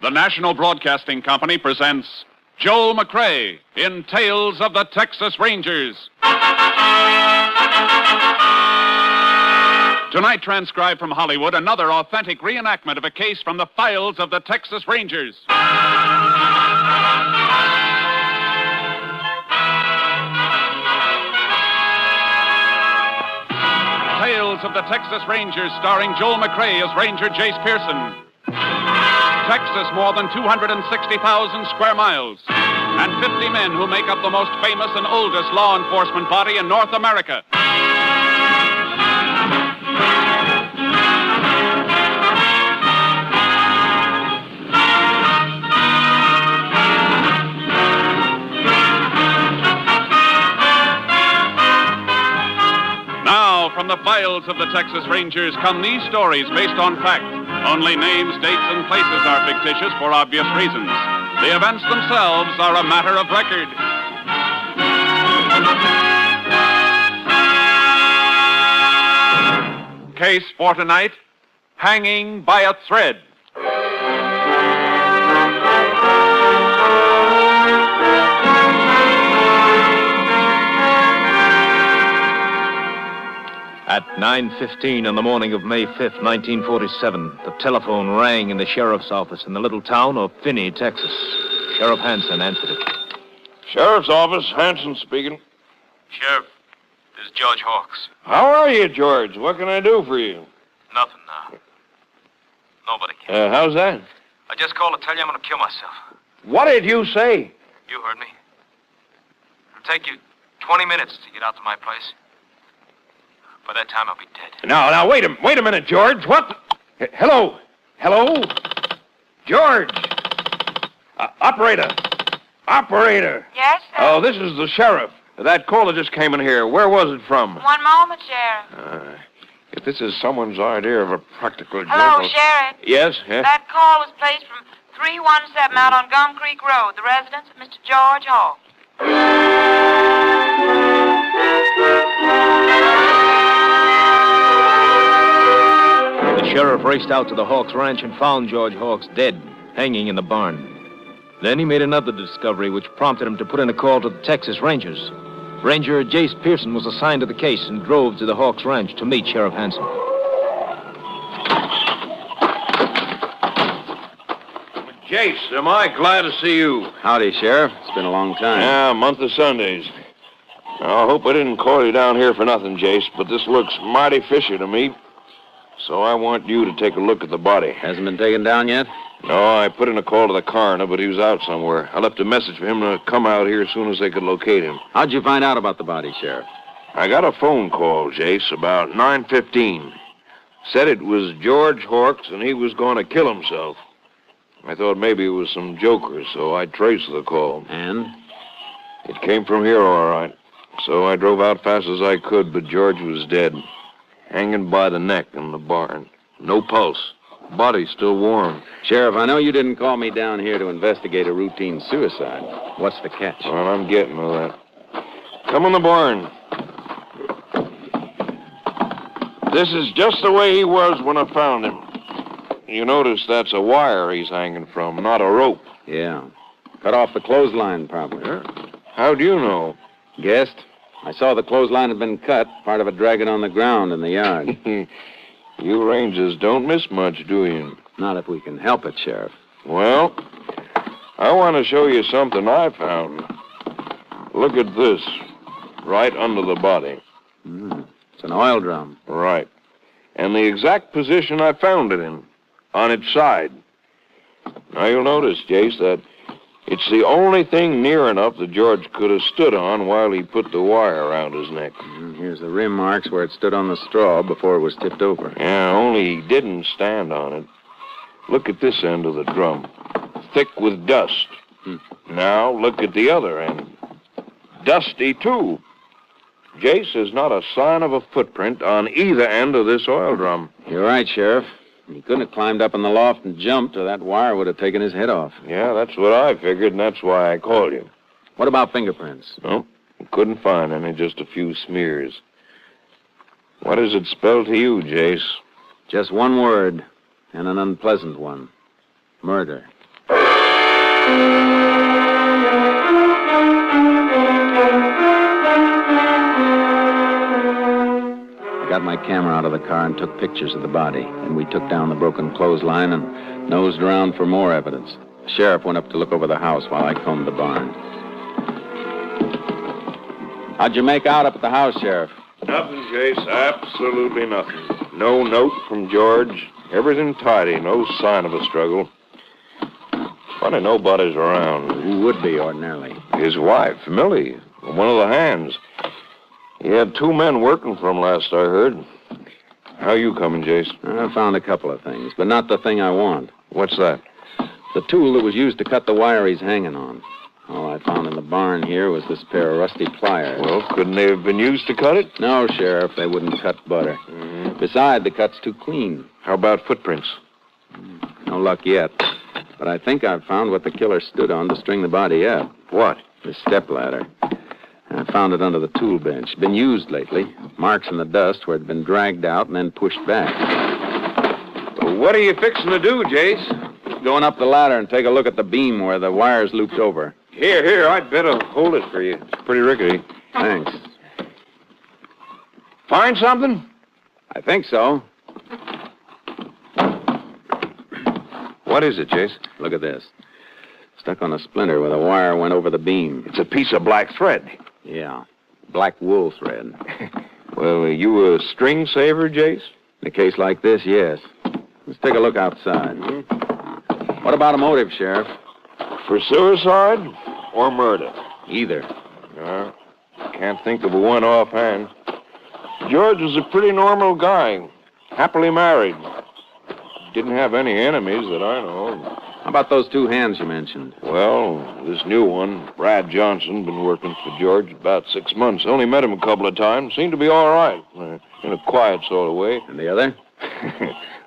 The National Broadcasting Company presents Joel McCrea in Tales of the Texas Rangers. Tonight, transcribed from Hollywood, another authentic reenactment of a case from the files of the Texas Rangers. Tales of the Texas Rangers, starring Joel McCrea as Ranger Jace Pearson. Texas, more than 260,000 square miles, and 50 men who make up the most famous and oldest law enforcement body in North America. Now, from the files of the Texas Rangers come these stories based on fact. Only names, dates, and places are fictitious for obvious reasons. The events themselves are a matter of record. Case for tonight, hanging by a thread. At 9:15 on the morning of May 5th, 1947, the telephone rang in the sheriff's office in the little town of Finney, Texas. Sheriff Hansen answered it. Sheriff's office, Hansen speaking. Sheriff, this is George Hawks. How are you, George? What can I do for you? Nothing now. Nobody can. How's that? I just called to tell you I'm going to kill myself. What did you say? You heard me. It'll take you 20 minutes to get out to my place. By that time, I'll be dead. Now, wait a minute, George. What? Hello? George! Operator! Yes, sir? Oh, this is the sheriff. That caller just came in here. Where was it from? One moment, Sheriff. If this is someone's idea of a practical joke... Hello, Sheriff. Yes? That call was placed from 317 out on Gum Creek Road, the residence of Mr. George Hawks. The sheriff raced out to the Hawks Ranch and found George Hawks dead, hanging in the barn. Then he made another discovery which prompted him to put in a call to the Texas Rangers. Ranger Jace Pearson was assigned to the case and drove to the Hawks Ranch to meet Sheriff Hansen. Jace, am I glad to see you. Howdy, Sheriff. It's been a long time. Yeah, a month of Sundays. Now, I hope I didn't call you down here for nothing, Jace, but this looks mighty fishy to me. So I want you to take a look at the body. Hasn't been taken down yet? No, I put in a call to the coroner, but he was out somewhere. I left a message for him to come out here as soon as they could locate him. How'd you find out about the body, Sheriff? I got a phone call, Jace, about 9:15. Said it was George Hawks and he was going to kill himself. I thought maybe it was some joker, so I traced the call. And? It came from here, all right. So I drove out fast as I could, but George was dead. Hanging by the neck in the barn. No pulse. Body still warm. Sheriff, I know you didn't call me down here to investigate a routine suicide. What's the catch? Well, I'm getting to that. Come in the barn. This is just the way he was when I found him. You notice that's a wire he's hanging from, not a rope. Yeah. Cut off the clothesline, probably. Yeah. How'd you know? Guessed. I saw the clothesline had been cut, part of it dragging on the ground in the yard. You Rangers don't miss much, do you? Not if we can help it, Sheriff. Well, I want to show you something I found. Look at this, right under the body. It's an oil drum. Right. And the exact position I found it in, on its side. Now, you'll notice, Jace, that it's the only thing near enough that George could have stood on while he put the wire around his neck. Here's the rim marks where it stood on the straw before it was tipped over. Yeah, only he didn't stand on it. Look at this end of the drum. Thick with dust. Now, look at the other end. Dusty, too. Jace, there's not a sign of a footprint on either end of this oil drum. You're right, Sheriff. He couldn't have climbed up in the loft and jumped, or that wire would have taken his head off. Yeah, that's what I figured, and that's why I called you. What about fingerprints? No, couldn't find any, just a few smears. What does it spell to you, Jace? Just one word, and an unpleasant one. Murder. I got my camera out of the car and took pictures of the body. And we took down the broken clothesline and nosed around for more evidence. The sheriff went up to look over the house while I combed the barn. How'd you make out up at the house, Sheriff? Nothing, Jace. Absolutely nothing. No note from George. Everything tidy. No sign of a struggle. Funny nobody's around. Who would be ordinarily? His wife, Millie. One of the hands. He had 2 men working for him last I heard. How you coming, Jace? I found a couple of things, but not the thing I want. What's that? The tool that was used to cut the wire he's hanging on. All I found in the barn here was this pair of rusty pliers. Well, couldn't they have been used to cut it? No, Sheriff, they wouldn't cut butter. Mm-hmm. Besides, the cut's too clean. How about footprints? No luck yet. But I think I've found what the killer stood on to string the body up. What? The stepladder. I found it under the tool bench. Been used lately. Marks in the dust where it'd been dragged out and then pushed back. Well, what are you fixing to do, Jace? Going up the ladder and take a look at the beam where the wire's looped over. Here, I'd better hold it for you. It's pretty rickety. Thanks. Find something? I think so. What is it, Jace? Look at this. Stuck on a splinter where the wire went over the beam. It's a piece of black thread. Yeah. Black wool thread. Well, are you a string saver, Jace? In a case like this, yes. Let's take a look outside. Mm-hmm. What about a motive, Sheriff? For suicide or murder? Either. Can't think of a one offhand. George was a pretty normal guy. Happily married. Didn't have any enemies that I know of. How about those 2 hands you mentioned? Well, this new one, Brad Johnson, been working for George about 6 months. Only met him a couple of times. Seemed to be all right. In a quiet sort of way. And the other?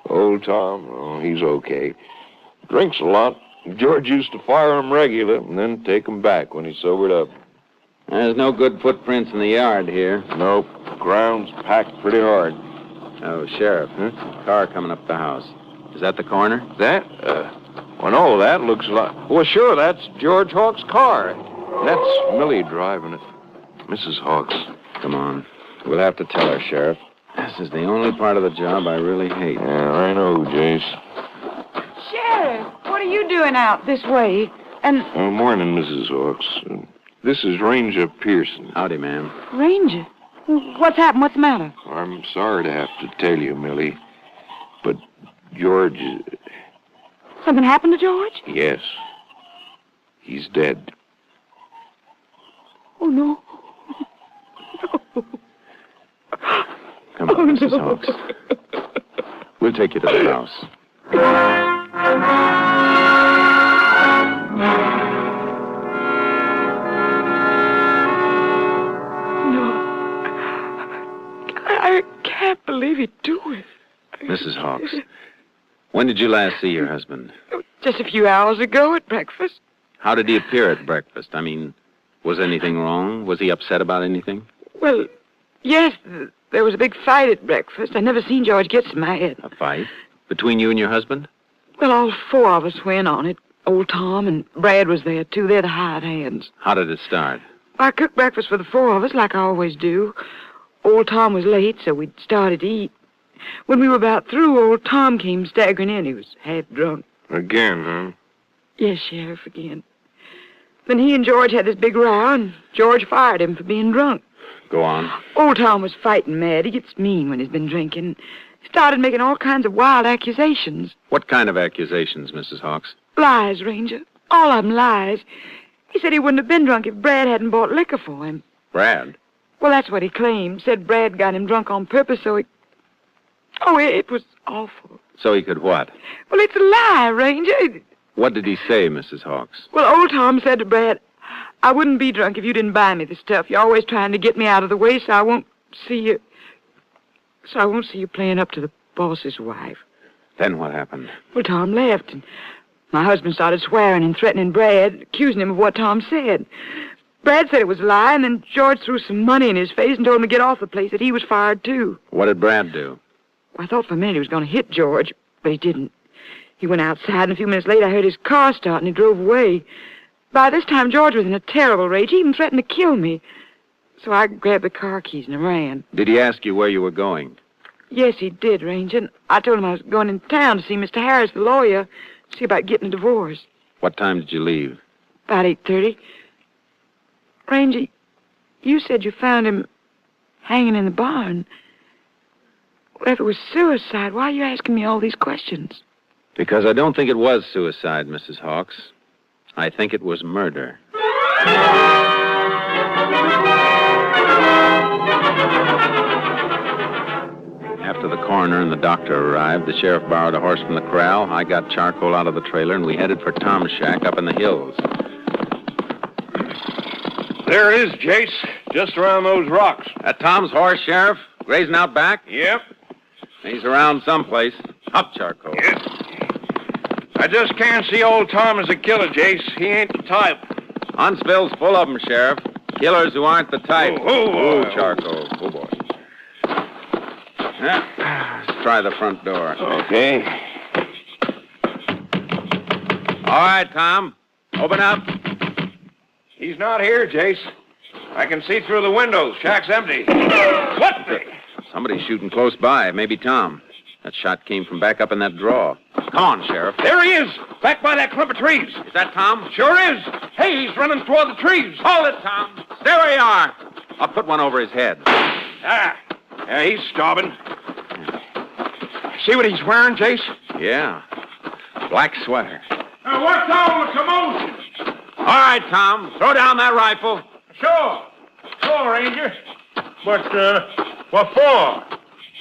Old Tom, oh, he's okay. Drinks a lot. George used to fire him regular and then take him back when he sobered up. There's no good footprints in the yard here. Nope. Ground's packed pretty hard. Oh, Sheriff. Car coming up the house. Is that the coroner? That? Well, no, that looks like... Well, sure, that's George Hawk's car. That's Millie driving it. Mrs. Hawk's. Come on. We'll have to tell her, Sheriff. This is the only part of the job I really hate. Yeah, I know, Jace. Sheriff, what are you doing out this way? And... Morning, Mrs. Hawks. This is Ranger Pearson. Howdy, ma'am. Ranger? What's happened? What's the matter? I'm sorry to have to tell you, Millie, but George... Something happened to George? Yes. He's dead. Oh, no. No. Come on, Mrs. Hawks. We'll take you to the house. I can't believe he'd do it. Mrs. Hawks, when did you last see your husband? Just a few hours ago at breakfast. How did he appear at breakfast? I mean, was anything wrong? Was he upset about anything? Well, yes, there was a big fight at breakfast. I never seen George get so mad. A fight? Between you and your husband? Well, all 4 of us went on it. Old Tom and Brad was there, too. They're the hired hands. How did it start? I cooked breakfast for the 4 of us, like I always do. Old Tom was late, so we'd started to eat. When we were about through, old Tom came staggering in. He was half drunk. Again, huh? Yes, Sheriff, again. Then he and George had this big row, and George fired him for being drunk. Go on. Old Tom was fighting mad. He gets mean when he's been drinking. He started making all kinds of wild accusations. What kind of accusations, Mrs. Hawks? Lies, Ranger. All of them lies. He said he wouldn't have been drunk if Brad hadn't bought liquor for him. Brad? Well, that's what he claimed. Said Brad got him drunk on purpose so he... Oh, it was awful. So he could what? Well, it's a lie, Ranger. What did he say, Mrs. Hawks? Well, old Tom said to Brad, I wouldn't be drunk if you didn't buy me the stuff. You're always trying to get me out of the way so I won't see you... So I won't see you playing up to the boss's wife. Then what happened? Well, Tom left, and my husband started swearing and threatening Brad, accusing him of what Tom said. Brad said it was a lie, and then George threw some money in his face and told him to get off the place, that he was fired, too. What did Brad do? I thought for a minute he was going to hit George, but he didn't. He went outside, and a few minutes later I heard his car start, and he drove away. By this time, George was in a terrible rage. He even threatened to kill me. So I grabbed the car keys and ran. Did he ask you where you were going? Yes, he did, Ranger. And I told him I was going in town to see Mr. Harris, the lawyer, see about getting a divorce. What time did you leave? About 8:30. Ranger, you said you found him hanging in the barn. Well, if it was suicide, why are you asking me all these questions? Because I don't think it was suicide, Mrs. Hawks. I think it was murder. After the coroner and the doctor arrived, the sheriff borrowed a horse from the corral. I got charcoal out of the trailer, and we headed for Tom's shack up in the hills. There it is, Jace. Just around those rocks. That Tom's horse, Sheriff? Grazing out back? Yep. He's around someplace. Up, charcoal. Yep. I just can't see old Tom as a killer, Jace. He ain't the type. Huntsville's full of them, Sheriff. Killers who aren't the type. Oh, charcoal. Oh, boy. Let's try the front door. Okay. All right, Tom. Open up. He's not here, Jace. I can see through the windows. Shack's empty. What the? Somebody's shooting close by. Maybe Tom. That shot came from back up in that draw. Come on, Sheriff. There he is. Back by that clump of trees. Is that Tom? Sure is. Hey, he's running toward the trees. Hold it, Tom. Stay where you are. I'll put one over his head. Yeah, he's stopping. See what he's wearing, Jace? Yeah. Black sweater. What's all the commotion? All right, Tom. Throw down that rifle. Sure, Ranger. But, what for?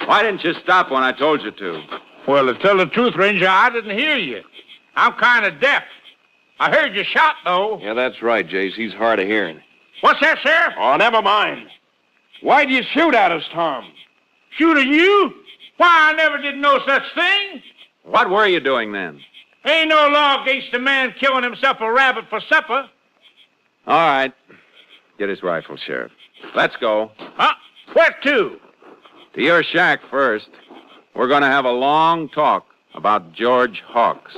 Why didn't you stop when I told you to? Well, to tell the truth, Ranger, I didn't hear you. I'm kind of deaf. I heard you shot, though. Yeah, that's right, Jace. He's hard of hearing. What's that, Sheriff? Oh, never mind. Why'd you shoot at us, Tom? Shoot at you? Why, I never did no such thing. What were you doing then? Ain't no law against a man killing himself a rabbit for supper. All right. Get his rifle, Sheriff. Let's go. Huh? Where to? To your shack first. We're going to have a long talk about George Hawks.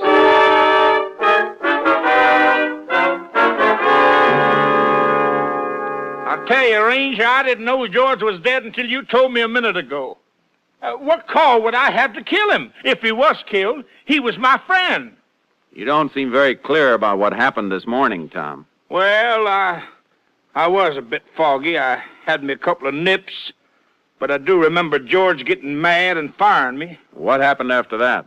I'll tell you, Ranger, I didn't know George was dead until you told me a minute ago. What call would I have to kill him? If he was killed, he was my friend. You don't seem very clear about what happened this morning, Tom. Well, I was a bit foggy. I had me a couple of nips. But I do remember George getting mad and firing me. What happened after that?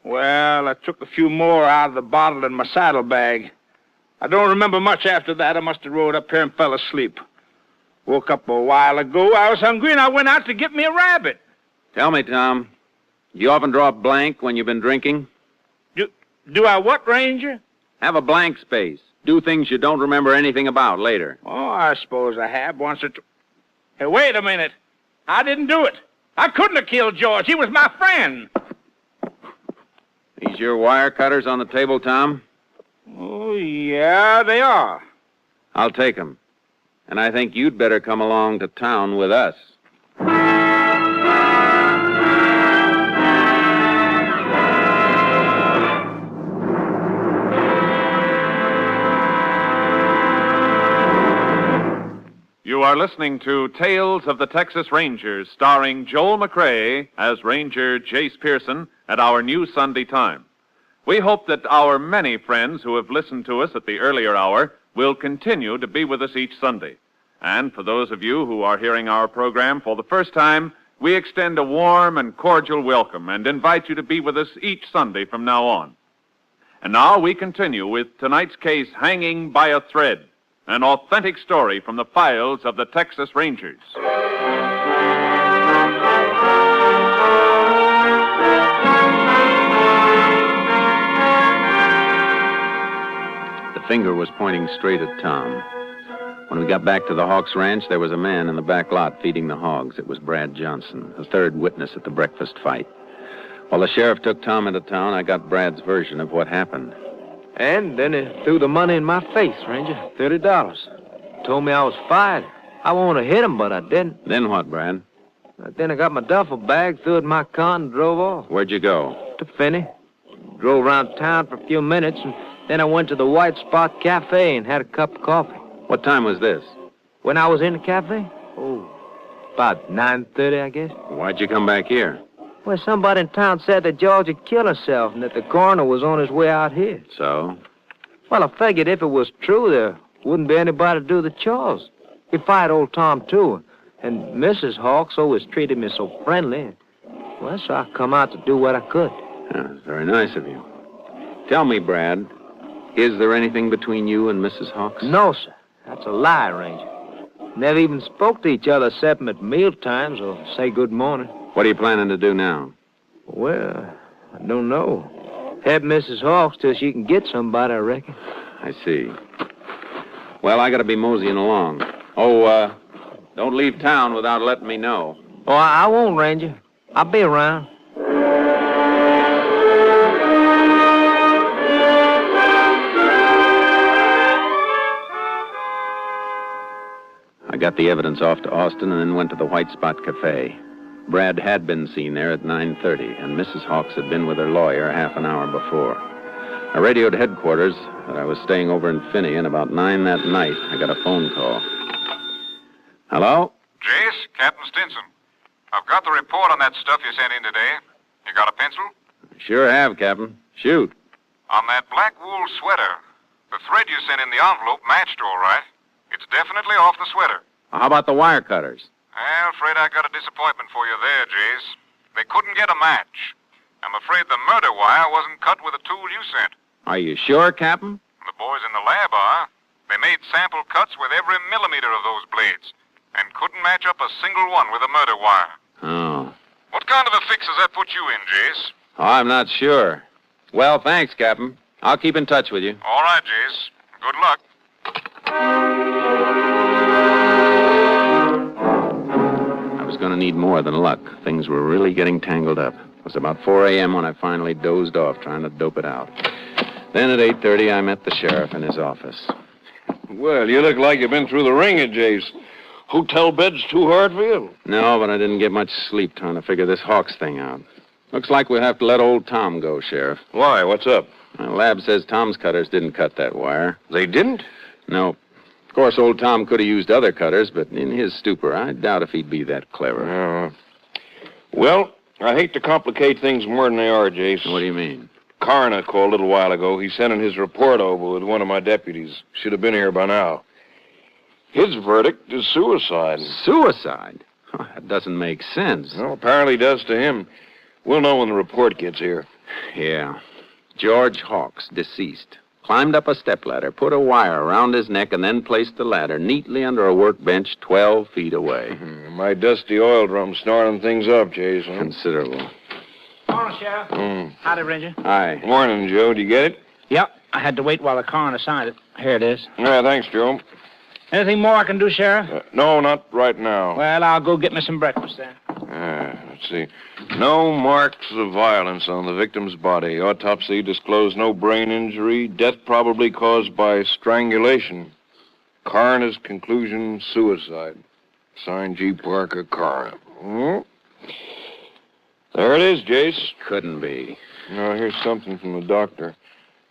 Well, I took a few more out of the bottle in my saddlebag. I don't remember much after that. I must have rode up here and fell asleep. Woke up a while ago. I was hungry, and I went out to get me a rabbit. Tell me, Tom, you often draw a blank when you've been drinking? Do I what, Ranger? Have a blank space. Do things you don't remember anything about later. Oh, I suppose I have once or twice. Hey, wait a minute. I didn't do it. I couldn't have killed George. He was my friend. These your wire cutters on the table, Tom? Oh, yeah, they are. I'll take them. And I think you'd better come along to town with us. You are listening to Tales of the Texas Rangers, starring Joel McCrea as Ranger Jace Pearson at our new Sunday time. We hope that our many friends who have listened to us at the earlier hour will continue to be with us each Sunday. And for those of you who are hearing our program for the first time, we extend a warm and cordial welcome and invite you to be with us each Sunday from now on. And now we continue with tonight's case, Hanging by a Thread, an authentic story from the files of the Texas Rangers. The finger was pointing straight at Tom. When we got back to the Hawks Ranch, there was a man in the back lot feeding the hogs. It was Brad Johnson, the third witness at the breakfast fight. While the sheriff took Tom into town, I got Brad's version of what happened. And then he threw the money in my face, Ranger. $30. Told me I was fired. I wanted to hit him, but I didn't. Then what, Brad? Then I got my duffel bag, threw it in my car, and drove off. Where'd you go? To Finney. Drove around town for a few minutes, and then I went to the White Spot Cafe and had a cup of coffee. What time was this? When I was in the cafe? Oh, about 9:30, I guess. Why'd you come back here? Well, somebody in town said that George had killed herself and that the coroner was on his way out here. So? Well, I figured if it was true, there wouldn't be anybody to do the chores. He fired old Tom, too. And Mrs. Hawks always treated me so friendly. Well, so I come out to do what I could. Yeah, that's very nice of you. Tell me, Brad, is there anything between you and Mrs. Hawks? No, sir. That's a lie, Ranger. Never even spoke to each other except at meal times or say good morning. What are you planning to do now? Well, I don't know. Help Mrs. Hawks till she can get somebody, I reckon. I see. Well, I gotta be moseying along. Oh, don't leave town without letting me know. Oh, I won't, Ranger. I'll be around. I got the evidence off to Austin and then went to the White Spot Cafe. Brad had been seen there at 9:30, and Mrs. Hawks had been with her lawyer half an hour before. I radioed headquarters that I was staying over in Finney, and about 9 that night, I got a phone call. Hello? Jace, Captain Stinson. I've got the report on that stuff you sent in today. You got a pencil? Sure have, Captain. Shoot. On that black wool sweater, the thread you sent in the envelope matched all right. It's definitely off the sweater. How about the wire cutters? Well, afraid I got a disappointment for you there, Jace. They couldn't get a match. I'm afraid the murder wire wasn't cut with the tool you sent. Are you sure, Captain? The boys in the lab are. They made sample cuts with every millimeter of those blades and couldn't match up a single one with a murder wire. Oh. What kind of a fix does that put you in, Jace? Oh, I'm not sure. Well, thanks, Captain. I'll keep in touch with you. All right, Jace. Good luck. I was going to need more than luck. Things were really getting tangled up. It was about 4 a.m. when I finally dozed off trying to dope it out. Then at 8:30, I met the sheriff in his office. Well, you look like you've been through the ringer, Jace. Hotel bed's too hard for you? No, but I didn't get much sleep trying to figure this Hawks thing out. Looks like we'll have to let old Tom go, Sheriff. Why? What's up? The lab says Tom's cutters didn't cut that wire. They didn't? No. Of course, old Tom could have used other cutters, but in his stupor, I doubt if he'd be that clever. Well, I hate to complicate things more than they are, Jace. What do you mean? Coroner called a little while ago. He's sending his report over with one of my deputies. Should have been here by now. His verdict is suicide. Suicide? Oh, that doesn't make sense. Well, apparently does to him. We'll know when the report gets here. Yeah. George Hawks, deceased. Climbed up a stepladder, put a wire around his neck, and then placed the ladder neatly under a workbench 12 feet away. My dusty oil drum snoring things up, Jason. Considerable. Morning, Sheriff. Howdy, Ranger. Hi. Morning, Joe. Do you get it? Yep. I had to wait while the coroner signed it. Here it is. Yeah, thanks, Joe. Anything more I can do, Sheriff? No, not right now. Well, I'll go get me some breakfast then. Let's see. No marks of violence on the victim's body. Autopsy disclosed no brain injury. Death probably caused by strangulation. Coroner's conclusion, suicide. Signed G. Parker, coroner. There it is, Jace. Couldn't be. Now, here's something from the doctor.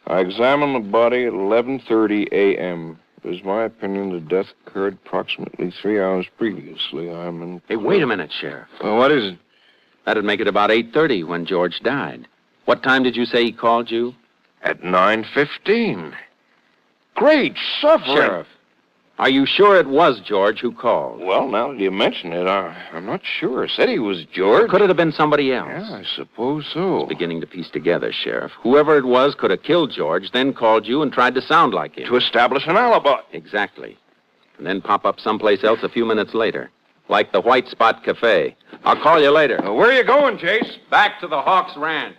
I examined the body at 11:30 a.m. It is my opinion the death occurred approximately 3 hours previously. Hey, wait a minute, Sheriff. Well, what is it? That'd make it about 8:30 when George died. What time did you say he called you? At 9:15. Great suffering. Sheriff, are you sure it was George who called? Well, now that you mention it, I'm not sure. Said he was George. Could it have been somebody else? Yeah, I suppose so. Beginning to piece together, Sheriff. Whoever it was could have killed George, then called you and tried to sound like him. To establish an alibi. Exactly. And then pop up someplace else a few minutes later. Like the White Spot Cafe. I'll call you later. Where are you going, Jace? Back to the Hawks Ranch.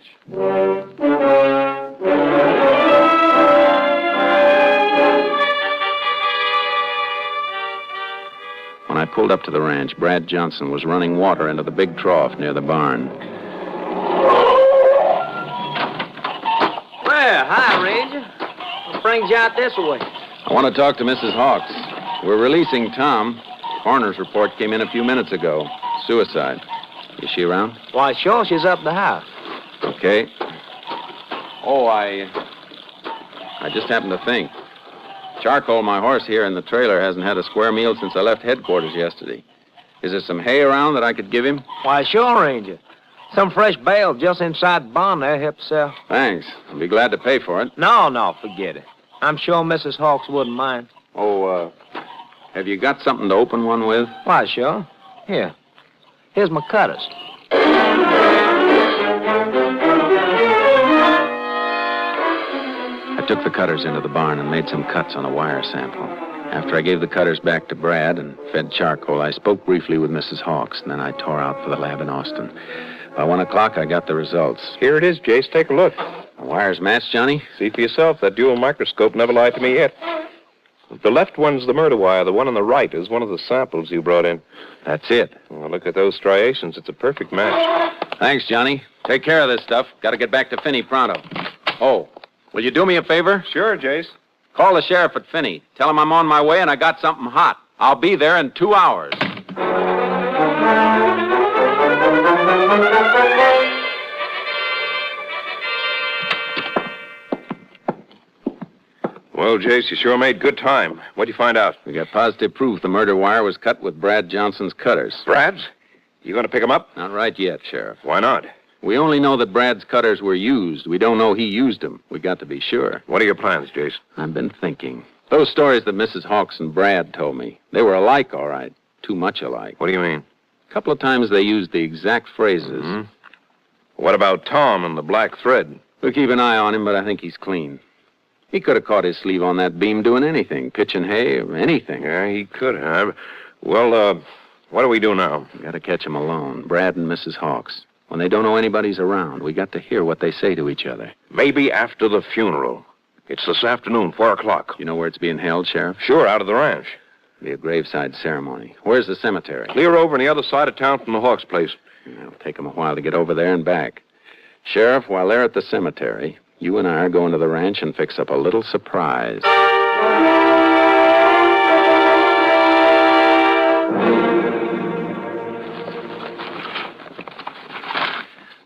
When I pulled up to the ranch, Brad Johnson was running water into the big trough near the barn. Well, hi, Ranger. What brings you out this way? I want to talk to Mrs. Hawks. We're releasing Tom. Coroner's report came in a few minutes ago. Suicide. Is she around? Why, sure, she's up the house. Okay. Oh, I just happened to think. Charcoal, my horse here in the trailer, hasn't had a square meal since I left headquarters yesterday. Is there some hay around that I could give him? Why, sure, Ranger. Some fresh bale just inside the barn there help sell. Thanks. I'll be glad to pay for it. No, forget it. I'm sure Mrs. Hawks wouldn't mind. Oh, have you got something to open one with? Why, sure. Here's my cutters. I took the cutters into the barn and made some cuts on a wire sample. After I gave the cutters back to Brad and fed charcoal, I spoke briefly with Mrs. Hawks, and then I tore out for the lab in Austin. By 1 o'clock, I got the results. Here it is, Jace. Take a look. The wires match, Johnny? See for yourself. That dual microscope never lied to me yet. The left one's the murder wire. The one on the right is one of the samples you brought in. That's it. Well, look at those striations. It's a perfect match. Thanks, Johnny. Take care of this stuff. Got to get back to Finney pronto. Oh, will you do me a favor? Sure, Jace. Call the sheriff at Finney. Tell him I'm on my way and I got something hot. I'll be there in 2 hours. Well, Jace, you sure made good time. What'd you find out? We got positive proof the murder wire was cut with Brad Johnson's cutters. Brad's? You going to pick him up? Not right yet, Sheriff. Why not? We only know that Brad's cutters were used. We don't know he used them. We got to be sure. What are your plans, Jace? I've been thinking. Those stories that Mrs. Hawks and Brad told me, they were alike, all right. Too much alike. What do you mean? A couple of times they used the exact phrases. Mm-hmm. What about Tom and the black thread? We'll keep an eye on him, but I think he's clean. He could have caught his sleeve on that beam doing anything, pitching hay or anything. Yeah, he could have. Well, what do we do now? We got to catch him alone, Brad and Mrs. Hawks. When they don't know anybody's around, we got to hear what they say to each other. Maybe after the funeral. It's this afternoon, 4 o'clock. You know where it's being held, Sheriff? Sure, out of the ranch. Be a graveside ceremony. Where's the cemetery? Clear over on the other side of town from the Hawks' place. It'll take them a while to get over there and back. Sheriff, while they're at the cemetery, you and I are going to the ranch and fix up a little surprise.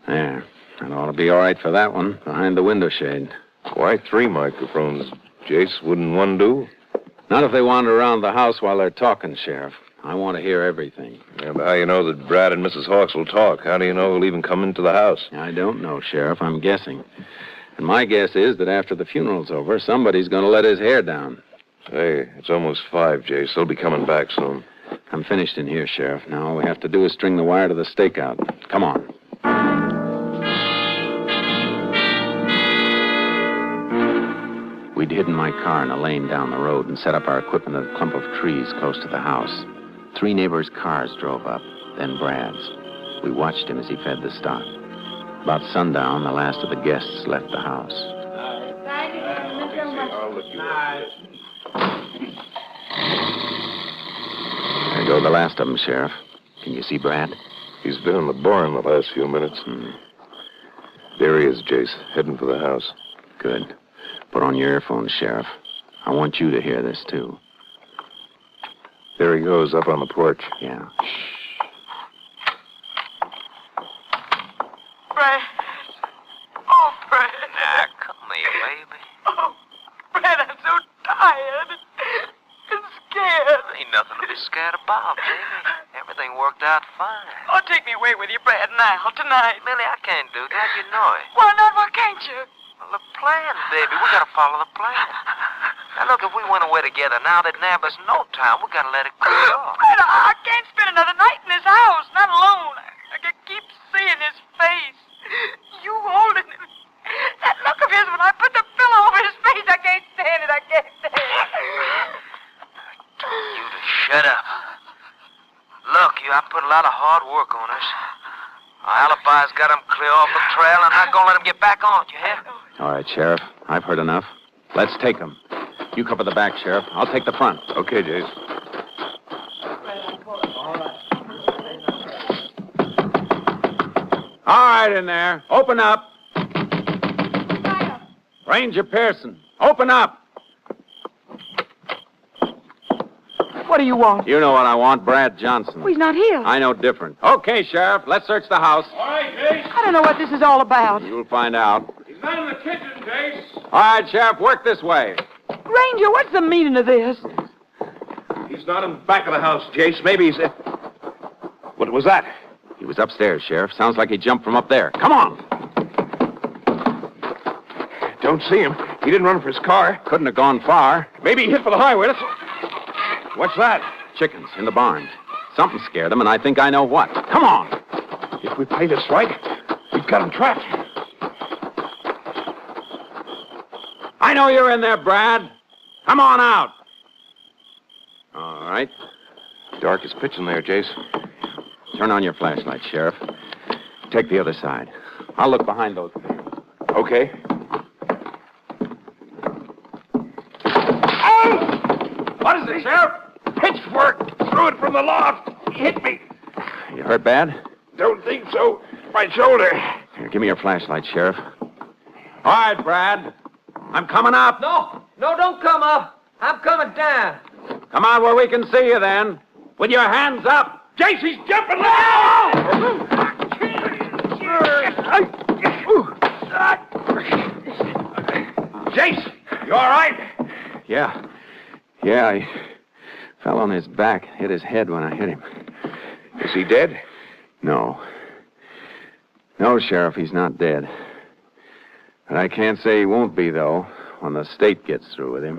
There. That ought to be all right for that one, behind the window shade. Why 3 microphones? Jace, wouldn't one do? Not if they wander around the house while they're talking, Sheriff. I want to hear everything. Yeah, but how do you know that Brad and Mrs. Hawks will talk? How do you know he'll even come into the house? I don't know, Sheriff. I'm guessing. And my guess is that after the funeral's over, somebody's going to let his hair down. Hey, it's almost 5, Jace. They'll be coming back soon. I'm finished in here, Sheriff. Now all we have to do is string the wire to the stakeout. Come on. We'd hidden my car in a lane down the road and set up our equipment at a clump of trees close to the house. 3 neighbors' cars drove up, then Brad's. We watched him as he fed the stock. About sundown, the last of the guests left the house. There go the last of them, Sheriff. Can you see Brad? He's been in the barn the last few minutes. There he is, Jace, heading for the house. Good. Put on your earphones, Sheriff. I want you to hear this, too. There he goes, up on the porch. Yeah. Brad. Oh, Brad. Now, come here, baby. Oh, Brad, I'm so tired and scared. Ain't nothing to be scared about, baby. Everything worked out fine. Oh, take me away with you, Brad, now, tonight. Millie, I can't do that. You know it. Why not? Why can't you? Well, the plan, baby. We gotta follow the plan. Now, look, if we went away together now, they'd nab us in no time. We gotta let it cool off. Brad, I can't spend another night in this house, not alone. I can keep seeing his face. You holding him. That look of his when I put the pillow over his face, I can't stand it. I can't stand it. I told you to shut up. Look, I put a lot of hard work on us. Our alibi's got him clear off the trail. I'm not gonna let him get back on it, you hear? All right, Sheriff. I've heard enough. Let's take him. You cover the back, Sheriff. I'll take the front. Okay, Jace. All right, in there. Open up. Ranger Pearson. Open up. What do you want? You know what I want, Brad Johnson. Oh, he's not here. I know different. Okay, Sheriff. Let's search the house. All right, Jace. I don't know what this is all about. You'll find out. He's not in the kitchen, Jace. All right, Sheriff, work this way. Ranger, what's the meaning of this? He's not in the back of the house, Jace. Maybe he's... What was that? He was upstairs, Sheriff. Sounds like he jumped from up there. Come on. Don't see him. He didn't run for his car. Couldn't have gone far. Maybe he hit for the highway. What's that? Chickens in the barn. Something scared him, and I think I know what. Come on. If we play this right, we've got him trapped. I know you're in there, Brad. Come on out. All right. Dark as pitch in there, Jace. Turn on your flashlight, Sheriff. Take the other side. I'll look behind those things. Okay. What is it, Sheriff? Pitchfork. Threw it from the loft. He hit me. You hurt bad? Don't think so. My shoulder. Here, give me your flashlight, Sheriff. All right, Brad. I'm coming up. No, don't come up. I'm coming down. Come on where we can see you then. With your hands up. Jace, he's jumping. Jace, you all right? Yeah, I fell on his back, hit his head when I hit him. Is he dead? No, Sheriff, he's not dead. But I can't say he won't be, though, when the state gets through with him.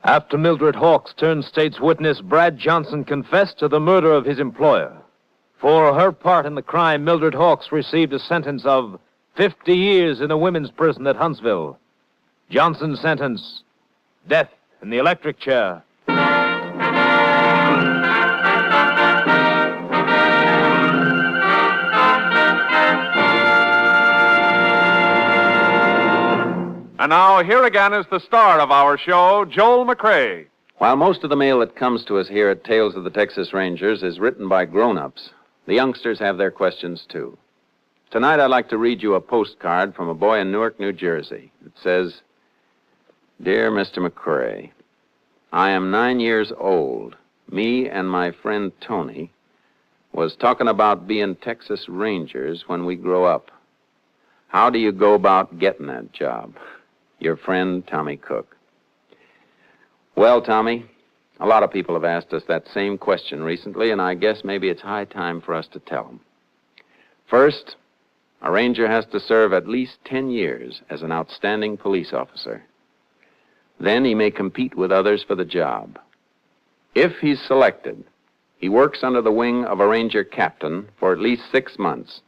After Mildred Hawks turned state's witness, Brad Johnson confessed to the murder of his employer. For her part in the crime, Mildred Hawks received a sentence of 50 years in a women's prison at Huntsville. Johnson's sentence, death in the electric chair. And now, here again is the star of our show, Joel McCrea. While most of the mail that comes to us here at Tales of the Texas Rangers is written by grown-ups, the youngsters have their questions, too. Tonight, I'd like to read you a postcard from a boy in Newark, New Jersey. It says, Dear Mr. McCrea, I am 9 years old. Me and my friend Tony was talking about being Texas Rangers when we grow up. How do you go about getting that job? Your friend, Tommy Cook. Well, Tommy, a lot of people have asked us that same question recently, and I guess maybe it's high time for us to tell them. First, a ranger has to serve at least 10 years as an outstanding police officer. Then he may compete with others for the job. If he's selected, he works under the wing of a ranger captain for at least 6 months,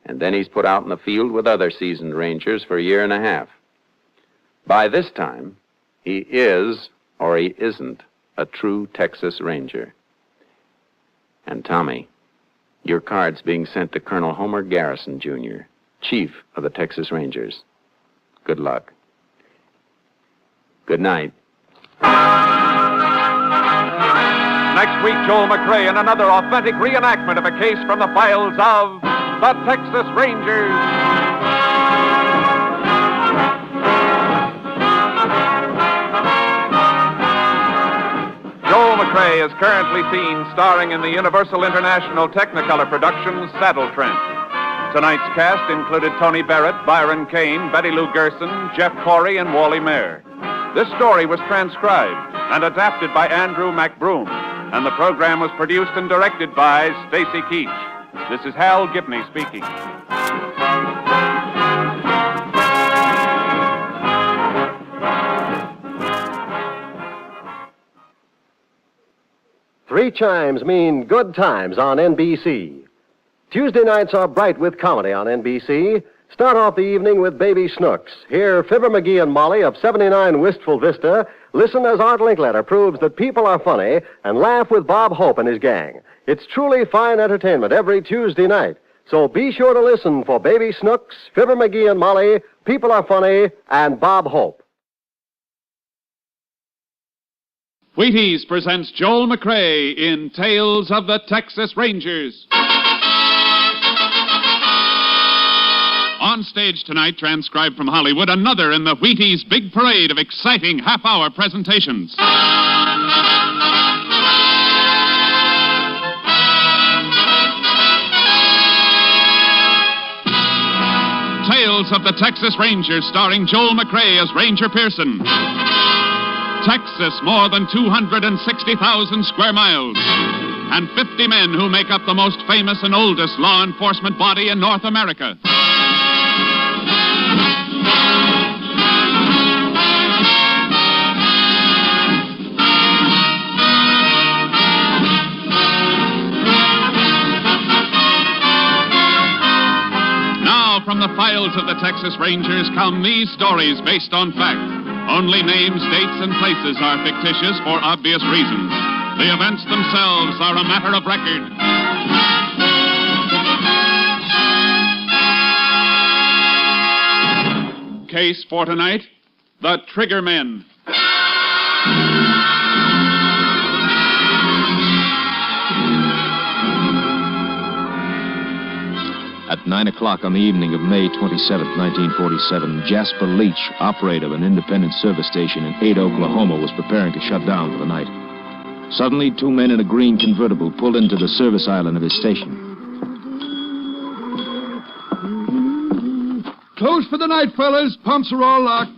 and then he's put out in the field with other seasoned rangers for a year and a half. By this time, he is, or he isn't, a true Texas Ranger. And Tommy, your card's being sent to Colonel Homer Garrison, Jr., Chief of the Texas Rangers. Good luck. Good night. Next week, Joel McCrea in another authentic reenactment of a case from the files of the Texas Rangers. Joel McCrea is currently seen starring in the Universal International Technicolor production Saddle Trent. Tonight's cast included Tony Barrett, Byron Kane, Betty Lou Gerson, Jeff Corey, and Wally Mayer. This story was transcribed and adapted by Andrew McBroom, and the program was produced and directed by Stacy Keach. This is Hal Gibney speaking. 3 chimes mean good times on NBC. Tuesday nights are bright with comedy on NBC. Start off the evening with Baby Snooks. Hear Fibber McGee and Molly of 79 Wistful Vista listen as Art Linkletter proves that people are funny and laugh with Bob Hope and his gang. It's truly fine entertainment every Tuesday night. So be sure to listen for Baby Snooks, Fibber McGee and Molly, People Are Funny, and Bob Hope. Wheaties presents Joel McCrea in Tales of the Texas Rangers. On stage tonight, transcribed from Hollywood, another in the Wheaties' big parade of exciting half-hour presentations. Tales of the Texas Rangers, starring Joel McCrea as Ranger Pearson. Texas, more than 260,000 square miles. And 50 men who make up the most famous and oldest law enforcement body in North America. Now, from the files of the Texas Rangers come these stories based on fact. Only names, dates, and places are fictitious for obvious reasons. The events themselves are a matter of record. Case for tonight, the Trigger Men. At 9 o'clock on the evening of May 27, 1947, Jasper Leach, operator of an independent service station in Ada, Oklahoma, was preparing to shut down for the night. Suddenly, two men in a green convertible pulled into the service island of his station. Close for the night, fellas. Pumps are all locked.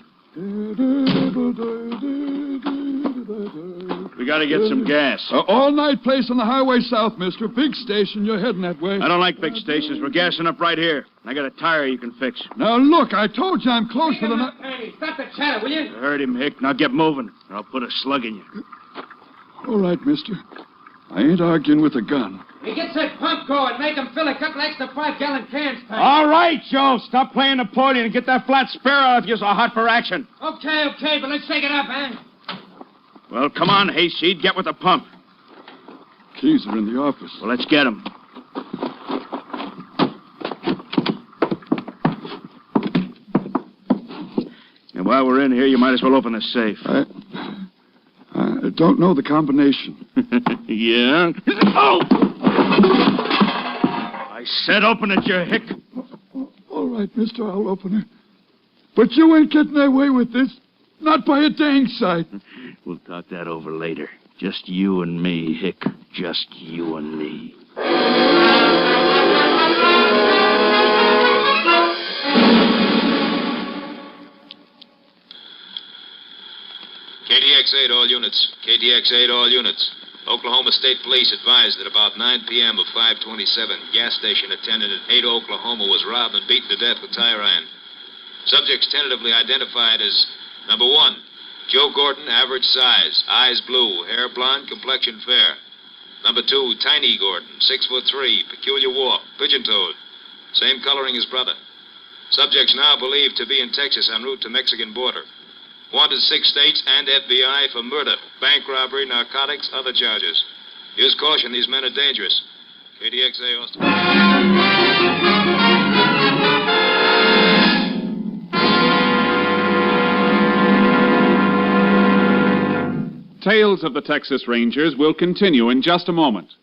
We gotta get some gas. All-night place on the highway south, mister. Big station. You're heading that way. I don't like big stations. We're gassing up right here. I got a tire you can fix. Now, look, I told you I'm close for the night. Hey, stop the chatter, will you? I heard him, Hick. Now get moving, or I'll put a slug in you. All right, mister. I ain't arguing with a gun. Hey, get that pump going. Make them fill a couple extra 5-gallon cans, Pat. All right, Joe. Stop playing Napoleon and get that flat spare out if you're so hot for action. Okay, but let's shake it up, man. Well, come on, Hayseed. Get with the pump. Keys are in the office. Well, let's get them. And while we're in here, you might as well open the safe. I don't know the combination. Yeah? Oh! I said open it, you hick. All right, mister, I'll open it. But you ain't getting away with this. Not by a dang sight. We'll talk that over later. Just you and me, Hick. Just you and me. KDX-8, all units. KDX-8, all units. Oklahoma State Police advised that about 9 p.m. of 5/27, gas station attendant at Ada, Oklahoma was robbed and beaten to death with tire iron. Subjects tentatively identified as number 1, Joe Gordon, average size, eyes blue, hair blonde, complexion fair. Number 2, Tiny Gordon, 6'3", peculiar walk, pigeon-toed, same coloring as brother. Subjects now believed to be in Texas en route to Mexican border. Wanted 6 states and FBI for murder, bank robbery, narcotics, other charges. Use caution, these men are dangerous. KDXA, Austin. Tales of the Texas Rangers will continue in just a moment.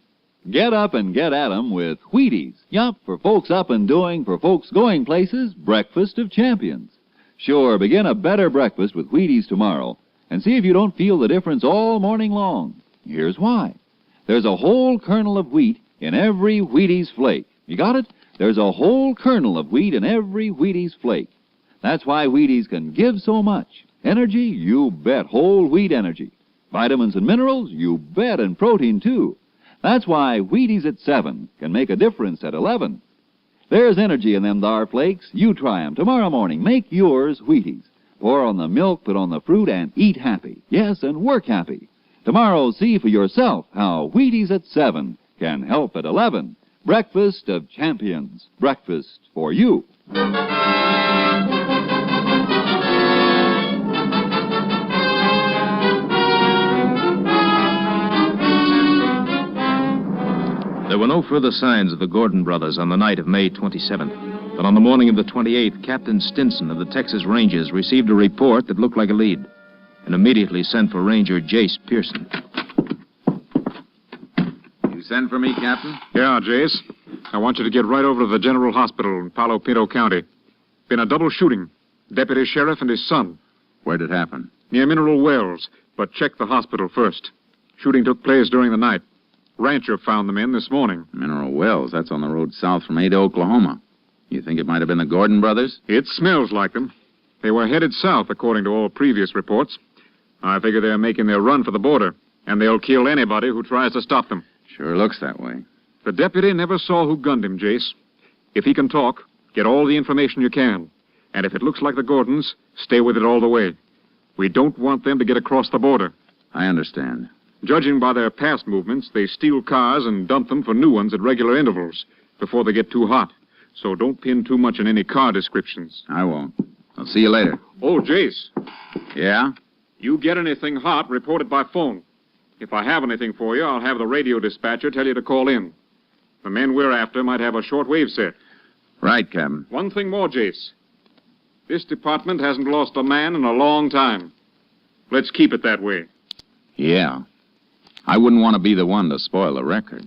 Get up and get at 'em with Wheaties. Yup, for folks up and doing, for folks going places, breakfast of champions. Sure, begin a better breakfast with Wheaties tomorrow and see if you don't feel the difference all morning long. Here's why. There's a whole kernel of wheat in every Wheaties flake. You got it? There's a whole kernel of wheat in every Wheaties flake. That's why Wheaties can give so much. Energy? You bet. Whole wheat energy. Vitamins and minerals? You bet. And protein, too. That's why Wheaties at 7 can make a difference at 11. There's energy in them thar flakes. You try 'em tomorrow morning. Make yours Wheaties. Pour on the milk, put on the fruit, and eat happy. Yes, and work happy. Tomorrow, see for yourself how Wheaties at 7 can help at 11. Breakfast of champions. Breakfast for you. There were no further signs of the Gordon brothers on the night of May 27th. But on the morning of the 28th, Captain Stinson of the Texas Rangers received a report that looked like a lead and immediately sent for Ranger Jace Pearson. You send for me, Captain? Yeah, Jace. I want you to get right over to the General Hospital in Palo Pinto County. Been a double shooting. Deputy sheriff and his son. Where'd it happen? Near Mineral Wells, but check the hospital first. Shooting took place during the night. Rancher found the men this morning. Mineral Wells, that's on the road south from Ada, Oklahoma. You think it might have been the Gordon brothers? It smells like them. They were headed south, according to all previous reports. I figure they're making their run for the border, and they'll kill anybody who tries to stop them. Sure looks that way. The deputy never saw who gunned him, Jace. If he can talk, get all the information you can. And if it looks like the Gordons, stay with it all the way. We don't want them to get across the border. I understand. Judging by their past movements, they steal cars and dump them for new ones at regular intervals before they get too hot. So don't pin too much on any car descriptions. I won't. I'll see you later. Oh, Jace. Yeah? You get anything hot, report it by phone. If I have anything for you, I'll have the radio dispatcher tell you to call in. The men we're after might have a shortwave set. Right, Captain. One thing more, Jace. This department hasn't lost a man in a long time. Let's keep it that way. Yeah. I wouldn't want to be the one to spoil the record.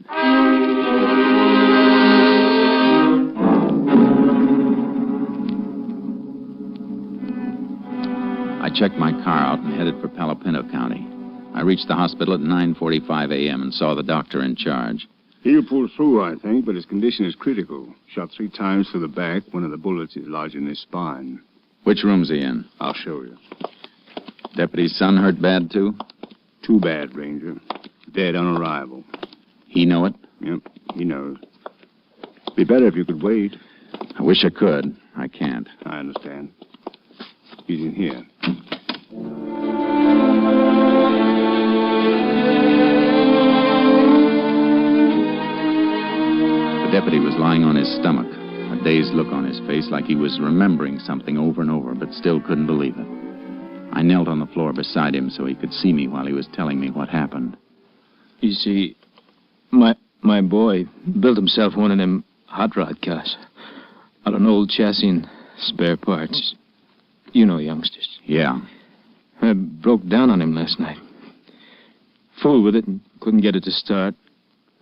I checked my car out and headed for Palo Pinto County. I reached the hospital at 9:45 a.m. and saw the doctor in charge. He'll pull through, I think, but his condition is critical. Shot 3 times through the back. One of the bullets is lodged in his spine. Which room's he in? I'll show you. Deputy's son hurt bad, too? Too bad, Ranger. Dead on arrival. He know it? Yep, he knows. Be better if you could wait. I wish I could. I can't. I understand. He's in here. The deputy was lying on his stomach, a dazed look on his face like he was remembering something over and over, but still couldn't believe it. I knelt on the floor beside him so he could see me while he was telling me what happened. You see, my boy built himself one of them hot rod cars out of an old chassis and spare parts. You know youngsters. Yeah. I broke down on him last night. Fooled with it and couldn't get it to start.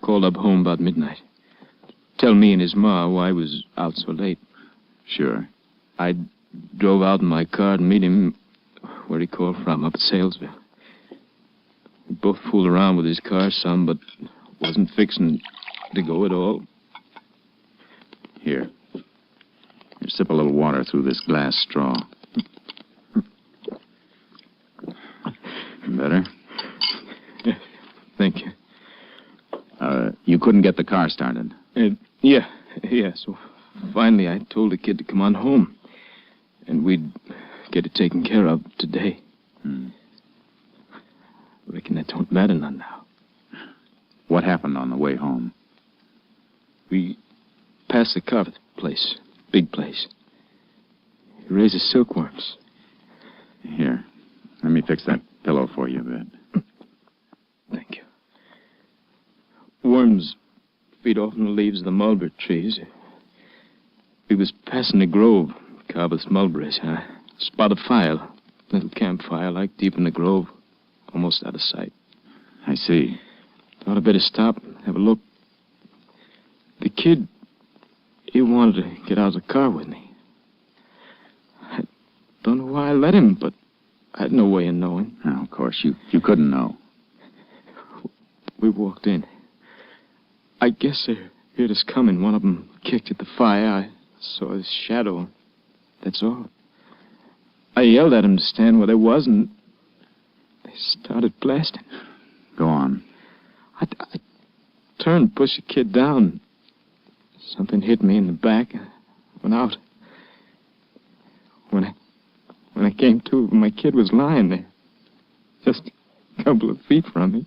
Called up home about midnight. Tell me and his ma why I was out so late. Sure. I drove out in my car to meet him where he called from, up at Salesville. We both fooled around with his car some, but wasn't fixing to go at all. Here. Sip a little water through this glass straw. Better? Thank you. You couldn't get the car started? Yeah. So finally I told the kid to come on home. And we'd get it taken care of today. Reckon that don't matter none now. What happened on the way home? We passed the carpet place. Big place. He raises silkworms. Here. Let me fix that pillow for you a bit. Thank you. Worms feed off in the leaves of the mulberry trees. We was passing the grove, Carver's mulberries. I spotted a fire, little campfire like deep in the grove, almost out of sight. I see. Thought I'd better stop and have a look. The kid, he wanted to get out of the car with me. I don't know why I let him, but I had no way of knowing. No, of course, you couldn't know. We walked in. I guess they heard us coming. One of them kicked at the fire. I saw his shadow. That's all. I yelled at him to stand where they was, and they started blasting. Go on. I turned, pushed the kid down. Something hit me in the back. I went out. When I came to, my kid was lying there. Just a couple of feet from me.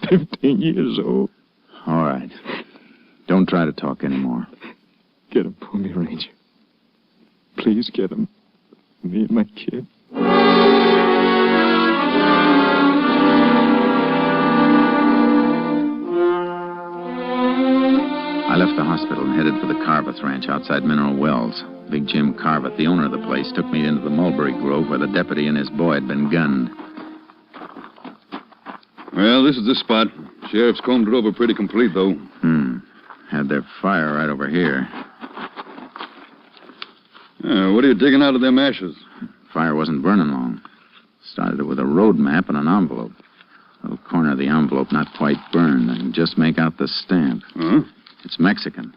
15 years old. All right. Don't try to talk anymore. Get him for me, Ranger. Please get him. Me and my kid. I left the hospital and headed for the Carveth Ranch outside Mineral Wells. Big Jim Carveth, the owner of the place, took me into the mulberry grove where the deputy and his boy had been gunned. Well, this is the spot. Sheriff's combed it over pretty complete, though. Had their fire right over here. What are you digging out of them ashes? Fire wasn't burning long. Started it with a road map and an envelope. A little corner of the envelope not quite burned. I can just make out the stamp. Huh? It's Mexican.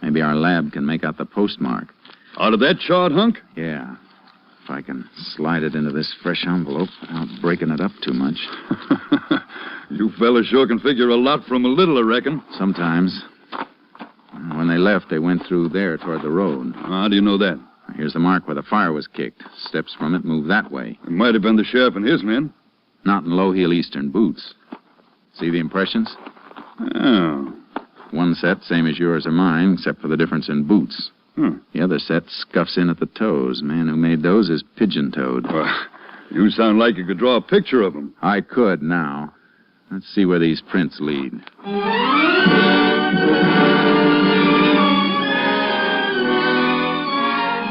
Maybe our lab can make out the postmark. Out of that charred hunk? Yeah. If I can slide it into this fresh envelope without breaking it up too much. You fellas sure can figure a lot from a little, I reckon. Sometimes. When they left, they went through there toward the road. How do you know that? Here's the mark where the fire was kicked. Steps from it move that way. It might have been the sheriff and his men. Not in low-heel Eastern boots. See the impressions? Oh. One set, same as yours or mine, except for the difference in boots. The other set scuffs in at the toes. Man who made those is pigeon-toed. Well, you sound like you could draw a picture of them. I could now. Let's see where these prints lead.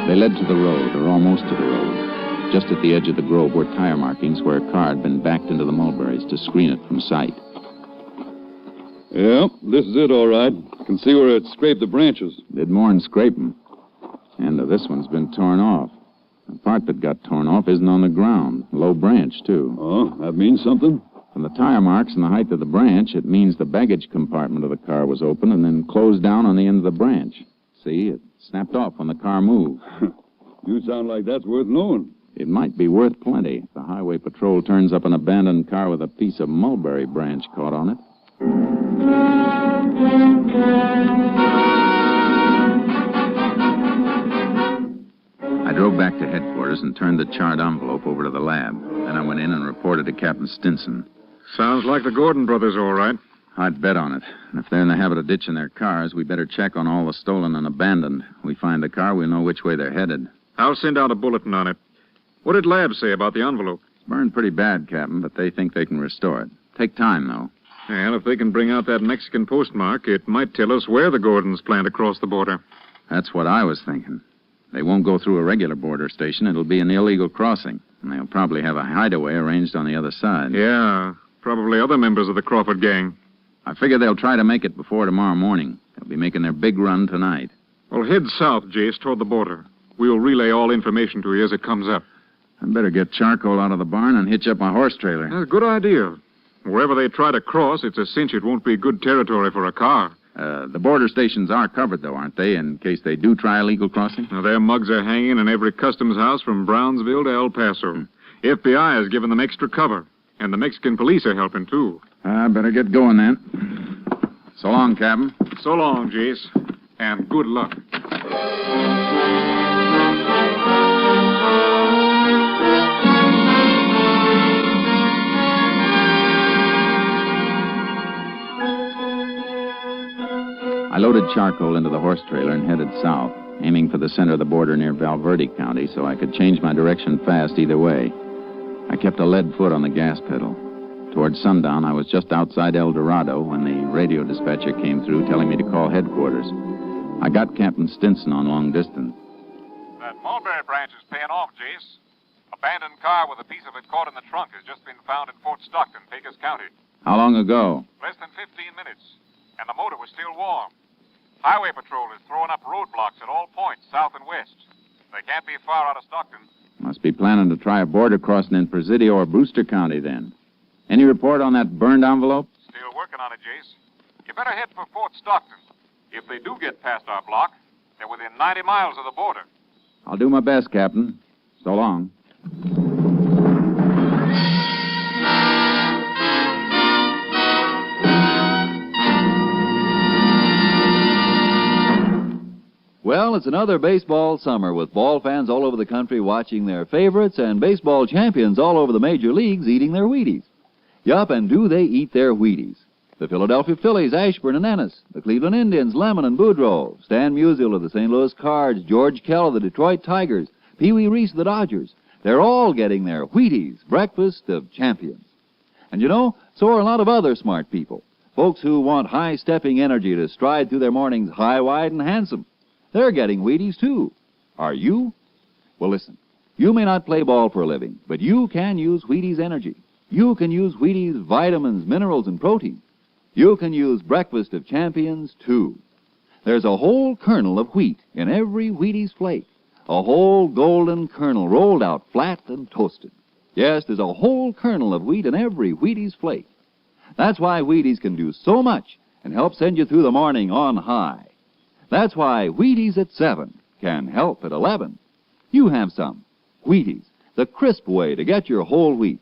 They led to the road, or almost to the road. Just at the edge of the grove were tire markings where a car had been backed into the mulberries to screen it from sight. Yeah, this is it, all right. Can see where it scraped the branches. Did more than scrape them. End of this one's been torn off. The part that got torn off isn't on the ground. Low branch, too. Oh, that means something? From the tire marks and the height of the branch, it means the baggage compartment of the car was open and then closed down on the end of the branch. See, it snapped off when the car moved. You sound like that's worth knowing. It might be worth plenty if the highway patrol turns up an abandoned car with a piece of mulberry branch caught on it. I drove back to headquarters and turned the charred envelope over to the lab. Then I went in and reported to Captain Stinson. Sounds like the Gordon brothers, all right. I'd bet on it. And if they're in the habit of ditching their cars, we better check on all the stolen and abandoned. We find the car, we'll know which way they're headed. I'll send out a bulletin on it. What did Lab say about the envelope? It's burned pretty bad, Captain, but they think they can restore it. Take time, though. And if they can bring out that Mexican postmark, it might tell us where the Gordons plan to cross the border. That's what I was thinking. They won't go through a regular border station. It'll be an illegal crossing. And they'll probably have a hideaway arranged on the other side. Yeah, probably other members of the Crawford gang. I figure they'll try to make it before tomorrow morning. They'll be making their big run tonight. Well, head south, Jace, toward the border. We'll relay all information to you as it comes up. I'd better get charcoal out of the barn and hitch up my horse trailer. That's a good idea. Wherever they try to cross, it's a cinch it won't be good territory for a car. The border stations are covered, though, aren't they, in case they do try illegal crossing? Now, their mugs are hanging in every customs house from Brownsville to El Paso. FBI has given them extra cover, and the Mexican police are helping, too. I better get going, then. So long, Captain. So long, Jace, and good luck. I loaded charcoal into the horse trailer and headed south, aiming for the center of the border near Valverde County so I could change my direction fast either way. I kept a lead foot on the gas pedal. Toward sundown, I was just outside El Dorado when the radio dispatcher came through telling me to call headquarters. I got Captain Stinson on long distance. That mulberry branch is paying off, Jace. Abandoned car with a piece of it caught in the trunk has just been found in Fort Stockton, Pecos County. How long ago? Less than 15 minutes. And the motor was still warm. Highway Patrol is throwing up roadblocks at all points, south and west. They can't be far out of Stockton. Must be planning to try a border crossing in Presidio or Brewster County, then. Any report on that burned envelope? Still working on it, Jace. You better head for Fort Stockton. If they do get past our block, they're within 90 miles of the border. I'll do my best, Captain. So long. Well, it's another baseball summer with ball fans all over the country watching their favorites and baseball champions all over the major leagues eating their Wheaties. Yup, and do they eat their Wheaties? The Philadelphia Phillies, Ashburn and Ennis. The Cleveland Indians, Lemon and Boudreaux. Stan Musial of the St. Louis Cards. George Kell of the Detroit Tigers. Pee Wee Reese of the Dodgers. They're all getting their Wheaties, breakfast of champions. And you know, so are a lot of other smart people. Folks who want high-stepping energy to stride through their mornings high, wide, and handsome. They're getting Wheaties, too. Are you? Well, listen. You may not play ball for a living, but you can use Wheaties energy. You can use Wheaties vitamins, minerals, and protein. You can use breakfast of champions, too. There's a whole kernel of wheat in every Wheaties flake. A whole golden kernel rolled out flat and toasted. Yes, there's a whole kernel of wheat in every Wheaties flake. That's why Wheaties can do so much and help send you through the morning on high. That's why Wheaties at 7 can help at 11. You have some. Wheaties, the crisp way to get your whole wheat.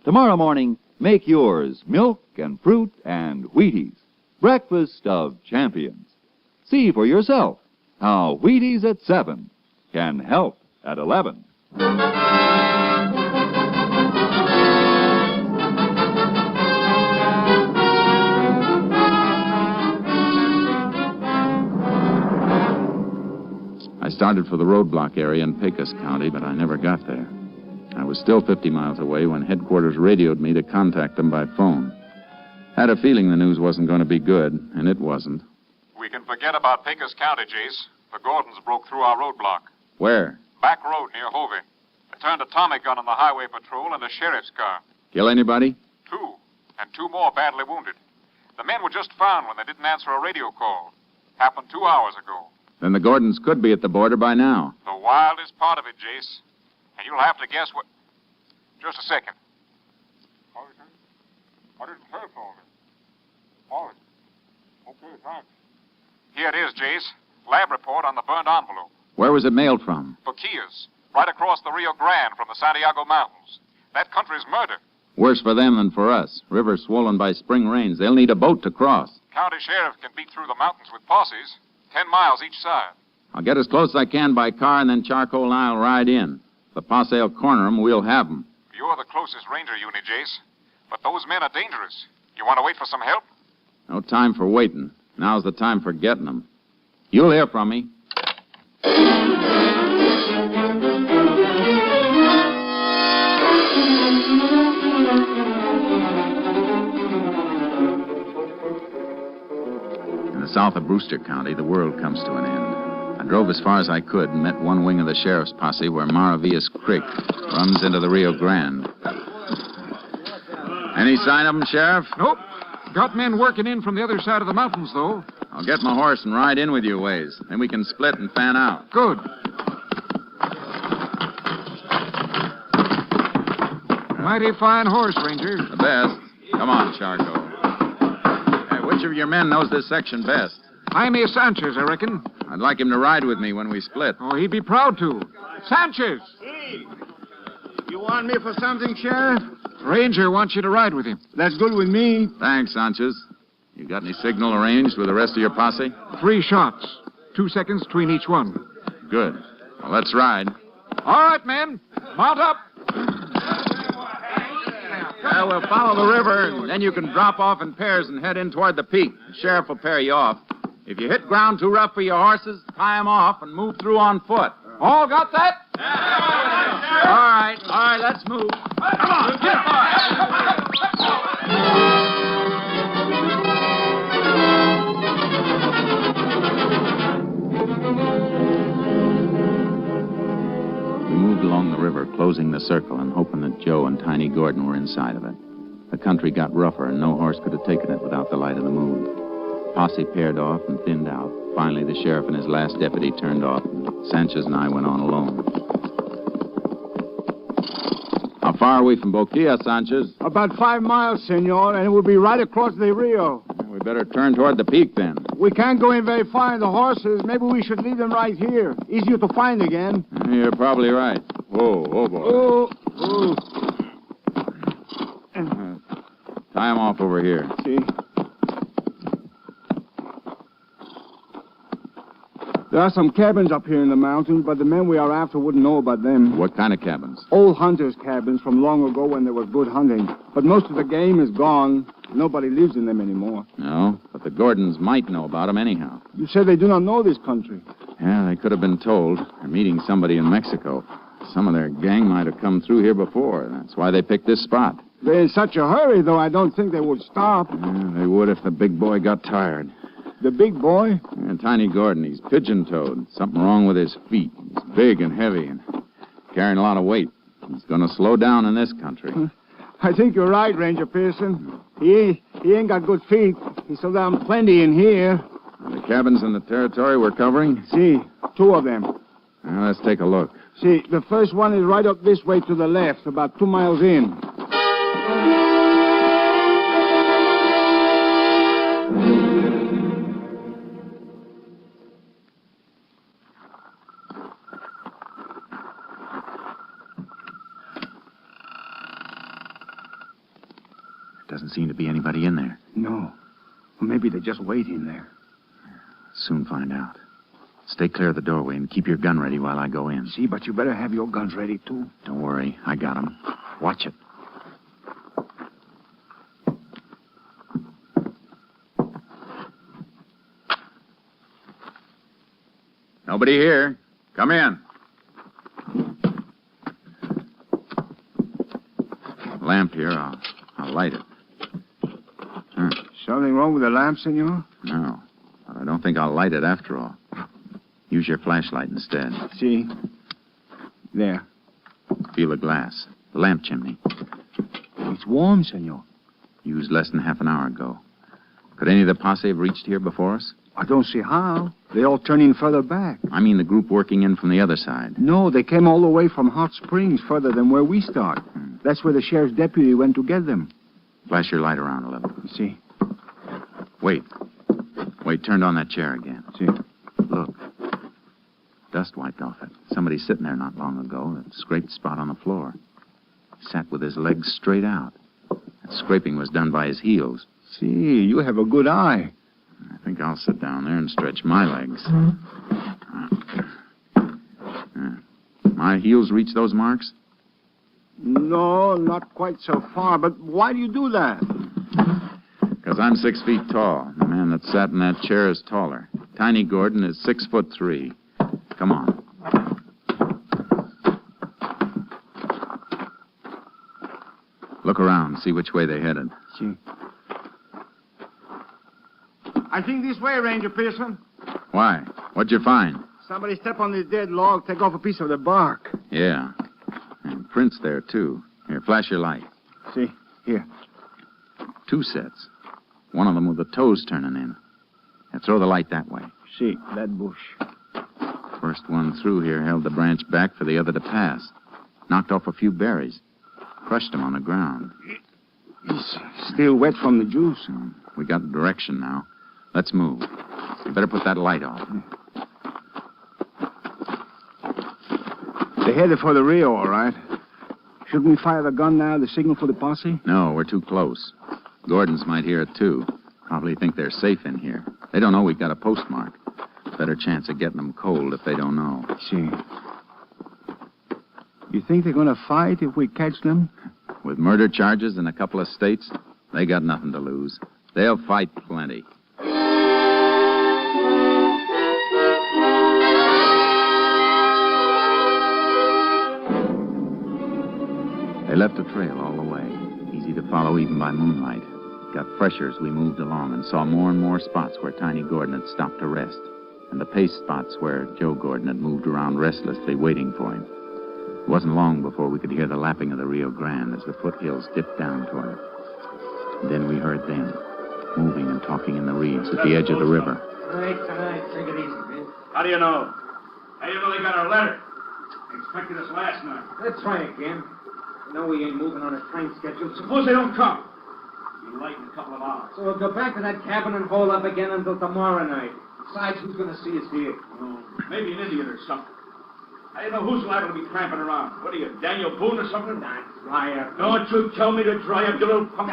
Tomorrow morning, make yours milk and fruit and Wheaties. Breakfast of champions. See for yourself how Wheaties at 7 can help at 11. I started for the roadblock area in Pecos County, but I never got there. I was still 50 miles away when headquarters radioed me to contact them by phone. Had a feeling the news wasn't going to be good, and it wasn't. We can forget about Pecos County, Jace. The Gordons broke through our roadblock. Where? Back road near Hovey. They turned a Tommy gun on the highway patrol and a sheriff's car. Kill anybody? 2, and 2 more badly wounded. The men were just found when they didn't answer a radio call. Happened 2 hours ago. Then the Gordons could be at the border by now. The wildest part of it, Jace. And you'll have to guess what... Just a second. I didn't say so. All right. Okay, thanks. Here it is, Jace. Lab report on the burned envelope. Where was it mailed from? Paquillas, right across the Rio Grande from the Santiago Mountains. That country's murder. Worse for them than for us. River swollen by spring rains. They'll need a boat to cross. County sheriff can beat through the mountains with posses, 10 miles each side. I'll get as close as I can by car, and then Charcoal and I'll ride in. If the posse will corner them, we'll have them. You're the closest ranger unit, Jace. But those men are dangerous. You want to wait for some help? No time for waiting. Now's the time for getting them. You'll hear from me. In the south of Brewster County, the world comes to an end. I drove as far as I could and met one wing of the sheriff's posse where Maravillas Creek runs into the Rio Grande. Any sign of them, Sheriff? Nope. Got men working in from the other side of the mountains, though. I'll get my horse and ride in with you ways. Then we can split and fan out. Good. Mighty fine horse, Ranger. The best. Come on, Charco. Hey, which of your men knows this section best? Jaime Sanchez, I reckon. I'd like him to ride with me when we split. Oh, he'd be proud to. Sanchez! Hey, you want me for something, Sheriff? Ranger wants you to ride with him. That's good with me. Thanks, Sanchez. You got any signal arranged with the rest of your posse? 3 shots. 2 seconds between each one. Good. Well, let's ride. All right, men. Mount up. Well, we'll follow the river, and then you can drop off in pairs and head in toward the peak. The sheriff will pair you off. If you hit ground too rough for your horses, tie them off and move through on foot. All got that? All right, let's move. Come on, get We moved along the river, closing the circle and hoping that Joe and Tiny Gordon were inside of it. The country got rougher, and no horse could have taken it without the light of the moon. Posse paired off and thinned out. Finally, the sheriff and his last deputy turned off, and Sanchez and I went on alone. How far are we from Boquilla, Sanchez? About 5 miles, senor, and we'll be right across the Rio. We better turn toward the peak, then. We can't go in very far in the horses. Maybe we should leave them right here. Easier to find again. You're probably right. Whoa, boy. Oh. Tie him off over here. See? There are some cabins up here in the mountains, but the men we are after wouldn't know about them. What kind of cabins? Old hunters' cabins from long ago when there was good hunting. But most of the game is gone. Nobody lives in them anymore. No, but the Gordons might know about them anyhow. You said they do not know this country. Yeah, they could have been told. They're meeting somebody in Mexico. Some of their gang might have come through here before. That's why they picked this spot. They're in such a hurry, though, I don't think they would stop. Yeah, they would if the big boy got tired. The big boy? Yeah, Tiny Gordon. He's pigeon-toed. Something wrong with his feet. He's big and heavy and carrying a lot of weight. He's going to slow down in this country. I think you're right, Ranger Pearson. He ain't got good feet. He's so damn plenty in here. The cabins in the territory we're covering? See, 2 of them. Now, let's take a look. See, the first one is right up this way to the left, about 2 miles in. Doesn't seem to be anybody in there. No. Or maybe they're just waiting there. Soon find out. Stay clear of the doorway and keep your gun ready while I go in. See, but you better have your guns ready, too. Don't worry. I got 'em. Watch it. Nobody here. Come in. Lamp here. I'll light it. Something wrong with the lamp, senor? No. But I don't think I'll light it after all. Use your flashlight instead. See? There. Feel the glass. The lamp chimney. It's warm, senor. Used less than half an hour ago. Could any of the posse have reached here before us? I don't see how. They all turn in further back. I mean the group working in from the other side. No, they came all the way from Hot Springs, further than where we start. That's where the sheriff's deputy went to get them. Flash your light around a little. See? Wait. Turned on that chair again. See? Look. Dust wiped off it. Somebody sitting there not long ago, that scraped spot on the floor. Sat with his legs straight out. That scraping was done by his heels. See, you have a good eye. I think I'll sit down there and stretch my legs. My heels reach those marks? No, not quite so far. But why do you do that? Because I'm 6 feet tall. The man that sat in that chair is taller. Tiny Gordon is 6'3". Come on. Look around, see which way they headed. See. I think this way, Ranger Pearson. Why? What'd you find? Somebody step on this dead log, take off a piece of the bark. Yeah. And prints there, too. Here, flash your light. See? Here. 2 sets. One of them with the toes turning in. Now throw the light that way. See, that bush. First one through here held the branch back for the other to pass. Knocked off a few berries. Crushed them on the ground. He's still wet from the juice. We got the direction now. Let's move. You better put that light off. They're headed for the Rio, all right. Shouldn't we fire the gun now, the signal for the posse? No, we're too close. Gordons might hear it, too. Probably think they're safe in here. They don't know we've got a postmark. Better chance of getting them cold if they don't know. See. You think they're going to fight if we catch them? With murder charges in a couple of states, they got nothing to lose. They'll fight plenty. They left a trail all the way, easy to follow even by moonlight. Got fresher as we moved along and saw more and more spots where Tiny Gordon had stopped to rest, and the pace spots where Joe Gordon had moved around restlessly waiting for him. It wasn't long before we could hear the lapping of the Rio Grande as the foothills dipped down toward it. And then we heard them, moving and talking in the reeds at the edge of the river. All right. Take it easy, man. How do you know? How do you know they got our letter? They expected us last night. Let's try again. You know we ain't moving on a train schedule. Suppose they don't come. Be light in a couple of hours. So we'll go back to that cabin and hole up again until tomorrow night. Besides, who's going to see us here? Maybe an Indian or something. I don't know who's liable to be tramping around. What are you, Daniel Boone or something? Nah, dry up. Don't you tell me to dry up, you little punk.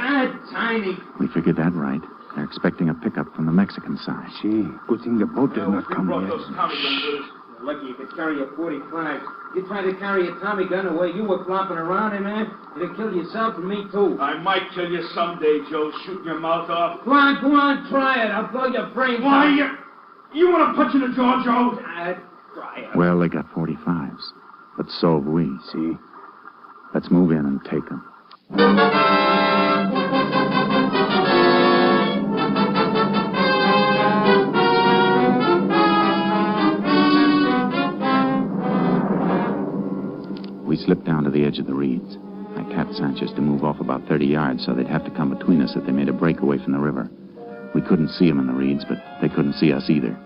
Tiny. We figured that right. They're expecting a pickup from the Mexican side. See, good thing the boat did not come yet. Those Tommy guns with us. Lucky you could carry a .45. You tried to carry a Tommy gun the way you were flopping around in there, you'd have killed yourself and me, too. I might kill you someday, Joe, shooting your mouth off. Go on, try it. I'll blow your brains Why, out. you want to punch in the jaw, Joe? Try it. Well, they got 45s, but so have we. See? Let's move in and take them. We slipped down to the edge of the reeds. I tapped Sanchez to move off about 30 yards so they'd have to come between us if they made a break away from the river. We couldn't see them in the reeds, but they couldn't see us either.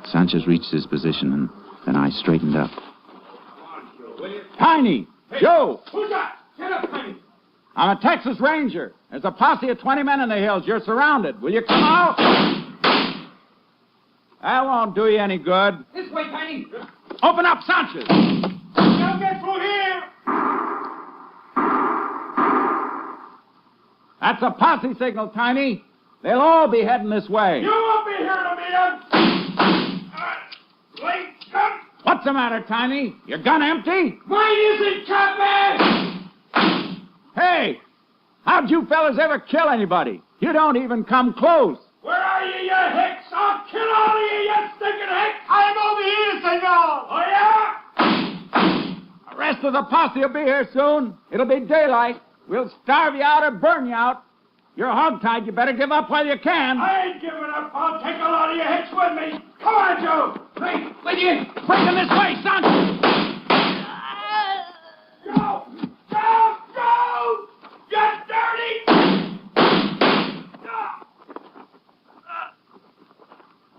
Sanchez reached his position, and then I straightened up. Tiny! Hey, Joe! Who's that? Get up, Tiny. I'm a Texas Ranger. There's a posse of 20 men in the hills. You're surrounded. Will you come out? That won't do you any good. This way, Tiny. Open up, Sanchez. Don't get through here. That's a posse signal, Tiny. They'll all be heading this way. You won't be here to meet us. Late gun. What's the matter, Tiny? Your gun empty? Mine isn't, Captain. Hey, how'd you fellas ever kill anybody? You don't even come close. Where are you, you hicks? I'll kill all of you, you stinking hicks. I'm over here, senor. Oh, yeah? The rest of the posse will be here soon. It'll be daylight. We'll starve you out or burn you out. You're hogtied. You better give up while you can. I ain't giving up. I'll take a lot of you hicks with me. Come on, Joe. Hey, will you? Bring them this way, son. Go! Go! Go! You dirty!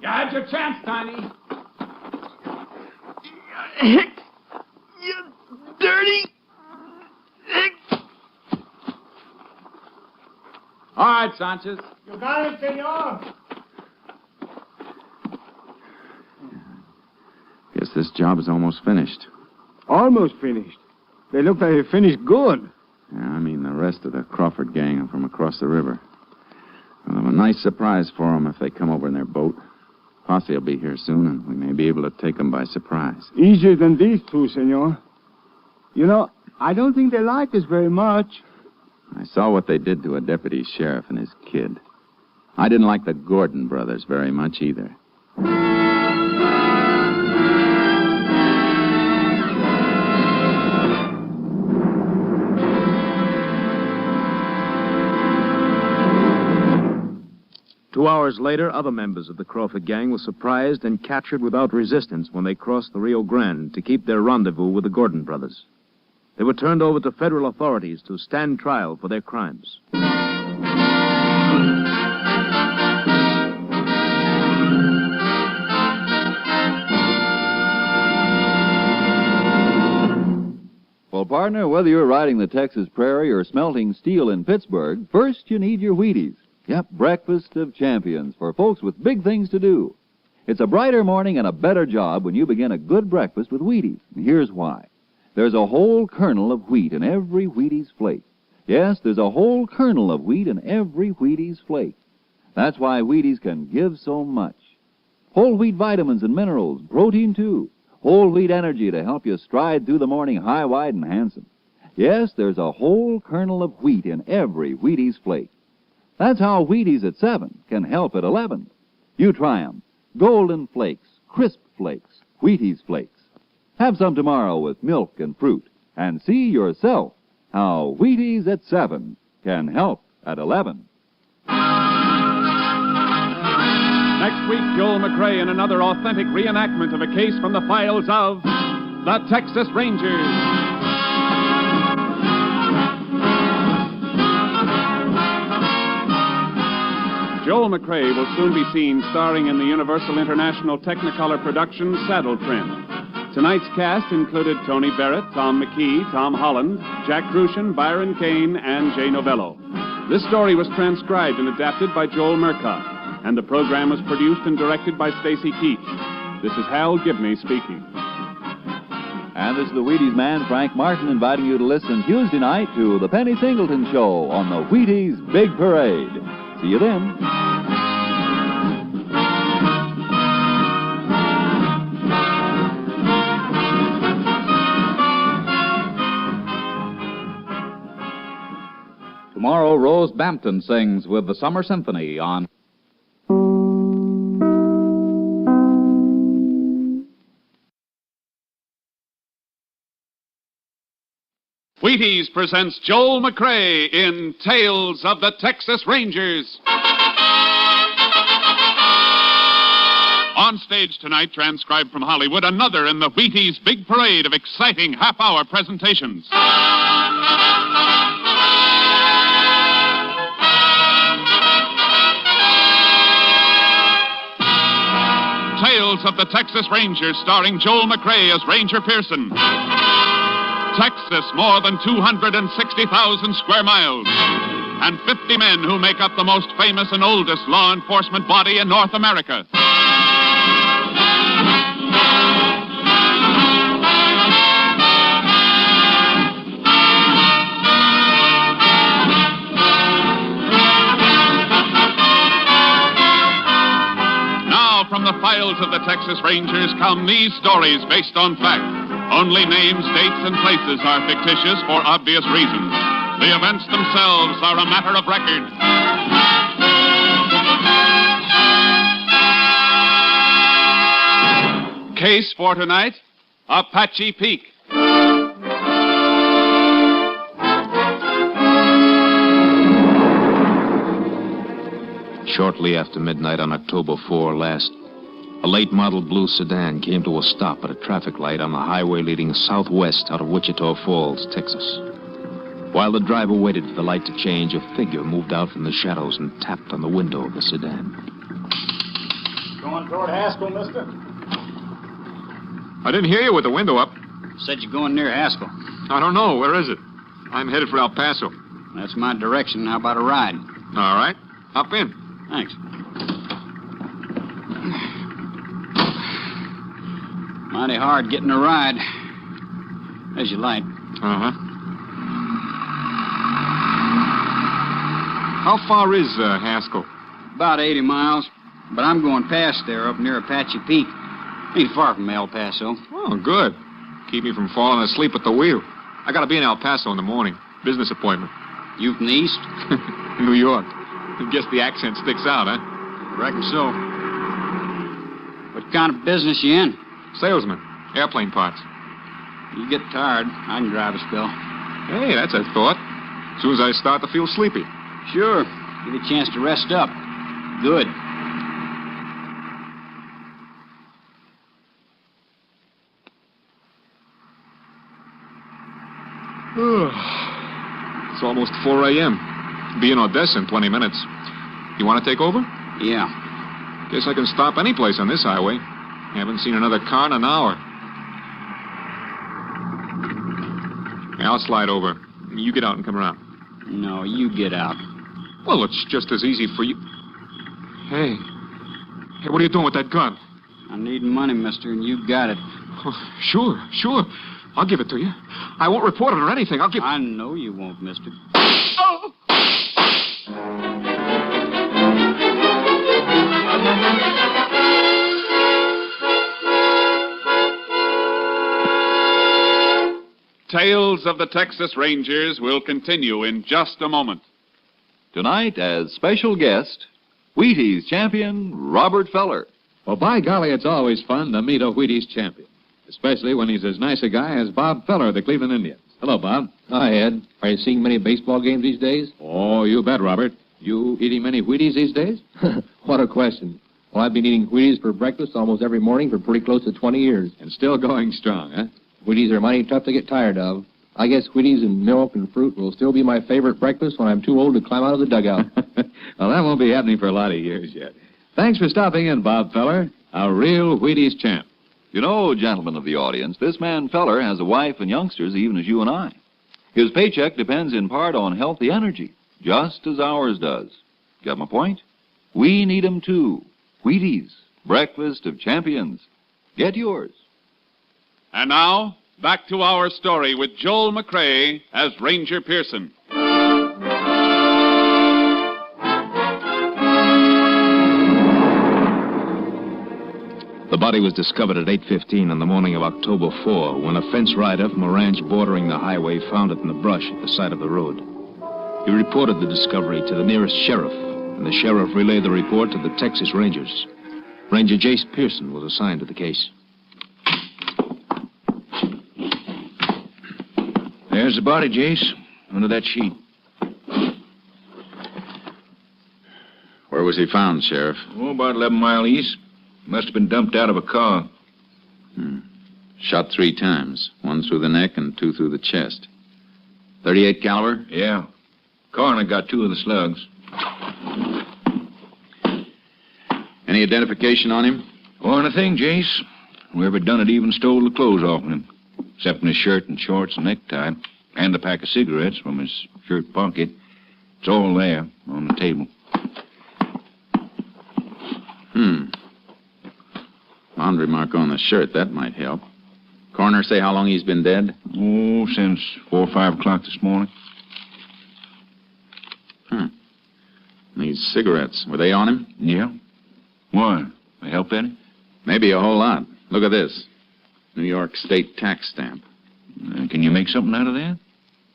You had your chance, Tiny. Hicks! You dirty Hicks! All right, Sanchez. You got it, senor. Guess this job is almost finished. Almost finished. They look like they finished good. Yeah, I mean, the rest of the Crawford gang are from across the river. We'll have a nice surprise for them if they come over in their boat. Posse will be here soon, and we may be able to take them by surprise. Easier than these two, senor. You know, I don't think they like us very much. I saw what they did to a deputy sheriff and his kid. I didn't like the Gordon brothers very much either. 2 hours later, other members of the Crawford gang were surprised and captured without resistance when they crossed the Rio Grande to keep their rendezvous with the Gordon brothers. They were turned over to federal authorities to stand trial for their crimes. Well, partner, whether you're riding the Texas prairie or smelting steel in Pittsburgh, first you need your Wheaties. Yep, breakfast of champions for folks with big things to do. It's a brighter morning and a better job when you begin a good breakfast with Wheaties. And here's why. There's a whole kernel of wheat in every Wheaties flake. Yes, there's a whole kernel of wheat in every Wheaties flake. That's why Wheaties can give so much. Whole wheat vitamins and minerals, protein too. Whole wheat energy to help you stride through the morning high, wide, and handsome. Yes, there's a whole kernel of wheat in every Wheaties flake. That's how Wheaties at 7 can help at 11. You try 'em. Golden Flakes, Crisp Flakes, Wheaties Flakes. Have some tomorrow with milk and fruit, and see yourself how Wheaties at 7 can help at 11. Next week, Joel McCrea in another authentic reenactment of a case from the files of the Texas Rangers. Joel McCrea will soon be seen starring in the Universal International Technicolor production Saddle Trim. Tonight's cast included Tony Barrett, Tom McKee, Tom Holland, Jack Crucian, Byron Kane, and Jay Novello. This story was transcribed and adapted by Joel Murcott, and the program was produced and directed by Stacy Keach. This is Hal Gibney speaking. And this is the Wheaties man, Frank Martin, inviting you to listen Tuesday night to The Penny Singleton Show on the Wheaties Big Parade. See you then. Tomorrow, Rose Bampton sings with the Summer Symphony on... Wheaties presents Joel McCrea in Tales of the Texas Rangers. On stage tonight, transcribed from Hollywood, another in the Wheaties Big Parade of exciting half-hour presentations. Tales of the Texas Rangers, starring Joel McCrea as Ranger Pearson. Texas, more than 260,000 square miles. And 50 men who make up the most famous and oldest law enforcement body in North America. Now, from the files of the Texas Rangers come these stories based on fact. Only names, dates, and places are fictitious for obvious reasons. The events themselves are a matter of record. Case for tonight, Apache Peak. Shortly after midnight on October 4 last, a late model blue sedan came to a stop at a traffic light on the highway leading southwest out of Wichita Falls, Texas. While the driver waited for the light to change, a figure moved out from the shadows and tapped on the window of the sedan. Going toward Haskell, mister? I didn't hear you with the window up. Said you're going near Haskell. I don't know. Where is it? I'm headed for El Paso. That's my direction. How about a ride? All right. Hop in. Thanks. Mighty hard getting a ride. There's your light. Uh-huh. How far is Haskell? About 80 miles. But I'm going past there up near Apache Peak. Ain't far from El Paso. Oh, good. Keep me from falling asleep at the wheel. I gotta be in El Paso in the morning. Business appointment. You from the east? New York. I guess the accent sticks out, huh? Reckon so. What kind of business you in? Salesman. Airplane parts. You get tired, I can drive a spell. Hey, that's a thought. As soon as I start to feel sleepy. Sure. Give you a chance to rest up. Good. It's almost 4 a.m. Be in Odessa in 20 minutes. You want to take over? Yeah. Guess I can stop any place on this highway. Haven't seen another car in an hour. Yeah, I'll slide over. You get out and come around. No, you get out. Well, it's just as easy for you. Hey, what are you doing with that gun? I need money, mister, and you got it. Oh, sure. I'll give it to you. I won't report it or anything. I know you won't, mister. Oh! Tales of the Texas Rangers will continue in just a moment. Tonight, as special guest, Wheaties champion Robert Feller. Well, by golly, it's always fun to meet a Wheaties champion, especially when he's as nice a guy as Bob Feller of the Cleveland Indians. Hello, Bob. Hi, Ed. Are you seeing many baseball games these days? Oh, you bet, Robert. You eating many Wheaties these days? What a question. Well, I've been eating Wheaties for breakfast almost every morning for pretty close to 20 years. And still going strong, huh? Wheaties are mighty tough to get tired of. I guess Wheaties and milk and fruit will still be my favorite breakfast when I'm too old to climb out of the dugout. Well, that won't be happening for a lot of years yet. Thanks for stopping in, Bob Feller, a real Wheaties champ. You know, gentlemen of the audience, this man Feller has a wife and youngsters even as you and I. His paycheck depends in part on healthy energy, just as ours does. Got my point? We need 'em too. Wheaties, breakfast of champions. Get yours. And now, back to our story with Joel McCrea as Ranger Pearson. The body was discovered at 8:15 on the morning of October 4 when a fence rider from a ranch bordering the highway found it in the brush at the side of the road. He reported the discovery to the nearest sheriff, and the sheriff relayed the report to the Texas Rangers. Ranger Jace Pearson was assigned to the case. There's the body, Jace, under that sheet. Where was he found, Sheriff? Oh, about 11 miles east. Must have been dumped out of a car. Shot 3 times. 1 through the neck and 2 through the chest. 38 caliber? Yeah. Coroner got 2 of the slugs. Any identification on him? Or anything, Jace. Whoever done it even stole the clothes off of him. except in his shirt and shorts and necktie, and a pack of cigarettes from his shirt pocket. It's all there on the table. Laundry mark on the shirt, that might help. Coroner say how long he's been dead? Oh, since 4 or 5 o'clock this morning. These cigarettes, were they on him? Yeah. Why? They help any? Maybe a whole lot. Look at this. New York State tax stamp. Can you make something out of that?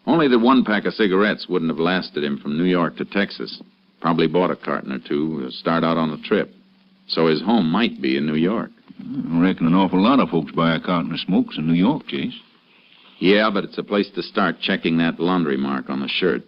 Only that one pack of cigarettes wouldn't have lasted him from New York to Texas. Probably bought a carton or two to start out on the trip. So his home might be in New York. I reckon an awful lot of folks buy a carton of smokes in New York, Jace. Yeah, but it's a place to start checking that laundry mark on the shirt.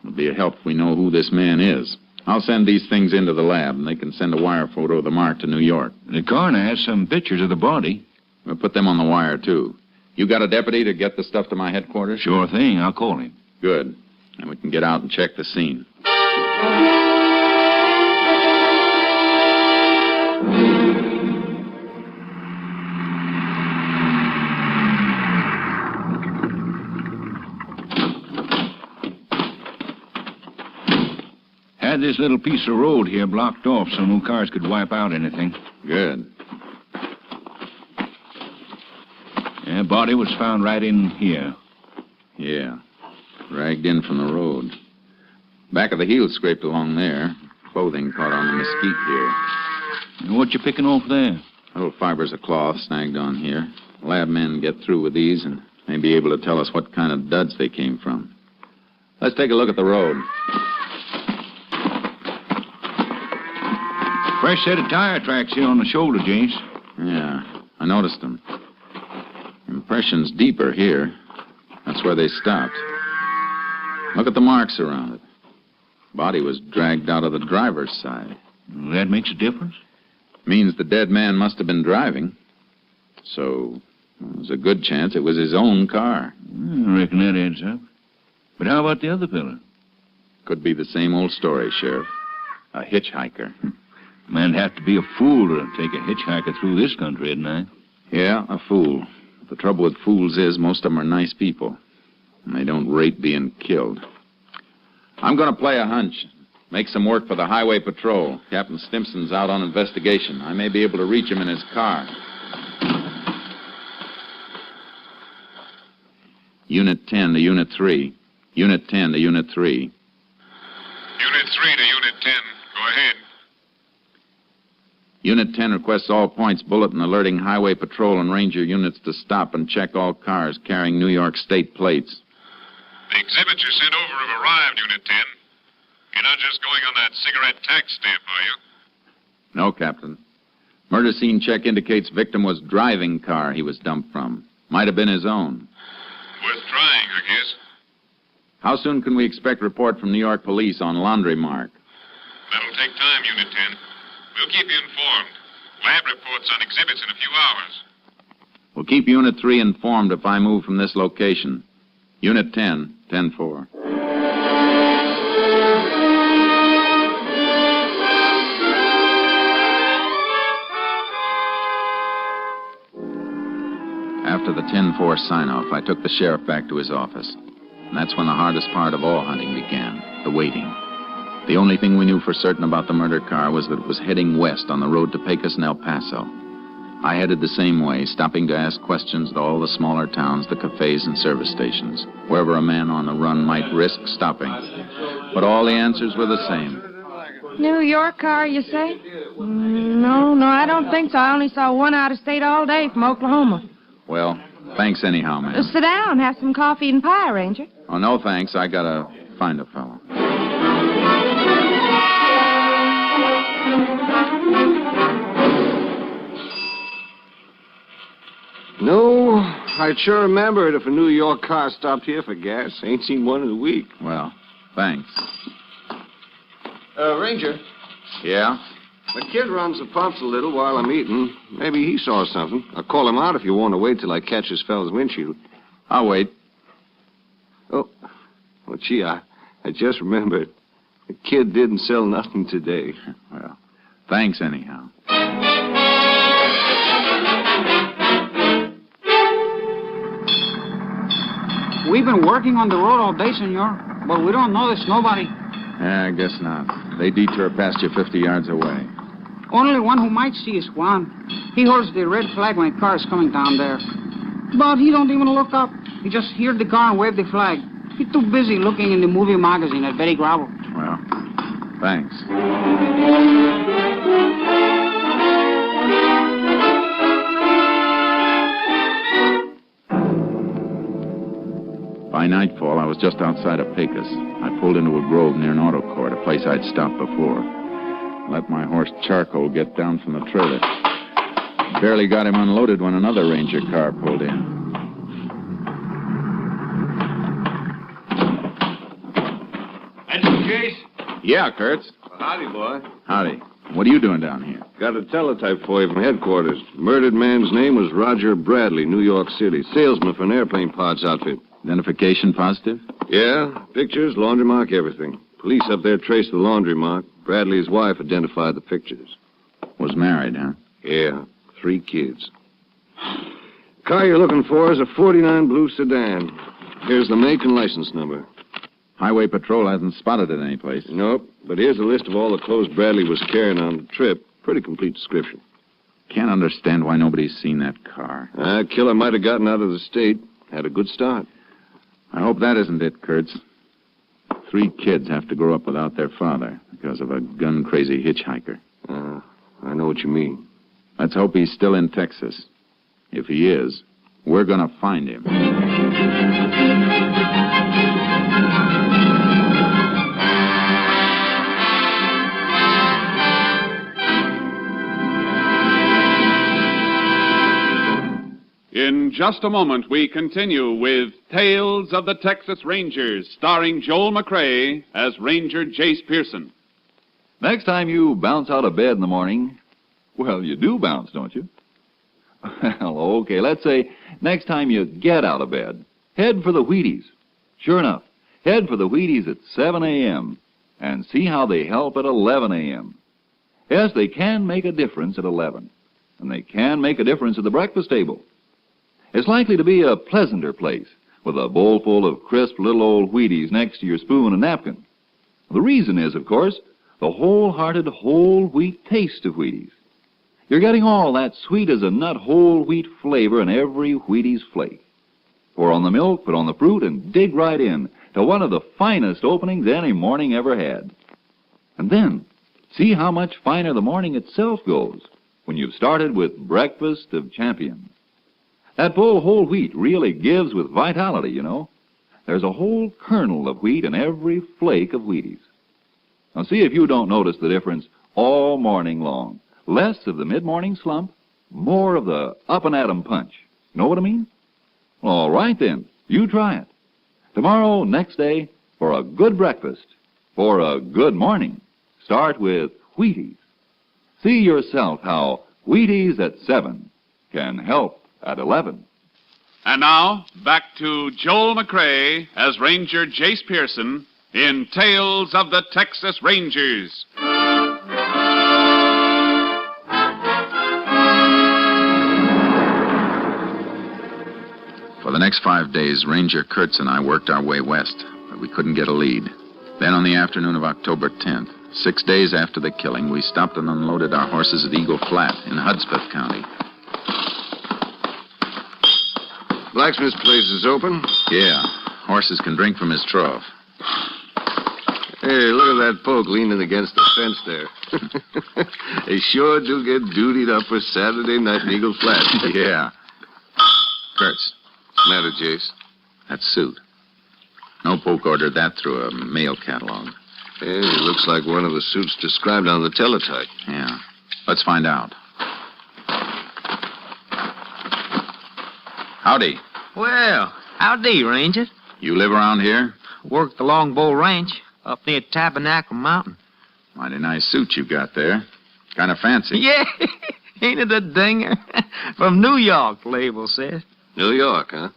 It'll be a help if we know who this man is. I'll send these things into the lab, and they can send a wire photo of the mark to New York. The coroner has some pictures of the body. We'll put them on the wire, too. You got a deputy to get the stuff to my headquarters? Sure thing. I'll call him. Good. And we can get out and check the scene. Had this little piece of road here blocked off so no cars could wipe out anything. Good. Yeah, body was found right in here. Yeah. Dragged in from the road. Back of the heel scraped along there. Clothing caught on the mesquite here. What you picking off there? Little fibers of cloth snagged on here. Lab men get through with these and may be able to tell us what kind of duds they came from. Let's take a look at the road. Fresh set of tire tracks here on the shoulder, Jace. Yeah, I noticed them. Impression's deeper here. That's where they stopped. Look at the marks around it. Body was dragged out of the driver's side. That makes a difference? Means the dead man must have been driving. So, there's a good chance it was his own car. I reckon that adds up. But how about the other fella? Could be the same old story, Sheriff. A hitchhiker. Man'd have to be a fool to take a hitchhiker through this country at night. Yeah, a fool. The trouble with fools is most of them are nice people. And they don't rate being killed. I'm going to play a hunch. Make some work for the highway patrol. Captain Stimson's out on investigation. I may be able to reach him in his car. Unit 10 to Unit 3. Unit 10 to Unit 3. Unit 3 to Unit 10. Go ahead. Unit 10 requests all points bulletin alerting highway patrol and ranger units to stop and check all cars carrying New York State plates. The exhibits you sent over have arrived, Unit 10. You're not just going on that cigarette tax stamp, are you? No, Captain. Murder scene check indicates victim was driving car he was dumped from. Might have been his own. Worth trying, I guess. How soon can we expect report from New York police on laundry mark? That'll take time, Unit 10. We'll keep you informed. Lab reports on exhibits in a few hours. We'll keep Unit 3 informed if I move from this location. Unit 10, 10-4. After the 10-4 sign-off, I took the sheriff back to his office. And that's when the hardest part of all hunting began, the waiting. The only thing we knew for certain about the murder car was that it was heading west on the road to Pecos and El Paso. I headed the same way, stopping to ask questions at all the smaller towns, the cafes and service stations, wherever a man on the run might risk stopping. But all the answers were the same. New York car, you say? No, I don't think so. I only saw one out of state all day from Oklahoma. Well, thanks anyhow, ma'am. Sit down, have some coffee and pie, Ranger. Oh, no thanks. I gotta find a fellow. No, I'd sure remember it if a New York car stopped here for gas. Ain't seen one in a week. Well, thanks. Ranger. Yeah? The kid runs the pumps a little while I'm eating. Maybe he saw something. I'll call him out if you want to wait till I catch this fellow's windshield. I'll wait. Oh, well, gee, I just remembered. The kid didn't sell nothing today. Well, thanks anyhow. We've been working on the road all day, senor, but we don't notice nobody. I guess not. They detour past you 50 yards away. Only one who might see is Juan. He holds the red flag when a car is coming down there. But he don't even look up. He just hears the car and wave the flag. He's too busy looking in the movie magazine at Betty Gravel. Well, thanks. By nightfall, I was just outside of Pecos. I pulled into a grove near an auto court, a place I'd stopped before. Let my horse Charcoal get down from the trailer. Barely got him unloaded when another Ranger car pulled in. That's you, Jace? Yeah, Kurtz. Howdy, boy. Howdy. What are you doing down here? Got a teletype for you from headquarters. Murdered man's name was Roger Bradley, New York City. Salesman for an airplane parts outfit. Identification positive? Yeah, pictures, laundry mark, everything. Police up there traced the laundry mark. Bradley's wife identified the pictures. Was married, huh? Yeah, 3 kids. Car you're looking for is a 49 blue sedan. Here's the make and license number. Highway Patrol hasn't spotted it anyplace. Nope, but here's a list of all the clothes Bradley was carrying on the trip. Pretty complete description. Can't understand why nobody's seen that car. Killer might have gotten out of the state. Had a good start. I hope that isn't it, Kurtz. 3 kids have to grow up without their father because of a gun-crazy hitchhiker. I know what you mean. Let's hope he's still in Texas. If he is, we're gonna find him. In just a moment, we continue with Tales of the Texas Rangers, starring Joel McCrea as Ranger Jace Pearson. Next time you bounce out of bed in the morning, well, you do bounce, don't you? Well, okay, let's say next time you get out of bed, head for the Wheaties. Sure enough, head for the Wheaties at 7 a.m. and see how they help at 11 a.m. Yes, they can make a difference at 11, and they can make a difference at the breakfast table. It's likely to be a pleasanter place with a bowl full of crisp little old Wheaties next to your spoon and napkin. The reason is, of course, the wholehearted whole wheat taste of Wheaties. You're getting all that sweet-as-a-nut whole wheat flavor in every Wheaties flake. Pour on the milk, put on the fruit, and dig right in to one of the finest openings any morning ever had. And then, see how much finer the morning itself goes when you've started with Breakfast of Champions. That full whole wheat really gives with vitality, you know. There's a whole kernel of wheat in every flake of Wheaties. Now see if you don't notice the difference all morning long. Less of the mid-morning slump, more of the up-and-at-'em punch. Know what I mean? All right, then. You try it. Tomorrow, next day, for a good breakfast, for a good morning, start with Wheaties. See yourself how Wheaties at 7 can help at 11. And now, back to Joel McCrea as Ranger Jace Pearson in Tales of the Texas Rangers. For the next 5 days, Ranger Kurtz and I worked our way west, but we couldn't get a lead. Then on the afternoon of October 10th, 6 days after the killing, we stopped and unloaded our horses at Eagle Flat in Hudspeth County. Blacksmith's place is open? Yeah. Horses can drink from his trough. Hey, look at that poke leaning against the fence there. They sure do get dutied up for Saturday night in Eagle Flat. Yeah. Kurtz. What's the matter, Jace? That suit. No poke ordered that through a mail catalog. Hey, it looks like one of the suits described on the teletype. Yeah. Let's find out. Howdy. Well, howdy, Ranger. You live around here? Work the Longbow Ranch up near Tabernacle Mountain. Mighty nice suit you got there. Kind of fancy. Yeah, ain't it a dinger? From New York, the label says. New York, huh?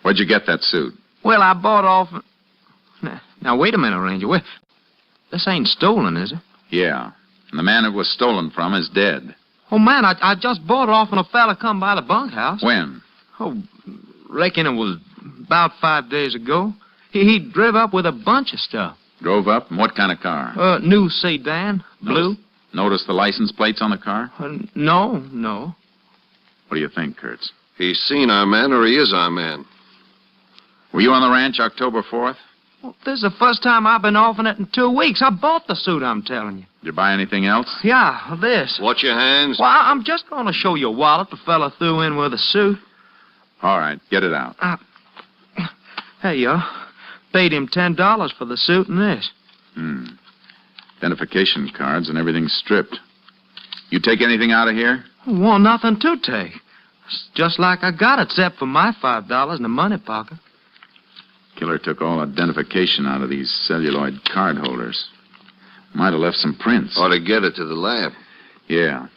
Where'd you get that suit? Well, I bought off... Now, wait a minute, Ranger. This ain't stolen, is it? Yeah. And the man it was stolen from is dead. Oh, man, I just bought it off when a fella come by the bunkhouse. When? Oh, reckon it was about 5 days ago. He drove up with a bunch of stuff. Drove up? What kind of car? New sedan, blue. Notice the license plates on the car? No. What do you think, Kurtz? He's seen our man or he is our man. Were you on the ranch October 4th? Well, this is the first time I've been off in it in 2 weeks. I bought the suit, I'm telling you. Did you buy anything else? Yeah, this. Watch your hands. Well, I'm just going to show you a wallet the fella threw in with the suit. All right, get it out. Hey, yo. Paid him $10 for the suit and this. Identification cards and everything stripped. You take anything out of here? Well, nothing to take. It's just like I got it, except for my $5 in the money pocket. Killer took all identification out of these celluloid card holders. Might have left some prints. Ought to get it to the lab. Yeah.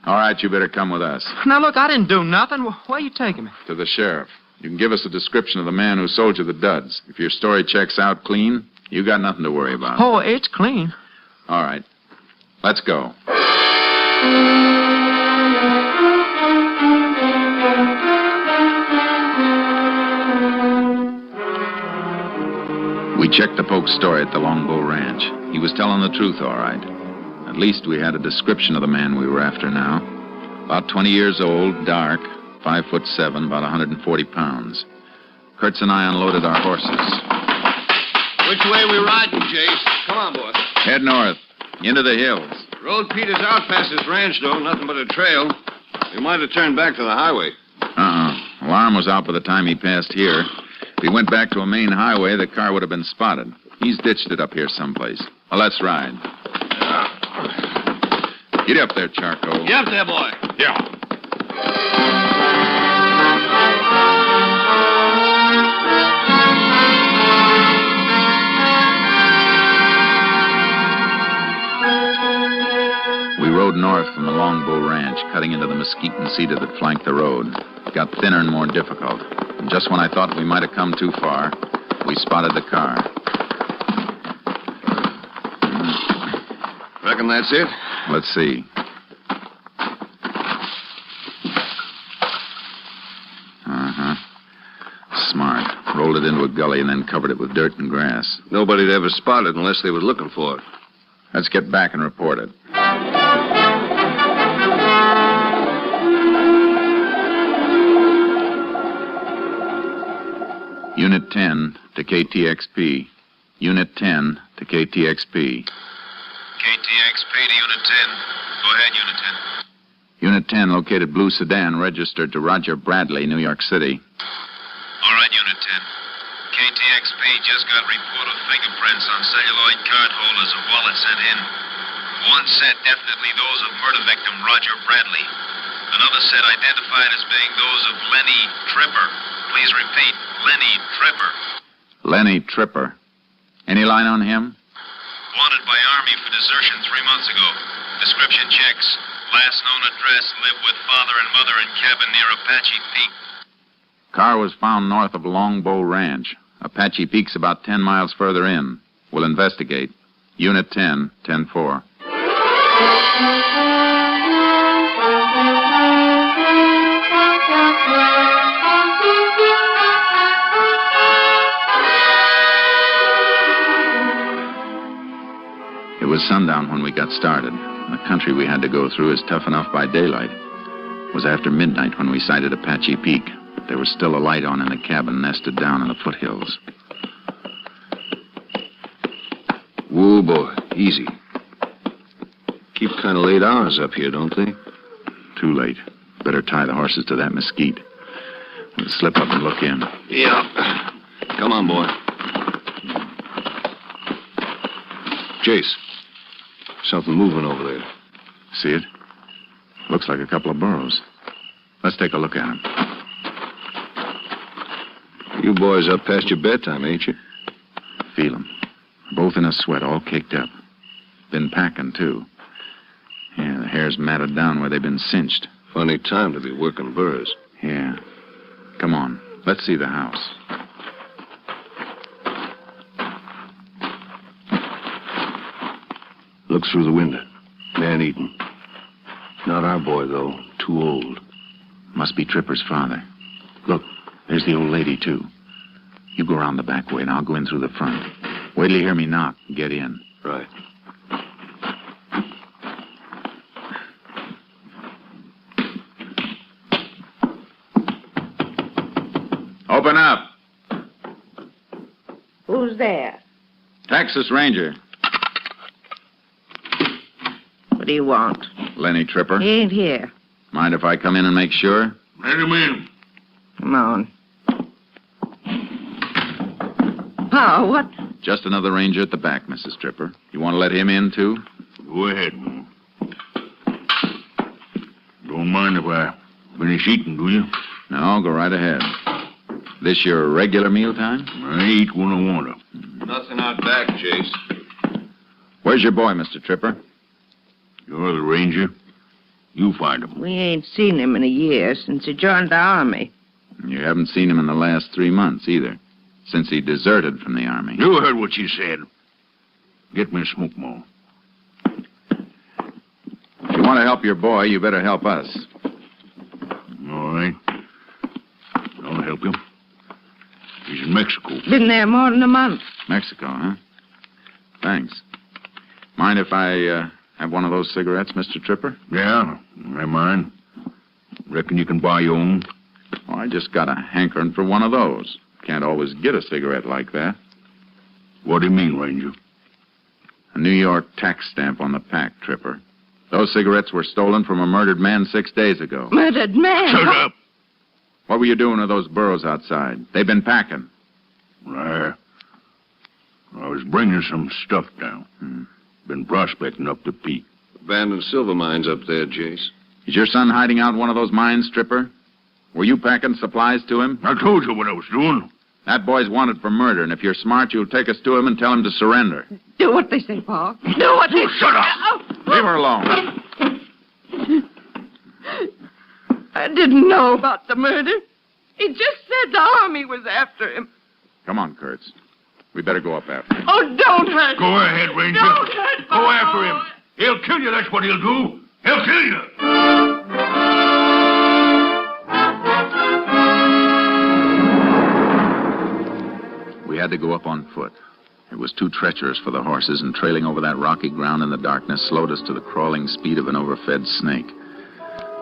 All right, you better come with us. Now, look, I didn't do nothing. Where are you taking me? To the sheriff. You can give us a description of the man who sold you the duds. If your story checks out clean, you got nothing to worry about. Oh, it's clean. All right. Let's go. We checked the Poke's story at the Longbow Ranch. He was telling the truth, all right. At least we had a description of the man we were after now. About 20 years old, dark, 5'7", about 140 pounds. Kurtz and I unloaded our horses. Which way we riding, Jace? Come on, boy. Head north, into the hills. Road peters out past this ranch, though. Nothing but a trail. We might have turned back to the highway. Alarm was out by the time he passed here. If he went back to a main highway, the car would have been spotted. He's ditched it up here someplace. Well, let's ride. Get up there, Charcoal. Get up there, boy. Yeah. We rode north from the Longbow Ranch, cutting into the mesquite and cedar that flanked the road. It got thinner and more difficult. And just when I thought we might have come too far, we spotted the car. Reckon that's it? Let's see. Smart. Rolled it into a gully and then covered it with dirt and grass. Nobody'd ever spot it unless they were looking for it. Let's get back and report it. Unit 10 to KTXP. Unit 10 to KTXP. KTXP to Unit 10. Go ahead, Unit 10. Unit 10 located blue sedan registered to Roger Bradley, New York City. All right, Unit 10. KTXP just got report of fingerprints on celluloid card holders of wallets sent in. One set definitely those of murder victim Roger Bradley. Another set identified as being those of Lenny Tripper. Please repeat, Lenny Tripper. Lenny Tripper. Any line on him? Wanted by Army for desertion 3 months ago. Description checks. Last known address, lived with father and mother in cabin near Apache Peak. Car was found north of Longbow Ranch. Apache Peak's about 10 miles further in. We'll investigate. Unit 10, 10-4. It was sundown when we got started. The country we had to go through is tough enough by daylight. It was after midnight when we sighted Apache Peak. There was still a light on in the cabin nested down in the foothills. Whoa, boy. Easy. Keep kind of late hours up here, don't they? Too late. Better tie the horses to that mesquite. We'll slip up and look in. Yeah. Come on, boy. Jace. Something moving over there. See it? Looks like a couple of burros. Let's take a look at them. You boys up past your bedtime, ain't you? Feel them. Both in a sweat, all caked up. Been packing, too. Yeah, the hair's matted down where they've been cinched. Funny time to be working burros. Yeah. Come on. Let's see the house. Look through the window. Man eating. Not our boy, though. Too old. Must be Tripper's father. Look. There's the old lady, too. You go around the back way, and I'll go in through the front. Wait till you hear me knock and get in. Right. Open up. Who's there? Texas Ranger. What do you want? Lenny Tripper. He ain't here. Mind if I come in and make sure? Let him in. Come on. Pa, what? Just another ranger at the back, Mrs. Tripper. You want to let him in, too? Go ahead, man. Don't mind if I finish eating, do you? No, go right ahead. This your regular mealtime? I eat when I want to. Nothing out back, Jace. Where's your boy, Mr. Tripper? You're the ranger. You find him. We ain't seen him in a year since he joined the army. You haven't seen him in the last 3 months, either. Since he deserted from the army. You heard what she said. Get me a smoke, Mo. If you want to help your boy, you better help us. All right. I'll help him. He's in Mexico. Been there more than a month. Mexico, huh? Thanks. Mind if I have one of those cigarettes, Mr. Tripper? Yeah, I mind. Reckon you can buy your own? Oh, I just got a hankering for one of those. Can't always get a cigarette like that. What do you mean, Ranger? A New York tax stamp on the pack, Tripper. Those cigarettes were stolen from a murdered man 6 days ago. Murdered man? Shut up! What were you doing with those burros outside? They've been packing. I was bringing some stuff down. Been prospecting up the peak. Abandoned silver mines up there, Jace. Is your son hiding out in one of those mines, Tripper? Were you packing supplies to him? I told you what I was doing. That boy's wanted for murder, and if you're smart, you'll take us to him and tell him to surrender. Do what they say, Pa. Do what they say. Shut up! Leave her alone. I didn't know about the murder. He just said the army was after him. Come on, Kurtz. We better go up after him. Oh, don't hurt him. Go ahead, Ranger. Don't hurt him. Go after him. He'll kill you, that's what he'll do. He'll kill you. We had to go up on foot. It was too treacherous for the horses, and trailing over that rocky ground in the darkness slowed us to the crawling speed of an overfed snake.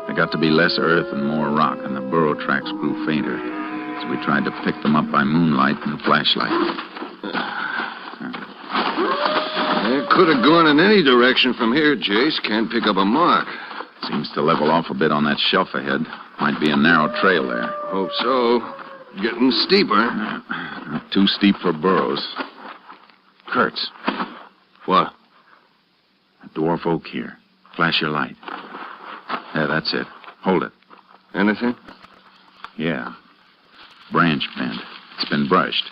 There got to be less earth and more rock, and the burro tracks grew fainter, so we tried to pick them up by moonlight and flashlight. It could have gone in any direction from here, Jace. Can't pick up a mark. Seems to level off a bit on that shelf ahead. Might be a narrow trail there. Hope so. Getting steeper. Not too steep for burros. Kurtz. What? A dwarf oak here. Flash your light. There, that's it. Hold it. Anything? Yeah. Branch bent. It's been brushed.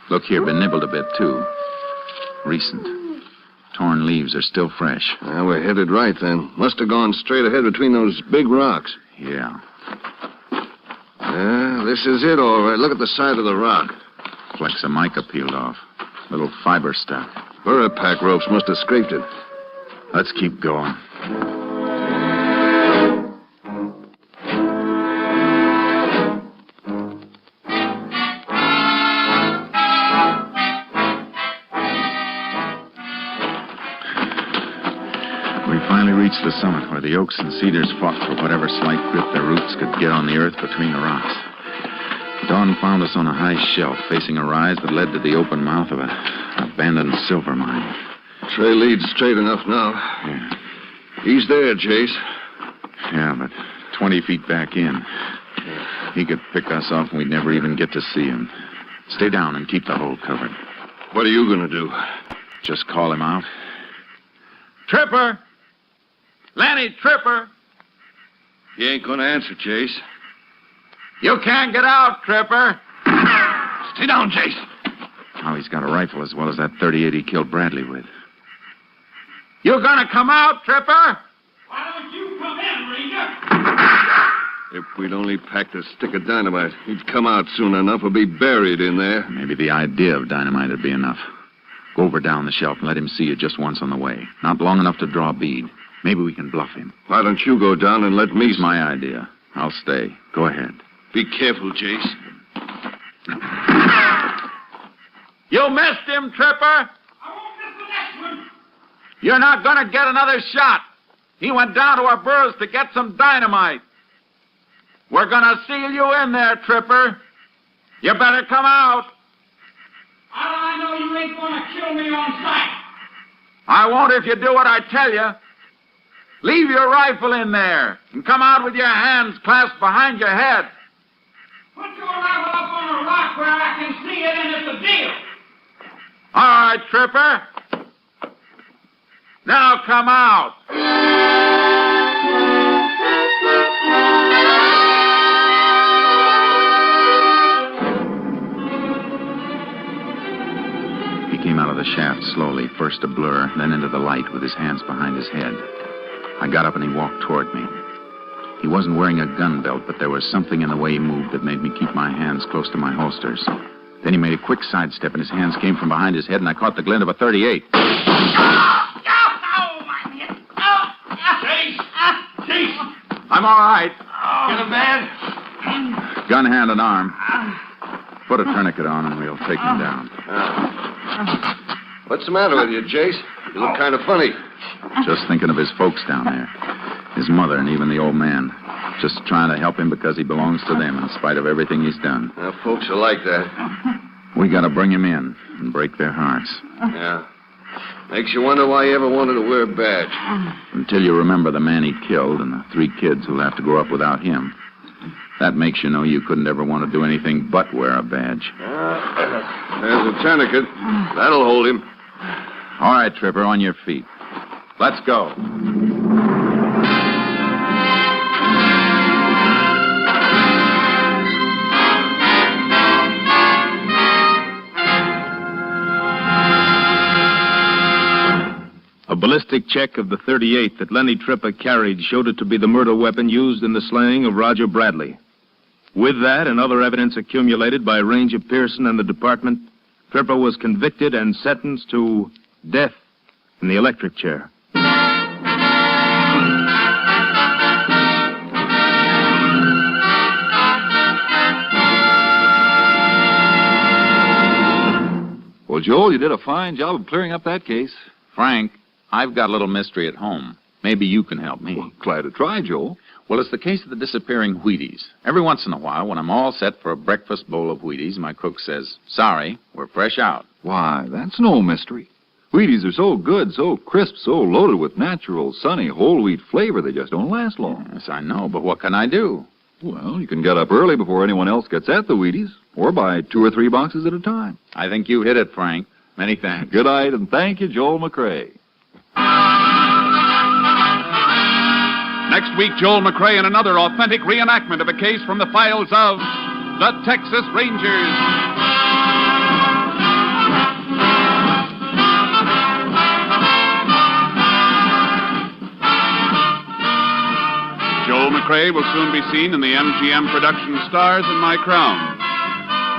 Look here, been nibbled a bit, too. Recent. Torn leaves are still fresh. Well, we're headed right, then. Must have gone straight ahead between those big rocks. Yeah. This is it, all right. Look at the side of the rock. Flecks of mica peeled off. Little fiber stuck. Burro pack ropes must have scraped it. Let's keep going. We finally reached the summit where the oaks and cedars fought for whatever slight grip their roots could get on the earth between the rocks. Dawn found us on a high shelf facing a rise that led to the open mouth of an abandoned silver mine. Trail leads straight enough now. Yeah. He's there, Jace. Yeah, but 20 feet back in. He could pick us off and we'd never even get to see him. Stay down and keep the hole covered. What are you going to do? Just call him out. Tripper! Lenny Tripper! He ain't going to answer, Jace. You can't get out, Tripper! Stay down, Jace. Oh, he's got a rifle as well as that .38 he killed Bradley with. You gonna come out, Tripper? Why don't you come in, Ranger? If we'd only packed a stick of dynamite, he'd come out soon enough or be buried in there. Maybe the idea of dynamite would be enough. Go over down the shelf and let him see you just once on the way. Not long enough to draw a bead. Maybe we can bluff him. Why don't you go down and let me... It's my idea. I'll stay. Go ahead. Be careful, Jace. You missed him, Tripper. You're not going to get another shot. He went down to our burrows to get some dynamite. We're going to seal you in there, Tripper. You better come out. How do I know you ain't going to kill me on sight? I won't if you do what I tell you. Leave your rifle in there and come out with your hands clasped behind your head. Put your rifle up on a rock where I can see it, and it's a deal. All right, Tripper. Now come out. He came out of the shaft slowly, first a blur, then into the light with his hands behind his head. I got up and he walked toward me. He wasn't wearing a gun belt, but there was something in the way he moved that made me keep my hands close to my holsters. Then he made a quick sidestep, and his hands came from behind his head, and I caught the glint of a .38. Jace! I'm all right. Get a bed? Gun, hand, and arm. Put a tourniquet on, and we'll take him down. What's the matter with you, Jace? You look kind of funny. Just thinking of his folks down there. His mother and even the old man. Just trying to help him because he belongs to them in spite of everything he's done. Folks are like that. We got to bring him in and break their hearts. Yeah. Makes you wonder why he ever wanted to wear a badge. Until you remember the man he killed and the 3 kids who'll have to grow up without him. That makes you know you couldn't ever want to do anything but wear a badge. There's a tourniquet. That'll hold him. All right, Tripper, on your feet. Let's go. A ballistic check of the .38 that Lenny Tripper carried showed it to be the murder weapon used in the slaying of Roger Bradley. With that and other evidence accumulated by Ranger Pearson and the department, Tripper was convicted and sentenced to death in the electric chair. Well, Joel, you did a fine job of clearing up that case. Frank, I've got a little mystery at home. Maybe you can help me. Well, glad to try, Joel. Well, it's the case of the disappearing Wheaties. Every once in a while, when I'm all set for a breakfast bowl of Wheaties, my cook says, "Sorry, we're fresh out." Why, that's no mystery. Wheaties are so good, so crisp, so loaded with natural, sunny, whole wheat flavor, they just don't last long. Yes, I know, but what can I do? Well, you can get up early before anyone else gets at the Wheaties, or buy 2 or 3 boxes at a time. I think you hit it, Frank. Many thanks. Good night, and thank you, Joel McCrea. Next week, Joel McCrea in another authentic reenactment of a case from the files of the Texas Rangers. Joel McCrea will soon be seen in the MGM production Stars in My Crown.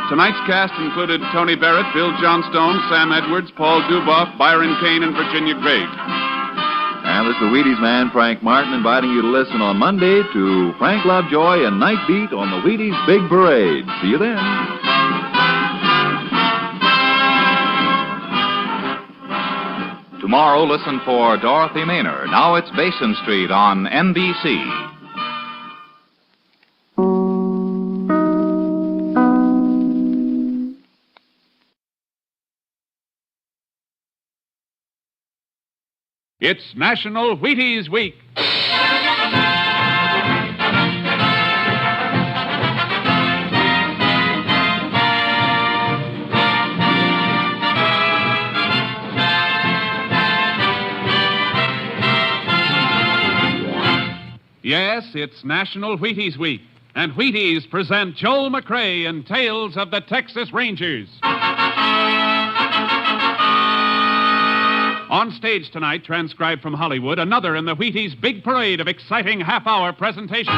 Tonight's cast included Tony Barrett, Bill Johnstone, Sam Edwards, Paul Duboff, Byron Kane, and Virginia Gregg. And this is the Wheaties man, Frank Martin, inviting you to listen on Monday to Frank Lovejoy and Night Beat on the Wheaties Big Parade. See you then. Tomorrow, listen for Dorothy Maynor. Now it's Basin Street on NBC. It's National Wheaties Week. Yes, it's National Wheaties Week, and Wheaties present Joel McCrea in Tales of the Texas Rangers. On stage tonight, transcribed from Hollywood, another in the Wheaties Big Parade of exciting half-hour presentations.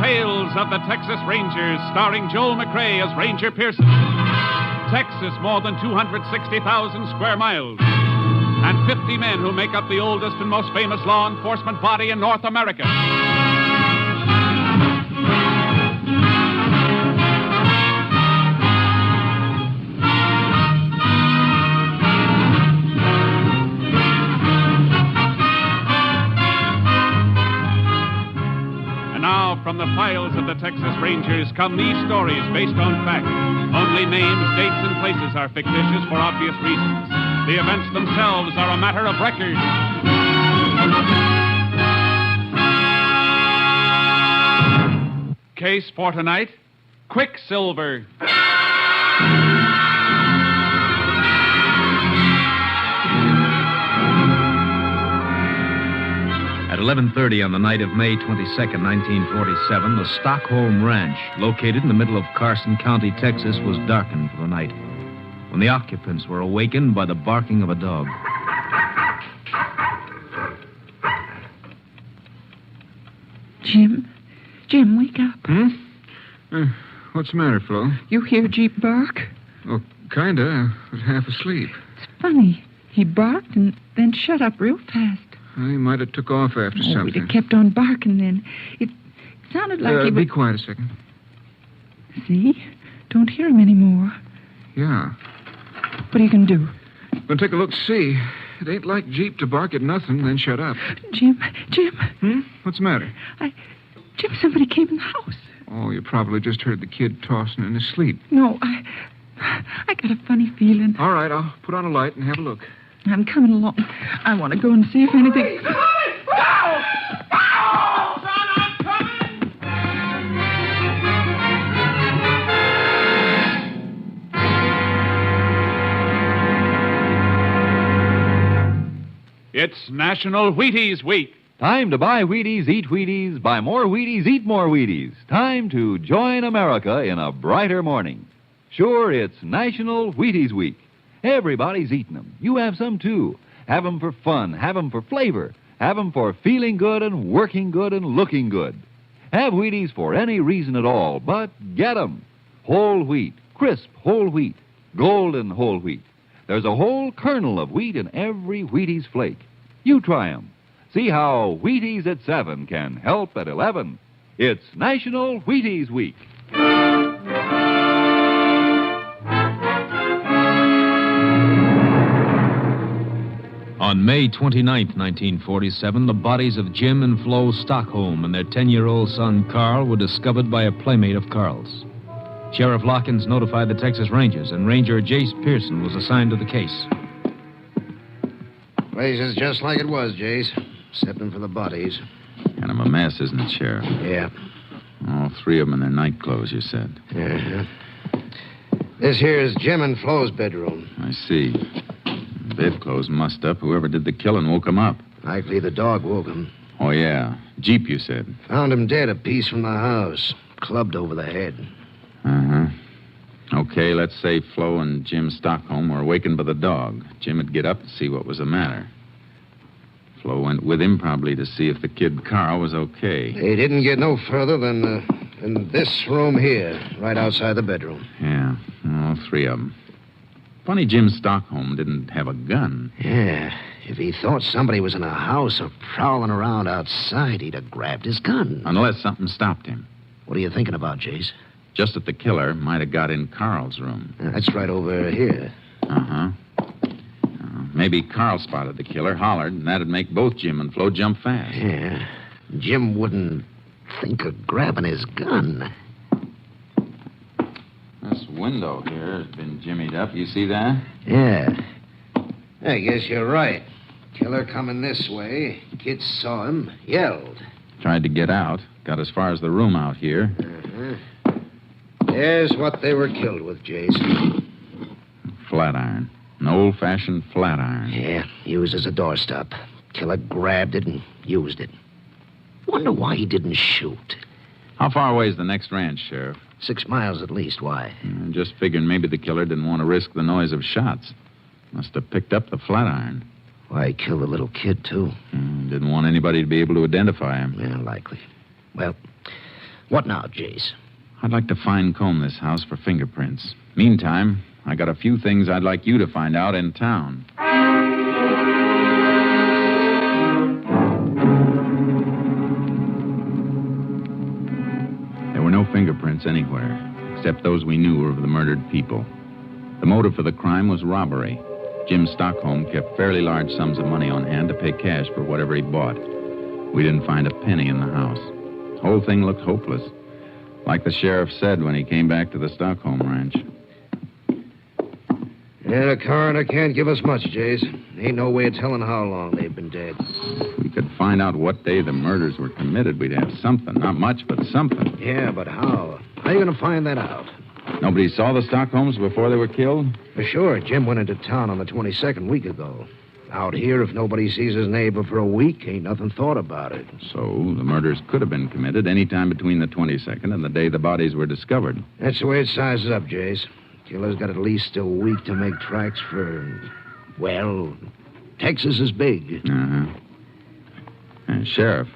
Tales of the Texas Rangers, starring Joel McCrea as Ranger Pearson. Texas, more than 260,000 square miles. and 50 men who make up the oldest and most famous law enforcement body in North America. From the files of the Texas Rangers come these stories based on fact. Only names, dates, and places are fictitious for obvious reasons. The events themselves are a matter of record. Case for tonight, Quicksilver. At 11:30 on the night of May 22nd, 1947, the Stockholm Ranch, located in the middle of Carson County, Texas, was darkened for the night when the occupants were awakened by the barking of a dog. Jim, wake up. What's the matter, Flo? You hear Jeep bark? Oh, kinda. I was half asleep. It's funny. He barked and then shut up real fast. He might have took off after something. He'd have kept on barking then. It sounded like he was... Be quiet a second. See? Don't hear him anymore. Yeah. What are you going to do? Gonna take a look, see. It ain't like Jeep to bark at nothing, then shut up. Jim. What's the matter? Jim, somebody came in the house. Oh, you probably just heard the kid tossing in his sleep. No, I got a funny feeling. All right, I'll put on a light and have a look. I'm coming along. I want to go and see if anything... It's National Wheaties Week. Time to buy Wheaties, eat Wheaties, buy more Wheaties, eat more Wheaties. Time to join America in a brighter morning. Sure, it's National Wheaties Week. Everybody's eating them. You have some, too. Have them for fun. Have them for flavor. Have them for feeling good and working good and looking good. Have Wheaties for any reason at all, but get them. Whole wheat, crisp whole wheat, golden whole wheat. There's a whole kernel of wheat in every Wheaties flake. You try them. See how Wheaties at 7 can help at 11. It's National Wheaties Week. On May 29th, 1947, the bodies of Jim and Flo Stockholm and their 10-year-old son, Carl, were discovered by a playmate of Carl's. Sheriff Lockins notified the Texas Rangers, and Ranger Jace Pearson was assigned to the case. Place is just like it was, Jace, excepting for the bodies. Kind of a mess, isn't it, Sheriff? Yeah. All three of them in their night clothes, you said. Uh-huh. This here is Jim and Flo's bedroom. I see. Bedclothes mussed up. Whoever did the killing woke him up. Likely the dog woke him. Oh, yeah. Jeep, you said. Found him dead a piece from the house. Clubbed over the head. Uh-huh. Okay, let's say Flo and Jim Stockholm were awakened by the dog. Jim would get up and see what was the matter. Flo went with him probably to see if the kid Carl was okay. They didn't get no further than this room here, right outside the bedroom. Yeah, all three of them. Funny Jim Stockholm didn't have a gun. Yeah, if he thought somebody was in the house or prowling around outside, he'd have grabbed his gun. Unless something stopped him. What are you thinking about, Jace? Just that the killer might have got in Carl's room. That's right over here. Uh-huh. Maybe Carl spotted the killer, hollered, and that'd make both Jim and Flo jump fast. Yeah. Jim wouldn't think of grabbing his gun. This window here has been jimmied up. You see that? Yeah. I guess you're right. Killer coming this way. Kid saw him, yelled. Tried to get out. Got as far as the room out here. Uh-huh. There's what they were killed with, Jace. Flat iron. An old-fashioned flat iron. Yeah, used as a doorstop. Killer grabbed it and used it. Wonder why he didn't shoot. How far away is the next ranch, Sheriff? 6 miles at least. Why? Just figuring maybe the killer didn't want to risk the noise of shots. Must have picked up the flat iron. Why, he killed the little kid, too. Didn't want anybody to be able to identify him. Yeah, likely. Well, what now, Jace? I'd like to fine-comb this house for fingerprints. Meantime, I got a few things I'd like you to find out in town. fingerprints anywhere, except those we knew were of the murdered people. The motive for the crime was robbery. Jim Stockholm kept fairly large sums of money on hand to pay cash for whatever he bought. We didn't find a penny in the house. The whole thing looked hopeless, like the sheriff said when he came back to the Stockholm ranch. Yeah, the coroner can't give us much, Jace. Ain't no way of telling how long they've been dead. If we could find out what day the murders were committed, we'd have something. Not much, but something. Yeah, but how? How are you going to find that out? Nobody saw the Stockholms before they were killed? For sure. Jim went into town on the 22nd week ago. Out here, if nobody sees his neighbor for a week, ain't nothing thought about it. So the murders could have been committed any time between the 22nd and the day the bodies were discovered. That's the way it sizes up, Jace. Killer's got at least a week to make tracks for, well, Texas is big. Uh-huh. Sheriff,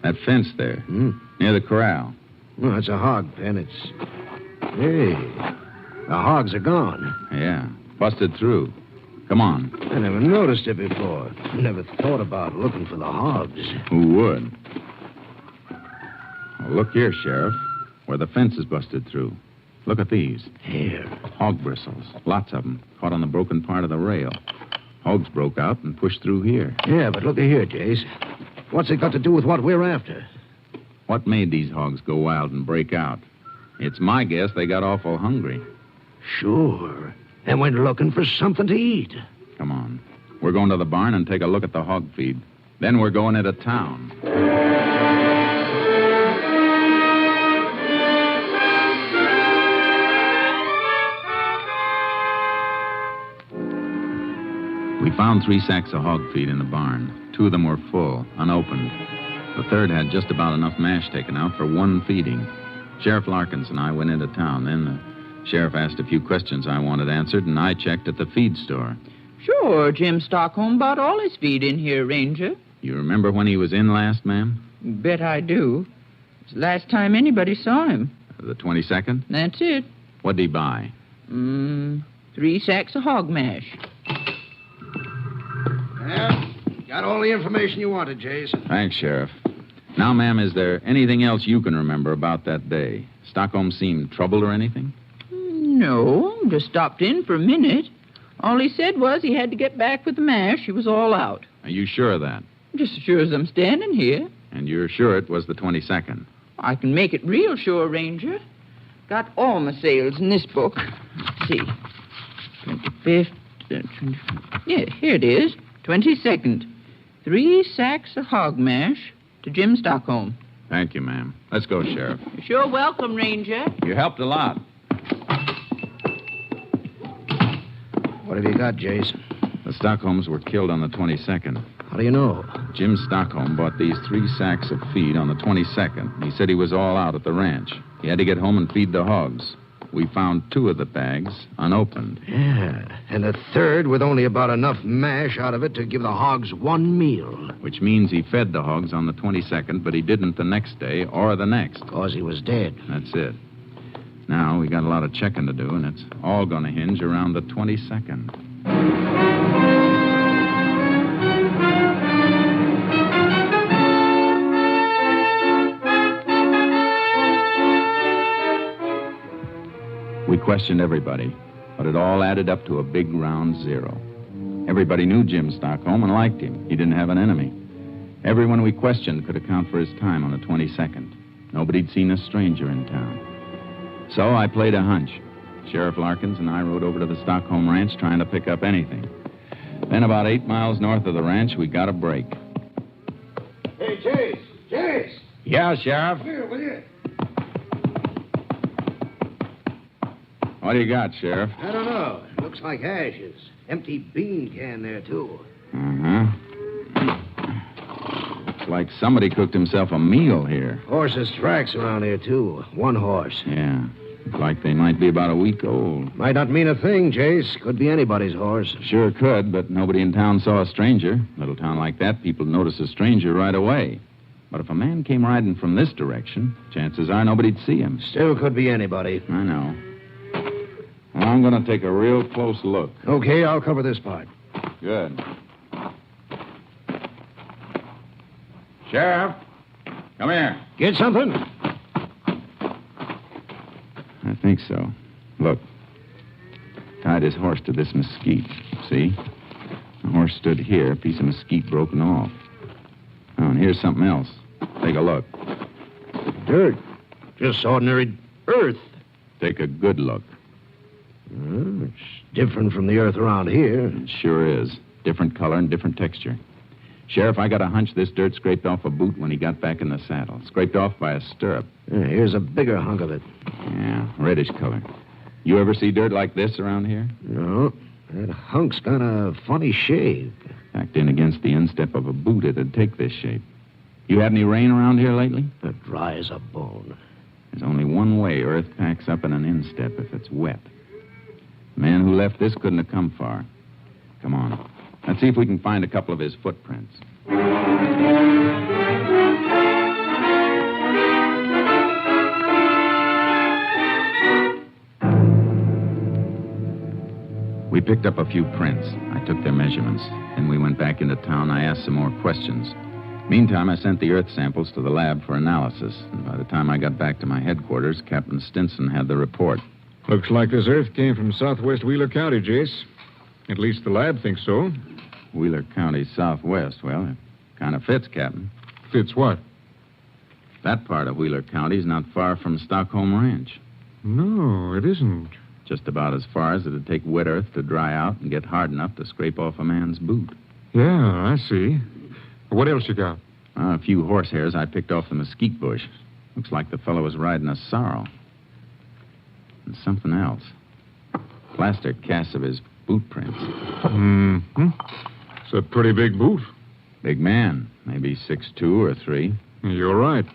that fence there, near the corral. Well, that's a hog pen. Hey, the hogs are gone. Yeah, busted through. Come on. I never noticed it before. Never thought about looking for the hogs. Who would? Well, look here, Sheriff, where the fence is busted through. Look at these. Here. Hog bristles. Lots of them. Caught on the broken part of the rail. Hogs broke out and pushed through here. Yeah, but look at here, Jace. What's it got to do with what we're after? What made these hogs go wild and break out? It's my guess they got awful hungry. Sure. And went looking for something to eat. Come on. We're going to the barn and take a look at the hog feed. Then we're going into town. We found 3 sacks of hog feed in the barn. 2 of them were full, unopened. The third had just about enough mash taken out for 1 feeding. Sheriff Larkins and I went into town. Then the sheriff asked a few questions I wanted answered, and I checked at the feed store. Sure, Jim Stockholm bought all his feed in here, Ranger. You remember when he was in last, ma'am? Bet I do. It's the last time anybody saw him. The 22nd? That's it. What'd he buy? 3 sacks of hog mash. Yeah, got all the information you wanted, Jace. Thanks, Sheriff. Now, ma'am, is there anything else you can remember about that day? Stockholm seemed troubled or anything? No, just stopped in for a minute. All he said was he had to get back with the mash. He was all out. Are you sure of that? Just as sure as I'm standing here. And you're sure it was the 22nd? I can make it real sure, Ranger. Got all my sales in this book. Let's see. 25th. Yeah, here it is. 22nd. 3 sacks of hog mash to Jim Stockholm. Thank you, ma'am. Let's go, Sheriff. You're sure welcome, Ranger. You helped a lot. What have you got, Jace? The Stockholms were killed on the 22nd. How do you know? Jim Stockholm bought these 3 sacks of feed on the 22nd. He said he was all out at the ranch. He had to get home and feed the hogs. We found 2 of the bags unopened. Yeah, and a third with only about enough mash out of it to give the hogs 1 meal. Which means he fed the hogs on the 22nd, but he didn't the next day or the next. Because he was dead. That's it. Now, we got a lot of checking to do, and it's all going to hinge around the 22nd. We questioned everybody, but it all added up to a big round 0. Everybody knew Jim Stockholm and liked him. He didn't have an enemy. Everyone we questioned could account for his time on the 22nd. Nobody'd seen a stranger in town. So I played a hunch. Sheriff Larkins and I rode over to the Stockholm ranch trying to pick up anything. Then about 8 miles north of the ranch, we got a break. Hey, Jace! Jace! Yeah, Sheriff? Come here, will you? What do you got, Sheriff? I don't know. It looks like ashes. Empty bean can there, too. Uh-huh. Looks like somebody cooked himself a meal here. Horses' tracks around here, too. 1 horse. Yeah. Looks like they might be about a week old. Might not mean a thing, Jace. Could be anybody's horse. Sure could, but nobody in town saw a stranger. Little town like that, people notice a stranger right away. But if a man came riding from this direction, chances are nobody'd see him. Still could be anybody. I know. Well, I'm going to take a real close look. Okay, I'll cover this part. Good. Sheriff, come here. Get something? think so. Look. Tied his horse to this mesquite. See? The horse stood here, a piece of mesquite broken off. Oh, and here's something else. Take a look. Dirt. Just ordinary earth. Take a good look. It's different from the earth around here. It sure is. Different color and different texture. Sheriff, I got a hunch this dirt scraped off a boot when he got back in the saddle. Scraped off by a stirrup. Yeah, here's a bigger hunk of it. Yeah, reddish color. You ever see dirt like this around here? No. That hunk's got a funny shape. Packed in against the instep of a boot, it'd take this shape. You had any rain around here lately? Dry as a bone. There's only one way earth packs up in an instep if it's wet. The man who left this couldn't have come far. Come on. Let's see if we can find a couple of his footprints. We picked up a few prints. I took their measurements. Then we went back into town. I asked some more questions. Meantime, I sent the earth samples to the lab for analysis. And by the time I got back to my headquarters, Captain Stinson had the report. Looks like this earth came from southwest Wheeler County, Jace. At least the lab thinks so. Wheeler County southwest. Well, it kind of fits, Captain. Fits what? That part of Wheeler County is not far from Stockholm Ranch. No, it isn't. Just about as far as it'd take wet earth to dry out and get hard enough to scrape off a man's boot. Yeah, I see. What else you got? A few horsehairs I picked off the mesquite bush. Looks like the fellow was riding a sorrel. And something else. Plaster casts of his boot prints. Mm-hmm. It's a pretty big boot. Big man. Maybe 6'2" or 3. You're right.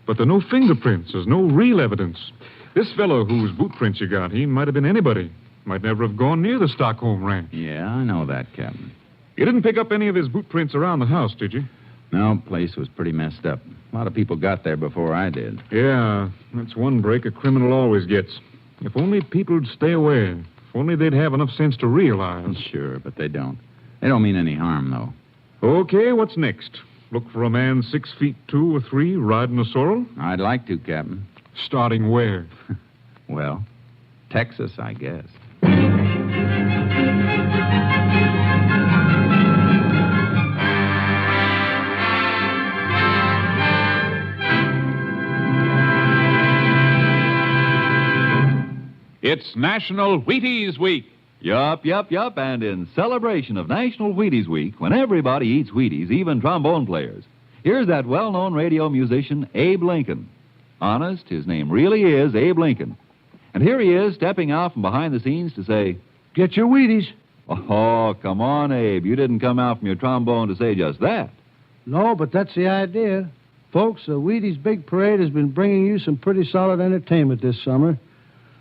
But there are no fingerprints. There's no real evidence. This fellow whose boot prints you got, he might have been anybody. Might never have gone near the Stockholm Ranch. Yeah, I know that, Captain. You didn't pick up any of his boot prints around the house, did you? No, place was pretty messed up. A lot of people got there before I did. Yeah, that's one break a criminal always gets. If only people'd stay away. If only they'd have enough sense to realize. Sure, but they don't. They don't mean any harm, though. Okay, what's next? Look for a man 6'2" or 3 riding a sorrel? I'd like to, Captain. Starting where? Well, Texas, I guess. It's National Wheaties Week. Yup. And in celebration of National Wheaties Week, when everybody eats Wheaties, even trombone players, here's that well-known radio musician, Abe Lincoln. Honest, his name really is Abe Lincoln. And here he is, stepping out from behind the scenes to say, "Get your Wheaties." Oh, come on, Abe. You didn't come out from your trombone to say just that. No, but that's the idea. Folks, the Wheaties Big Parade has been bringing you some pretty solid entertainment this summer.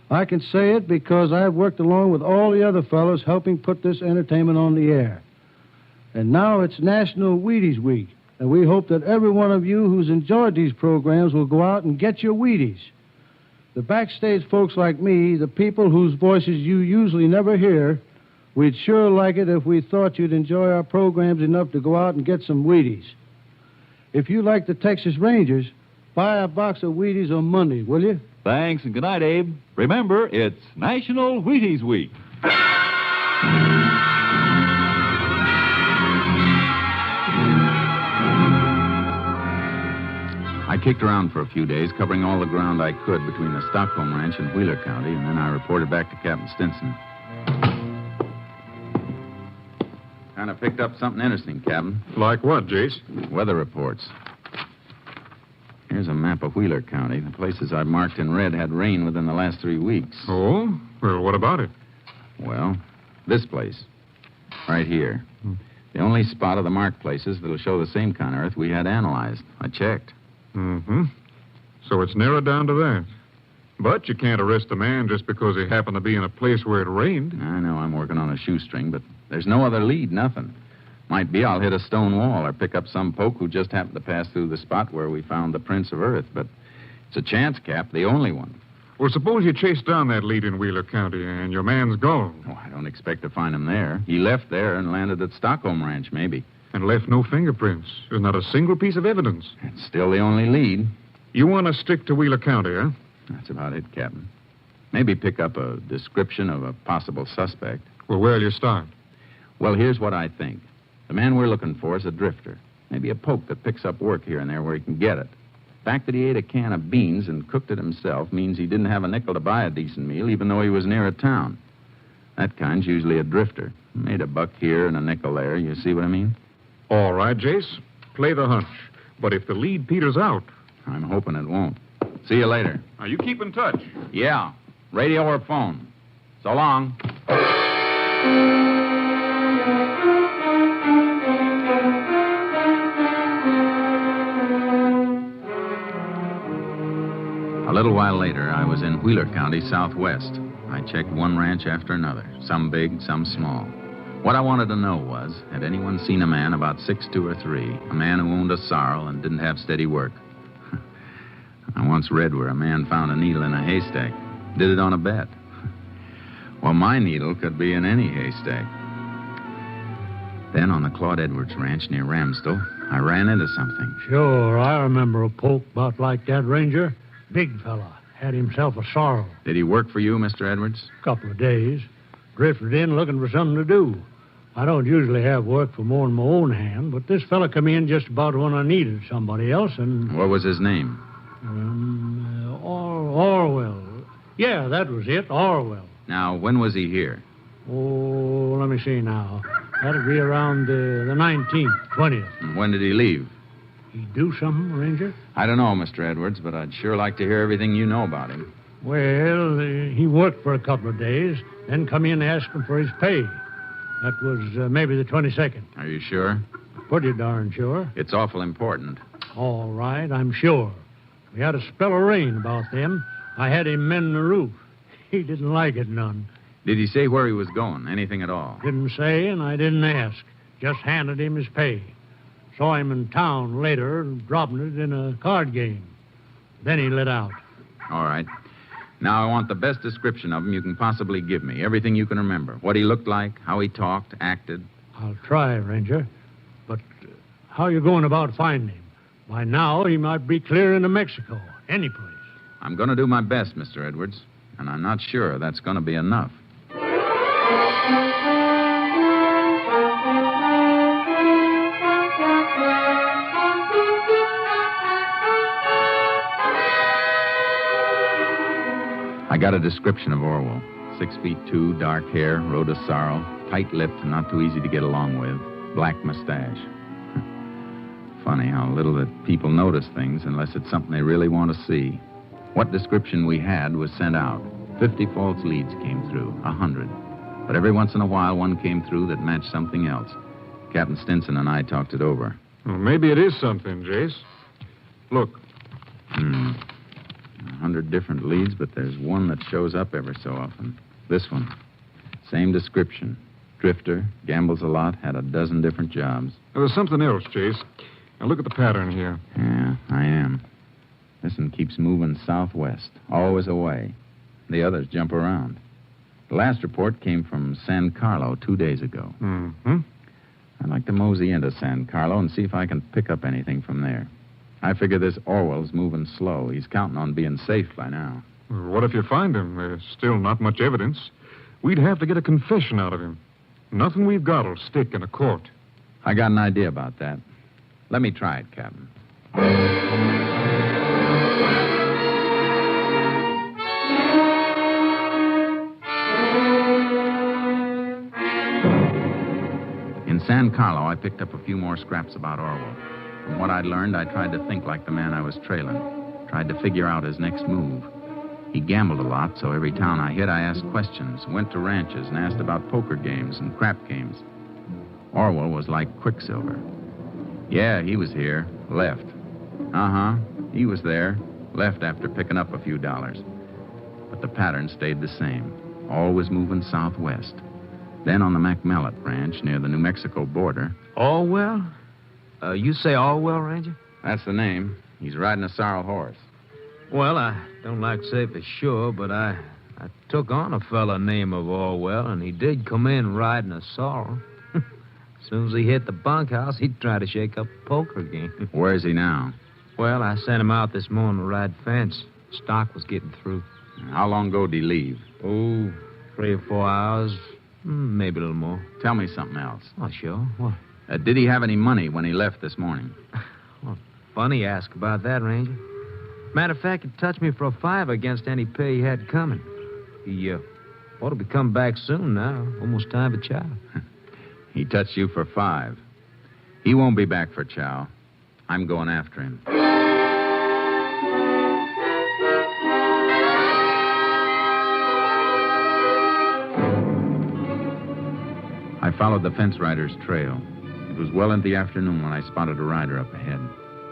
I can say it because I've worked along with all the other fellows helping put this entertainment on the air. And now it's National Wheaties Week, and we hope that every one of you who's enjoyed these programs will go out and get your Wheaties. The backstage folks like me, the people whose voices you usually never hear, we'd sure like it if we thought you'd enjoy our programs enough to go out and get some Wheaties. If you like the Texas Rangers, buy a box of Wheaties on Monday, will you? Thanks, and good night, Abe. Remember, it's National Wheaties Week. I kicked around for a few days, covering all the ground I could between the Stockholm Ranch and Wheeler County, and then I reported back to Captain Stinson. Kind of picked up something interesting, Captain. Like what, Jace? Weather reports. Here's a map of Wheeler County. The places I've marked in red had rain within the last 3 weeks. Oh? Well, what about it? Well, this place. Right here. The only spot of the marked places that'll show the same kind of earth we had analyzed. I checked. Mm-hmm. So it's narrowed down to that. But you can't arrest a man just because he happened to be in a place where it rained. I know I'm working on a shoestring, but there's no other lead, nothing. Might be I'll hit a stone wall or pick up some poke who just happened to pass through the spot where we found the prints of earth. But it's a chance, Cap, the only one. Well, suppose you chase down that lead in Wheeler County and your man's gone. Oh, I don't expect to find him there. He left there and landed at Stockholm Ranch, maybe. And left no fingerprints. There's not a single piece of evidence. It's still the only lead. You want to stick to Wheeler County, huh? That's about it, Captain. Maybe pick up a description of a possible suspect. Well, where'll you start? Well, here's what I think. The man we're looking for is a drifter. Maybe a poke that picks up work here and there where he can get it. The fact that he ate a can of beans and cooked it himself means he didn't have a nickel to buy a decent meal, even though he was near a town. That kind's usually a drifter. Made a buck here and a nickel there. You see what I mean? All right, Jace. Play the hunch. But if the lead peters out... I'm hoping it won't. See you later. Now, you keep in touch. Yeah. Radio or phone. So long. A little while later, I was in Wheeler County, Southwest. I checked one ranch after another, some big, some small. What I wanted to know was, had anyone seen a man about 6'2" or 3, a man who owned a sorrel and didn't have steady work? I once read where a man found a needle in a haystack. Did it on a bet. Well, my needle could be in any haystack. Then on the Claude Edwards Ranch near Ramsdell, I ran into something. Sure, I remember a poke about like that, Ranger. Big fella. Had himself a sorrel. Did he work for you, Mr. Edwards? Couple of days. Drifted in looking for something to do. I don't usually have work for more than my own hand, but this fella come in just about when I needed somebody else, and... What was his name? Orwell. Yeah, that was it, Orwell. Now, when was he here? Oh, let me see now. That'd be around the 19th, 20th. And when did he leave? He do something, Ranger? I don't know, Mr. Edwards, but I'd sure like to hear everything you know about him. Well, he worked for a couple of days, then come in asking for his pay. That was maybe the 22nd. Are you sure? Pretty darn sure. It's awful important. All right, I'm sure. We had a spell of rain about them. I had him mend the roof. He didn't like it none. Did he say where he was going? Anything at all? Didn't say, and I didn't ask. Just handed him his pay. Saw him in town later, dropping it in a card game. Then he lit out. All right. Now I want the best description of him you can possibly give me. Everything you can remember. What he looked like, how he talked, acted. I'll try, Ranger. But how you going about finding him? By now, he might be clear into Mexico. Any place. I'm going to do my best, Mr. Edwards. And I'm not sure that's going to be enough. I got a description of Orwell. 6'2", dark hair, rode a sorrel, tight-lipped and not too easy to get along with, black mustache. Funny how little that people notice things unless it's something they really want to see. What description we had was sent out. 50 false leads came through, 100. But every once in a while, one came through that matched something else. Captain Stinson and I talked it over. Well, maybe it is something, Jace. Look. 100 different leads, but there's one that shows up every so often. This one. Same description. Drifter, gambles a lot, had a dozen different jobs. There's something else, Jace. Now, look at the pattern here. Yeah, I am. This one keeps moving southwest, always away. The others jump around. The last report came from San Carlo 2 days ago. Mm-hmm. I'd like to mosey into San Carlo and see if I can pick up anything from there. I figure this Orwell's moving slow. He's counting on being safe by now. What if you find him? There's still not much evidence. We'd have to get a confession out of him. Nothing we've got will stick in a court. I got an idea about that. Let me try it, Captain. In San Carlo, I picked up a few more scraps about Orwell. From what I'd learned, I tried to think like the man I was trailing. Tried to figure out his next move. He gambled a lot, so every town I hit, I asked questions. Went to ranches and asked about poker games and crap games. Orwell was like Quicksilver. Yeah, he was here. Left. Uh-huh. He was there. Left after picking up a few dollars. But the pattern stayed the same. Always moving southwest. Then on the McMellet Ranch near the New Mexico border. Orwell? You say Orwell, Ranger? That's the name. He's riding a sorrel horse. Well, I don't like to say for sure, but I took on a fella named Orwell, and he did come in riding a sorrel. As soon as he hit the bunkhouse, he'd try to shake up a poker game. Where's he now? Well, I sent him out this morning to ride fence. Stock was getting through. How long ago did he leave? Oh, 3 or 4 hours. Maybe a little more. Tell me something else. Oh, sure. What? Did he have any money when he left this morning? Well, funny you ask about that, Ranger. Matter of fact, he touched me for a $5 against any pay he had coming. He ought to be coming back soon now. Almost time for chow. He touched you for $5. He won't be back for chow. I'm going after him. I followed the fence rider's trail. It was well into the afternoon when I spotted a rider up ahead.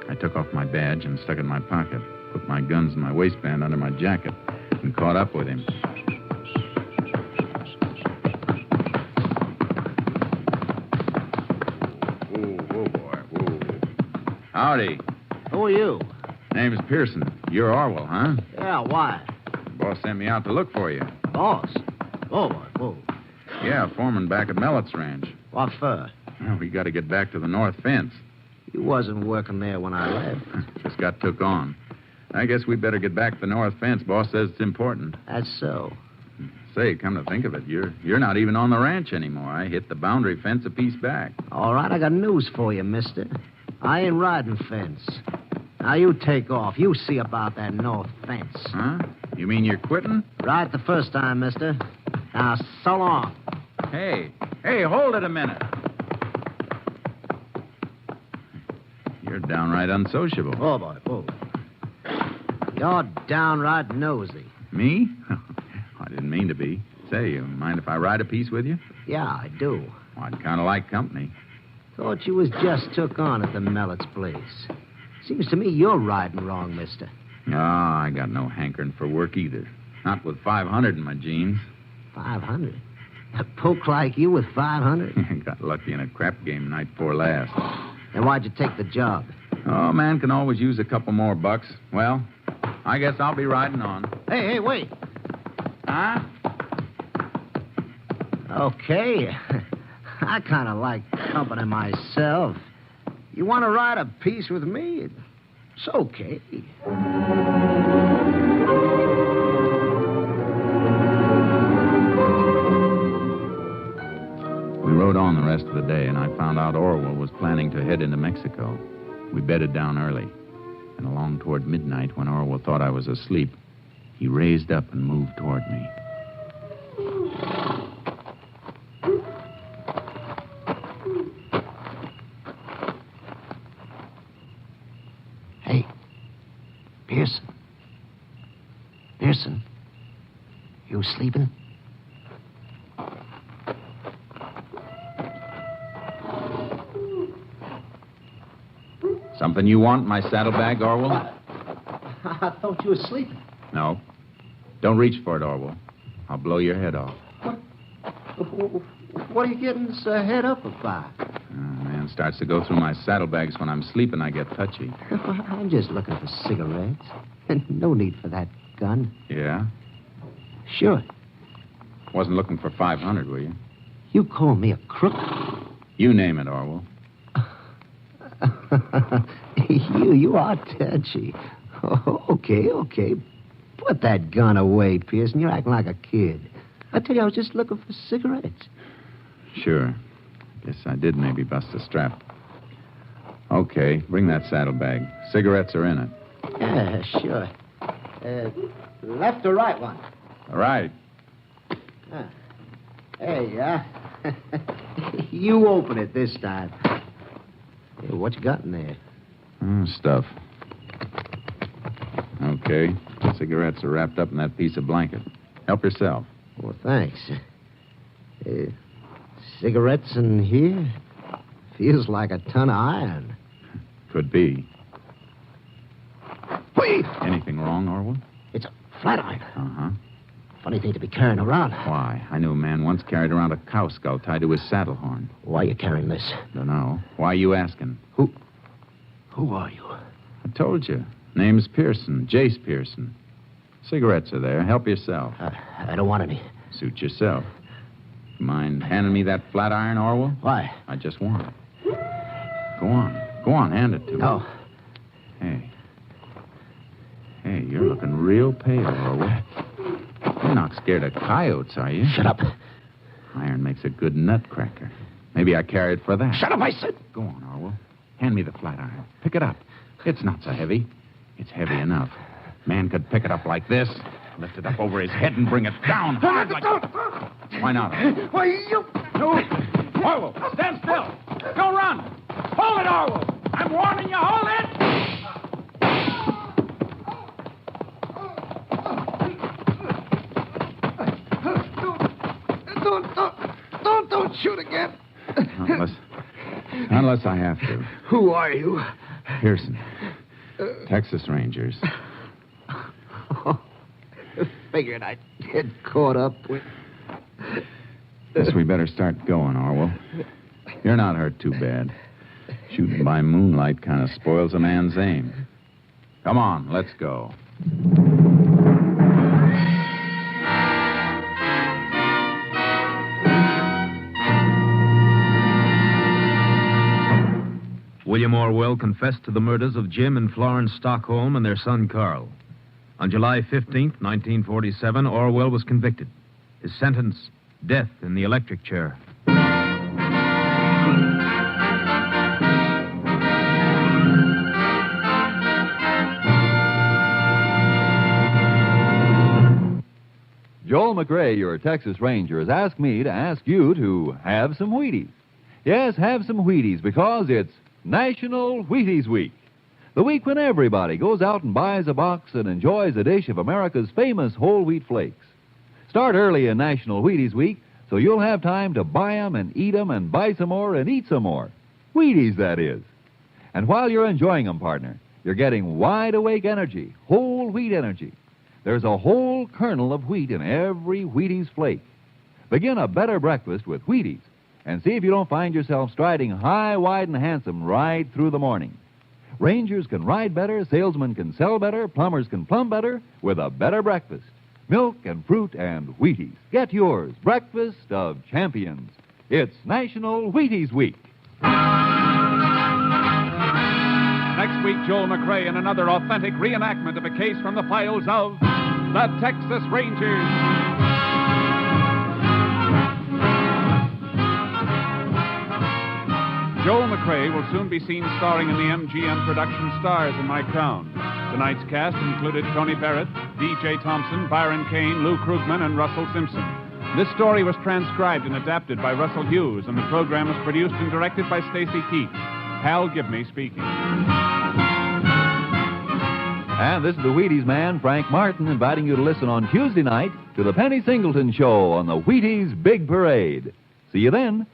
I took off my badge and stuck it in my pocket, put my guns in my waistband under my jacket, and caught up with him. Whoa, boy, whoa. Howdy. Who are you? Name's Pearson. You're Orwell, huh? Yeah, why? Boss sent me out to look for you. Boss? Oh, boy, whoa. Yeah, foreman back at Mellett's ranch. What for? Well, we got to get back to the north fence. You wasn't working there when I left. Just got took on. I guess we'd better get back to the north fence. Boss says it's important. That's so. Say, come to think of it, you're not even on the ranch anymore. I hit the boundary fence a piece back. All right, I got news for you, mister. I ain't riding fence. Now, you take off. You see about that north fence. Huh? You mean you're quitting? Right the first time, mister. Now, so long. Hey, hold it a minute. You're downright unsociable. Oh, boy, whoa. You're downright nosy. Me? I didn't mean to be. Say, you mind if I ride a piece with you? Yeah, I do. Well, I'd kind of like company. Thought you was just took on at the Mellett's place. Seems to me you're riding wrong, mister. Oh, I got no hankering for work either. Not with 500 in my jeans. 500? A poke like you with 500? Got lucky in a crap game night before last. Then why'd you take the job? Oh, man can always use a couple more bucks. Well, I guess I'll be riding on. Hey, wait. Huh? Okay. I kind of like company myself. You want to ride a piece with me? It's okay. We rode on the rest of the day, and I found out Orwell was planning to head into Mexico. We bedded down early. And along toward midnight, when Orwell thought I was asleep, he raised up and moved toward me. Hey, Pearson. Pearson, you sleeping? Something you want in my saddlebag, Orwell? I thought you were sleeping. No. Don't reach for it, Orwell. I'll blow your head off. What are you getting this head up about? Man starts to go through my saddlebags when I'm sleeping, I get touchy. I'm just looking for cigarettes. No need for that gun. Yeah? Sure. Wasn't looking for 500, were you? You call me a crook? You name it, Orwell. You are touchy. Okay. Put that gun away, Pearson. You're acting like a kid. I tell you, I was just looking for cigarettes. Sure. Guess I did maybe bust a strap. Okay, bring that saddlebag. Cigarettes are in it. Yeah, sure. Left or right one? All right. Hey, you open it this time. Hey, what you got in there? Stuff. Okay. Cigarettes are wrapped up in that piece of blanket. Help yourself. Well, thanks. Cigarettes in here? Feels like a ton of iron. Could be. Wait! Anything wrong, Orwell? It's a flat iron. Uh-huh. Funny thing to be carrying around. Why? I knew a man once carried around a cow skull tied to his saddle horn. Why are you carrying this? Dunno. Why are you asking? Who are you? I told you. Name's Pearson. Jace Pearson. Cigarettes are there. Help yourself. I don't want any. Suit yourself. Mind handing me that flat iron, Orwell? Why? I just want it. Go on. Go on, hand it to me. No. Hey, you're looking real pale, Orwell. You're not scared of coyotes, are you? Shut up. Iron makes a good nutcracker. Maybe I carry it for that. Shut up, I said. Go on, Orwell. Hand me the flat iron. Pick it up. It's not so heavy. It's heavy enough. Man could pick it up like this, lift it up over his head and bring it down hard like... Why not? Why, you... No. Orwell, stand still. Don't run. Hold it, Orwell. I'm warning you. Hold it. Don't shoot again. Unless I have to. Who are you? Pearson. Texas Rangers. Figured I'd get caught up with... Guess we better start going, Orwell. You're not hurt too bad. Shooting by moonlight kind of spoils a man's aim. Come on, let's go. William Orwell confessed to the murders of Jim and Florence Stockholm and their son Carl. On July 15th, 1947, Orwell was convicted. His sentence, death in the electric chair. Joel McCrea, your Texas Ranger, has asked me to ask you to have some Wheaties. Yes, have some Wheaties because it's National Wheaties Week. The week when everybody goes out and buys a box and enjoys a dish of America's famous whole wheat flakes. Start early in National Wheaties Week so you'll have time to buy 'em and eat 'em and buy some more and eat some more. Wheaties, that is. And while you're enjoying 'em, partner, you're getting wide-awake energy, whole wheat energy. There's a whole kernel of wheat in every Wheaties flake. Begin a better breakfast with Wheaties and see if you don't find yourself striding high, wide, and handsome right through the morning. Rangers can ride better, salesmen can sell better, plumbers can plumb better with a better breakfast. Milk and fruit and Wheaties. Get yours, Breakfast of Champions. It's National Wheaties Week. Next week, Joel McCrea in another authentic reenactment of a case from the files of the Texas Rangers. Joel McCrea will soon be seen starring in the MGM production Stars in My Crown. Tonight's cast included Tony Barrett, D.J. Thompson, Byron Kane, Lou Krugman, and Russell Simpson. This story was transcribed and adapted by Russell Hughes, and the program was produced and directed by Stacy Keats. Hal Gibney speaking. And this is the Wheaties man, Frank Martin, inviting you to listen on Tuesday night to the Penny Singleton Show on the Wheaties Big Parade. See you then.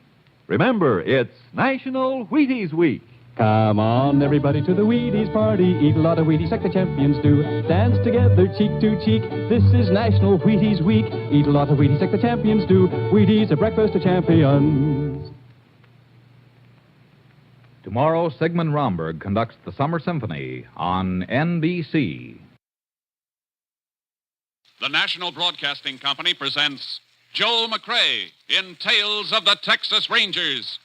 Remember, it's National Wheaties Week. Come on, everybody, to the Wheaties party. Eat a lot of Wheaties like the champions do. Dance together, cheek to cheek. This is National Wheaties Week. Eat a lot of Wheaties like the champions do. Wheaties, a breakfast of champions. Tomorrow, Sigmund Romberg conducts the Summer Symphony on NBC. The National Broadcasting Company presents Joel McCrea in Tales of the Texas Rangers.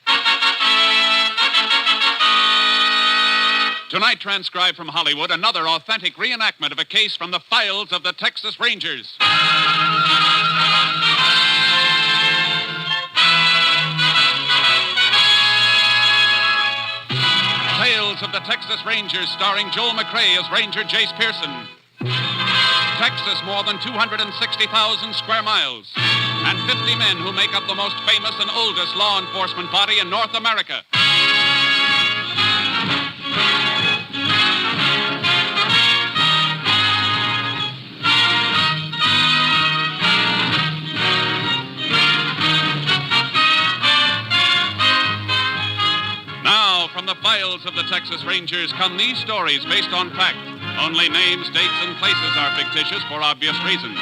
Tonight, transcribed from Hollywood, another authentic reenactment of a case from the files of the Texas Rangers. Tales of the Texas Rangers, starring Joel McCrea as Ranger Jace Pearson. Texas, more than 260,000 square miles, and 50 men who make up the most famous and oldest law enforcement body in North America. Now, from the files of the Texas Rangers come these stories based on fact. Only names, dates, and places are fictitious for obvious reasons.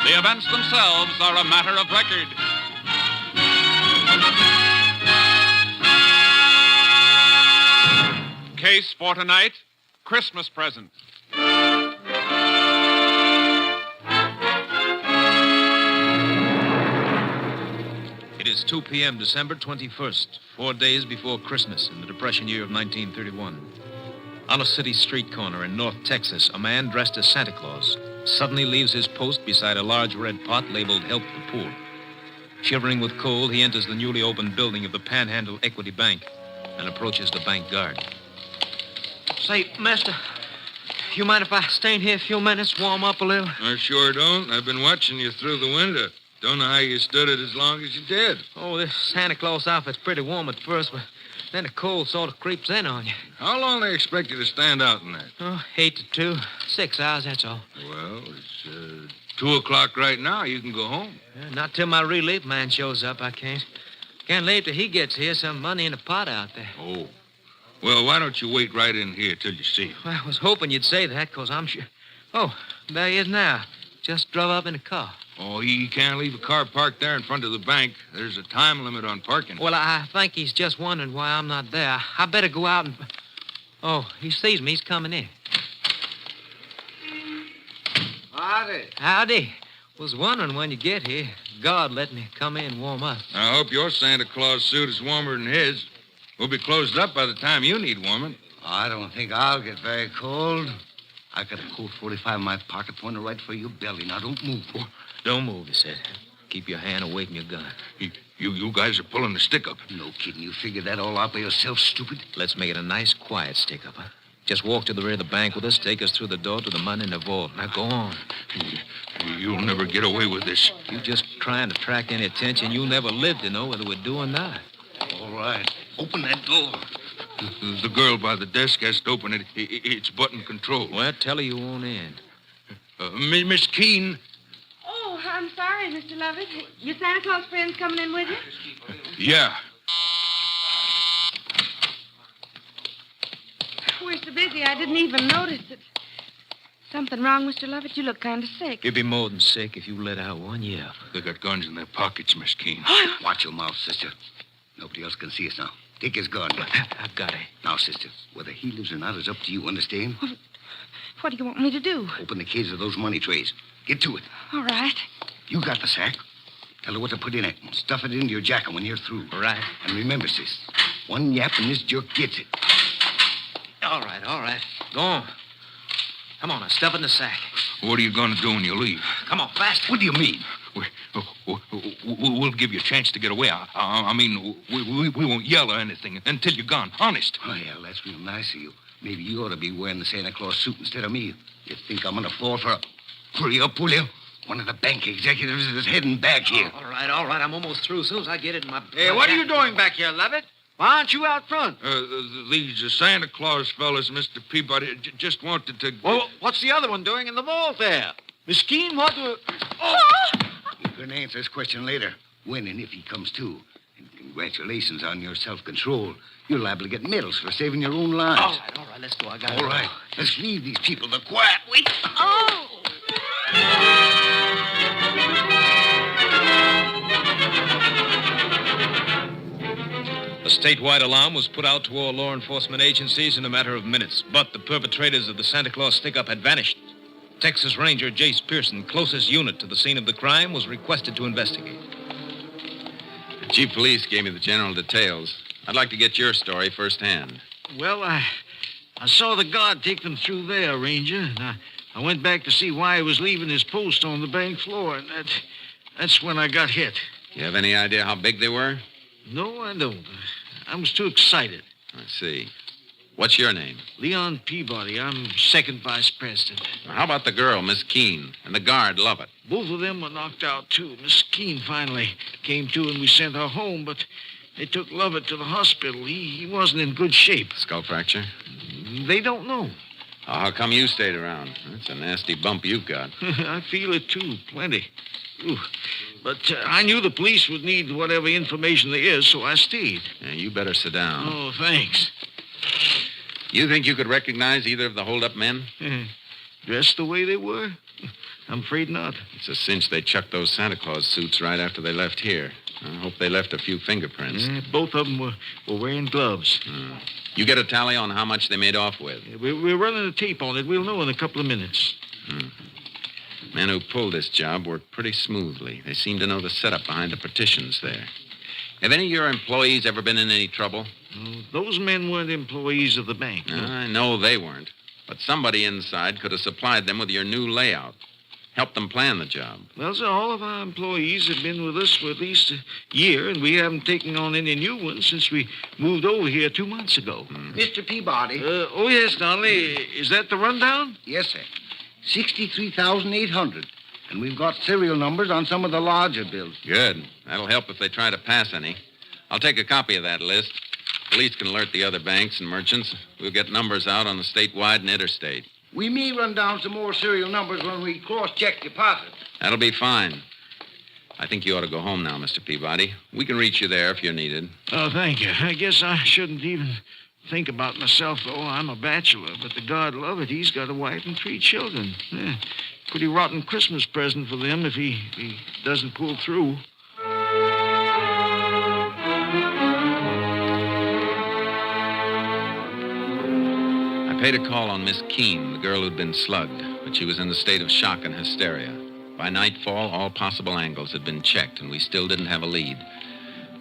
The events themselves are a matter of record. Case for tonight, Christmas present. It is 2 p.m., December 21st, 4 days before Christmas in the Depression year of 1931. On a city street corner in North Texas, a man dressed as Santa Claus suddenly leaves his post beside a large red pot labeled Help the Poor. Shivering with cold, he enters the newly opened building of the Panhandle Equity Bank and approaches the bank guard. Say, mister, you mind if I stay in here a few minutes, warm up a little? I sure don't. I've been watching you through the window. Don't know how you stood it as long as you did. Oh, this Santa Claus outfit's pretty warm at first, but then the cold sort of creeps in on you. How long they expect you to stand out in that? Oh, 8 to 2. 6 hours, that's all. Well, it's 2 o'clock right now. You can go home. Not till my relief man shows up, I can't. Can't leave till he gets here. Some money in the pot out there. Oh. Well, why don't you wait right in here till you see him? I was hoping you'd say that, because I'm sure... Oh, there he is now. Just drove up in a car. Oh, he can't leave a car parked there in front of the bank. There's a time limit on parking. Well, I think he's just wondering why I'm not there. I better go out and... Oh, he sees me. He's coming in. Howdy. Howdy. Was wondering when you get here. God let me come in and warm up. I hope your Santa Claus suit is warmer than his. We'll be closed up by the time you need warming. I don't think I'll get very cold. I got a Colt 45 in my pocket pointed right for your belly. Now, don't move. Don't move, he said. Keep your hand away from your gun. You guys are pulling the stick up. No kidding. You figured that all out by yourself, stupid? Let's make it a nice, quiet stick up, huh? Just walk to the rear of the bank with us, take us through the door to the money in the vault. Now, go on. You'll never get away with this. You just trying to attract any attention. You'll never live to know whether we're doing or not. All right. Open that door. The girl by the desk has to open it. It's button control. Well, tell her you won't in. Miss Keene. Oh, I'm sorry, Mr. Lovett. Your Santa Claus friend's coming in with you? Yeah. We're so busy, I didn't even notice it. Something wrong, Mr. Lovett? You look kind of sick. You'd be more than sick if you let out one yell. They got guns in their pockets, Miss Keene. Watch your mouth, sister. Nobody else can see us now. Take his gun. I've got it. Now, sister, whether he lives or not is up to you, understand? What do you want me to do? Open the cage of those money trays. Get to it. All right. You got the sack. Tell her what to put in it. Stuff it into your jacket when you're through. All right. And remember, sis, one yap and this jerk gets it. All right. Go on. Come on, now, stuff it in the sack. What are you going to do when you leave? Come on, faster. What do you mean? We'll give you a chance to get away. I mean, we won't yell or anything until you're gone. Honest. Oh, yeah, that's real nice of you. Maybe you ought to be wearing the Santa Claus suit instead of me. You think I'm going to fall for a... Hurry up, will you? One of the bank executives is heading back here. All right. I'm almost through. As soon as I get it in my... Hey, what are you doing back here, Lovett? Why aren't you out front? These Santa Claus fellas, Mr. Peabody, just wanted to... Well, what's the other one doing in the vault there? Miss Keene, what do... Oh! You can answer this question later, when and if he comes to. And congratulations on your self-control. You're liable to get medals for saving your own lives. All right, let's go. I got it. All right, let's leave these people the quiet. Wait. Oh! A statewide alarm was put out to all law enforcement agencies in a matter of minutes, but the perpetrators of the Santa Claus stick-up had vanished. Texas Ranger Jace Pearson, closest unit to the scene of the crime, was requested to investigate. The chief police gave me the general details. I'd like to get your story firsthand. Well, I saw the guard take them through there, Ranger. And I went back to see why he was leaving his post on the bank floor, and that's when I got hit. You have any idea how big they were? No, I don't. I was too excited. I see. What's your name? Leon Peabody. I'm second vice president. Now, how about the girl, Miss Keene, and the guard, Lovett? Both of them were knocked out, too. Miss Keene finally came to, and we sent her home, but they took Lovett to the hospital. He wasn't in good shape. Skull fracture? They don't know. How come you stayed around? That's a nasty bump you've got. I feel it, too. Plenty. Ooh. But I knew the police would need whatever information there is, so I stayed. Yeah, you better sit down. Oh, thanks. You think you could recognize either of the hold-up men? Dressed the way they were? I'm afraid not. It's a cinch they chucked those Santa Claus suits right after they left here. I hope they left a few fingerprints. Both of them were wearing gloves. You get a tally on how much they made off with? We're running a tape on it. We'll know in a couple of minutes. Men who pulled this job worked pretty smoothly. They seem to know the setup behind the partitions there. Have any of your employees ever been in any trouble? Those men weren't employees of the bank. I know they weren't. But somebody inside could have supplied them with your new layout. Help them plan the job. Well, sir, all of our employees have been with us for at least a year, and we haven't taken on any new ones since we moved over here 2 months ago. Mr. Peabody. Oh, yes, Donnelly. Is that the rundown? Yes, sir. 63,800. And we've got serial numbers on some of the larger bills. Good. That'll help if they try to pass any. I'll take a copy of that list. Police can alert the other banks and merchants. We'll get numbers out on the statewide and interstate. We may run down some more serial numbers when we cross-check deposits. That'll be fine. I think you ought to go home now, Mr. Peabody. We can reach you there if you're needed. Oh, thank you. I guess I shouldn't even think about myself, though. I'm a bachelor, but the God love it, he's got a wife and 3 children. Yeah, pretty rotten Christmas present for them if he doesn't pull through. I paid a call on Miss Keene, the girl who'd been slugged, but she was in a state of shock and hysteria. By nightfall, all possible angles had been checked, and we still didn't have a lead.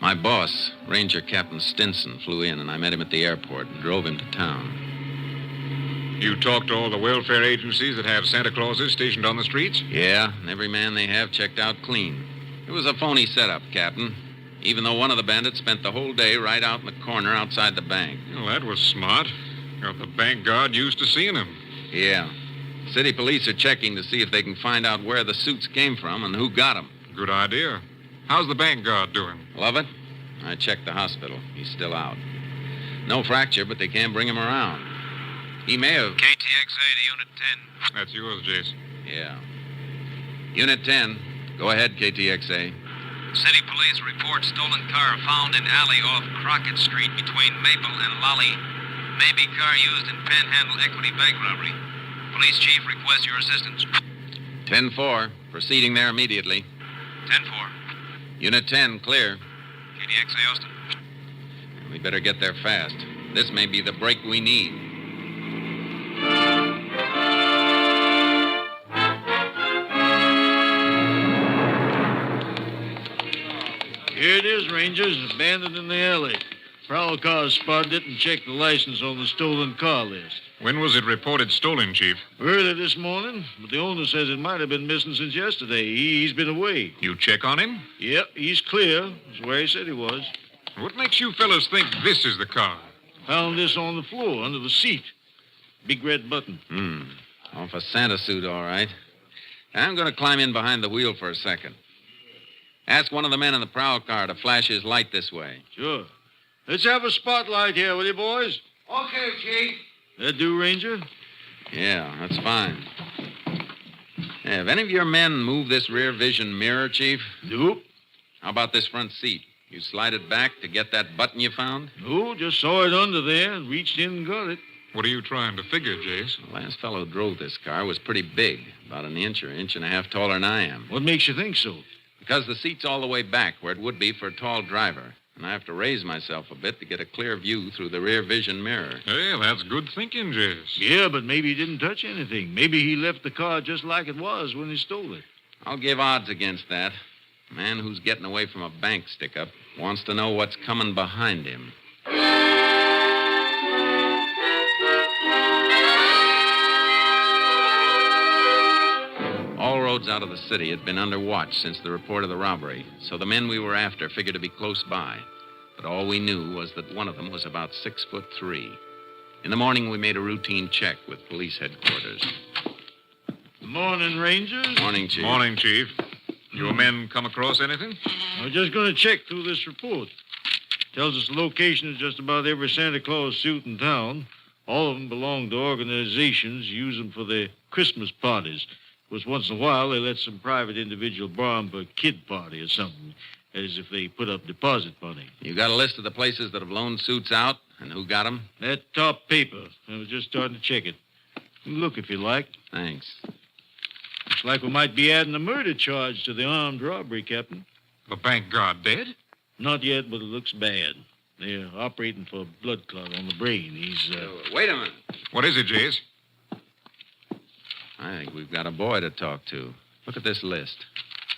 My boss, Ranger Captain Stinson, flew in, and I met him at the airport and drove him to town. You talked to all the welfare agencies that have Santa Clauses stationed on the streets? Yeah, and every man they have checked out clean. It was a phony setup, Captain, even though one of the bandits spent the whole day right out in the corner outside the bank. Well, that was smart. Got the bank guard used to seeing him. Yeah. City police are checking to see if they can find out where the suits came from and who got them. Good idea. How's the bank guard doing? Love it. I checked the hospital. He's still out. No fracture, but they can't bring him around. He may have... KTXA to Unit 10. That's yours, Jace. Yeah. Unit 10. Go ahead, KTXA. City police report stolen car found in alley off Crockett Street between Maple and Lolly. Maybe car used in Panhandle Equity Bank robbery. Police chief requests your assistance. 10-4. Proceeding there immediately. 10-4. Unit 10, clear. KTXA Austin. We better get there fast. This may be the break we need. Here it is, Rangers, abandoned in the alley. Prowl car spotted it and checked the license on the stolen car list. When was it reported stolen, Chief? Early this morning, but the owner says it might have been missing since yesterday. He's been away. You check on him? Yep, he's clear. That's where he said he was. What makes you fellas think this is the car? Found this on the floor, under the seat. Big red button. Off a Santa suit, all right. I'm going to climb in behind the wheel for a second. Ask one of the men in the prowl car to flash his light this way. Sure. Let's have a spotlight here, will you, boys? Okay, Chief. That do, Ranger? Yeah, that's fine. Hey, have any of your men moved this rear vision mirror, Chief? Nope. How about this front seat? You slide it back to get that button you found? No, just saw it under there and reached in and got it. What are you trying to figure, Jace? The last fellow who drove this car was pretty big, about an inch or inch and a half taller than I am. What makes you think so? Because the seat's all the way back where it would be for a tall driver. And I have to raise myself a bit to get a clear view through the rear vision mirror. Hey, that's good thinking, Jace. Yeah, but maybe he didn't touch anything. Maybe he left the car just like it was when he stole it. I'll give odds against that. A man who's getting away from a bank stick-up wants to know what's coming behind him. All roads out of the city had been under watch since the report of the robbery, so the men we were after figured to be close by. But all we knew was that one of them was about 6'3". In the morning, we made a routine check with police headquarters. Morning, Rangers. Morning, Chief. Morning, Chief. Your men come across anything? I'm just going to check through this report. Tells us the location of just about every Santa Claus suit in town. All of them belong to organizations, use them for their Christmas parties. Of course, once in a while, they let some private individual borrow them for a kid party or something, as if they put up deposit money. You got a list of the places that have loaned suits out and who got them? That top paper. I was just starting to check it. You can look if you like. Thanks. Looks like we might be adding a murder charge to the armed robbery, Captain. The bank guard dead? Not yet, but it looks bad. They're operating for a blood clot on the brain. He's, Wait a minute. What is it, Jace? I think we've got a boy to talk to. Look at this list.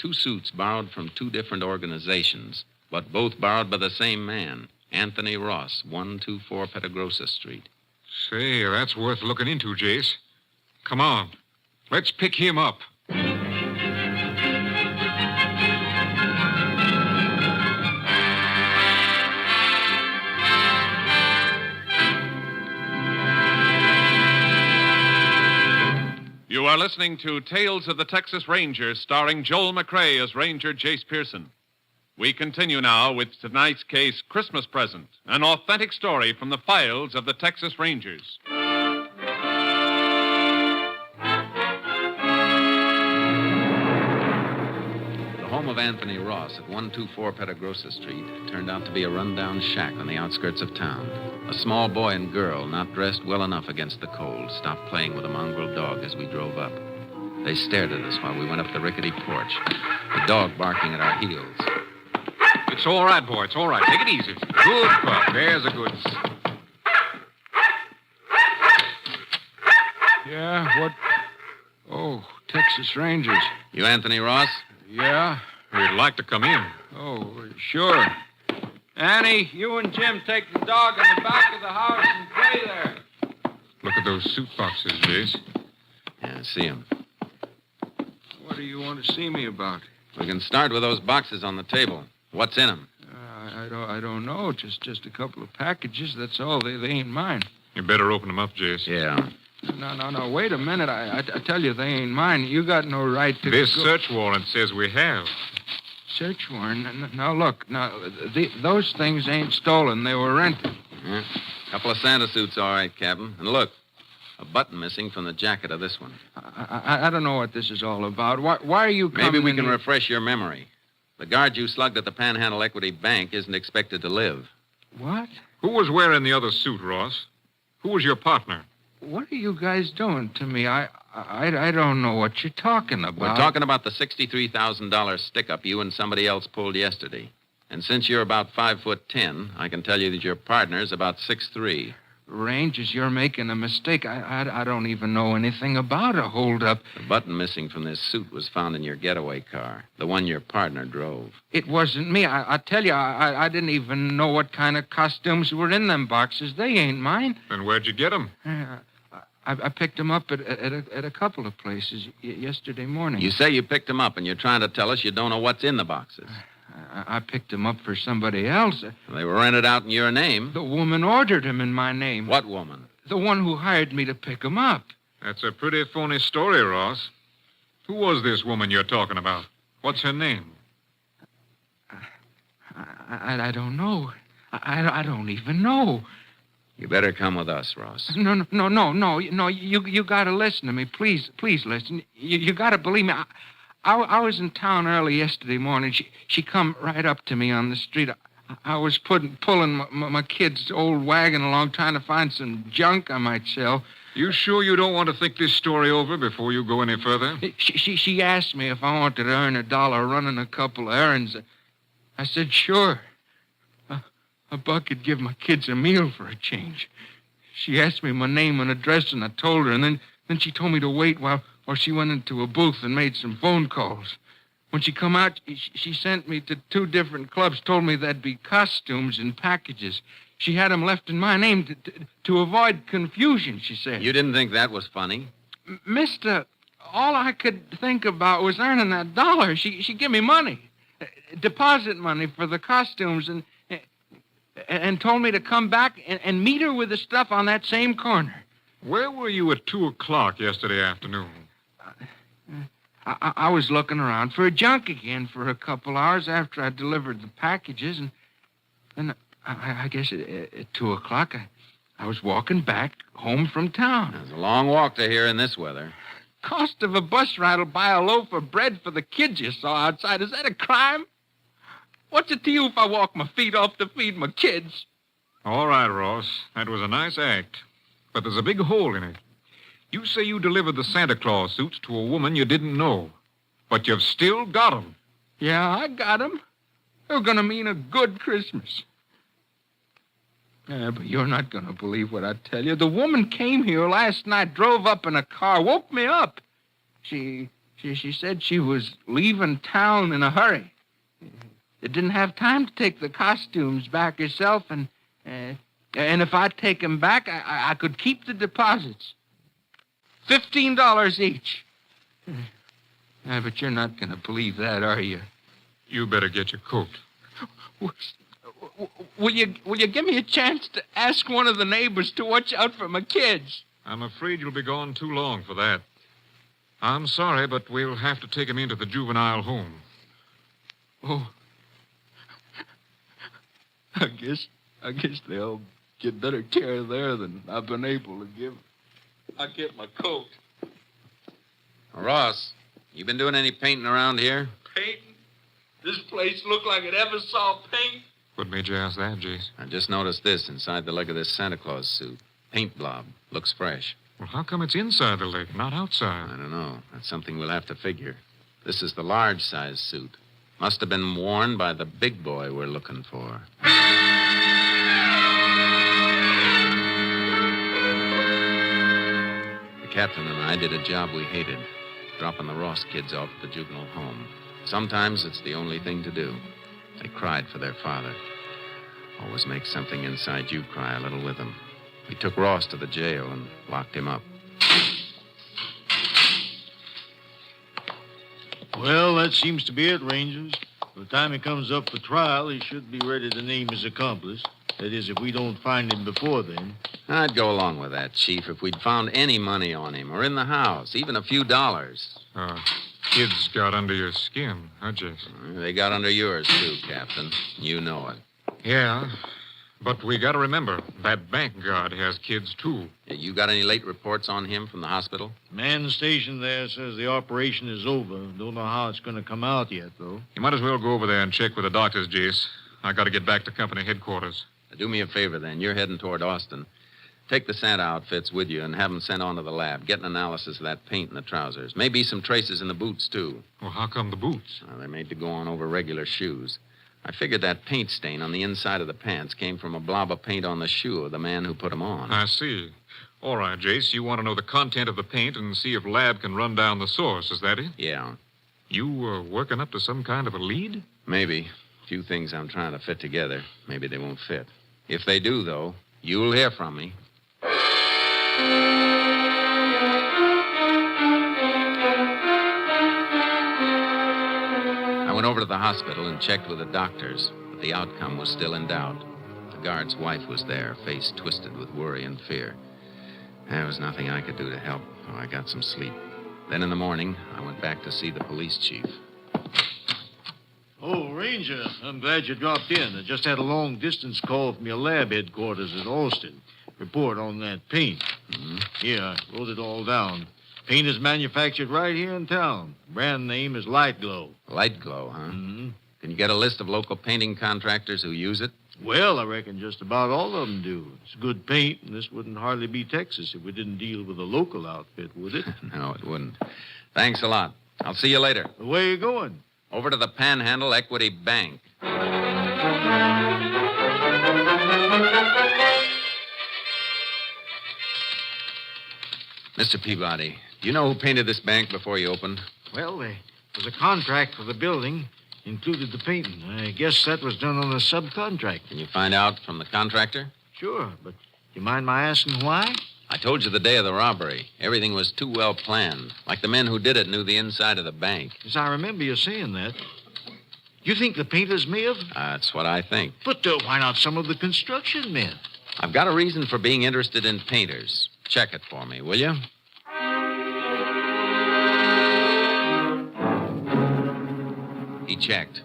2 suits borrowed from 2 different organizations, but both borrowed by the same man, Anthony Ross, 124 Petagrosa Street. Say, that's worth looking into, Jace. Come on. Let's pick him up. listening to Tales of the Texas Rangers, starring Joel McCrea as Ranger Jace Pearson. We continue now with tonight's case, Christmas Present, an authentic story from the files of the Texas Rangers. The home of Anthony Ross at 124 Petagrosa Street turned out to be a rundown shack on the outskirts of town. A small boy and girl, not dressed well enough against the cold, stopped playing with a mongrel dog as we drove up. They stared at us while we went up the rickety porch, the dog barking at our heels. It's all right, boy. It's all right. Take it easy. Good pup. There's a good... Yeah, what? Oh, Texas Rangers. You Anthony Ross? Yeah? We'd like to come in. Oh, sure. Annie, you and Jim take the dog in the back of the house and play there. Look at those suit boxes, Jace. Yeah, I see them. What do you want to see me about? We can start with those boxes on the table. What's in them? I don't know. Just a couple of packages. That's all. They ain't mine. You better open them up, Jace. Yeah. No. Wait a minute. I tell you, they ain't mine. You got no right to... This search warrant says we have. Search warrant? Now, look. Now, those things ain't stolen. They were rented. Yeah. Couple of Santa suits, all right, Captain. And look, a button missing from the jacket of this one. I don't know what this is all about. Why are you coming Maybe we in can here? refresh your memory. The guard you slugged at the Panhandle Equity Bank isn't expected to live. What? Who was wearing the other suit, Ross? Who was your partner? What are you guys doing to me? I don't know what you're talking about. We're talking about the $63,000 stick-up you and somebody else pulled yesterday. And since you're about 5'10", I can tell you that your partner's about 6'3". Rangers, you're making a mistake. I don't even know anything about a holdup. The button missing from this suit was found in your getaway car, the one your partner drove. It wasn't me. I tell you, I didn't even know what kind of costumes were in them boxes. They ain't mine. Then where'd you get them? I picked them up at a couple of places yesterday morning. You say you picked them up, and you're trying to tell us you don't know what's in the boxes. I picked them up for somebody else. They were rented out in your name. The woman ordered them in my name. What woman? The one who hired me to pick them up. That's a pretty phony story, Ross. Who was this woman you're talking about? What's her name? I don't know. I don't even know. You better come with us, Ross. No. You got to listen to me. Please listen. You got to believe me. I was in town early yesterday morning. She come right up to me on the street. I was pulling my kid's old wagon along, trying to find some junk I might sell. You sure you don't want to think this story over before you go any further? She asked me if I wanted to earn $1 running a couple of errands. I said, sure. A buck could give my kids a meal for a change. She asked me my name and address, and I told her, and then she told me to wait while she went into a booth and made some phone calls. When she come out, she sent me to 2 different clubs, told me there'd be costumes and packages. She had them left in my name to avoid confusion, she said. You didn't think that was funny? Mister, all I could think about was earning that $1. She gave me money, deposit money for the costumes, and told me to come back and meet her with the stuff on that same corner. Where were you at 2 o'clock yesterday afternoon? I was looking around for a junk again for a couple hours after I delivered the packages, and then I guess at 2 o'clock I was walking back home from town. It's a long walk to here in this weather. Cost of a bus ride will buy a loaf of bread for the kids you saw outside. Is that a crime? What's it to you if I walk my feet off to feed my kids? All right, Ross. That was a nice act. But there's a big hole in it. You say you delivered the Santa Claus suits to a woman you didn't know. But you've still got them. Yeah, I got them. They're going to mean a good Christmas. Yeah, but you're not going to believe what I tell you. The woman came here last night, drove up in a car, woke me up. She said she was leaving town in a hurry. Didn't have time to take the costumes back herself, and if I'd take them back, I could keep the deposits. $15 each. Yeah, but you're not going to believe that, are you? You better get your coat. Will you give me a chance to ask one of the neighbors to watch out for my kids? I'm afraid you'll be gone too long for that. I'm sorry, but we'll have to take him into the juvenile home. Oh. I guess they'll get better care there than I've been able to give. I get my coat. Ross, you been doing any painting around here? Painting? This place looked like it ever saw paint. What made you ask that, Jace? I just noticed this inside the leg of this Santa Claus suit. Paint blob. Looks fresh. Well, how come it's inside the leg, not outside? I don't know. That's something we'll have to figure. This is the large size suit. Must have been worn by the big boy we're looking for. The captain and I did a job we hated, dropping the Ross kids off at the juvenile home. Sometimes it's the only thing to do. They cried for their father. Always makes something inside you cry a little with them. We took Ross to the jail and locked him up. Well, that seems to be it, Rangers. By the time he comes up for trial, he should be ready to name his accomplice. That is, if we don't find him before then. I'd go along with that, Chief, if we'd found any money on him or in the house, even a few dollars. Kids got under your skin, huh, Jason? They got under yours, too, Captain. You know it. Yeah, but we got to remember, that bank guard has kids, too. You got any late reports on him from the hospital? Man stationed there says the operation is over. Don't know how it's going to come out yet, though. You might as well go over there and check with the doctors, Jace. I got to get back to company headquarters. Do me a favor, then. You're heading toward Austin. Take the Santa outfits with you and have them sent on to the lab. Get an analysis of that paint in the trousers. Maybe some traces in the boots, too. Well, how come the boots? They're made to go on over regular shoes. I figured that paint stain on the inside of the pants came from a blob of paint on the shoe of the man who put them on. I see. All right, Jace, you want to know the content of the paint and see if lab can run down the source. Is that it? Yeah. You working up to some kind of a lead? Maybe. A few things I'm trying to fit together. Maybe they won't fit. If they do, though, you'll hear from me. I went over to the hospital and checked with the doctors, but the outcome was still in doubt. The guard's wife was there, face twisted with worry and fear. There was nothing I could do to help, so I got some sleep. Then in the morning, I went back to see the police chief. Oh, Ranger, I'm glad you dropped in. I just had a long-distance call from your lab headquarters at Austin. Report on that paint. Mm-hmm. Here, I wrote it all down. Paint is manufactured right here in town. Brand name is Light Glow. Light Glow, huh? Mm-hmm. Can you get a list of local painting contractors who use it? Well, I reckon just about all of them do. It's good paint, and this wouldn't hardly be Texas if we didn't deal with a local outfit, would it? No, it wouldn't. Thanks a lot. I'll see you later. Where you going? Over to the Panhandle Equity Bank. Mr. Peabody, do you know who painted this bank before you opened? Well, there was a contract for the building. Included the painting. I guess that was done on a subcontract. Can you find out from the contractor? Sure, but do you mind my asking why? I told you the day of the robbery. Everything was too well planned. Like the men who did it knew the inside of the bank. Yes, I remember you saying that. You think the painters may have? That's what I think. But why not some of the construction men? I've got a reason for being interested in painters. Check it for me, will you? He checked.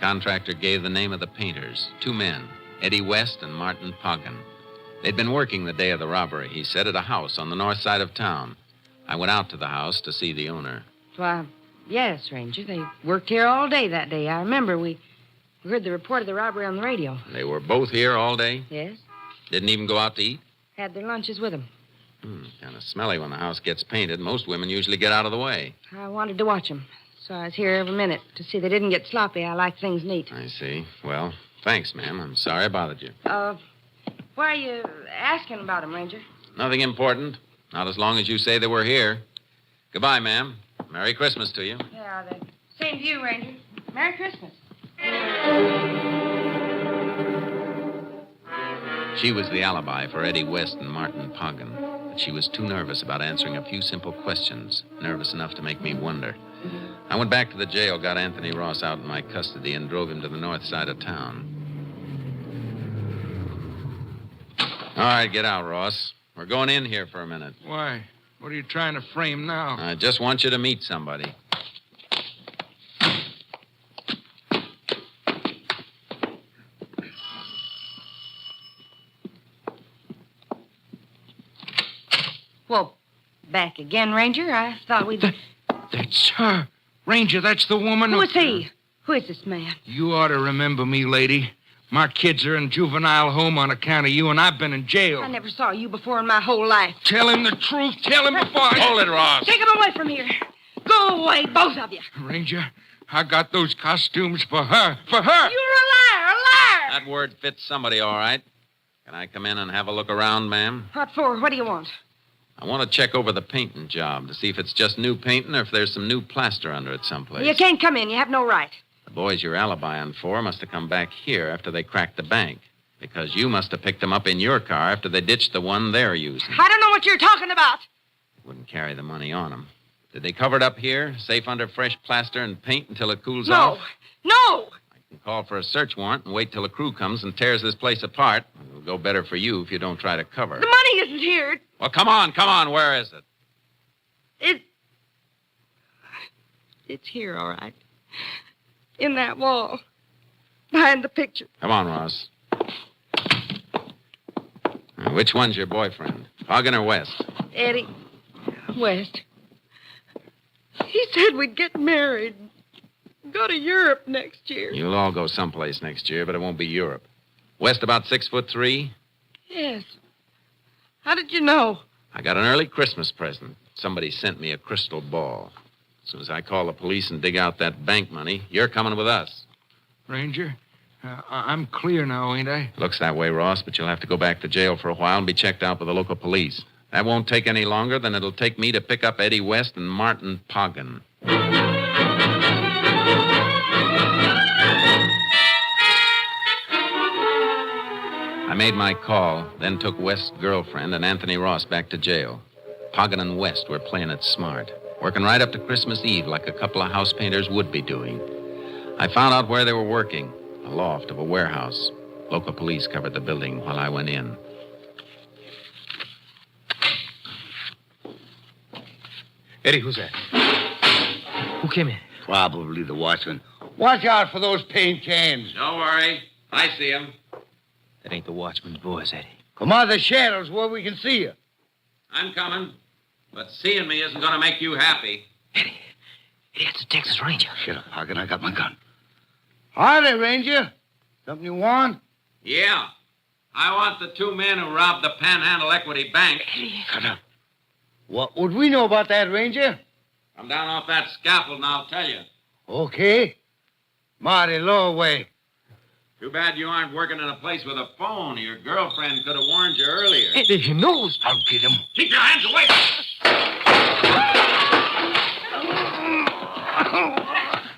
Contractor gave the name of the painters. 2 men, Eddie West and Martin Poggin. They'd been working the day of the robbery, he said, at a house on the north side of town. I went out to the house to see the owner. Why, yes, Ranger. They worked here all day that day. I remember we heard the report of the robbery on the radio. They were both here all day? Yes. Didn't even go out to eat? Had their lunches with them. Kind of smelly when the house gets painted. Most women usually get out of the way. I wanted to watch them, so I was here every minute to see they didn't get sloppy. I like things neat. I see. Well, thanks, ma'am. I'm sorry I bothered you. Why are you asking about them, Ranger? Nothing important. Not as long as you say they were here. Goodbye, ma'am. Merry Christmas to you. Yeah, the same to you, Ranger. Merry Christmas. She was the alibi for Eddie West and Martin Poggin. But she was too nervous about answering a few simple questions. Nervous enough to make me wonder. I went back to the jail, got Anthony Ross out in my custody, and drove him to the north side of town. All right, get out, Ross. We're going in here for a minute. Why, What are you trying to frame now? I just want you to meet somebody. Well, back again, Ranger. I thought we'd... That's her. Ranger, that's the woman Who is he? Who is this man? You ought to remember me, lady. My kids are in juvenile home on account of you, and I've been in jail. I never saw you before in my whole life. Tell him the truth. Tell him before I... Hold it, Ross. Take him away from here. Go away, both of you. Ranger, I got those costumes for her. For her! You're a liar, a liar! That word fits somebody, all right. Can I come in and have a look around, ma'am? What for? What do you want? I want to check over the painting job to see if it's just new painting or if there's some new plaster under it someplace. You can't come in. You have no right. The boys you're alibiing for must have come back here after they cracked the bank, because you must have picked them up in your car after they ditched the one they're using. I don't know what you're talking about. Wouldn't carry the money on them. Did they cover it up here, safe under fresh plaster and paint until it cools off? No! I can call for a search warrant and wait till a crew comes and tears this place apart. It'll go better for you if you don't try to cover. The money isn't here. Well, come on. Where is it? It's here, all right. In that wall. Behind the picture. Come on, Ross. Now, which one's your boyfriend? Hogan or West? Eddie. West. He said we'd get married. Go to Europe next year. You'll all go someplace next year, but it won't be Europe. West about 6'3". Yes. How did you know? I got an early Christmas present. Somebody sent me a crystal ball. As soon as I call the police and dig out that bank money, you're coming with us. Ranger, I'm clear now, ain't I? Looks that way, Ross, but you'll have to go back to jail for a while and be checked out by the local police. That won't take any longer than it'll take me to pick up Eddie West and Martin Poggin. I made my call, then took West's girlfriend and Anthony Ross back to jail. Poggin and West were playing it smart, working right up to Christmas Eve like a couple of house painters would be doing. I found out where they were working, a loft of a warehouse. Local police covered the building while I went in. Eddie, who's that? Who came in? Probably the watchman. Watch out for those paint cans. Don't worry. I see him. That ain't the watchman's voice, Eddie. Come out of the shadows where we can see you. I'm coming, but seeing me isn't going to make you happy. Eddie, it's the Texas Ranger. Shut up, Hogan. I got my gun. Howdy, Ranger. Something you want? Yeah. I want the two men who robbed the Panhandle Equity Bank. Shut up. What would we know about that, Ranger? Come down off that scaffold and I'll tell you. Okay. Mighty low way. Too bad you aren't working in a place with a phone. Your girlfriend could have warned you earlier. Eddie, he knows. I'll get him. Keep your hands away.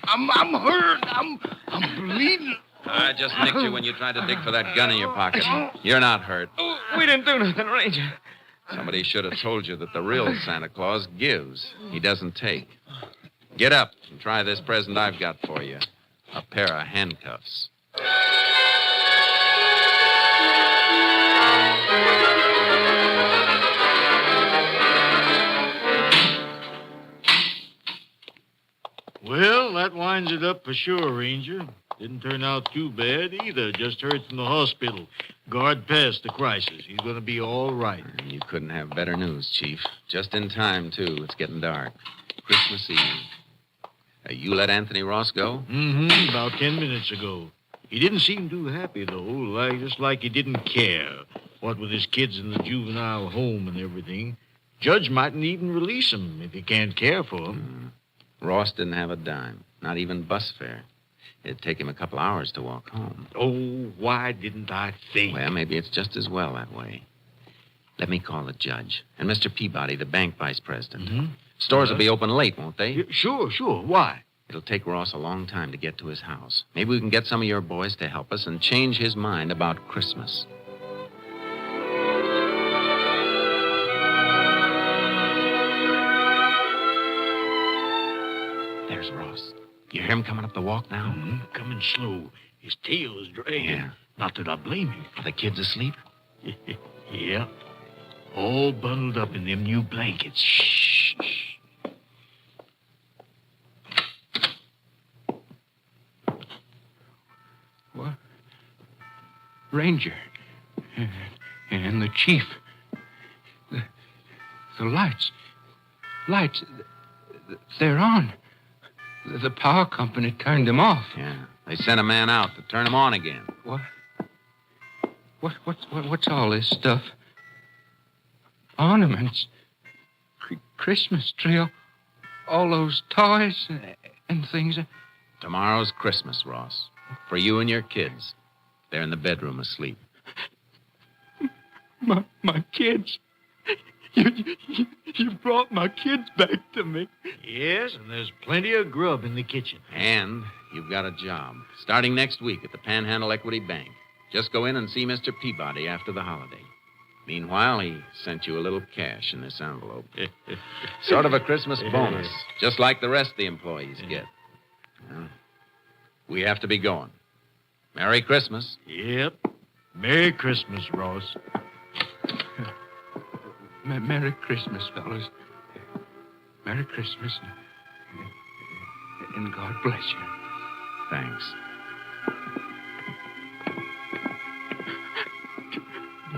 I'm hurt. I'm bleeding. I just nicked you when you tried to dig for that gun in your pocket. You're not hurt. We didn't do nothing, Ranger. Somebody should have told you that the real Santa Claus gives. He doesn't take. Get up and try this present I've got for you. A pair of handcuffs. Well, that winds it up for sure, Ranger. Didn't turn out too bad either. Just heard from the hospital. Guard passed the crisis. He's going to be all right. You couldn't have better news, Chief. Just in time, too. It's getting dark. Christmas Eve. You let Anthony Ross go? Mm-hmm. About 10 minutes ago. He didn't seem too happy, though. Just like he didn't care. What with his kids in the juvenile home and everything. Judge mightn't even release him if he can't care for him. Ross didn't have a dime. Not even bus fare. It'd take him a couple hours to walk home. Oh, why didn't I think? Well, maybe it's just as well that way. Let me call the judge. And Mr. Peabody, the bank vice president. Mm-hmm. Stores will be open late, won't they? Sure. Why? It'll take Ross a long time to get to his house. Maybe we can get some of your boys to help us and change his mind about Christmas. There's Ross. You hear him coming up the walk now? Mm-hmm. Coming slow. His tail is dragging. Yeah. Not that I blame him. Are the kids asleep? Yeah. All bundled up in them new blankets. Shh. What? Ranger. And the chief. The lights. Lights. They're on. The power company turned them off. Yeah. They sent a man out to turn them on again. What? What's all this stuff? Ornaments. Christmas tree. All those toys and things. Tomorrow's Christmas, Ross. For you and your kids. They're in the bedroom asleep. My kids. You brought my kids back to me. Yes, and there's plenty of grub in the kitchen. And you've got a job. Starting next week at the Panhandle Equity Bank. Just go in and see Mr. Peabody after the holiday. Meanwhile, he sent you a little cash in this envelope. Sort of a Christmas bonus, just like the rest of the employees get. Well, we have to be going. Merry Christmas. Yep. Merry Christmas, Ross. Merry Christmas, fellas. Merry Christmas. And God bless you. Thanks.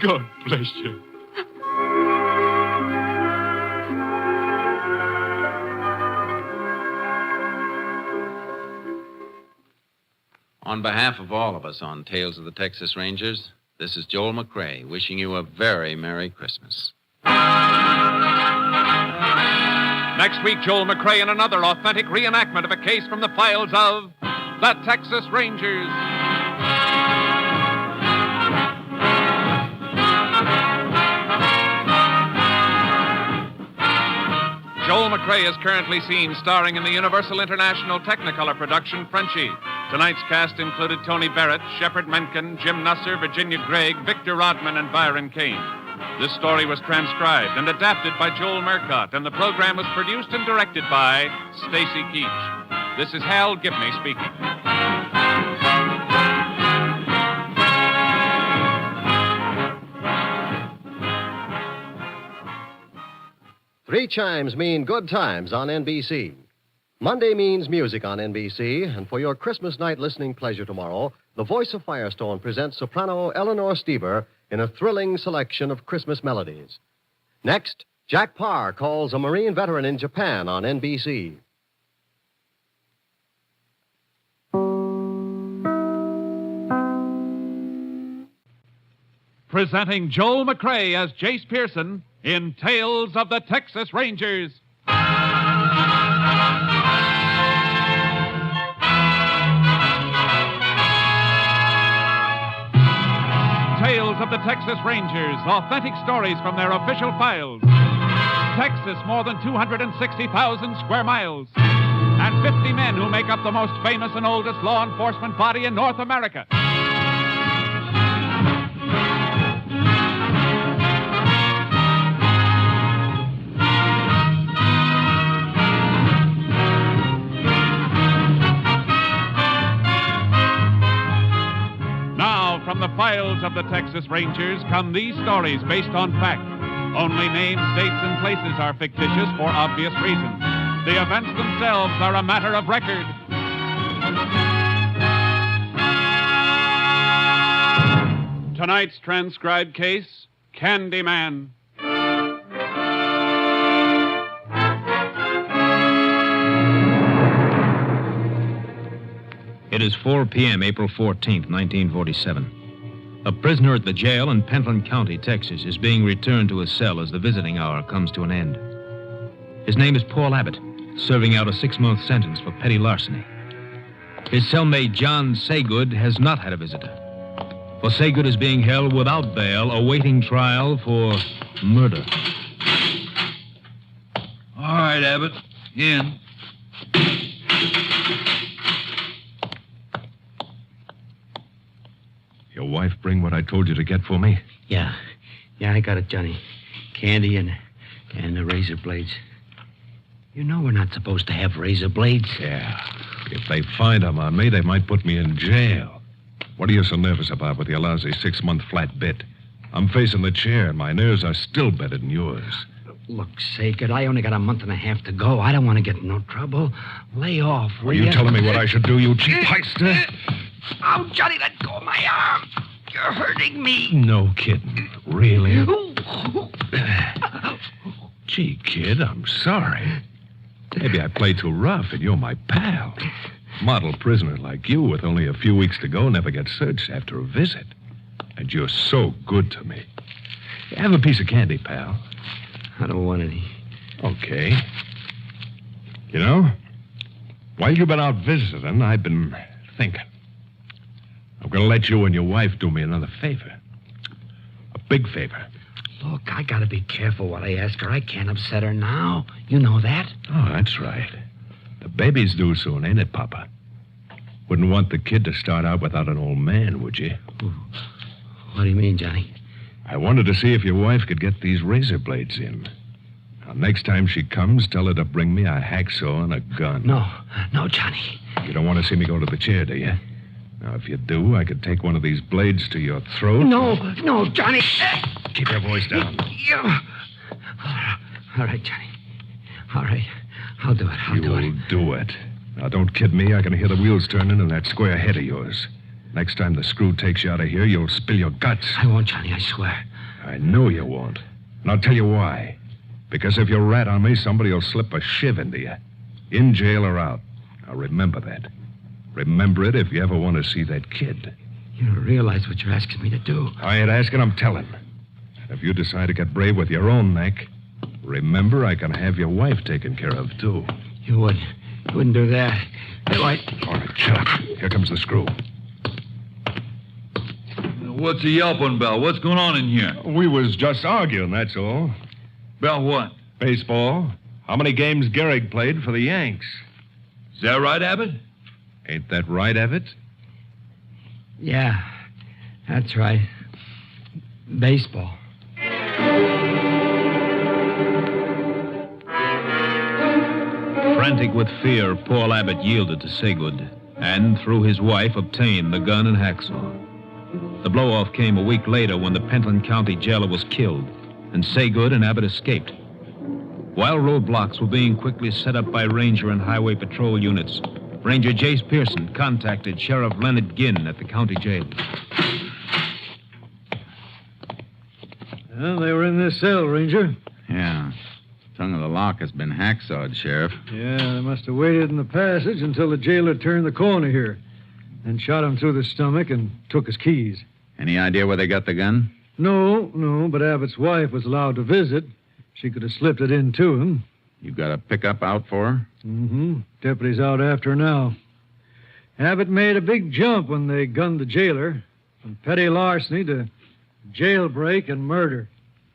God bless you. On behalf of all of us on Tales of the Texas Rangers, this is Joel McCrea wishing you a very Merry Christmas. Next week, Joel McCrea in another authentic reenactment of a case from the files of the Texas Rangers. Joel McCrea is currently seen starring in the Universal International Technicolor production Frenchie. Tonight's cast included Tony Barrett, Shepard Menken, Jim Nusser, Virginia Gregg, Victor Rodman, and Byron Kane. This story was transcribed and adapted by Joel Murcott, and the program was produced and directed by Stacy Keach. This is Hal Gibney speaking. Three chimes mean good times on NBC. Monday means music on NBC, and for your Christmas night listening pleasure tomorrow, the Voice of Firestone presents soprano Eleanor Stever in a thrilling selection of Christmas melodies. Next, Jack Parr calls a Marine veteran in Japan on NBC. Presenting Joel McCrea as Jace Pearson in Tales of the Texas Rangers. Tales of the Texas Rangers, authentic stories from their official files. Texas, more than 260,000 square miles. And 50 men who make up the most famous and oldest law enforcement body in North America. From the files of the Texas Rangers come these stories based on fact. Only names, dates, and places are fictitious for obvious reasons. The events themselves are a matter of record. Tonight's transcribed case, Candyman. It is 4 p.m., April 14th, 1947. A prisoner at the jail in Pentland County, Texas, is being returned to his cell as the visiting hour comes to an end. His name is Paul Abbott, serving out a 6-month sentence for petty larceny. His cellmate, John Saygood, has not had a visitor. For Saygood is being held without bail, awaiting trial for murder. All right, Abbott. In. Your wife bring what I told you to get for me? Yeah, I got it, Johnny. Candy and the razor blades. You know we're not supposed to have razor blades. Yeah. If they find them on me, they might put me in jail. What are you so nervous about with your lousy 6-month flat bit? I'm facing the chair, and my nerves are still better than yours. Look, Sagan, I only got a month and a half to go. I don't want to get in no trouble. Lay off, will Are you ya? telling me what I should do, you cheap heister? Oh, Johnny, let go of my arm. You're hurting me. No kidding. Really? Gee, kid, I'm sorry. Maybe I played too rough, and you're my pal. Model prisoner like you with only a few weeks to go never gets searched after a visit. And you're so good to me. Have a piece of candy, pal. I don't want any. Okay. You know, while you've been out visiting, I've been thinking. I'm going to let you and your wife do me another favor. A big favor. Look, I gotta be careful what I ask her. I can't upset her now. You know that. Oh, that's right. The baby's due soon, ain't it, Papa? Wouldn't want the kid to start out without an old man, would you? What do you mean, Johnny? I wanted to see if your wife could get these razor blades in. Now, next time she comes, tell her to bring me a hacksaw and a gun. No, Johnny. You don't want to see me go to the chair, do you? Now, if you do, I could take one of these blades to your throat. No, Johnny. Keep your voice down. All right, Johnny. All right. I'll do it. You'll do it. Now, don't kid me. I can hear the wheels turning in that square head of yours. Next time the screw takes you out of here, you'll spill your guts. I won't, Johnny, I swear. I know you won't. And I'll tell you why. Because if you rat on me, somebody will slip a shiv into you. In jail or out. Now, remember that. Remember it if you ever want to see that kid. You don't realize what you're asking me to do. I ain't asking, I'm telling. If you decide to get brave with your own neck, remember I can have your wife taken care of, too. You wouldn't do that. All right, shut up. Here comes the screw. What's he yelping about? What's going on in here? We was just arguing, that's all. About what? Baseball. How many games Gehrig played for the Yanks? Is that right, Abbott? Ain't that right, Abbott? Yeah, that's right. Baseball. Frantic with fear, Paul Abbott yielded to Saygood and, through his wife, obtained the gun and hacksaw. The blow-off came a week later when the Pentland County jailer was killed, and Saygood and Abbott escaped. While roadblocks were being quickly set up by Ranger and Highway Patrol units, Ranger Jace Pearson contacted Sheriff Leonard Ginn at the county jail. Well, they were in this cell, Ranger. Yeah. Tongue of the lock has been hacksawed, Sheriff. Yeah, they must have waited in the passage until the jailer turned the corner here. Then shot him through the stomach and took his keys. Any idea where they got the gun? No, but Abbott's wife was allowed to visit. She could have slipped it in to him. You got a pickup out for her? Mm-hmm. Deputy's out after her now. Abbott made a big jump when they gunned the jailer. From petty larceny to jailbreak and murder.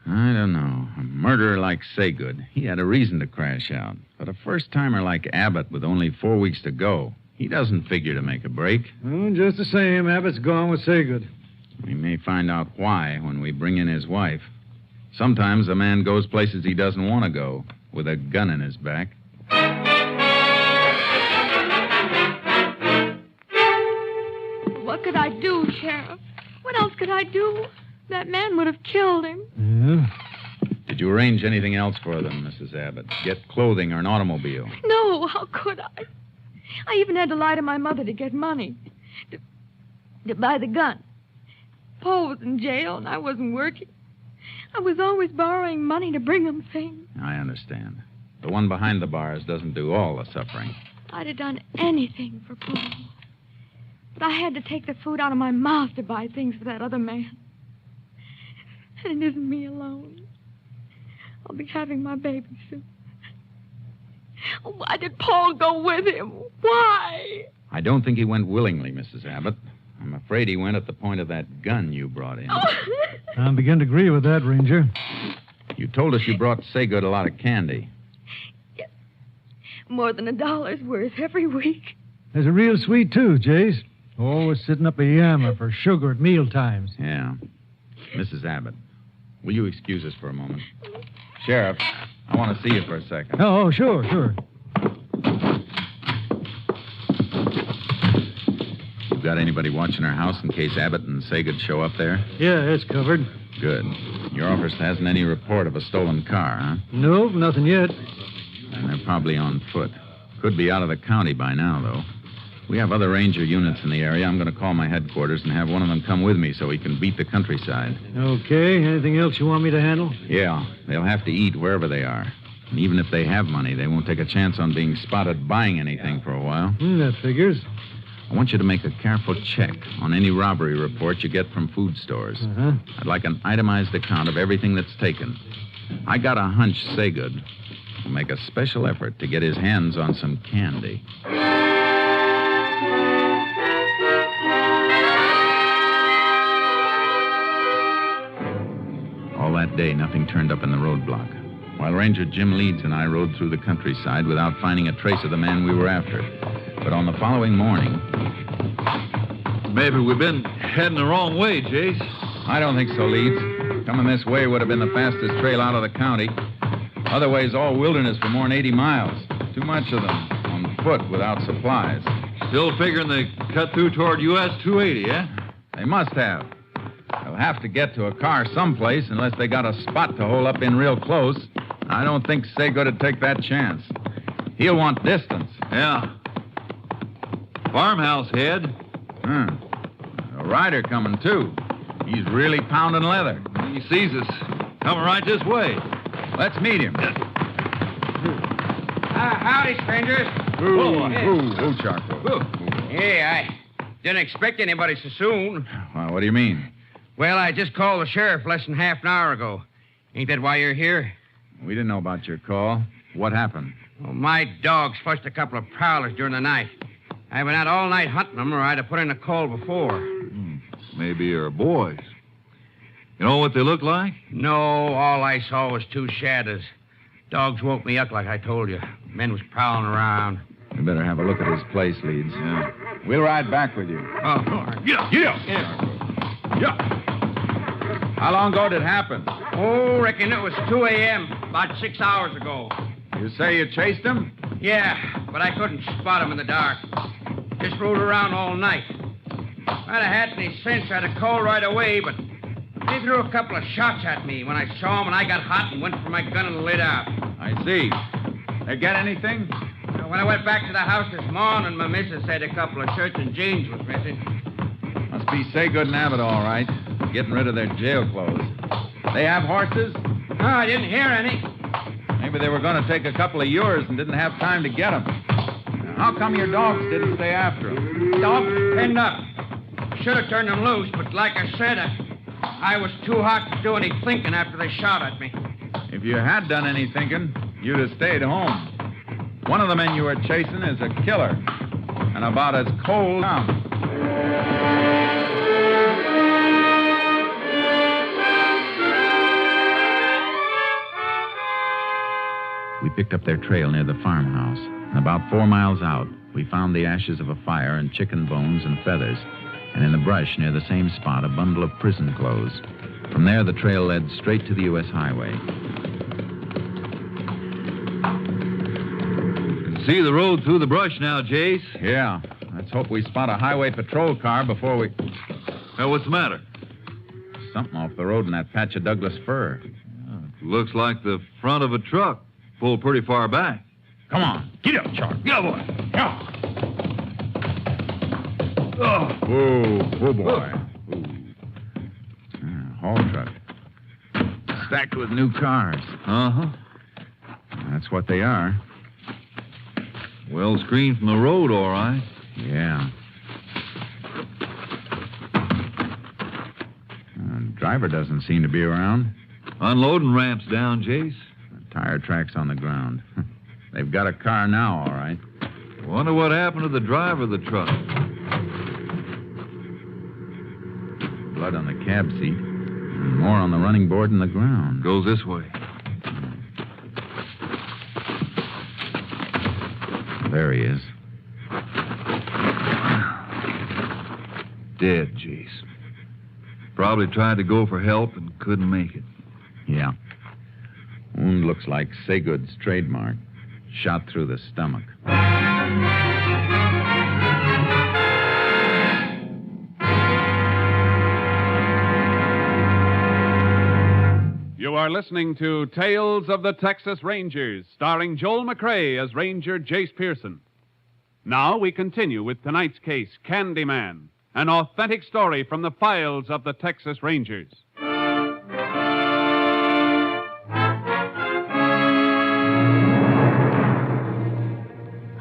I don't know. A murderer like Saygood, he had a reason to crash out. But a first-timer like Abbott with only 4 weeks to go, he doesn't figure to make a break. Well, just the same, Abbott's gone with Saygood. We may find out why when we bring in his wife. Sometimes a man goes places he doesn't want to go, with a gun in his back. What could I do, Sheriff? What else could I do? That man would have killed him. Yeah? Did you arrange anything else for them, Mrs. Abbott? Get clothing or an automobile? No, how could I? I even had to lie to my mother to get money. To buy the gun. Paul was in jail and I wasn't working. I was always borrowing money to bring him things. I understand. The one behind the bars doesn't do all the suffering. I'd have done anything for Paul. But I had to take the food out of my mouth to buy things for that other man. And it isn't me alone. I'll be having my baby soon. Why did Paul go with him? Why? I don't think he went willingly, Mrs. Abbott. I'm afraid he went at the point of that gun you brought in. I begin to agree with that, Ranger. You told us you brought Saygood a lot of candy. Yes. More than $1's worth every week. There's a real sweet, too, Jace. Always sitting up a yammer for sugar at meal times. Yeah. Mrs. Abbott, will you excuse us for a moment? Sheriff, I want to see you for a second. Oh, sure. You got anybody watching our house in case Abbott and Saygood show up there? Yeah, it's covered. Good. Your office hasn't any report of a stolen car, huh? No, nothing yet. And they're probably on foot. Could be out of the county by now, though. We have other ranger units in the area. I'm going to call my headquarters and have one of them come with me so he can beat the countryside. Okay. Anything else you want me to handle? Yeah. They'll have to eat wherever they are. And even if they have money, they won't take a chance on being spotted buying anything for a while. That figures. I want you to make a careful check on any robbery report you get from food stores. Uh-huh. I'd like an itemized account of everything that's taken. I got a hunch Saygood will make a special effort to get his hands on some candy. All that day, nothing turned up in the roadblock. While Ranger Jim Leeds and I rode through the countryside without finding a trace of the man we were after. But on the following morning... Maybe we've been heading the wrong way, Jace. I don't think so, Leeds. Coming this way would have been the fastest trail out of the county. Otherwise, all wilderness for more than 80 miles. Too much of them on foot without supplies. Still figuring they cut through toward US 280, eh? They must have. They'll have to get to a car someplace unless they got a spot to hole up in real close. I don't think Saygood would take that chance. He'll want distance. Yeah. Farmhouse head. A rider coming, too. He's really pounding leather. He sees us coming right this way. Let's meet him. Howdy, strangers. Ooh, Charcoal. Hey, I didn't expect anybody so soon. Well, what do you mean? Well, I just called the sheriff less than half an hour ago. Ain't that why you're here? We didn't know about your call. What happened? Well, my dogs flushed a couple of prowlers during the night. I've been out all night hunting them, or I'd have put in a call before. Maybe your boys. You know what they look like? No, all I saw was two shadows. Dogs woke me up like I told you. Men was prowling around. We better have a look at his place, Leeds. Yeah. We'll ride back with you. Oh, all right. Yeah. How long ago did it happen? Oh, reckon it was 2 a.m., about 6 hours ago. You say you chased him? Yeah, but I couldn't spot him in the dark. Just rode around all night. If I'd have had any sense, I'd have called right away, but they threw a couple of shots at me when I saw him, and I got hot and went for my gun and lit out. I see. They get anything? When I went back to the house this morning, my missus said a couple of shirts and jeans was missing. Must be Saygood and Abbott, all right. Getting rid of their jail clothes. They have horses? No, I didn't hear any. Maybe they were going to take a couple of yours and didn't have time to get them. How come your dogs didn't stay after them? Dogs were pinned up. Should have turned them loose, but like I said, I was too hot to do any thinking after they shot at me. If you had done any thinking, you'd have stayed home. One of the men you were chasing is a killer, and about as cold now. We picked up their trail near the farmhouse, and about 4 miles out, we found the ashes of a fire and chicken bones and feathers, and in the brush near the same spot, a bundle of prison clothes. From there, the trail led straight to the U.S. highway. You can see the road through the brush now, Jace. Yeah. Let's hope we spot a highway patrol car before we... Now, what's the matter? Something off the road in that patch of Douglas fir. It looks like the front of a truck. Pulled pretty far back. Come on. Get up, Charlie. Yeah, boy. Yeah. Oh. Whoa, boy. Haul truck. Stacked with new cars. Uh-huh. That's what they are. Well screened from the road, all right. Yeah. Driver doesn't seem to be around. Unloading ramps down, Jace. Tire tracks on the ground. They've got a car now, all right. Wonder what happened to the driver of the truck. Blood on the cab seat. And more on the running board and the ground. Goes this way. There he is. Dead, Jace. Probably tried to go for help and couldn't make it. Yeah. Wound looks like Saygood's trademark. Shot through the stomach. are listening to Tales of the Texas Rangers, starring Joel McCrea as Ranger Jace Pearson. Now we continue with tonight's case, Candyman, an authentic story from the files of the Texas Rangers.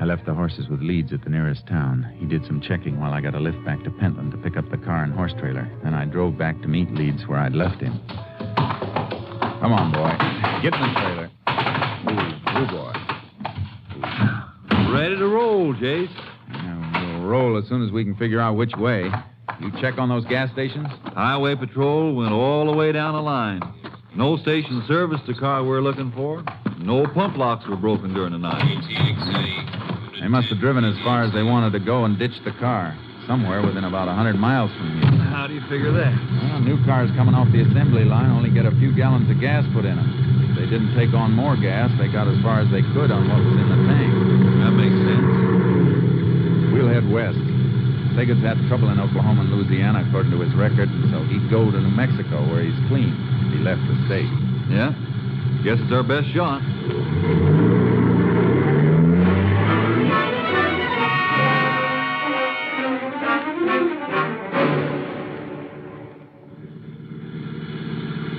I left the horses with Leeds at the nearest town. He did some checking while I got a lift back to Pentland to pick up the car and horse trailer. Then I drove back to meet Leeds where I'd left him. Come on, boy. Get in the trailer. Move, boy. Ready to roll, Jace. Yeah, we'll roll as soon as we can figure out which way. You check on those gas stations? Highway patrol went all the way down the line. No station serviced the car we're looking for. No pump locks were broken during the night. They must have driven as far as they wanted to go and ditched the car. Somewhere within about 100 miles from you. How do you figure that? Well, new cars coming off the assembly line only get a few gallons of gas put in them. If they didn't take on more gas, they got as far as they could on what was in the tank. That makes sense. We'll head west. Sagan's had trouble in Oklahoma and Louisiana, according to his record, so he'd go to New Mexico, where he's clean, if he left the state. Yeah? Guess it's our best shot.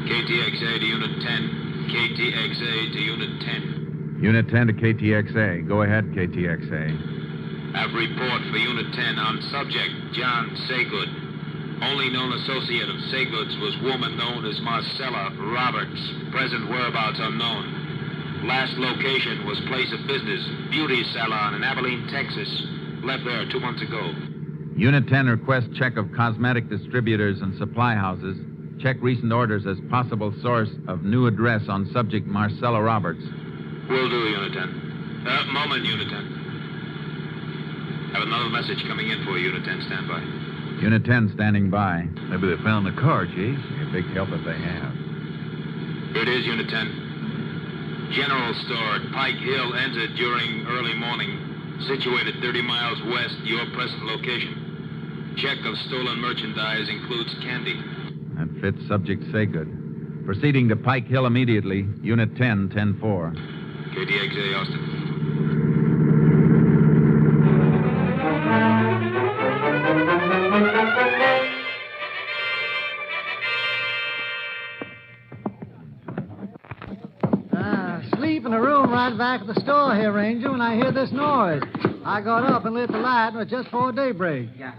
KTXA to Unit 10. KTXA to Unit 10. Unit 10 to KTXA. Go ahead, KTXA. Have report for Unit 10 on subject John Saygood. Only known associate of Saygood's was woman known as Marcella Roberts. Present whereabouts unknown. Last location was place of business, beauty salon in Abilene, Texas. Left there 2 months ago. Unit 10 requests check of cosmetic distributors and supply houses. Check recent orders as possible source of new address on subject Marcella Roberts. Will do, Unit 10. Moment, Unit 10. Have another message coming in for you, Unit 10. Stand by. Unit 10 standing by. Maybe they found the car, Jace. A big help if they have. Here it is, Unit 10. General store at Pike Hill entered during early morning. Situated 30 miles west, your present location. Check of stolen merchandise includes candy. That fits subject Saygood. Proceeding to Pike Hill immediately. Unit 10, 10-4. KTXA, Austin. Sleep in a room right back at the store here, Ranger, when I hear this noise. I got up and lit the light, and it was just before daybreak. Yeah.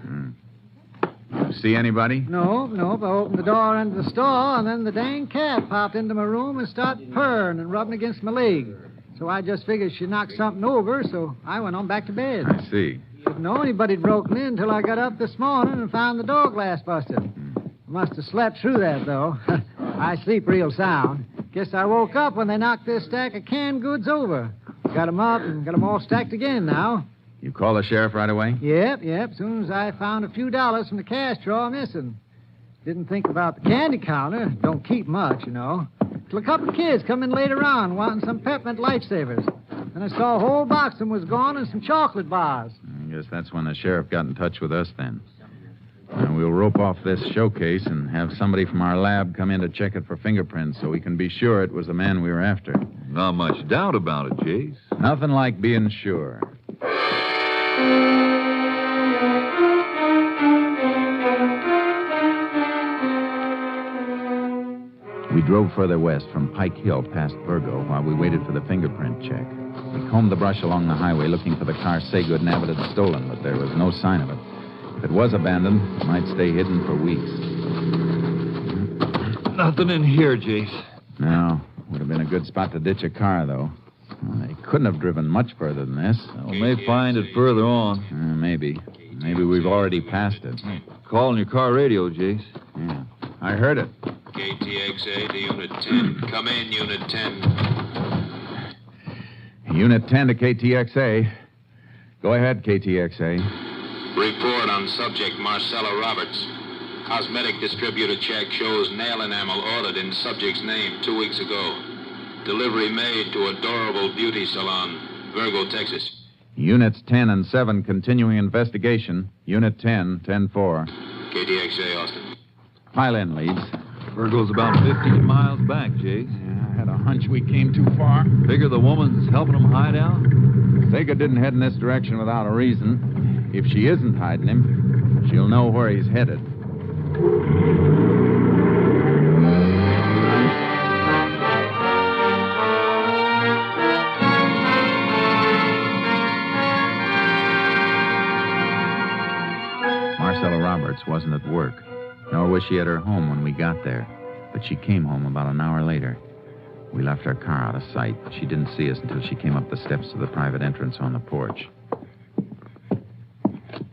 See anybody? No. I opened the door into the store, and then the dang cat popped into my room and started purring and rubbing against my leg. So I just figured she knocked something over, so I went on back to bed. I see. Didn't know anybody'd broken in until I got up this morning and found the door glass busted. Must have slept through that, though. I sleep real sound. Guess I woke up when they knocked this stack of canned goods over. Got 'em up and got 'em all stacked again now. You call the sheriff right away? Yep. As soon as I found a few dollars from the cash drawer missing. Didn't think about the candy counter. Don't keep much, you know. Till a couple of kids come in later on wanting some peppermint lifesavers. Then I saw a whole box of them was gone and some chocolate bars. I guess that's when the sheriff got in touch with us then. We'll rope off this showcase and have somebody from our lab come in to check it for fingerprints so we can be sure it was the man we were after. Not much doubt about it, Jace. Nothing like being sure. We drove further west from Pike Hill past Virgo while we waited for the fingerprint check. We combed the brush along the highway looking for the car Saygood and Abbott had stolen, but there was no sign of it. If it was abandoned, it might stay hidden for weeks. Nothing in here, Jace. No. Would have been a good spot to ditch a car, though. Well, they couldn't have driven much further than this. We may find it further on. Maybe. Maybe we've already passed it. Call on your car radio, Jace. Yeah. I heard it. KTXA to Unit 10. Come in, Unit 10. Unit 10 to KTXA. Go ahead, KTXA. Report on subject Marcella Roberts. Cosmetic distributor check shows nail enamel ordered in subject's name 2 weeks ago. Delivery made to Adorable Beauty Salon, Virgo, Texas. Units 10 and 7 continuing investigation. Unit 10, 10-4. KTXA, Austin. Pile in, Leeds. Virgo's about 15 miles back, Jace. Yeah, I had a hunch we came too far. Figure the woman's helping him hide out? Sega didn't head in this direction without a reason. If she isn't hiding him, she'll know where he's headed. Marcella Roberts wasn't at work, nor was she at her home when we got there, but she came home about an hour later. We left our car out of sight. She didn't see us until she came up the steps to the private entrance on the porch.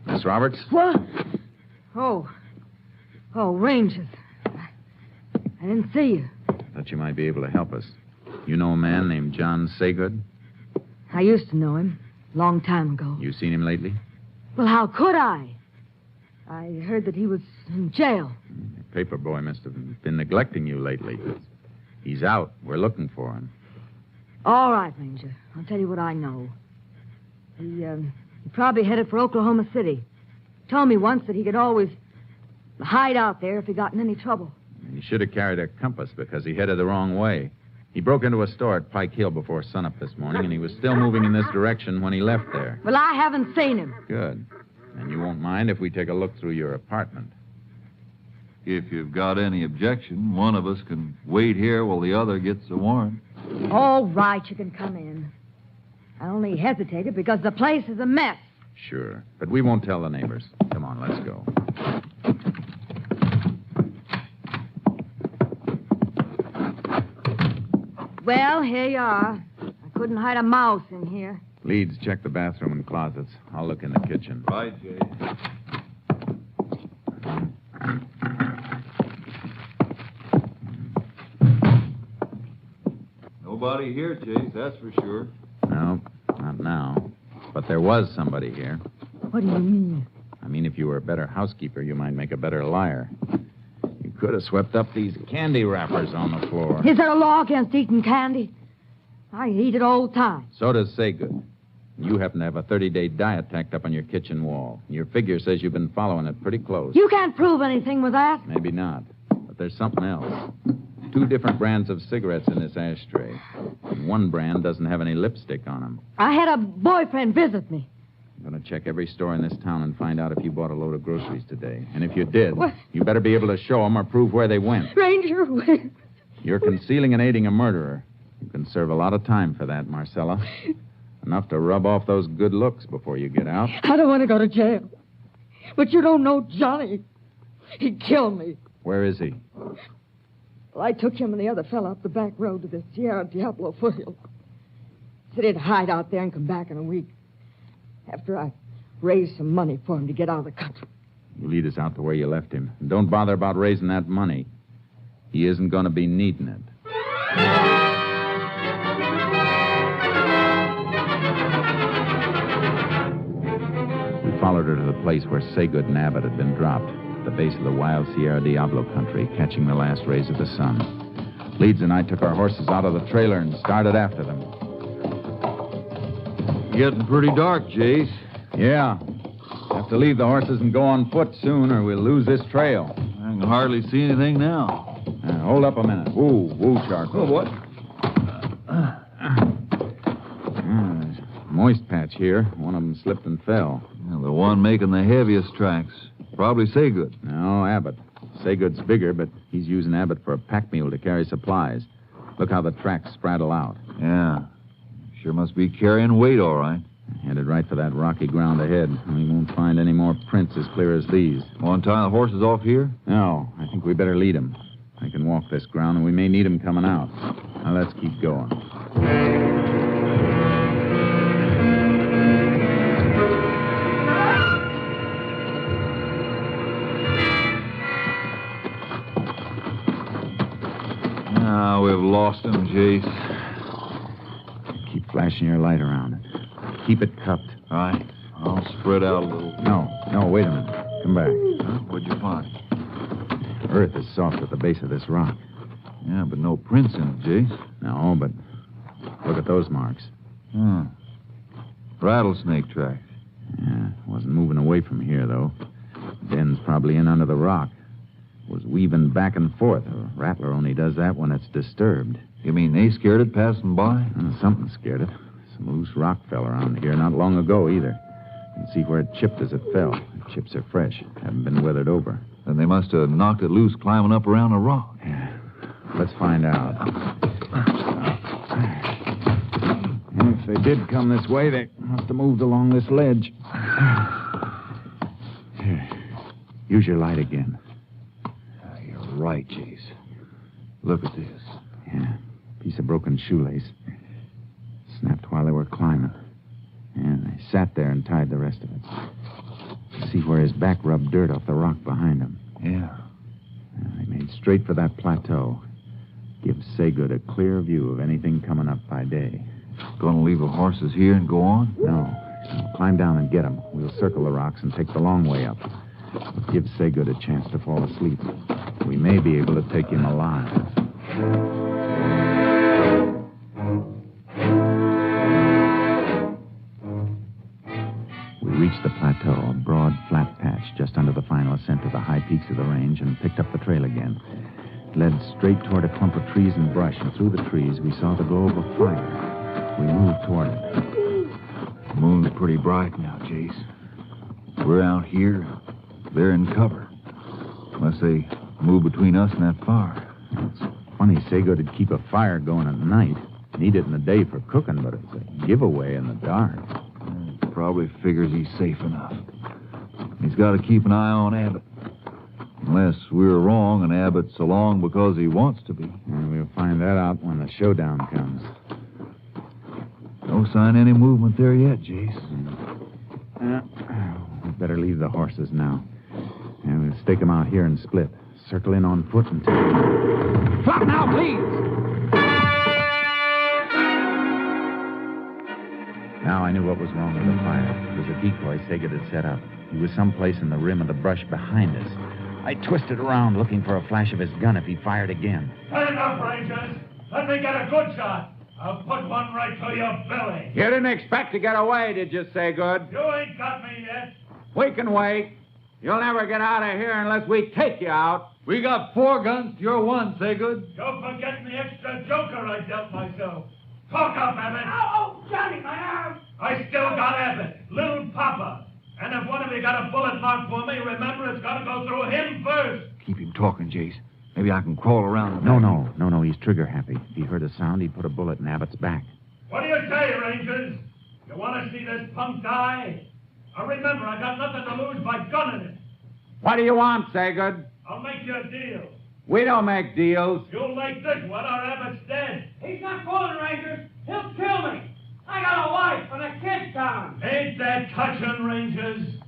Miss Roberts? What? Oh, Rangers. I didn't see you. Thought you might be able to help us. You know a man named John Saygood? I used to know him, long time ago. You seen him lately? Well, how could I? I heard that he was in jail. The paper boy must have been neglecting you lately. He's out. We're looking for him. All right, Ranger. I'll tell you what I know. He probably headed for Oklahoma City. Told me once that he could always hide out there if he got in any trouble. He should have carried a compass because he headed the wrong way. He broke into a store at Pike Hill before sunup this morning, and he was still moving in this direction when he left there. Well, I haven't seen him. Good. And you won't mind if we take a look through your apartment. If you've got any objection, one of us can wait here while the other gets a warrant. All right, you can come in. I only hesitated because the place is a mess. Sure. But we won't tell the neighbors. Come on, let's go. Well, here you are. I couldn't hide a mouse in here. Leeds, check the bathroom and closets. I'll look in the kitchen. Right, Jay. Nobody here, Chase, that's for sure. No, not now. But there was somebody here. What do you mean? I mean, if you were a better housekeeper, you might make a better liar. You could have swept up these candy wrappers on the floor. Is there a law against eating candy? I eat it all the time. So does Saygood. You happen to have a 30-day diet tacked up on your kitchen wall. Your figure says you've been following it pretty close. You can't prove anything with that. Maybe not. But there's something else. 2 different brands of cigarettes in this ashtray. And one brand doesn't have any lipstick on them. I had a boyfriend visit me. I'm going to check every store in this town and find out if you bought a load of groceries today. And if you did, What? you better be able to show them or prove where they went. Ranger, You're concealing and aiding a murderer. You can serve a lot of time for that, Marcella. Enough to rub off those good looks before you get out. I don't want to go to jail. But you don't know Johnny. He'd kill me. Where is he? Well, I took him and the other fellow up the back road to the Sierra Diablo foothill. Said he'd hide out there and come back in a week. After I raised some money for him to get out of the country. You lead us out to where you left him. And don't bother about raising that money. He isn't going to be needing it. We followed her to the place where Saygood and Abbott had been dropped, at the base of the wild Sierra Diablo country, catching the last rays of the sun. Leeds and I took our horses out of the trailer and started after them. Getting pretty dark, Jace. Yeah. Have to leave the horses and go on foot soon, or we'll lose this trail. I can hardly see anything now. Hold up a minute. Woo, Charcoal. Oh, what? There's a moist patch here. One of them slipped and fell. Yeah, the one making the heaviest tracks. Probably Saygood. No, Abbott. Saygood's bigger, but he's using Abbott for a pack mule to carry supplies. Look how the tracks spraddle out. Yeah. Sure must be carrying weight, all right. Headed right for that rocky ground ahead. We won't find any more prints as clear as these. Want to tie the horses off here? No, I think we better lead them. I can walk this ground, and we may need them coming out. Now, let's keep going. We've lost him, Jace. Keep flashing your light around it. Keep it cupped. All right. I'll spread out a little. No, wait a minute. Come back. Huh? What'd you find? Earth is soft at the base of this rock. Yeah, but no prints in it, Jace. No, but look at those marks. Rattlesnake tracks. Yeah, wasn't moving away from here, though. Den's probably in under the rock. was weaving back and forth. A rattler only does that when it's disturbed. You mean they scared it passing by? Something scared it. Some loose rock fell around here not long ago, either. You can see where it chipped as it fell. The chips are fresh. Haven't been weathered over. Then they must have knocked it loose climbing up around a rock. Yeah. Let's find out. And if they did come this way, they must have moved along this ledge. Here. Use your light again. You're right, Jace. Look at this. Yeah. Piece of broken shoelace. Snapped while they were climbing. And they sat there and tied the rest of it. See where his back rubbed dirt off the rock behind him. Yeah. They made straight for that plateau. Gives Saygood a clear view of anything coming up by day. Gonna leave the horses here and go on? No. Climb down and get them. We'll circle the rocks and take the long way up. We'll give Saygood a chance to fall asleep. We may be able to take him alive. We reached the plateau, a broad, flat patch just under the final ascent to the high peaks of the range, and picked up the trail again. It led straight toward a clump of trees and brush, and through the trees we saw the glow of a fire. We moved toward it. The moon's pretty bright now, Jace. We're out here. They're in cover. Unless they move between us and that fire. It's funny Saygood would keep a fire going at night. Need it in the day for cooking, but it's a giveaway in the dark. Probably figures he's safe enough. He's got to keep an eye on Abbott. Unless we're wrong and Abbott's along because he wants to be. And we'll find that out when the showdown comes. No sign of any movement there yet, Jace. We better leave the horses now. And we'll stake them out here and split. Circle in on foot until... Stop now, please! Now I knew what was wrong with the fire. It was a decoy Saygood had set up. He was someplace in the rim of the brush behind us. I twisted around looking for a flash of his gun if he fired again. Turn it up, Rangers. Let me get a good shot. I'll put one right to your belly. You didn't expect to get away, did you, Saygood? You ain't got me yet. We can wait. You'll never get out of here unless we take you out. We got 4 guns to your 1, Saygood. Don't forget the extra joker I dealt myself. Talk up, Abbott. Oh, Johnny, my arm. I still got Abbott, little Papa. And if one of you got a bullet mark for me, remember it's got to go through him first. Keep him talking, Jace. Maybe I can crawl around the back. No, he's trigger happy. If he heard a sound, he'd put a bullet in Abbott's back. What do you say, Rangers? You want to see this punk die? Now remember, I got nothing to lose by gunning it. What do you want, Saygood? I'll make you a deal. We don't make deals. You'll make this one or Abbott's dead. He's not fooling, Rangers. He'll kill me. I got a wife and a kid down. Ain't that touching, Rangers?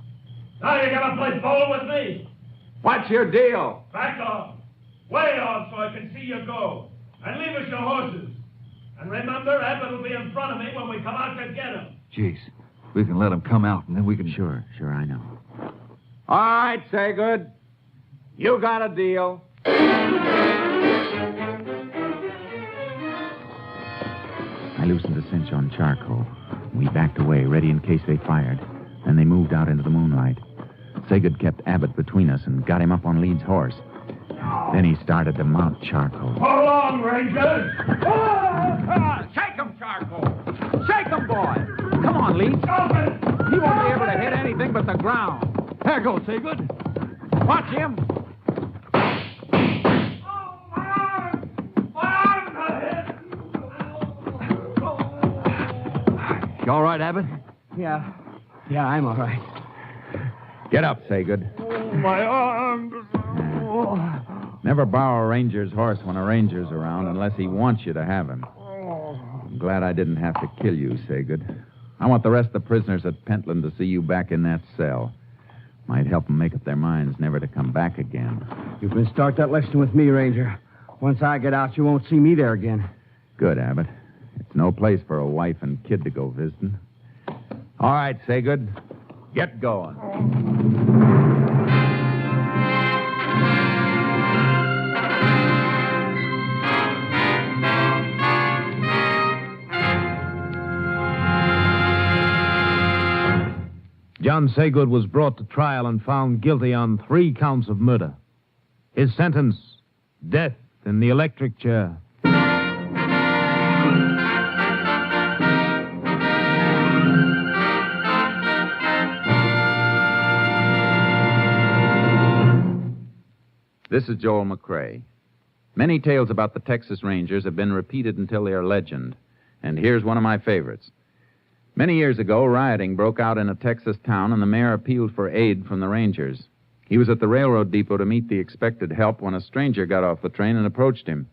Now you gotta play ball with me. What's your deal? Back off. Way off so I can see you go. And leave us your horses. And remember, Abbott will be in front of me when we come out to get him. Jace, we can let him come out and then we can... Sure, I know. All right, Saygood. You got a deal. I loosened the cinch on charcoal. We backed away, ready in case they fired. Then they moved out into the moonlight. Saygood kept Abbott between us and got him up on Leeds' horse. Then he started to mount charcoal. Hold on, Rangers! Shake him, Charcoal! Shake him, boy! Come on, Leeds. He won't be able to hit anything but the ground. There goes Saygood. Watch him. You all right, Abbott? Yeah, I'm all right. Get up, Saygood. My arms. Never borrow a ranger's horse when a ranger's around unless he wants you to have him. I'm glad I didn't have to kill you, Saygood. I want the rest of the prisoners at Pentland to see you back in that cell. Might help them make up their minds never to come back again. You can start that lesson with me, Ranger. Once I get out, you won't see me there again. Good, Abbott. It's no place for a wife and kid to go visiting. All right, Saygood. Get going. John Saygood was brought to trial and found guilty on 3 counts of murder. His sentence, death in the electric chair. This is Joel McCrea. Many tales about the Texas Rangers have been repeated until they are legend, and here's one of my favorites. Many years ago, rioting broke out in a Texas town, and the mayor appealed for aid from the Rangers. He was at the railroad depot to meet the expected help when a stranger got off the train and approached him.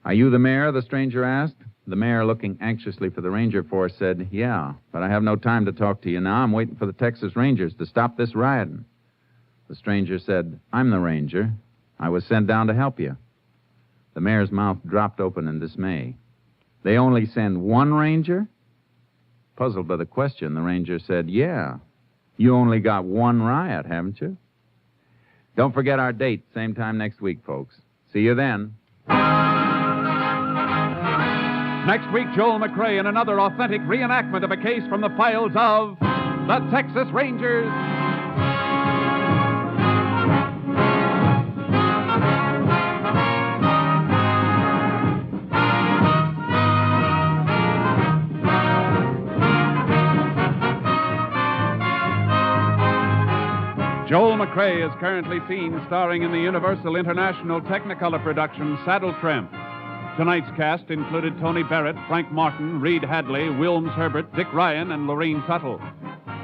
"Are you the mayor?" the stranger asked. The mayor, looking anxiously for the Ranger force, said, "Yeah, but I have no time to talk to you now. I'm waiting for the Texas Rangers to stop this rioting." The stranger said, "I'm the Ranger. I was sent down to help you." The mayor's mouth dropped open in dismay. "They only send one Ranger?" Puzzled by the question, the Ranger said, "Yeah. You only got one riot, haven't you?" Don't forget our date, same time next week, folks. See you then. Next week, Joel McCrea in another authentic reenactment of a case from the files of the Texas Rangers. Joel McCrea is currently seen starring in the Universal International Technicolor production Saddle Tramp. Tonight's cast included Tony Barrett, Frank Martin, Reed Hadley, Wilms Herbert, Dick Ryan, and Lorene Tuttle.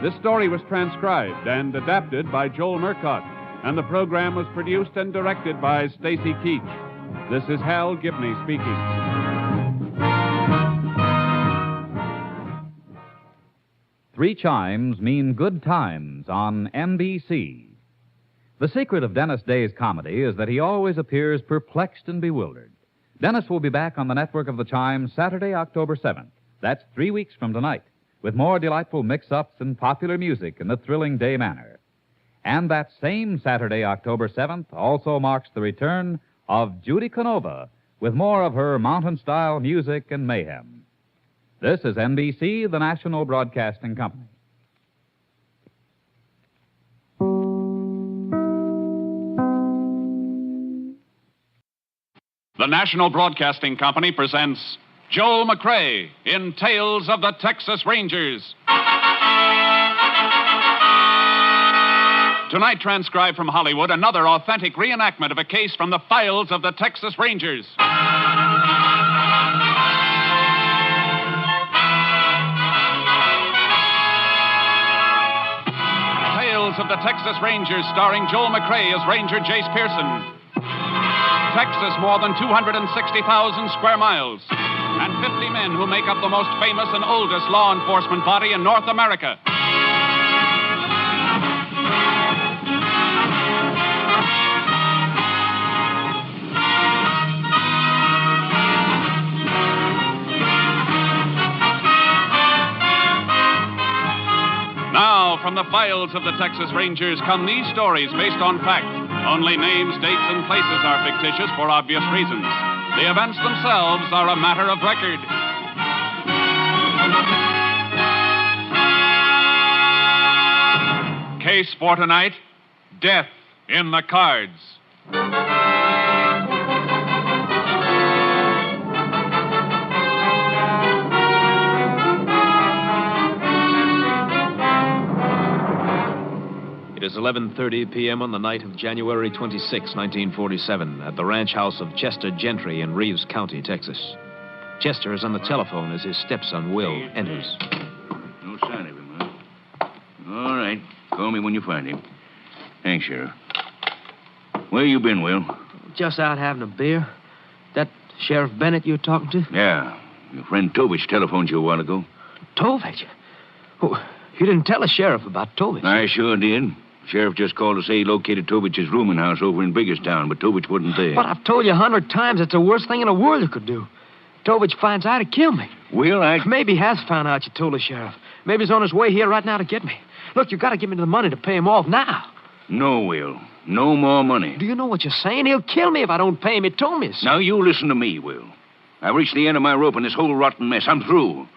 This story was transcribed and adapted by Joel Murcott, and the program was produced and directed by Stacy Keach. This is Hal Gibney speaking. Three chimes mean good times on NBC. The secret of Dennis Day's comedy is that he always appears perplexed and bewildered. Dennis will be back on the network of the Chimes Saturday, October 7th. That's 3 weeks from tonight, with more delightful mix-ups and popular music in the thrilling Day manner. And that same Saturday, October 7th, also marks the return of Judy Canova with more of her mountain-style music and mayhem. This is NBC, the National Broadcasting Company. The National Broadcasting Company presents Joel McCrea in Tales of the Texas Rangers. Tonight, transcribed from Hollywood, another authentic reenactment of a case from the files of the Texas Rangers. Tales of the Texas Rangers, starring Joel McCrea as Ranger Jace Pearson. Texas, more than 260,000 square miles, and 50 men who make up the most famous and oldest law enforcement body in North America. Now, from the files of the Texas Rangers come these stories based on fact. Only names, dates, and places are fictitious for obvious reasons. The events themselves are a matter of record. Case for tonight, death in the cards. It is 11:30 p.m. on the night of January 26, 1947, at the ranch house of Chester Gentry in Reeves County, Texas. Chester is on the telephone as his stepson, Will, enters. No sign of him, huh? All right. Call me when you find him. Thanks, Sheriff. Where you been, Will? Just out having a beer. That Sheriff Bennett you were talking to? Yeah. Your friend Tovich telephoned you a while ago. Tovich? Oh, you didn't tell the sheriff about Tovich. I sure did. Sheriff just called to say he located Tovich's rooming house over in Biggerstown, but Tovich wasn't there. But I've told you 100 times it's the worst thing in the world you could do. Tovich finds out, he'd kill me. Will, Maybe he has found out you told the sheriff. Maybe he's on his way here right now to get me. Look, you got to give me the money to pay him off now. No, Will. No more money. Do you know what you're saying? He'll kill me if I don't pay him. He told me so. Now, you listen to me, Will. I've reached the end of my rope in this whole rotten mess. I'm through.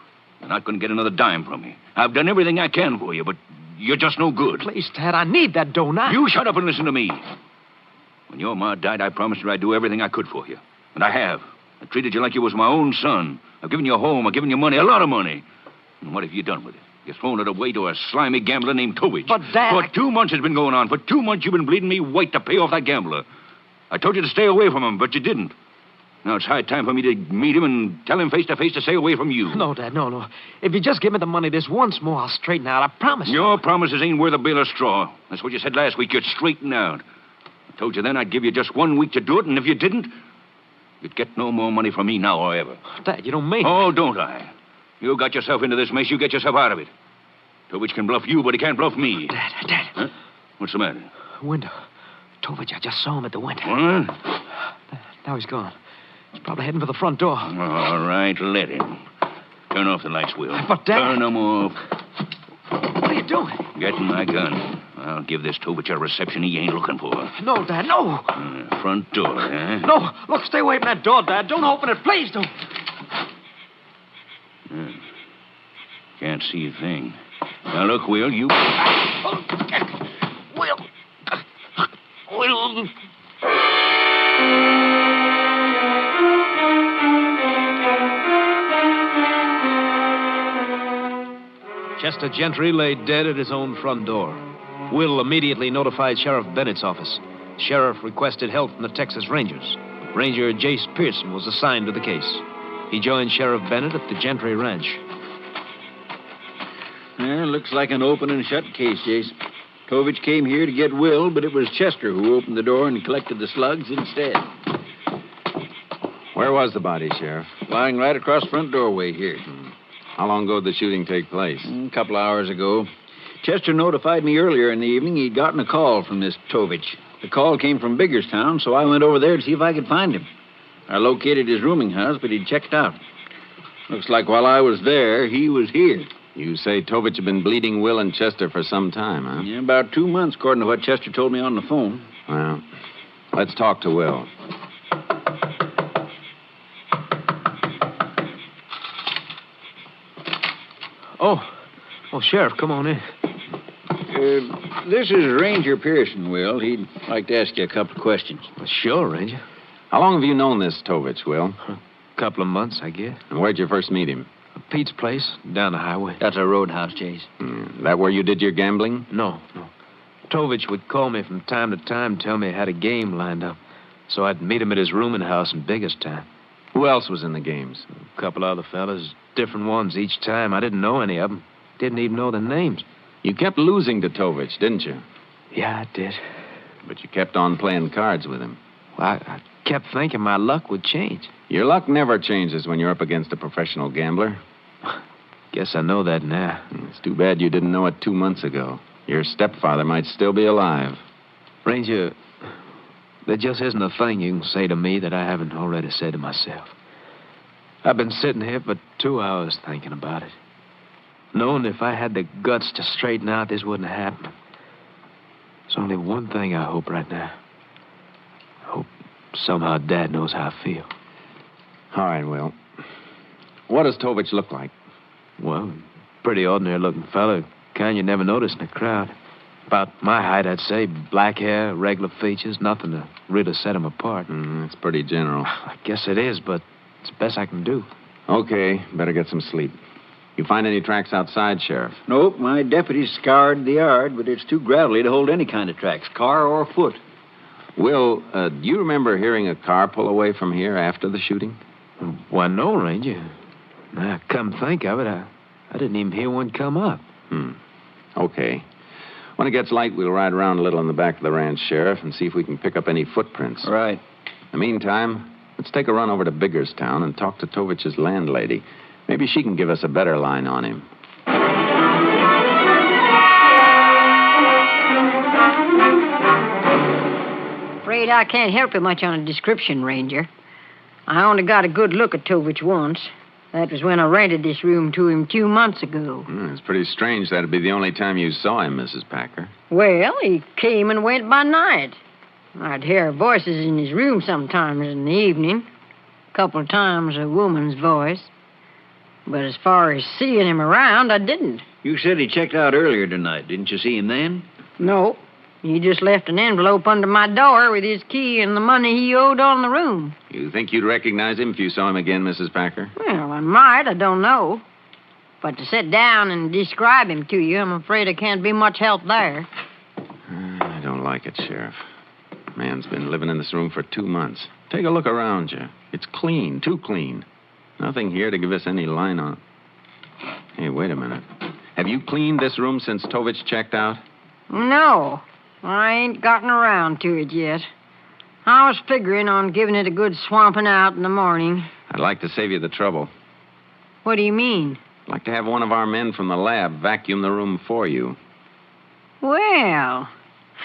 You're not going to get another dime from me. I've done everything I can for you, but you're just no good. Please, Tad, I need that dough now. You shut up and listen to me. When your ma died, I promised her I'd do everything I could for you. And I have. I treated you like you was my own son. I've given you a home. I've given you money, a lot of money. And what have you done with it? You've thrown it away to a slimy gambler named Tovich. But, Dad... For 2 months it's been going on. For 2 months you've been bleeding me white to pay off that gambler. I told you to stay away from him, but you didn't. Now it's high time for me to meet him and tell him face to face to stay away from you. No, Dad, no. If you just give me the money this once more, I'll straighten out. I promise you. Your promises ain't worth a bale of straw. That's what you said last week. You'd straighten out. I told you then I'd give you just 1 week to do it, and if you didn't, you'd get no more money from me now or ever. Dad, you don't mean... Oh, don't I? You got yourself into this mess. You get yourself out of it. Tovich can bluff you, but he can't bluff me. Dad. Huh? What's the matter? Window. Tovich, I just saw him at the window. What? Now he's gone. He's probably heading for the front door. All right, let him. Turn off the lights, Will. But, Dad... Turn them off. What are you doing? Getting my gun. I'll give this Tovich a reception he ain't looking for. No, Dad, no. Front door, huh? No, look, stay away from that door, Dad. Don't open it. Please don't. Can't see a thing. Now, look, Will, you... Will. Chester Gentry lay dead at his own front door. Will immediately notified Sheriff Bennett's office. The sheriff requested help from the Texas Rangers. Ranger Jace Pearson was assigned to the case. He joined Sheriff Bennett at the Gentry Ranch. Looks like an open and shut case, Jace. Tovich came here to get Will, but it was Chester who opened the door and collected the slugs instead. Where was the body, Sheriff? Lying right across the front doorway here. How long ago did the shooting take place? A couple of hours ago. Chester notified me earlier in the evening he'd gotten a call from this Tovich. The call came from Biggerstown, so I went over there to see if I could find him. I located his rooming house, but he'd checked out. Looks like while I was there, he was here. You say Tovich had been bleeding Will and Chester for some time, huh? Yeah, about 2 months, according to what Chester told me on the phone. Well, let's talk to Will. Oh, Sheriff, come on in. This is Ranger Pearson, Will. He'd like to ask you a couple of questions. Well, sure, Ranger. How long have you known this Tovich, Will? A couple of months, I guess. And where'd you first meet him? Pete's place, down the highway. That's a roadhouse, Jace. That where you did your gambling? No. Tovich would call me from time to time, tell me he had a game lined up. So I'd meet him at his rooming house in Biggerstown. Who else was in the games? A couple other fellas, different ones each time. I didn't know any of them. Didn't even know their names. You kept losing to Tovich, didn't you? Yeah, I did. But you kept on playing cards with him. Well, I kept thinking my luck would change. Your luck never changes when you're up against a professional gambler. Guess I know that now. It's too bad you didn't know it 2 months ago. Your stepfather might still be alive. Ranger, there just isn't a thing you can say to me that I haven't already said to myself. I've been sitting here for 2 hours thinking about it. Knowing if I had the guts to straighten out, this wouldn't happen. There's only one thing I hope right now. I hope somehow Dad knows how I feel. All right, Will. What does Tovich look like? Well, pretty ordinary-looking fella. Kind you never notice in a crowd. About my height, I'd say. Black hair, regular features, nothing to really set him apart. That's pretty general. I guess it is, but it's the best I can do. Okay, better get some sleep. You find any tracks outside, Sheriff? Nope, my deputies scoured the yard, but it's too gravelly to hold any kind of tracks, car or foot. Will, do you remember hearing a car pull away from here after the shooting? Why, no, Ranger. Now, come think of it, I didn't even hear one come up. Okay. When it gets light, we'll ride around a little in the back of the ranch, Sheriff, and see if we can pick up any footprints. Right. In the meantime, let's take a run over to Biggerstown and talk to Tovich's landlady. Maybe she can give us a better line on him. Afraid I can't help you much on a description, Ranger. I only got a good look at Tovich once. That was when I rented this room to him 2 months ago. It's pretty strange that'd be the only time you saw him, Mrs. Packer. Well, he came and went by night. I'd hear voices in his room sometimes in the evening. A couple of times a woman's voice. But as far as seeing him around, I didn't. You said he checked out earlier tonight. Didn't you see him then? No. He just left an envelope under my door with his key and the money he owed on the room. You think you'd recognize him if you saw him again, Mrs. Packer? Well, I might. I don't know. But to sit down and describe him to you, I'm afraid I can't be much help there. I don't like it, Sheriff. Man's been living in this room for 2 months. Take a look around you. It's clean, too clean. Nothing here to give us any line on. Hey, wait a minute. Have you cleaned this room since Tovich checked out? No, I ain't gotten around to it yet. I was figuring on giving it a good swamping out in the morning. I'd like to save you the trouble. What do you mean? I'd like to have one of our men from the lab vacuum the room for you. Well,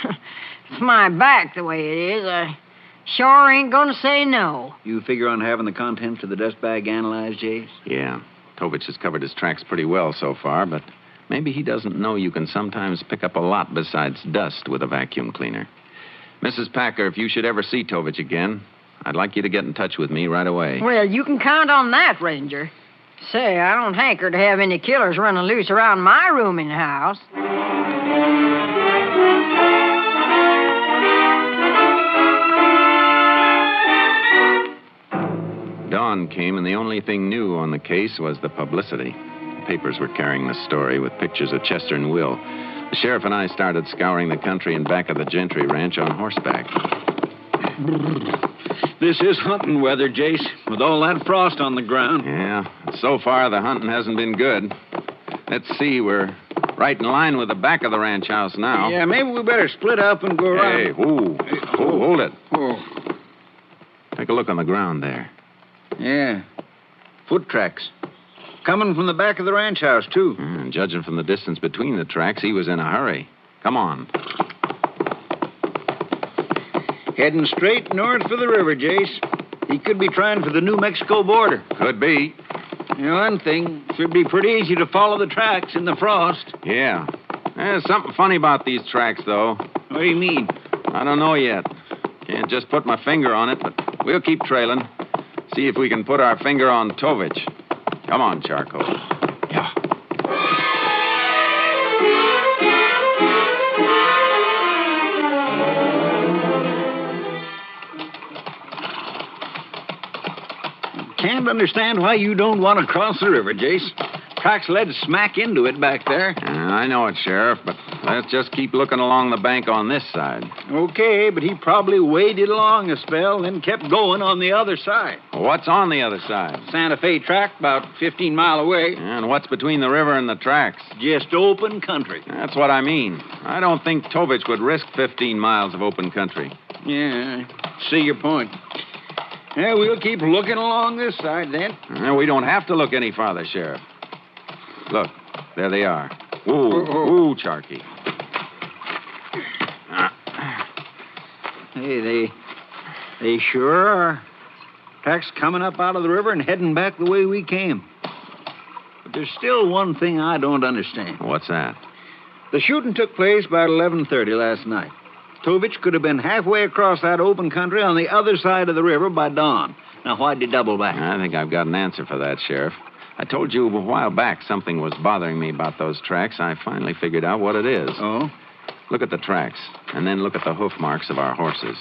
it's my back the way it is. I sure ain't gonna say no. You figure on having the contents of the dust bag analyzed, Jace? Yeah. Tovich has covered his tracks pretty well so far, but maybe he doesn't know you can sometimes pick up a lot besides dust with a vacuum cleaner. Mrs. Packer, if you should ever see Tovich again, I'd like you to get in touch with me right away. Well, you can count on that, Ranger. Say, I don't hanker to have any killers running loose around my rooming house. Dawn came, and the only thing new on the case was the publicity. The papers were carrying the story with pictures of Chester and Will. The sheriff and I started scouring the country in back of the Gentry Ranch on horseback. This is hunting weather, Jace, with all that frost on the ground. Yeah, so far the hunting hasn't been good. Let's see, we're right in line with the back of the ranch house now. Yeah, maybe we better split up and go around. Hey, hold it. Take a look on the ground there. Yeah, foot tracks. Coming from the back of the ranch house, too. And judging from the distance between the tracks, he was in a hurry. Come on. Heading straight north for the river, Jace. He could be trying for the New Mexico border. Could be. You know, one thing, should be pretty easy to follow the tracks in the frost. Yeah. There's something funny about these tracks, though. What do you mean? I don't know yet. Can't just put my finger on it, but we'll keep trailing. See if we can put our finger on Tovich. Come on, Charcoal. Yeah. Can't understand why you don't want to cross the river, Jace. Tracks led smack into it back there. I know it, Sheriff, but let's just keep looking along the bank on this side. Okay, but he probably waded along a spell, then kept going on the other side. What's on the other side? Santa Fe track, about 15 mile away. And what's between the river and the tracks? Just open country. That's what I mean. I don't think Tovich would risk 15 miles of open country. Yeah, I see your point. Yeah, we'll keep looking along this side, then. We don't have to look any farther, Sheriff. Look, there they are. Ooh, Charky. Hey, they sure are. Tracks coming up out of the river and heading back the way we came. But there's still one thing I don't understand. What's that? The shooting took place about 11:30 last night. Tovich could have been halfway across that open country on the other side of the river by dawn. Now, why'd he double back? I think I've got an answer for that, Sheriff. I told you a while back something was bothering me about those tracks. I finally figured out what it is. Oh? Look at the tracks, and then look at the hoof marks of our horses.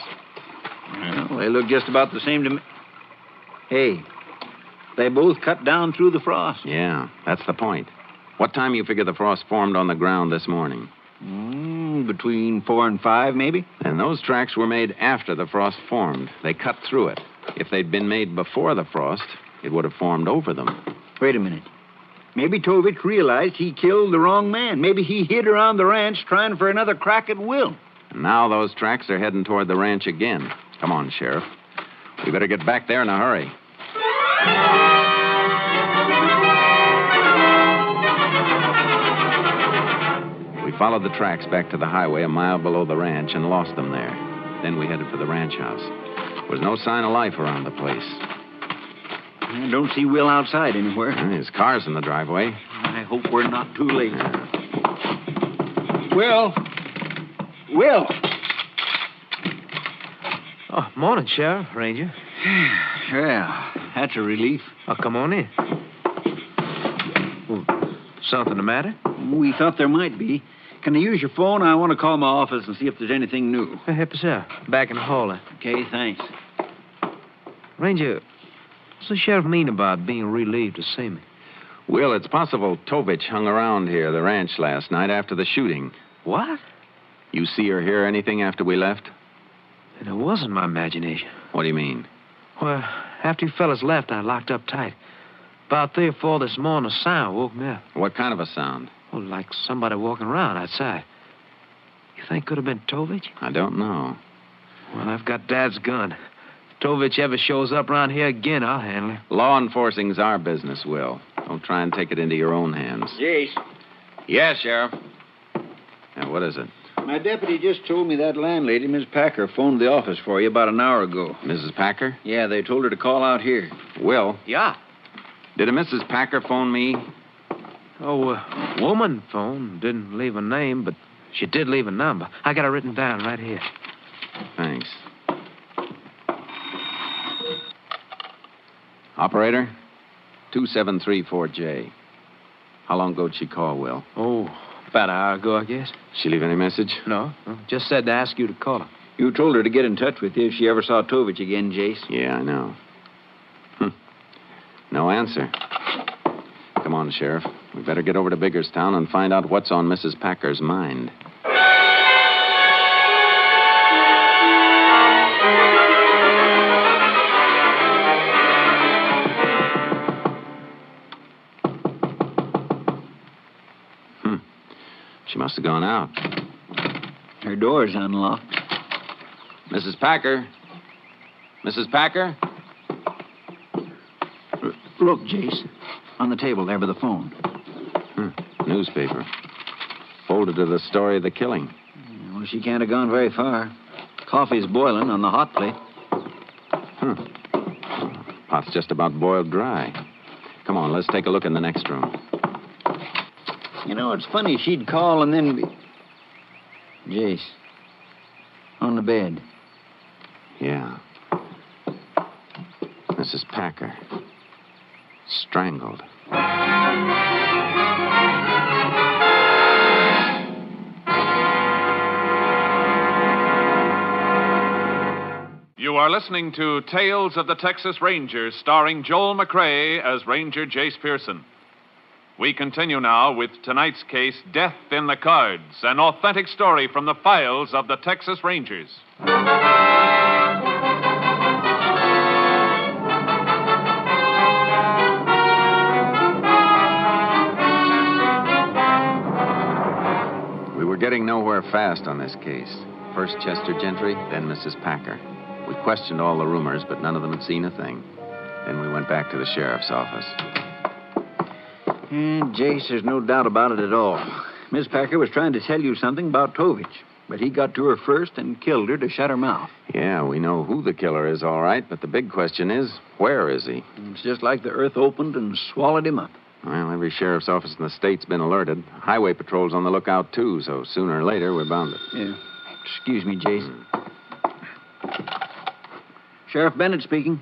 Well, they look just about the same to me. Hey, they both cut down through the frost. Yeah, that's the point. What time you figure the frost formed on the ground this morning? Between 4 and 5, maybe. And those tracks were made after the frost formed. They cut through it. If they'd been made before the frost, it would have formed over them. Wait a minute. Maybe Tovich realized he killed the wrong man. Maybe he hid around the ranch trying for another crack at Will. And now those tracks are heading toward the ranch again. Come on, Sheriff. We better get back there in a hurry. We followed the tracks back to the highway a mile below the ranch and lost them there. Then we headed for the ranch house. There was no sign of life around the place. I don't see Will outside anywhere. His car's in the driveway. I hope we're not too late. Will! Oh, morning, Sheriff, Ranger. Yeah, that's a relief. Oh, come on in. Well, something the matter? We thought there might be. Can I use your phone? I want to call my office and see if there's anything new. Help yourself. Back in the hall. Okay, thanks. Ranger, what's the sheriff mean about being relieved to see me? Will, it's possible Tovich hung around here, the ranch, last night after the shooting. What? You see or hear anything after we left? And it wasn't my imagination. What do you mean? Well, after you fellas left, I locked up tight. About 3 or 4 this morning, a sound woke me up. What kind of a sound? Well, like somebody walking around outside. You think could have been Tovich? I don't know. Well, I've got Dad's gun. If Tovich ever shows up around here again, I'll handle him. Law enforcing's our business, Will. Don't try and take it into your own hands. Jace. Yes, Sheriff. Now, what is it? My deputy just told me that landlady, Miss Packer, phoned the office for you about an hour ago. Mrs. Packer? Yeah, they told her to call out here. Will? Yeah. Did a Mrs. Packer phone me? Oh, a woman phoned. Didn't leave a name, but she did leave a number. I got it written down right here. Thanks. Operator? 2734J. How long ago did she call, Will? Oh, about an hour ago, I guess. She leave any message? No. Just said to ask you to call her. You told her to get in touch with you if she ever saw Tovich again, Jace. Yeah, I know. No answer. Come on, Sheriff. We better get over to Biggerstown and find out what's on Mrs. Packer's mind. She must have gone out. Her door's unlocked. Mrs. Packer? Mrs. Packer? Look, Jace. On the table there by the phone. Newspaper. Folded to the story of the killing. Well, she can't have gone very far. Coffee's boiling on the hot plate. Pot's just about boiled dry. Come on, let's take a look in the next room. You know, it's funny. She'd call and then be... Jace. On the bed. Yeah. Mrs. Packer. Strangled. You are listening to Tales of the Texas Rangers, starring Joel McCrea as Ranger Jace Pearson. We continue now with tonight's case, Death in the Cards, an authentic story from the files of the Texas Rangers. We were getting nowhere fast on this case. First Chester Gentry, then Mrs. Packer. We questioned all the roomers, but none of them had seen a thing. Then we went back to the sheriff's office. And Jace, there's no doubt about it at all. Miss Packer was trying to tell you something about Tovich, but he got to her first and killed her to shut her mouth. Yeah, we know who the killer is, all right, but the big question is, where is he? It's just like the earth opened and swallowed him up. Well, every sheriff's office in the state's been alerted. Highway patrol's on the lookout, too, so sooner or later we're bound to... Yeah. Excuse me, Jace. Sheriff Bennett speaking.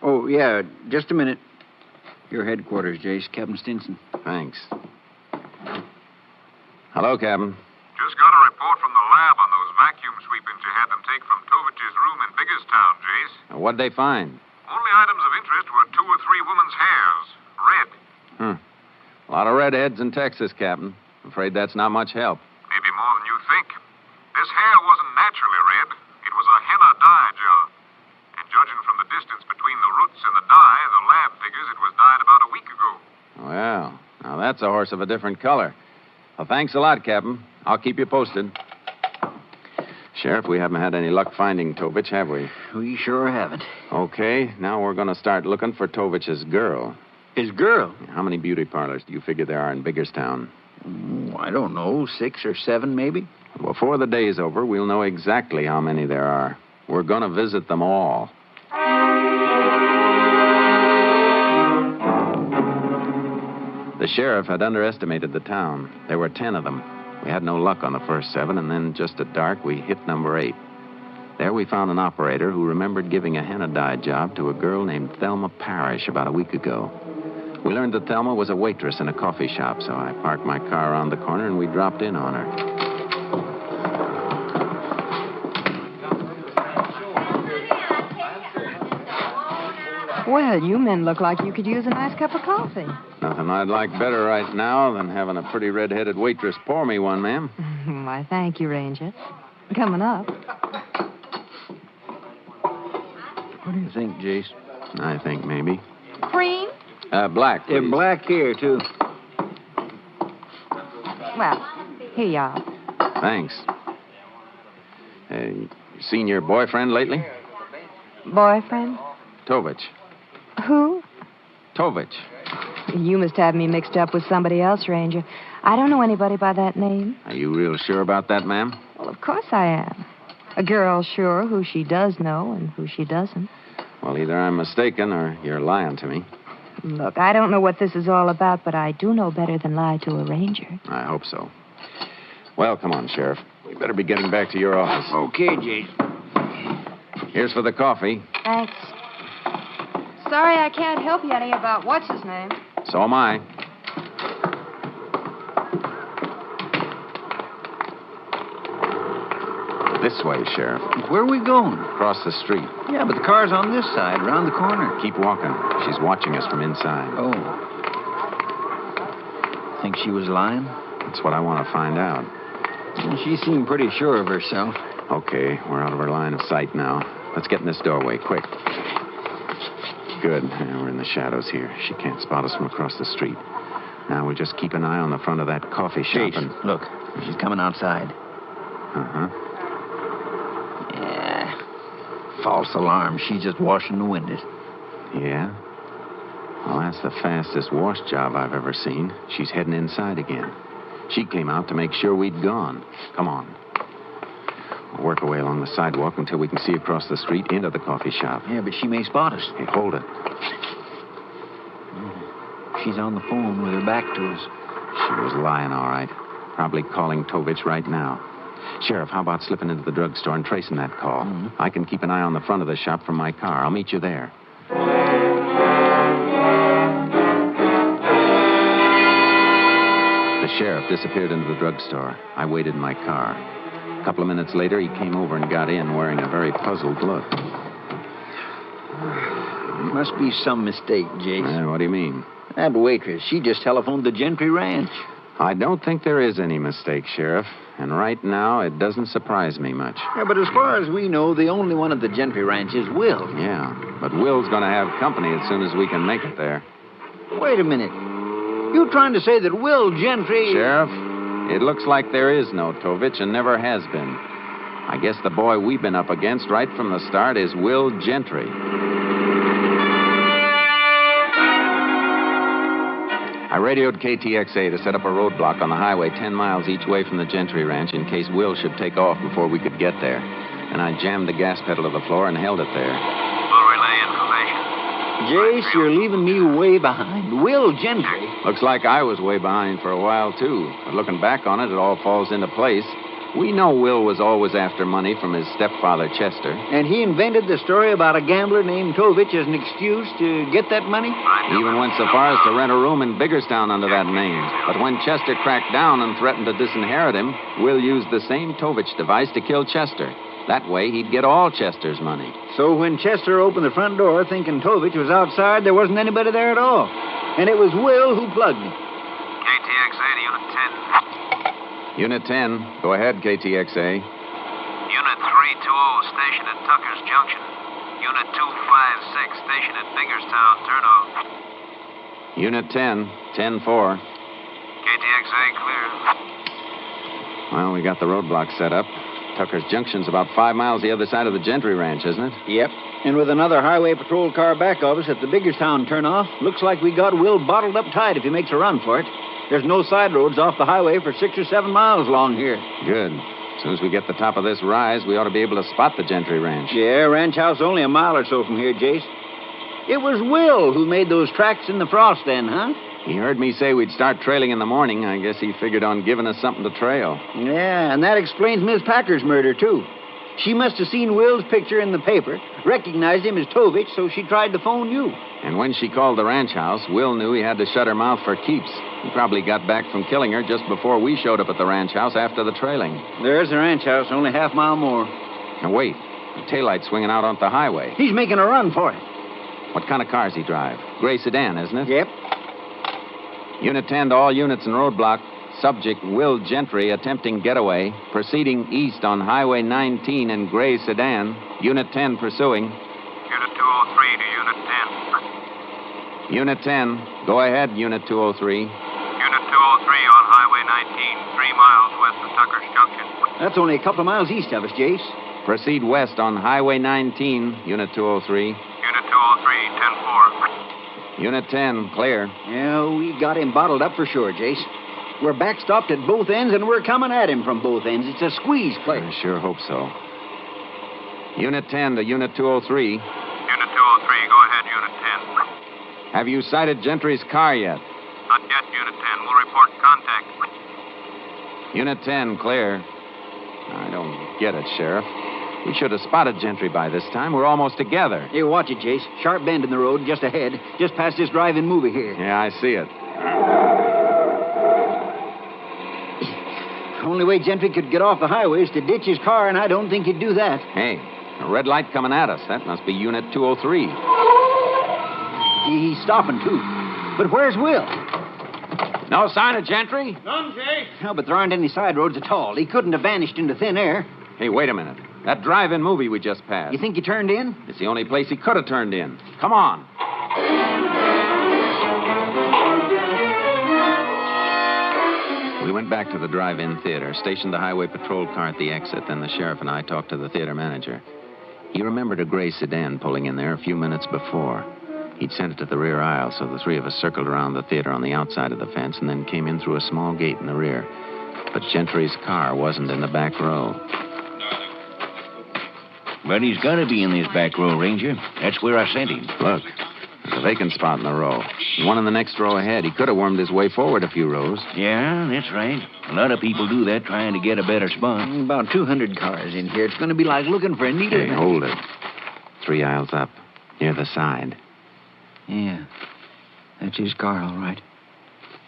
Oh, yeah, just a minute. Your headquarters, Jace. Captain Stinson. Thanks. Hello, Captain. Just got a report from the lab on those vacuum sweepings you had them take from Tovich's room in Biggerstown, Jace. What'd they find? Only items of interest were 2 or 3 women's hairs. Red. A lot of redheads in Texas, Captain. I'm afraid that's not much help. Maybe more than you think. This hair wasn't naturally red. It was a henna dye job. And judging from the distance between the roots and the dye, the lab figures it was dyed about a week ago. Well, now that's a horse of a different color. Well, thanks a lot, Captain. I'll keep you posted. Sheriff, we haven't had any luck finding Tovich, have we? We sure haven't. Okay, now we're going to start looking for Tovich's girl. His girl? How many beauty parlors do you figure there are in Biggerstown? I don't know, 6 or 7, maybe. Before the day's over, we'll know exactly how many there are. We're going to visit them all. The sheriff had underestimated the town. There were 10 of them. We had no luck on the first 7, and then just at dark, we hit number 8. There we found an operator who remembered giving a henna dye job to a girl named Thelma Parrish about a week ago. We learned that Thelma was a waitress in a coffee shop, so I parked my car around the corner and we dropped in on her. Well, you men look like you could use a nice cup of coffee. Nothing I'd like better right now than having a pretty red-headed waitress pour me one, ma'am. Why, thank you, Ranger. Coming up. What do you think, Jace? I think maybe. Cream? Black, please. Yeah, black here, too. Well, here you are. Thanks. Seen your boyfriend lately? Boyfriend? Tovich. Who? Tovich. You must have me mixed up with somebody else, Ranger. I don't know anybody by that name. Are you real sure about that, ma'am? Well, of course I am. A girl's sure who she does know and who she doesn't. Well, either I'm mistaken or you're lying to me. Look, I don't know what this is all about, but I do know better than lie to a ranger. I hope so. Well, come on, Sheriff. We better be getting back to your office. Okay, Jace. Here's for the coffee. Thanks. Sorry I can't help you any about what's his name. So am I. This way, Sheriff. Where are we going? Across the street. Yeah, but the car's on this side, around the corner. Keep walking. She's watching us from inside. Oh. Think she was lying? That's what I want to find out. Well, she seemed pretty sure of herself. Okay, we're out of her line of sight now. Let's get in this doorway, quick. Good. Yeah, we're in the shadows here. She can't spot us from across the street. Now we'll just keep an eye on the front of that coffee shop Jace, look. She's coming outside. Uh-huh. Yeah. False alarm. She's just washing the windows. Yeah? Well, that's the fastest wash job I've ever seen. She's heading inside again. She came out to make sure we'd gone. Come on. We'll work our way along the sidewalk until we can see across the street into the coffee shop. Yeah, but she may spot us. Hey, hold it. She's on the phone with her back to us. She was lying, all right. Probably calling Tovich right now. Sheriff, how about slipping into the drugstore and tracing that call? Mm-hmm. I can keep an eye on the front of the shop from my car. I'll meet you there. The sheriff disappeared into the drugstore. I waited in my car. A couple of minutes later, he came over and got in wearing a very puzzled look. Must be some mistake, Jace. What do you mean? That waitress, she just telephoned the Gentry Ranch. I don't think there is any mistake, Sheriff. And right now, it doesn't surprise me much. Yeah, but as far as we know, the only one at the Gentry Ranch is Will. Yeah, but Will's going to have company as soon as we can make it there. Wait a minute. You trying to say that Will Gentry... Sheriff, it looks like there is no Tovich and never has been. I guess the boy we've been up against right from the start is Will Gentry. I radioed KTXA to set up a roadblock on the highway 10 miles each way from the Gentry Ranch in case Will should take off before we could get there. And I jammed the gas pedal to the floor and held it there. We'll relay information. Jace, you're leaving me way behind. Will Gentry. Looks like I was way behind for a while, too. But looking back on it, it all falls into place. We know Will was always after money from his stepfather, Chester. And he invented the story about a gambler named Tovich as an excuse to get that money? He even went so far as to rent a room in Biggerstown under that name. But when Chester cracked down and threatened to disinherit him, Will used the same Tovich device to kill Chester. That way, he'd get all Chester's money. So when Chester opened the front door thinking Tovich was outside, there wasn't anybody there at all. And it was Will who plugged him. KTXA to Unit 10. Unit 10. Go ahead, KTXA. Unit 320, station at Tucker's Junction. Unit 256, station at Biggerstown, turnoff. Unit 10, 10-4. KTXA clear. Well, we got the roadblock set up. Tucker's Junction's about 5 miles the other side of the Gentry Ranch, isn't it? Yep. And with another highway patrol car back of us at the Biggerstown turnoff, looks like we got Will bottled up tight if he makes a run for it. There's no side roads off the highway for 6 or 7 miles along here. Good. As soon as we get the top of this rise, we ought to be able to spot the Gentry Ranch. Yeah, ranch house only a mile or so from here, Jace. It was Will who made those tracks in the frost then, huh? He heard me say we'd start trailing in the morning. I guess he figured on giving us something to trail. Yeah, and that explains Miss Packer's murder, too. She must have seen Will's picture in the paper, recognized him as Tovich, so she tried to phone you. And when she called the ranch house, Will knew he had to shut her mouth for keeps. He probably got back from killing her just before we showed up at the ranch house after the trailing. There's the ranch house, only half-mile more. Now, wait. The taillight's swinging out onto the highway. He's making a run for it. What kind of cars he drive? Gray sedan, isn't it? Yep. Unit 10 to all units in roadblock. Subject Will Gentry attempting getaway. Proceeding east on Highway 19 in gray sedan. Unit 10 pursuing. Unit 203 to Unit 10. Unit 10. Go ahead, Unit 203. Unit 203 on Highway 19, 3 miles west of Tucker's Junction. That's only a couple of miles east of us, Jace. Proceed west on Highway 19, Unit 203. Unit 203, 10-4. Unit 10, clear. Yeah, we got him bottled up for sure, Jace. We're backstopped at both ends, and we're coming at him from both ends. It's a squeeze play. I sure hope so. Unit 10 to Unit 203. Unit 203, go ahead, Unit 10. Have you sighted Gentry's car yet? Not yet, Unit 10. We'll report contact. Unit 10, clear. I don't get it, Sheriff. We should have spotted Gentry by this time. We're almost together. Here, watch it, Jace. Sharp bend in the road just ahead, just past this drive-in movie here. Yeah, I see it. The only way Gentry could get off the highway is to ditch his car, and I don't think he'd do that. Hey, a red light coming at us. That must be Unit 203. He's stopping, too. But where's Will? No sign of Gentry? None, Jay. No, but there aren't any side roads at all. He couldn't have vanished into thin air. Hey, wait a minute. That drive-in movie we just passed. You think he turned in? It's the only place he could have turned in. Come on. We went back to the drive-in theater, stationed the highway patrol car at the exit, then the sheriff and I talked to the theater manager. He remembered a gray sedan pulling in there a few minutes before. He'd sent it to the rear aisle, so the three of us circled around the theater on the outside of the fence and then came in through a small gate in the rear. But Gentry's car wasn't in the back row. But he's got to be in this back row, Ranger. That's where I sent him. Look, there's a vacant spot in the row. And one in the next row ahead. He could have wormed his way forward a few rows. Yeah, that's right. A lot of people do that trying to get a better spot. About 200 cars in here. It's going to be like looking for a needle. Hey, hold it. 3 aisles up, near the side. Yeah, that's his car, all right.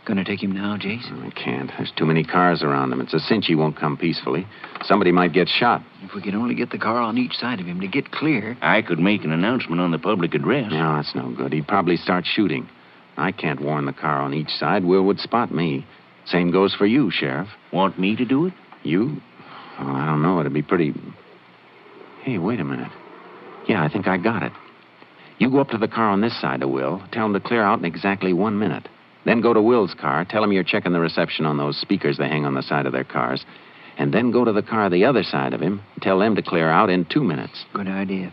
Gonna take him now, Jace? I can't. There's too many cars around him. It's a cinch he won't come peacefully. Somebody might get shot. If we could only get the car on each side of him to get clear. I could make an announcement on the public address. No, that's no good. He'd probably start shooting. I can't warn the car on each side. Will would spot me. Same goes for you, Sheriff. Want me to do it? You? Oh, I don't know. It'd be pretty... Hey, wait a minute. Yeah, I think I got it. You go up to the car on this side of Will. Tell him to clear out in exactly 1 minute. Then go to Will's car. Tell him you're checking the reception on those speakers they hang on the side of their cars. And then go to the car the other side of him. Tell them to clear out in 2 minutes. Good idea.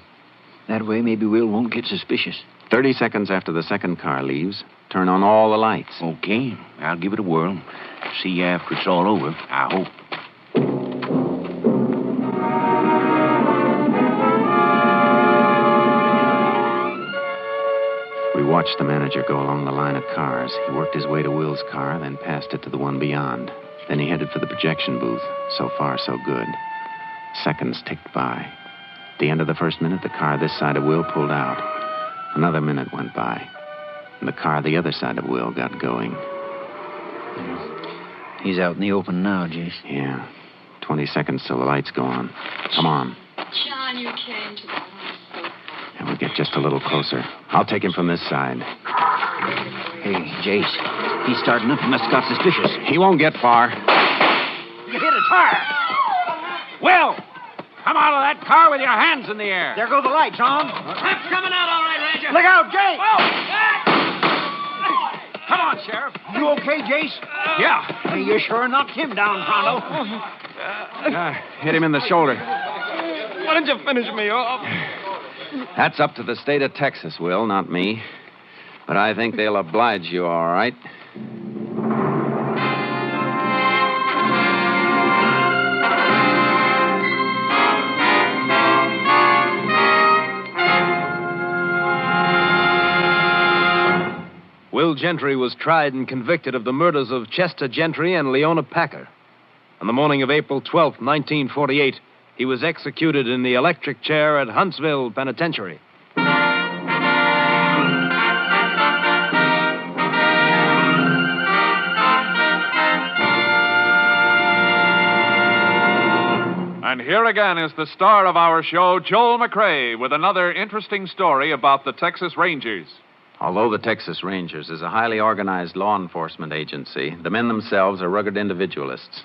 That way, maybe Will won't get suspicious. 30 seconds after the second car leaves, turn on all the lights. Okay. I'll give it a whirl. See you after it's all over, I hope. We watched the manager go along the line of cars. He worked his way to Will's car, then passed it to the one beyond. Then he headed for the projection booth. So far, so good. Seconds ticked by. At the end of the first minute, the car this side of Will pulled out. Another minute went by, and the car the other side of Will got going. He's out in the open now, Jace. Yeah. 20 seconds till the lights go on. Come on. John, you came to the And we'll get just a little closer. I'll take him from this side. Hey, Jace. He's starting up. He must have got suspicious. He won't get far. You hit a tire. Will! Come out of that car with your hands in the air. There go the lights, Tom. That's coming out all right, Ranger. Look out, Jace! Come on, Sheriff. You okay, Jace? Yeah. Hey, you sure knocked him down, Pronto. Hit him in the shoulder. Why didn't you finish me off? That's up to the state of Texas, Will, not me. But I think they'll oblige you, all right. Will Gentry was tried and convicted of the murders of Chester Gentry and Leona Packer. On the morning of April 12th, 1948, He was executed in the electric chair at Huntsville Penitentiary. And here again is the star of our show, Joel McCrea, with another interesting story about the Texas Rangers. Although the Texas Rangers is a highly organized law enforcement agency, the men themselves are rugged individualists.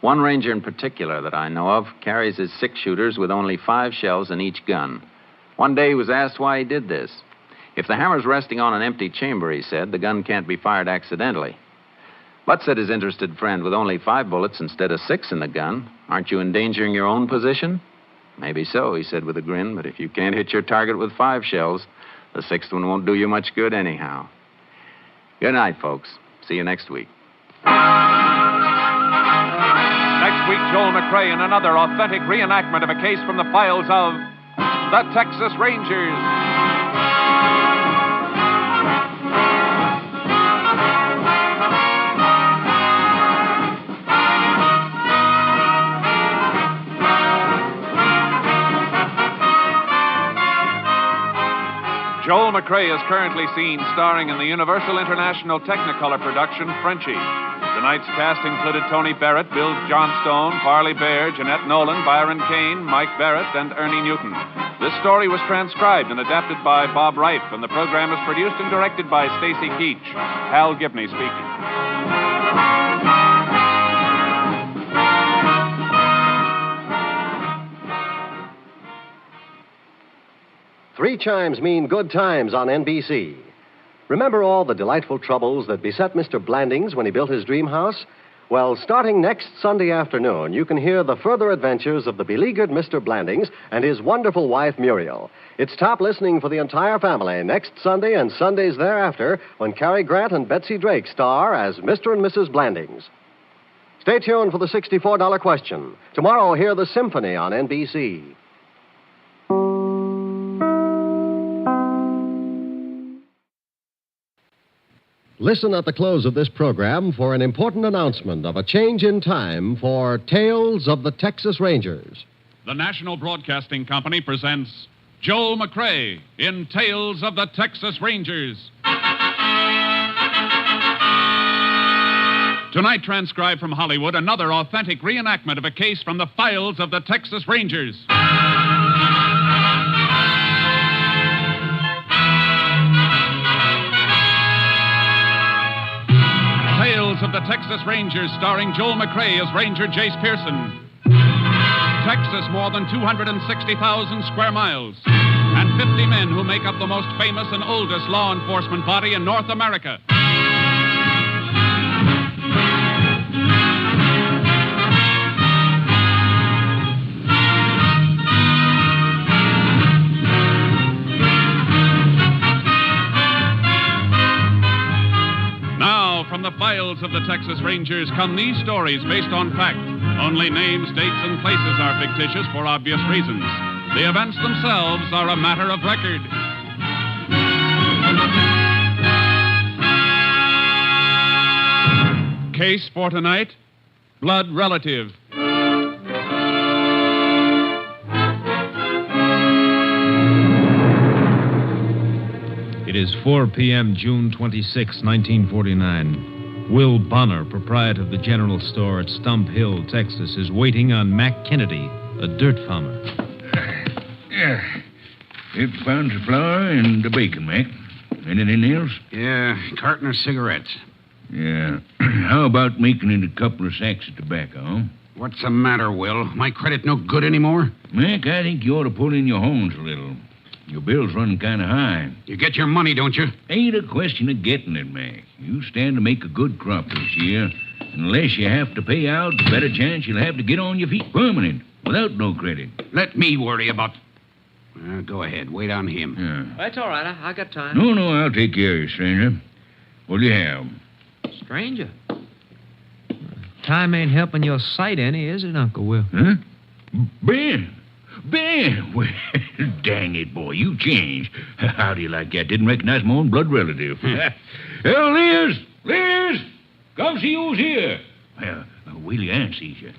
One ranger in particular that I know of carries his 6 shooters with only 5 shells in each gun. One day he was asked why he did this. If the hammer's resting on an empty chamber, he said, the gun can't be fired accidentally. But, said his interested friend, with only 5 bullets instead of 6 in the gun, aren't you endangering your own position? Maybe so, he said with a grin, but if you can't hit your target with 5 shells, the 6th one won't do you much good anyhow. Good night, folks. See you next week. Next week, Joel McCrea in another authentic reenactment of a case from the files of the Texas Rangers. Joel McCrea is currently seen starring in the Universal International Technicolor production, Frenchie. Tonight's cast included Tony Barrett, Bill Johnstone, Parley Bear, Jeanette Nolan, Byron Kane, Mike Barrett, and Ernie Newton. This story was transcribed and adapted by Bob Reif, and the program is produced and directed by Stacy Keach. Hal Gibney speaking. 3 chimes mean good times on NBC. Remember all the delightful troubles that beset Mr. Blandings when he built his dream house? Well, starting next Sunday afternoon, you can hear the further adventures of the beleaguered Mr. Blandings and his wonderful wife, Muriel. It's top listening for the entire family next Sunday and Sundays thereafter when Cary Grant and Betsy Drake star as Mr. and Mrs. Blandings. Stay tuned for the $64 question. Tomorrow, hear the symphony on NBC. Listen at the close of this program for an important announcement of a change in time for Tales of the Texas Rangers. The National Broadcasting Company presents Joel McCrea in Tales of the Texas Rangers. Tonight, transcribed from Hollywood, another authentic reenactment of a case from the files of the Texas Rangers. Tales of the Texas Rangers, starring Joel McCrea as Ranger Jace Pearson. Texas, more than 260,000 square miles, and 50 men who make up the most famous and oldest law enforcement body in North America. From the files of the Texas Rangers come these stories based on fact. Only names, dates, and places are fictitious for obvious reasons. The events themselves are a matter of record. Case for tonight, blood relative. It is 4 p.m., June 26, 1949. Will Bonner, proprietor of the general store at Stump Hill, Texas, is waiting on Mac Kennedy, a dirt farmer. Yeah. 50 pounds of flour and the bacon, Mac. Anything else? Yeah, carton of cigarettes. Yeah. How about making it a couple of sacks of tobacco, huh? What's the matter, Will? My credit no good anymore? Mac, I think you ought to pull in your horns a little. Your bill's running kind of high. You get your money, don't you? Ain't a question of getting it, Mac. You stand to make a good crop this year. Unless you have to pay out, the better chance you'll have to get on your feet permanent, without no credit. Let me worry about... go ahead. Wait on him. Yeah. That's all right. I got time. No, I'll take care of you, stranger. What'll you have? Stranger? Time ain't helping your sight any, is it, Uncle Will? Huh? Ben! Well, dang it, boy, you changed. How do you like that? Didn't recognize my own blood relative. Oh, Liz! Come see who's here. Well, Willie Ann sees you.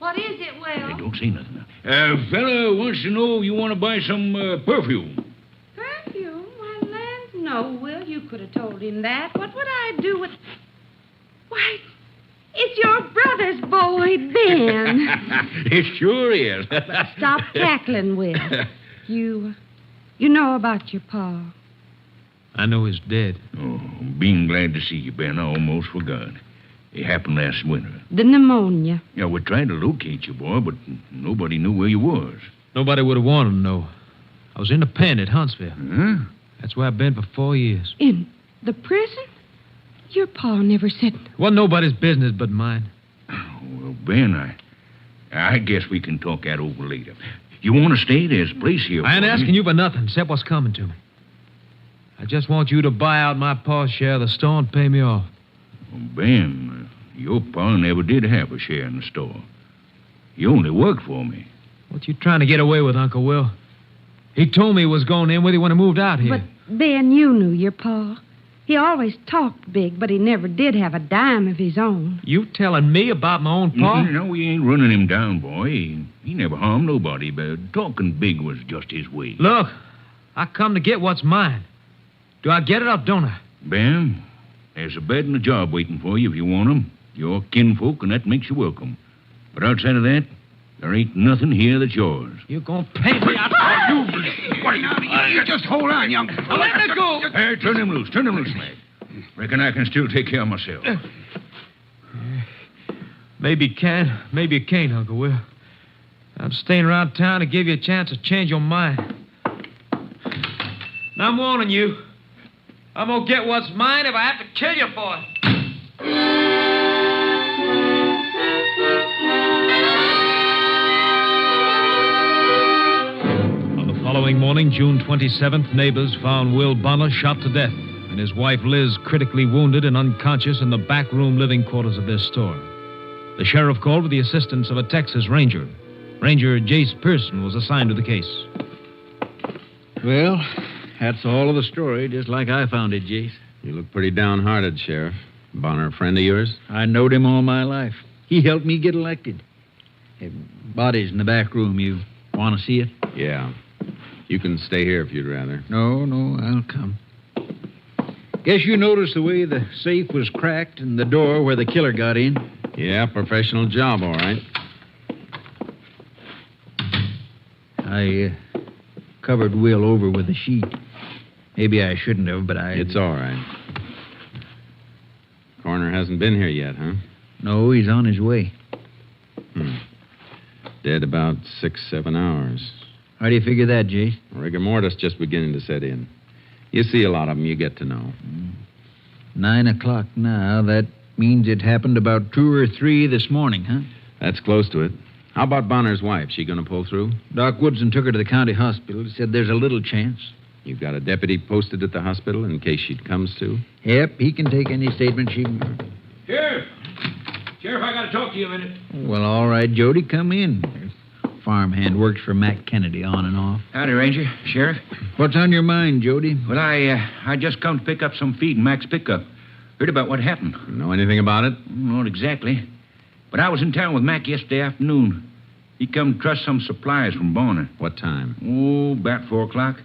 What What is it, Will? Hey, don't say nothing now. Fella wants to know if you want to buy some perfume. Perfume? Why, land, no, Will. You could have told him that. What would I do with... Why, it's your brother's boy, Ben. It sure is. Stop cackling, Will. You know about your pa. I know he's dead. Oh, being glad to see you, Ben. I almost forgot. It happened last winter. The pneumonia. Yeah, we tried to locate you, boy, but nobody knew where you was. Nobody would have wanted to know. I was in the pen at Huntsville. Huh? That's where I've been for 4 years. In the prison? Your pa never said... It wasn't nobody's business but mine. Well, Ben, I guess we can talk that over later. You want to stay? There's a place here. I ain't asking you for nothing except what's coming to me. I just want you to buy out my pa's share of the store and pay me off. Well, Ben, your pa never did have a share in the store. You only worked for me. What you trying to get away with, Uncle Will? He told me he was going in with you when he moved out here. But, Ben, you knew your pa. He always talked big, but he never did have a dime of his own. You telling me about my own pa? No, we ain't running him down, boy. He never harmed nobody, but talking big was just his way. Look, I come to get what's mine. Do I get it or don't I? Ben, there's a bed and a job waiting for you if you want 'em. You're kinfolk, and that makes you welcome. But outside of that, there ain't nothing here that's yours. You're going to pay me out. You just hold on, young. Let me go. Hey, turn him loose, lad. Reckon I can still take care of myself. Maybe you can, maybe you can't, Uncle Will. I'm staying around town to give you a chance to change your mind. Now, I'm warning you. I'm going to get what's mine if I have to kill you for it. The following morning, June 27th, neighbors found Will Bonner shot to death and his wife Liz critically wounded and unconscious in the back room living quarters of their store. The sheriff called with the assistance of a Texas Ranger. Ranger Jace Pearson was assigned to the case. Well, that's all of the story, just like I found it, Jace. You look pretty downhearted, Sheriff. Bonner a friend of yours? I knowed him all my life. He helped me get elected. Hey, body's in the back room. You want to see it? Yeah. You can stay here if you'd rather. No, I'll come. Guess you noticed the way the safe was cracked and the door where the killer got in? Yeah, professional job, all right. I covered Will over with a sheet. Maybe I shouldn't have, but It's all right. Coroner hasn't been here yet, huh? No, he's on his way. Dead about 6-7 hours. How do you figure that, Jace? Rigor mortis just beginning to set in. You see a lot of them, you get to know. 9 o'clock now. That means it happened about 2 or 3 this morning, huh? That's close to it. How about Bonner's wife? She gonna pull through? Doc Woodson took her to the county hospital. He said there's a little chance. You've got a deputy posted at the hospital in case she comes to? Yep, he can take any statement she... Sheriff, I gotta talk to you a minute. Well, all right, Jody, come in. Farmhand works for Mac Kennedy on and off. Howdy, Ranger. Sheriff. What's on your mind, Jody? Well, I just come to pick up some feed in Mac's pickup. Heard about what happened. Know anything about it? Not exactly. But I was in town with Mac yesterday afternoon. He come to trust some supplies from Bonner. What time? Oh, about 4 o'clock.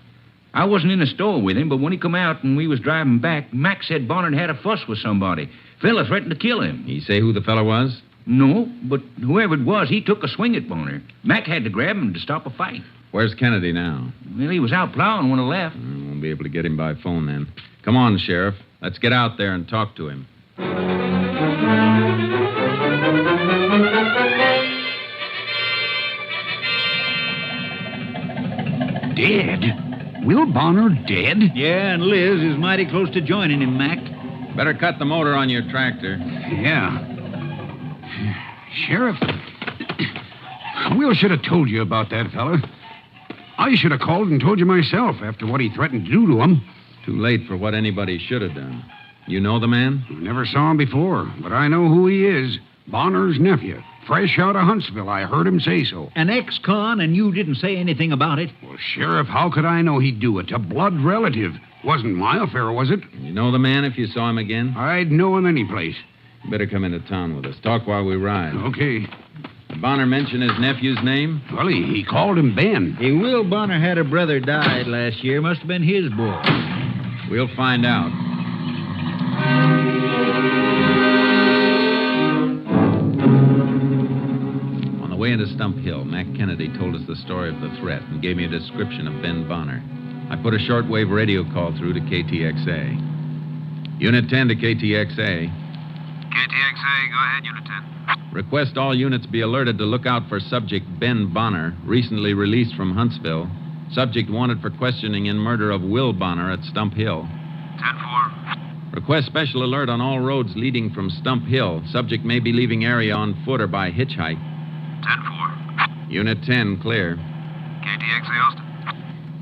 I wasn't in the store with him, but when he come out and we was driving back, Mac said Bonner had a fuss with somebody. Fella threatened to kill him. He say who the fella was? No, but whoever it was, he took a swing at Bonner. Mac had to grab him to stop a fight. Where's Kennedy now? Well, he was out plowing when I left. Won't be able to get him by phone then. Come on, Sheriff. Let's get out there and talk to him. Dead? Will Bonner dead? Yeah, and Liz is mighty close to joining him, Mac. Better cut the motor on your tractor. Yeah. Sheriff, Will should have told you about that fella. I should have called and told you myself after what he threatened to do to him. Too late for what anybody should have done. You know the man? Never saw him before, but I know who he is. Bonner's nephew. Fresh out of Huntsville. I heard him say so. An ex-con, and you didn't say anything about it? Well, Sheriff, how could I know he'd do it? A blood relative. Wasn't my affair, was it? You know the man if you saw him again? I'd know him any place. Better come into town with us. Talk while we ride. Okay. Bonner mention his nephew's name? Well, he called him Ben. Hey, Will Bonner had a brother died last year. Must have been his boy. We'll find out. On the way into Stump Hill, Mac Kennedy told us the story of the threat and gave me a description of Ben Bonner. I put a shortwave radio call through to KTXA. Unit 10 to KTXA. KTXA, go ahead, Unit 10. Request all units be alerted to look out for subject Ben Bonner, recently released from Huntsville. Subject wanted for questioning in murder of Will Bonner at Stump Hill. 10-4. Request special alert on all roads leading from Stump Hill. Subject may be leaving area on foot or by hitchhike. 10-4. Unit 10, clear. KTXA, Austin.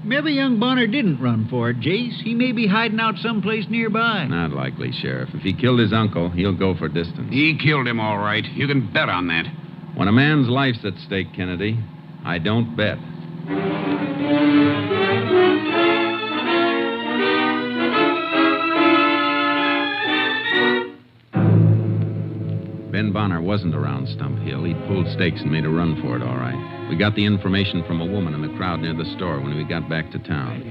Maybe young Bonner didn't run for it, Jace. He may be hiding out someplace nearby. Not likely, Sheriff. If he killed his uncle, he'll go for distance. He killed him, all right. You can bet on that. When a man's life's at stake, Kennedy, I don't bet. Ben Bonner wasn't around Stump Hill. He'd pulled stakes and made a run for it, all right. We got the information from a woman in the crowd near the store when we got back to town.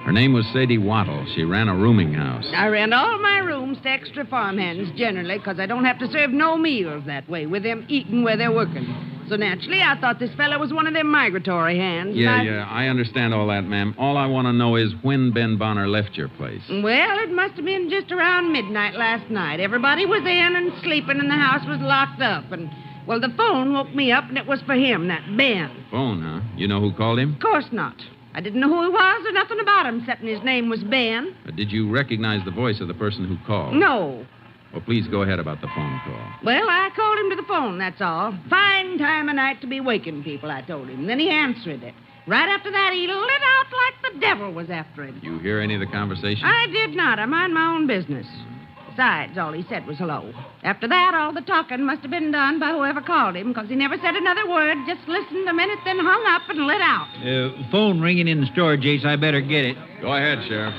Her name was Sadie Waddle. She ran a rooming house. I rent all my rooms to extra farmhands generally because I don't have to serve no meals that way with them eating where they're working. So naturally, I thought this fella was one of them migratory hands. Yeah, I understand all that, ma'am. All I want to know is when Ben Bonner left your place. Well, it must have been just around midnight last night. Everybody was in and sleeping, and the house was locked up. And, well, the phone woke me up, and it was for him, that Ben. Phone, huh? You know who called him? Of course not. I didn't know who he was or nothing about him, except his name was Ben. Did you recognize the voice of the person who called? No. Well, please go ahead about the phone call. Well, I called him to the phone, that's all. Fine time of night to be waking people, I told him. Then he answered it. Right after that, he lit out like the devil was after him. You hear any of the conversation? I did not. I mind my own business. Besides, all he said was hello. After that, all the talking must have been done by whoever called him, because he never said another word, just listened a minute, then hung up and lit out. Phone ringing in the store, Jace. I better get it. Go ahead, Sheriff.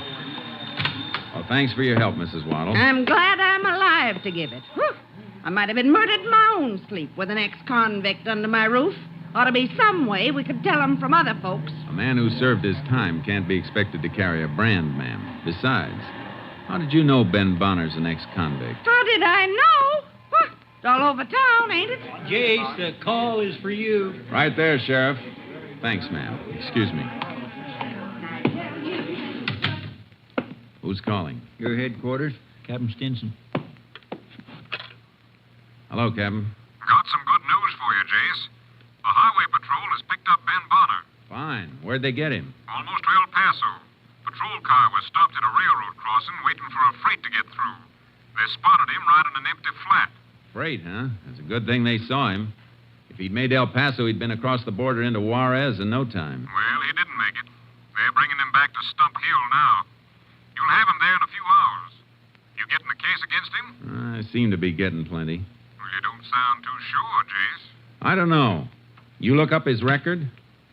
Well, thanks for your help, Mrs. Waddle. I'm glad I'm alive to give it. Whew. I might have been murdered in my own sleep with an ex-convict under my roof. Ought to be some way we could tell him from other folks. A man who served his time can't be expected to carry a brand, ma'am. Besides, how did you know Ben Bonner's an ex-convict? How did I know? Huh. It's all over town, ain't it? Jace, the call is for you. Right there, Sheriff. Thanks, ma'am. Excuse me. Who's calling? Your headquarters, Captain Stinson. Hello, Captain. Got some good news for you, Jace. The Highway Patrol has picked up Ben Bonner. Fine. Where'd they get him? Almost to El Paso. Patrol car was stopped at a railroad crossing waiting for a freight to get through. They spotted him right in an empty flat. Freight, huh? It's a good thing they saw him. If he'd made El Paso, he'd been across the border into Juarez in no time. Well, he didn't make it. They're bringing him back to Stump Hill now. You'll have him there in a few hours. You getting a case against him? I seem to be getting plenty. Well, you don't sound too sure, Jace. I don't know. You look up his record?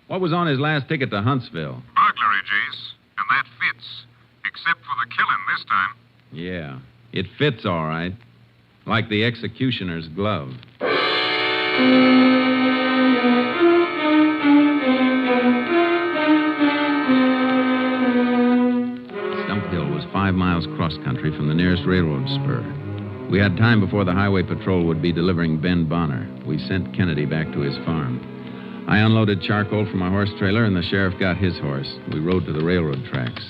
What was on his last ticket to Huntsville? Burglary, Jace. And that fits. Except for the killing this time. Yeah, it fits all right. Like the executioner's glove. Stump Hill was 5 miles cross-country from the nearest railroad spur. We had time before the highway patrol would be delivering Ben Bonner. We sent Kennedy back to his farm. I unloaded charcoal from my horse trailer, and the sheriff got his horse. We rode to the railroad tracks.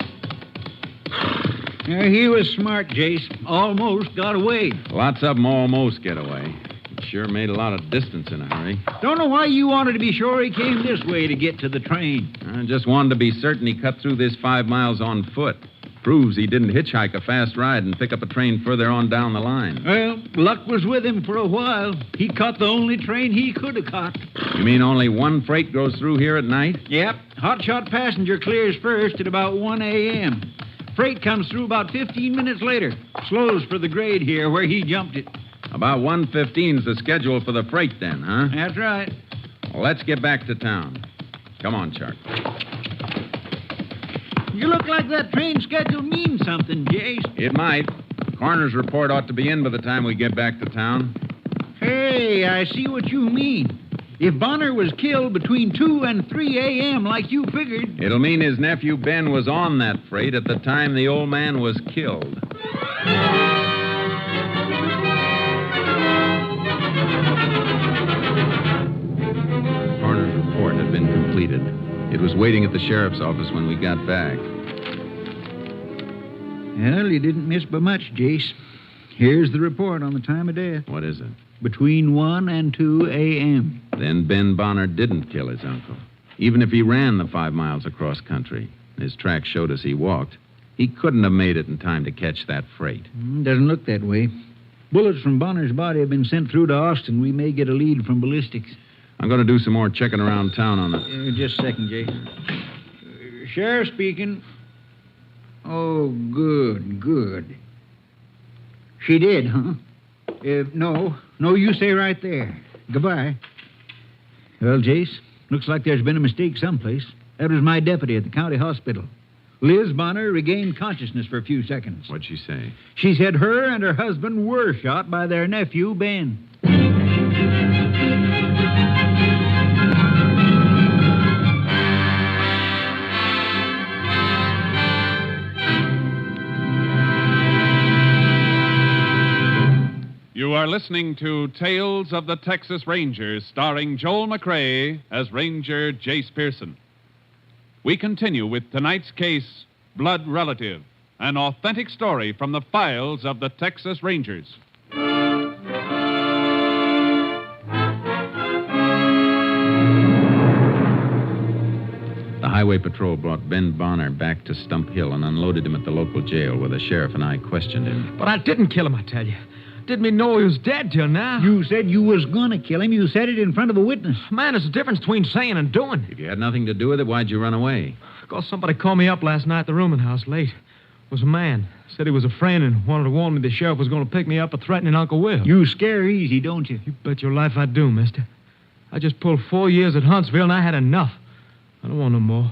He was smart, Jace. Almost got away. Lots of them almost get away. He sure made a lot of distance in a hurry. Don't know why you wanted to be sure he came this way to get to the train. I just wanted to be certain he cut through this 5 miles on foot. Proves he didn't hitchhike a fast ride and pick up a train further on down the line. Well, luck was with him for a while. He caught the only train he could have caught. You mean only one freight goes through here at night? Yep. Hotshot passenger clears first at about 1 a.m. Freight comes through about 15 minutes later. Slows for the grade here where he jumped it. About 1:15's the schedule for the freight then, huh? That's right. Well, let's get back to town. Come on, Chuck. You look like that train schedule means something, Jace. It might. Coroner's report ought to be in by the time we get back to town. Hey, I see what you mean. If Bonner was killed between 2 and 3 a.m. like you figured... It'll mean his nephew Ben was on that freight at the time the old man was killed. The coroner's report had been completed. It was waiting at the sheriff's office when we got back. Well, you didn't miss by much, Jace. Here's the report on the time of death. What is it? Between 1 and 2 a.m. Then Ben Bonner didn't kill his uncle. Even if he ran the 5 miles across country, his tracks showed us he walked, he couldn't have made it in time to catch that freight. Doesn't look that way. Bullets from Bonner's body have been sent through to Austin. We may get a lead from ballistics. I'm going to do some more checking around town on it. Just a second, Jace. Sheriff speaking. Oh, good. She did, huh? No, you stay right there. Goodbye. Well, Jace, looks like there's been a mistake someplace. That was my deputy at the county hospital. Liz Bonner regained consciousness for a few seconds. What'd she say? She said her and her husband were shot by their nephew, Ben. You are listening to Tales of the Texas Rangers, starring Joel McCrea as Ranger Jace Pearson. We continue with tonight's case, Blood Relative, an authentic story from the files of the Texas Rangers. The highway patrol brought Ben Bonner back to Stump Hill and unloaded him at the local jail where the sheriff and I questioned him. But I didn't kill him, I tell you. Didn't even know he was dead till now. You said you was gonna kill him. You said it in front of a witness. Man, there's a difference between saying and doing. If you had nothing to do with it, why'd you run away? Because somebody called me up last night at the rooming house late. It was a man. Said he was a friend and wanted to warn me the sheriff was going to pick me up for threatening Uncle Will. You scare easy, don't you? You bet your life I do, mister. I just pulled 4 years at Huntsville and I had enough. I don't want no more.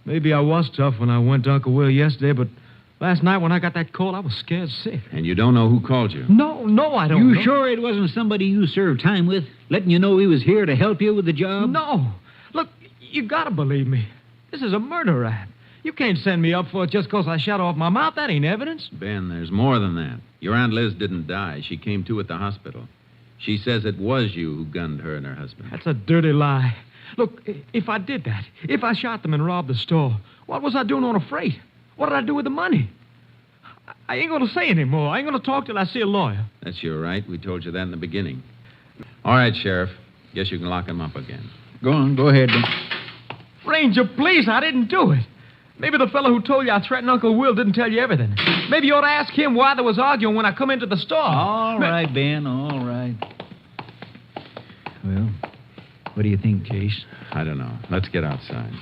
Maybe I was tough when I went to Uncle Will yesterday, but last night when I got that call, I was scared sick. And you don't know who called you? No, I don't know. You sure it wasn't somebody you served time with, letting you know he was here to help you with the job? No. Look, you gotta believe me. This is a murder rap. You can't send me up for it just because I shot off my mouth. That ain't evidence. Ben, there's more than that. Your Aunt Liz didn't die. She came to at the hospital. She says it was you who gunned her and her husband. That's a dirty lie. Look, if I did that, if I shot them and robbed the store, what was I doing on a freight? What did I do with the money? I ain't going to say anymore. I ain't going to talk till I see a lawyer. That's your right. We told you that in the beginning. All right, Sheriff. Guess you can lock him up again. Go on. Go ahead, then. Ranger, please, I didn't do it. Maybe the fellow who told you I threatened Uncle Will didn't tell you everything. Maybe you ought to ask him why there was arguing when I come into the store. All right, Ben, all right. Well, what do you think, Jace? I don't know. Let's get outside.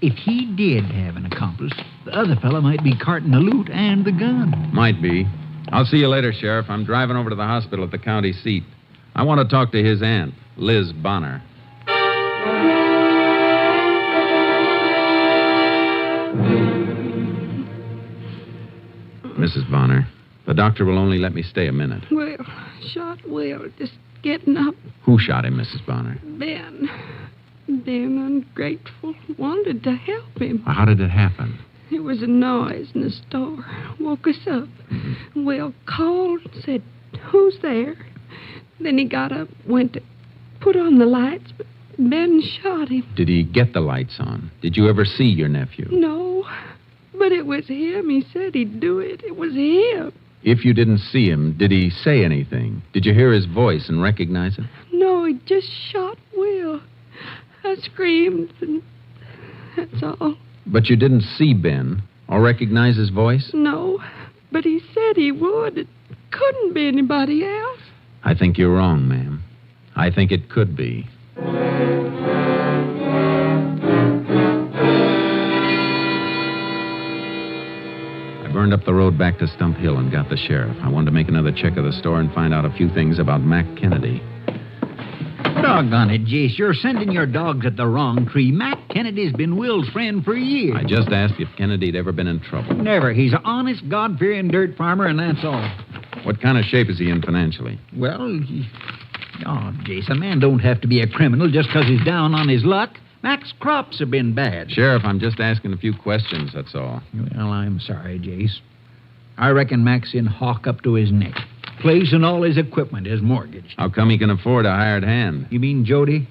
If he did have an accomplice, the other fella might be carting the loot and the gun. Might be. I'll see you later, Sheriff. I'm driving over to the hospital at the county seat. I want to talk to his aunt, Liz Bonner. Mrs. Bonner, the doctor will only let me stay a minute. Well, shot Will, just getting up. Who shot him, Mrs. Bonner? Ben, ungrateful, wanted to help him. Well, how did it happen? There was a noise in the store. Woke us up. Mm-hmm. Will called, said, "Who's there?" Then he got up, went to put on the lights, but Ben shot him. Did he get the lights on? Did you ever see your nephew? No, but it was him. He said he'd do it. It was him. If you didn't see him, did he say anything? Did you hear his voice and recognize it? No, he just shot Will. I screamed, and that's all. But you didn't see Ben or recognize his voice? No, but he said he would. It couldn't be anybody else. I think you're wrong, ma'am. I think it could be. I burned up the road back to Stump Hill and got the sheriff. I wanted to make another check of the store and find out a few things about Mac Kennedy. Doggone it, Jace. You're sending your dogs at the wrong tree. Mac Kennedy's been Will's friend for years. I just asked if Kennedy'd ever been in trouble. Never. He's an honest, God-fearing dirt farmer, and that's all. What kind of shape is he in financially? Well, Oh, Jace, a man don't have to be a criminal just 'cause he's down on his luck. Mac's crops have been bad. Sheriff, I'm just asking a few questions, that's all. Well, I'm sorry, Jace. I reckon Mac's in hock up to his neck. Place and all his equipment is mortgaged. How come he can afford a hired hand? You mean Jody?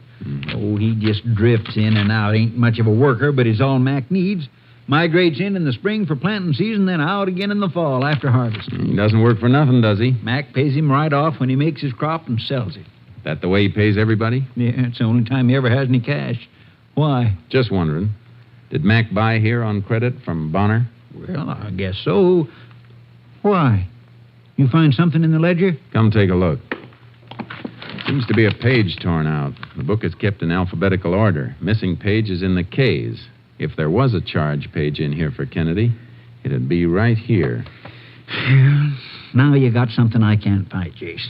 Oh, he just drifts in and out. Ain't much of a worker, but is all Mac needs. Migrates in the spring for planting season, then out again in the fall after harvest. He doesn't work for nothing, does he? Mac pays him right off when he makes his crop and sells it. That the way he pays everybody? Yeah, it's the only time he ever has any cash. Why? Just wondering. Did Mac buy here on credit from Bonner? Well, I guess so. Why? You find something in the ledger? Come take a look. Seems to be a page torn out. The book is kept in alphabetical order. Missing page is in the K's. If there was a charge page in here for Kennedy, it'd be right here. Now you got something I can't fight, Jace.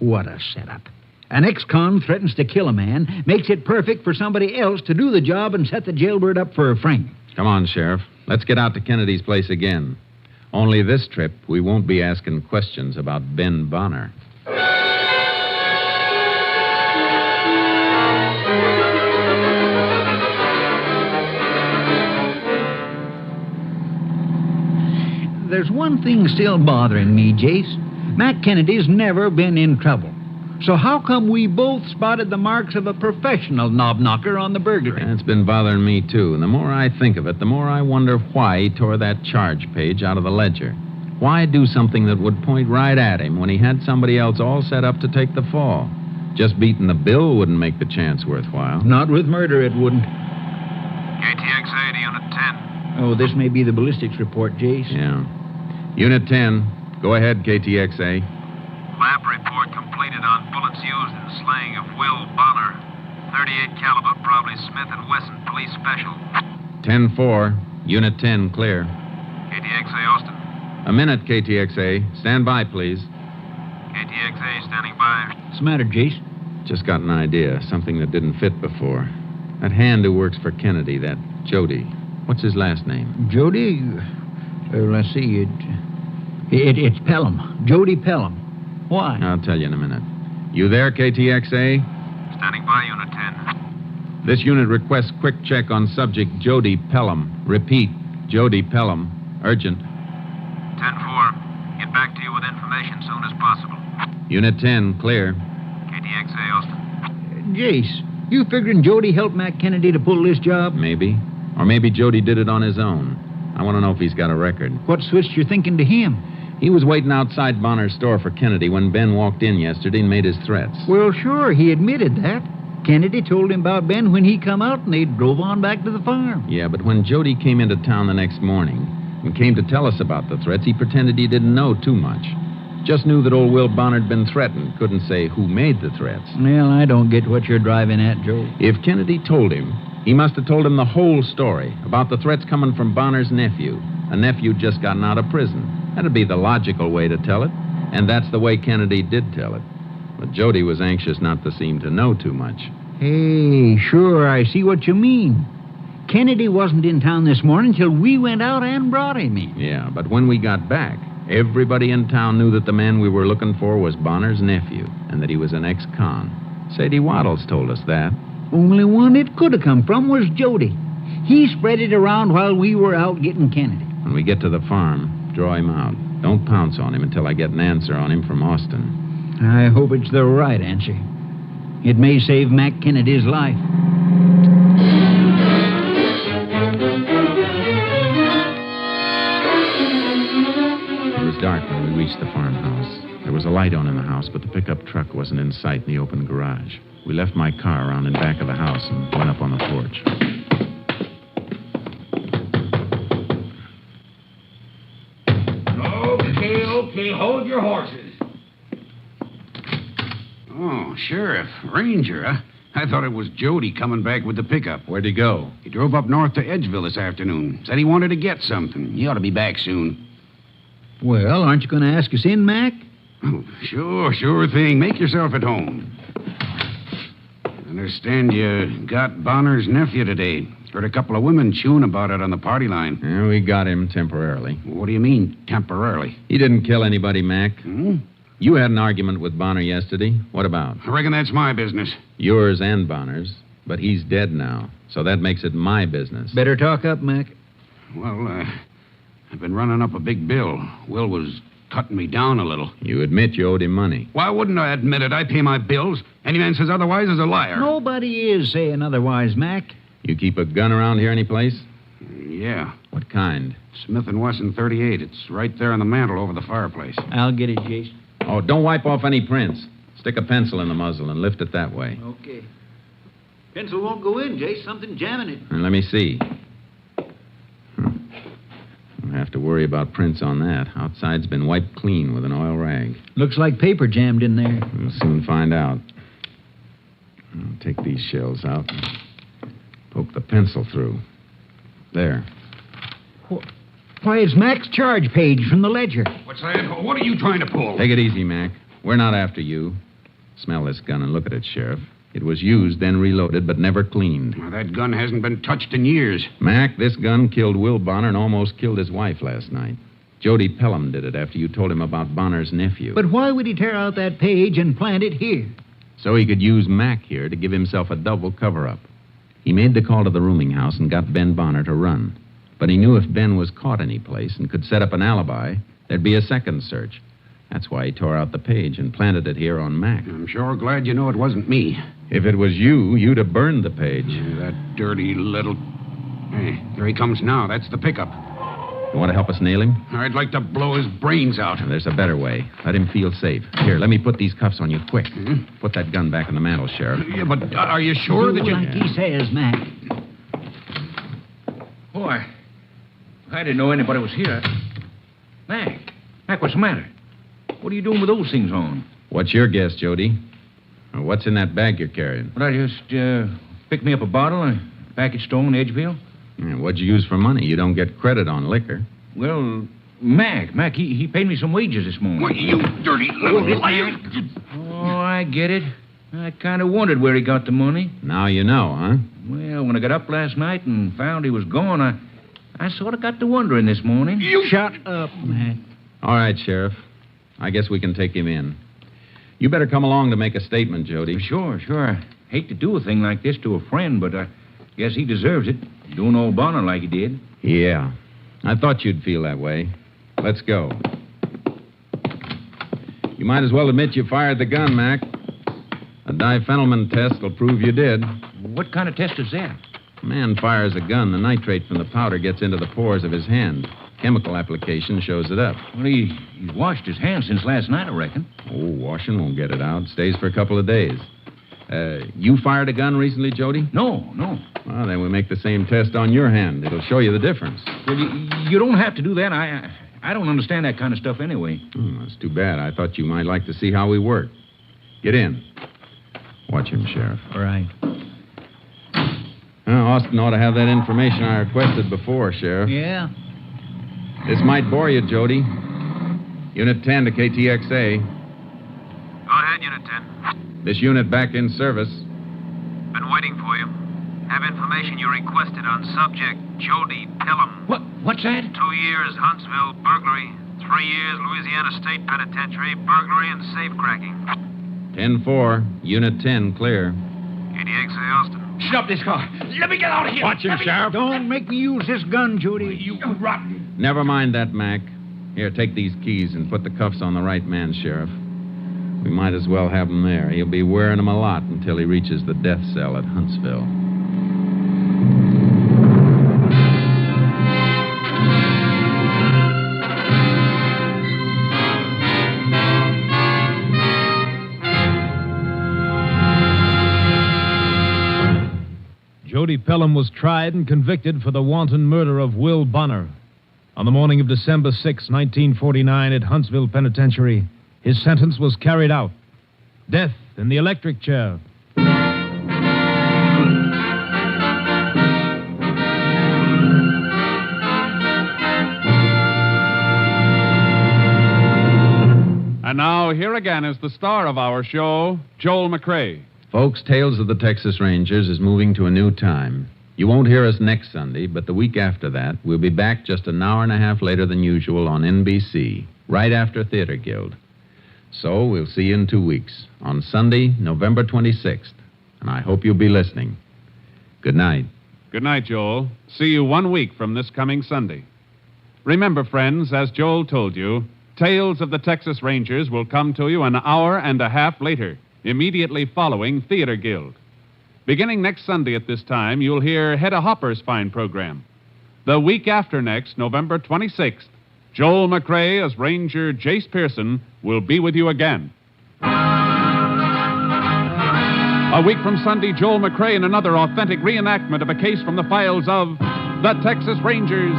What a setup. An ex-con threatens to kill a man, makes it perfect for somebody else to do the job and set the jailbird up for a framing. Come on, Sheriff. Let's get out to Kennedy's place again. Only this trip, we won't be asking questions about Ben Bonner. There's one thing still bothering me, Jace. Mac Kennedy's never been in trouble. So how come we both spotted the marks of a professional knob-knocker on the burglary? It's been bothering me, too. And the more I think of it, the more I wonder why he tore that charge page out of the ledger. Why do something that would point right at him when he had somebody else all set up to take the fall? Just beating the bill wouldn't make the chance worthwhile. Not with murder, it wouldn't. KTXA to Unit 10. Oh, this may be the ballistics report, Jace. Yeah. Unit 10, go ahead, KTXA. Lab report completed on bullets used in slaying of Will Bonner. 38 caliber, probably Smith & Wesson Police Special. 10-4, Unit 10, clear. KTXA Austin. A minute, KTXA. Stand by, please. KTXA standing by. What's the matter, Jace? Just got an idea, something that didn't fit before. That hand who works for Kennedy, that Jody. What's his last name? Jody? Let's see. It's Pelham. Jody Pelham. Why? I'll tell you in a minute. You there, KTXA? Standing by, Unit 10. This unit requests quick check on subject Jody Pelham. Repeat, Jody Pelham. Urgent. 10-4. Get back to you with information soon as possible. Unit 10, clear. KTXA Austin. Jace, you figuring Jody helped Mac Kennedy to pull this job? Maybe. Or maybe Jody did it on his own. I want to know if he's got a record. What switched your thinking to him? He was waiting outside Bonner's store for Kennedy when Ben walked in yesterday and made his threats. Well, sure, he admitted that. Kennedy told him about Ben when he come out, and they drove on back to the farm. Yeah, but when Jody came into town the next morning and came to tell us about the threats, he pretended he didn't know too much. Just knew that old Will Bonner had been threatened. Couldn't say who made the threats. Well, I don't get what you're driving at, Joe. If Kennedy told him, he must have told him the whole story about the threats coming from Bonner's nephew. A nephew just gotten out of prison. That'd be the logical way to tell it. And that's the way Kennedy did tell it. But Jody was anxious not to seem to know too much. Hey, sure, I see what you mean. Kennedy wasn't in town this morning till we went out and brought him in. Yeah, but when we got back, everybody in town knew that the man we were looking for was Bonner's nephew and that he was an ex-con. Sadie Waddles told us that. Only one it could have come from was Jody. He spread it around while we were out getting Kennedy. When we get to the farm, draw him out. Don't pounce on him until I get an answer on him from Austin. I hope it's the right answer. It may save Mac Kennedy's life. It was dark when we reached the farmhouse. There was a light on in the house, but the pickup truck wasn't in sight in the open garage. We left my car around in back of the house and went up on the porch. Okay, hold your horses. Oh, Sheriff, Ranger, huh? I thought it was Jody coming back with the pickup. Where'd he go? He drove up north to Edgeville this afternoon. Said he wanted to get something. He ought to be back soon. Well, aren't you going to ask us in, Mac? Oh, sure thing. Make yourself at home. Understand you got Bonner's nephew today. Heard a couple of women chewing about it on the party line. Yeah, we got him temporarily. What do you mean, temporarily? He didn't kill anybody, Mac. You had an argument with Bonner yesterday. What about? I reckon that's my business. Yours and Bonner's. But he's dead now, so that makes it my business. Better talk up, Mac. Well, I've been running up a big bill. Will was cutting me down a little. You admit you owed him money. Why wouldn't I admit it? I pay my bills. Any man says otherwise is a liar. Nobody is saying otherwise, Mac. You keep a gun around here anyplace? Yeah. What kind? Smith & Wesson 38. It's right there on the mantel over the fireplace. I'll get it, Jace. Oh, don't wipe off any prints. Stick a pencil in the muzzle and lift it that way. Okay. Pencil won't go in, Jace. Something jamming it. And let me see. Don't have to worry about prints on that. Outside's been wiped clean with an oil rag. Looks like paper jammed in there. We'll soon find out. I'll take these shells out and poke the pencil through. There. Why, it's Mac's charge page from the ledger. What's that? What are you trying to pull? Take it easy, Mac. We're not after you. Smell this gun and look at it, Sheriff. It was used, then reloaded, but never cleaned. Well, that gun hasn't been touched in years. Mac, this gun killed Will Bonner and almost killed his wife last night. Jody Pelham did it after you told him about Bonner's nephew. But why would he tear out that page and plant it here? So he could use Mac here to give himself a double cover-up. He made the call to the rooming house and got Ben Bonner to run. But he knew if Ben was caught any place and could set up an alibi, there'd be a second search. That's why he tore out the page and planted it here on Mac. I'm sure glad you know it wasn't me. If it was you, you'd have burned the page. That dirty little... Hey, there he comes now. That's the pickup. You want to help us nail him? I'd like to blow his brains out. There's a better way. Let him feel safe. Here, let me put these cuffs on you quick. Put that gun back in the mantel, Sheriff. Yeah, but are you sure that you... Like he says, Mac. Boy, I didn't know anybody was here. Mac, what's the matter? What are you doing with those things on? What's your guess, Jody? Or what's in that bag you're carrying? Well, I just picked me up a bottle, a package store in Edgeville. Yeah, what'd you use for money? You don't get credit on liquor. Well, Mac, he paid me some wages this morning. Well, you dirty little liar. Oh, I get it. I kind of wondered where he got the money. Now you know, huh? Well, when I got up last night and found he was gone, I sort of got to wondering this morning. You shut up, Mac. All right, Sheriff. I guess we can take him in. You better come along to make a statement, Jody. Sure. I hate to do a thing like this to a friend, but I guess he deserves it, doing old Bonner like he did. Yeah. I thought you'd feel that way. Let's go. You might as well admit you fired the gun, Mac. A diphenylman test will prove you did. What kind of test is that? A man fires a gun, the nitrate from the powder gets into the pores of his hand. Chemical application shows it up. Well, he's washed his hands since last night, I reckon. Oh, washing won't get it out. Stays for a couple of days. You fired a gun recently, Jody? No. Well, then we make the same test on your hand. It'll show you the difference. Well, you don't have to do that. I don't understand that kind of stuff anyway. That's too bad. I thought you might like to see how we work. Get in. Watch him, Sheriff. All right. Austin ought to have that information I requested before, Sheriff. Yeah? This might bore you, Jody. Unit 10 to KTXA. Go ahead, Unit 10. This unit back in service. Been waiting for you. Have information you requested on subject Jody Pelham. What's that? 2 years Huntsville burglary. 3 years Louisiana State Penitentiary burglary and safecracking. 10-4. Unit 10 clear. KTXA Austin. Stop this car. Let me get out of here. Watch him, Sheriff. Don't make me use this gun, Jody. You rotten. Never mind that, Mac. Here, take these keys and put the cuffs on the right man, Sheriff. We might as well have him there. He'll be wearing them a lot until he reaches the death cell at Huntsville. Jody Pelham was tried and convicted for the wanton murder of Will Bonner. On the morning of December 6, 1949, at Huntsville Penitentiary, his sentence was carried out. Death in the electric chair. And now, here again is the star of our show, Joel McCrea. Folks, Tales of the Texas Rangers is moving to a new time. You won't hear us next Sunday, but the week after that, we'll be back just an hour and a half later than usual on NBC, right after Theater Guild. So we'll see you in 2 weeks, on Sunday, November 26th. And I hope you'll be listening. Good night. Good night, Joel. See you 1 week from this coming Sunday. Remember, friends, as Joel told you, Tales of the Texas Rangers will come to you an hour and a half later, immediately following Theater Guild. Beginning next Sunday at this time, you'll hear Hedda Hopper's fine program. The week after next, November 26th, Joel McCrea as Ranger Jace Pearson will be with you again. A week from Sunday, Joel McCrea in another authentic reenactment of a case from the files of the Texas Rangers.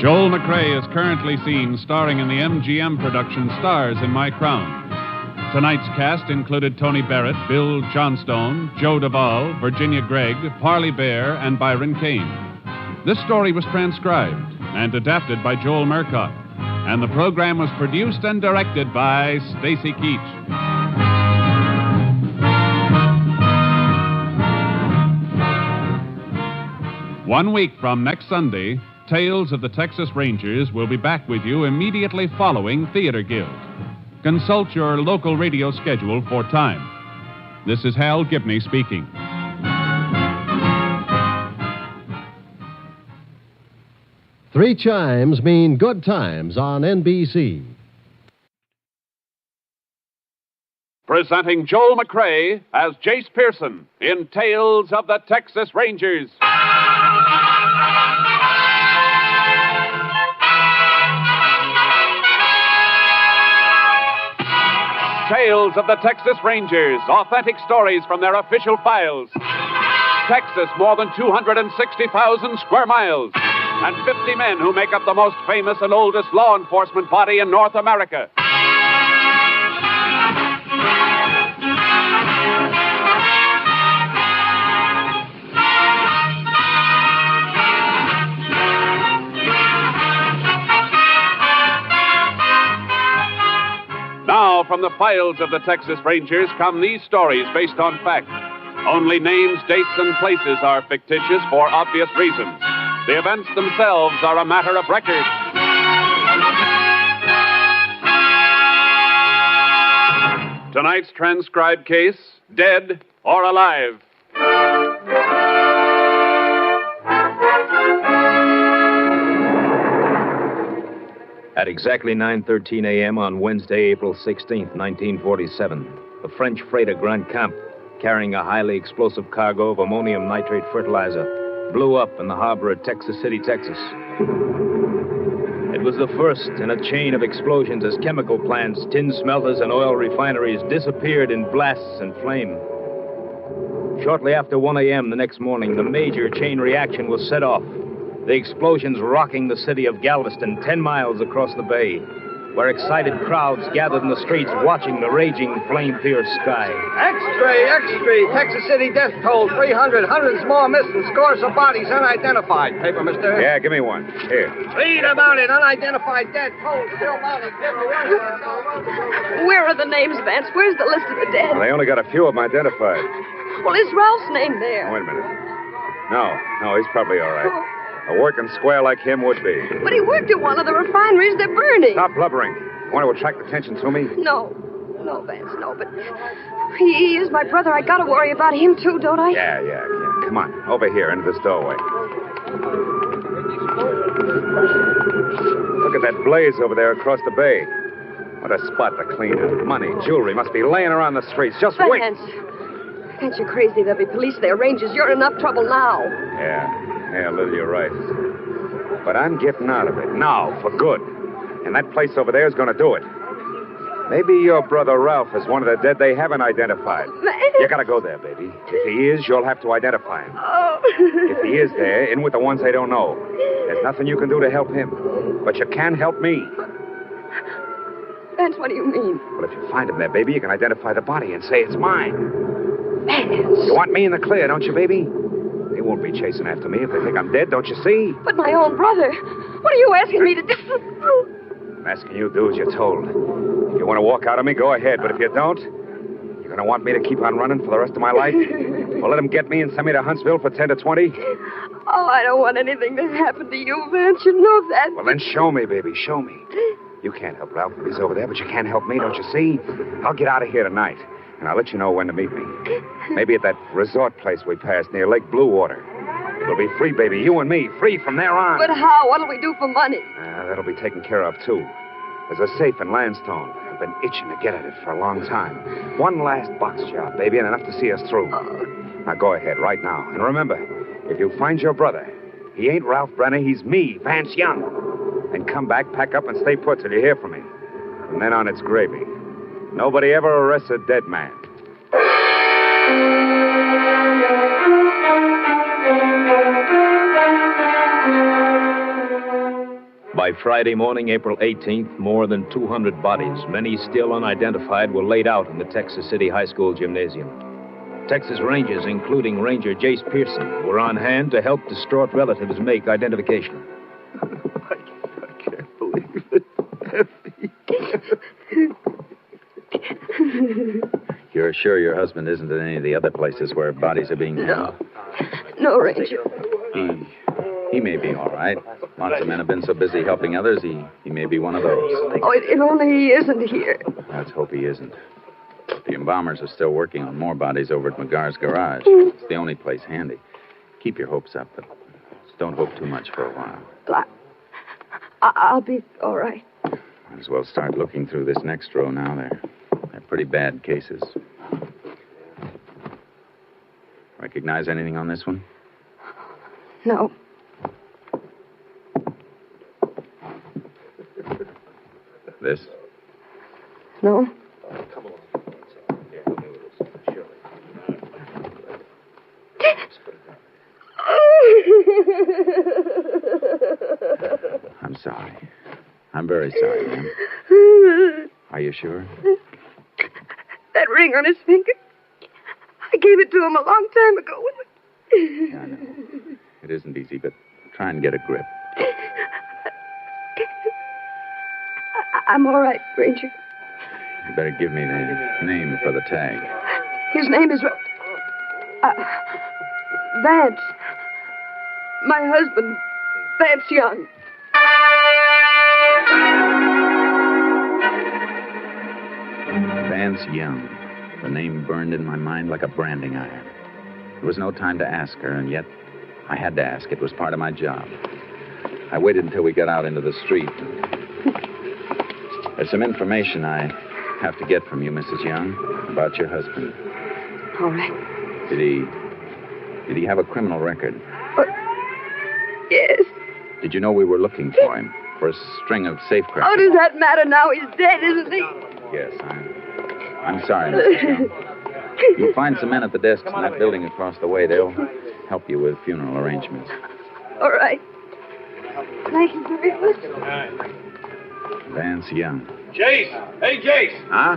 Joel McCrea is currently seen starring in the MGM production Stars in My Crown. Tonight's cast included Tony Barrett, Bill Johnstone, Joe Duvall, Virginia Gregg, Parley Bear, and Byron Kane. This story was transcribed and adapted by Joel Murcott, and the program was produced and directed by Stacy Keach. 1 week from next Sunday, Tales of the Texas Rangers will be back with you immediately following Theater Guild. Consult your local radio schedule for time. This is Hal Gibney speaking. Three chimes mean good times on NBC. Presenting Joel McCrea as Jace Pearson in Tales of the Texas Rangers. Tales of the Texas Rangers, authentic stories from their official files. Texas, more than 260,000 square miles, and 50 men who make up the most famous and oldest law enforcement body in North America. Now, from the files of the Texas Rangers come these stories based on fact. Only names, dates, and places are fictitious for obvious reasons. The events themselves are a matter of record. Tonight's transcribed case, Dead or Alive. At exactly 9:13 a.m. on Wednesday, April 16th, 1947, the French freighter Grand Camp, carrying a highly explosive cargo of ammonium nitrate fertilizer, blew up in the harbor at Texas City, Texas. It was the first in a chain of explosions as chemical plants, tin smelters, and oil refineries disappeared in blasts and flame. Shortly after 1 a.m. the next morning, the major chain reaction was set off. The explosions rocking the city of Galveston 10 miles across the bay, where excited crowds gathered in the streets watching the raging, flame-pierced sky. Extra! Texas City death toll, 300, hundreds more missing, scores of bodies unidentified. Paper, mister? Yeah, give me one. Here. Read about it. Unidentified dead toll, still mounted. Where are the names, Vance? Where's the list of the dead? Well, they only got a few of them identified. Well, is Ralph's name there? Wait a minute. No, he's probably all right. A working square like him would be. But he worked at one of the refineries they're burning. Stop blubbering. Want to attract attention to me? No, Vance, no, but he is my brother. I gotta worry about him, too, don't I? Yeah. Come on, over here, into this doorway. Look at that blaze over there across the bay. What a spot to clean up. Money, jewelry must be laying around the streets. Just wait. Vance, you're crazy. There'll be police there, Rangers. You're in enough trouble now. Yeah, Lily, you're right. But I'm getting out of it now, for good. And that place over there is going to do it. Maybe your brother Ralph is one of the dead they haven't identified. You got to go there, baby. If he is, you'll have to identify him. Oh. If he is there, in with the ones they don't know. There's nothing you can do to help him. But you can help me. Vance, what do you mean? Well, if you find him there, baby, you can identify the body and say it's mine. Vance. You want me in the clear, don't you, baby? They won't be chasing after me if they think I'm dead, don't you see? But my own brother. What are you asking me to do? I'm asking you to do as you're told. If you want to walk out on me, go ahead. But if you don't, you're going to want me to keep on running for the rest of my life? Well, let them get me and send me to Huntsville for 10 to 20. Oh, I don't want anything to happen to you, Vance. You know that. Well, then show me, baby. Show me. You can't help Ralph if he's over there, but you can't help me, don't you see? I'll get out of here tonight, and I'll let you know when to meet me. Maybe at that resort place we passed near Lake Bluewater. We'll be free, baby. You and me. Free from there on. But how? What'll we do for money? That'll be taken care of, too. There's a safe in Landstone. I've been itching to get at it for a long time. One last box job, baby, and enough to see us through. Now, go ahead right now. And remember, if you find your brother, he ain't Ralph Brenner. He's me, Vance Young. And come back, pack up, and stay put till you hear from me. And then on it's gravy. Nobody ever arrests a dead man. By Friday morning, April 18th, more than 200 bodies, many still unidentified, were laid out in the Texas City High School gymnasium. Texas Rangers, including Ranger Jace Pearson, were on hand to help distraught relatives make identification. I can't believe it. You're sure your husband isn't in any of the other places where bodies are being held? No, Ranger. He may be all right. Lots of men have been so busy helping others, he may be one of those. Oh, if only he isn't here. Let's hope he isn't. The embalmers are still working on more bodies over at McGar's garage. It's the only place handy. Keep your hopes up, but don't hope too much for a while. I'll be all right. Might as well start looking through this next row now. They're pretty bad cases. Recognize anything on this one? No. This? No. Come on. I'm sorry. I'm very sorry, ma'am. Are you sure? That ring on his finger. I gave it to him a long time ago. Yeah, I know. It isn't easy, but try and get a grip. I'm all right, Ranger. You better give me the name for the tag. His name is... Vance. My husband, Vance Young. Vance Young. The name burned in my mind like a branding iron. There was no time to ask her, and yet I had to ask. It was part of my job. I waited until we got out into the street. There's some information I have to get from you, Mrs. Young, about your husband. All right. Did he have a criminal record? Yes. Did you know we were looking for him? For a string of safecrackers? How does that matter now? He's dead, isn't he? Yes, I'm sorry, Mrs. Young. You'll find some men at the desks in that building across the way. They'll help you with funeral arrangements. All right. Thank you very much. Vance Young. Jace! Hey, Jace! Huh?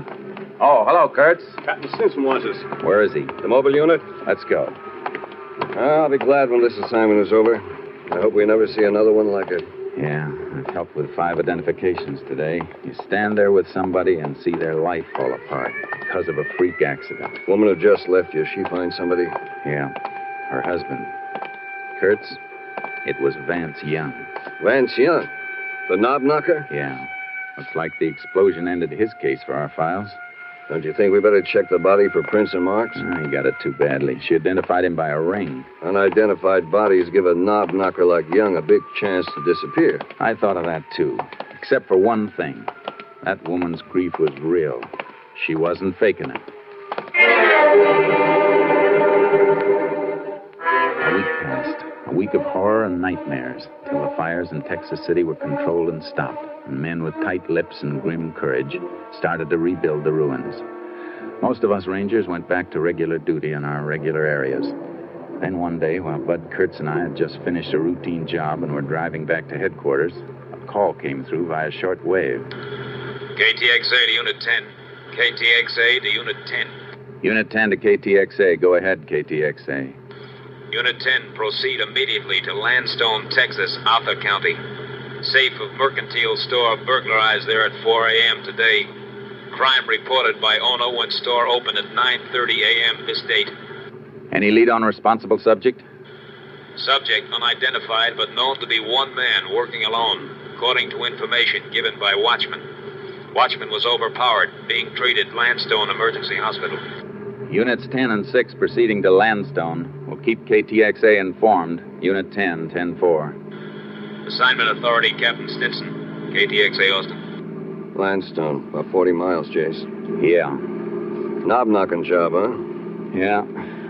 Oh, hello, Kurtz. Captain Simpson wants us. Where is he? The mobile unit? Let's go. I'll be glad when this assignment is over. I hope we never see another one like it. Yeah, I've helped with 5 identifications today. You stand there with somebody and see their life fall apart because of a freak accident. Woman who just left you, she find somebody? Yeah, her husband. Kurtz, it was Vance Young. Vance Young? The knob knocker? Yeah. Looks like the explosion ended his case for our files. Don't you think we better check the body for prints and marks? He got it too badly. She identified him by a ring. Unidentified bodies give a knob knocker like Young a big chance to disappear. I thought of that, too. Except for one thing. That woman's grief was real. She wasn't faking it. A week passed. A week of horror and nightmares, till the fires in Texas City were controlled and stopped, and men with tight lips and grim courage started to rebuild the ruins. Most of us Rangers went back to regular duty in our regular areas. Then one day, while Bud Kurtz and I had just finished a routine job and were driving back to headquarters, a call came through via shortwave. KTXA to Unit 10. KTXA to Unit 10. Unit 10 to KTXA. Go ahead, KTXA. Unit 10, proceed immediately to Landstone, Texas, Arthur County. Safe of mercantile store burglarized there at 4 a.m. today. Crime reported by owner when store opened at 9:30 a.m. this date. Any lead on responsible subject? Subject unidentified, but known to be one man working alone, according to information given by watchman. Watchman was overpowered, being treated at Landstone Emergency Hospital. Units 10 and 6 proceeding to Landstone. We'll keep KTXA informed. Unit 10, 10-4. Assignment authority, Captain Stinson. KTXA Austin. Landstone, about 40 miles, Jace. Yeah. Knob-knocking job, huh? Yeah.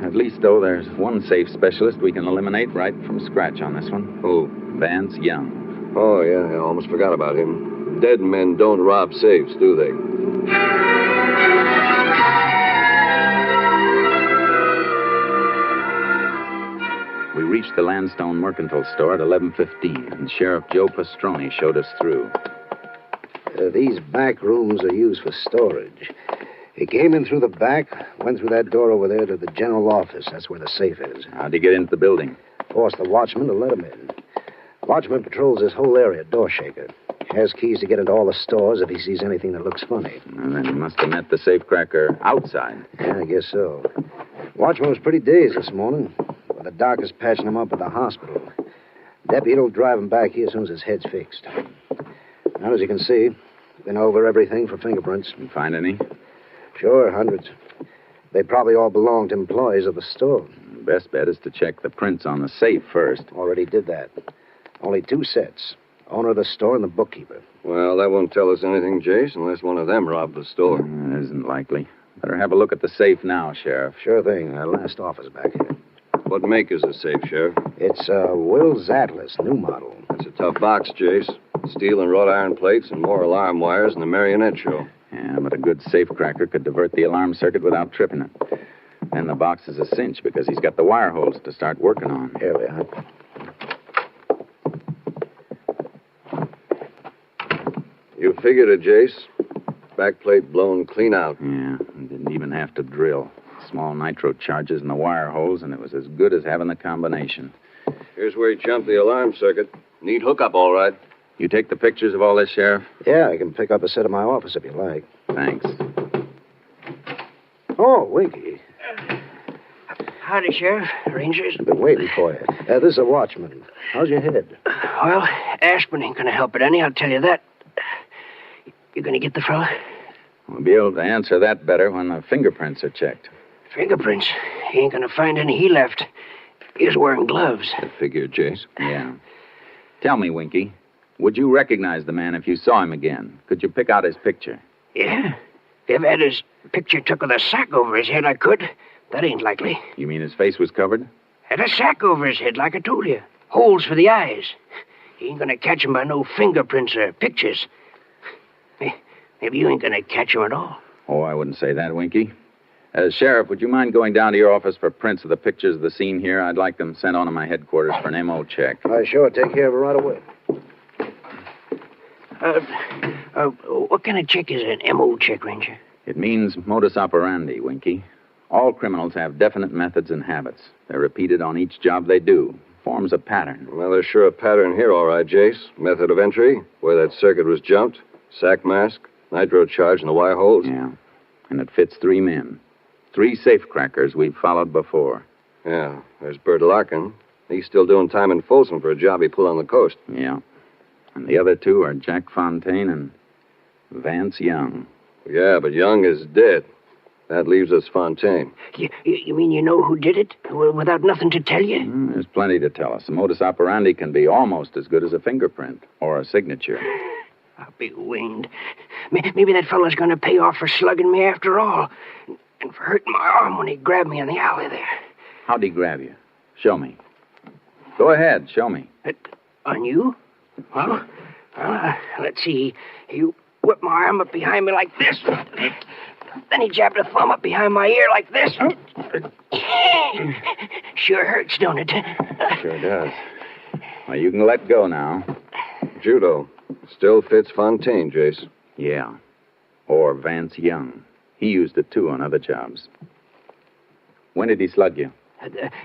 At least, though, there's one safe specialist we can eliminate right from scratch on this one. Who? Vance Young. Oh, yeah, I almost forgot about him. Dead men don't rob safes, do they? We reached the Landstone Mercantile store at 11:15, and Sheriff Joe Pastroni showed us through. These back rooms are used for storage. He came in through the back, went through that door over there to the general office. That's where the safe is. How'd he get into the building? Forced the watchman to let him in. Watchman patrols this whole area, door shaker. Has keys to get into all the stores if he sees anything that looks funny. And then he must have met the safecracker outside. Yeah, I guess so. Watchman was pretty dazed this morning. But the doc is patching him up at the hospital. Deputy will drive him back here as soon as his head's fixed. Now, as you can see, been over everything for fingerprints. You find any? Sure, hundreds. They probably all belong to employees of the store. The best bet is to check the prints on the safe first. Already did that. Only 2 sets. Owner of the store and the bookkeeper. Well, that won't tell us anything, Jace, unless one of them robbed the store. It isn't likely. Better have a look at the safe now, Sheriff. Sure thing. Last office back here. What make is the safe, Sheriff? It's Will's Atlas, new model. It's a tough box, Jace. Steel and wrought iron plates and more alarm wires than the marionette show. Yeah, but a good safecracker could divert the alarm circuit without tripping it. Then the box is a cinch because he's got the wire holes to start working on. Here we are. You figured it, Jace. Backplate blown clean out. Yeah, and didn't even have to drill. Small nitro charges in the wire holes, and it was as good as having the combination. Here's where he jumped the alarm circuit. Neat hookup, all right. You take the pictures of all this, Sheriff? Yeah, I can pick up a set at my office if you like. Thanks. Oh, Winky. Howdy, Sheriff. Rangers. I've been waiting for you. This is a watchman. How's your head? Well, aspirin ain't gonna help it any, I'll tell you that. You gonna get the fella? We'll be able to answer that better when the fingerprints are checked. Fingerprints? He ain't gonna find any he left. He was wearing gloves. I figured, Jace. Yeah. Tell me, Winky, would you recognize the man if you saw him again? Could you pick out his picture? Yeah. If I had his picture took with a sack over his head, I could. That ain't likely. You mean his face was covered? Had a sack over his head, like I told you. Holes for the eyes. He ain't gonna catch him by no fingerprints or pictures. Maybe you ain't gonna catch him at all. Oh, I wouldn't say that, Winky. Sheriff, would you mind going down to your office for prints of the pictures of the scene here? I'd like them sent on to my headquarters for an MO check. Sure. Take care of it right away. What kind of check is an MO check, Ranger? It means modus operandi, Winky. All criminals have definite methods and habits. They're repeated on each job they do. Forms a pattern. Well, there's sure a pattern here, all right, Jace. Method of entry, where that circuit was jumped, sack mask, nitro charge in the wire holes. Yeah, and it fits 3 men. 3 safecrackers we've followed before. Yeah, there's Bert Larkin. He's still doing time in Folsom for a job he pulled on the coast. Yeah, and the other 2 are Jack Fontaine and Vance Young. Yeah, but Young is dead. That leaves us Fontaine. You mean you know who did it? Without nothing to tell you? There's plenty to tell us. The modus operandi can be almost as good as a fingerprint or a signature. I'll be winged. Maybe that fellow's going to pay off for slugging me after all. And for hurting my arm when he grabbed me in the alley there. How'd he grab you? Show me. Go ahead, show me. On you? Well, let's see. He whipped my arm up behind me like this. Then he jabbed a thumb up behind my ear like this. Sure hurts, don't it? Sure does. Well, you can let go now. Judo. Still fits Fontaine, Jace. Yeah. Or Vance Young. He used it, too, on other jobs. When did he slug you?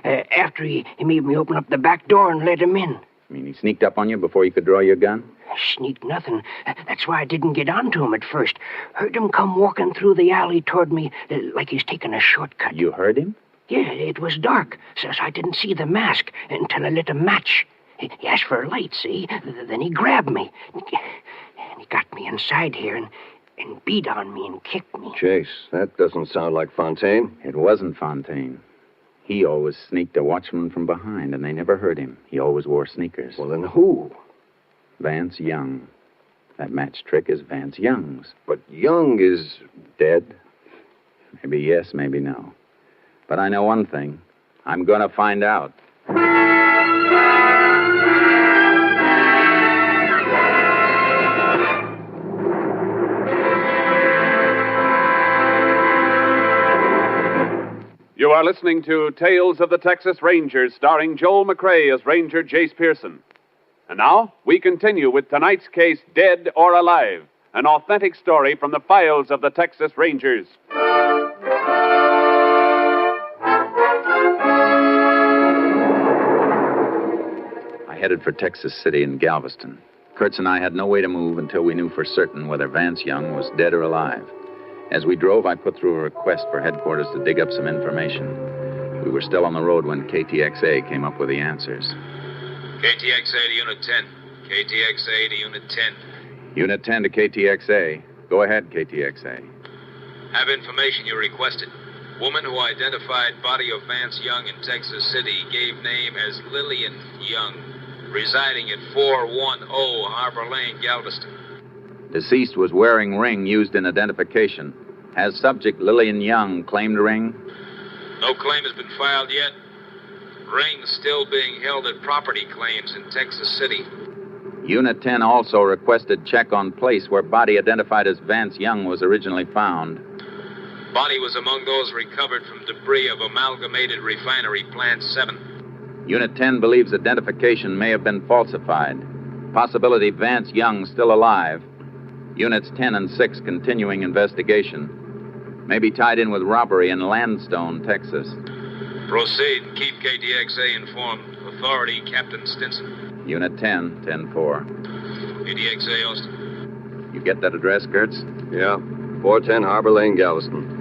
After he made me open up the back door and let him in. You mean he sneaked up on you before you could draw your gun? Sneak nothing. That's why I didn't get onto him at first. Heard him come walking through the alley toward me like he's taking a shortcut. You heard him? Yeah, it was dark, so I didn't see the mask until I lit a match. He asked for a light, see? Then he grabbed me. And he got me inside here and beat on me and kicked me. Jace, that doesn't sound like Fontaine. It wasn't Fontaine. He always sneaked a watchman from behind, and they never heard him. He always wore sneakers. Well, then who? Vance Young. That match trick is Vance Young's. But Young is dead? Maybe yes, maybe no. But I know one thing. I'm going to find out. You are listening to Tales of the Texas Rangers, starring Joel McCrea as Ranger Jace Pearson. And now, we continue with tonight's case, Dead or Alive, an authentic story from the files of the Texas Rangers. I headed for Texas City and Galveston. Kurtz and I had no way to move until we knew for certain whether Vance Young was dead or alive. As we drove, I put through a request for headquarters to dig up some information. We were still on the road when KTXA came up with the answers. KTXA to Unit 10. KTXA to Unit 10. Unit 10 to KTXA. Go ahead, KTXA. Have information you requested. Woman who identified body of Vance Young in Texas City gave name as Lillian Young, residing at 410 Harbor Lane, Galveston. Deceased was wearing ring used in identification. Has subject Lillian Young claimed ring? No claim has been filed yet. Ring still being held at property claims in Texas City. Unit 10 also requested check on place where body identified as Vance Young was originally found. Body was among those recovered from debris of Amalgamated Refinery Plant 7. Unit 10 believes identification may have been falsified. Possibility Vance Young still alive. Units 10 and 6 continuing investigation. May be tied in with robbery in Landstone, Texas. Proceed and keep KTXA informed. Authority, Captain Stinson. Unit 10, 10-4. KTXA, Austin. You get that address, Kurtz? Yeah. 410 Harbor Lane, Galveston.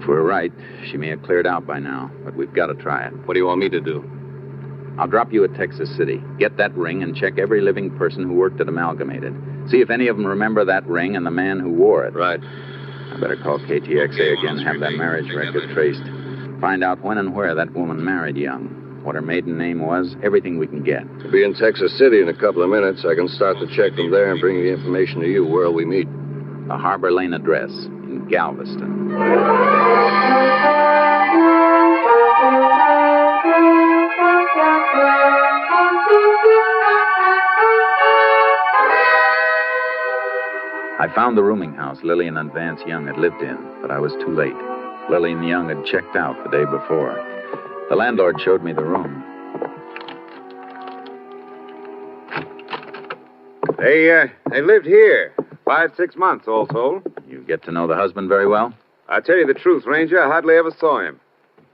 If we're right, she may have cleared out by now, but we've got to try it. What do you want me to do? I'll drop you at Texas City. Get that ring and check every living person who worked at Amalgamated. See if any of them remember that ring and the man who wore it. Right. I better call KTXA again, have that marriage record traced. Find out when and where that woman married Young. What her maiden name was, everything we can get. We'll be in Texas City in a couple of minutes. I can start the check from there and bring the information to you. Where'll we meet? The Harbor Lane address in Galveston. I found the rooming house Lillian and Vance Young had lived in, but I was too late. Lillian Young had checked out the day before. The landlord showed me the room. They lived here 5-6 months, all told. You get to know the husband very well? I tell you the truth, Ranger, I hardly ever saw him.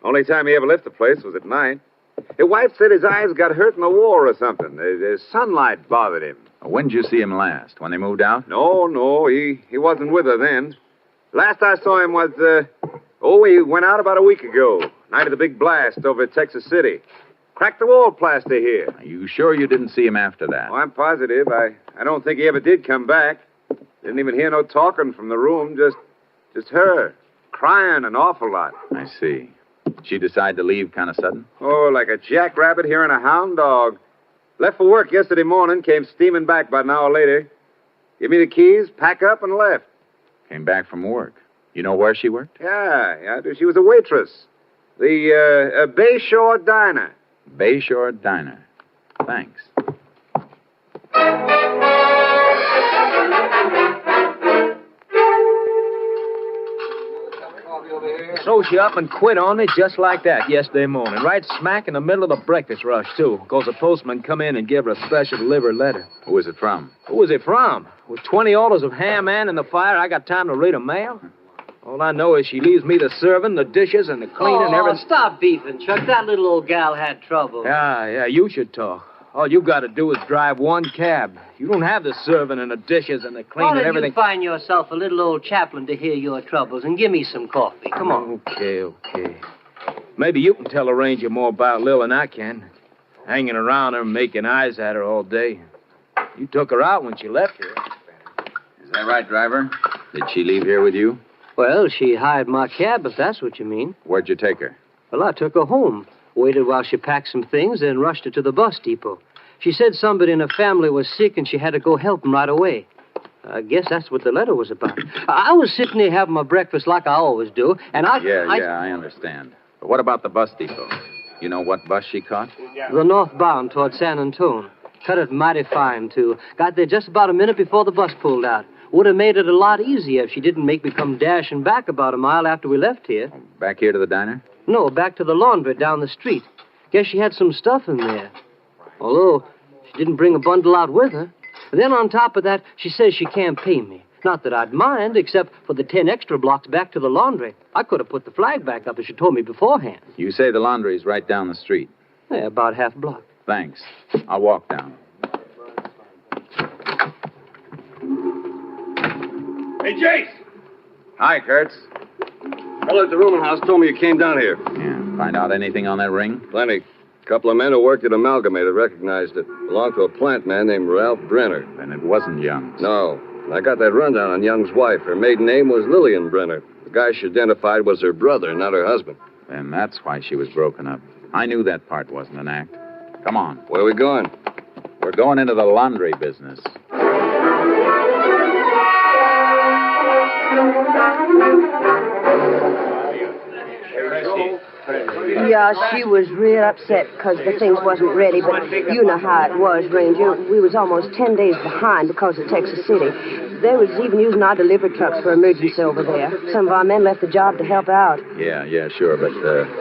Only time he ever left the place was at night. His wife said his eyes got hurt in the war or something. The sunlight bothered him. When did you see him last? When they moved out? No, he wasn't with her then. Last I saw him was, he went out about a week ago. Night of the big blast over at Texas City. Cracked the wall plaster here. Are you sure you didn't see him after that? Oh, I'm positive. I don't think he ever did come back. Didn't even hear no talking from the room. Just her. Crying an awful lot. I see. She decided to leave kind of sudden? Oh, like a jackrabbit hearing a hound dog. Left for work yesterday morning, came steaming back about an hour later. Give me the keys, pack up, and left. Came back from work. You know where she worked? Yeah, she was a waitress. The Bayshore Diner. Bayshore Diner. Thanks. So she up and quit on me just like that yesterday morning. Right smack in the middle of the breakfast rush, too. Because the postman come in and give her a special delivered letter. Who is it from? Who is it from? With 20 orders of ham and in the fire, I got time to read a mail? All I know is she leaves me the serving, the dishes, and the cleaning and everything. Stop beefing, Chuck. That little old gal had trouble. Yeah, you should talk. All you got to do is drive one cab. You don't have the serving and the dishes and the Why cleaning and don't everything. you find yourself a little old chaplain to hear your troubles and give me some coffee? Come on. Okay. Maybe you can tell a ranger more about Lil than I can. Hanging around her, making eyes at her all day. You took her out when she left here. Is that right, driver? Did she leave here with you? Well, she hired my cab, if that's what you mean. Where'd you take her? Well, I took her home, waited while she packed some things, then rushed her to the bus depot. She said somebody in her family was sick and she had to go help them right away. I guess that's what the letter was about. I was sitting there having my breakfast like I always do, and I understand. But what about the bus depot? You know what bus she caught? The northbound toward San Antone. Cut it mighty fine, too. Got there just about a minute before the bus pulled out. Would have made it a lot easier if she didn't make me come dashing back about a mile after we left here. Back here to the diner? No, back to the laundry down the street. Guess she had some stuff in there. Although she didn't bring a bundle out with her. Then on top of that, she says she can't pay me. Not that I'd mind, except for the 10 extra blocks back to the laundry. I could have put the flag back up if she told me beforehand. You say the laundry's right down the street. Yeah, about half a block. Thanks. I'll walk down. Hey, Jace! Hi, Kurtz. Fellow at the rooming house told me you came down here. Yeah. Find out anything on that ring? Plenty. A couple of men who worked at Amalgamated recognized it. Belonged to a plant man named Ralph Brenner. Then it wasn't Young's. No. I got that rundown on Young's wife. Her maiden name was Lillian Brenner. The guy she identified was her brother, not her husband. Then that's why she was broken up. I knew that part wasn't an act. Come on. Where are we going? We're going into the laundry business. Yeah, she was real upset because the things wasn't ready, but you know how it was, Ranger. We was almost 10 days behind because of Texas City. They was even using our delivery trucks for emergency over there. Some of our men left the job to help out. Yeah, sure, but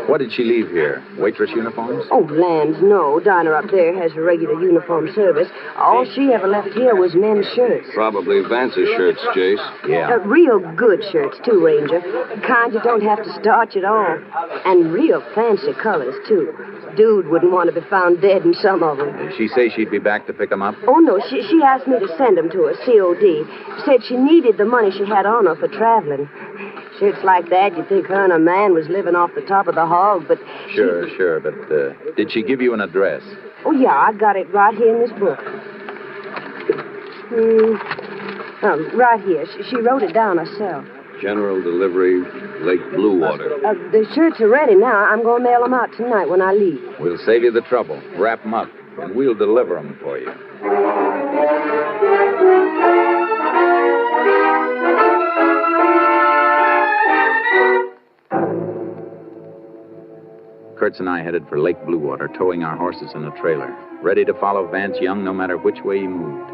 what did she leave here? Waitress uniforms? Oh, lands, no. Diner up there has a regular uniform service. All she ever left here was men's shirts. Probably Vance's shirts, Jace. Yeah. Real good shirts, too, Ranger. The kind you don't have to starch at all. And real fancy colors, too. Dude wouldn't want to be found dead in some of them. Did she say she'd be back to pick them up? Oh, no. She asked me to send them to her, COD. Said she needed the money she had on her for traveling. Shirts like that, you'd think her and her man was living off the top of the hog, but... Sure, but did she give you an address? Oh, yeah, I got it right here in this book. Right here. She wrote it down herself. General delivery, Lake Bluewater. The shirts are ready now. I'm going to mail them out tonight when I leave. We'll save you the trouble. Wrap them up, and we'll deliver them for you. Kurtz and I headed for Lake Bluewater, towing our horses in a trailer, ready to follow Vance Young no matter which way he moved.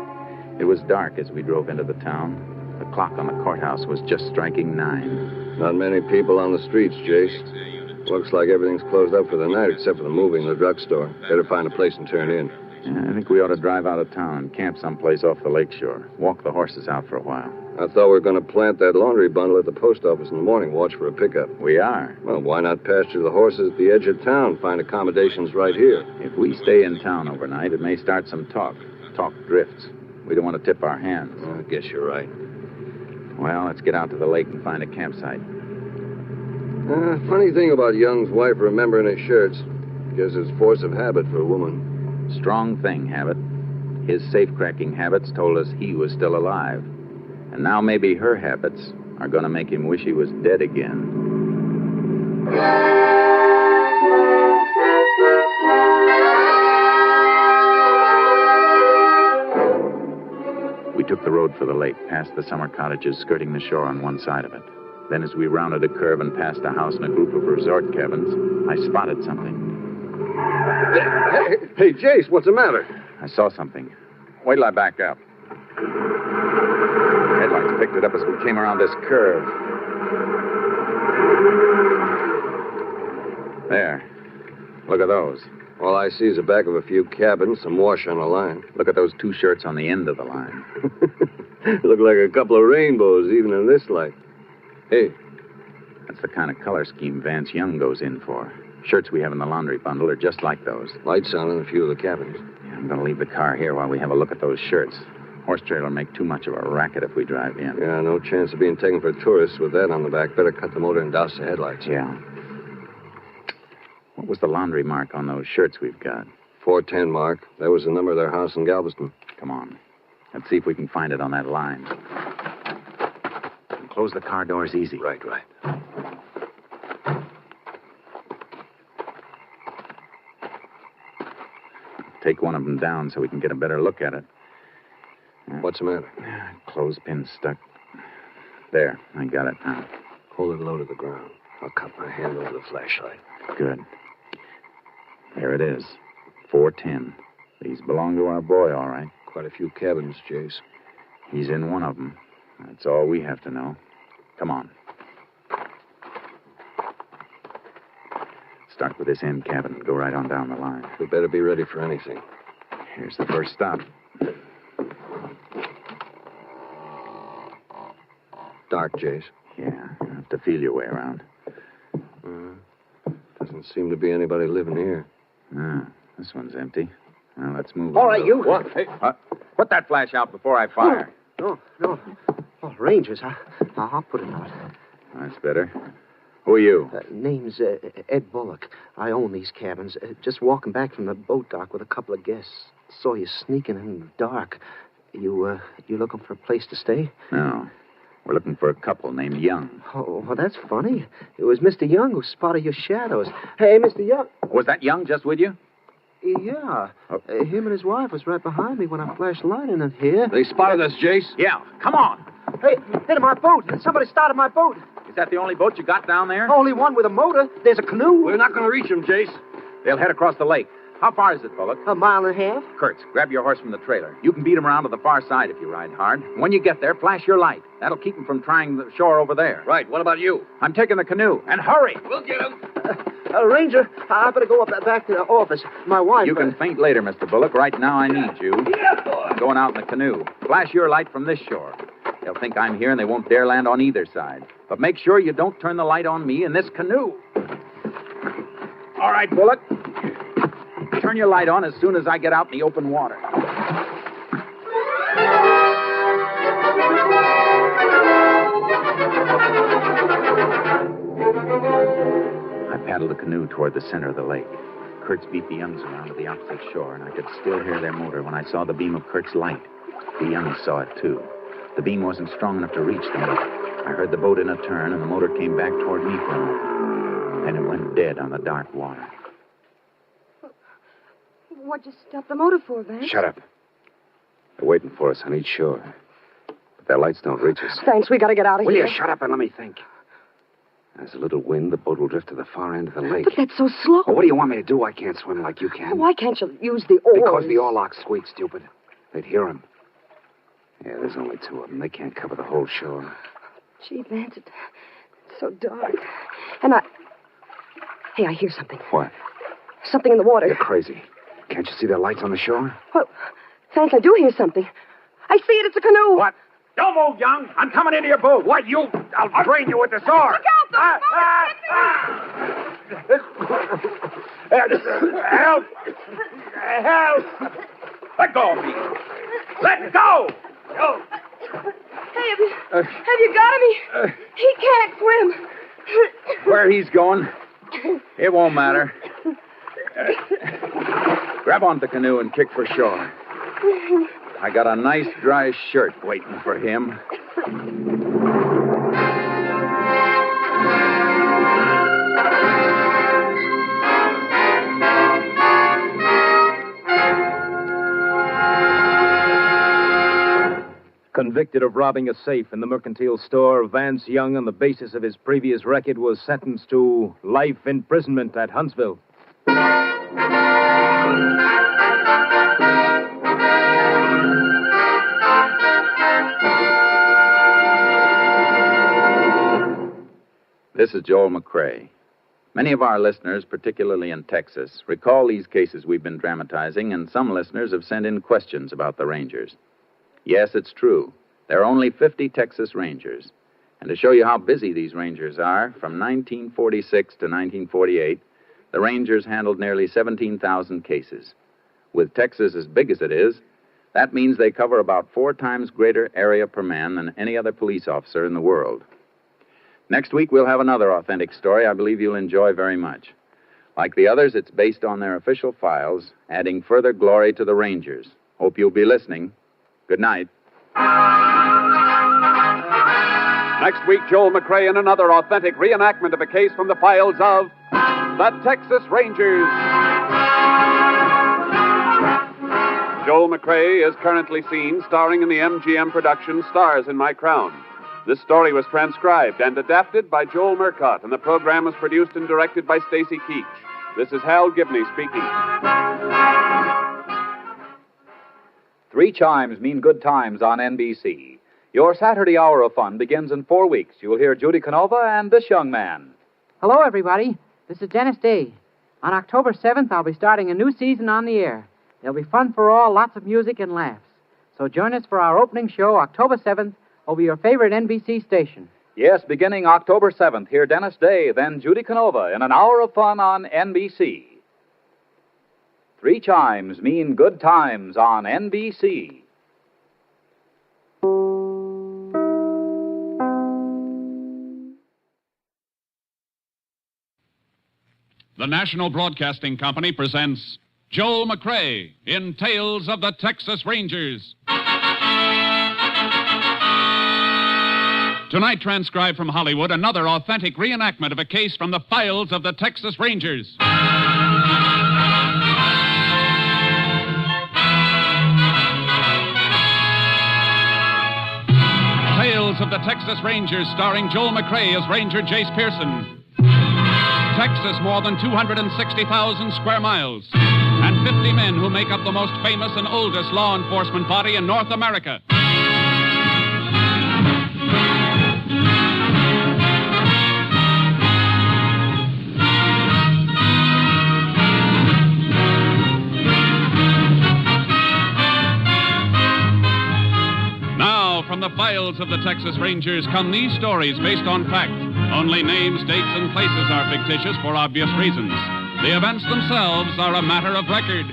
It was dark as we drove into the town. The clock on the courthouse was just striking 9. Not many people on the streets, Jace. Looks like everything's closed up for the night except for the movie and the drugstore. Better find a place and turn in. Yeah, I think we ought to drive out of town and camp someplace off the lakeshore. Walk the horses out for a while. I thought we were going to plant that laundry bundle at the post office in the morning, watch for a pickup. We are. Well, why not pasture the horses at the edge of town, find accommodations right here? If we stay in town overnight, it may start some talk. Talk drifts. We don't want to tip our hands. I guess you're right. Well, let's get out to the lake and find a campsite. Funny thing about Young's wife remembering his shirts. Guess it's force of habit for a woman. Strong thing, Habit. His safe-cracking habits told us he was still alive. And now maybe her habits are going to make him wish he was dead again. We took the road for the lake, past the summer cottages skirting the shore on one side of it. Then as we rounded a curve and passed a house and a group of resort cabins, I spotted something. Hey, Jace, what's the matter? I saw something. Wait till I back up. Headlights picked it up as we came around this curve. There. Look at those. All I see is the back of a few cabins, some wash on the line. Look at those 2 shirts on the end of the line. Look like a couple of rainbows, even in this light. Hey. That's the kind of color scheme Vance Young goes in for. Shirts we have in the laundry bundle are just like those. Lights on in a few of the cabins. Yeah, I'm going to leave the car here while we have a look at those shirts. Horse trailer will make too much of a racket if we drive in. Yeah, no chance of being taken for tourists with that on the back. Better cut the motor and douse the headlights. Yeah. What was the laundry mark on those shirts we've got? 410 mark. That was the number of their house in Galveston. Come on. Let's see if we can find it on that line. Close the car doors easy. Right. Take one of them down so we can get a better look at it. What's the matter? Clothespin stuck. There, I got it now. Hold it low to the ground. I'll cup my hand over the flashlight. Good. There it is. 410. These belong to our boy, all right. Quite a few cabins, Jace. He's in one of them. That's all we have to know. Come on. Start with this end cabin and go right on down the line. We better be ready for anything. Here's the first stop. Dark, Jace. Yeah, you have to feel your way around. Doesn't seem to be anybody living here. No, this one's empty. Well, let's move All on. right, you. What? Hey, put that flash out before I fire. No. Oh, Rangers. I'll put it out. That's better. Who are you? Name's Ed Bullock. I own these cabins. Just walking back from the boat dock with a couple of guests. Saw you sneaking in the dark. You looking for a place to stay? No. We're looking for a couple named Young. Oh, well, that's funny. It was Mr. Young who spotted your shadows. Hey, Mr. Young. Was that Young just with you? Yeah. Him and his wife was right behind me when I flashed light in it here. They spotted us, Jace. Yeah. Come on. Hey, my boat. Somebody started my boat. Is that the only boat you got down there? Only one with a motor. There's a canoe. We're not going to reach them, Jace. They'll head across the lake. How far is it, Bullock? A mile and a half. Kurtz, grab your horse from the trailer. You can beat him around to the far side if you ride hard. When you get there, flash your light. That'll keep him from trying the shore over there. Right. What about you? I'm taking the canoe. And hurry! We'll get him. Ranger, I better go back to the office. My wife... You can faint later, Mr. Bullock. Right now, I need you. Yeah, boy. I'm going out in the canoe. Flash your light from this shore. They'll think I'm here and they won't dare land on either side. But make sure you don't turn the light on me in this canoe. All right, Bullock. Turn your light on as soon as I get out in the open water. I paddled the canoe toward the center of the lake. Kurtz beat the Youngs around to the opposite shore, and I could still hear their motor when I saw the beam of Kurt's light. The Youngs saw it, too. The beam wasn't strong enough to reach them. I heard the boat in a turn, and the motor came back toward me for a moment. Then it went dead on the dark water. What'd you stop the motor for, Vance? Shut up. They're waiting for us on each shore. But their lights don't reach us. Thanks, we gotta get out of Will here. you shut up and let me think? There's a little wind. The boat will drift to the far end of the lake. But that's so slow. Well, what do you want me to do? I can't swim like you can. Why can't you use the oars? Because the oarlock squeaks, stupid. They'd hear him. Yeah, there's only two of them. They can't cover the whole shore. Gee, Vance, it's so dark. And Hey, I hear something. What? Something in the water. You're crazy. Can't you see their lights on the shore? Well, Vance, I do hear something. I see it. It's a canoe. What? Don't move, Young. I'm coming into your boat. What, you? I'll drain you with the sword. Look out! Help! Help! Let go of me. Let go! Oh. Hey, have you got him? He can't swim. Where he's going, it won't matter. Grab onto the canoe and kick for shore. I got a nice dry shirt waiting for him. Convicted of robbing a safe in the mercantile store, Vance Young, on the basis of his previous record, was sentenced to life imprisonment at Huntsville. This is Joel McCrea. Many of our listeners, particularly in Texas, recall these cases we've been dramatizing, and some listeners have sent in questions about the Rangers. Yes, it's true. There are only 50 Texas Rangers. And to show you how busy these Rangers are, from 1946 to 1948, the Rangers handled nearly 17,000 cases. With Texas as big as it is, that means they cover about 4 times greater area per man than any other police officer in the world. Next week, we'll have another authentic story I believe you'll enjoy very much. Like the others, it's based on their official files, adding further glory to the Rangers. Hope you'll be listening. Good night. Next week, Joel McCrea in another authentic reenactment of a case from the files of the Texas Rangers. Joel McCrea is currently seen starring in the MGM production Stars in My Crown. This story was transcribed and adapted by Joel Murcott, and the program was produced and directed by Stacy Keach. This is Hal Gibney speaking. 3 chimes mean good times on NBC. Your Saturday hour of fun begins in 4 weeks. You'll hear Judy Canova and this young man. Hello, everybody. This is Dennis Day. On October 7th, I'll be starting a new season on the air. There'll be fun for all, lots of music and laughs. So join us for our opening show, October 7th, over your favorite NBC station. Yes, beginning October 7th, hear Dennis Day, then Judy Canova in an hour of fun on NBC. 3 chimes mean good times on NBC. The National Broadcasting Company presents Joel McCrea in Tales of the Texas Rangers. Tonight, transcribed from Hollywood, another authentic reenactment of a case from the files of the Texas Rangers. Tales of the Texas Rangers, starring Joel McCrea as Ranger Jace Pearson. Texas, more than 260,000 square miles, and 50 men who make up the most famous and oldest law enforcement body in North America. Now, from the files of the Texas Rangers come these stories based on fact. Only names, dates, and places are fictitious for obvious reasons. The events themselves are a matter of record.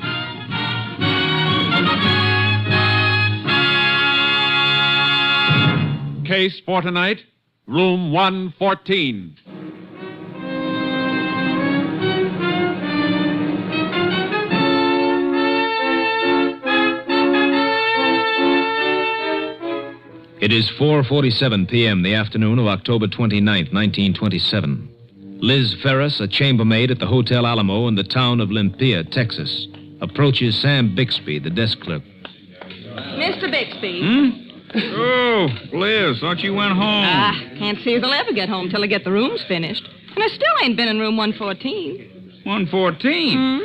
Case for tonight, room 114. It is 4:47 p.m., the afternoon of October 29th, 1927. Liz Ferris, a chambermaid at the Hotel Alamo in the town of Limpia, Texas, approaches Sam Bixby, the desk clerk. Mr. Bixby. Oh, Liz, thought you went home. Can't see as I'll ever get home till I get the rooms finished. And I still ain't been in room 114. 114?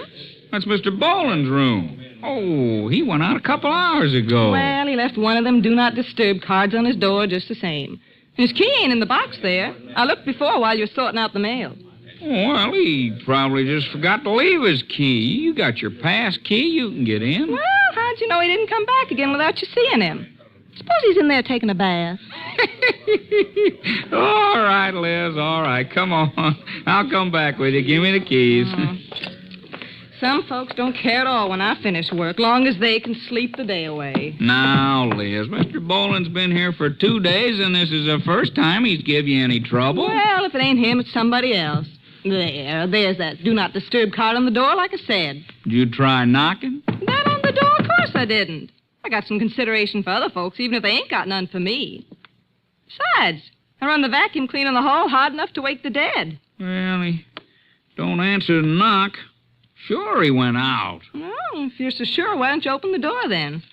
That's Mr. Boland's room. Oh, he went out a couple hours ago. Well, he left one of them do not disturb cards on his door just the same. His key ain't in the box there. I looked before while you were sorting out the mail. Well, he probably just forgot to leave his key. You got your pass key. You can get in. Well, how'd you know he didn't come back again without you seeing him? Suppose he's in there taking a bath. All right, Liz, all right. Come on. I'll come back with you. Give me the keys. Some folks don't care at all when I finish work, long as they can sleep the day away. Now, Liz, Mr. Boland's been here for 2 days, and this is the first time he's give you any trouble. Well, if it ain't him, it's somebody else. There's that do not disturb card on the door, like I said. Did you try knocking? That on the door? Of course I didn't. I got some consideration for other folks, even if they ain't got none for me. Besides, I run the vacuum cleaner in the hall hard enough to wake the dead. Well, he don't answer the knock. Sure, he went out. Well, if you're so sure, why don't you open the door then?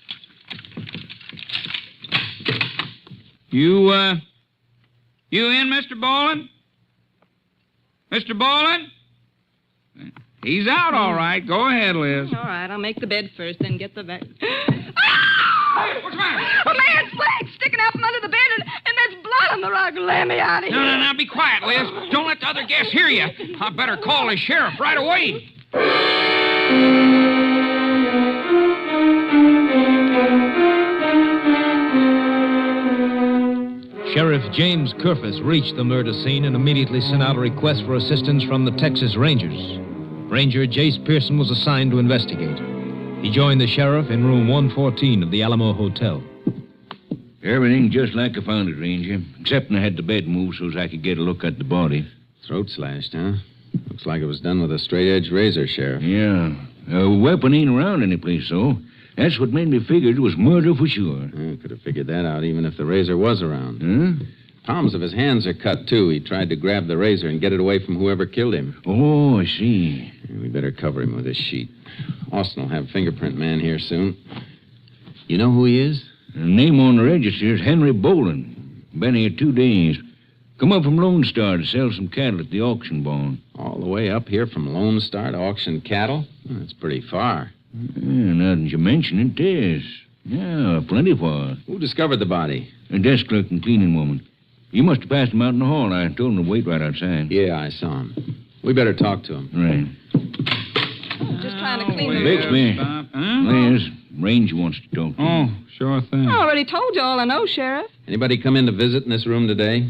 You in, Mr. Boland? Mr. Boland? He's out, all right. Go ahead, Liz. All right, I'll make the bed first, then get the vacuum. What's the matter? A man's leg sticking out from under the bed, and there's blood on the rug. Let me out of here. No, be quiet, Liz. Don't let the other guests hear you. I better call the sheriff right away. Sheriff James Curfus reached the murder scene and immediately sent out a request for assistance from the Texas Rangers. Ranger Jace Pearson was assigned to investigate. He joined the sheriff in room 114 of the Alamo Hotel. Everything just like I found it, Ranger. Except I had the bed moved so as I could get a look at the body. Throat slashed, huh? Looks like it was done with a straight-edge razor, Sheriff. Yeah. A weapon ain't around any place, though. That's what made me figure it was murder for sure. Could have figured that out even if the razor was around. Huh? Palms of his hands are cut, too. He tried to grab the razor and get it away from whoever killed him. Oh, I see. We better cover him with this sheet. Austin will have fingerprint man here soon. You know who he is? The name on the register is Henry Boland. Been here 2 days. Come up from Lone Star to sell some cattle at the auction barn. All the way up here from Lone Star to auction cattle? That's pretty far. Yeah, now that you mention it, it is. Yeah, plenty far. Who discovered the body? A desk clerk and cleaning woman. You must have passed him out in the hall. I told him to wait right outside. Yeah, I saw him. We better talk to him. Right. Just trying to clean the Bixby. Liz, Ranger wants to talk to you. Oh, sure thing. I already told you all I know, Sheriff. Anybody come in to visit in this room today?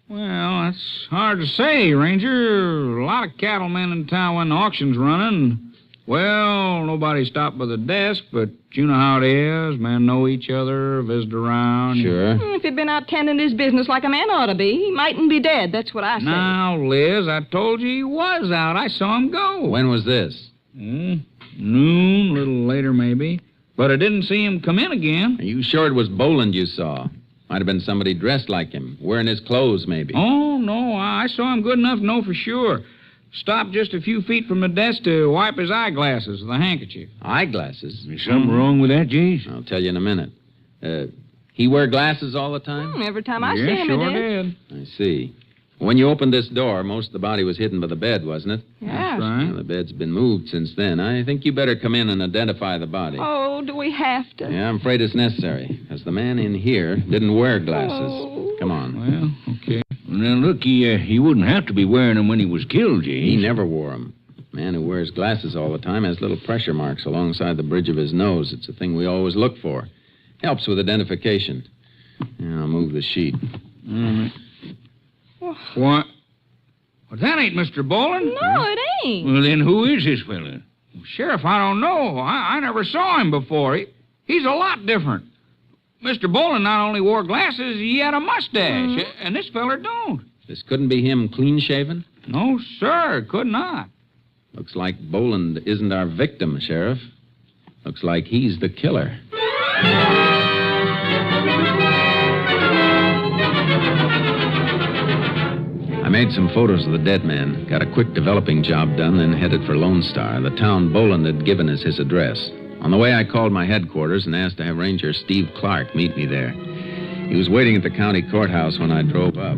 Well, that's hard to say, Ranger. A lot of cattlemen in town when the auction's running. Well, nobody stopped by the desk, but you know how it is. Men know each other, visit around. Sure. If he'd been out tending his business like a man ought to be, he mightn't be dead. That's what I say. Now, Liz, I told you he was out. I saw him go. When was this? Noon, a little later maybe. But I didn't see him come in again. Are you sure it was Boland you saw? Might have been somebody dressed like him, wearing his clothes, maybe. Oh, no, I saw him good enough to know for sure. Stopped just a few feet from the desk to wipe his eyeglasses with a handkerchief. Eyeglasses? Is something wrong with that, Jace? I'll tell you in a minute. He wear glasses all the time? Every time I see him, sure he did. I see. When you opened this door, most of the body was hidden by the bed, wasn't it? Yeah. That's right. Well, the bed's been moved since then. I think you better come in and identify the body. Oh, do we have to? Yeah, I'm afraid it's necessary, because the man in here didn't wear glasses. Oh. Come on. Well, okay. Now, look, he wouldn't have to be wearing them when he was killed, Jace. He never wore them. A man who wears glasses all the time has little pressure marks alongside the bridge of his nose. It's a thing we always look for. Helps with identification. Yeah, I'll move the sheet. All right. What? Well, that ain't Mr. Boland. No, it ain't. Well, then who is this fella? Sheriff, I don't know. I never saw him before. He's a lot different. Mr. Boland not only wore glasses, he had a mustache. And this feller don't. This couldn't be him clean-shaven? No, sir, could not. Looks like Boland isn't our victim, Sheriff. Looks like he's the killer. I made some photos of the dead man, got a quick developing job done, then headed for Lone Star, the town Boland had given us his address. On the way, I called my headquarters and asked to have Ranger Steve Clark meet me there. He was waiting at the county courthouse when I drove up.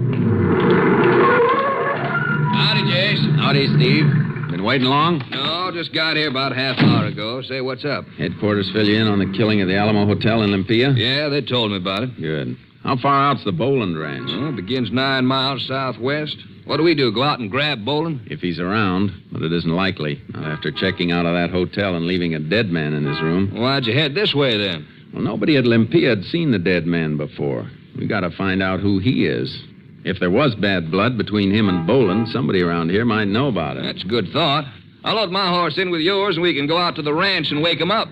Howdy, Jace. Howdy, Steve. Been waiting long? No, just got here about half an hour ago. Say, what's up? Headquarters fill you in on the killing of the Alamo Hotel in Olympia? Yeah, they told me about it. Good. How far out's the Boland ranch? Well, it begins 9 miles southwest. What do we do, go out and grab Boland? If he's around, but it isn't likely. Not after checking out of that hotel and leaving a dead man in his room. Why'd you head this way, then? Well, nobody at Olympia had seen the dead man before. We got to find out who he is. If there was bad blood between him and Boland, somebody around here might know about it. That's a good thought. I'll load my horse in with yours, and we can go out to the ranch and wake him up.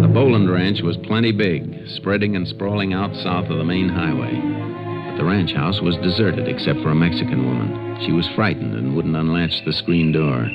The Boland Ranch was plenty big, spreading and sprawling out south of the main highway. But the ranch house was deserted except for a Mexican woman. She was frightened and wouldn't unlatch the screen door.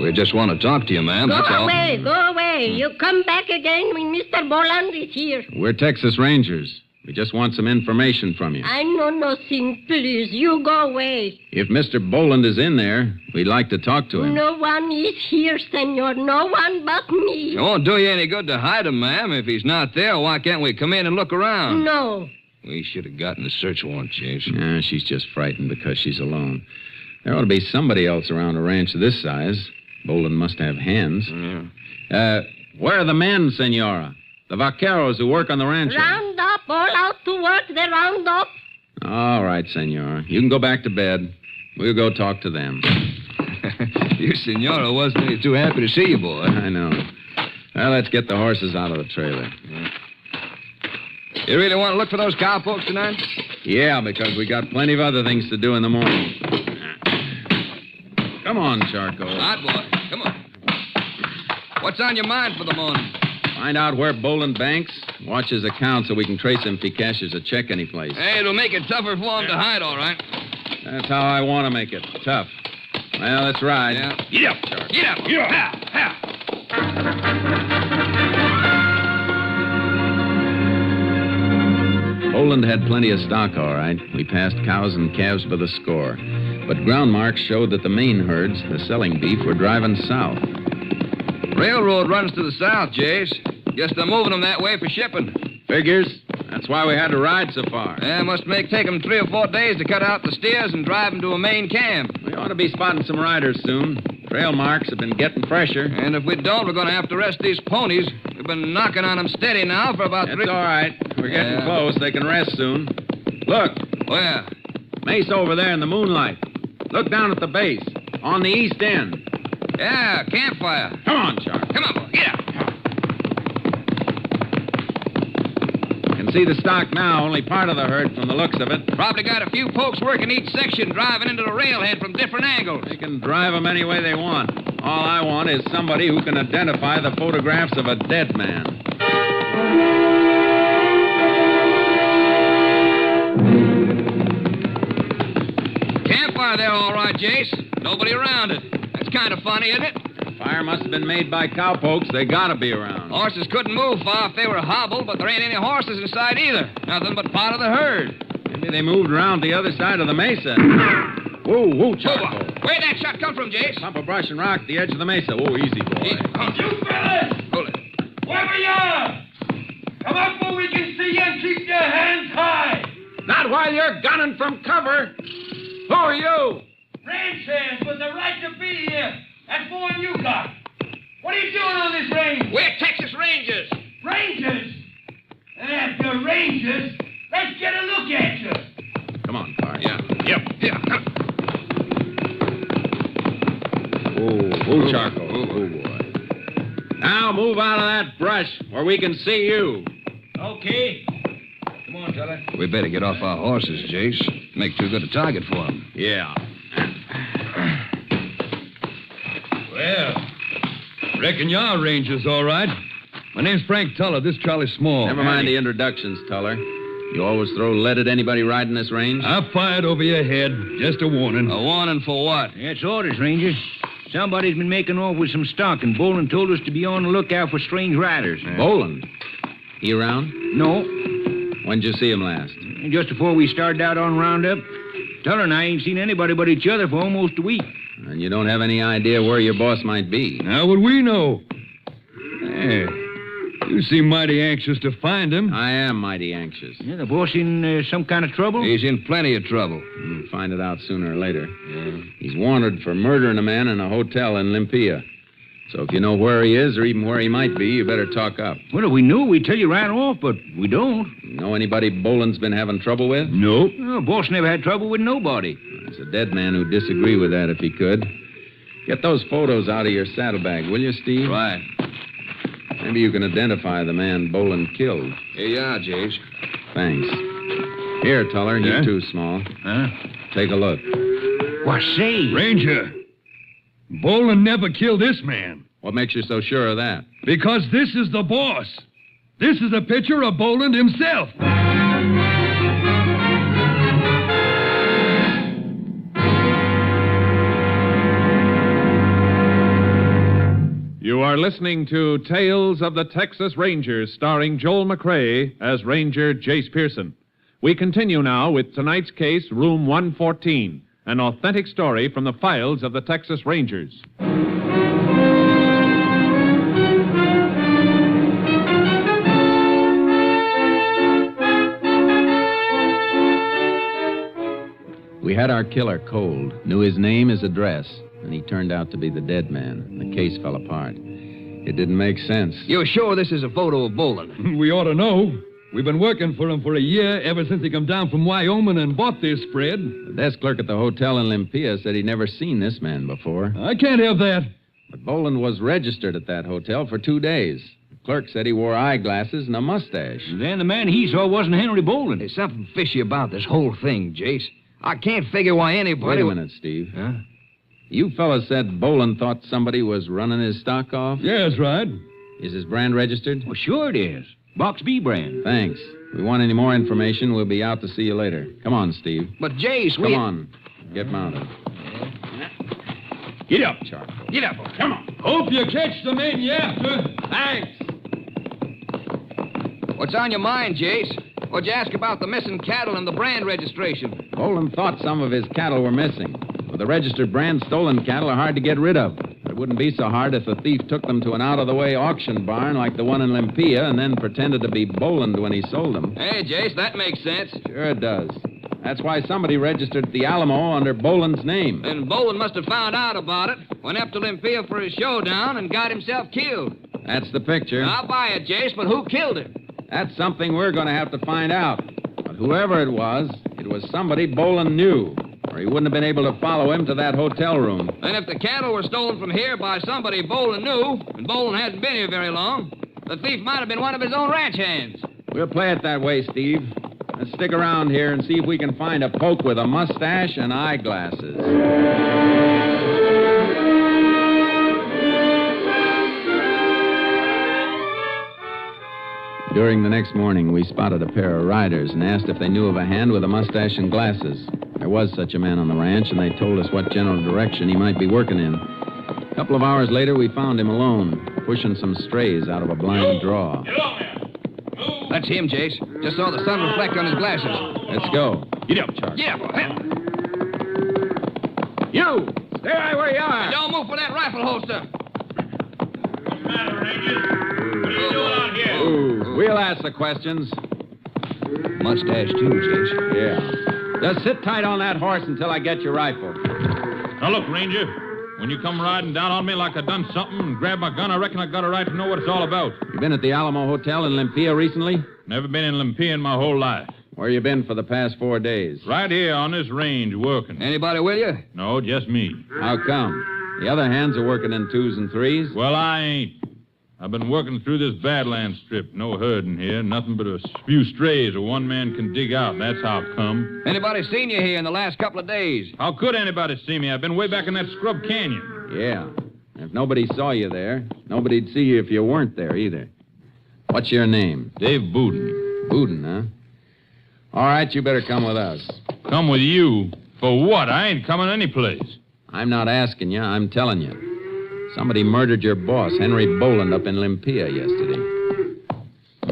We just want to talk to you, ma'am, that's all. Go away. You come back again when Mr. Boland is here. We're Texas Rangers. We just want some information from you. I know nothing. Please, you go away. If Mr. Boland is in there, we'd like to talk to him. No one is here, senor. No one but me. It won't do you any good to hide him, ma'am. If he's not there, why can't we come in and look around? No. We should have gotten the search warrant, Jace. Yeah, she's just frightened because she's alone. There ought to be somebody else around a ranch this size. Boland must have hands. Yeah. Where are the men, senora? The vaqueros who work on the ranch. Round up, all out to work, they round up. All right, senora. You can go back to bed. We'll go talk to them. Your senora wasn't any too happy to see you, boy. I know. Well, let's get the horses out of the trailer. You really want to look for those cowpokes tonight? Yeah, because we got plenty of other things to do in the morning. Come on, Charcoal. Hot boy. Come on. What's on your mind for the morning? Find out where Boland banks, watch his account so we can trace him if he cashes a check anyplace. Hey, it'll make it tougher for him to hide, all right. That's how I want to make it. Tough. Well, let's ride. Yeah. Get up, Charcoal. Get up. Get up. Ha, Boland had plenty of stock, all right. We passed cows and calves by the score. But ground marks showed that the main herds, the selling beef, were driving south. Railroad runs to the south, Jace. Guess they're moving them that way for shipping. Figures. That's why we had to ride so far. Yeah, must take them 3 or 4 days to cut out the steers and drive them to a main camp. We ought to be spotting some riders soon. Trail marks have been getting fresher. And if we don't, we're going to have to rest these ponies. We've been knocking on them steady now for about 3... It's all right. We're getting close. They can rest soon. Look. Where? Mace over there in the moonlight. Look down at the base. On the east end. Yeah, campfire. Come on, Charlie. Come on, boy. Get up. Can see the stock now, only part of the herd from the looks of it. Probably got a few folks working each section, driving into the railhead from different angles. They can drive them any way they want. All I want is somebody who can identify the photographs of a dead man. Campfire there, all right, Jace. Nobody around it. That's kind of funny, isn't it? Fire must have been made by cowpokes. They gotta be around. Horses couldn't move far if they were hobbled, but there ain't any horses inside either. Nothing but part of the herd. Maybe they moved around the other side of the mesa. Whoa, Charcoal. Where'd that shot come from, Jace? Pump of brush and rock at the edge of the mesa. Whoa, easy, boy. Easy. You fellas! Hold it. Wherever you are! Come up where we can see you and keep your hands high! Not while you're gunning from cover. Who are you? Ranch hands with the right to be here. That's more than you got. What are you doing on this range? We're Texas Rangers. Rangers? If you're Rangers, let's get a look at you. Come on, Car. Yeah. Yeah. Oh, Charcoal. Oh, boy. Now move out of that brush where we can see you. Okay. Come on, fella. We better get off our horses, Jace. Make too good a target for them. Yeah. Well, reckon you are Rangers, all right. My name's Frank Tuller. This Charlie Small. Never mind the introductions, Tuller. You always throw lead at anybody riding this range? I fired over your head. Just a warning. A warning for what? That's orders, Ranger. Somebody's been making off with some stock, and Boland told us to be on the lookout for strange riders. Boland? He around? No. When'd you see him last? Just before we started out on Roundup. Tuller and I ain't seen anybody but each other for almost a week. And you don't have any idea where your boss might be? How would we know? Hey, you seem mighty anxious to find him. I am mighty anxious. Yeah, the boss in some kind of trouble? He's in plenty of trouble. We'll find it out sooner or later. Yeah. He's wanted for murdering a man in a hotel in Olympia. So if you know where he is or even where he might be, you better talk up. Well, if we knew, we'd tell you right off, but we don't. Know anybody Boland's been having trouble with? Nope. No, boss never had trouble with nobody. There's a dead man who'd disagree with that if he could. Get those photos out of your saddlebag, will you, Steve? Right. Maybe you can identify the man Boland killed. Here you are, Jace. Thanks. Here, Tuller, Yeah? you too, Small. Huh? Take a look. What, say? Ranger, Boland never killed this man. What makes you so sure of that? Because this is the boss. This is a picture of Boland himself. You are listening to Tales of the Texas Rangers, starring Joel McCrea as Ranger Jace Pearson. We continue now with tonight's case, Room 114, an authentic story from the files of the Texas Rangers. We had our killer cold, knew his name, his address, and he turned out to be the dead man. The case fell apart. It didn't make sense. You're sure this is a photo of Boland? We ought to know. We've been working for him for a year, ever since he come down from Wyoming and bought this spread. The desk clerk at the hotel in Olympia said he'd never seen this man before. I can't have that. But Boland was registered at that hotel for 2 days. Clerk said he wore eyeglasses and a mustache. Then the man he saw wasn't Henry Bolin. There's something fishy about this whole thing, Jace. I can't figure why anybody... Wait a minute, Steve. Huh? You fellas said Bolin thought somebody was running his stock off? Yeah, that's right. Is his brand registered? Well, sure it is. Box B brand. Thanks. If we want any more information, we'll be out to see you later. Come on, Steve. But, Jace, Come on. Get mounted. Get up, Charlie. Get up. Come on. Hope you catch the men you after. Thanks. What's on your mind, Jace? What'd you ask about the missing cattle and the brand registration? Bolin thought some of his cattle were missing. With the registered brand, stolen cattle are hard to get rid of. It wouldn't be so hard if the thief took them to an out-of-the-way auction barn like the one in Limpia and then pretended to be Boland when he sold them. Hey, Jace, that makes sense. Sure it does. That's why somebody registered the Alamo under Boland's name. And Boland must have found out about it, went up to Limpia for his showdown, and got himself killed. That's the picture. I'll buy it, Jace, but who killed him? That's something we're going to have to find out. But whoever it was somebody Boland knew, or he wouldn't have been able to follow him to that hotel room. And if the cattle were stolen from here by somebody Boland knew, and Boland hasn't been here very long, the thief might have been one of his own ranch hands. We'll play it that way, Steve. Let's stick around here and see if we can find a poke with a mustache and eyeglasses. During the next morning, we spotted a pair of riders and asked if they knew of a hand with a mustache and glasses. There was such a man on the ranch, and they told us what general direction he might be working in. A couple of hours later, we found him alone, pushing some strays out of a blind draw. That's him, Jace. Just saw the sun reflect on his glasses. Let's go. Get up, Charlie. Yeah, boy. You! Stay right where you are. Don't move for that rifle holster. What's the matter, Ranger? What are you doing out here? Ooh, we'll ask the questions. Mustache, too, Jace. Yeah. Just sit tight on that horse until I get your rifle. Now, look, Ranger. When you come riding down on me like I done something and grab my gun, I reckon I got a right to know what it's all about. You been at the Alamo Hotel in Limpia recently? Never been in Limpia in my whole life. Where you been for the past 4 days? Right here on this range working. Anybody with you? No, just me. How come? The other hands are working in 2s and 3s? Well, I ain't. I've been working through this Badlands strip. No herding here. Nothing but a few strays a one man can dig out. That's how it come. Anybody seen you here in the last couple of days? How could anybody see me? I've been way back in that scrub canyon. Yeah. If nobody saw you there, nobody'd see you if you weren't there either. What's your name? Dave Bouden. Bouden, huh? All right, you better come with us. Come with you? For what? I ain't coming any place. I'm not asking you. I'm telling you. Somebody murdered your boss, Henry Boland, up in Limpia yesterday.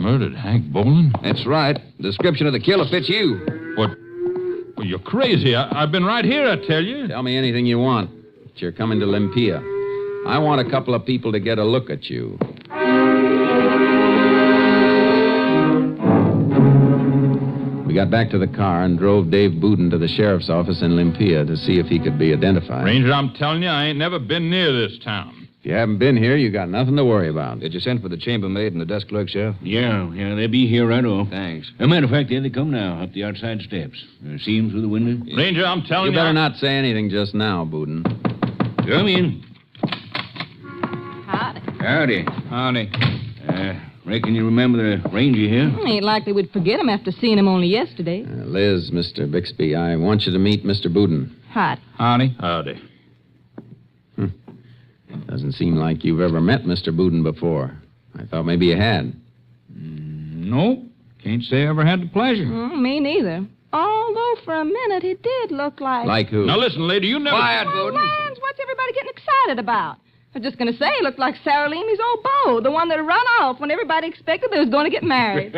Murdered Hank Boland? That's right. The description of the killer fits you. What? Well, you're crazy. I've been right here, I tell you. Tell me anything you want. But you're coming to Limpia. I want a couple of people to get a look at you. We got back to the car and drove Dave Bouden to the sheriff's office in Limpia to see if he could be identified. Ranger, I'm telling you, I ain't never been near this town. If you haven't been here, you got nothing to worry about. Did you send for the chambermaid and the desk clerk, Sheriff? Yeah, they'll be here right off. Thanks. As a matter of fact, there they come now, up the outside steps. See them through the window? Ranger, I'm telling you... You better not say anything just now, Bouden. Come in. Howdy. Howdy. Howdy. Reckon you remember the ranger here? Ain't likely we'd forget him after seeing him only yesterday. Liz, Mr. Bixby, I want you to meet Mr. Bouden. Howdy. Howdy. Howdy. Doesn't seem like you've ever met Mr. Bouden before. I thought maybe you had. Nope. Can't say I ever had the pleasure. Me neither. Although for a minute he did look like... Like who? Now listen, lady, you never... Quiet, Bouden. Lines, what's everybody getting excited about? I was just going to say he looked like Sarah Leamy's old beau, the one that run off when everybody expected they was going to get married.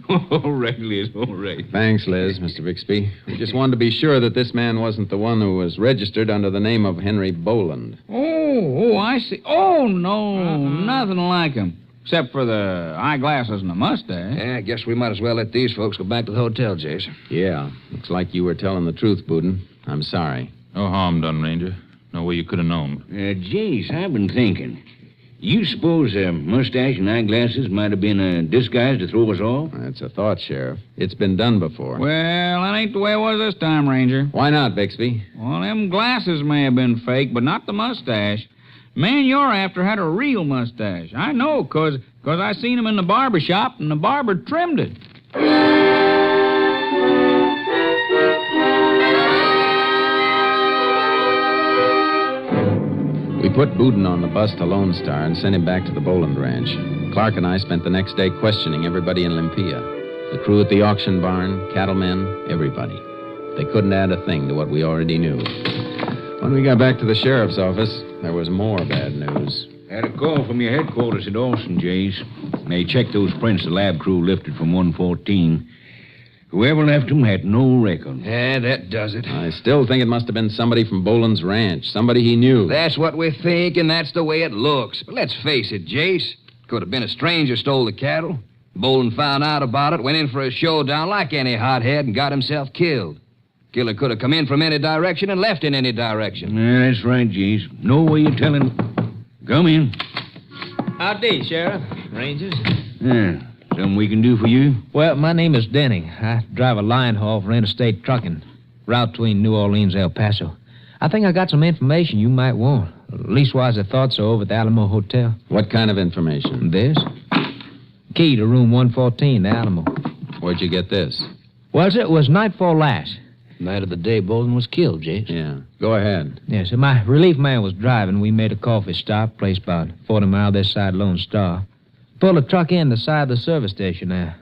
All right, Liz, all right. Thanks, Liz, Mr. Bixby. We just wanted to be sure that this man wasn't the one who was registered under the name of Henry Boland. Oh, I see. Oh, no, nothing like him. Except for the eyeglasses and the mustache. Yeah, I guess we might as well let these folks go back to the hotel, Jason. Yeah, looks like you were telling the truth, Bouden. I'm sorry. No harm done, Ranger. No way you could have known. Jace, I've been thinking. You suppose mustache and eyeglasses might have been a disguise to throw us off? That's a thought, Sheriff. It's been done before. Well, that ain't the way it was this time, Ranger. Why not, Bixby? Well, them glasses may have been fake, but not the mustache. man you're after had a real mustache. I know, 'cause I seen him in the barber shop, and the barber trimmed it. We put Boudin on the bus to Lone Star and sent him back to the Boland Ranch. Clark and I spent the next day questioning everybody in Olympia. The crew at the auction barn, cattlemen, everybody. They couldn't add a thing to what we already knew. When we got back to the sheriff's office, there was more bad news. Had a call from your headquarters at Austin, Jace. They checked those prints the lab crew lifted from 114. Whoever left them had no record. Yeah, that does it. I still think it must have been somebody from Boland's ranch, somebody he knew. That's what we think, and that's the way it looks. But let's face it, Jace. Could have been a stranger stole the cattle. Boland found out about it, went in for a showdown like any hothead, and got himself killed. Killer could have come in from any direction and left in any direction. Yeah, that's right, Jace. No way you're telling. Come in. Howdy, Sheriff. Rangers. Yeah. Something we can do for you? Well, my name is Denning. I drive a line haul for interstate trucking. Route between New Orleans and El Paso. I think I got some information you might want. Leastwise, I thought so over at the Alamo Hotel. What kind of information? This? Key to room 114, the Alamo. Where'd you get this? Well, sir, it was nightfall last. Night of the day Bolden was killed, Jace. Yeah. Go ahead. Yes, sir. My relief man was driving. We made a coffee stop, place about 40 miles this side Lone Star. Pulled the truck in the side of the service station there.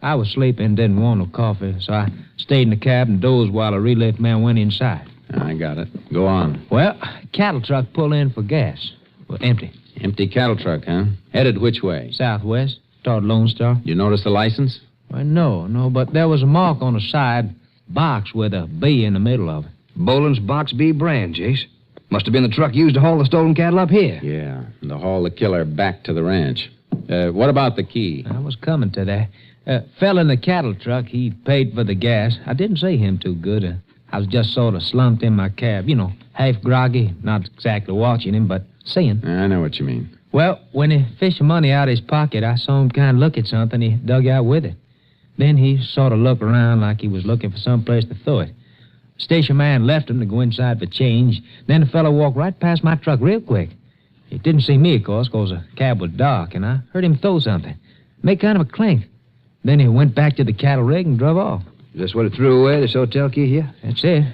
I was sleeping, didn't want no coffee, so I stayed in the cab and dozed while a relief man went inside. I got it. Go on. Well, cattle truck pulled in for gas. Well, empty. Empty cattle truck, huh? Headed which way? Southwest, toward Lone Star. You notice the license? Well, no, but there was a mark on the side, box with a B in the middle of it. Boland's Box B brand, Jace. Must have been the truck used to haul the stolen cattle up here. Yeah, and to haul the killer back to the ranch. What about the key? I was coming to that. Fell in the cattle truck. He paid for the gas. I didn't see him too good. I was just sort of slumped in my cab. You know, half groggy. Not exactly watching him, but seeing. I know what you mean. Well, when he fished the money out of his pocket, I saw him kind of look at something he dug out with it. Then he sort of looked around like he was looking for some place to throw it. Station man left him to go inside for change. Then the fellow walked right past my truck real quick. He didn't see me, of course, because the cab was dark, and I heard him throw something. Make kind of a clink. Then he went back to the cattle rig and drove off. Just what he threw away, this hotel key here? That's it.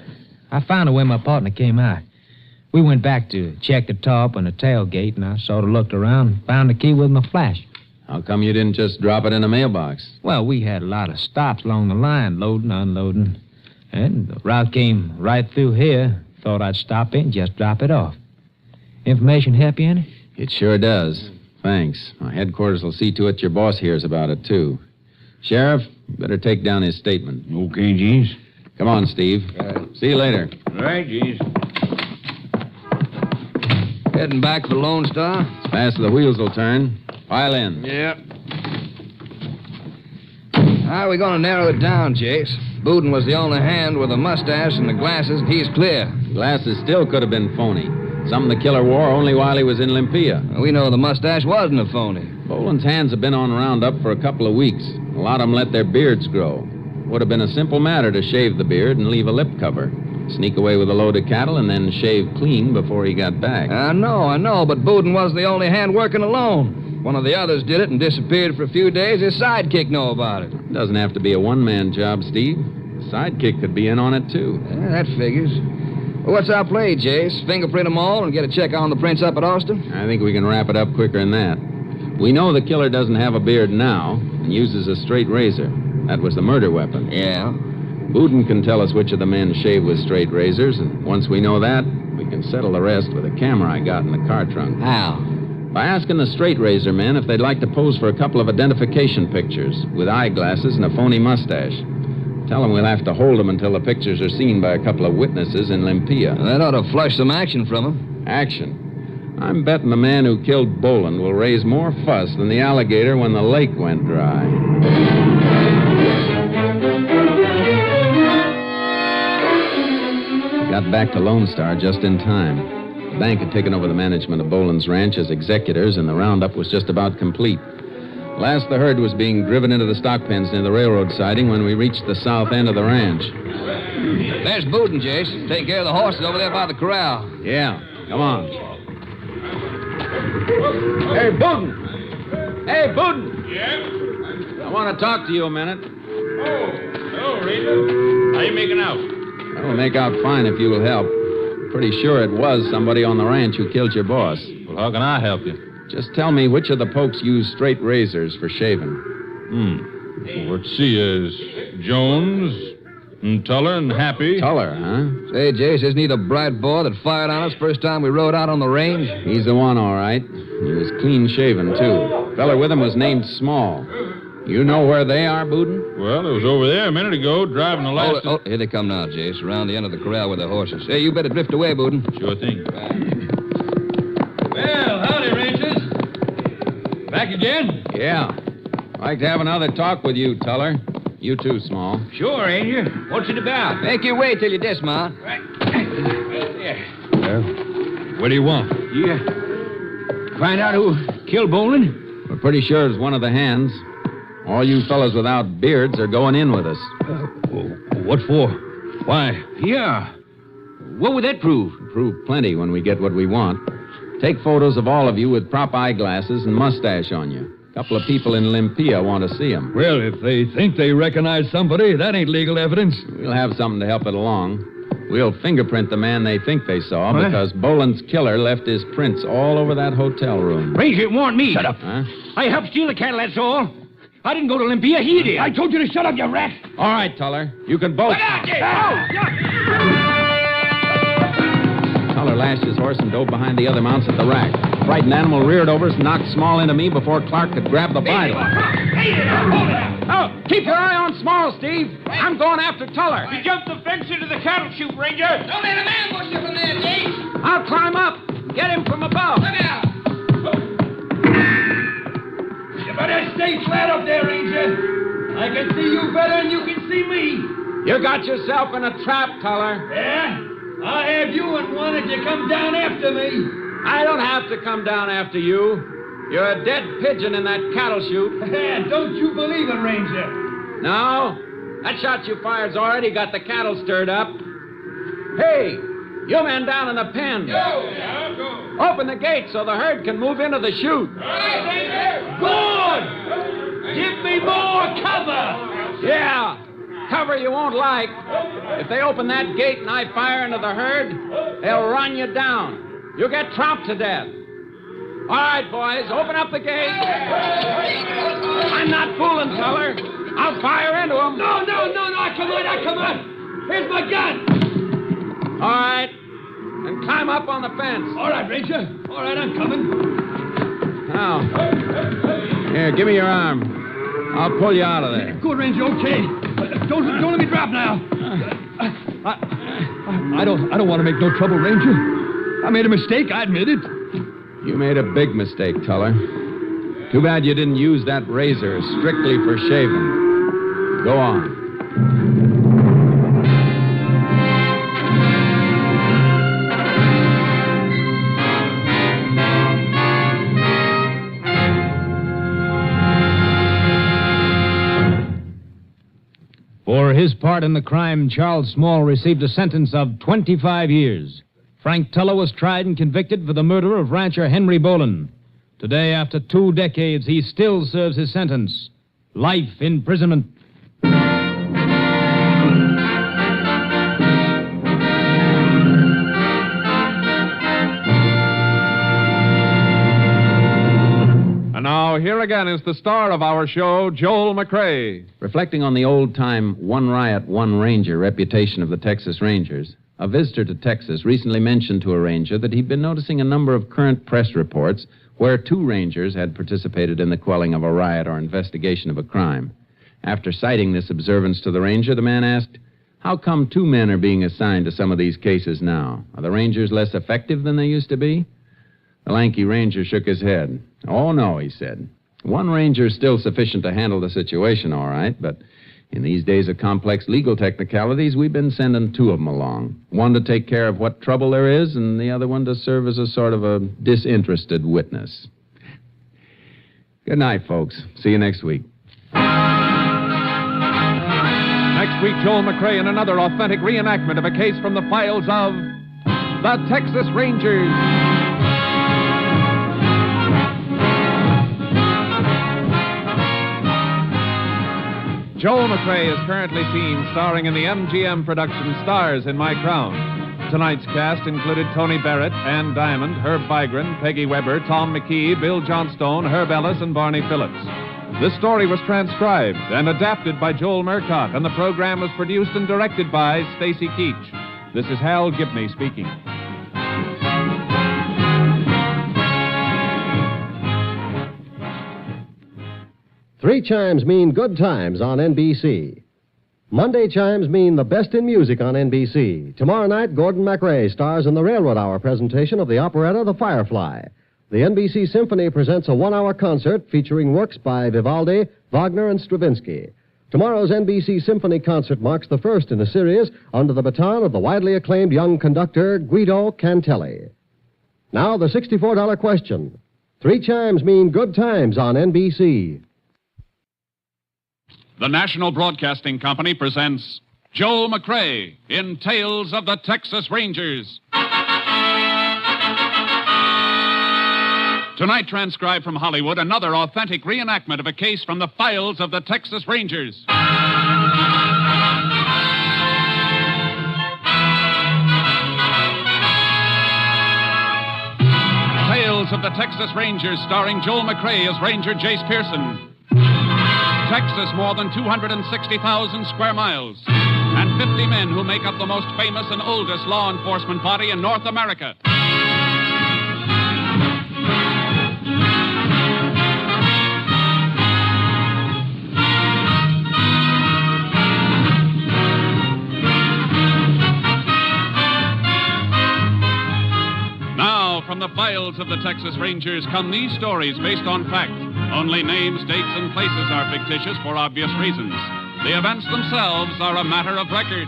I found out where my partner came out. We went back to check the top and the tailgate, and I sort of looked around and found the key with my flash. How come you didn't just drop it in a mailbox? Well, we had a lot of stops along the line, loading, unloading. And the route came right through here. Thought I'd stop in, just drop it off. Information help you any? It sure does. Thanks. My headquarters will see to it your boss hears about it, too. Sheriff, better take down his statement. Okay, Jace. Come on, Steve. See you later. All right, Jace. Heading back for Lone Star? As fast as the wheels will turn. Pile in. Yep. How are we going to narrow it down, Jace? Boudin was the only hand with a mustache and the glasses, and he's clear. Glasses still could have been phony. Something the killer wore only while he was in Olympia. We know the mustache wasn't a phony. Boland's hands have been on roundup for a couple of weeks. A lot of them let their beards grow. Would have been a simple matter to shave the beard and leave a lip cover. Sneak away with a load of cattle and then shave clean before he got back. I know, but Boudin wasn't the only hand working alone. One of the others did it and disappeared for a few days. His sidekick know about it. It doesn't have to be a one-man job, Steve. The sidekick could be in on it, too. Yeah, that figures. Well, what's our play, Jace? Fingerprint them all and get a check on the prints up at Austin? I think we can wrap it up quicker than that. We know the killer doesn't have a beard now and uses a straight razor. That was the murder weapon. Yeah. Boudin can tell us which of the men shaved with straight razors, and once we know that, we can settle the rest with a camera I got in the car trunk. How? By asking the straight razor men if they'd like to pose for a couple of identification pictures with eyeglasses and a phony mustache. Tell them we'll have to hold them until the pictures are seen by a couple of witnesses in Olympia. That ought to flush some action from them. Action? I'm betting the man who killed Boland will raise more fuss than the alligator when the lake went dry. Got back to Lone Star just in time. The bank had taken over the management of Boland's ranch as executors, and the roundup was just about complete. Last the herd was being driven into the stock pens near the railroad siding when we reached the south end of the ranch. There's Boudin, Jace. Take care of the horses over there by the corral. Yeah, come on. Hey, Booden! Hey, Booden! Yeah? I want to talk to you a minute. Hello, Ranger. How you making out? I'll make out fine if you'll help. Pretty sure it was somebody on the ranch who killed your boss. Well, how can I help you? Just tell me which of the Pokes use straight razors for shaving. Well, let's see. Jones, and Tuller, and Happy. Tuller, huh? Say, Jace, isn't he the bright boy that fired on us first time we rode out on the range? He's the one, all right. He was clean shaven, too. Feller with him was named Small. You know where they are, Booden? Well, it was over there a minute ago, driving the last... Oh, here they come now, Jace, around the end of the corral with their horses. Hey, you better drift away, Booden. Sure thing. Well, howdy, Rangers. Back again? Yeah. Like to have another talk with you, Tuller. You too, Small. Sure, Ranger. What's it about? Make you wait till you dismount. Well, what do you want? Yeah. Find out who killed Bolin? We're pretty sure it's one of the hands. All you fellas without beards are going in with us. What for? Why? Yeah. What would that prove? Prove plenty when we get what we want. Take photos of all of you with prop eyeglasses and mustache on you. A couple of people in Olympia want to see them. Well, if they think they recognize somebody, that ain't legal evidence. We'll have something to help it along. We'll fingerprint the man they think they saw What? because Boland's killer left his prints all over that hotel room. Ranger, it warned me. Shut up. Huh? I helped steal the cattle, that's all. I didn't go to Olympia. He did. I told you to shut up, you rat. All right, Tuller. You can both. Tuller lashed his horse and dove behind the other mounts at the rack. The frightened animal reared over us and knocked Small into me before Clark could grab the bridle. Oh, keep your eye on Small, Steve. I'm going after Tuller. He jumped the fence into the cattle chute, Ranger. Don't let him ambush you from there, Jace. I'll climb up. Get him from above. Look out. You better stay flat up there, Ranger. I can see you better than you can see me. You got yourself in a trap, Tuller. Yeah? I'll have you in one if you come down after me. I don't have to come down after you. You're a dead pigeon in that cattle chute. Don't you believe it, Ranger? No. That shot you fired's already got the cattle stirred up. Hey, you men down in the pen. Go. Open the gate so the herd can move into the chute. Good! Give me more cover! Yeah. Cover you won't like. If they open that gate and I fire into the herd, they'll run you down. You'll get tromped to death. All right, boys, open up the gate. I'm not fooling, Tuller. I'll fire into them. No, come on. Here's my gun. All right. And climb up on the fence. All right, Ranger. All right, I'm coming. Now. Here, give me your arm. I'll pull you out of there. Good, Ranger, okay. Don't let me drop now. I don't want to make no trouble, Ranger. I made a mistake, I admit it. You made a big mistake, Tuller. Too bad you didn't use that razor strictly for shaving. Go on. For his part in the crime, Charles Small received a sentence of 25 years. Frank Tuller was tried and convicted for the murder of rancher Henry Bolin. Today, after 2 decades, he still serves his sentence. Life imprisonment. And now, here again is the star of our show, Joel McCrea. Reflecting on the old-time one riot, one ranger reputation of the Texas Rangers, a visitor to Texas recently mentioned to a ranger that he'd been noticing a number of current press reports where 2 rangers had participated in the quelling of a riot or investigation of a crime. After citing this observance to the ranger, the man asked, "How come 2 men are being assigned to some of these cases now? Are the rangers less effective than they used to be?" The lanky ranger shook his head. "Oh, no," he said. "1 ranger is still sufficient to handle the situation, all right, but in these days of complex legal technicalities, we've been sending 2 of them along. One to take care of what trouble there is, and the other one to serve as a sort of a disinterested witness." Good night, folks. See you next week. Next week, Joel McCrea in another authentic reenactment of a case from the files of the Texas Rangers. Joel McCrea is currently seen starring in the MGM production Stars in My Crown. Tonight's cast included Tony Barrett, Ann Diamond, Herb Vigran, Peggy Weber, Tom McKee, Bill Johnstone, Herb Ellis, and Barney Phillips. This story was transcribed and adapted by Joel Murcott, and the program was produced and directed by Stacy Keach. This is Hal Gibney speaking. Three chimes mean good times on NBC. Monday chimes mean the best in music on NBC. Tomorrow night, Gordon McRae stars in the Railroad Hour presentation of the operetta The Firefly. The NBC Symphony presents a one-hour concert featuring works by Vivaldi, Wagner, and Stravinsky. Tomorrow's NBC Symphony concert marks the first in a series under the baton of the widely acclaimed young conductor Guido Cantelli. Now, the $64 question. Three chimes mean good times on NBC. The National Broadcasting Company presents Joel McCrea in Tales of the Texas Rangers. Tonight, transcribed from Hollywood, another authentic reenactment of a case from the files of the Texas Rangers. Tales of the Texas Rangers, starring Joel McCrea as Ranger Jace Pearson. Texas, more than 260,000 square miles, and 50 men who make up the most famous and oldest law enforcement body in North America. Now, from the files of the Texas Rangers come these stories based on fact. Only names, dates, and places are fictitious for obvious reasons. The events themselves are a matter of record.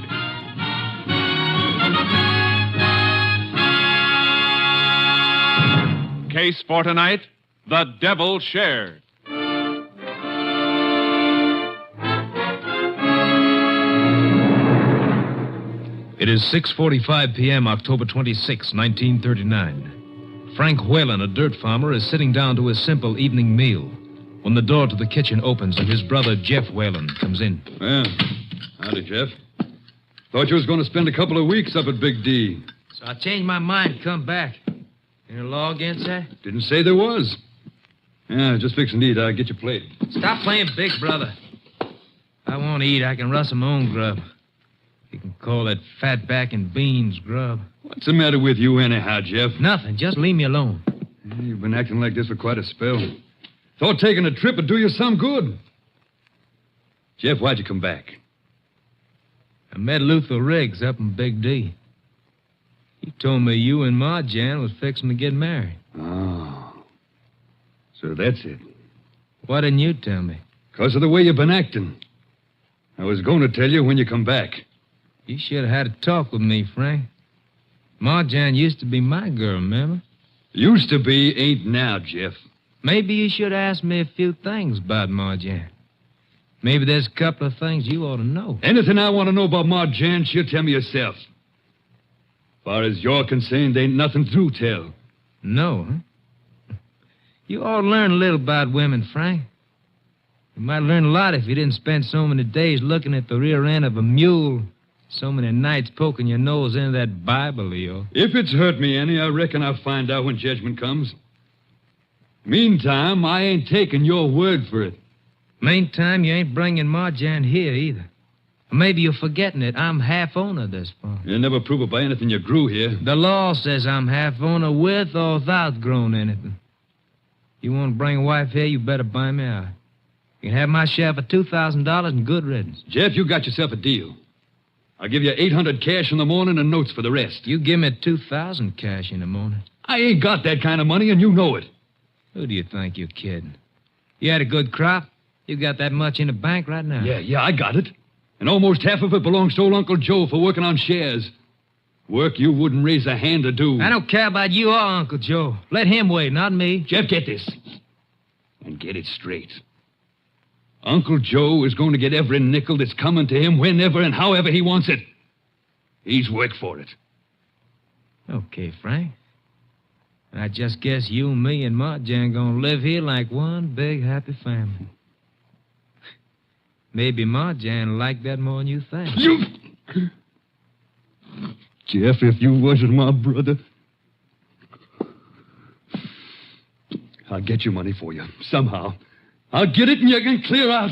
Case for tonight, The Devil's Share. It is 6:45 p.m., October 26, 1939. Frank Whalen, a dirt farmer, is sitting down to his simple evening meal when the door to the kitchen opens and his brother, Jeff Whalen, comes in. Well, howdy, Jeff. Thought you was going to spend a couple of weeks up at Big D. So I changed my mind and come back. Any law against that? Didn't say there was. Yeah, just fixing to eat. I'll get your plate. Stop playing big brother. I won't eat. I can rustle my own grub. You can call that fatback and beans grub. What's the matter with you anyhow, Jeff? Nothing. Just leave me alone. You've been acting like this for quite a spell. Thought taking a trip would do you some good. Jeff, why'd you come back? I met Luther Riggs up in Big D. He told me you and Ma Jan was fixing to get married. Oh. So that's it. Why didn't you tell me? Because of the way you've been acting. I was going to tell you when you come back. You should have had a talk with me, Frank. Ma Jan used to be my girl, remember? Used to be, ain't now, Jeff. Maybe you should ask me a few things about Ma Jan. Maybe there's a couple of things you ought to know. Anything I want to know about Ma Jan, she'll tell me herself. As far as you're concerned, ain't nothing to tell. No, huh? You ought to learn a little about women, Frank. You might learn a lot if you didn't spend so many days looking at the rear end of a mule, so many nights poking your nose into that Bible of yours. If it's hurt me any, I reckon I'll find out when judgment comes. Meantime, I ain't taking your word for it. Meantime, you ain't bringing Ma Jan here either. Or maybe you're forgetting it. I'm half owner of this farm. You'll never prove it by anything you grew here. The law says I'm half owner with or without growing anything. You want to bring a wife here, you better buy me out. You can have my share for $2,000 and good riddance. Jeff, you got yourself a deal. I'll give you $800 cash in the morning and notes for the rest. You give me $2,000 cash in the morning. I ain't got that kind of money, and you know it. Who do you think you're kidding? You had a good crop. You got that much in the bank right now. Yeah, I got it. And almost half of it belongs to old Uncle Joe for working on shares. Work you wouldn't raise a hand to do. I don't care about you or Uncle Joe. Let him wait, not me. Jeff, get this. And get it straight. Uncle Joe is going to get every nickel that's coming to him whenever and however he wants it. He's worked for it. Okay, Frank. I just guess you and me and Ma Jan gonna live here like one big happy family. Maybe Marjan liked that more than you think. You... Jeff, if you wasn't my brother... I'll get your money for you, somehow. I'll get it and you can clear out.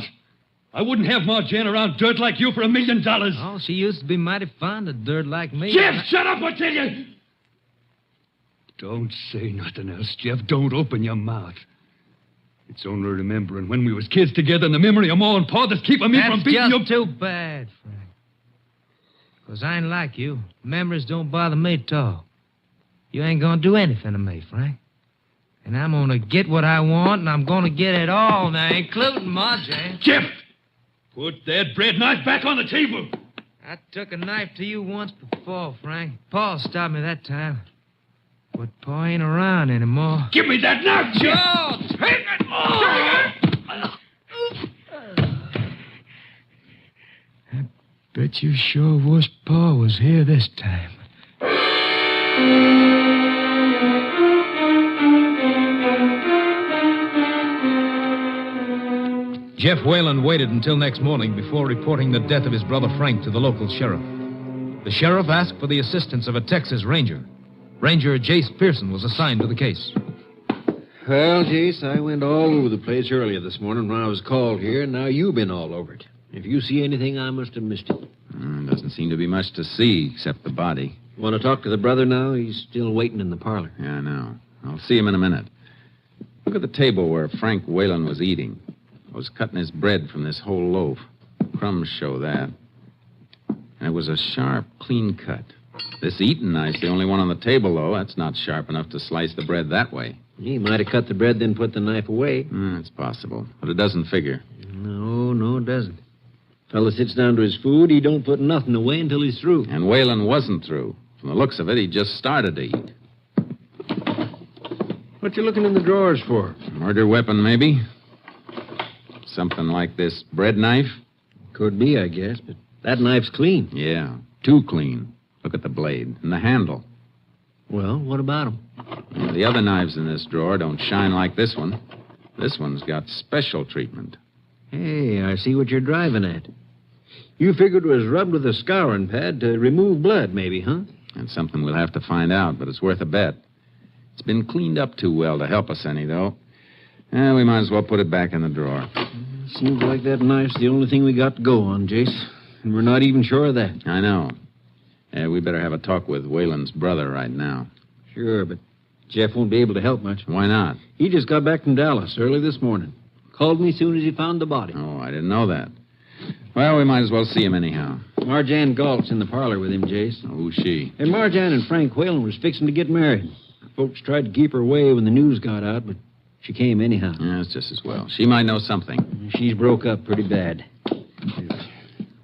I wouldn't have Marjan around dirt like you for $1 million. Oh, she used to be mighty fond of dirt like me. Jeff, shut up, I tell you! Don't say nothing else, Jeff. Don't open your mouth. It's only remembering when we was kids together and the memory of Ma and Pa that's keeping me from beating you. That's just too bad, Frank. Because I ain't like you. Memories don't bother me at all. You ain't gonna do anything to me, Frank. And I'm gonna get what I want, and I'm gonna get it all now, including Marjan. Jeff! Put that bread knife back on the table. I took a knife to you once before, Frank. Pa stopped me that time. But Pa ain't around anymore. Give me that knife, Jeff! Joe, take it! I bet you sure wish Pa was here this time. Jeff Whalen waited until next morning before reporting the death of his brother Frank to the local sheriff. The sheriff asked for the assistance of a Texas Ranger. Ranger Jace Pearson was assigned to the case. Well, Jace, I went all over the place earlier this morning when I was called here, and now you've been all over it. If you see anything, I must have missed it. Doesn't seem to be much to see except the body. Want to talk to the brother now? He's still waiting in the parlor. Yeah, I know. I'll see him in a minute. Look at the table where Frank Whalen was eating. I was cutting his bread from this whole loaf. Crumbs show that. And it was a sharp, clean cut. This eating knife's the only one on the table, though. That's not sharp enough to slice the bread that way. He might have cut the bread, then put the knife away. It's possible, but it doesn't figure. No, it doesn't. Fella sits down to his food, he don't put nothing away until he's through. And Whalen wasn't through. From the looks of it, he just started to eat. What you looking in the drawers for? Murder weapon, maybe? Something like this bread knife? Could be, I guess, but that knife's clean. Yeah, too clean. Look at the blade and the handle. Well, what about them? The other knives in this drawer don't shine like this one. This one's got special treatment. Hey, I see what you're driving at. You figured it was rubbed with a scouring pad to remove blood, maybe, huh? That's something we'll have to find out, but it's worth a bet. It's been cleaned up too well to help us any, though. We might as well put it back in the drawer. Seems like that knife's the only thing we got to go on, Jace. And we're not even sure of that. I know. We better have a talk with Whalen's brother right now. Sure, but Jeff won't be able to help much. Why not? He just got back from Dallas early this morning. Called me as soon as he found the body. Oh, I didn't know that. Well, we might as well see him anyhow. Marjan Galt's in the parlor with him, Jace. Who's she? And Marjan and Frank Whalen was fixing to get married. Folks tried to keep her away when the news got out, but she came anyhow. Yeah, it's just as well. She might know something. She's broke up pretty bad.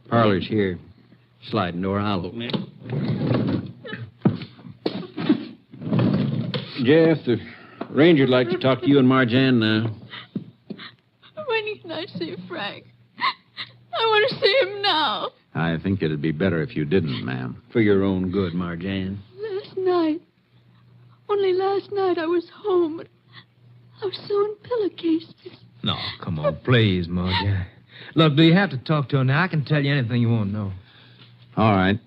Parlor's here. Sliding door, I'll open it. Jeff, the ranger'd like to talk to you and Marjan now. When can I see Frank? I want to see him now. I think it'd be better if you didn't, ma'am. For your own good, Marjan. Last night. Only last night I was home. I was sewing pillowcases. No, come on, please, Marjan. Look, do you have to talk to her now? I can tell you anything you want to know. All right.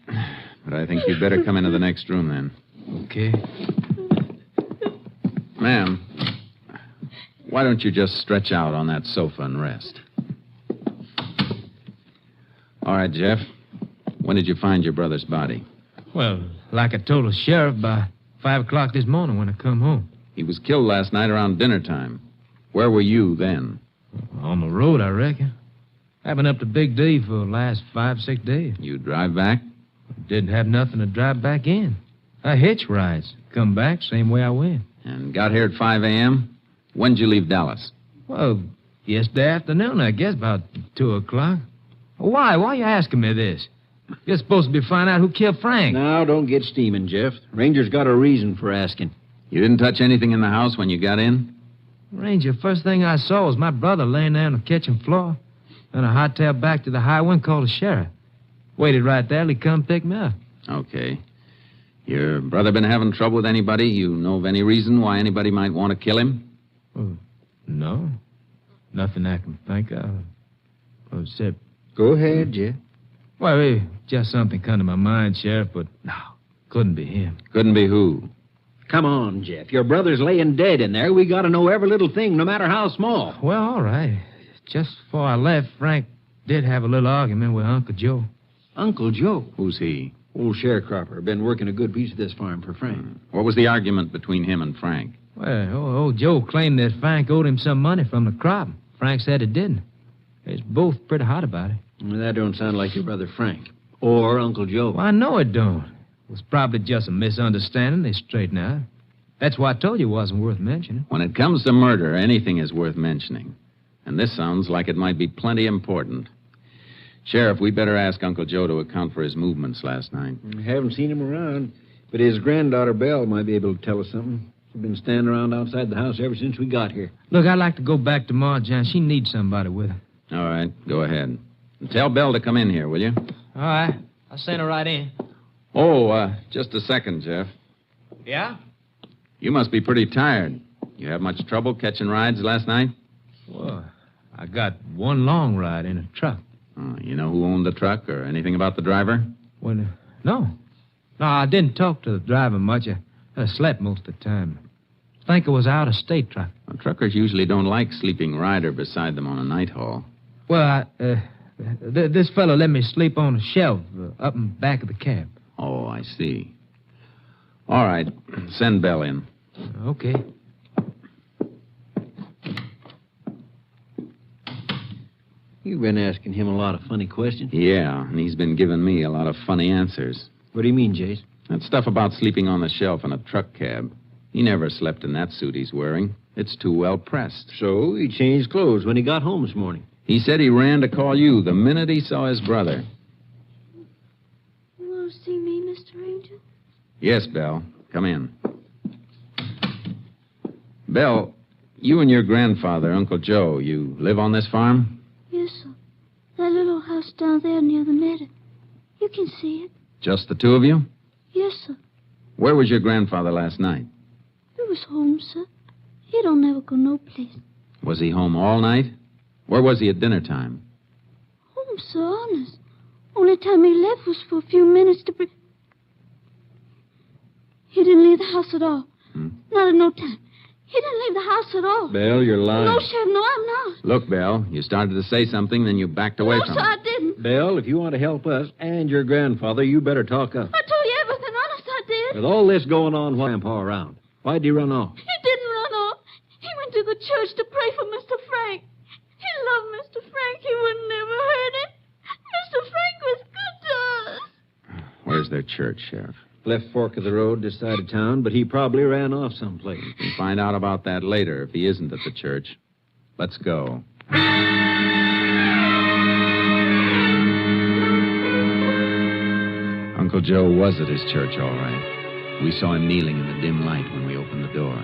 But I think you'd better come into the next room then. Okay. Ma'am, why don't you just stretch out on that sofa and rest? All right, Jeff. When did you find your brother's body? Well, like I told the sheriff, by 5 o'clock this morning when I come home. He was killed last night around dinner time. Where were you then? On the road, I reckon. I've been up to Big D for the last 5-6 days. You drive back? Didn't have nothing to drive back in. I hitch rides. Come back same way I went. And got here at 5 a.m.? When'd you leave Dallas? Well, yesterday afternoon, I guess, about 2 o'clock. Why? Why are you asking me this? You're supposed to be finding out who killed Frank. Now, don't get steaming, Jeff. Ranger's got a reason for asking. You didn't touch anything in the house when you got in? Ranger, first thing I saw was my brother laying there on the kitchen floor. Then I hightailed back to the highway and called the sheriff. Waited right there till he come pick me up. Okay. Your brother been having trouble with anybody? You know of any reason why anybody might want to kill him? No. Nothing I can think of. Oh, Sip. Go ahead, Jeff. Well, just something come to my mind, Sheriff, but no, couldn't be him. Couldn't be who? Come on, Jeff. Your brother's laying dead in there. We got to know every little thing, no matter how small. Well, all right. Just before I left, Frank did have a little argument with Uncle Joe. Uncle Joe? Who's he? Old sharecropper. Been working a good piece of this farm for Frank. What was the argument between him and Frank? Well, old Joe claimed that Frank owed him some money from the crop. Frank said it didn't. They's both pretty hot about it. Well, that don't sound like your brother Frank. Or Uncle Joe. Well, I know it don't. It was probably just a misunderstanding. They straightened out. That's why I told you it wasn't worth mentioning. When it comes to murder, anything is worth mentioning. And this sounds like it might be plenty important. Sheriff, we better ask Uncle Joe to account for his movements last night. We haven't seen him around, but his granddaughter, Belle, might be able to tell us something. She's been standing around outside the house ever since we got here. Look, I'd like to go back to Ma, John. She needs somebody with her. All right, go ahead. And tell Belle to come in here, will you? All right. I'll send her right in. Oh, just a second, Jeff. Yeah? You must be pretty tired. You have much trouble catching rides last night? Well, I got one long ride in a truck. Oh, you know who owned the truck or anything about the driver? Well, no. No, I didn't talk to the driver much. I slept most of the time. I think it was out of state truck. Well, truckers usually don't like sleeping rider beside them on a night haul. Well, this fellow let me sleep on a shelf up in back of the cab. Oh, I see. All right. Send Belle in. Okay. You've been asking him a lot of funny questions. Yeah, and he's been giving me a lot of funny answers. What do you mean, Jace? That stuff about sleeping on the shelf in a truck cab. He never slept in that suit he's wearing. It's too well pressed. So he changed clothes when he got home this morning. He said he ran to call you the minute he saw his brother. You want to see me, Mr. Ranger? Yes, Belle. Come in. Belle, you and your grandfather, Uncle Joe, you live on this farm? Yes, sir. That little house down there near the meadow. You can see it. Just the two of you? Yes, sir. Where was your grandfather last night? He was home, sir. He don't never go no place. Was he home all night? Where was he at dinner time? Home, sir, honest. Only time he left was for a few minutes to He didn't leave the house at all. Not at no time. He didn't leave the house at all. Belle, you're lying. No, Sheriff, no, I'm not. Look, Belle, you started to say something, then you backed away No, from sir, it. I didn't. Belle, if you want to help us and your grandfather, you better talk up. I told you everything, honest, I did. With all this going on, why Grandpa around? Why'd he run off? He didn't run off. He went to the church to pray for Mr. Frank. He loved Mr. Frank. He would never hurt him. Mr. Frank was good to us. Where's their church, Sheriff? Left fork of the road this side of town, but he probably ran off someplace. We can find out about that later if he isn't at the church. Let's go. Uncle Joe was at his church, all right. We saw him kneeling in the dim light when we opened the door.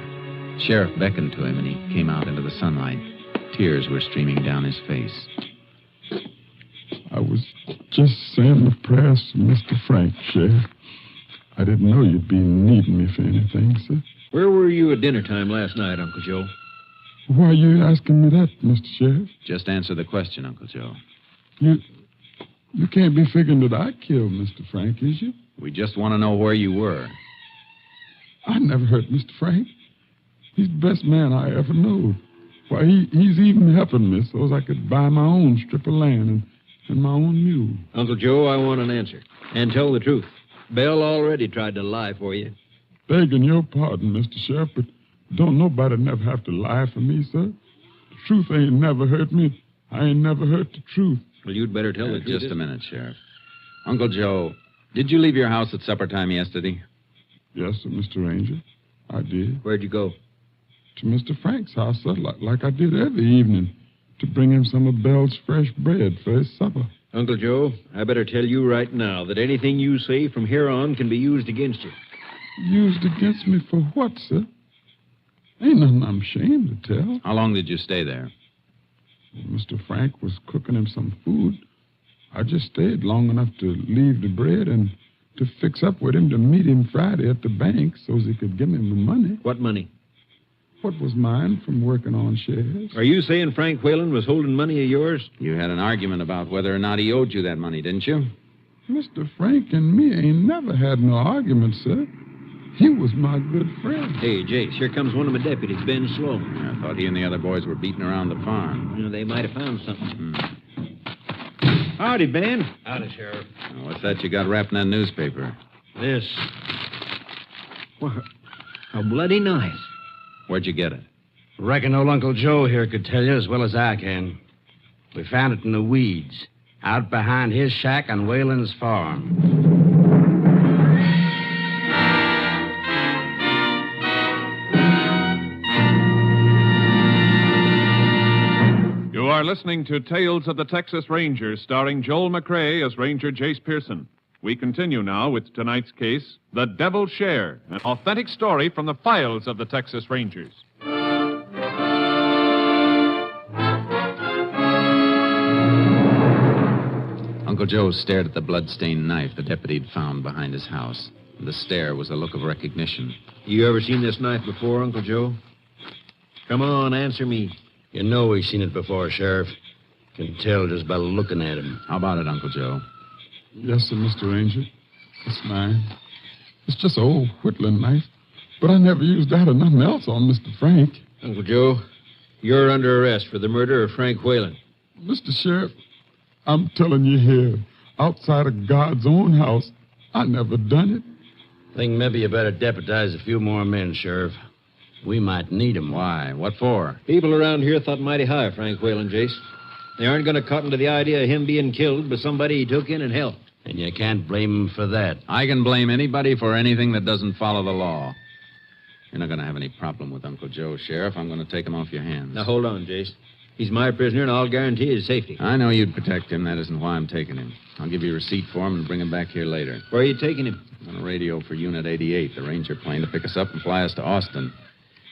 Sheriff beckoned to him, and he came out into the sunlight. Tears were streaming down his face. I was just saying the prayers for Mr. Frank, Sheriff. I didn't know you'd be needing me for anything, sir. Where were you at dinner time last night, Uncle Joe? Why are you asking me that, Mr. Sheriff? Just answer the question, Uncle Joe. You can't be figuring that I killed Mr. Frank, is you? We just want to know where you were. I never hurt Mr. Frank. He's the best man I ever knowed. Why, he's even helping me so as I could buy my own strip of land and my own mule. Uncle Joe, I want an answer. And tell the truth. Belle already tried to lie for you. Begging your pardon, Mr. Sheriff, but don't nobody never have to lie for me, sir. The truth ain't never hurt me. I ain't never hurt the truth. Well, you'd better tell the truth. Just a minute, Sheriff. Uncle Joe, did you leave your house at supper time yesterday? Yes, sir, Mr. Ranger. I did. Where'd you go? To Mr. Frank's house, sir, like I did every evening, to bring him some of Belle's fresh bread for his supper. Uncle Joe, I better tell you right now that anything you say from here on can be used against you. Used against me for what, sir? Ain't nothing I'm ashamed to tell. How long did you stay there? Mr. Frank was cooking him some food. I just stayed long enough to leave the bread and to fix up with him to meet him Friday at the bank so he could give me the money. What money? what was mine from working on shares. Are you saying Frank Whalen was holding money of yours? You had an argument about whether or not he owed you that money, didn't you? Mr. Frank and me ain't never had no argument, sir. He was my good friend. Hey, Jace, here comes one of my deputies, Ben Sloan. I thought he and the other boys were beating around the farm. You know, they might have found something. Howdy, Ben. Howdy, Sheriff. What's that you got wrapped in that newspaper? This. What? A bloody knife. Where'd you get it? Reckon old Uncle Joe here could tell you as well as I can. We found it in the weeds, out behind his shack on Whalen's farm. You are listening to Tales of the Texas Rangers, starring Joel McCrea as Ranger Jace Pearson. We continue now with tonight's case, The Devil's Share, an authentic story from the files of the Texas Rangers. Uncle Joe stared at the blood-stained knife the deputy had found behind his house. The stare was a look of recognition. You ever seen this knife before, Uncle Joe? Come on, answer me. You know we've seen it before, Sheriff. Can tell just by looking at him. How about it, Uncle Joe? Yes, sir, Mr. Ranger. It's mine. It's just an old whittling knife. But I never used that or nothing else on Mr. Frank. Uncle Joe, you're under arrest for the murder of Frank Whalen. Mr. Sheriff, I'm telling you here, outside of God's own house, I never done it. Think maybe you better deputize a few more men, Sheriff. We might need 'em. Why? What for? People around here thought mighty high of Frank Whalen, Jace. They aren't going to cotton to the idea of him being killed by somebody he took in and helped. And you can't blame him for that. I can blame anybody for anything that doesn't follow the law. You're not going to have any problem with Uncle Joe, Sheriff. I'm going to take him off your hands. Now, hold on, Jace. He's my prisoner, and I'll guarantee his safety. I know you'd protect him. That isn't why I'm taking him. I'll give you a receipt for him and bring him back here later. Where are you taking him? On a radio for Unit 88, the Ranger plane to pick us up and fly us to Austin.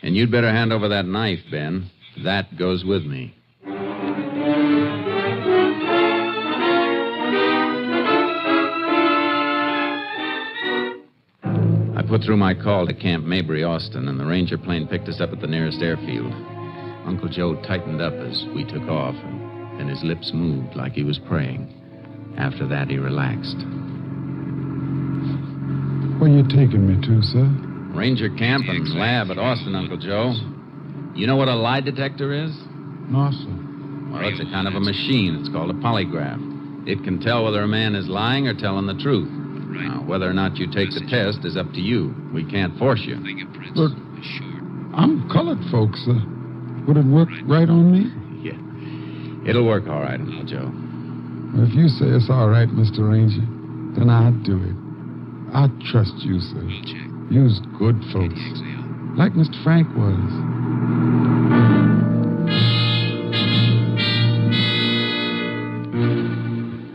And you'd better hand over that knife, Ben. That goes with me. I put through my call to Camp Mabry, Austin, and the Ranger plane picked us up at the nearest airfield. Uncle Joe tightened up as we took off, and then his lips moved like he was praying. After that, he relaxed. Where you taking me to, sir? Ranger camp and lab at Austin, Uncle Joe. You know what a lie detector is? No, sir. Well, it's a kind of a machine. It's called a polygraph. It can tell whether a man is lying or telling the truth. Now, whether or not you take the test is up to you. We can't force you. Look, I'm colored, folks, sir. Would it work right on me? Yeah. It'll work all right, Uncle Joe. Well, if you say it's all right, Mr. Ranger, then I'll do it. I trust you, sir. You's good folks. Like Mr. Frank was.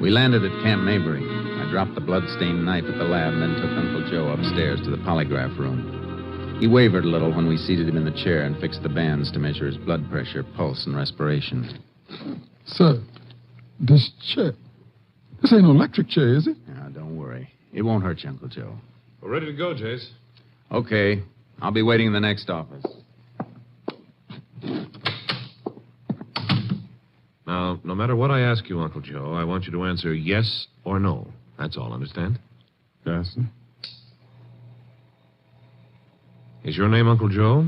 We landed at Camp Mabry. I dropped the blood-stained knife at the lab and then took Uncle Joe upstairs to the polygraph room. He wavered a little when we seated him in the chair and fixed the bands to measure his blood pressure, pulse, and respiration. Sir, this chair... This ain't no electric chair, is it? Now, don't worry. It won't hurt you, Uncle Joe. We're ready to go, Jace. Okay. I'll be waiting in the next office. Now, no matter what I ask you, Uncle Joe, I want you to answer yes or no. That's all, understand? Yes, sir. Is your name Uncle Joe?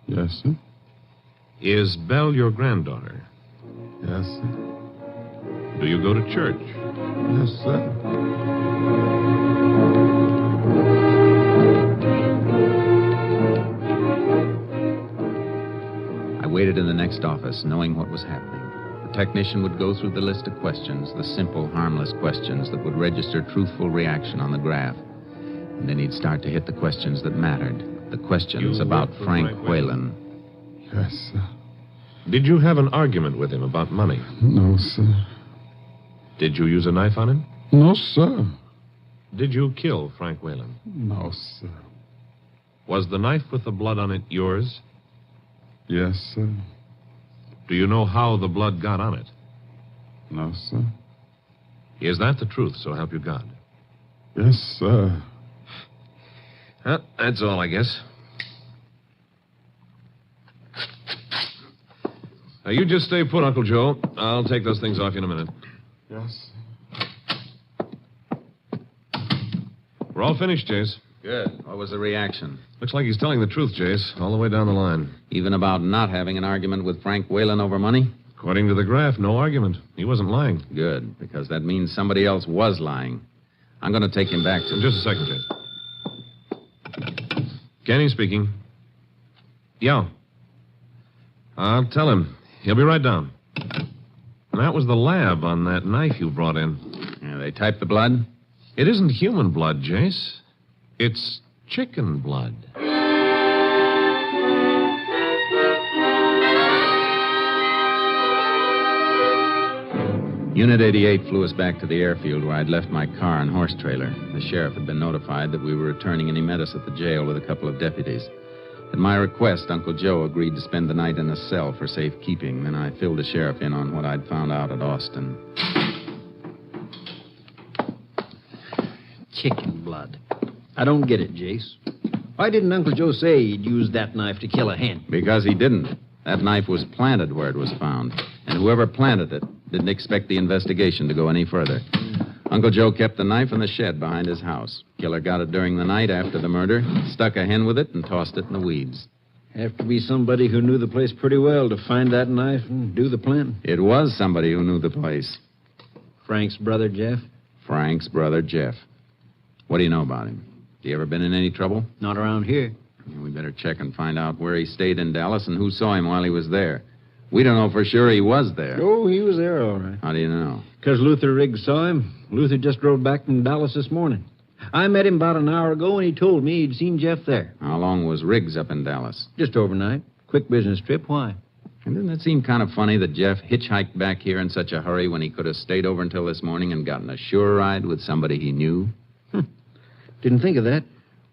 Yes, sir. Is Belle your granddaughter? Yes, sir. Do you go to church? Yes, sir. I waited in the next office, knowing what was happening. The technician would go through the list of questions, the simple, harmless questions that would register truthful reaction on the graph. And then he'd start to hit the questions that mattered, the questions about Frank Whalen. Yes, sir. Did you have an argument with him about money? No, sir. Did you use a knife on him? No, sir. Did you kill Frank Whalen? No, sir. Was the knife with the blood on it yours? Yes, sir. Do you know how the blood got on it? No, sir. Is that the truth, so help you God? Yes, sir. That's all, I guess. You just stay put, Uncle Joe. I'll take those things off you in a minute. Yes. We're all finished, Jace. Good. What was the reaction? Looks like he's telling the truth, Jace, all the way down the line. Even about not having an argument with Frank Whalen over money? According to the graph, no argument. He wasn't lying. Good, because that means somebody else was lying. I'm going to take him back to... Just a second, Jace. Kenny speaking. Yeah. I'll tell him. He'll be right down. That was the lab on that knife you brought in. Yeah, they typed the blood? It isn't human blood, Jace. It's chicken blood. Unit 88 flew us back to the airfield where I'd left my car and horse trailer. The sheriff had been notified that we were returning, and he met us at the jail with a couple of deputies. At my request, Uncle Joe agreed to spend the night in a cell for safekeeping. Then I filled the sheriff in on what I'd found out at Austin. Chicken blood. I don't get it, Jace. Why didn't Uncle Joe say he'd use that knife to kill a hen? Because he didn't. That knife was planted where it was found. And whoever planted it didn't expect the investigation to go any further. Uncle Joe kept the knife in the shed behind his house. Killer got it during the night after the murder, stuck a hen with it, and tossed it in the weeds. Have to be somebody who knew the place pretty well to find that knife and do the planting. It was somebody who knew the place. Frank's brother, Jeff? Frank's brother, Jeff. What do you know about him? Has he ever been in any trouble? Not around here. Yeah, we better check and find out where he stayed in Dallas and who saw him while he was there. We don't know for sure he was there. Oh, he was there, all right. How do you know? Because Luther Riggs saw him. Luther just drove back from Dallas this morning. I met him about an hour ago, and he told me he'd seen Jeff there. How long was Riggs up in Dallas? Just overnight. Quick business trip. Why? And doesn't it seem kind of funny that Jeff hitchhiked back here in such a hurry when he could have stayed over until this morning and gotten a sure ride with somebody he knew? Didn't think of that.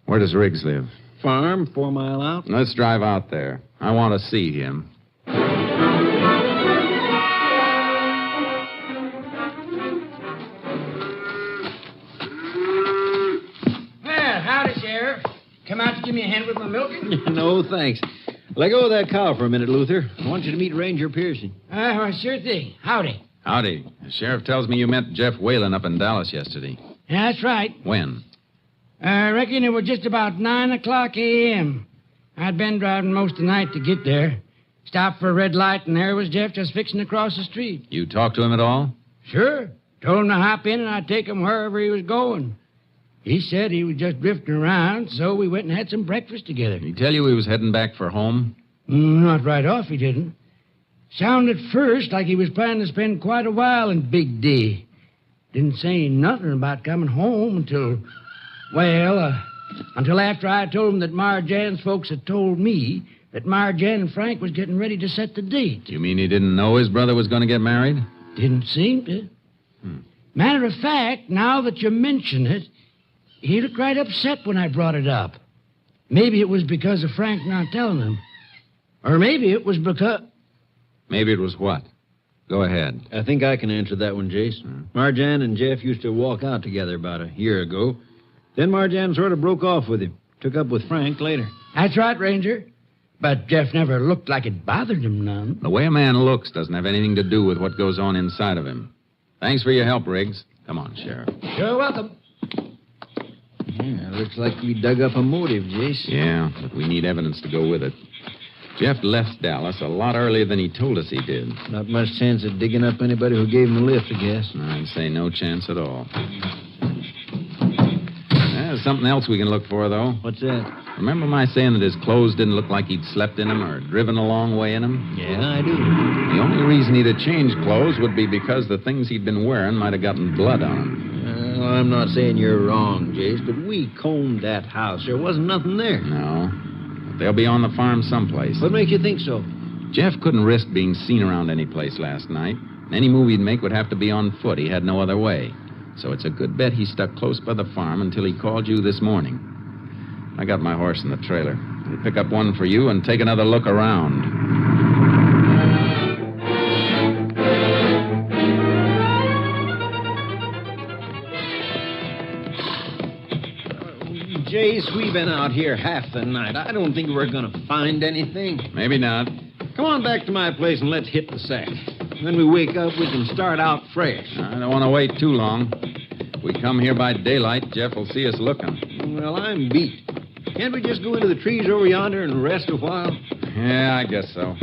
Where does Riggs live? Farm, 4 mile out. Let's drive out there. I want to see him. Well, howdy, Sheriff. Come out to give me a hand with my milking? No, thanks. Let go of that cow for a minute, Luther. I want you to meet Ranger Pearson. Well, sure thing. Howdy. Howdy. The sheriff tells me you met Jeff Whalen up in Dallas yesterday. Yeah, that's right. When? I reckon it was just about 9 o'clock a.m. I'd been driving most of the night to get there. Stopped for a red light, and there was Jeff just fixing to cross the street. You talked to him at all? Sure. Told him to hop in, and I'd take him wherever he was going. He said he was just drifting around, so we went and had some breakfast together. Did he tell you he was heading back for home? Not right off, he didn't. Sounded first like he was planning to spend quite a while in Big D. Didn't say nothing about coming home until after I told him that Marjan's folks had told me that Marjan and Frank was getting ready to set the date. You mean he didn't know his brother was going to get married? Didn't seem to. Matter of fact, now that you mention it, he looked right upset when I brought it up. Maybe it was because of Frank not telling him. Or maybe it was because... Maybe it was what? Go ahead. I think I can answer that one, Jace. Marjan and Jeff used to walk out together about a year ago. Then Marjan sort of broke off with him. Took up with Frank later. That's right, Ranger. But Jeff never looked like it bothered him none. The way a man looks doesn't have anything to do with what goes on inside of him. Thanks for your help, Riggs. Come on, Sheriff. You're welcome. Yeah, looks like we dug up a motive, Jace. Yeah, but we need evidence to go with it. Jeff left Dallas a lot earlier than he told us he did. Not much chance of digging up anybody who gave him the lift, I guess. I'd say no chance at all. There's something else we can look for, though. What's that? Remember my saying that his clothes didn't look like he'd slept in them or driven a long way in them? Yeah, I do. The only reason he'd have changed clothes would be because the things he'd been wearing might have gotten blood on them. Well, I'm not saying you're wrong, Jace, but we combed that house. There wasn't nothing there. No. But they'll be on the farm someplace. What makes you think so? Jeff couldn't risk being seen around any place last night. Any move he'd make would have to be on foot. He had no other way. So it's a good bet he stuck close by the farm until he called you this morning. I got my horse in the trailer. I'll pick up one for you and take another look around. Jace, we've been out here half the night. I don't think we're going to find anything. Maybe not. Come on back to my place and let's hit the sack. When we wake up, we can start out fresh. I don't want to wait too long. If we come here by daylight, Jeff will see us looking. Well, I'm beat. Can't we just go into the trees over yonder and rest a while? Yeah, I guess so.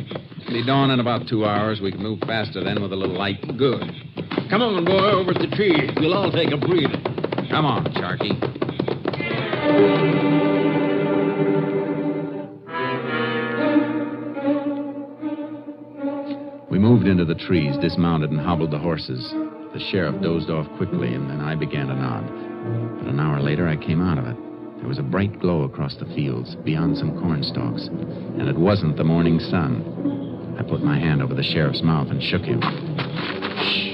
It'll be dawn in about 2 hours. We can move faster then with a little light. Good. Come on, boy, over at the tree. We'll all take a breather. Come on, Sharky. We moved into the trees, dismounted, and hobbled the horses. The sheriff dozed off quickly, and then I began to nod. But an hour later, I came out of it. There was a bright glow across the fields, beyond some corn stalks, and it wasn't the morning sun. I put my hand over the sheriff's mouth and shook him. Shh.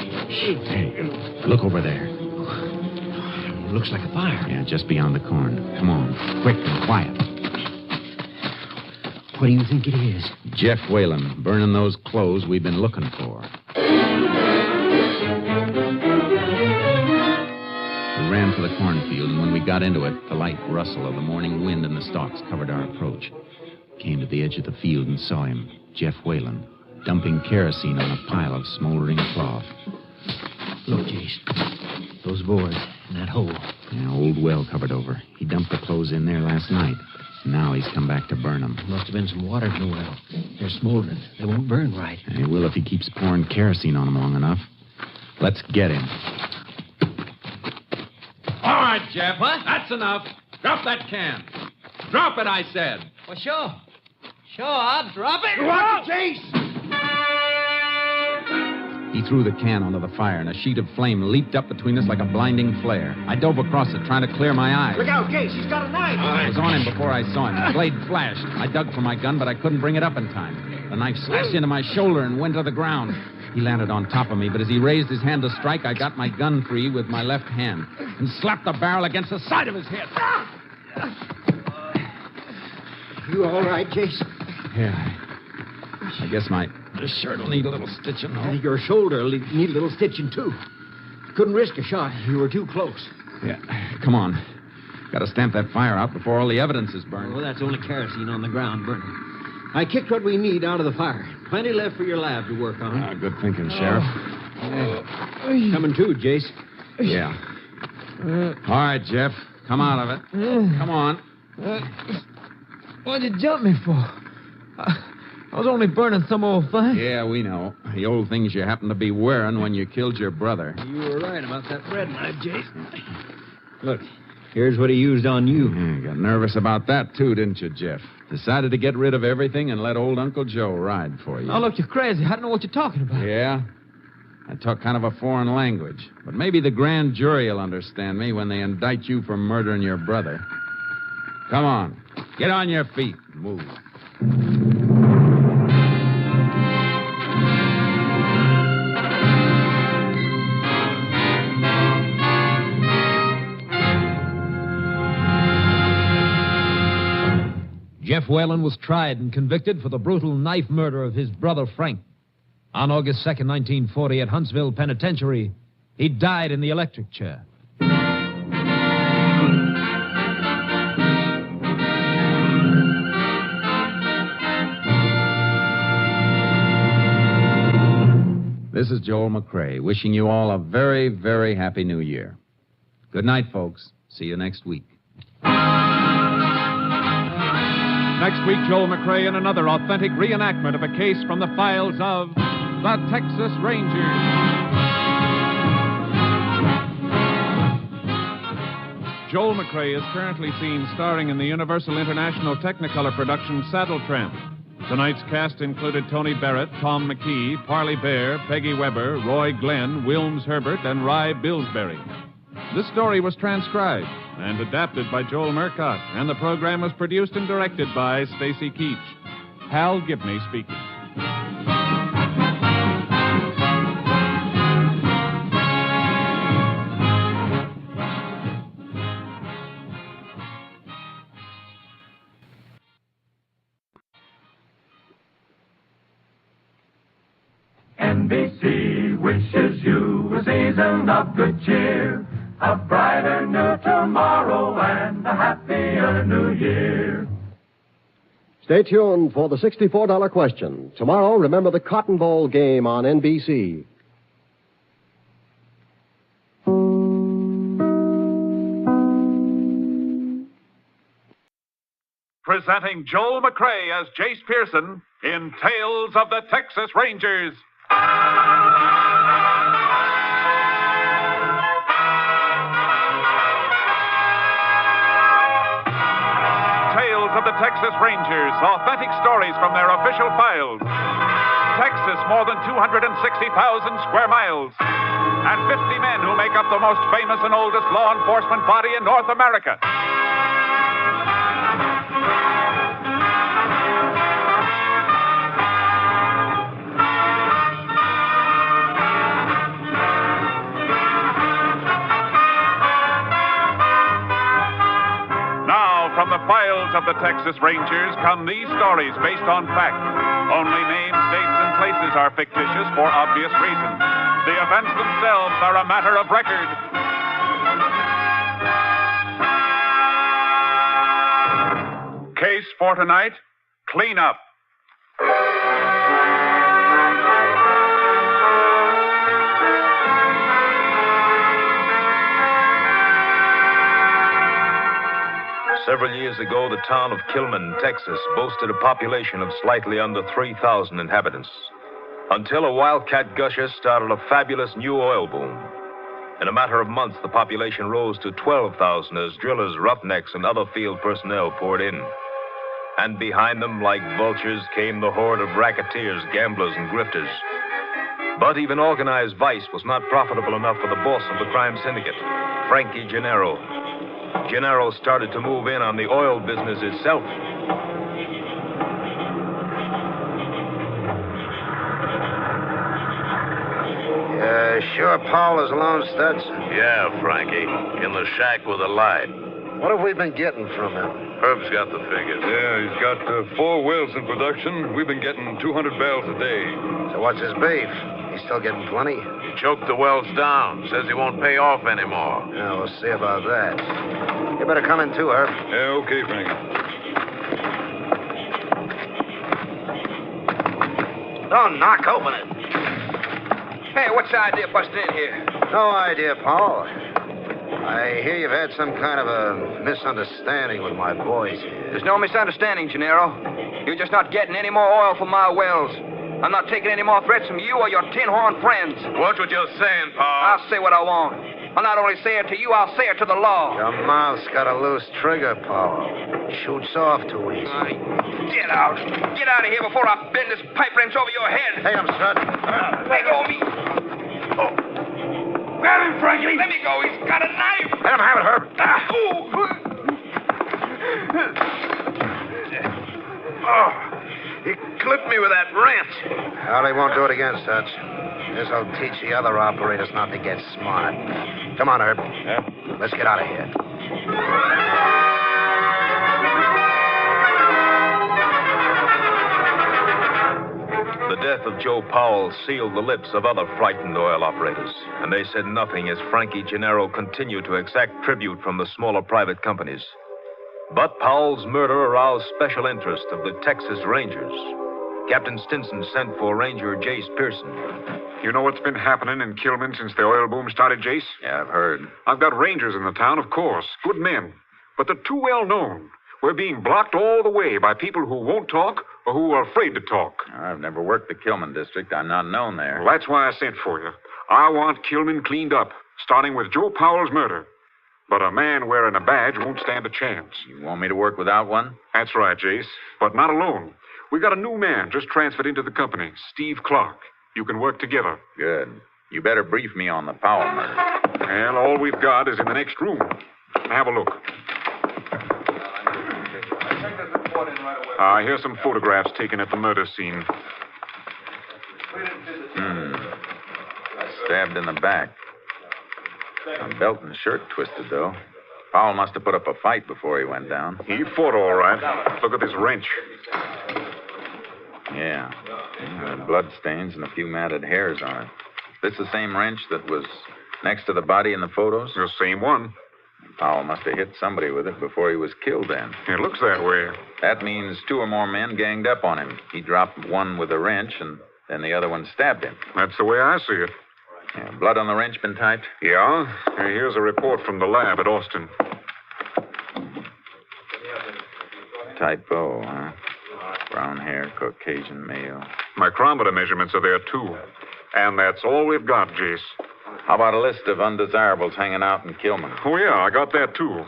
Hey, look over there. Looks like a fire. Yeah, just beyond the corn. Come on, quick and quiet. What do you think it is? Jeff Whalen, burning those clothes we've been looking for. We ran for the cornfield, and when we got into it, the light rustle of the morning wind in the stalks covered our approach. Came to the edge of the field and saw him, Jeff Whalen, dumping kerosene on a pile of smoldering cloth. Look, Jace. Those boards in that hole. Yeah, old well covered over. He dumped the clothes in there last night. Now he's come back to burn them. Must have been some water in the well. They're smoldering. They won't burn right. He will if he keeps pouring kerosene on them long enough. Let's get him. All right, Jeff. What? That's enough. Drop that can. Drop it, I said. Well, sure. Sure, I'll drop it. Watch it, Jace! He threw the can onto the fire, and a sheet of flame leaped up between us like a blinding flare. I dove across it, trying to clear my eyes. Look out, Jace. He's got a knife. I was on him before I saw him. The blade flashed. I dug for my gun, but I couldn't bring it up in time. The knife slashed into my shoulder and went to the ground. He landed on top of me, but as he raised his hand to strike, I got my gun free with my left hand and slapped the barrel against the side of his head. You all right, Jace? Yeah. I guess my shirt will need a little stitching, though. Your shoulder will need a little stitching, too. Couldn't risk a shot. You were too close. Yeah. Come on. Got to stamp that fire out before all the evidence is burned. Well, that's only kerosene on the ground burning. I kicked what we need out of the fire. Plenty left for your lab to work on. Good thinking, Sheriff. Coming to, Jace. Yeah. All right, Jeff. Come out of it. Come on. What'd you jump me for? I was only burning some old thing. Yeah, we know. The old things you happened to be wearing when you killed your brother. You were right about that bread knife, Jace. Look, here's what he used on you. Yeah, got nervous about that, too, didn't you, Jeff? Decided to get rid of everything and let old Uncle Joe ride for you. Oh, look, you're crazy. I don't know what you're talking about. Yeah? I talk kind of a foreign language. But maybe the grand jury will understand me when they indict you for murdering your brother. Come on. Get on your feet. Move. Jeff Whalen was tried and convicted for the brutal knife murder of his brother Frank. On August 2nd, 1940, at Huntsville Penitentiary, he died in the electric chair. This is Joel McCrea, wishing you all a very, very happy New Year. Good night, folks. See you next week. Next week, Joel McCrea in another authentic reenactment of a case from the files of the Texas Rangers. Joel McCrea is currently seen starring in the Universal International Technicolor production Saddle Tramp. Tonight's cast included Tony Barrett, Tom McKee, Parley Bear, Peggy Weber, Roy Glenn, Wilms Herbert, and Rye Billsbury. This story was transcribed and adapted by Joel Murcott, and the program was produced and directed by Stacy Keach. Hal Gibney speaking. NBC wishes you a season of good cheer, a brighter new tomorrow and a happier new year. Stay tuned for the $64 question. Tomorrow, remember the Cotton Bowl game on NBC. Presenting Joel McCrea as Jace Pearson in Tales of the Texas Rangers. Tales of the Texas Rangers, authentic stories from their official files. Texas, more than 260,000 square miles. And 50 men who make up the most famous and oldest law enforcement body in North America. From the files of the Texas Rangers come these stories based on fact. Only names, dates, and places are fictitious for obvious reasons. The events themselves are a matter of record. Case for tonight, clean up. Several years ago, the town of Kilman, Texas, boasted a population of slightly under 3,000 inhabitants. Until a wildcat gusher started a fabulous new oil boom. In a matter of months, the population rose to 12,000 as drillers, roughnecks, and other field personnel poured in. And behind them, like vultures, came the horde of racketeers, gamblers, and grifters. But even organized vice was not profitable enough for the boss of the crime syndicate, Frankie Gennaro. Gennaro started to move in on the oil business itself. Sure Paul is alone, Studs? Yeah, Frankie. In the shack with a light. What have we been getting from him? Herb's got the figures. Yeah, he's got 4 wells in production. We've been getting 200 barrels a day. So what's his beef? He's still getting plenty? He choked the wells down. Says he won't pay off anymore. Yeah, we'll see about that. You better come in too, Herb. Yeah, okay, Frankie. Don't knock, open it. Hey, what's the idea busting in here? No idea, Paul. I hear you've had some kind of a misunderstanding with my boys here. There's no misunderstanding, Gennaro. You're just not getting any more oil from my wells. I'm not taking any more threats from you or your tin-horn friends. Watch what you're saying, Paul. I'll say what I want. I'll not only say it to you, I'll say it to the law. Your mouth's got a loose trigger, Paul. Shoots off too easy. Get out. Get out of here before I bend this pipe wrench over your head. Take him, Strut. Let go of me. Oh. Grab him, Frankie. Let me go. He's got a knife. Let him have it, Herb. Oh, he clipped me with that wrench. Well, he won't do it again, Studs. This'll teach the other operators not to get smart. Come on, Herb. Yeah? Let's get out of here. The death of Joe Powell sealed the lips of other frightened oil operators, and they said nothing as Frankie Gennaro continued to exact tribute from the smaller private companies. But Powell's murder aroused special interest of the Texas Rangers. Captain Stinson sent for Ranger Jace Pearson. You know what's been happening in Kilman since the oil boom started, Jace? Yeah, I've heard. I've got rangers in the town, of course. Good men. But they're too well known. We're being blocked all the way by people who won't talk or who are afraid to talk. I've never worked the Kilman district. I'm not known there. Well, that's why I sent for you. I want Kilman cleaned up, starting with Joe Powell's murder. But a man wearing a badge won't stand a chance. You want me to work without one? That's right, Jace. But not alone. We got a new man just transferred into the company, Steve Clark. You can work together. Good. You better brief me on the Powell murder. Well, all we've got is in the next room. Have a look. Here's some photographs taken at the murder scene. Stabbed in the back. A belt and shirt twisted, though. Powell must have put up a fight before he went down. He fought all right. Look at this wrench. Yeah. Blood stains and a few matted hairs on it. This the same wrench that was next to the body in the photos? The same one. Powell must have hit somebody with it before he was killed then. It looks that way. That means 2 or more men ganged up on him. He dropped one with a wrench, and then the other one stabbed him. That's the way I see it. Yeah, blood on the wrench been typed? Yeah. Here's a report from the lab at Austin. Typo, huh? Brown hair, Caucasian male. Micrometer measurements are there, too. And that's all we've got, Jace. How about a list of undesirables hanging out in Kilman? Oh, yeah, I got that, too.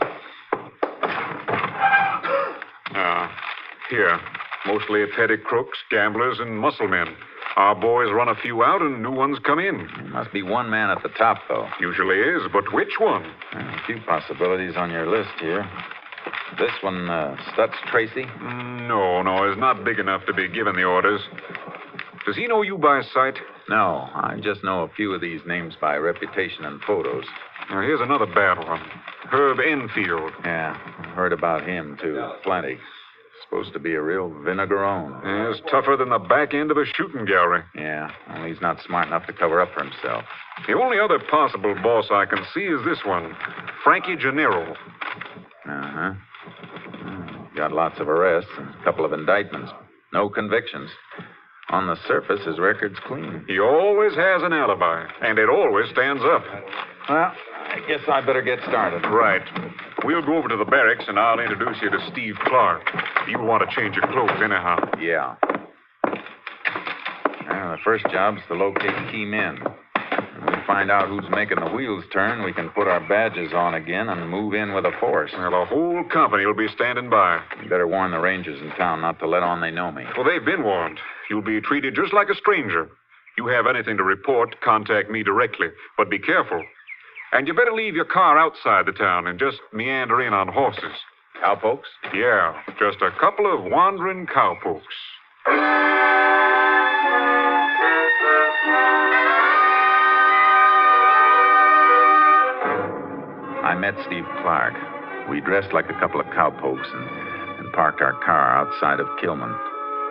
Here. Mostly petty crooks, gamblers, and muscle men. Our boys run a few out and new ones come in. There must be one man at the top, though. Usually is, but which one? A few possibilities on your list here. This one, Stutz Tracy? No, he's not big enough to be given the orders. Does he know you by sight? No, I just know a few of these names by reputation and photos. Now, here's another bad one. Herb Enfield. Yeah, I've heard about him, too. Plenty. Supposed to be a real vinegarone. Yeah, he's tougher than the back end of a shooting gallery. Yeah, only he's not smart enough to cover up for himself. The only other possible boss I can see is this one, Frankie Gennaro. Uh-huh. Got lots of arrests and a couple of indictments. No convictions. On the surface, his record's clean. He always has an alibi, and it always stands up. Well, I guess I better get started. Right. We'll go over to the barracks, and I'll introduce you to Steve Clark. You'll want to change your clothes anyhow. Yeah. Well, the first job's to locate key men. When we find out who's making the wheels turn, we can put our badges on again and move in with a force. Well, the whole company will be standing by. You better warn the rangers in town not to let on they know me. Well, they've been warned. You'll be treated just like a stranger. You have anything to report, contact me directly. But be careful. And you better leave your car outside the town and just meander in on horses. Cowpokes? Yeah, just a couple of wandering cowpokes. I met Steve Clark. We dressed like a couple of cowpokes and parked our car outside of Kilman.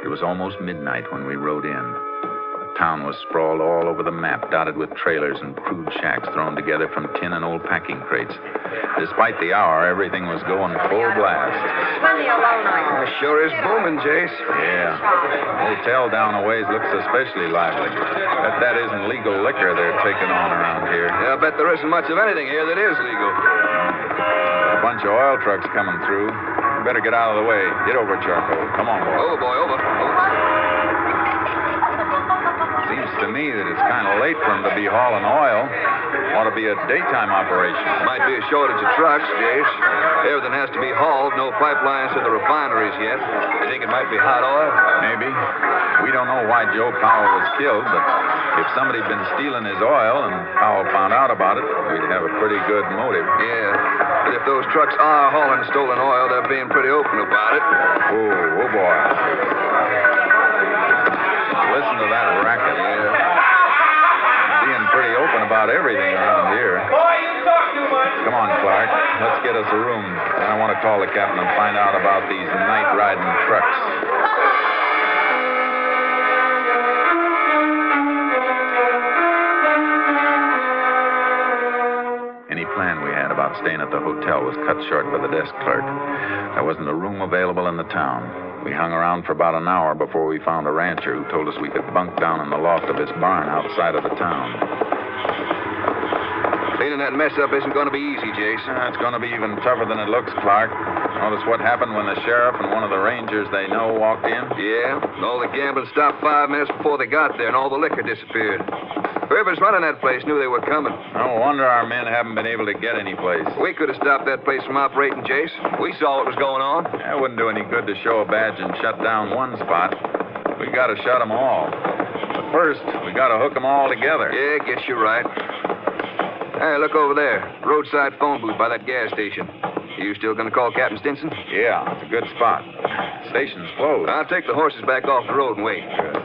It was almost midnight when we rode in. The town was sprawled all over the map, dotted with trailers and crude shacks thrown together from tin and old packing crates. Despite the hour, everything was going full blast. Plenty alone, Sure is booming, Jace. Yeah. The hotel down a ways looks especially lively. Bet that isn't legal liquor they're taking on around here. Yeah, I bet there isn't much of anything here that is legal. A bunch of oil trucks coming through. You better get out of the way. Get over, Charcoal. Come on, boy. Over, boy, over. Seems to me that it's kind of late for them to be hauling oil. Ought to be a daytime operation. Might be a shortage of trucks, Jace. Everything has to be hauled. No pipelines to the refineries yet. You think it might be hot oil? Maybe. We don't know why Joe Powell was killed, but if somebody'd been stealing his oil and Powell found out about it, we'd have a pretty good motive. Yeah. But if those trucks are hauling stolen oil, they're being pretty open about it. Oh, boy. Listen to that racket. Yeah. Being pretty open about everything around here. Boy, you talk too much. Come on, Clark. Let's get us a room. Then I want to call the captain and find out about these night-riding trucks. Any plan we had about staying at the hotel was cut short by the desk clerk. There wasn't a room available in the town. We hung around for about an hour before we found a rancher who told us we could bunk down in the loft of his barn outside of the town. Cleaning that mess up isn't going to be easy, Jason. It's going to be even tougher than it looks, Clark. Notice what happened when the sheriff and one of the rangers they know walked in? Yeah, all the gambling stopped 5 minutes before they got there, and all the liquor disappeared. Whoever's running that place knew they were coming. No wonder our men haven't been able to get any place. We could have stopped that place from operating, Jace. We saw what was going on. It wouldn't do any good to show a badge and shut down one spot. We got to shut them all. But first, we got to hook them all together. Yeah, guess you're right. Hey, look over there. Roadside phone booth by that gas station. You still going to call Captain Stinson? Yeah, it's a good spot. Station's closed. I'll take the horses back off the road and wait. Good.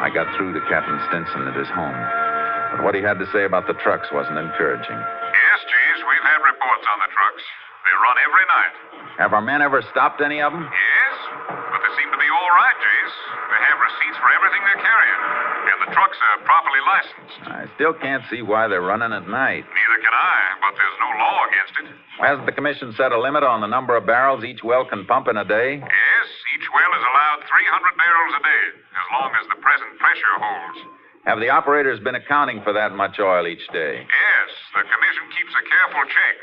I got through to Captain Stinson at his home. But what he had to say about the trucks wasn't encouraging. Yes, Jace, we've had reports on the trucks. They run every night. Have our men ever stopped any of them? Yes, but they seem to be all right, Jace. They have receipts for everything they're carrying. And the trucks are properly licensed. I still can't see why they're running at night. Neither can I, but there's no law against it. Hasn't the commission set a limit on the number of barrels each well can pump in a day? Yes, each well is allowed 300 barrels a day, as long as the present pressure holds. Have the operators been accounting for that much oil each day? Yes, the commission keeps a careful check.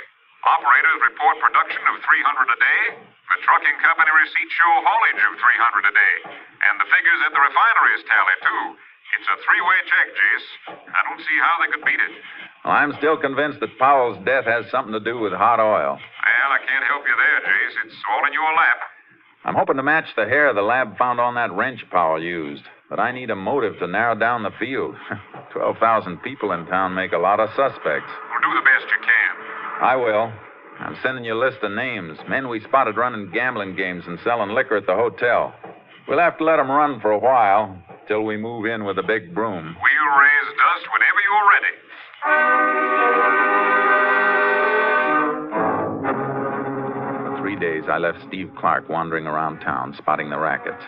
Operators report production of 300 a day. The trucking company receipts show haulage of 300 a day. And the figures at the refineries tally, too. It's a three-way check, Jace. I don't see how they could beat it. Well, I'm still convinced that Powell's death has something to do with hot oil. Well, I can't help you there, Jace. It's all in your lap. I'm hoping to match the hair the lab found on that wrench Powell used. But I need a motive to narrow down the field. 12,000 people in town make a lot of suspects. Well, do the best you can. I will. I'm sending you a list of names. Men we spotted running gambling games and selling liquor at the hotel. We'll have to let them run for a while, till we move in with a big broom. We'll raise dust whenever you're ready. For 3 days, I left Steve Clark wandering around town, spotting the rackets,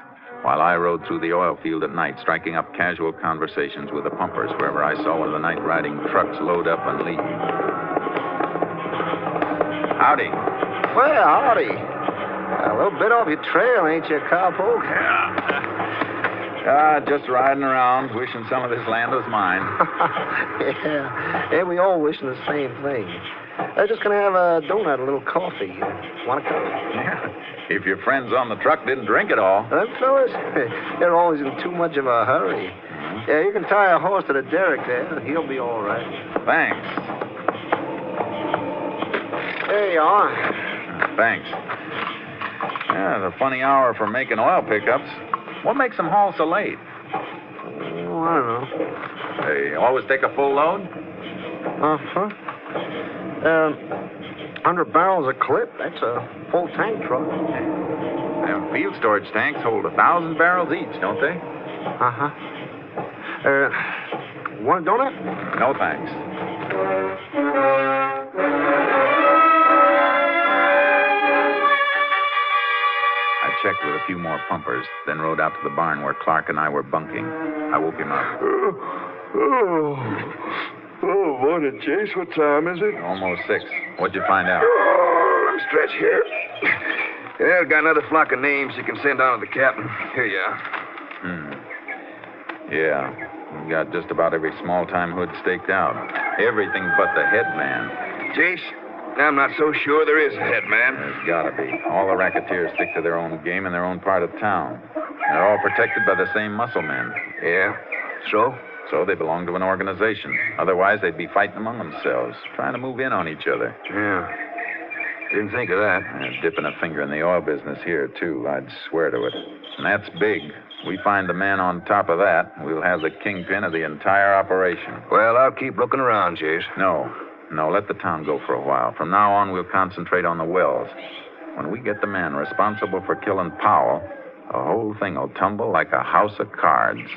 while I rode through the oil field at night, striking up casual conversations with the pumpers wherever I saw one of the night-riding trucks load up and leave. Howdy. Well, howdy. A little bit off your trail, ain't you, cowpoke? Just riding around, wishing some of this land was mine. Yeah, we all wishing the same thing. Just gonna have a donut, a little coffee. Want a cup? Yeah. If your friends on the truck didn't drink it all. Them fellas, they're always in too much of a hurry. Yeah, you can tie a horse to the derrick there. He'll be all right. Thanks. There you are. Thanks. Yeah, it's a funny hour for making oil pickups. What makes them haul so late? Oh, I don't know. They always take a full load? Uh-huh. 100 barrels a clip. That's a full tank truck. Them field storage tanks hold 1,000 barrels each, don't they? Uh-huh. Want a donut? No, thanks. I checked with a few more pumpers, then rode out to the barn where Clark and I were bunking. I woke him up. Oh, morning, Jace. What time is it? Almost 6. What'd you find out? Oh, let me stretch here. Yeah, got another flock of names you can send on to the captain. Here you are. Yeah, we got just about every small-time hood staked out. Everything but the head man. Jace, I'm not so sure there is a head man. There's gotta be. All the racketeers stick to their own game in their own part of town. They're all protected by the same muscle men. Yeah? So? So they belong to an organization. Otherwise, they'd be fighting among themselves, trying to move in on each other. Yeah. Didn't think of that. Dipping a finger in the oil business here, too. I'd swear to it. And that's big. We find the man on top of that, we'll have the kingpin of the entire operation. Well, I'll keep looking around, Jace. No, let the town go for a while. From now on, we'll concentrate on the wells. When we get the man responsible for killing Powell, the whole thing will tumble like a house of cards.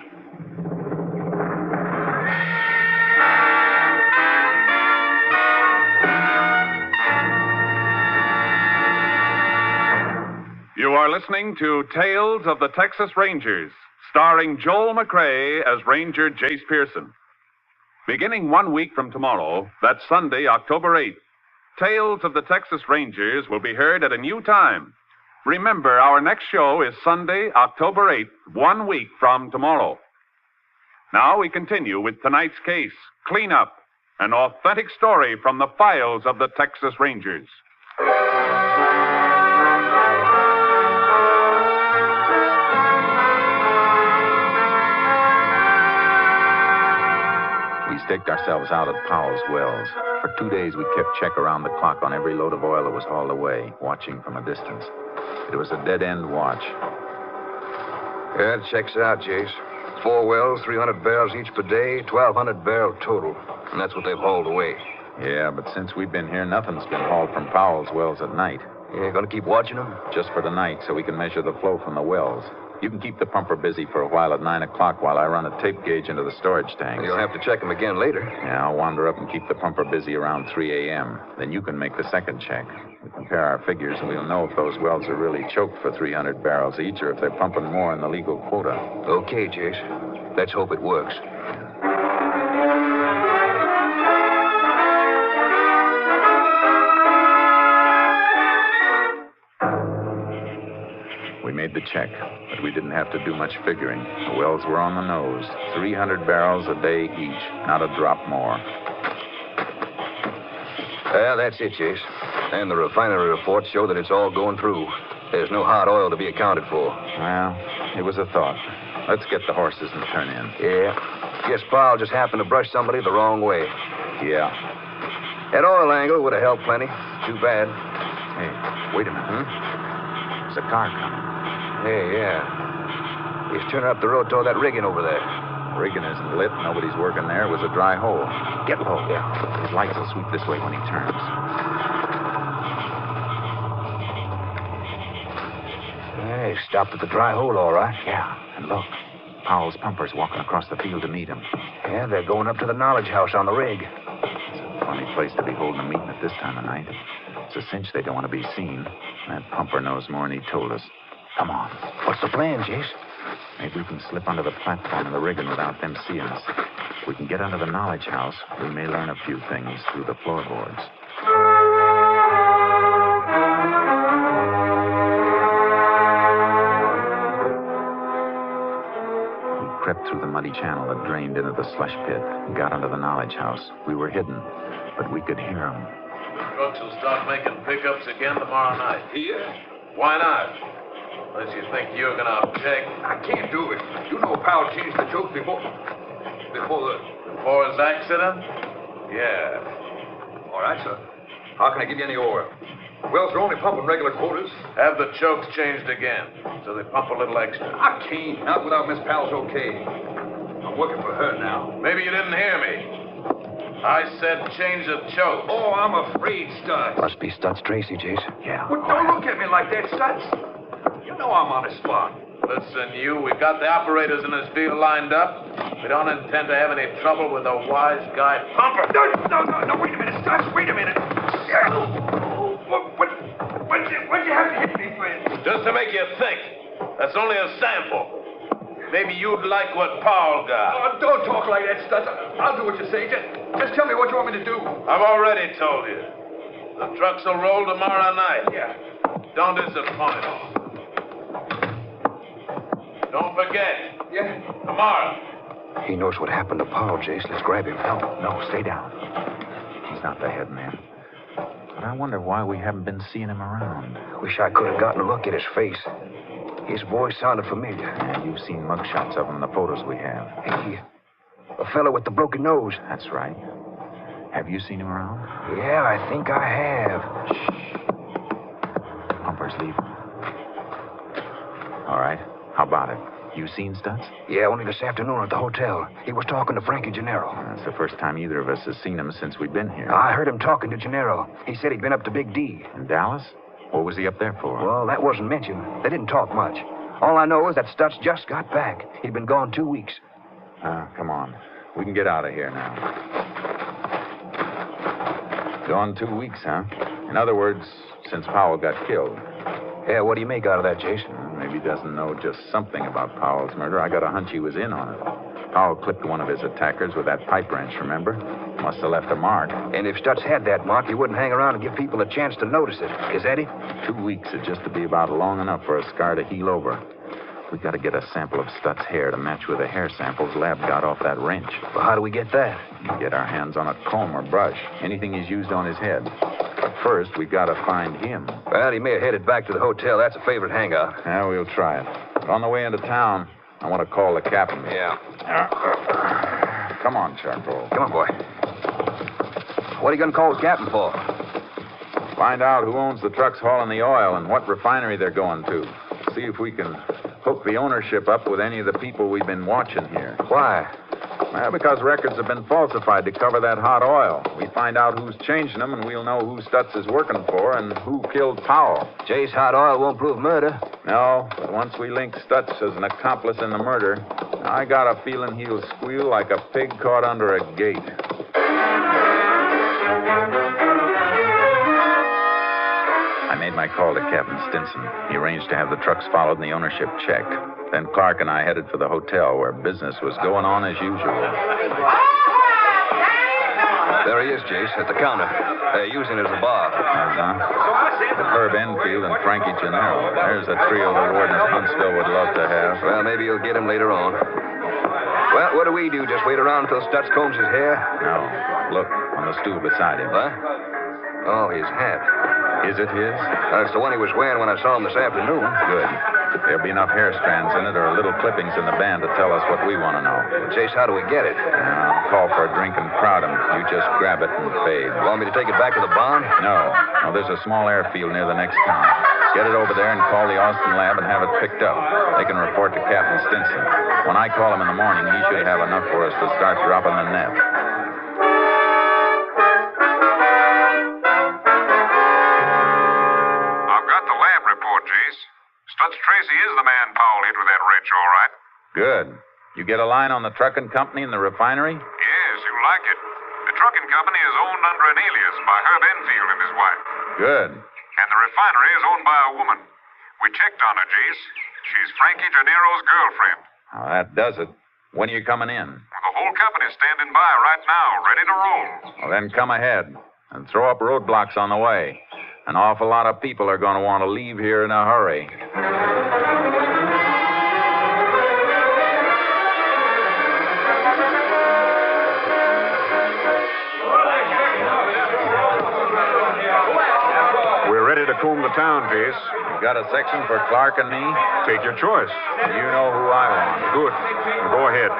You are listening to Tales of the Texas Rangers, starring Joel McCrea as Ranger Jace Pearson. Beginning 1 week from tomorrow, that's Sunday, October 8th, Tales of the Texas Rangers will be heard at a new time. Remember, our next show is Sunday, October 8th, 1 week from tomorrow. Now we continue with tonight's case, Cleanup, an authentic story from the files of the Texas Rangers. We staked ourselves out at Powell's wells. For 2 days, we kept check around the clock on every load of oil that was hauled away, watching from a distance. It was a dead-end watch. Yeah, it checks out, Jace. 4 wells, 300 barrels each per day, 1,200 barrel total. And that's what they've hauled away. Yeah, but since we've been here, nothing's been hauled from Powell's wells at night. You ain't gonna keep watching them? Just for tonight, so we can measure the flow from the wells. You can keep the pumper busy for a while at 9 o'clock while I run a tape gauge into the storage tanks. You'll have to check them again later. Yeah, I'll wander up and keep the pumper busy around 3 a.m. Then you can make the second check. We compare our figures, and we'll know if those wells are really choked for 300 barrels each or if they're pumping more in the legal quota. Okay, Jace. Let's hope it works. We made the check, but we didn't have to do much figuring. The wells were on the nose. 300 barrels a day each, not a drop more. Yeah, that's it, Jace. And the refinery reports show that it's all going through. There's no hot oil to be accounted for. Well, it was a thought. Let's get the horses and turn in. Yeah. Guess Paul just happened to brush somebody the wrong way. Yeah. That oil angle would have helped plenty. Too bad. Hey, wait a minute. There's a car coming. Hey, yeah. He's turning up the road toward that rigging over there. Rigging isn't lit. Nobody's working there. It was a dry hole. Get low. Yeah. His lights will sweep this way when he turns. Hey, stopped at the dry hole, all right. Yeah, and look. Powell's pumpers walking across the field to meet him. Yeah, they're going up to the knowledge house on the rig. It's a funny place to be holding a meeting at this time of night. It's a cinch they don't want to be seen. That pumper knows more than he told us. Come on. What's the plan, Jace? Maybe we can slip onto the platform of the rigging without them seeing us. If we can get under the knowledge house, we may learn a few things through the floorboards. We crept through the muddy channel that drained into the slush pit and got under the knowledge house. We were hidden, but we could hear them. Trucks will start making pickups again tomorrow night. Here? Why not? Unless you think you're going to object. I can't do it. You know Powell changed the joke before his accident? Yeah. All right, sir. How can I give you any oil? Wells are only pumping regular quotas. Have the chokes changed again, so they pump a little extra. I can't. Not without Miss Powell's okay. I'm working for her now. Maybe you didn't hear me. I said change the choke. Oh, I'm afraid, Stutz. Must be Stutz Tracy, Jace. Yeah. Well, don't look at me like that, Stutz. You know I'm on the spot. Listen, we've got the operators in this field lined up. We don't intend to have any trouble with a wise guy pumper. No, wait a minute, Stutz, wait a minute. What'd you have to hit me for? Just to make you think. That's only a sample. Maybe you'd like what Paul got. Don't talk like that, Stutz. I'll do what you say. Just tell me what you want me to do. I've already told you. The trucks will roll tomorrow night. Yeah. Don't disappoint. Don't forget. Yeah. Tomorrow. He knows what happened to Paul, Jace. Let's grab him. No, stay down. He's not the head man. But I wonder why we haven't been seeing him around. Wish I could have gotten a look at his face. His voice sounded familiar. Yeah, you've seen mugshots of him in the photos we have. Hey, a fellow with the broken nose. That's right. Have you seen him around? Yeah, I think I have. Shh. Pumper's leaving. All right. How about it? You seen Stutz? Yeah, only this afternoon at the hotel. He was talking to Frankie Gennaro. That's the first time either of us has seen him since we've been here. I heard him talking to Gennaro. He said he'd been up to Big D. In Dallas? What was he up there for? Well, that wasn't mentioned. They didn't talk much. All I know is that Stutz just got back. He'd been gone 2 weeks. Come on. We can get out of here now. Gone 2 weeks, huh? In other words, since Powell got killed. Yeah, what do you make out of that, Jason? Maybe he doesn't know just something about Powell's murder. I got a hunch he was in on it. Powell clipped one of his attackers with that pipe wrench, remember? Must have left a mark. And if Stutz had that mark, he wouldn't hang around and give people a chance to notice it. Is that it? 2 weeks is just to be about long enough for a scar to heal over. We got to get a sample of Stutz's hair to match with the hair samples Lab got off that wrench. Well, how do we get that? Get our hands on a comb or brush. Anything he's used on his head. But first, we got to find him. Well, he may have headed back to the hotel. That's a favorite hangout. Yeah, we'll try it. But on the way into town, I want to call the captain. Yeah. Come on, Charcoal. Come on, boy. What are you going to call the captain for? Find out who owns the trucks hauling the oil and what refinery they're going to. See if we can hook the ownership up with any of the people we've been watching here. Why? Well, because records have been falsified to cover that hot oil. We find out who's changing them, and we'll know who Stutz is working for and who killed Powell. Jace hot oil won't prove murder. No, but once we link Stutz as an accomplice in the murder, I got a feeling he'll squeal like a pig caught under a gate. I made my call to Captain Stinson. He arranged to have the trucks followed and the ownership checked. Then Clark and I headed for the hotel where business was going on as usual. There he is, Jace, at the counter. They're using it as a bar. Herb Enfield and Frankie Gennaro. There's a trio the warden of Huntsville would love to have. Well, maybe you'll get him later on. Well, what do we do? Just wait around until Stutz combs his hair? No. Look, on the stool beside him. What? Oh, his hat. Is it his? That's the one he was wearing when I saw him this afternoon. Good. There'll be enough hair strands in it or little clippings in the band to tell us what we want to know. Well, Jace, how do we get it? I'll call for a drink and crowd him. You just grab it and fade. You want me to take it back to the barn? No. No, there's a small airfield near the next town. Get it over there and call the Austin lab and have it picked up. They can report to Captain Stinson. When I call him in the morning, he should have enough for us to start dropping the net. Stutz Tracy is the man Powell hit with that wrench, all right. Good. You get a line on the trucking company and the refinery? Yes, you like it. The trucking company is owned under an alias by Herb Enfield and his wife. Good. And the refinery is owned by a woman. We checked on her, Jace. She's Frankie Gennaro's girlfriend. Oh, that does it. When are you coming in? Well, the whole company's standing by right now, ready to roll. Well, then come ahead and throw up roadblocks on the way. An awful lot of people are going to want to leave here in a hurry. We're ready to comb the town, Jace. You got a section for Clark and me? Take your choice. You know who I want. Good. Go ahead.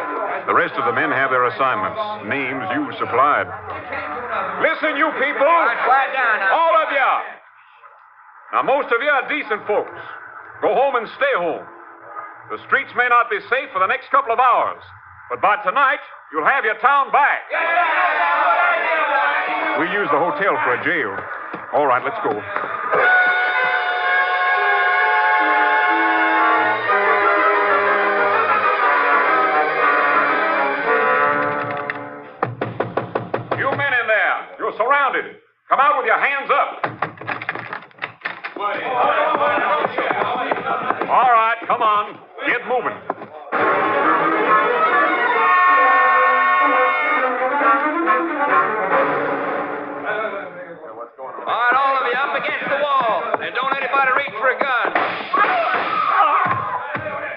The rest of the men have their assignments. Names you supplied. Listen, you people. Quiet down now. All of you. Now, most of you are decent folks. Go home and stay home. The streets may not be safe for the next couple of hours, but by tonight, you'll have your town back. We use the hotel for a jail. All right, let's go. You men in there, you're surrounded. Come out with your hands up. All right, come on. Get moving. All right, all of you up against the wall. And don't anybody reach for a gun.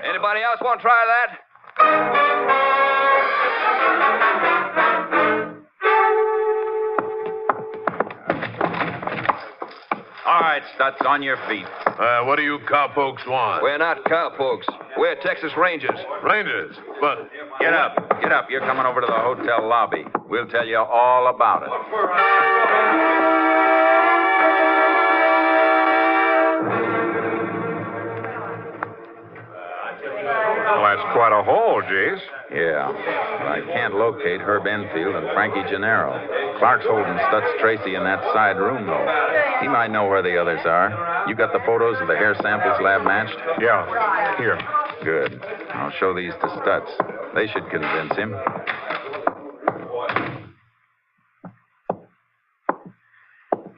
Anybody else want to try that? All right, Stutz, on your feet. What do you cowpokes want? We're not cowpokes. We're Texas Rangers. Rangers? But... Get up. Get up. You're coming over to the hotel lobby. We'll tell you all about it. Well, that's quite a haul, Jace. Yeah, but I can't locate Herb Enfield and Frankie Gennaro. Clark's holding Stutz Tracy in that side room, though. He might know where the others are. You got the photos of the hair samples lab matched? Yeah, here. Good. I'll show these to Stutz. They should convince him.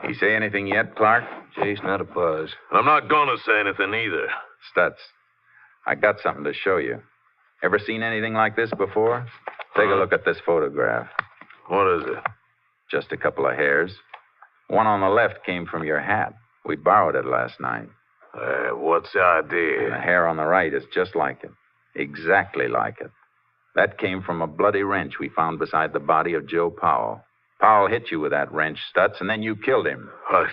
He say anything yet, Clark? Jace, not a buzz. I'm not going to say anything either. Stutz, I got something to show you. Ever seen anything like this before? Take a look at this photograph. What is it? Just a couple of hairs. One on the left came from your hat. We borrowed it last night. What's the idea? And the hair on the right is just like it. Exactly like it. That came from a bloody wrench we found beside the body of Joe Powell. Powell hit you with that wrench, Stutz, and then you killed him. I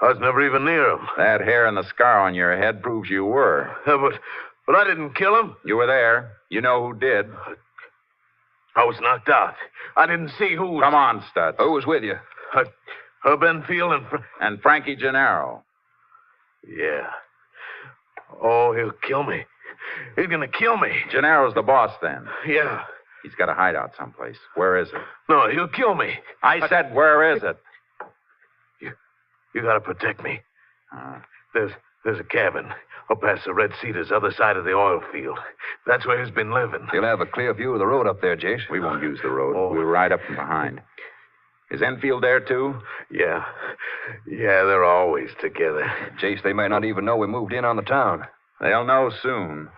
was never even near him. That hair and the scar on your head proves you were. But I didn't kill him. You were there. You know who did. I was knocked out. I didn't see who was... Come on, Stutz. Who was with you? Herb Enfield and Frankie Gennaro. Yeah. Oh, he'll kill me. He's going to kill me. Gennaro's the boss, then. Yeah. He's got a hideout someplace. Where is it? No, he'll kill me. I said, where is it? You got to protect me. There's a cabin up past the Red Cedars, other side of the oil field. That's where he's been living. You'll have a clear view of the road up there, Jace. We won't use the road. We'll ride up from behind. Is Enfield there, too? Yeah. Yeah, they're always together. Jace, they might not even know we moved in on the town. They'll know soon.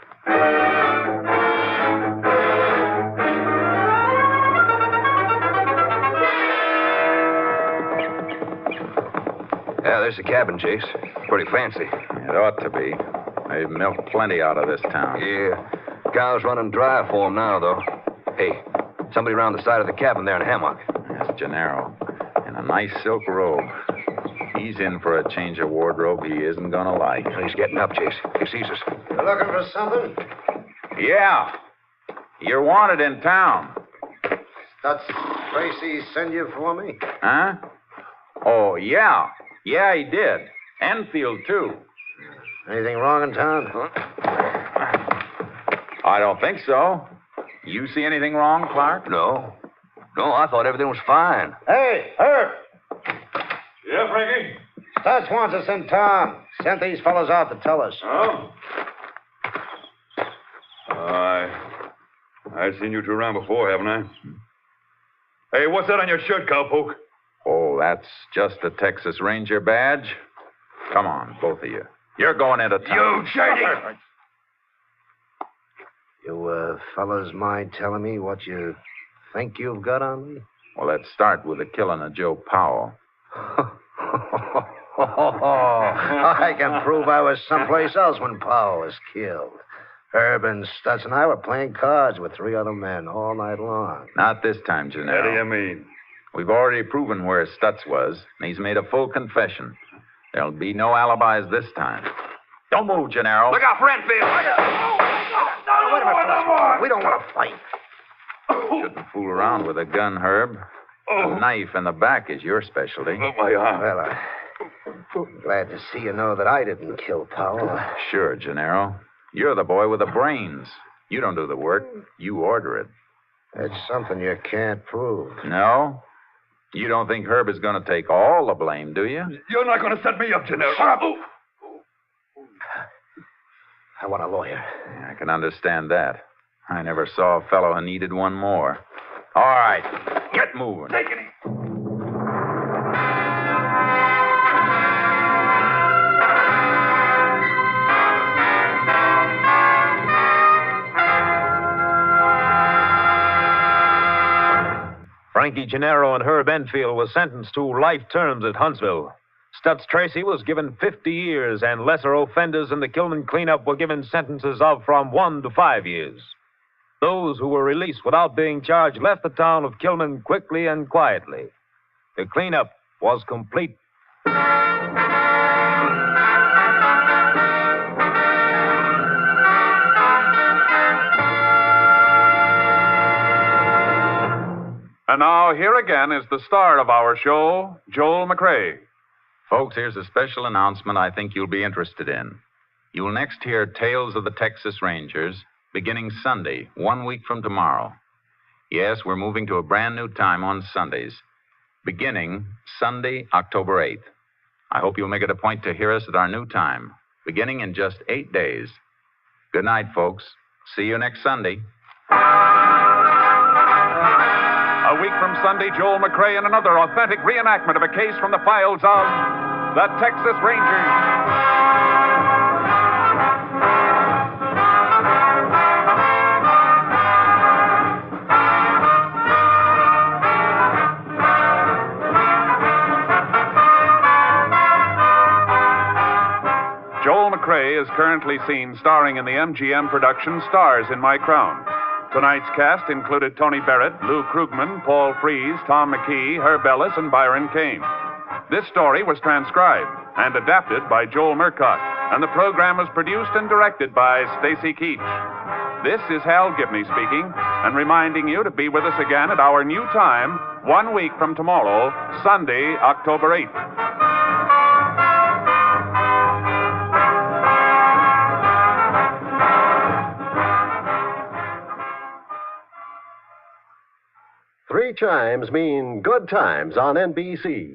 Yeah, there's the cabin, Jace. Pretty fancy. It ought to be. They've milked plenty out of this town. Yeah. Cow's running dry for 'em now, though. Hey, somebody around the side of the cabin there in a hammock. That's Gennaro. In a nice silk robe. He's in for a change of wardrobe he isn't gonna like. He's getting up, Jace. He sees us. You looking for something? Yeah. You're wanted in town. That's Tracy send you for me? Huh? Oh, yeah. Yeah, he did. Enfield, too. Anything wrong in town? I don't think so. You see anything wrong, Clark? No. No, I thought everything was fine. Hey, Herb! Yeah, Frankie? Stats wants us in town. Sent these fellows out to tell us. Oh? I've seen you two around before, haven't I? Hey, what's that on your shirt, cowpoke? Oh, that's just the Texas Ranger badge. Come on, both of you. You're going into town. You shady! You, fellas mind telling me what you think you've got on me? Well, let's start with the killing of Joe Powell. I can prove I was someplace else when Powell was killed. Herb and Stutz and I were playing cards with 3 other men all night long. Not this time, Gennaro. What do you mean? We've already proven where Stutz was, and he's made a full confession. There'll be no alibis this time. Don't move, Gennaro. Look out for Enfield! Wait a minute, fellas. We don't want to fight. Shouldn't fool around with a gun, Herb. A knife in the back is your specialty. My arm. Well, I'm glad to see you know that I didn't kill Powell. Sure, Gennaro. You're the boy with the brains. You don't do the work. You order it. It's something you can't prove. No? You don't think Herb is going to take all the blame, do you? You're not going to set me up, Gennaro. Shut up! I want a lawyer. I can understand that. I never saw a fellow who needed one more. All right. Get moving. Take it easy. Frankie Gennaro and Herb Enfield were sentenced to life terms at Huntsville. Stutz Tracy was given 50 years, and lesser offenders in the Kilman cleanup were given sentences of from 1 to 5 years. Those who were released without being charged left the town of Kilman quickly and quietly. The cleanup was complete. And now, here again is the star of our show, Joel McCrea. Folks, here's a special announcement I think you'll be interested in. You'll next hear Tales of the Texas Rangers, beginning Sunday, 1 week from tomorrow. Yes, we're moving to a brand new time on Sundays, beginning Sunday, October 8th. I hope you'll make it a point to hear us at our new time, beginning in just 8 days. Good night, folks. See you next Sunday. A week from Sunday, Joel McCrea in another authentic reenactment of a case from the files of the Texas Rangers. Joel McCrea is currently seen starring in the MGM production Stars in My Crown. Tonight's cast included Tony Barrett, Lou Krugman, Paul Frees, Tom McKee, Herb Ellis, and Byron Kane. This story was transcribed and adapted by Joel Murcott, and the program was produced and directed by Stacy Keach. This is Hal Gibney speaking, and reminding you to be with us again at our new time, 1 week from tomorrow, Sunday, October 8th. Three chimes mean good times on NBC.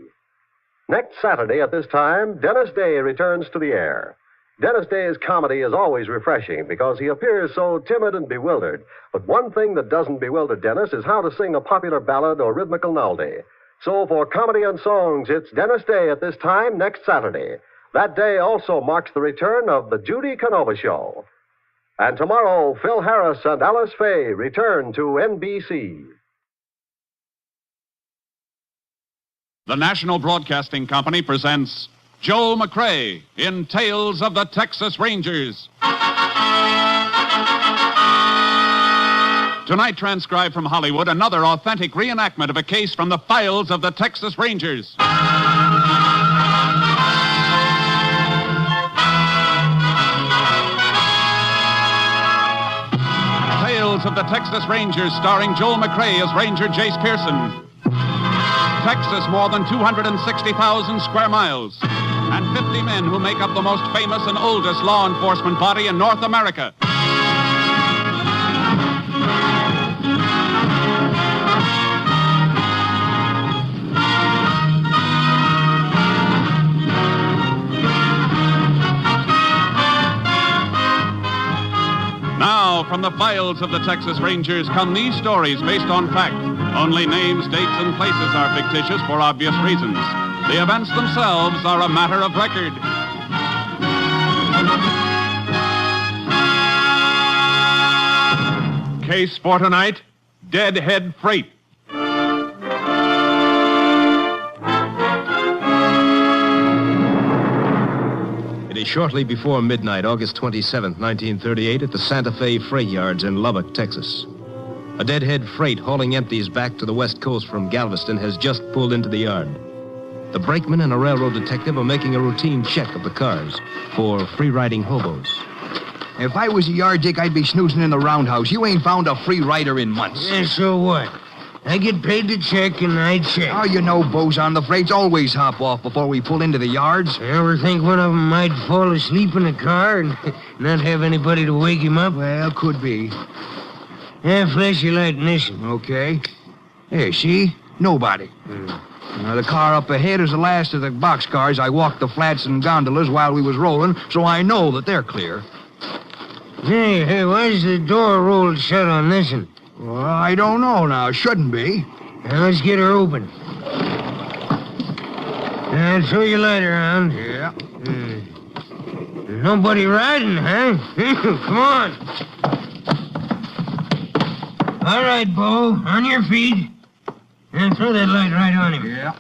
Next Saturday at this time, Dennis Day returns to the air. Dennis Day's comedy is always refreshing because he appears so timid and bewildered. But one thing that doesn't bewilder Dennis is how to sing a popular ballad or rhythmical melody. So for comedy and songs, it's Dennis Day at this time next Saturday. That day also marks the return of the Judy Canova Show. And tomorrow, Phil Harris and Alice Faye return to NBC. The National Broadcasting Company presents Joel McCrea in Tales of the Texas Rangers. Tonight, transcribed from Hollywood, another authentic reenactment of a case from the files of the Texas Rangers. Tales of the Texas Rangers, starring Joel McCrea as Ranger Jace Pearson. Texas, more than 260,000 square miles, and 50 men who make up the most famous and oldest law enforcement body in North America. Now, from the files of the Texas Rangers come these stories based on fact. Only names, dates, and places are fictitious for obvious reasons. The events themselves are a matter of record. Case for tonight, Deadhead Freight. It is shortly before midnight, August 27th, 1938, at the Santa Fe Freight Yards in Lubbock, Texas. A deadhead freight hauling empties back to the West Coast from Galveston has just pulled into the yard. The brakeman and a railroad detective are making a routine check of the cars for free-riding hobos. If I was a yard dick, I'd be snoozing in the roundhouse. You ain't found a free rider in months. Yeah, so what? I get paid to check, and I check. Oh, you know, boson, the freights always hop off before we pull into the yards. You ever think one of them might fall asleep in the car and not have anybody to wake him up? Well, could be. Yeah, flash your light and listen. Okay. Hey, see? Nobody. The car up ahead is the last of the boxcars. I walked the flats and gondolas while we was rolling, so I know that they're clear. Hey, why's the door rolled shut on this one? Well, I don't know now. Shouldn't be. Now, let's get her open. Now, throw your light around. Yeah. Nobody riding, huh? Come on. All right, Bo. On your feet. And throw that light right on him. Yeah.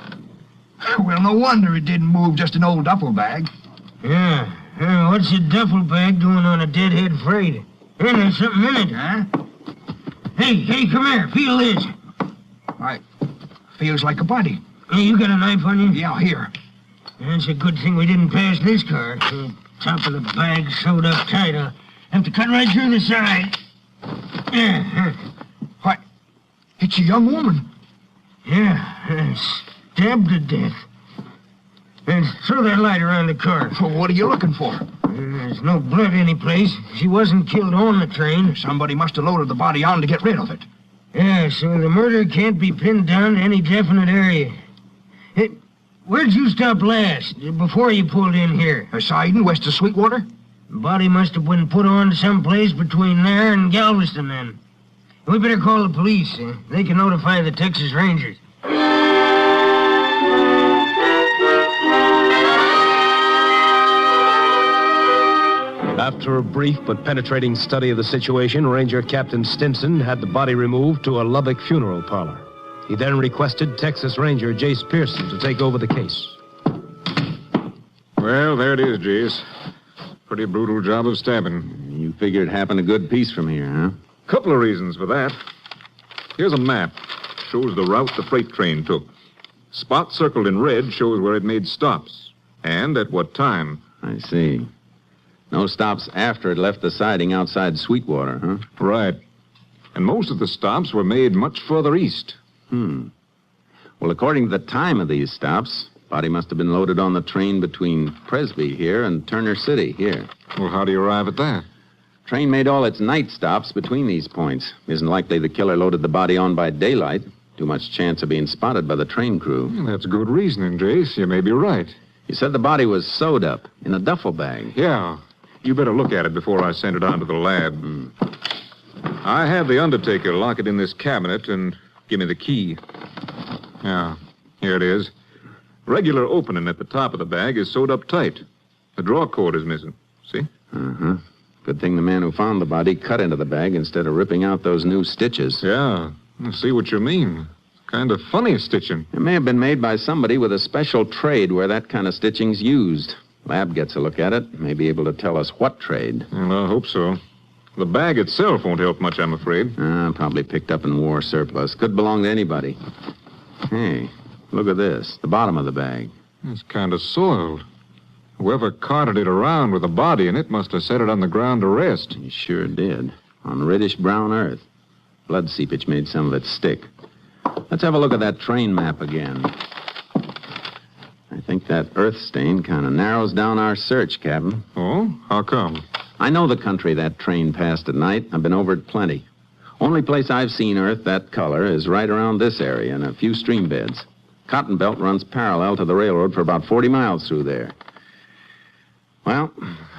Well, no wonder it didn't move, just an old duffel bag. Yeah. What's a duffel bag doing on a deadhead freight? Hey, there's something in it, huh? Hey, come here. Feel this. Feels like a body. Hey, you got a knife on you? Yeah, here. It's a good thing we didn't pass this car. The top of the bag sewed up tight. I'll have to cut right through the side. Yeah. What? It's a young woman. Yeah, stabbed to death. And throw that light around the car. Well, what are you looking for? There's no blood anyplace. She wasn't killed on the train. Somebody must have loaded the body on to get rid of it. Yeah, so the murder can't be pinned down to any definite area. Hey, where'd you stop last, before you pulled in here? Siding, west of Sweetwater? The body must have been put on someplace between there and Galveston, then. We better call the police. They can notify the Texas Rangers. After a brief but penetrating study of the situation, Ranger Captain Stinson had the body removed to a Lubbock funeral parlor. He then requested Texas Ranger Jace Pearson to take over the case. Well, there it is, Jace. Pretty brutal job of stabbing. You figure it happened a good piece from here, huh? Couple of reasons for that. Here's a map. Shows the route the freight train took. Spot circled in red shows where it made stops. And at what time. I see. No stops after it left the siding outside Sweetwater, huh? Right. And most of the stops were made much further east. Well, according to the time of these stops, body must have been loaded on the train between Presby here and Turner City here. Well, how do you arrive at that? Train made all its night stops between these points. Isn't likely the killer loaded the body on by daylight. Too much chance of being spotted by the train crew. Well, that's good reasoning, Jace. You may be right. You said the body was sewed up in a duffel bag. Yeah. You better look at it before I send it on to the lab. I have the undertaker lock it in this cabinet and give me the key. Yeah, here it is. Regular opening at the top of the bag is sewed up tight. The draw cord is missing. See? Good thing the man who found the body cut into the bag instead of ripping out those new stitches. Yeah, I see what you mean. Kind of funny stitching. It may have been made by somebody with a special trade where that kind of stitching's used. Lab gets a look at it, may be able to tell us what trade. Well, I hope so. The bag itself won't help much, I'm afraid. Probably picked up in war surplus. Could belong to anybody. Hey, look at this. The bottom of the bag. It's kind of soiled. Whoever carted it around with a body in it must have set it on the ground to rest. He sure did. On reddish-brown earth. Blood seepage made some of it stick. Let's have a look at that train map again. I think that earth stain kind of narrows down our search, Captain. Oh? How come? I know the country that train passed at night. I've been over it plenty. Only place I've seen earth that color is right around this area and a few stream beds. Cotton Belt runs parallel to the railroad for about 40 miles through there. Well,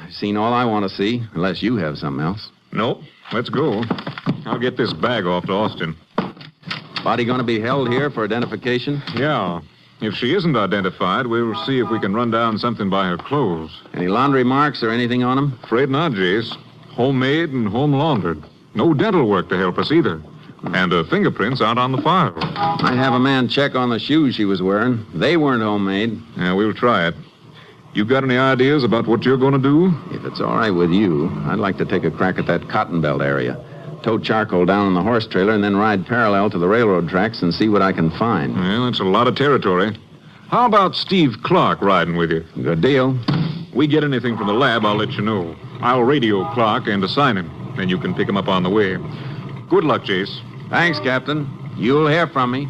I've seen all I want to see, unless you have something else. Nope. Let's go. I'll get this bag off to Austin. Body going to be held here for identification? Yeah. If she isn't identified, we'll see if we can run down something by her clothes. Any laundry marks or anything on them? Afraid not, Jace. Homemade and home laundered. No dental work to help us either. And her fingerprints aren't on the file. Might have a man check on the shoes she was wearing. They weren't homemade. Yeah, we'll try it. You got any ideas about what you're going to do? If it's all right with you, I'd like to take a crack at that Cotton Belt area. Tow charcoal down on the horse trailer and then ride parallel to the railroad tracks and see what I can find. Well, that's a lot of territory. How about Steve Clark riding with you? Good deal. We get anything from the lab, I'll let you know. I'll radio Clark and assign him. Then you can pick him up on the way. Good luck, Jace. Thanks, Captain. You'll hear from me.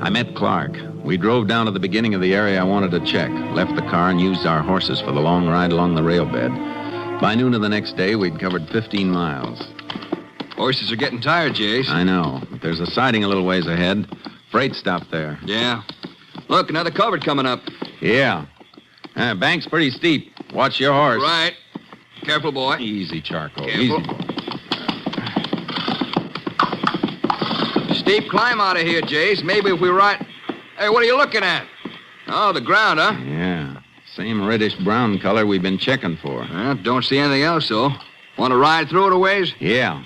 I met Clark. We drove down to the beginning of the area I wanted to check, left the car, and used our horses for the long ride along the rail bed. By noon of the next day, we'd covered 15 miles. Horses are getting tired, Jace. I know, but there's a siding a little ways ahead. Freight stop there. Yeah. Look, another culvert coming up. Yeah. Bank's pretty steep. Watch your horse. Right. Careful, boy. Easy, Charcoal. Careful. Easy. Steep climb out of here, Jace. Maybe if we ride... Hey, what are you looking at? Oh, the ground, huh? Yeah. Same reddish-brown color we've been checking for. Well, don't see anything else, though. Want to ride through it a ways? Yeah.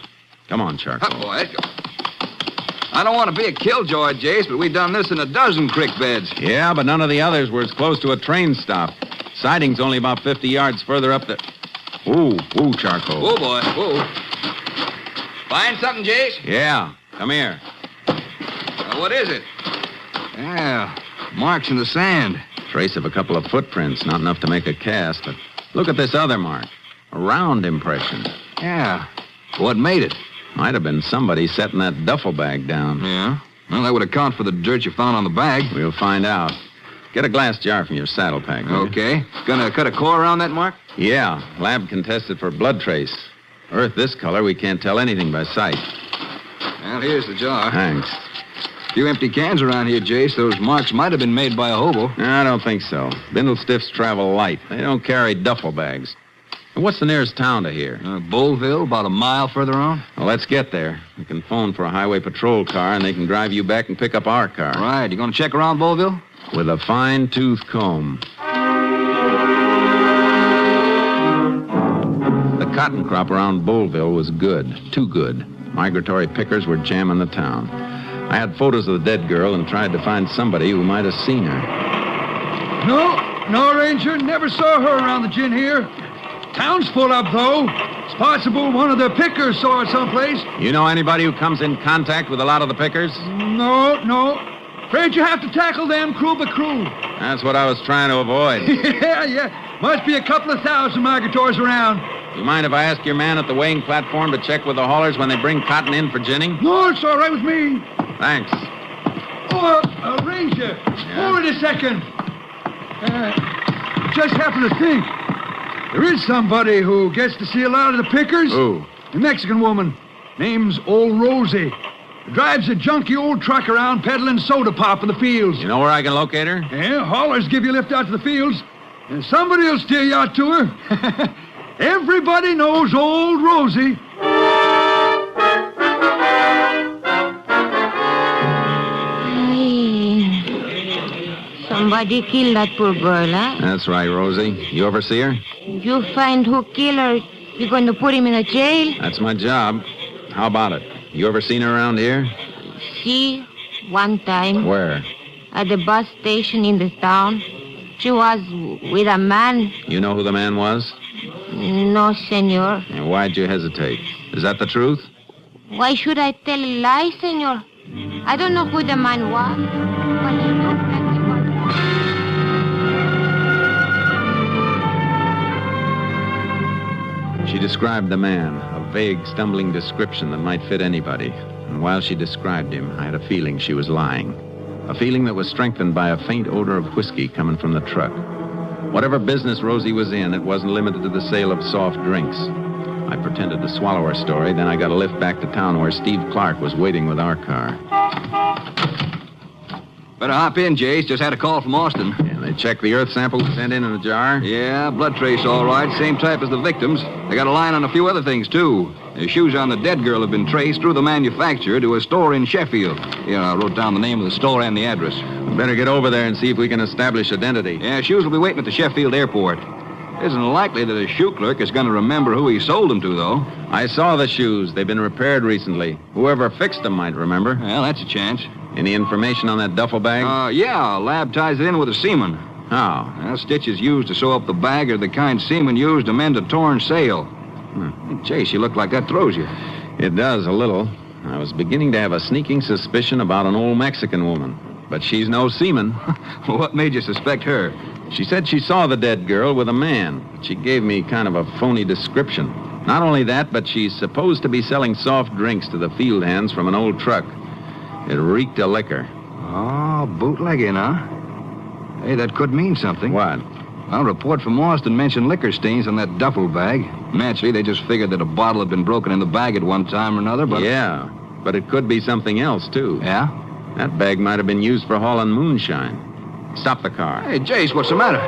Come on, Charcoal. Oh, boy, let's go. I don't want to be a killjoy, Jace, but we've done this in a dozen creek beds. Yeah, but none of the others were as close to a train stop. Siding's only about 50 yards further up the... Ooh, Charcoal. Oh, boy. Whoa. Find something, Jace? Yeah. Come here. What is it? Yeah, marks in the sand. Trace of a couple of footprints, not enough to make a cast, but look at this other mark. A round impression. Yeah. What made it? Might have been somebody setting that duffel bag down. Yeah? Well, that would account for the dirt you found on the bag. We'll find out. Get a glass jar from your saddle pack. Okay. Gonna cut a core around that mark? Yeah. Lab can test it for blood trace. Earth this color, we can't tell anything by sight. Well, here's the jar. Thanks. A few empty cans around here, Jace. Those marks might have been made by a hobo. I don't think so. Bindle stiffs travel light. They don't carry duffel bags. And what's the nearest town to here? Bullville, about a mile further on. Well, let's get there. We can phone for a highway patrol car, and they can drive you back and pick up our car. Right. You gonna check around Bullville? With a fine-tooth comb. The cotton crop around Bullville was good. Too good. Migratory pickers were jamming the town. I had photos of the dead girl and tried to find somebody who might have seen her. No, Ranger. Never saw her around the gin here. Town's full up, though. It's possible one of the pickers saw her someplace. You know anybody who comes in contact with a lot of the pickers? No. Afraid you have to tackle them crew by crew. That's what I was trying to avoid. Yeah. Must be a couple of thousand migratories around. You mind if I ask your man at the weighing platform to check with the haulers when they bring cotton in for ginning? No, it's all right with me. Thanks. Oh, Ranger. Yeah? Hold it a second. Just happened to think. There is somebody who gets to see a lot of the pickers. Who? A Mexican woman. Name's Old Rosie. Drives a junky old truck around peddling soda pop in the fields. You know where I can locate her? Yeah, haulers give you a lift out to the fields. And somebody will steer you out to her. Everybody knows Old Rosie. Somebody killed that poor girl, huh? That's right, Rosie. You ever see her? You find who killed her, you're going to put him in a jail? That's my job. How about it? You ever seen her around here? See, one time. Where? At the bus station in the town. She was with a man. You know who the man was? No, senor. And why'd you hesitate? Is that the truth? Why should I tell a lie, senor? I don't know who the man was, but he looked like he was. She described the man, a vague, stumbling description that might fit anybody. And while she described him, I had a feeling she was lying. A feeling that was strengthened by a faint odor of whiskey coming from the truck. Whatever business Rosie was in, it wasn't limited to the sale of soft drinks. I pretended to swallow her story, then I got a lift back to town where Steve Clark was waiting with our car. Better hop in, Jace. Just had a call from Austin. And they checked the earth sample we sent in a jar? Yeah, blood trace all right. Same type as the victims. They got a line on a few other things, too. The shoes on the dead girl have been traced through the manufacturer to a store in Sheffield. Here, I wrote down the name of the store and the address. We better get over there and see if we can establish identity. Yeah, shoes will be waiting at the Sheffield airport. Isn't likely that a shoe clerk is going to remember who he sold them to, though. I saw the shoes. They've been repaired recently. Whoever fixed them might remember. Well, that's a chance. Any information on that duffel bag? Yeah, lab ties it in with a seaman. How? Well, stitches used to sew up the bag are the kind seaman used to mend a torn sail. Chase, you look like that throws you. It does, a little. I was beginning to have a sneaking suspicion about an old Mexican woman. But she's no seaman. What made you suspect her? She said she saw the dead girl with a man. She gave me kind of a phony description. Not only that, but she's supposed to be selling soft drinks to the field hands from an old truck. It reeked of liquor. Oh, bootlegging, huh? Hey, that could mean something. What? Well, a report from Austin mentioned liquor stains on that duffel bag. Naturally, they just figured that a bottle had been broken in the bag at one time or another, but... Yeah, but it could be something else, too. Yeah? That bag might have been used for hauling moonshine. Stop the car. Hey, Jace, what's the matter?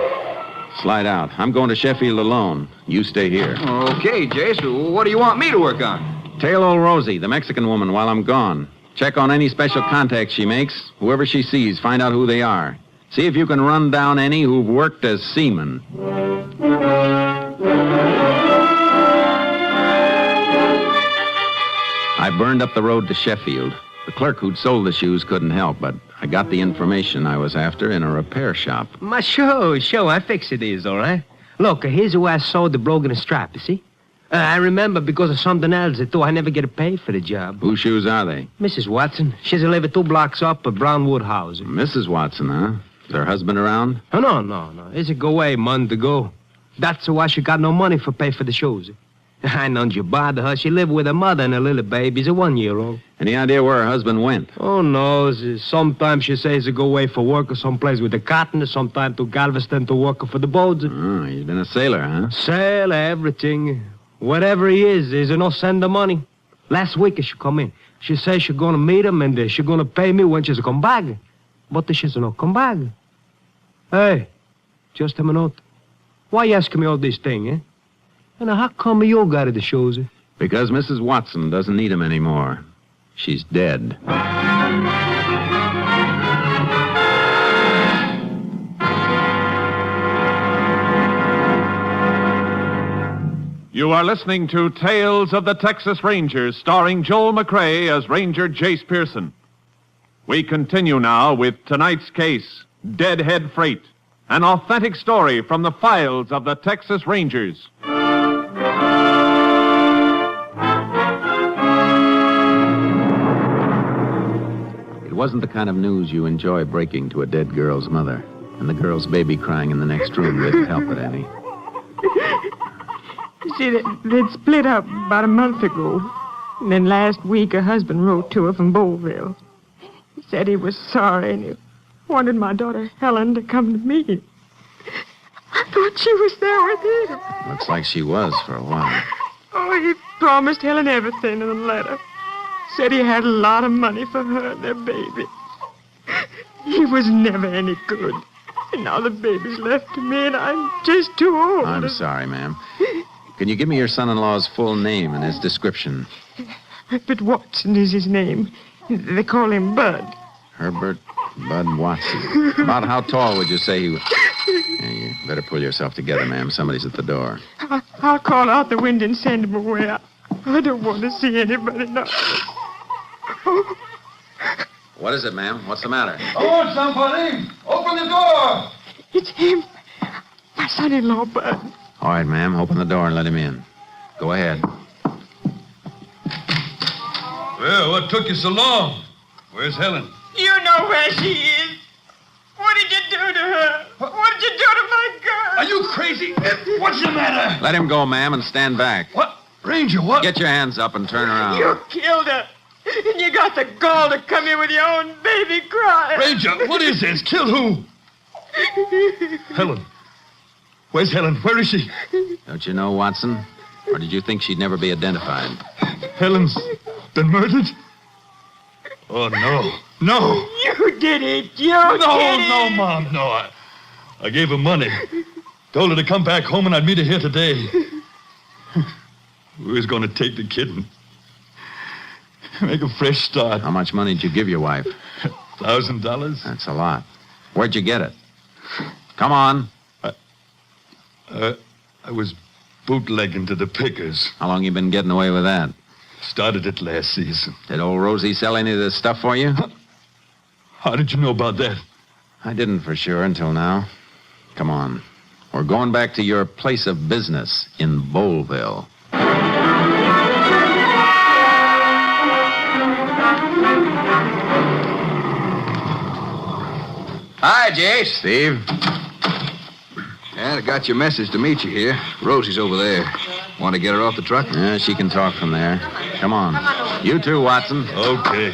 Slide out. I'm going to Sheffield alone. You stay here. Okay, Jace. What do you want me to work on? Tail old Rosie, the Mexican woman, while I'm gone. Check on any special contacts she makes. Whoever she sees, find out who they are. See if you can run down any who've worked as seamen. I burned up the road to Sheffield. The clerk who'd sold the shoes couldn't help, but I got the information I was after in a repair shop. Sure. I fix it is, all right? Look, here's where I sewed the broken strap, you see? I remember because of something else, though I never get paid for the job. Whose shoes are they? Mrs. Watson. She's living 2 blocks up at Brownwood House. Mrs. Watson, huh? Is her husband around? Oh, no. He's go away a month ago. That's why she got no money for pay for the shoes. I know you bother her. She lived with her mother and her little baby. He's a 1-year-old. Any idea where her husband went? Oh, no. Sometimes she says he go away for work or someplace with the cotton, sometimes to Galveston to work for the boats. Oh, he's been a sailor, huh? Sailor, everything. Whatever he is, he's no send the money. Last week she come in. She says she's going to meet him and she's going to pay me when she's come back. But she's not come back. Hey, just a minute. Why you asking me all these things, eh? And how come you got the shoes? Because Mrs. Watson doesn't need him anymore. She's dead. You are listening to Tales of the Texas Rangers, starring Joel McCrea as Ranger Jace Pearson. We continue now with tonight's case, Deadhead Freight, an authentic story from the files of the Texas Rangers. It wasn't the kind of news you enjoy breaking to a dead girl's mother, and the girl's baby crying in the next room didn't help it any. See, they'd split up about a month ago. And then last week, her husband wrote to her from Bowlville. He said he was sorry and he wanted my daughter Helen to come to me. I thought she was there with him. Looks like she was for a while. Oh, he promised Helen everything in the letter. Said he had a lot of money for her and their baby. He was never any good. And now the baby's left to me and I'm just too old. I'm sorry, ma'am. Can you give me your son-in-law's full name and his description? But Watson is his name. They call him Bud. Herbert Bud Watson. About how tall would you say he was? Yeah, you better pull yourself together, ma'am. Somebody's at the door. I'll call out the wind and send him away. I don't want to see anybody now. What is it, ma'am? What's the matter? Oh, somebody! Open the door! It's him. My son-in-law, Bud. All right, ma'am. Open the door and let him in. Go ahead. Well, what took you so long? Where's Helen? You know where she is. What did you do to her? What did you do to my girl? Are you crazy? What's the matter? Let him go, ma'am, and stand back. What? Ranger, what? Get your hands up and turn around. You killed her. And you got the gall to come here with your own baby crying. Ranger, what is this? Killed who? Helen. Where's Helen? Where is she? Don't you know, Watson? Or did you think she'd never be identified? Helen's been murdered? Oh, no. No. You did it. No, Mom, no. I gave her money. Told her to come back home and I'd meet her here today. We was going to take the kid and make a fresh start. How much money did you give your wife? $1,000. That's a lot. Where'd you get it? Come on. I was bootlegging to the pickers. How long you been getting away with that? Started it last season. Did old Rosie sell any of this stuff for you? How did you know about that? I didn't for sure until now. Come on. We're going back to your place of business in Boleville. Hi, Jace. Steve? And I got your message to meet you here. Rosie's over there. Want to get her off the truck? Yeah, she can talk from there. Come on. You too, Watson. Okay.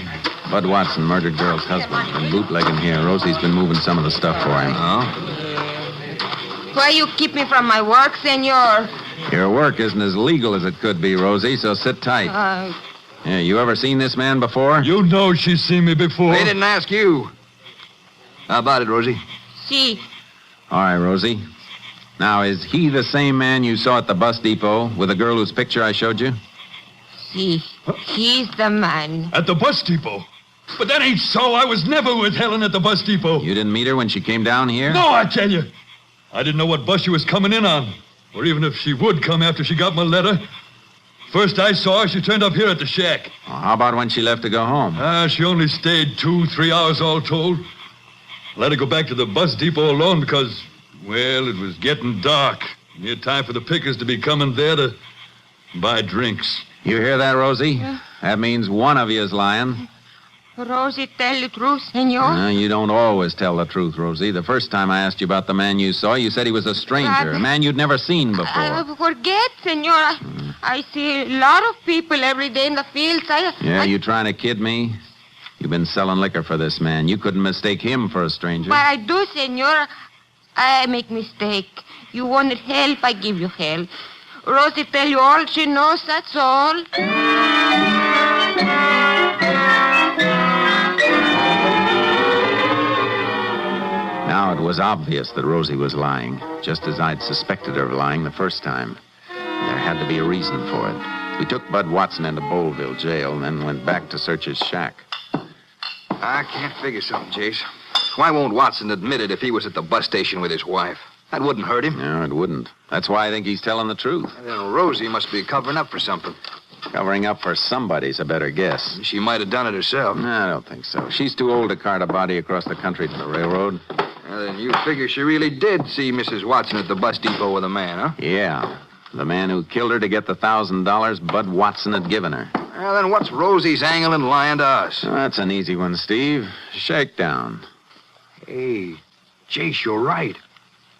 Bud Watson, murdered girl's husband. Been bootlegging here. Rosie's been moving some of the stuff for him. Oh? Why you keep me from my work, senor? Your work isn't as legal as it could be, Rosie, so sit tight. Yeah, you ever seen this man before? You know she's seen me before. They didn't ask you. How about it, Rosie? Si. All right, Rosie. Now, is he the same man you saw at the bus depot with the girl whose picture I showed you? Si. He's the man. At the bus depot? But that ain't so. I was never with Helen at the bus depot. You didn't meet her when she came down here? No, I tell you. I didn't know what bus she was coming in on. Or even if she would come after she got my letter. First I saw her, she turned up here at the shack. Well, how about when she left to go home? She only stayed 2-3 hours all told. Let her go back to the bus depot alone because, well, it was getting dark. Near time for the pickers to be coming there to buy drinks. You hear that, Rosie? Yeah. That means one of you is lying. Rosie, tell the truth, senor. No, you don't always tell the truth, Rosie. The first time I asked you about the man you saw, you said he was a stranger, a man you'd never seen before. I forget, senor. I see a lot of people every day in the fields. You trying to kid me? You've been selling liquor for this man. You couldn't mistake him for a stranger. But I do, senor. I make mistake. You wanted help, I give you help. Rosie tell you all she knows, that's all. Now it was obvious that Rosie was lying, just as I'd suspected her of lying the first time. There had to be a reason for it. We took Bud Watson into Boleville jail and then went back to search his shack. I can't figure something, Jace. Why won't Watson admit it if he was at the bus station with his wife? That wouldn't hurt him. No, it wouldn't. That's why I think he's telling the truth. And then Rosie must be covering up for something. Covering up for somebody's a better guess. She might have done it herself. No, I don't think so. She's too old to cart a body across the country to the railroad. Well, then you figure she really did see Mrs. Watson at the bus depot with a man, huh? Yeah. The man who killed her to get the $1,000 Bud Watson had given her. Well, then what's Rosie's angle in lying to us? Oh, that's an easy one, Steve. Shakedown. Hey, Jace, you're right.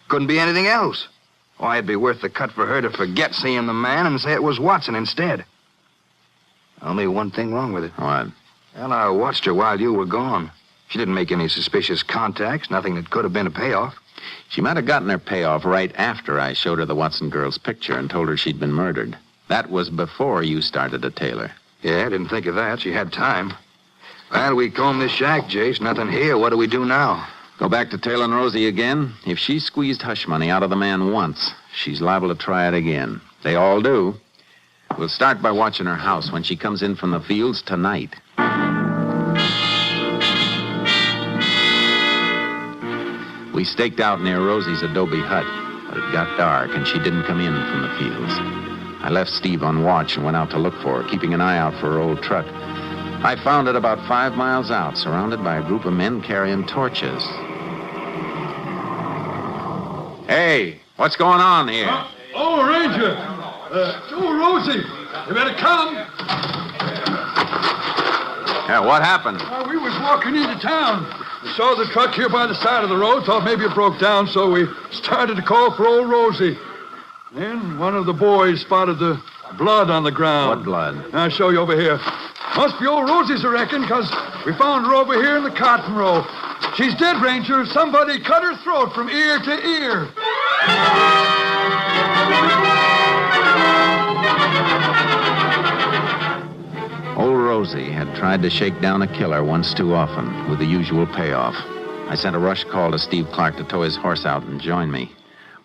Couldn't be anything else. Why, it'd be worth the cut for her to forget seeing the man and say it was Watson instead. Only one thing wrong with it. What? Well, I watched her while you were gone. She didn't make any suspicious contacts, nothing that could have been a payoff. She might have gotten her payoff right after I showed her the Watson girl's picture and told her she'd been murdered. That was before you started to tail her. Yeah, I didn't think of that. She had time. Well, we combed this shack, Jace. Nothing here. What do we do now? Go back to tailing Rosie again? If she squeezed hush money out of the man once, she's liable to try it again. They all do. We'll start by watching her house when she comes in from the fields tonight. We staked out near Rosie's adobe hut, but it got dark and she didn't come in from the fields. I left Steve on watch and went out to look for her, keeping an eye out for her old truck. I found it about 5 miles out, surrounded by a group of men carrying torches. Hey, what's going on here? Ranger! Rosie! You better come! Yeah, what happened? We was walking into town. We saw the truck here by the side of the road, thought maybe it broke down, so we started to call for old Rosie. Then one of the boys spotted the blood on the ground. What blood? I'll show you over here. Must be old Rosie's, I reckon, because we found her over here in the cotton row. She's dead, Ranger. Somebody cut her throat from ear to ear. Old Rosie had tried to shake down a killer once too often, with the usual payoff. I sent a rush call to Steve Clark to tow his horse out and join me.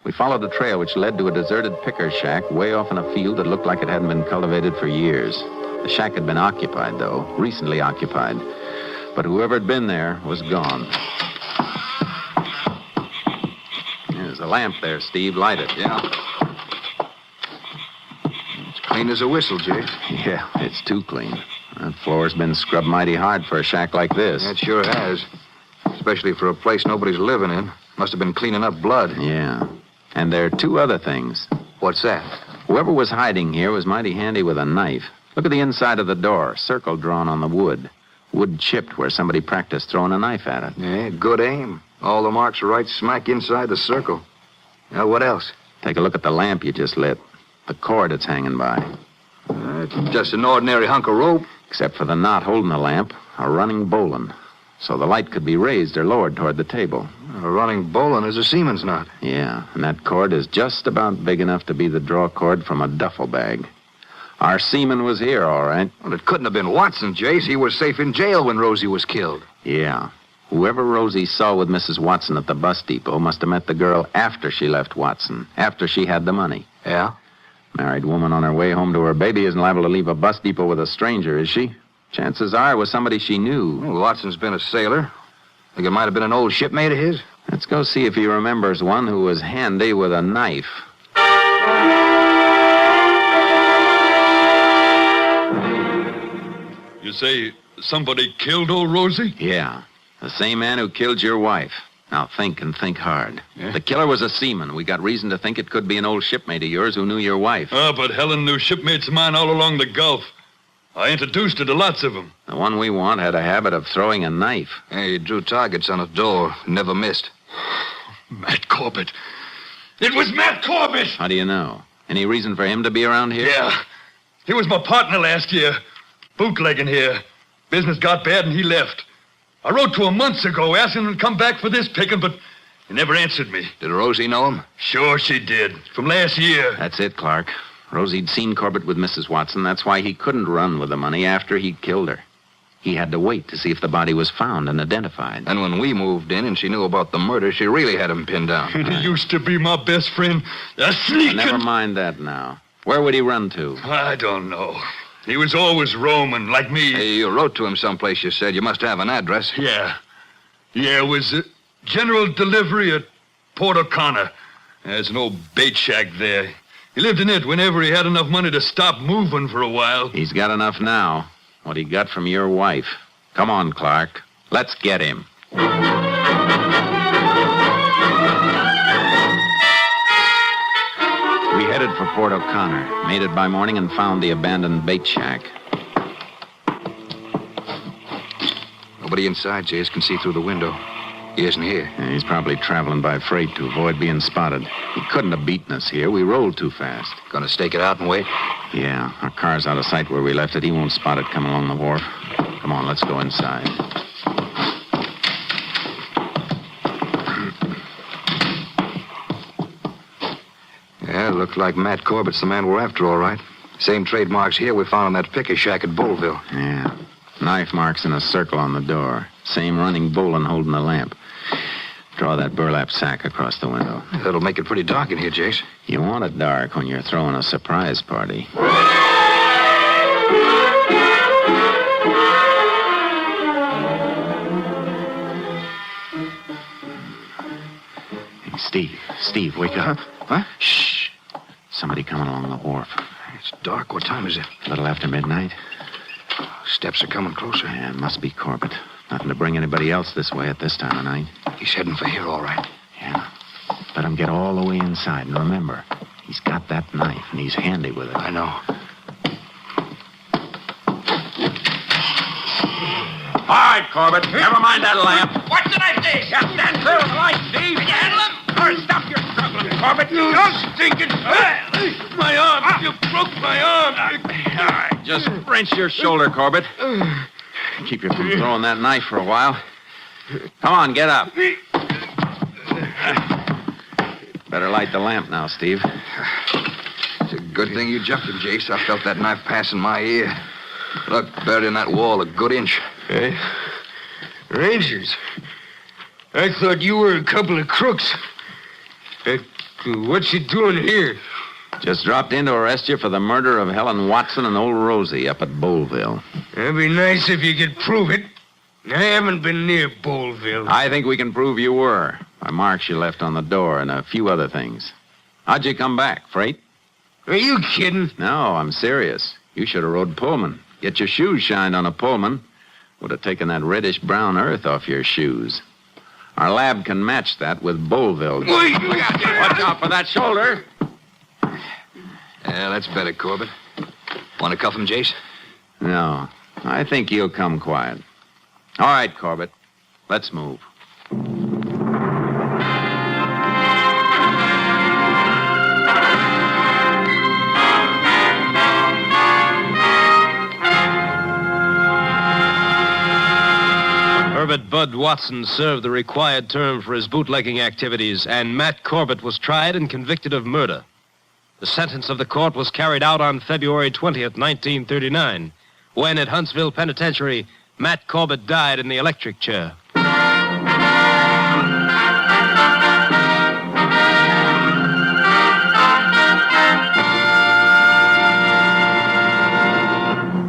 We followed a trail which led to a deserted picker shack way off in a field that looked like it hadn't been cultivated for years. The shack had been occupied, though, recently occupied. But whoever had been there was gone. There's a lamp there, Steve. Light it. Yeah. It's clean as a whistle, Jake. Yeah, it's too clean. That floor's been scrubbed mighty hard for a shack like this. It sure has. Especially for a place nobody's living in. Must have been cleaning up blood. Yeah. And there are 2 other things. What's that? Whoever was hiding here was mighty handy with a knife. Look at the inside of the door. Circle drawn on the wood. Wood chipped where somebody practiced throwing a knife at it. Yeah, good aim. All the marks are right smack inside the circle. Now, what else? Take a look at the lamp you just lit. The cord it's hanging by. It's just an ordinary hunk of rope. Except for the knot holding the lamp, a running bowline. So the light could be raised or lowered toward the table. A running bowline is a seaman's knot. Yeah, and that cord is just about big enough to be the draw cord from a duffel bag. Our seaman was here, all right. Well, it couldn't have been Watson, Jace. He was safe in jail when Rosie was killed. Yeah. Whoever Rosie saw with Mrs. Watson at the bus depot must have met the girl after she left Watson, after she had the money. Yeah? Married woman on her way home to her baby isn't liable to leave a bus depot with a stranger, is she? Chances are it was somebody she knew. Well, Watson's been a sailor. Think it might have been an old shipmate of his? Let's go see if he remembers one who was handy with a knife. You say somebody killed old Rosie? Yeah. The same man who killed your wife. Now think and think hard. Yeah? The killer was a seaman. We got reason to think it could be an old shipmate of yours who knew your wife. But Helen knew shipmates of mine all along the Gulf. I introduced her to lots of them. The one we want had a habit of throwing a knife. Hey, he drew targets on a door. Never missed. Matt Corbett. It was Matt Corbett! How do you know? Any reason for him to be around here? Yeah. He was my partner last year. Bootlegging here. Business got bad and he left. I wrote to him months ago asking him to come back for this picking, but he never answered me. Did Rosie know him? Sure she did. From last year. That's it, Clark. Rosie'd seen Corbett with Mrs. Watson. That's why he couldn't run with the money after he'd killed her. He had to wait to see if the body was found and identified. And when we moved in and she knew about the murder, she really had him pinned down. And he used to be my best friend. A sneaking... Never mind that now. Where would he run to? I don't know. He was always roaming, like me. Hey, you wrote to him someplace, you said. You must have an address. Yeah. Yeah, it was general delivery at Port O'Connor. There's an old bait shack there. He lived in it whenever he had enough money to stop moving for a while. He's got enough now. What he got from your wife. Come on, Clark. Let's get him. We headed for Port O'Connor, made it by morning, and found the abandoned bait shack. Nobody inside, Jace. Can see through the window. He isn't here. Yeah, he's probably traveling by freight to avoid being spotted. He couldn't have beaten us here. We rolled too fast. Gonna stake it out and wait? Yeah, our car's out of sight where we left it. He won't spot it coming along the wharf. Come on, let's go inside. Yeah, looked like Matt Corbett's the man we're after, all right. Same trademarks here we found in that picker shack at Bullville. Yeah. Knife marks in a circle on the door. Same running bowline holding the lamp. Draw that burlap sack across the window. That'll make it pretty dark in here, Jace. You want it dark when you're throwing a surprise party. Steve, wake up. Huh? Shh. Somebody coming along the wharf. It's dark. What time is it? A little after midnight. Steps are coming closer. Yeah, it must be Corbett. Nothing to bring anybody else this way at this time of night. He's heading for here, all right. Yeah. Let him get all the way inside. And remember, he's got that knife, and he's handy with it. I know. All right, Corbett. Never mind that lamp. What's the knife, Jace? Yeah, stand clear of the light, Steve. Can you handle him? All right, stop your struggling, Corbett. You stinking... My arm! You broke my arm! All right, just wrench your shoulder, Corbett. Keep you from throwing that knife for a while. Come on, get up. Better light the lamp now, Steve. It's a good thing you jumped him, Jace. I felt that knife passing my ear. Look, buried in that wall a good inch. Hey? Rangers? I thought you were a couple of crooks. What you doing here? Just dropped in to arrest you for the murder of Helen Watson and old Rosie up at Bowlville. It'd be nice if you could prove it. I haven't been near Bowlville. I think we can prove you were, by marks you left on the door and a few other things. How'd you come back, freight? Are you kidding? No, I'm serious. You should have rode Pullman. Get your shoes shined on a Pullman. Would have taken that reddish-brown earth off your shoes. Our lab can match that with Bowlville. Watch out for that shoulder. Yeah, that's better, Corbett. Want to cuff him, Jace? No, I think he'll come quiet. All right, Corbett. Let's move. Herbert Bud Watson served the required term for his bootlegging activities, and Matt Corbett was tried and convicted of murder. The sentence of the court was carried out on February 20th, 1939, when at Huntsville Penitentiary, Matt Corbett died in the electric chair.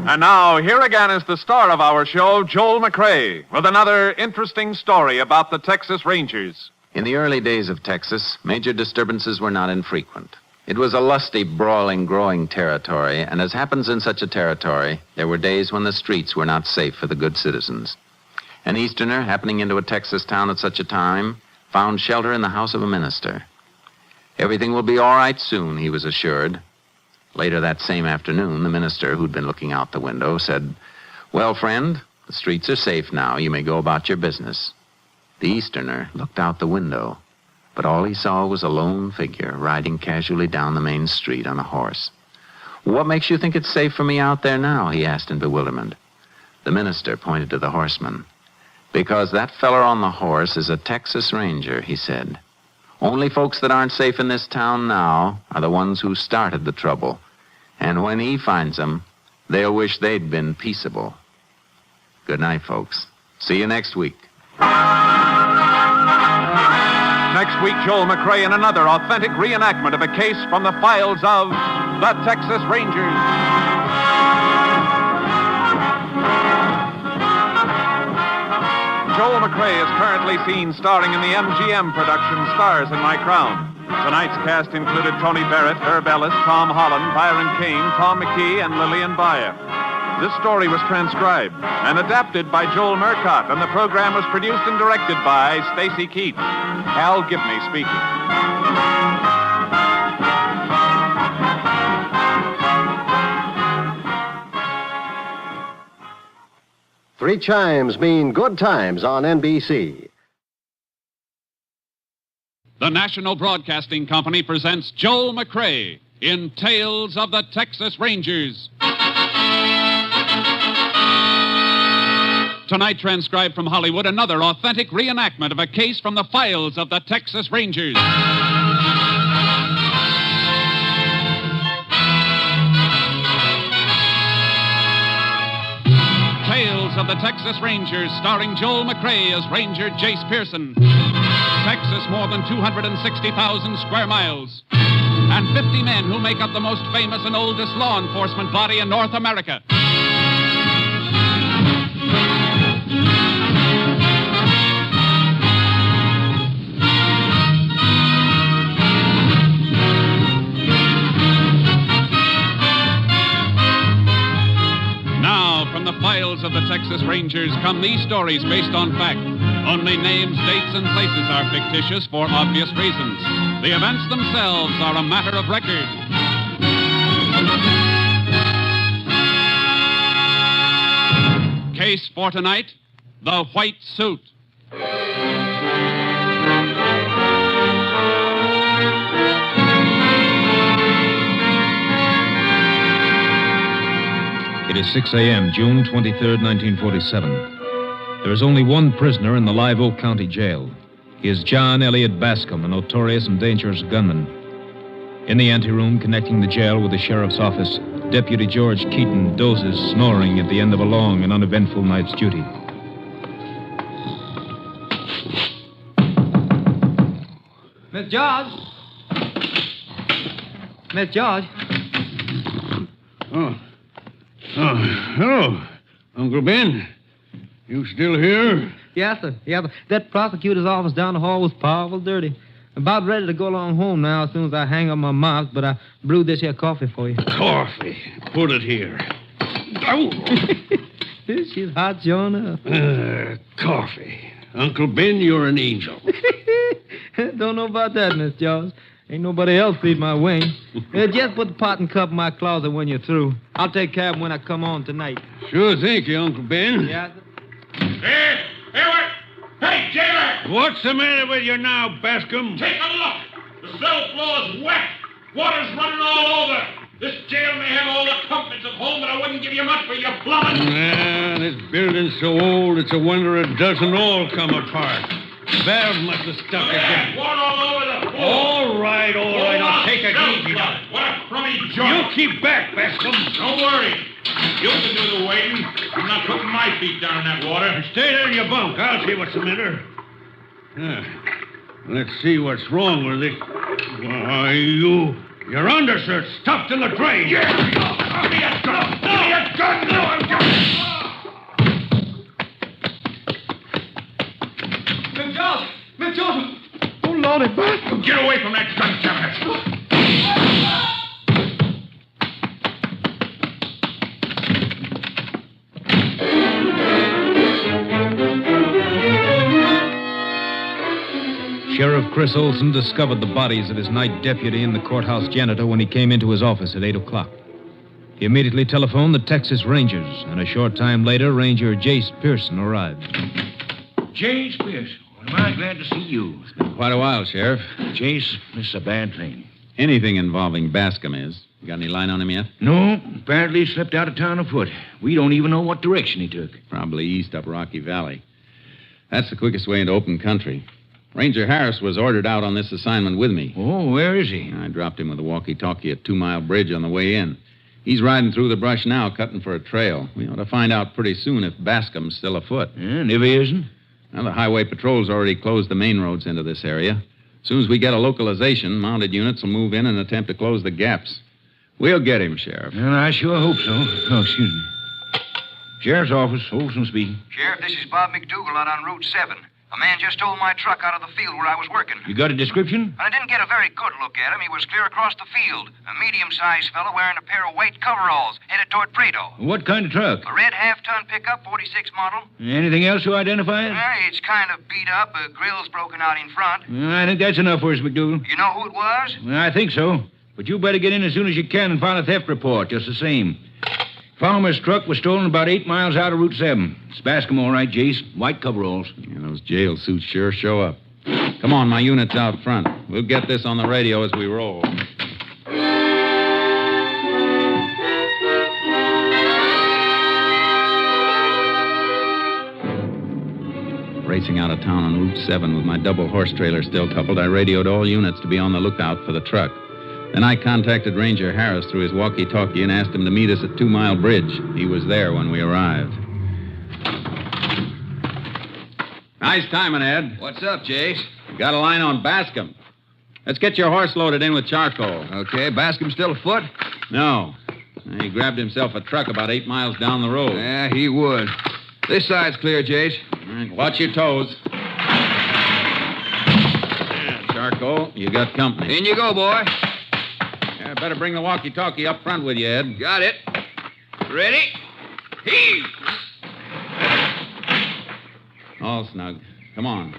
And now, here again is the star of our show, Joel McCrea, with another interesting story about the Texas Rangers. In the early days of Texas, major disturbances were not infrequent. It was a lusty, brawling, growing territory, and as happens in such a territory, there were days when the streets were not safe for the good citizens. An Easterner, happening into a Texas town at such a time, found shelter in the house of a minister. Everything will be all right soon, he was assured. Later that same afternoon, the minister, who'd been looking out the window, said, "Well, friend, the streets are safe now. You may go about your business." The Easterner looked out the window, but all he saw was a lone figure riding casually down the main street on a horse. "What makes you think it's safe for me out there now?" he asked in bewilderment. The minister pointed to the horseman. "Because that feller on the horse is a Texas Ranger," he said. "Only folks that aren't safe in this town now are the ones who started the trouble. And when he finds them, they'll wish they'd been peaceable." Good night, folks. See you next week. Next week, Joel McCrea in another authentic reenactment of a case from the files of the Texas Rangers. Joel McCrea is currently seen starring in the MGM production Stars in My Crown. Tonight's cast included Tony Barrett, Herb Ellis, Tom Holland, Byron Kane, Tom McKee, and Lillian Bayer. This story was transcribed and adapted by Joel Murcott, and the program was produced and directed by Stacy Keats. Hal Gibney speaking. Three chimes mean good times on NBC. The National Broadcasting Company presents Joel McCrea in Tales of the Texas Rangers. Tonight, transcribed from Hollywood, another authentic reenactment of a case from the files of the Texas Rangers. Tales of the Texas Rangers, starring Joel McCrea as Ranger Jace Pearson. Texas, more than 260,000 square miles. And 50 men who make up the most famous and oldest law enforcement body in North America. files of the Texas Rangers come these stories based on fact. Only names, dates, and places are fictitious for obvious reasons. The events themselves are a matter of record. Case for tonight, the White Suit. It is 6 a.m., June 23rd, 1947. There is only one prisoner in the Live Oak County Jail. He is John Elliott Bascom, a notorious and dangerous gunman. In the anteroom connecting the jail with the sheriff's office, Deputy George Keaton dozes, snoring at the end of a long and uneventful night's duty. Miss George? Miss George? Oh, hello, Uncle Ben. You still here? Yes, sir. Yeah, that prosecutor's office down the hall was powerful dirty. About ready to go along home now as soon as I hang up my mouth, but I brewed this here coffee for you. Coffee? Put it here. Oh. She's hot, Jonah. Coffee. Uncle Ben, you're an angel. Don't know about that, Miss George. Ain't nobody else feed my wing. Just put the pot and cup in my closet when you're through. I'll take care of them when I come on tonight. Sure, thank you, Uncle Ben. Yeah. Hey, what? Hey, jailer! What's the matter with you now, Bascom? Take a look. The cell floor's wet. Water's running all over. This jail may have all the comforts of home, but I wouldn't give you much for your plumbing. Yeah, this building's so old, it's a wonder it doesn't all come apart. Valve must have stuck again. Water all over the floor. All right, I'll take it easy now. What a crummy joint. You keep back, Bascom. Don't worry. You can do the waiting. I'm not putting my feet down in that water. Stay there in your bunk. I'll see what's the matter. Let's see what's wrong with it. Why, your undershirt's stuffed in the drain. Yeah. Give me a gun. Give me a gun. No, I'm Miss George! Oh, Lordy, Bascom! Get away from that gun cabinet! Sheriff Chris Olson discovered the bodies of his night deputy and the courthouse janitor when he came into his office at 8 o'clock. He immediately telephoned the Texas Rangers, and a short time later, Ranger Jace Pearson arrived. Jace Pearson. Am I glad to see you? It's been quite a while, Sheriff. Jace, this is a bad thing. Anything involving Bascom is. You got any line on him yet? No. Apparently he slipped out of town afoot. We don't even know what direction he took. Probably east up Rocky Valley. That's the quickest way into open country. Ranger Harris was ordered out on this assignment with me. Oh, where is he? I dropped him with a walkie-talkie at 2 Mile Bridge on the way in. He's riding through the brush now, cutting for a trail. We ought to find out pretty soon if Bascom's still afoot. And if he isn't? Well, the highway patrol's already closed the main roads into this area. As soon as we get a localization, mounted units will move in and attempt to close the gaps. We'll get him, Sheriff. Well, I sure hope so. Oh, excuse me. Sheriff's office, Olson speaking. Sheriff, this is Bob McDougal out on Route 7. A man just stole my truck out of the field where I was working. You got a description? I didn't get a very good look at him. He was clear across the field. A medium-sized fellow wearing a pair of white coveralls, headed toward Prado. What kind of truck? A red half-ton pickup, 46 model. Anything else to identify it? It's kind of beat up. The grill's broken out in front. I think that's enough for us, McDougal. You know who it was? I think so. But you better get in as soon as you can and file a theft report, just the same. Farmer's truck was stolen about 8 miles out of Route 7. It's Bascom, all right, Jace. White coveralls. Yeah, those jail suits sure show up. Come on, my unit's out front. We'll get this on the radio as we roll. Racing out of town on Route 7 with my double horse trailer still coupled, I radioed all units to be on the lookout for the truck. Then I contacted Ranger Harris through his walkie-talkie and asked him to meet us at 2 Mile Bridge. He was there when we arrived. Nice timing, Ed. What's up, Jace? Got a line on Bascom. Let's get your horse loaded in with charcoal. Okay, Bascom still afoot? No. He grabbed himself a truck about 8 miles down the road. Yeah, he would. This side's clear, Jace. All right, watch your toes. Charcoal, you got company. In you go, boy. Yeah, better bring the walkie-talkie up front with you, Ed. Got it. Ready? Heave! All snug. Come on.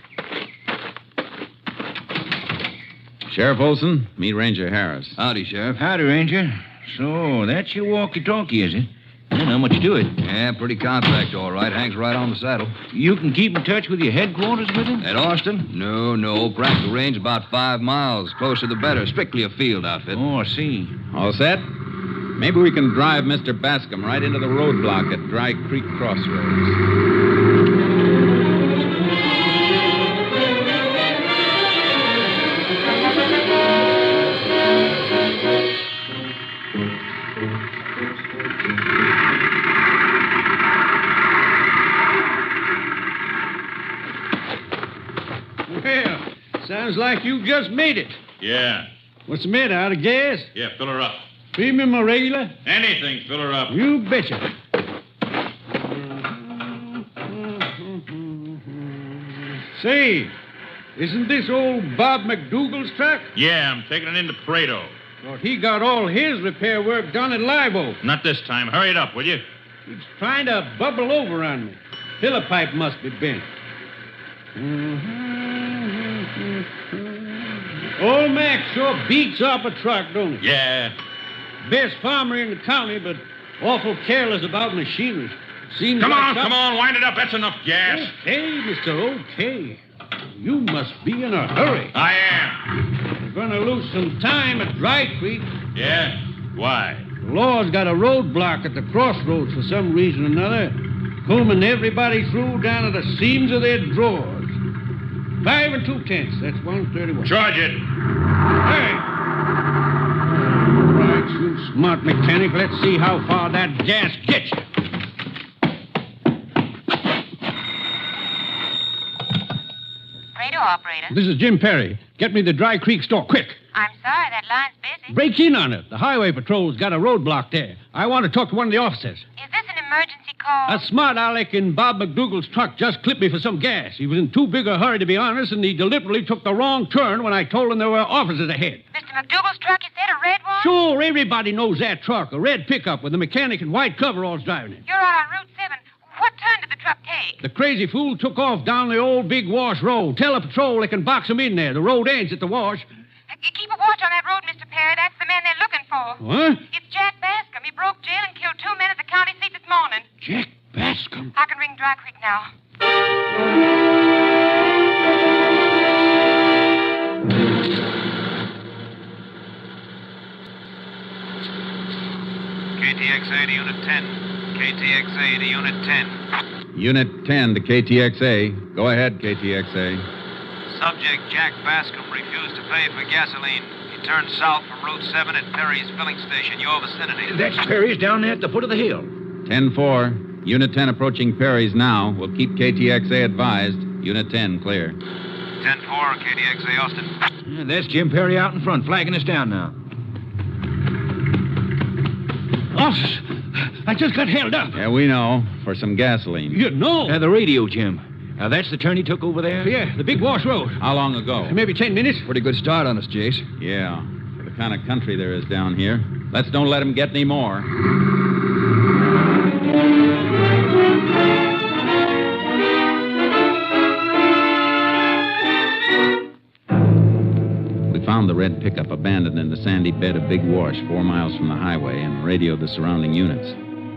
Sheriff Olson, meet Ranger Harris. Howdy, Sheriff. Howdy, Ranger. So, that's your walkie-talkie, is it? Well, how much to it? Yeah, pretty compact, all right. Hangs right on the saddle. You can keep in touch with your headquarters with it? At Austin? No. Practical range about 5 miles. Closer the better. Strictly a field outfit. Oh, I see. All set? Maybe we can drive Mr. Bascom right into the roadblock at Dry Creek Crossroads. Well, sounds like you just made it. Yeah. What's the matter, out of gas? Yeah, fill her up. Premium or regular? Anything, fill her up. You betcha. Say, isn't this old Bob McDougal's truck? Yeah, I'm taking it into Prado. Thought he got all his repair work done at Live Oak. Not this time. Hurry it up, will you? He's trying to bubble over on me. Filler pipe must be bent. Old Mac sure beats up a truck, don't he? Yeah. Best farmer in the county, but awful careless about machinery. Seems Come like on, wind it up. That's enough gas. Hey, Mr. OK. You must be in a hurry. I am. We're gonna lose some time at Dry Creek. Yeah? Why? The law's got a roadblock at the crossroads for some reason or another, combing everybody through down to the seams of their drawers. 5 2/10. That's 131. Charge it. Hey! All right, you smart mechanic. Let's see how far that gas gets you. Radio operator. This is Jim Perry. Get me the Dry Creek store, quick. I'm sorry, that line's busy. Break in on it. The highway patrol's got a roadblock there. I want to talk to one of the officers. Is this an emergency call? A smart aleck in Bob McDougal's truck just clipped me for some gas. He was in too big a hurry, to be honest, and he deliberately took the wrong turn when I told him there were officers ahead. Mr. McDougal's truck, you said, a red one? Sure, everybody knows that truck. A red pickup with a mechanic in white coveralls driving it. You're out on Route 7. What turn did the truck take? The crazy fool took off down the old Big Wash Road. Tell the patrol they can box him in there. The road ends at the wash. Keep a watch on that road, Mr. Perry. That's the man they're looking for. What? It's Jack Bascom. He broke jail and killed 2 men at the county seat this morning. Jack Bascom? I can ring Dry Creek now. KTXA to Unit 10. KTXA to Unit 10. Unit 10 to KTXA. Go ahead, KTXA. Subject Jack Bascom refused to pay for gasoline. He turned south from Route 7 at Perry's filling station, your vicinity. That's Perry's down there at the foot of the hill. 10-4. Unit 10 approaching Perry's now. We'll keep KTXA advised. Unit 10 clear. 10-4, KTXA Austin. Yeah, that's Jim Perry out in front, flagging us down now. Officers, I just got held up. Yeah, we know. For some gasoline. You know? The radio, Jim. Now, that's the turn he took over there? Yeah, the Big Wash Road. How long ago? Maybe 10 minutes. Pretty good start on us, Jace. Yeah, for the kind of country there is down here. Let's don't let him get any more. We found the red pickup abandoned in the sandy bed of Big Wash 4 miles from the highway and radioed the surrounding units.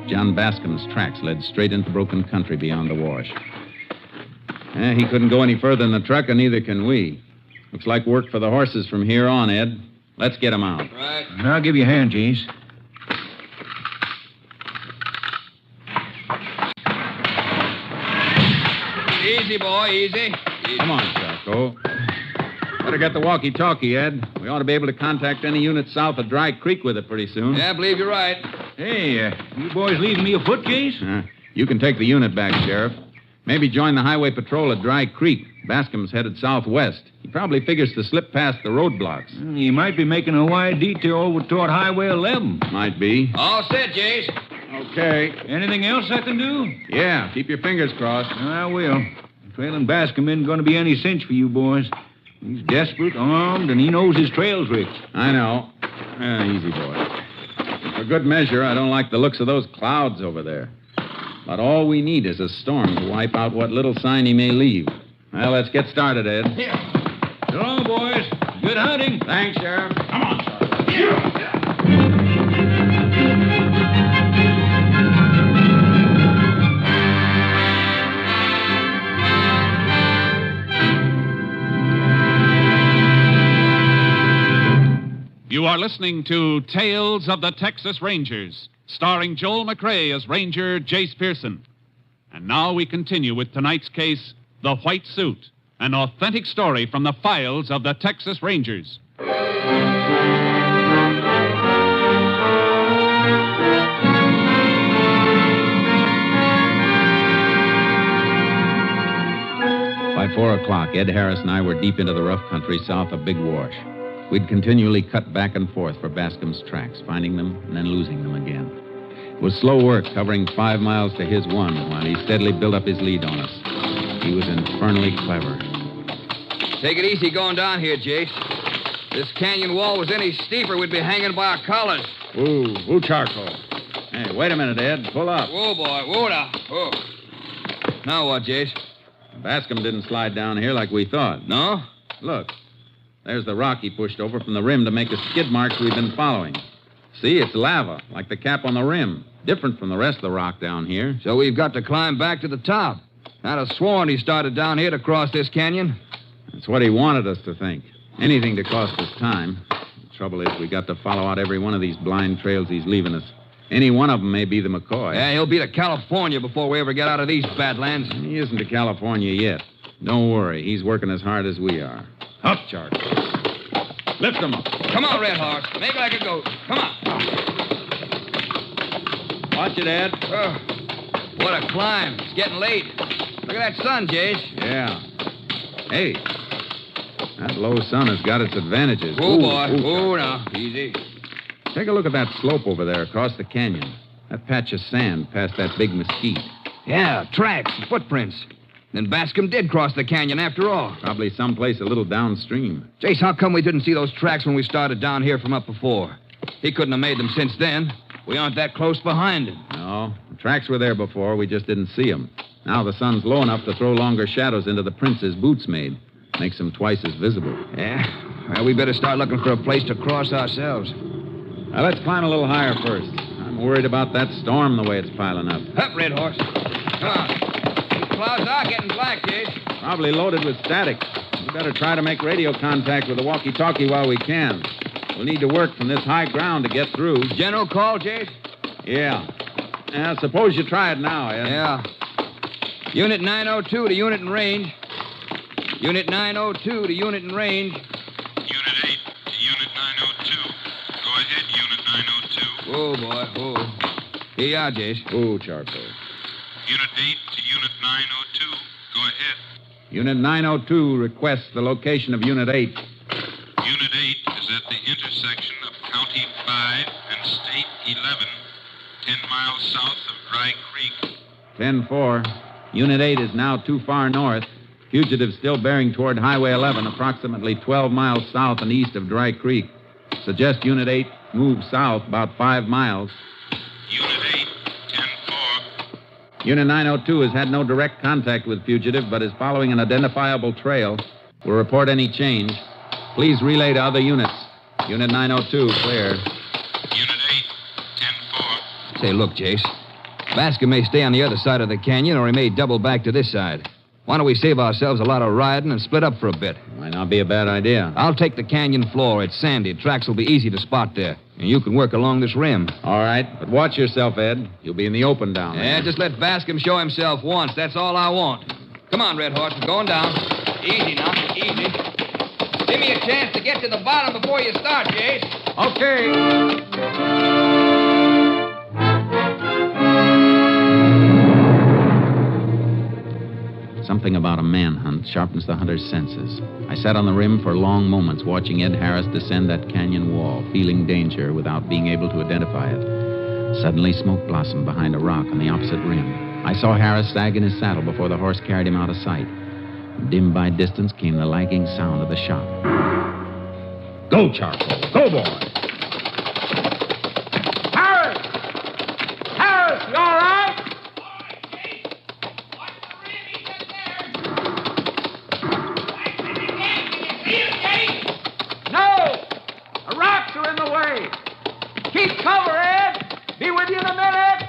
John Bascom's tracks led straight into broken country beyond the wash. He couldn't go any further in the truck, and neither can we. Looks like work for the horses from here on, Ed. Let's get them out. Right. I'll give you a hand, Jace. Easy, boy, easy. Come on, Charco. Better get the walkie-talkie, Ed. We ought to be able to contact any unit south of Dry Creek with it pretty soon. Yeah, I believe you're right. Hey, you boys leaving me a foot, Jace? You can take the unit back, Sheriff. Maybe join the highway patrol at Dry Creek. Bascom's headed southwest. He probably figures to slip past the roadblocks. He might be making a wide detour over toward Highway 11. Might be. All set, Jace. Okay. Anything else I can do? Yeah, keep your fingers crossed. I will. Trailing Bascom isn't going to be any cinch for you boys. He's desperate, armed, and he knows his trail tricks. I know. Easy, boy. For good measure, I don't like the looks of those clouds over there. But all we need is a storm to wipe out what little sign he may leave. Well, let's get started, Ed. So long, boys. Good hunting. Thanks, Sheriff. Come on, Charlie. You are listening to Tales of the Texas Rangers, starring Joel McCrea as Ranger Jace Pearson. And now we continue with tonight's case, The White Suit, an authentic story from the files of the Texas Rangers. 4 o'clock, Ed Harris and I were deep into the rough country south of Big Wash. We'd continually cut back and forth for Bascom's tracks, finding them and then losing them again. It was slow work, covering 5 miles to his 1, while he steadily built up his lead on us. He was infernally clever. Take it easy going down here, Jace. This canyon wall was any steeper, we'd be hanging by our collars. Ooh, charcoal. Hey, wait a minute, Ed. Pull up. Whoa, boy. Whoa, now. Whoa. Now what, Jace? Bascom didn't slide down here like we thought. No? Look. There's the rock he pushed over from the rim to make the skid marks we've been following. See, it's lava, like the cap on the rim. Different from the rest of the rock down here. So we've got to climb back to the top. I'd have sworn he started down here to cross this canyon. That's what he wanted us to think. Anything to cost us time. The trouble is, we got to follow out every one of these blind trails he's leaving us. Any one of them may be the McCoy. Yeah, he'll be to California before we ever get out of these badlands. He isn't to California yet. Don't worry, he's working as hard as we are. Up, Charlie. Lift him up. Come on, Red Horse. Make like a goat. Come on. Watch it, Ed. What a climb. It's getting late. Look at that sun, Jace. Yeah. Hey, that low sun has got its advantages. Oh, boy. Oh, now. Easy. Take a look at that slope over there across the canyon. That patch of sand past that big mesquite. Yeah, tracks, footprints. Then Bascom did cross the canyon after all. Probably someplace a little downstream. Jace, how come we didn't see those tracks when we started down here from up before? He couldn't have made them since then. We aren't that close behind him. No, the tracks were there before. We just didn't see them. Now the sun's low enough to throw longer shadows into the prints his boots made. Makes them twice as visible. Yeah? Well, we better start looking for a place to cross ourselves. Now, let's climb a little higher first. I'm worried about that storm the way it's piling up. Up, Red Horse. Come on. These clouds are getting black, Jace. Probably loaded with static. We better try to make radio contact with the walkie-talkie while we can. We'll need to work from this high ground to get through. General call, Jace? Yeah. Suppose you try it now, Ed. Yeah. Unit 902 to unit in range. Unit 902 to unit in range. Unit 8 to Unit 902. Go ahead, Unit 902. Oh, boy. Oh. Here you are, Jace. Oh, charcoal. Unit 8 to Unit 902. Go ahead. Unit 902 requests the location of Unit 8. Unit 8 is at the intersection of County 5 and State 11, 10 miles south of Dry Creek. 10-4. Unit 8 is now too far north. Fugitive still bearing toward Highway 11, approximately 12 miles south and east of Dry Creek. Suggest Unit 8 move south about 5 miles. Unit 8, 10-4. Unit 902 has had no direct contact with Fugitive, but is following an identifiable trail. Will report any change. Please relay to other units. Unit 902, clear. Unit 8, 10-4. Say, look, Jace. Bascom may stay on the other side of the canyon, or he may double back to this side. Why don't we save ourselves a lot of riding and split up for a bit? Might not be a bad idea. I'll take the canyon floor. It's sandy. Tracks will be easy to spot there. And you can work along this rim. All right, but watch yourself, Ed. You'll be in the open down there. Yeah, just let Bascom show himself once. That's all I want. Come on, Red Horse. We're going down. Easy now. Easy. Give me a chance to get to the bottom before you start, Jace. Okay. Something about a manhunt sharpens the hunter's senses. I sat on the rim for long moments watching Ed Harris descend that canyon wall, feeling danger without being able to identify it. Suddenly, smoke blossomed behind a rock on the opposite rim. I saw Harris sag in his saddle before the horse carried him out of sight. Dim by distance came the lagging sound of the shot. Go, Charcoal. Go, boy. Harris! Harris, you all right? have you in a minute.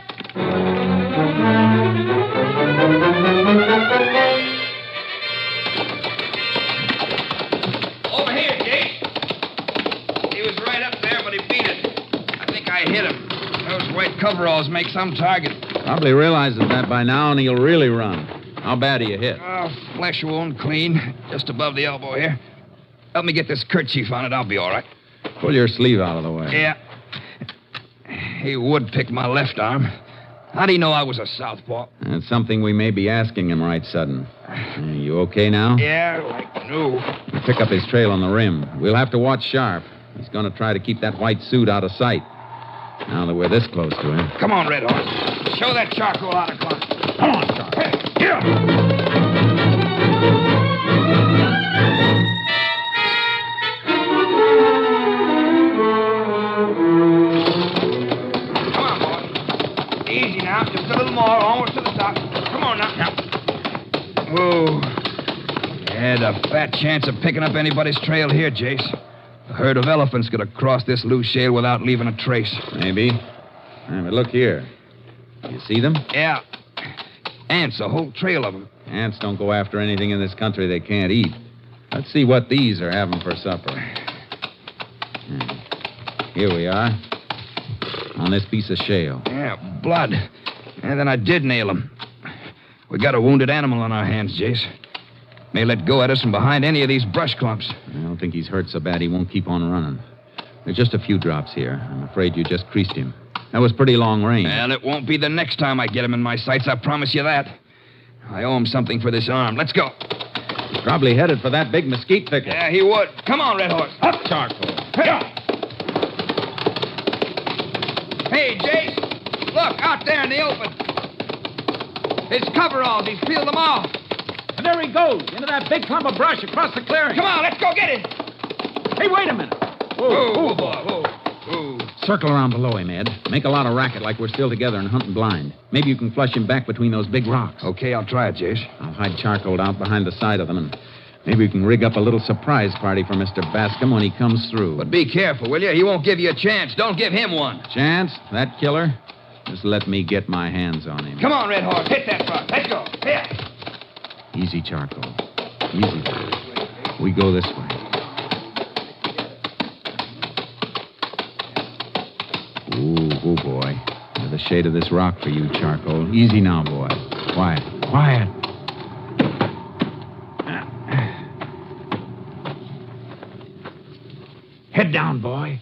Over here, Jace. He was right up there, but he beat it. I think I hit him. Those white coveralls make some target. Probably realizes that by now, and he'll really run. How bad are you hit? Oh, flesh wound, clean. Just above the elbow here. Help me get this kerchief on it. I'll be all right. Pull your sleeve out of the way. Yeah. He would pick my left arm. How'd he know I was a southpaw? That's something we may be asking him right sudden. You okay now? Yeah, like new. We'll pick up his trail on the rim. We'll have to watch sharp. He's going to try to keep that white suit out of sight. Now that we're this close to him. Come on, Red Horse. Show that charcoal how to climb. Come on, Charcoal. Hey, get up. Come on, boy. Easy now. Just a little more. Almost to the top. Come on now. Oh. Had a fat chance of picking up anybody's trail here, Jace. A herd of elephants could have crossed this loose shale without leaving a trace. Maybe. Yeah, but look here. You see them? Yeah. Ants, a whole trail of them. Ants don't go after anything in this country they can't eat. Let's see what these are having for supper. Here we are. On this piece of shale. Yeah, blood. And then I did nail him. We got a wounded animal on our hands, Jace. May let go at us from behind any of these brush clumps. I don't think he's hurt so bad he won't keep on running. There's just a few drops here. I'm afraid you just creased him. That was pretty long range. Well, it won't be the next time I get him in my sights, I promise you that. I owe him something for this arm. Let's go. He's probably headed for that big mesquite thicket. Yeah, he would. Come on, Red Horse. Up, Charcoal. Hey. Hey, Jace. Look, out there in the open. His coveralls. He's peeled them off. And there he goes, into that big clump of brush across the clearing. Come on, let's go get him. Hey, wait a minute. Whoa, boy, whoa. Circle around below him, Ed. Make a lot of racket like we're still together and hunting blind. Maybe you can flush him back between those big rocks. Okay, I'll try it, Jace. I'll hide Charcoal out behind the side of them, and maybe we can rig up a little surprise party for Mr. Bascom when he comes through. But be careful, will you? He won't give you a chance. Don't give him one. Chance? That killer? Just let me get my hands on him. Come on, Red Horse. Hit that rock. Let's go. Here. Easy, Charcoal. Easy. We go this way. Ooh, boy. Under the shade of this rock for you, Charcoal. Easy now, boy. Quiet. Quiet. Head down, boy.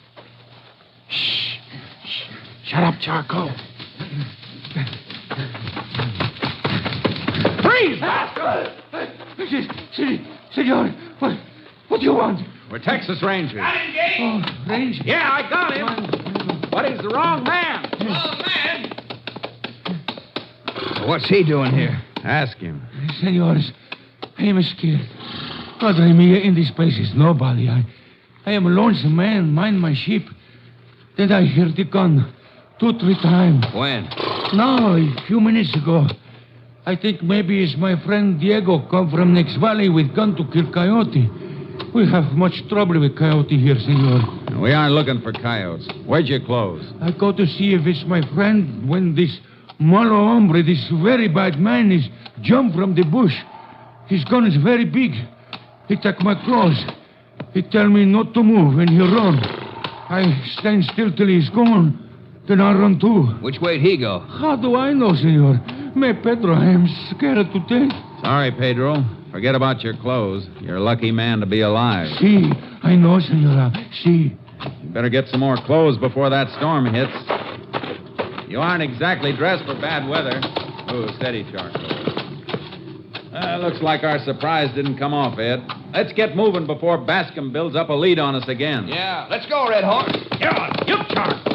Shh. Shut up, Charcoal. Freeze! Senor, what do you want? We're Texas Rangers. Got him, Jace? Oh, Ranger? Yeah, I got him. But he's the wrong man. Wrong man? What's he doing here? Ask him. Senores, I am scared. Padre mia, in this place is nobody. I am a lonesome man, mind my sheep. Then I hear the gun 2-3 times. When? No, a few minutes ago. I think maybe it's my friend Diego come from next valley with gun to kill coyote. We have much trouble with coyote here, senor. We aren't looking for coyotes. Where'd you close? I go to see if it's my friend when this malo hombre, this very bad man, is jump from the bush. His gun is very big. He take my clothes. He tell me not to move and he run. I stand still till he's gone. Then I run too. Which way'd he go? How do I know, senor? Me, Pedro, I am scared to death. Sorry, Pedro. Forget about your clothes. You're a lucky man to be alive. Si, I know, senora. Si. You better get some more clothes before that storm hits. You aren't exactly dressed for bad weather. Oh, steady, Charcoal. Looks like our surprise didn't come off, Ed. Let's get moving before Bascom builds up a lead on us again. Yeah, let's go, Red Horse. Yeah, you Charcoal.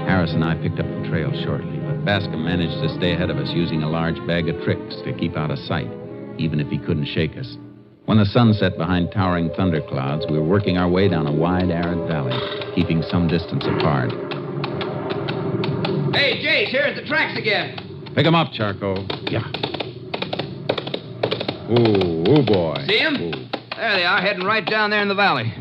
Harris and I picked up the trail shortly, but Bascom managed to stay ahead of us using a large bag of tricks to keep out of sight, even if he couldn't shake us. When the sun set behind towering thunderclouds, we were working our way down a wide, arid valley, keeping some distance apart. Hey, Jace, here's the tracks again. Pick 'em up, Charcoal. Yeah. Ooh, boy. See him? Ooh. There they are, heading right down there in the valley.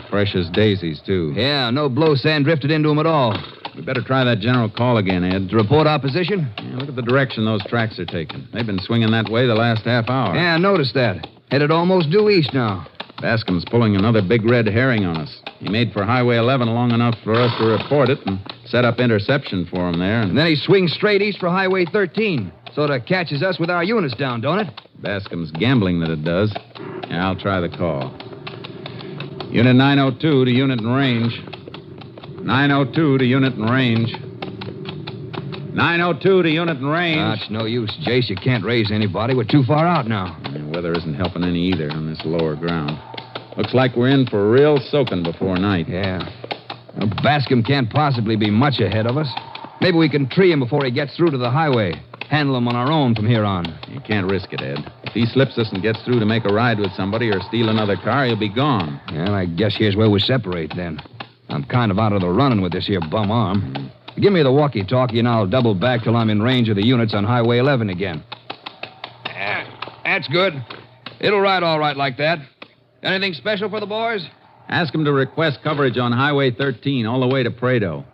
Fresh as daisies, too. Yeah, no blow sand drifted into them at all. We better try that general call again, Ed. To report our position? Yeah, look at the direction those tracks are taking. They've been swinging that way the last half hour. Yeah, I noticed that. Headed almost due east now. Bascom's pulling another big red herring on us. He made for Highway 11 long enough for us to report it and set up interception for him there. And then he swings straight east for Highway 13. Sort of catches us with our units down, don't it? Bascom's gambling that it does. Yeah, I'll try the call. Unit 902 to unit in range. 902 to unit in range. 902 to unit in range. It's no use, Jace. You can't raise anybody. We're too far out now. The weather isn't helping any either on this lower ground. Looks like we're in for a real soaking before night. Yeah. Well, Bascom can't possibly be much ahead of us. Maybe we can tree him before he gets through to the highway. Handle him on our own from here on. You can't risk it, Ed. If he slips us and gets through to make a ride with somebody or steal another car, he'll be gone. Well, I guess here's where we separate then. I'm kind of out of the running with this here bum arm. Give me the walkie-talkie and I'll double back till I'm in range of the units on Highway 11 again. That's good. It'll ride all right like that. Anything special for the boys? Ask him to request coverage on Highway 13 all the way to Prado.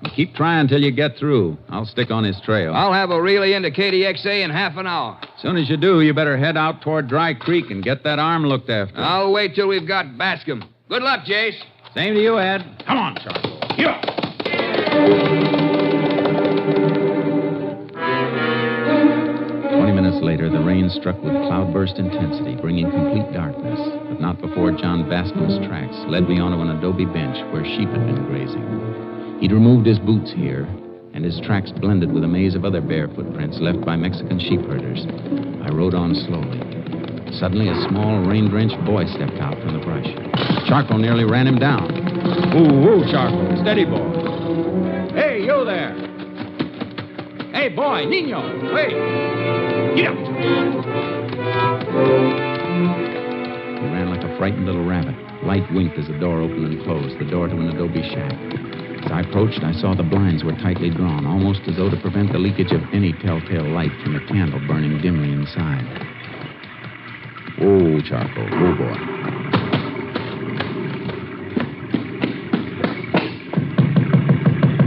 And keep trying till you get through. I'll stick on his trail. I'll have a relay into KDXA in half an hour. As soon as you do, you better head out toward Dry Creek and get that arm looked after. I'll wait till we've got Bascom. Good luck, Jace. Same to you, Ed. Come on, Charcoal. Here. 20 minutes later, the rain struck with cloudburst intensity, bringing complete darkness, but not before John Bascom's tracks led me onto an adobe bench where sheep had been grazing. He'd removed his boots here, and his tracks blended with a maze of other bare footprints left by Mexican sheep herders. I rode on slowly. Suddenly, a small, rain-drenched boy stepped out from the brush. Charcoal nearly ran him down. Ooh, Charcoal. Steady, boy. Hey, you there. Hey, boy, Nino. Wait. Get up. He ran like a frightened little rabbit. Light winked as the door opened and closed, the door to an adobe shack. As I approached, I saw the blinds were tightly drawn, almost as though to prevent the leakage of any telltale light from a candle burning dimly inside. Oh, Charcoal. Oh, boy.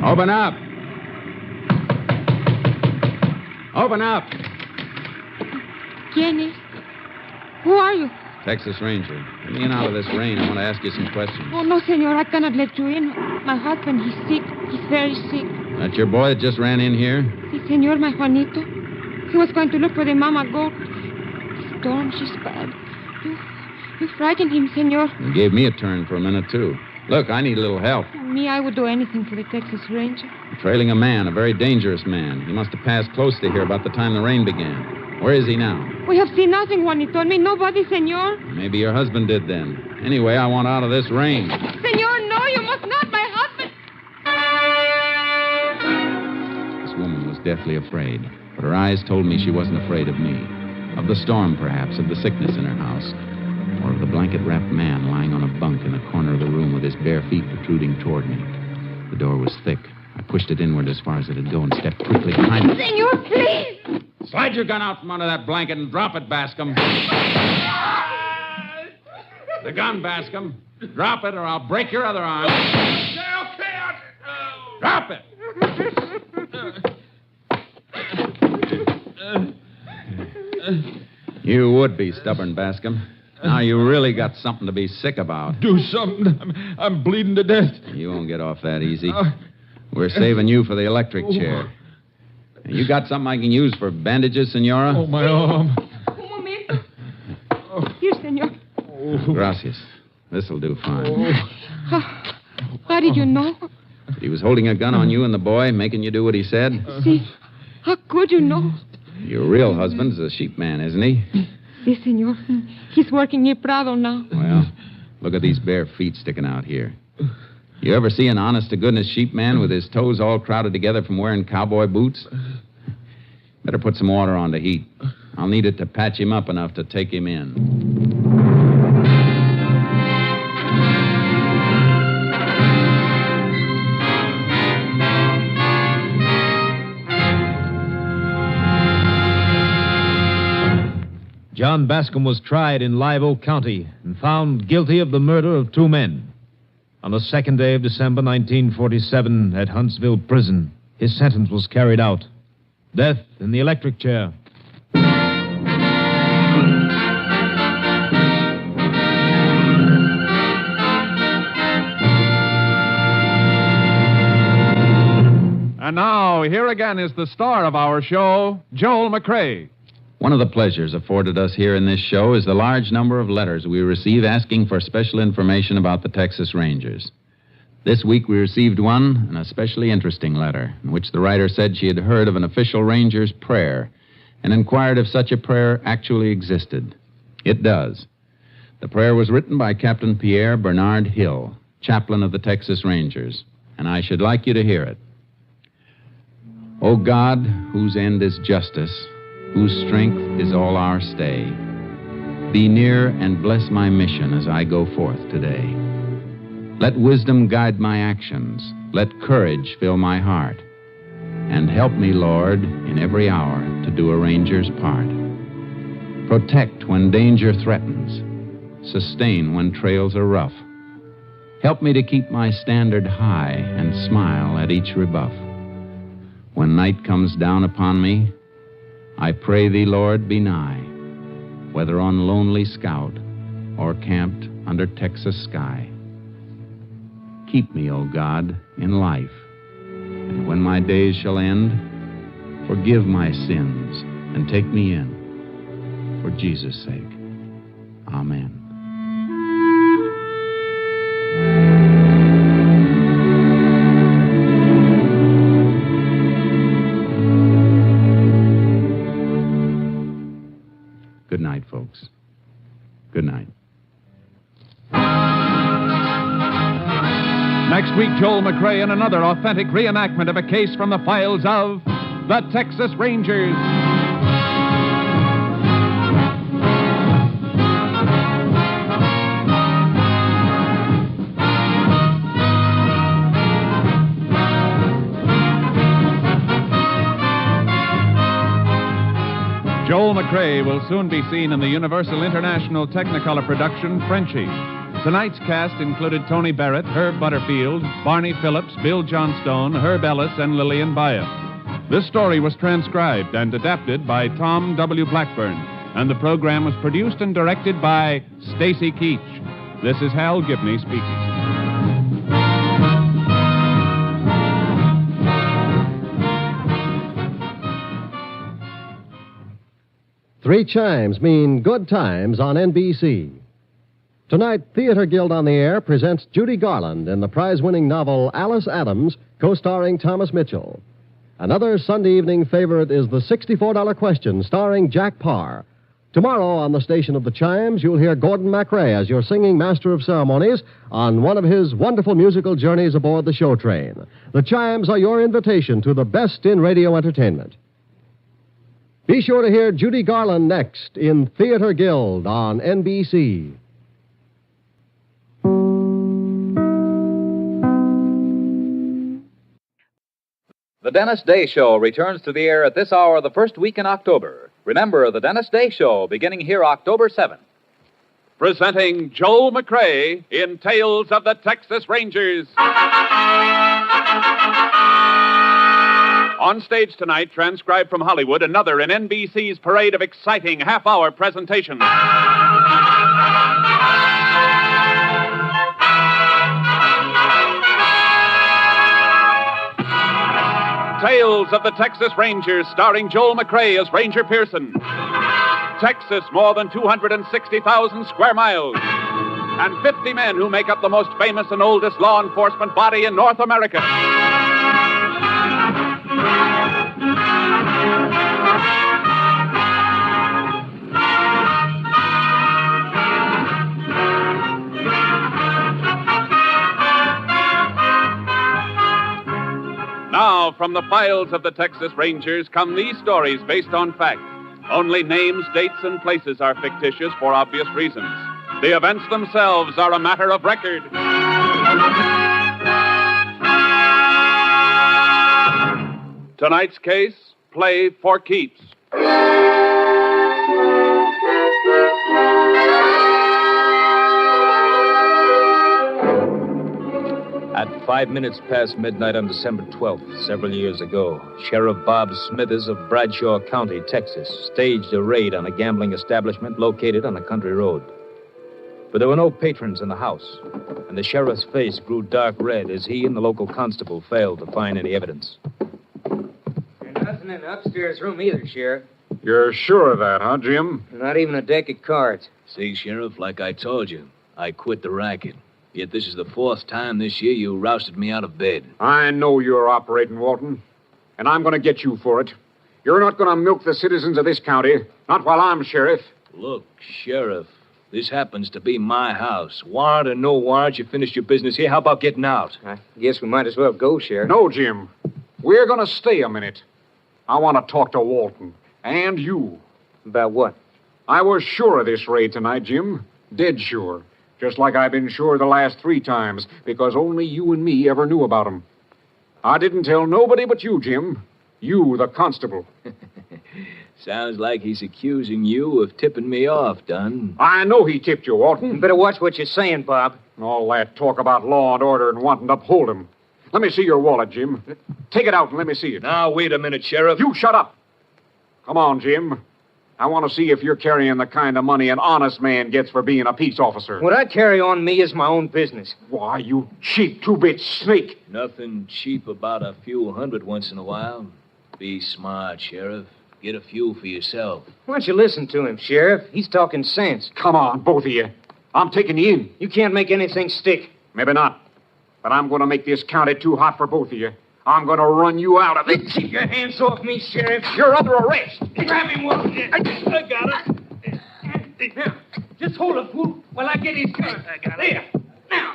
Open up. Open up. ¿Quién es? Who are you? Texas Ranger. Let me in out of this rain. I want to ask you some questions. Oh, no, senor. I cannot let you in. My husband, he's sick. He's very sick. That your boy that just ran in here? Si, senor, my Juanito. He was going to look for the mama goat. The storm, she's bad. You frightened him, senor. You gave me a turn for a minute, too. Look, I need a little help. Me, I would do anything for the Texas Ranger. I'm trailing a man, a very dangerous man. He must have passed close to here about the time the rain began. Where is he now? We have seen nothing, Juanito. And me, nobody, senor. Maybe your husband did then. Anyway, I want out of this rain. Senor, no, you must not. My husband. This woman was deathly afraid, but her eyes told me she wasn't afraid of me. Of the storm, perhaps, of the sickness in her house, or of the blanket-wrapped man lying on a bunk in the corner of the room with his bare feet protruding toward me. The door was thick. I pushed it inward as far as it'd go and stepped quickly behind it. Senor, please! Slide your gun out from under that blanket and drop it, Bascom. The gun, Bascom. Drop it or I'll break your other arm. Drop it! You would be stubborn, Bascom. Now you really got something to be sick about. Do something. I'm bleeding to death. You won't get off that easy. We're saving you for the electric chair. You got something I can use for bandages, Senora? Oh, my arm. Un momento. Here, senor. Gracias. This'll do fine. How did you know? He was holding a gun on you and the boy, making you do what he said? See, how could you know? Your real husband's a sheep man, isn't he? Yes, senor. He's working near Prado now. Well, look at these bare feet sticking out here. You ever see an honest-to-goodness sheep man with his toes all crowded together from wearing cowboy boots? Better put some water on to heat. I'll need it to patch him up enough to take him in. John John Bascom was tried in Live Oak County and found guilty of the murder of 2 men. On the 2nd day of December 1947 at Huntsville Prison, his sentence was carried out. Death in the electric chair. And now, here again is the star of our show, Joel McCrea. One of the pleasures afforded us here in this show is the large number of letters we receive asking for special information about the Texas Rangers. This week we received one, an especially interesting letter, in which the writer said she had heard of an official ranger's prayer and inquired if such a prayer actually existed. It does. The prayer was written by Captain Pierre Bernard Hill, chaplain of the Texas Rangers, and I should like you to hear it. O God, whose end is justice, whose strength is all our stay, be near and bless my mission as I go forth today. Let wisdom guide my actions, let courage fill my heart, and help me, Lord, in every hour to do a ranger's part. Protect when danger threatens, sustain when trails are rough. Help me to keep my standard high and smile at each rebuff. When night comes down upon me, I pray thee, Lord, be nigh, whether on lonely scout or camped under Texas sky. Keep me, O God, in life, and when my days shall end, forgive my sins and take me in, for Jesus' sake. Amen. Good night, folks. Good night. Next week, Joel McCrea in another authentic reenactment of a case from the files of the Texas Rangers. Joel McCrea will soon be seen in the Universal International Technicolor production, Frenchie. Tonight's cast included Tony Barrett, Herb Butterfield, Barney Phillips, Bill Johnstone, Herb Ellis, and Lillian Byatt. This story was transcribed and adapted by Tom W. Blackburn, and the program was produced and directed by Stacy Keach. This is Hal Gibney speaking. 3 chimes mean good times on NBC. Tonight, Theater Guild on the Air presents Judy Garland in the prize-winning novel Alice Adams, co-starring Thomas Mitchell. Another Sunday evening favorite is the $64 Question, starring Jack Parr. Tomorrow on the station of the Chimes, you'll hear Gordon McCrea as your singing master of ceremonies on one of his wonderful musical journeys aboard the show train. The Chimes are your invitation to the best in radio entertainment. Be sure to hear Judy Garland next in Theater Guild on NBC. The Dennis Day Show returns to the air at this hour the first week in October. Remember, the Dennis Day Show beginning here October 7th. Presenting Joel McCrea in Tales of the Texas Rangers. On stage tonight, transcribed from Hollywood, another in NBC's parade of exciting half-hour presentations. Tales of the Texas Rangers, starring Joel McCrea as Ranger Pearson. Texas, more than 260,000 square miles. And 50 men who make up the most famous and oldest law enforcement body in North America. Now, from the files of the Texas Rangers come these stories based on fact. Only names, dates, and places are fictitious for obvious reasons. The events themselves are a matter of record. Tonight's case, play for keeps. At 5 minutes past midnight on December 12th, several years ago, Sheriff Bob Smithers of Bradshaw County, Texas, staged a raid on a gambling establishment located on a country road. But there were no patrons in the house, and the sheriff's face grew dark red as he and the local constable failed to find any evidence. There's nothing in the upstairs room either, Sheriff. You're sure of that, huh, Jim? Not even a deck of cards. See, Sheriff, like I told you, I quit the racket. Yet this is the 4th time this year you rousted me out of bed. I know you're operating, Walton, and I'm going to get you for it. You're not going to milk the citizens of this county, not while I'm sheriff. Look, Sheriff, this happens to be my house. Warrant or no warrant, you finished your business here. How about getting out? I guess we might as well go, Sheriff. No, Jim. We're going to stay a minute. I want to talk to Walton. And you. About what? I was sure of this raid tonight, Jim. Dead sure. Just like I've been sure the last 3 times, because only you and me ever knew about 'em. I didn't tell nobody but you, Jim. You, the constable. Sounds like he's accusing you of tipping me off, Dunn. I know he tipped you, Walton. You better watch what you're saying, Bob. All that talk about law and order and wanting to uphold 'em. Let me see your wallet, Jim. Take it out and let me see it. Now, wait a minute, Sheriff. You shut up. Come on, Jim. I want to see if you're carrying the kind of money an honest man gets for being a peace officer. What I carry on me is my own business. Why, you cheap 2-bit snake. Nothing cheap about a few hundred once in a while. Be smart, Sheriff. Get a few for yourself. Why don't you listen to him, Sheriff? He's talking sense. Come on, both of you. I'm taking you in. You can't make anything stick. Maybe not. But I'm going to make this county too hot for both of you. I'm going to run you out of it. Keep your hands off me, Sheriff. You're under arrest. Grab him, Walton. I got it. Now, just hold it, fool, while I get his gun. I got it. There. Now.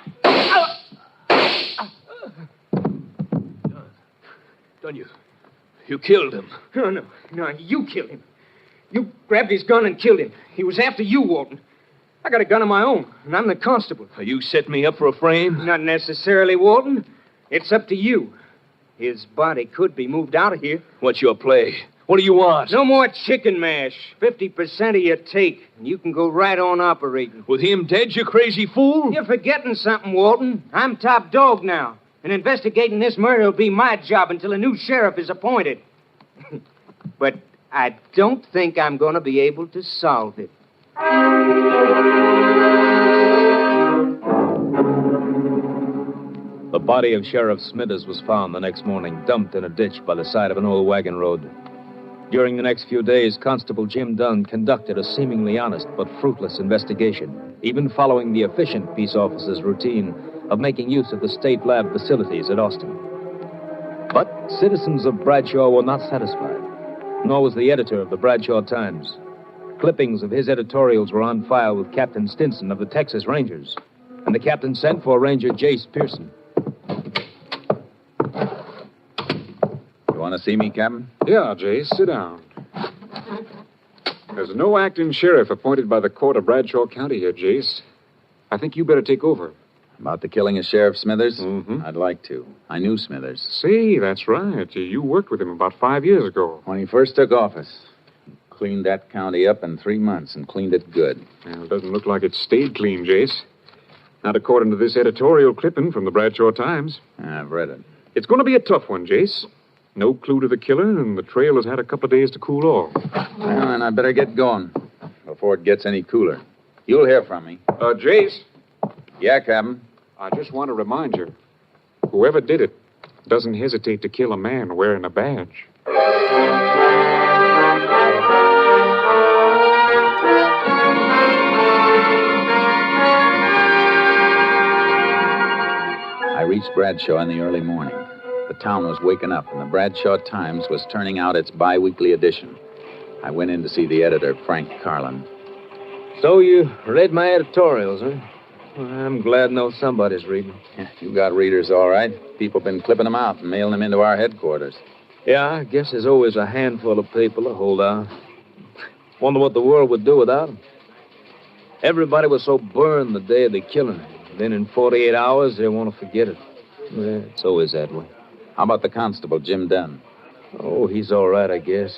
Done you killed him. No, you killed him. You grabbed his gun and killed him. He was after you, Walton. I got a gun of my own, and I'm the constable. You set me up for a frame? Not necessarily, Walton. It's up to you. His body could be moved out of here. What's your play? What do you want? No more chicken mash. 50% of your take, and you can go right on operating. With him dead, you crazy fool? You're forgetting something, Walton. I'm top dog now, and investigating this murder will be my job until a new sheriff is appointed. But I don't think I'm going to be able to solve it. The body of Sheriff Smithers was found the next morning, dumped in a ditch by the side of an old wagon road. During the next few days, Constable Jim Dunn conducted a seemingly honest but fruitless investigation, even following the efficient peace officer's routine of making use of the state lab facilities at Austin. But citizens of Bradshaw were not satisfied, nor was the editor of the Bradshaw Times. Clippings of his editorials were on file with Captain Stinson of the Texas Rangers, and the captain sent for Ranger Jace Pearson. You want to see me, Captain? Yeah, Jace, sit down. There's no acting sheriff appointed by the court of Bradshaw County here, Jace. I think you better take over. About the killing of Sheriff Smithers? Mm-hmm. I'd like to. I knew Smithers. See, that's right. You worked with him about 5 years ago. When he first took office. Cleaned that county up in 3 months and cleaned it good. Well, it doesn't look like it stayed clean, Jace. Not according to this editorial clipping from the Bradshaw Times. I've read it. It's going to be a tough one, Jace. No clue to the killer, and the trail has had a couple of days to cool off. Well, then I better get going before it gets any cooler. You'll hear from me. Jace? Yeah, Captain? I just want to remind you, whoever did it doesn't hesitate to kill a man wearing a badge. I reached Bradshaw in the early morning. The town was waking up, and the Bradshaw Times was turning out its bi-weekly edition. I went in to see the editor, Frank Carlin. So you read my editorials, huh? Well, I'm glad to know somebody's reading. Yeah, you got readers, all right. People been clipping them out and mailing them into our headquarters. Yeah, I guess there's always a handful of people to hold out. Wonder what the world would do without them. Everybody was so burned the day of the killing. Then in 48 hours, they want to forget it. Yeah, it's always that way. How about the constable, Jim Dunn? Oh, he's all right, I guess.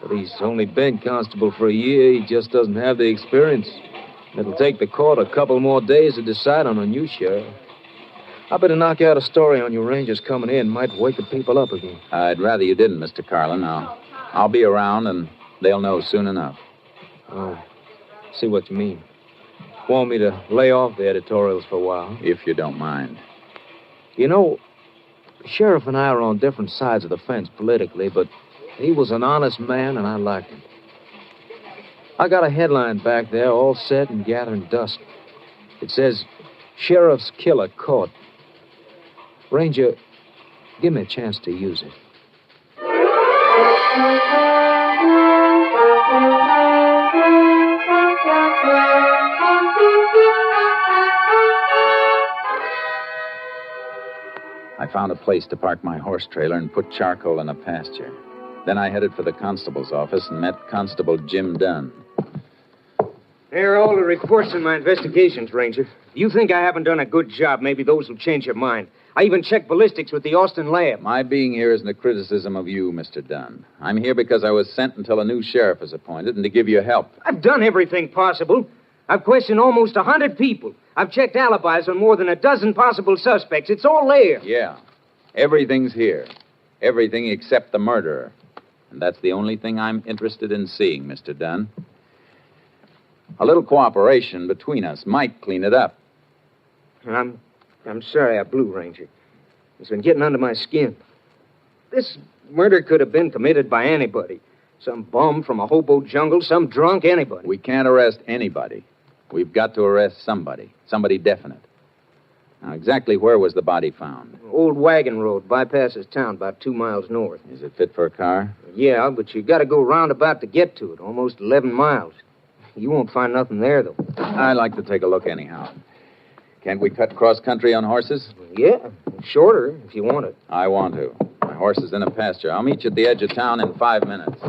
But he's only been constable for a year. He just doesn't have the experience. It'll take the court a couple more days to decide on a new sheriff. I better knock out a story on your Rangers coming in. Might wake the people up again. I'd rather you didn't, Mr. Carlin. I'll be around, and they'll know soon enough. Oh, see what you mean. Want me to lay off the editorials for a while? If you don't mind. You know, the sheriff and I are on different sides of the fence politically, but he was an honest man, and I liked him. I got a headline back there, all set and gathering dust. It says, Sheriff's Killer Caught. Ranger, give me a chance to use it. I found a place to park my horse trailer and put charcoal in a pasture. Then I headed for the constable's office and met Constable Jim Dunn. Here are all the reports in my investigations, Ranger. If you think I haven't done a good job, maybe those will change your mind. I even checked ballistics with the Austin lab. My being here isn't a criticism of you, Mr. Dunn. I'm here because I was sent until a new sheriff is appointed and to give you help. I've done everything possible. I've questioned almost 100 people. I've checked alibis on more than a dozen possible suspects. It's all there. Yeah. Everything's here. Everything except the murderer. And that's the only thing I'm interested in seeing, Mr. Dunn. A little cooperation between us might clean it up. I'm sorry I blew, Ranger. It's been getting under my skin. This murder could have been committed by anybody. Some bum from a hobo jungle, some drunk, anybody. We can't arrest anybody. We've got to arrest somebody. Somebody definite. Now, exactly where was the body found? Old Wagon Road, bypasses town about 2 miles north. Is it fit for a car? Yeah, but you got to go roundabout to get to it, almost 11 miles. You won't find nothing there, though. I'd like to take a look anyhow. Can't we cut cross-country on horses? Yeah, shorter, if you want it. I want to. My horse is in a pasture. I'll meet you at the edge of town in 5 minutes.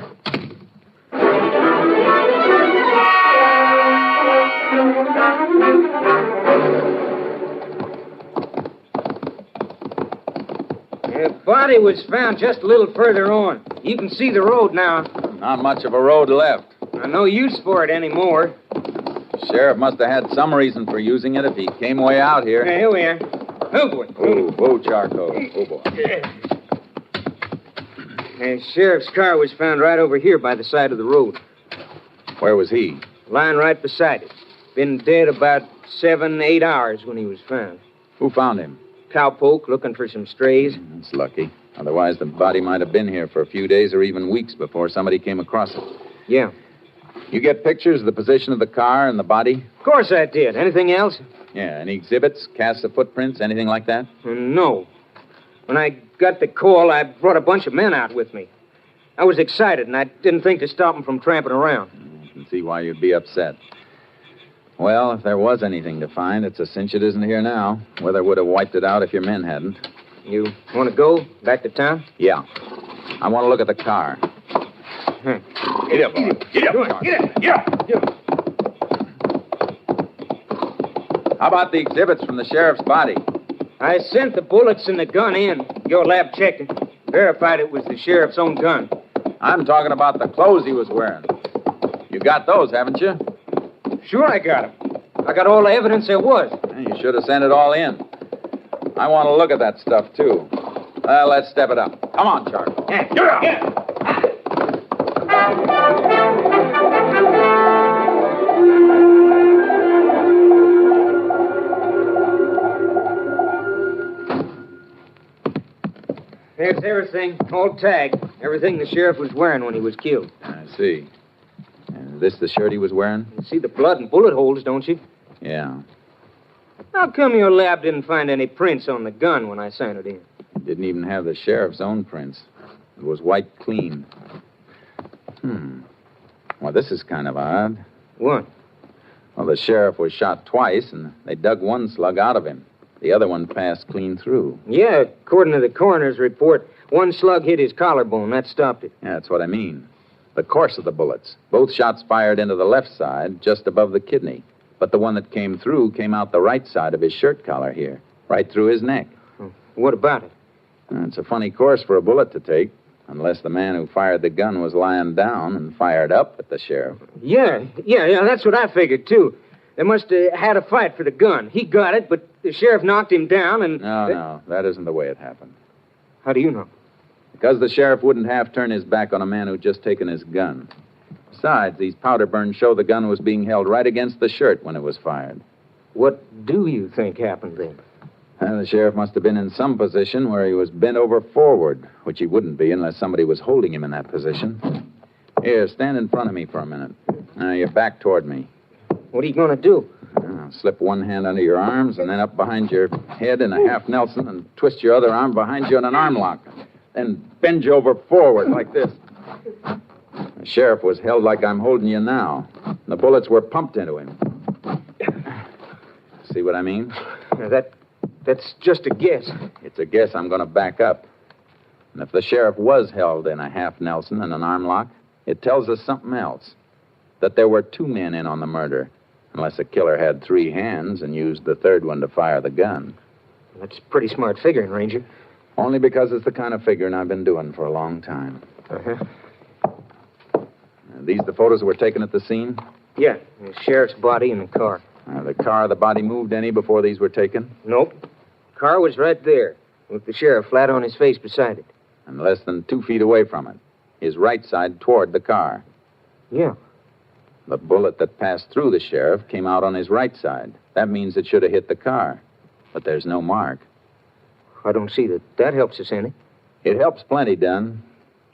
The body was found just a little further on. You can see the road now. Not much of a road left. No use for it anymore. The sheriff must have had some reason for using it if he came way out here. Here we are. Oh, boy. Oh, charcoal. Oh, boy. The sheriff's car was found right over here by the side of the road. Where was he? Lying right beside it. Been dead about 7, 8 hours when he was found. Who found him? Cowpoke looking for some strays. That's lucky. Otherwise, the body might have been here for a few days or even weeks before somebody came across it. Yeah. You get pictures of the position of the car and the body? Of course I did. Anything else? Yeah. Any exhibits, casts of footprints, anything like that? No. When I got the call, I brought a bunch of men out with me. I was excited, and I didn't think to stop them from tramping around. I can see why you'd be upset. Well, if there was anything to find, it's a cinch it isn't here now. Weather would have wiped it out if your men hadn't. You want to go back to town? Yeah. I want to look at the car. Get up, boy. Get up. Get up. How about the exhibits from the sheriff's body? I sent the bullets and the gun in. Your lab checked it. Verified it was the sheriff's own gun. I'm talking about the clothes he was wearing. You got those, haven't you? Sure I got them. I got all the evidence there was. You should have sent it all in. I want to look at that stuff, too. Well, let's step it up. Come on, Charlie. Yeah. There's everything, all tagged. Everything the sheriff was wearing when he was killed. I see. Is this the shirt he was wearing? You see the blood and bullet holes, don't you? Yeah. How come your lab didn't find any prints on the gun when I sent it in? It didn't even have the sheriff's own prints. It was wiped clean. Well, this is kind of odd. What? Well, the sheriff was shot twice, and they dug one slug out of him. The other one passed clean through. Yeah, according to the coroner's report, one slug hit his collarbone. That stopped it. Yeah, that's what I mean. The course of the bullets. Both shots fired into the left side, just above the kidney. But the one that came through came out the right side of his shirt collar here, right through his neck. What about it? It's a funny course for a bullet to take. Unless the man who fired the gun was lying down and fired up at the sheriff. Yeah, that's what I figured, too. They must have had a fight for the gun. He got it, but the sheriff knocked him down and... No, that isn't the way it happened. How do you know? Because the sheriff wouldn't half turn his back on a man who'd just taken his gun. Besides, these powder burns show the gun was being held right against the shirt when it was fired. What do you think happened then? Well, the sheriff must have been in some position where he was bent over forward, which he wouldn't be unless somebody was holding him in that position. Here, stand in front of me for a minute. Now, your back toward me. What are you going to do? Slip one hand under your arms and then up behind your head in a half Nelson and twist your other arm behind you in an arm lock. Then bend you over forward like this. The sheriff was held like I'm holding you now. The bullets were pumped into him. See what I mean? That's just a guess. It's a guess I'm going to back up. And if the sheriff was held in a half Nelson and an arm lock, it tells us something else. That there were two men in on the murder, unless the killer had three hands and used the third one to fire the gun. That's pretty smart figuring, Ranger. Only because it's the kind of figuring I've been doing for a long time. Uh-huh. These the photos that were taken at the scene? Yeah, the sheriff's body in the car. The car, the body moved any before these were taken? Nope. Car was right there, with the sheriff flat on his face beside it. And less than 2 feet away from it. His right side toward the car. Yeah. The bullet that passed through the sheriff came out on his right side. That means it should have hit the car. But there's no mark. I don't see that helps us any. It helps plenty, Dunn.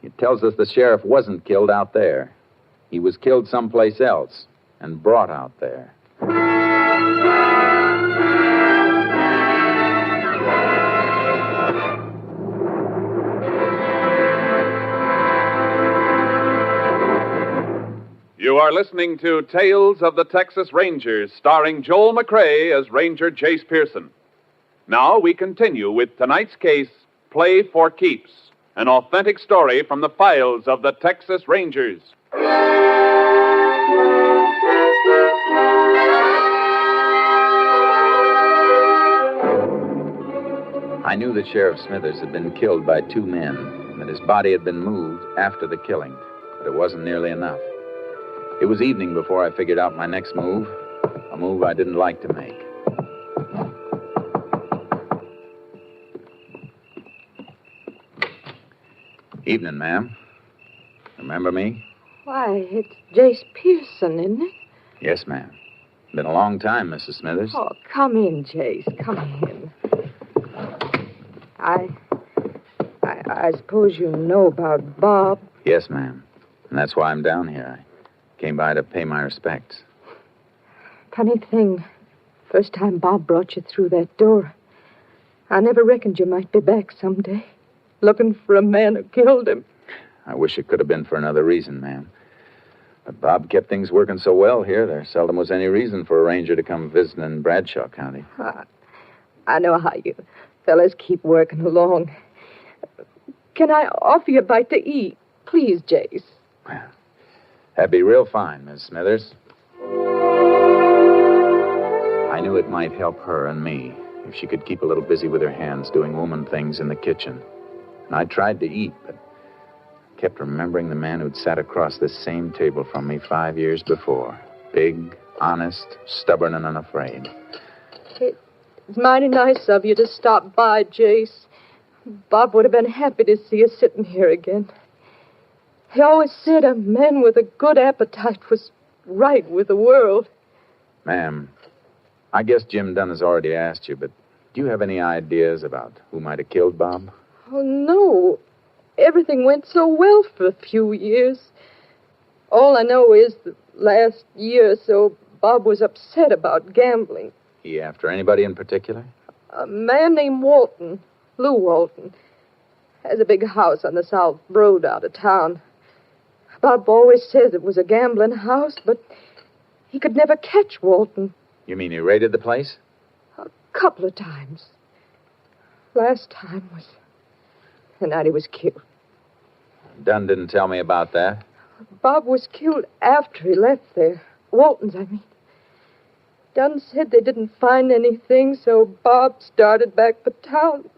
It tells us the sheriff wasn't killed out there. He was killed someplace else and brought out there. You are listening to Tales of the Texas Rangers, starring Joel McCrea as Ranger Jace Pearson. Now we continue with tonight's case, Play for Keeps, an authentic story from the files of the Texas Rangers. I knew that Sheriff Smithers had been killed by two men, and that his body had been moved after the killing, but it wasn't nearly enough. It was evening before I figured out my next move, a move I didn't like to make. Evening, ma'am. Remember me? Why, it's Jace Pearson, isn't it? Yes, ma'am. Been a long time, Mrs. Smithers. Oh, come in, Jace. Come in. I suppose you know about Bob. Yes, ma'am. And that's why I'm down here. I came by to pay my respects. Funny thing. First time Bob brought you through that door, I never reckoned you might be back someday, looking for a man who killed him. I wish it could have been for another reason, ma'am. But Bob kept things working so well here, there seldom was any reason for a ranger to come visiting in Bradshaw County. I know how you fellas keep working along. Can I offer you a bite to eat? Please, Jace. That'd be real fine, Miss Smithers. I knew it might help her and me if she could keep a little busy with her hands doing woman things in the kitchen. And I tried to eat, but kept remembering the man who'd sat across this same table from me 5 years before. Big, honest, stubborn, and unafraid. It's mighty nice of you to stop by, Jace. Bob would have been happy to see you sitting here again. He always said a man with a good appetite was right with the world. Ma'am, I guess Jim Dunn has already asked you, but do you have any ideas about who might have killed Bob? Oh, no. Everything went so well for a few years. All I know is the last year or so, Bob was upset about gambling. He after anybody in particular? A man named Walton, Lou Walton, has a big house on the South Road out of town. Bob always says it was a gambling house, but he could never catch Walton. You mean he raided the place? A couple of times. Last time was the night he was killed. Dunn didn't tell me about that. Bob was killed after he left there. Walton's, I mean. Dunn said they didn't find anything, so Bob started back for town.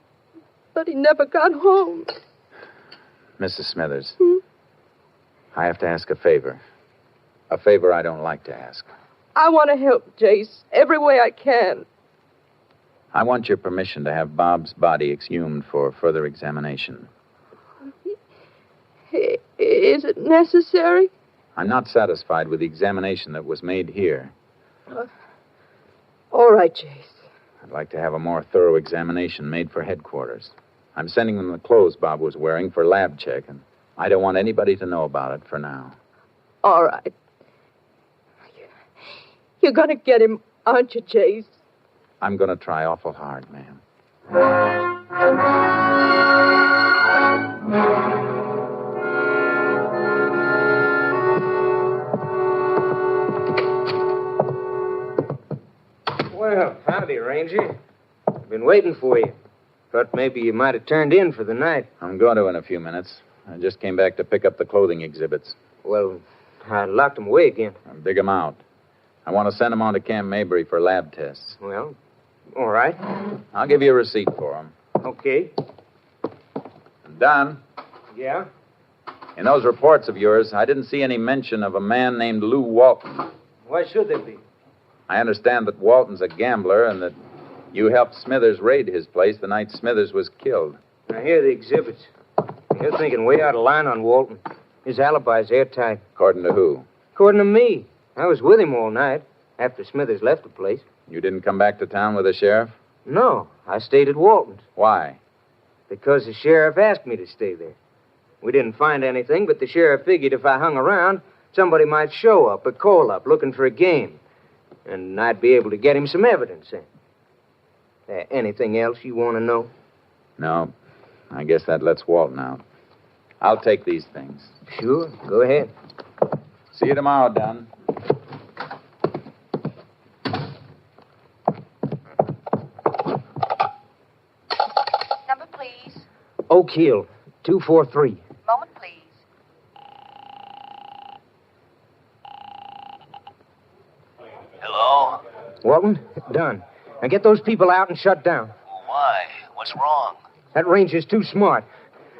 But he never got home. Mrs. Smithers. I have to ask a favor. A favor I don't like to ask. I want to help Jace every way I can. I want your permission to have Bob's body exhumed for further examination. Is it necessary? I'm not satisfied with the examination that was made here. All right, Jace. I'd like to have a more thorough examination made for headquarters. I'm sending them the clothes Bob was wearing for lab check, and I don't want anybody to know about it for now. All right. You're going to get him, aren't you, Jace? I'm going to try awful hard, ma'am. Well, howdy, Ranger. I've been waiting for you. Thought maybe you might have turned in for the night. I'm going to in a few minutes. I just came back to pick up the clothing exhibits. Well, I locked them away again. I'll dig them out. I want to send them on to Camp Mabry for lab tests. Well, all right. I'll give you a receipt for them. Okay. Don, Yeah? in those reports of yours, I didn't see any mention of a man named Lou Walton. Why should there be? I understand that Walton's a gambler and that you helped Smithers raid his place the night Smithers was killed. Now, here are the exhibits. You're thinking way out of line on Walton. His alibi's airtight. According to who? According to me. I was with him all night after Smithers left the place. You didn't come back to town with the sheriff? No, I stayed at Walton's. Why? Because the sheriff asked me to stay there. We didn't find anything, but the sheriff figured if I hung around, somebody might show up or call up looking for a game. And I'd be able to get him some evidence then. Anything else you want to know? No. I guess that lets Walton out. I'll take these things. Sure, go ahead. See you tomorrow, Don. Number, please. Oak Hill, 243. Moment, please. Hello? Walton, done. Now get those people out and shut down. Why? What's wrong? That ranger's too smart.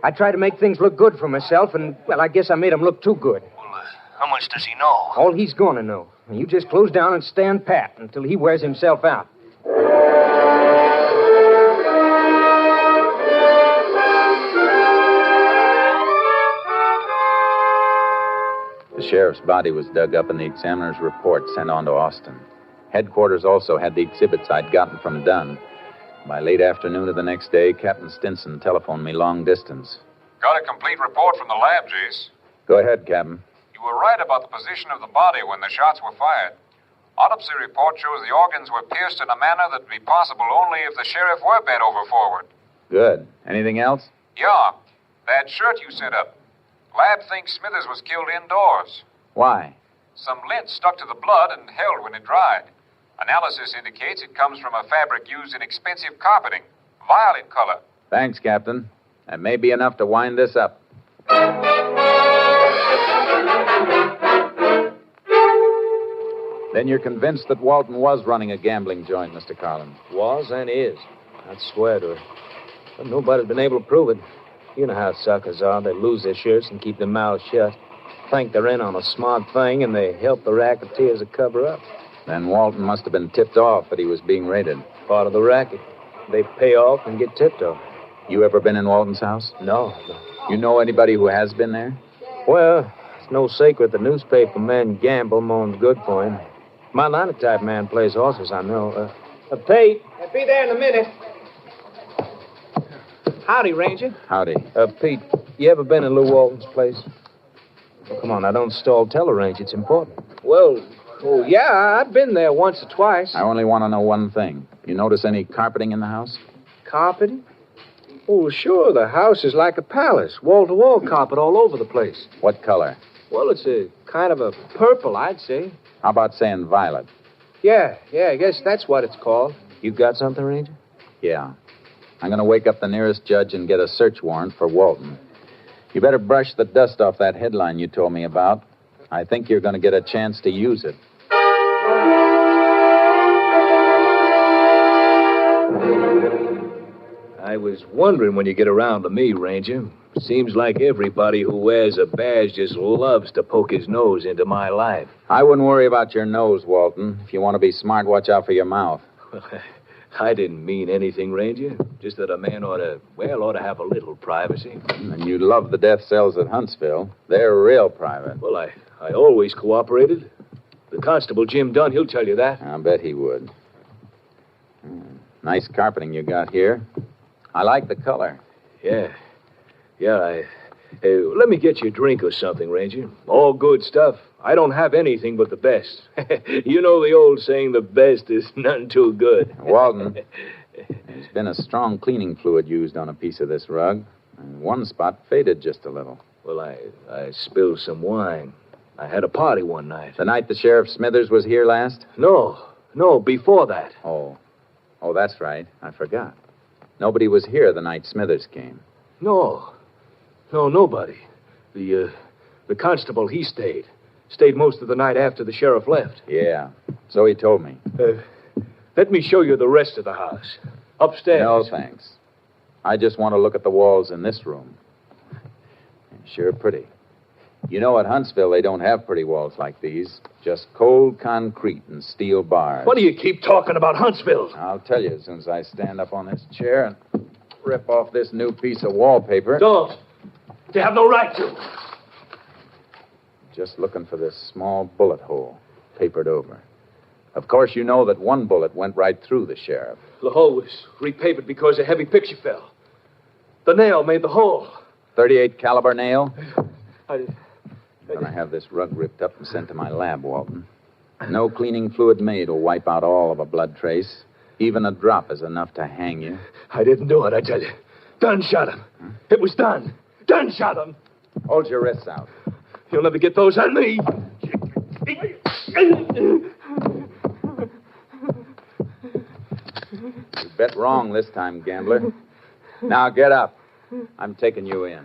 I tried to make things look good for myself, and, well, I guess I made him look too good. How much does he know? All he's going to know. You just close down and stand pat until he wears himself out. The sheriff's body was dug up and the examiner's report sent on to Austin. Headquarters also had the exhibits I'd gotten from Dunn. By late afternoon of the next day, Captain Stinson telephoned me long distance. Got a complete report from the lab, Jace. Go ahead, Captain. You were right about the position of the body when the shots were fired. Autopsy report shows the organs were pierced in a manner that would be possible only if the sheriff were bent over forward. Good. Anything else? Yeah, that shirt you sent up. Lab thinks Smithers was killed indoors. Why? Some lint stuck to the blood and held when it dried. Analysis indicates it comes from a fabric used in expensive carpeting. Violet color. Thanks, Captain. That may be enough to wind this up. Then you're convinced that Walton was running a gambling joint, Mr. Carlin. Was and is. I'd swear to it. But nobody's been able to prove it. You know how suckers are. They lose their shirts and keep their mouths shut. Think they're in on a smart thing, and they help the racketeers to cover up. Then Walton must have been tipped off that he was being raided. Part of the racket. They pay off and get tipped off. You ever been in Walton's house? No. You know anybody who has been there? Well, it's no secret the newspaper men gamble more's good for him. My linotype man plays horses, I know. Pete. I'll be there in a minute. Howdy, Ranger. Howdy. Pete, you ever been in Lou Walton's place? Oh, come on, now don't stall. Tell her, Ranger. It's important. Well, yeah, I've been there once or twice. I only want to know one thing. You notice any carpeting in the house? Carpeting? Oh, sure. The house is like a palace. Wall-to-wall carpet all over the place. What color? Well, it's a kind of a purple, I'd say. How about saying violet? Yeah, I guess that's what it's called. You got something, Ranger? Yeah. I'm going to wake up the nearest judge and get a search warrant for Walton. You better brush the dust off that headline you told me about. I think you're going to get a chance to use it. I was wondering when you get around to me, Ranger. Seems like everybody who wears a badge just loves to poke his nose into my life. I wouldn't worry about your nose, Walton. If you want to be smart, watch out for your mouth. I didn't mean anything, Ranger. Just that a man ought to have a little privacy. And you love the death cells at Huntsville. They're real private. Well, I always cooperated. The constable, Jim Dunn, he'll tell you that. I'll bet he would. Nice carpeting you got here. I like the color. Yeah, let me get you a drink or something, Ranger. All good stuff. I don't have anything but the best. You know the old saying, the best is none too good. Walton, there's been a strong cleaning fluid used on a piece of this rug. And one spot faded just a little. Well, I spilled some wine. I had a party one night. The night the Sheriff Smithers was here last? No, before that. Oh, that's right. I forgot. Nobody was here the night Smithers came. No, nobody. The constable, he stayed. Stayed most of the night after the sheriff left. Yeah, so he told me. Let me show you the rest of the house. Upstairs. No, thanks. I just want to look at the walls in this room. Sure pretty. You know, at Huntsville, they don't have pretty walls like these. Just cold concrete and steel bars. What do you keep talking about Huntsville? I'll tell you as soon as I stand up on this chair and rip off this new piece of wallpaper. Don't. You have no right to. Just looking for this small bullet hole, papered over. Of course, you know that one bullet went right through the sheriff. The hole was repapered because a heavy picture fell. The nail made the hole. .38 caliber nail? I'm going to have this rug ripped up and sent to my lab, Walton. No cleaning fluid made will wipe out all of a blood trace. Even a drop is enough to hang you. I didn't do it, I tell you. Dunn shot him. Huh? It was Dunn. Dunn shot him. Hold your wrists out. You'll never get those on me. You bet wrong this time, gambler. Now get up. I'm taking you in.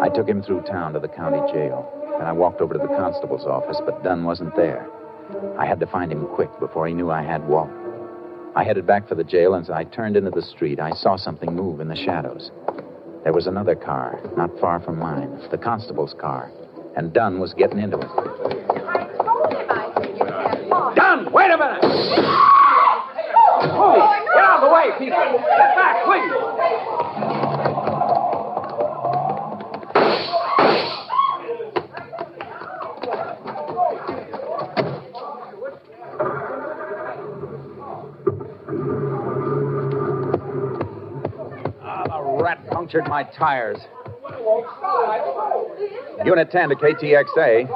I took him through town to the county jail. Then I walked over to the constable's office, but Dunn wasn't there. I had to find him quick before he knew I had Walt. I headed back for the jail, and as I turned into the street, I saw something move in the shadows. There was another car, not far from mine, the constable's car, and Dunn was getting into it. Dunn, wait a minute! Oh, get out of the way, people! Get back, please! Punctured my tires. Unit 10 to KTXA.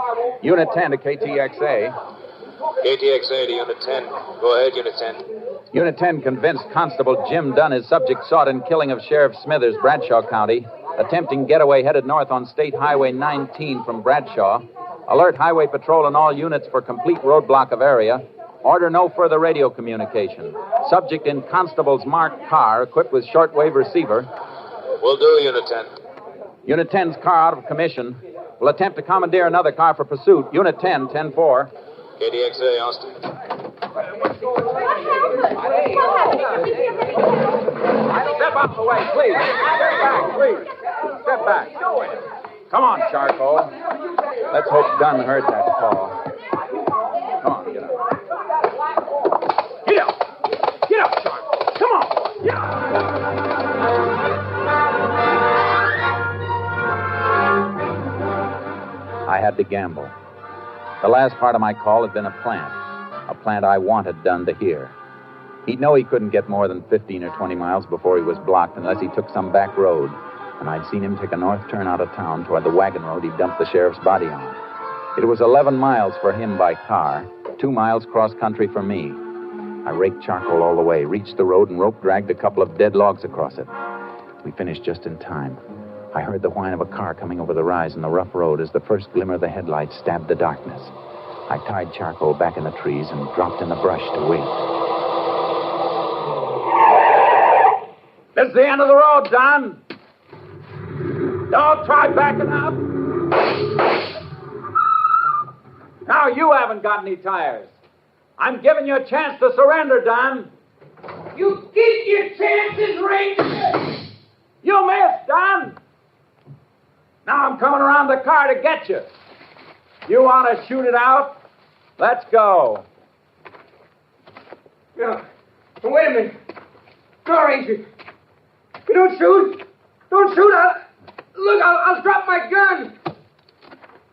Unit 10 to KTXA. KTXA to Unit 10. Go ahead, Unit 10. Unit 10 convinced Constable Jim Dunn is subject sought in killing of Sheriff Smithers, Bradshaw County. Attempting getaway headed north on State Highway 19 from Bradshaw. Alert Highway Patrol and all units for complete roadblock of area. Order no further radio communication. Subject in Constable's marked car equipped with shortwave receiver. Will do, Unit 10. Unit 10's car out of commission. Will attempt to commandeer another car for pursuit. Unit 10, 10-4. KDXA, Austin. Step out of the way, please. Step back, please. Step back. Come on, Charcoal. Let's hope Dunn heard that call. Come on, get up. Get up. Get up, Charcoal. Come on. Get up. I had to gamble. The last part of my call had been a plant I wanted Dunn to hear. He'd know he couldn't get more than 15 or 20 miles before he was blocked unless he took some back road, and I'd seen him take a north turn out of town toward the wagon road he dumped the sheriff's body on. It was 11 miles for him by car, 2 miles cross-country for me. I raked Charcoal all the way, reached the road, and rope-dragged a couple of dead logs across it. We finished just in time. I heard the whine of a car coming over the rise in the rough road as the first glimmer of the headlights stabbed the darkness. I tied Charcoal back in the trees and dropped in the brush to wait. This is the end of the road, Don. Don't try backing up. Now you haven't got any tires. I'm giving you a chance to surrender, Don. You keep your chances, Ranger. You missed, Don. Now I'm coming around the car to get you. You want to shoot it out? Let's go. No. Wait a minute. No, Ranger. You don't shoot. Don't shoot. I'll drop my gun.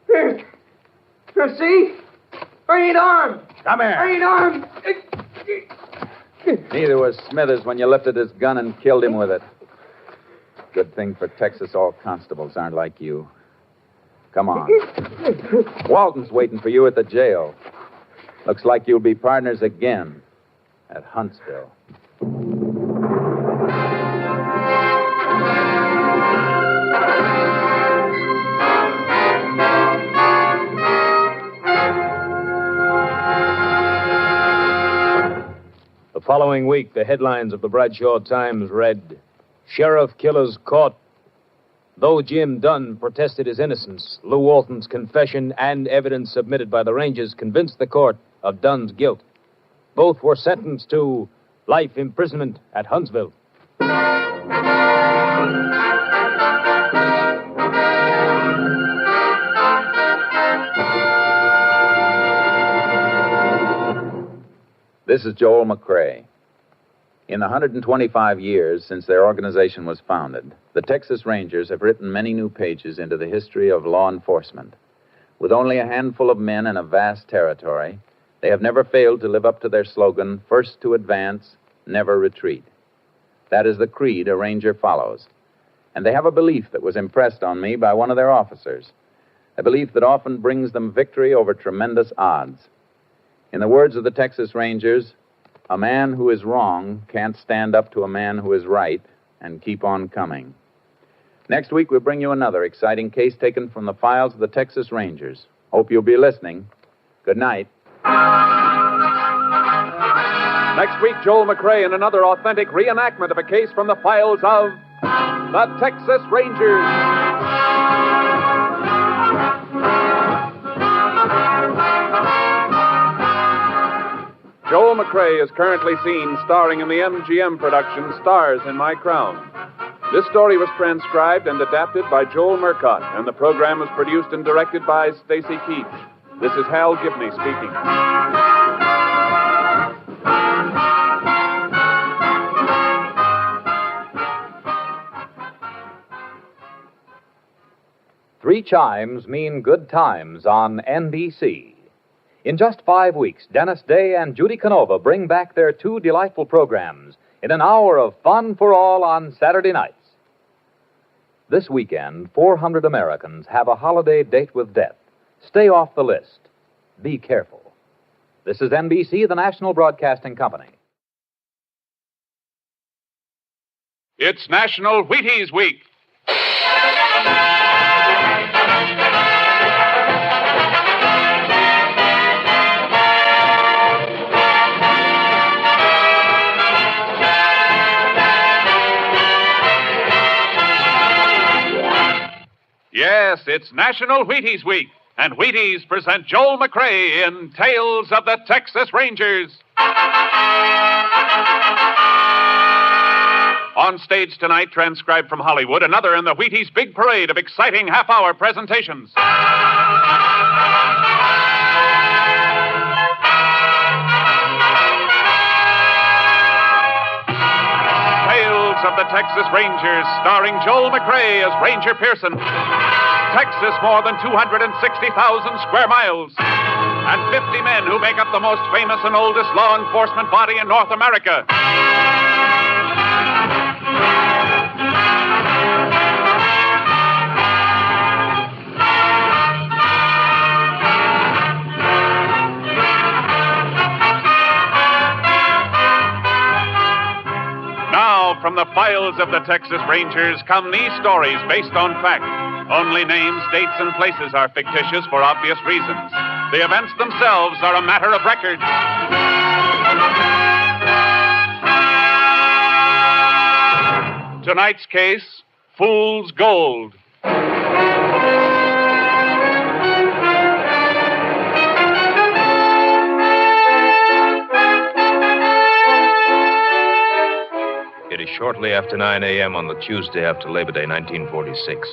Here. See? I ain't armed. Come here. I ain't armed. Neither was Smithers when you lifted his gun and killed him with it. Good thing for Texas all constables aren't like you. Come on. Walton's waiting for you at the jail. Looks like you'll be partners again at Huntsville. The following week, the headlines of the Bradshaw Times read, Sheriff Killers Caught. Though Jim Dunn protested his innocence, Lou Walton's confession and evidence submitted by the Rangers convinced the court of Dunn's guilt. Both were sentenced to life imprisonment at Huntsville. This is Joel McCrea. In the 125 years since their organization was founded, the Texas Rangers have written many new pages into the history of law enforcement. With only a handful of men and a vast territory, they have never failed to live up to their slogan, first to advance, never retreat. That is the creed a Ranger follows. And they have a belief that was impressed on me by one of their officers, a belief that often brings them victory over tremendous odds. In the words of the Texas Rangers, a man who is wrong can't stand up to a man who is right and keep on coming. Next week, we'll bring you another exciting case taken from the files of the Texas Rangers. Hope you'll be listening. Good night. Next week, Joel McCrea in another authentic reenactment of a case from the files of the Texas Rangers. Joel McCrea is currently seen starring in the MGM production Stars in My Crown. This story was transcribed and adapted by Joel Murcott, and the program was produced and directed by Stacy Keach. This is Hal Gibney speaking. Three chimes mean good times on NBC. In just 5 weeks, Dennis Day and Judy Canova bring back their two delightful programs in an hour of fun for all on Saturday nights. This weekend, 400 Americans have a holiday date with death. Stay off the list. Be careful. This is NBC, the National Broadcasting Company. It's National Wheaties Week. Yes, it's National Wheaties Week, and Wheaties present Joel McCrea in Tales of the Texas Rangers. On stage tonight, transcribed from Hollywood, another in the Wheaties big parade of exciting half-hour presentations. Tales of the Texas Rangers, starring Joel McCrea as Ranger Pearson. Texas, more than 260,000 square miles. And 50 men who make up the most famous and oldest law enforcement body in North America. Now, from the files of the Texas Rangers come these stories based on fact. Only names, dates, and places are fictitious for obvious reasons. The events themselves are a matter of record. Tonight's case, Fool's Gold. Shortly after 9 a.m. on the Tuesday after Labor Day, 1946,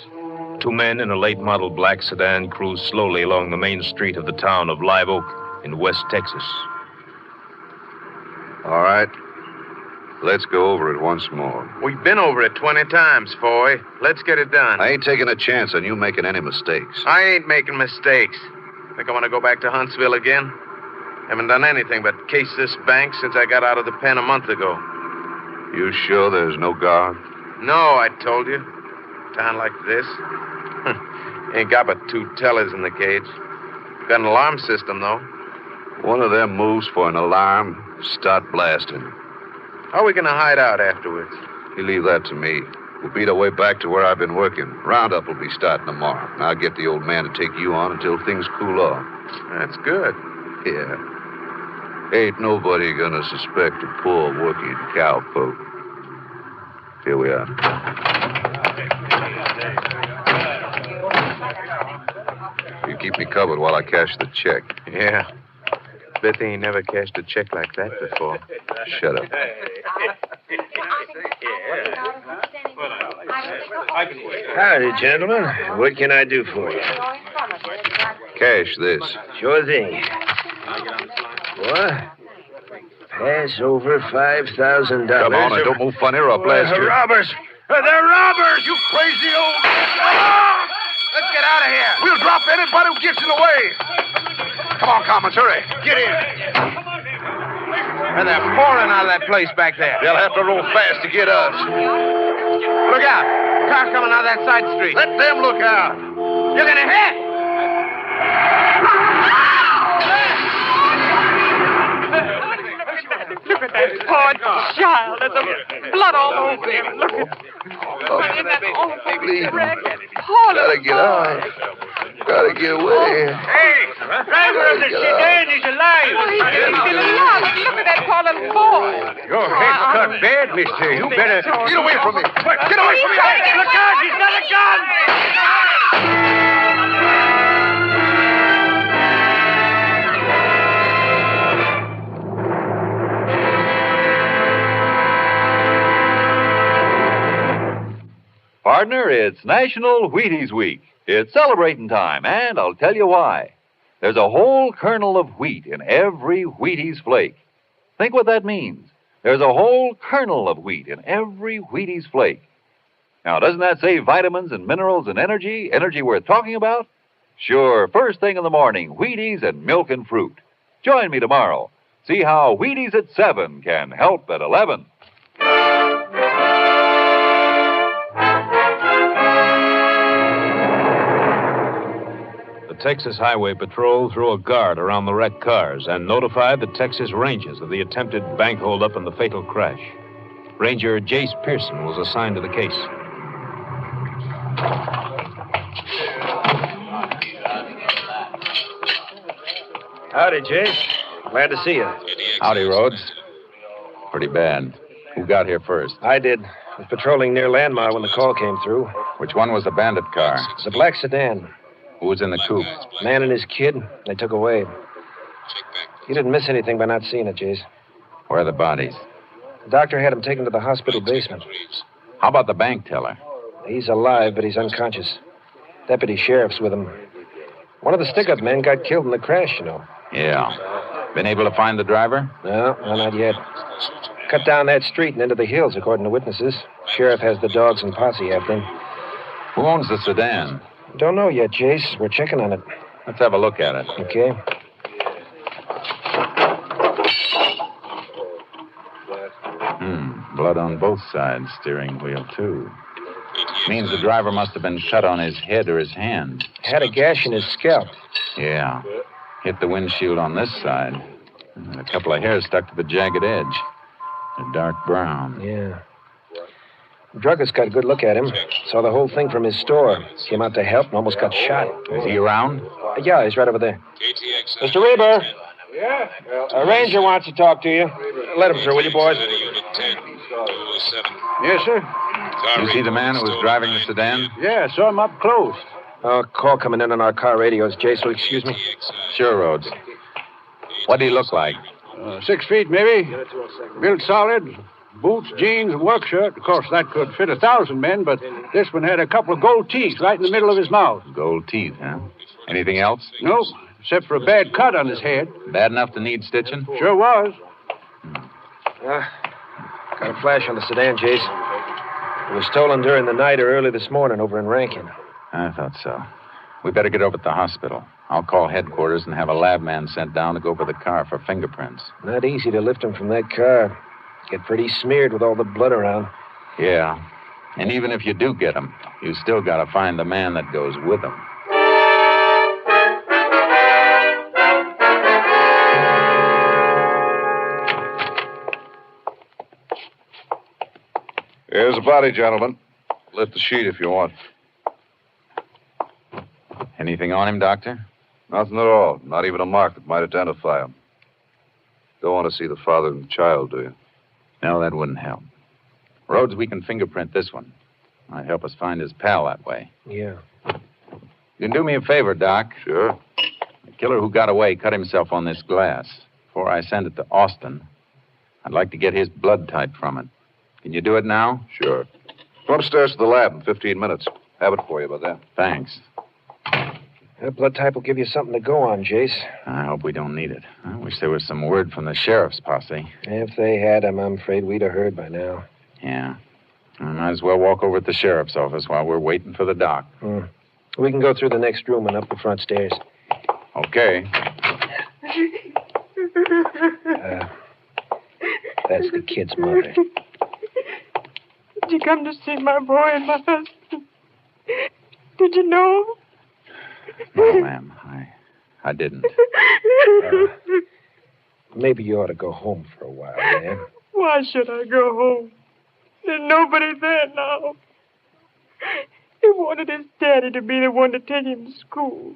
two men in a late model black sedan cruised slowly along the main street of the town of Live Oak in West Texas. All right. Let's go over it once more. We've been over it 20 times, Foy. Let's get it done. I ain't taking a chance on you making any mistakes. I ain't making mistakes. Think I want to go back to Huntsville again? Haven't done anything but case this bank since I got out of the pen a month ago. You sure there's no guard? No, I told you. Town like this. Ain't got but 2 tellers in the cage. Got an alarm system, though. One of them moves for an alarm, start blasting. How are we going to hide out afterwards? You leave that to me. We'll beat our way back to where I've been working. Roundup will be starting tomorrow. I'll get the old man to take you on until things cool off. That's good. Yeah. Ain't nobody gonna suspect a poor working cowpoke. Here we are. You keep me covered while I cash the check. Yeah. Bet they ain't never cashed a check like that before. Shut up. Howdy, gentlemen. What can I do for you? Cash this. Sure thing. What? Pass over $5,000. Come on, and don't move funny or I'll blast you. Robbers! They're robbers, you crazy old... Ah! Let's get out of here. We'll drop anybody who gets in the way. Come on, Commons, hurry. Get in. And they're pouring out of that place back there. They'll have to roll fast to get us. Look out. Car coming out of that side street. Let them look out. You're going to hit. Look at that poor child. There's blood all over him. Look at Please. Gotta get out. Gotta get away. Hey, driver of the sedan is alive. Oh, he's still alive. Look at that poor little boy. Your head's cut bad, mister. You better... Get away from me. Get away from me. Look out, he's got a gun. Partner, it's National Wheaties Week. It's celebrating time, and I'll tell you why. There's a whole kernel of wheat in every Wheaties flake. Think what that means. There's a whole kernel of wheat in every Wheaties flake. Now, doesn't that say vitamins and minerals and energy? Energy worth talking about? Sure, first thing in the morning, Wheaties and milk and fruit. Join me tomorrow. See how Wheaties at 7 can help at 11. The Texas Highway Patrol threw a guard around the wrecked cars and notified the Texas Rangers of the attempted bank holdup and the fatal crash. Ranger Jace Pearson was assigned to the case. Howdy, Jace. Glad to see you. Howdy, Rhodes. Pretty bad. Who got here first? I did. I was patrolling near Landmar when the call came through. Which one was the bandit car? It was a black sedan. Who was in the coupe? Man and his kid. They took away. You didn't miss anything by not seeing it, Jace. Where are the bodies? The doctor had him taken to the hospital basement. How about the bank teller? He's alive, but he's unconscious. Deputy sheriff's with him. One of the stick-up men got killed in the crash, you know. Yeah. Been able to find the driver? No, not yet. Cut down that street and into the hills, according to witnesses. Sheriff has the dogs and posse after him. Who owns the sedan? Don't know yet, Jace. We're checking on it. Let's have a look at it. Okay. Blood on both sides, steering wheel, too. Means the driver must have been shot on his head or his hand. Had a gash in his scalp. Yeah. Hit the windshield on this side. And a couple of hairs stuck to the jagged edge. They're dark brown. Yeah. The druggist got a good look at him. Saw the whole thing from his store. Came out to help and almost got shot. Is he around? Yeah, he's right over there. Mr. Reber. Yeah? A ranger wants to talk to you. Let him through, will you, boys? Yes, sir. You see the man who was driving the sedan? Yeah, saw him up close. Call coming in on our car radios. Jace, will you excuse me? Sure, Rhodes. What did he look like? 6 feet, maybe. Built solid. Boots, jeans, and work shirt. Of course, that could fit 1,000 men, but this one had a couple of gold teeth right in the middle of his mouth. Gold teeth, huh? Anything else? No, except for a bad cut on his head. Bad enough to need stitching? Sure was. Got a flash on the sedan, Jace. It was stolen during the night or early this morning over in Rankin. I thought so. We better get over to the hospital. I'll call headquarters and have a lab man sent down to go over the car for fingerprints. Not easy to lift him from that car. Get pretty smeared with all the blood around. Yeah. And even if you do get him, you still got to find the man that goes with him. Here's the body, gentlemen. Lift the sheet if you want. Anything on him, Doctor? Nothing at all. Not even a mark that might identify him. Don't want to see the father and the child, do you? No, that wouldn't help. Rhodes, we can fingerprint this one. Might help us find his pal that way. Yeah. You can do me a favor, Doc. Sure. The killer who got away cut himself on this glass. Before I send it to Austin, I'd like to get his blood type from it. Can you do it now? Sure. Go upstairs to the lab in 15 minutes. Have it for you by then. Thanks. That blood type will give you something to go on, Jace. I hope we don't need it. I wish there was some word from the sheriff's posse. If they had him, I'm afraid we'd have heard by now. Yeah. I might as well walk over to the sheriff's office while we're waiting for the doc. We can go through the next room and up the front stairs. Okay. That's the kid's mother. Did you come to see my boy and my husband? Did you know? No, ma'am. I didn't. Maybe you ought to go home for a while, ma'am. Why should I go home? There's nobody there now. He wanted his daddy to be the one to take him to school.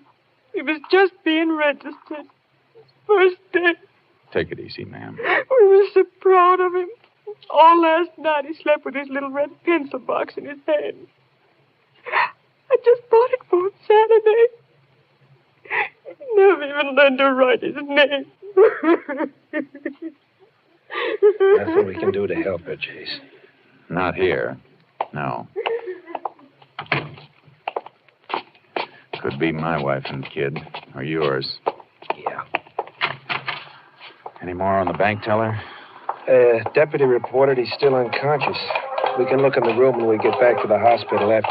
He was just being registered. His first day. Take it easy, ma'am. We were so proud of him. All last night he slept with his little red pencil box in his hand. I just bought it for him Saturday. Never even learned to write his name. Nothing we can do to help her, Jace. Not here. No. Could be my wife and kid, or yours. Yeah. Any more on the bank teller? Deputy reported he's still unconscious. We can look in the room when we get back to the hospital after.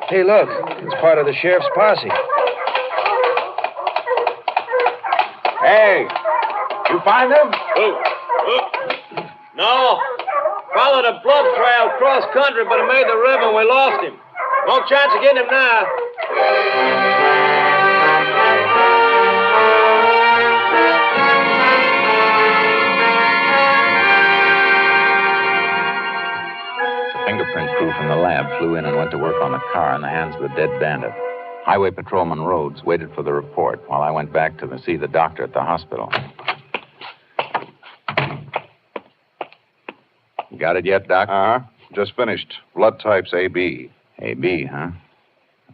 Hey, look. It's part of the sheriff's posse. Hey, you find him? No. Followed a blood trail cross country, but it made the river and we lost him. No chance of getting him now. The fingerprint crew from the lab flew in and went to work on the car in the hands of the dead bandit. Highway Patrolman Rhodes waited for the report while I went back to see the doctor at the hospital. Got it yet, Doc? Just finished. Blood type's AB. AB, huh?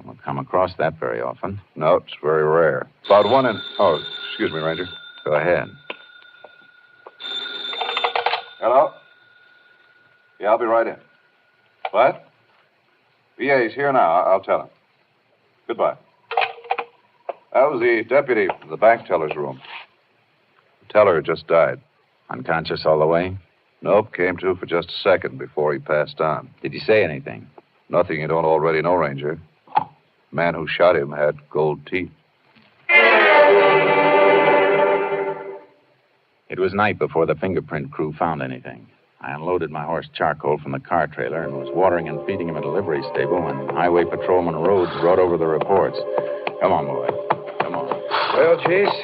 Don't come across that very often. No, it's very rare. About 1 in... Oh, excuse me, Ranger. Go ahead. Hello? Yeah, I'll be right in. What? Yeah, he's here now. I'll tell him. Goodbye. That was the deputy from the bank teller's room. The teller had just died. Unconscious all the way? Nope, came to for just a second before he passed on. Did he say anything? Nothing you don't already know, Ranger. The man who shot him had gold teeth. It was night before the fingerprint crew found anything. I unloaded my horse Charcoal from the car trailer and was watering and feeding him at a livery stable when Highway Patrolman Rhodes brought over the reports. Come on, boy. Come on. Well, Jace,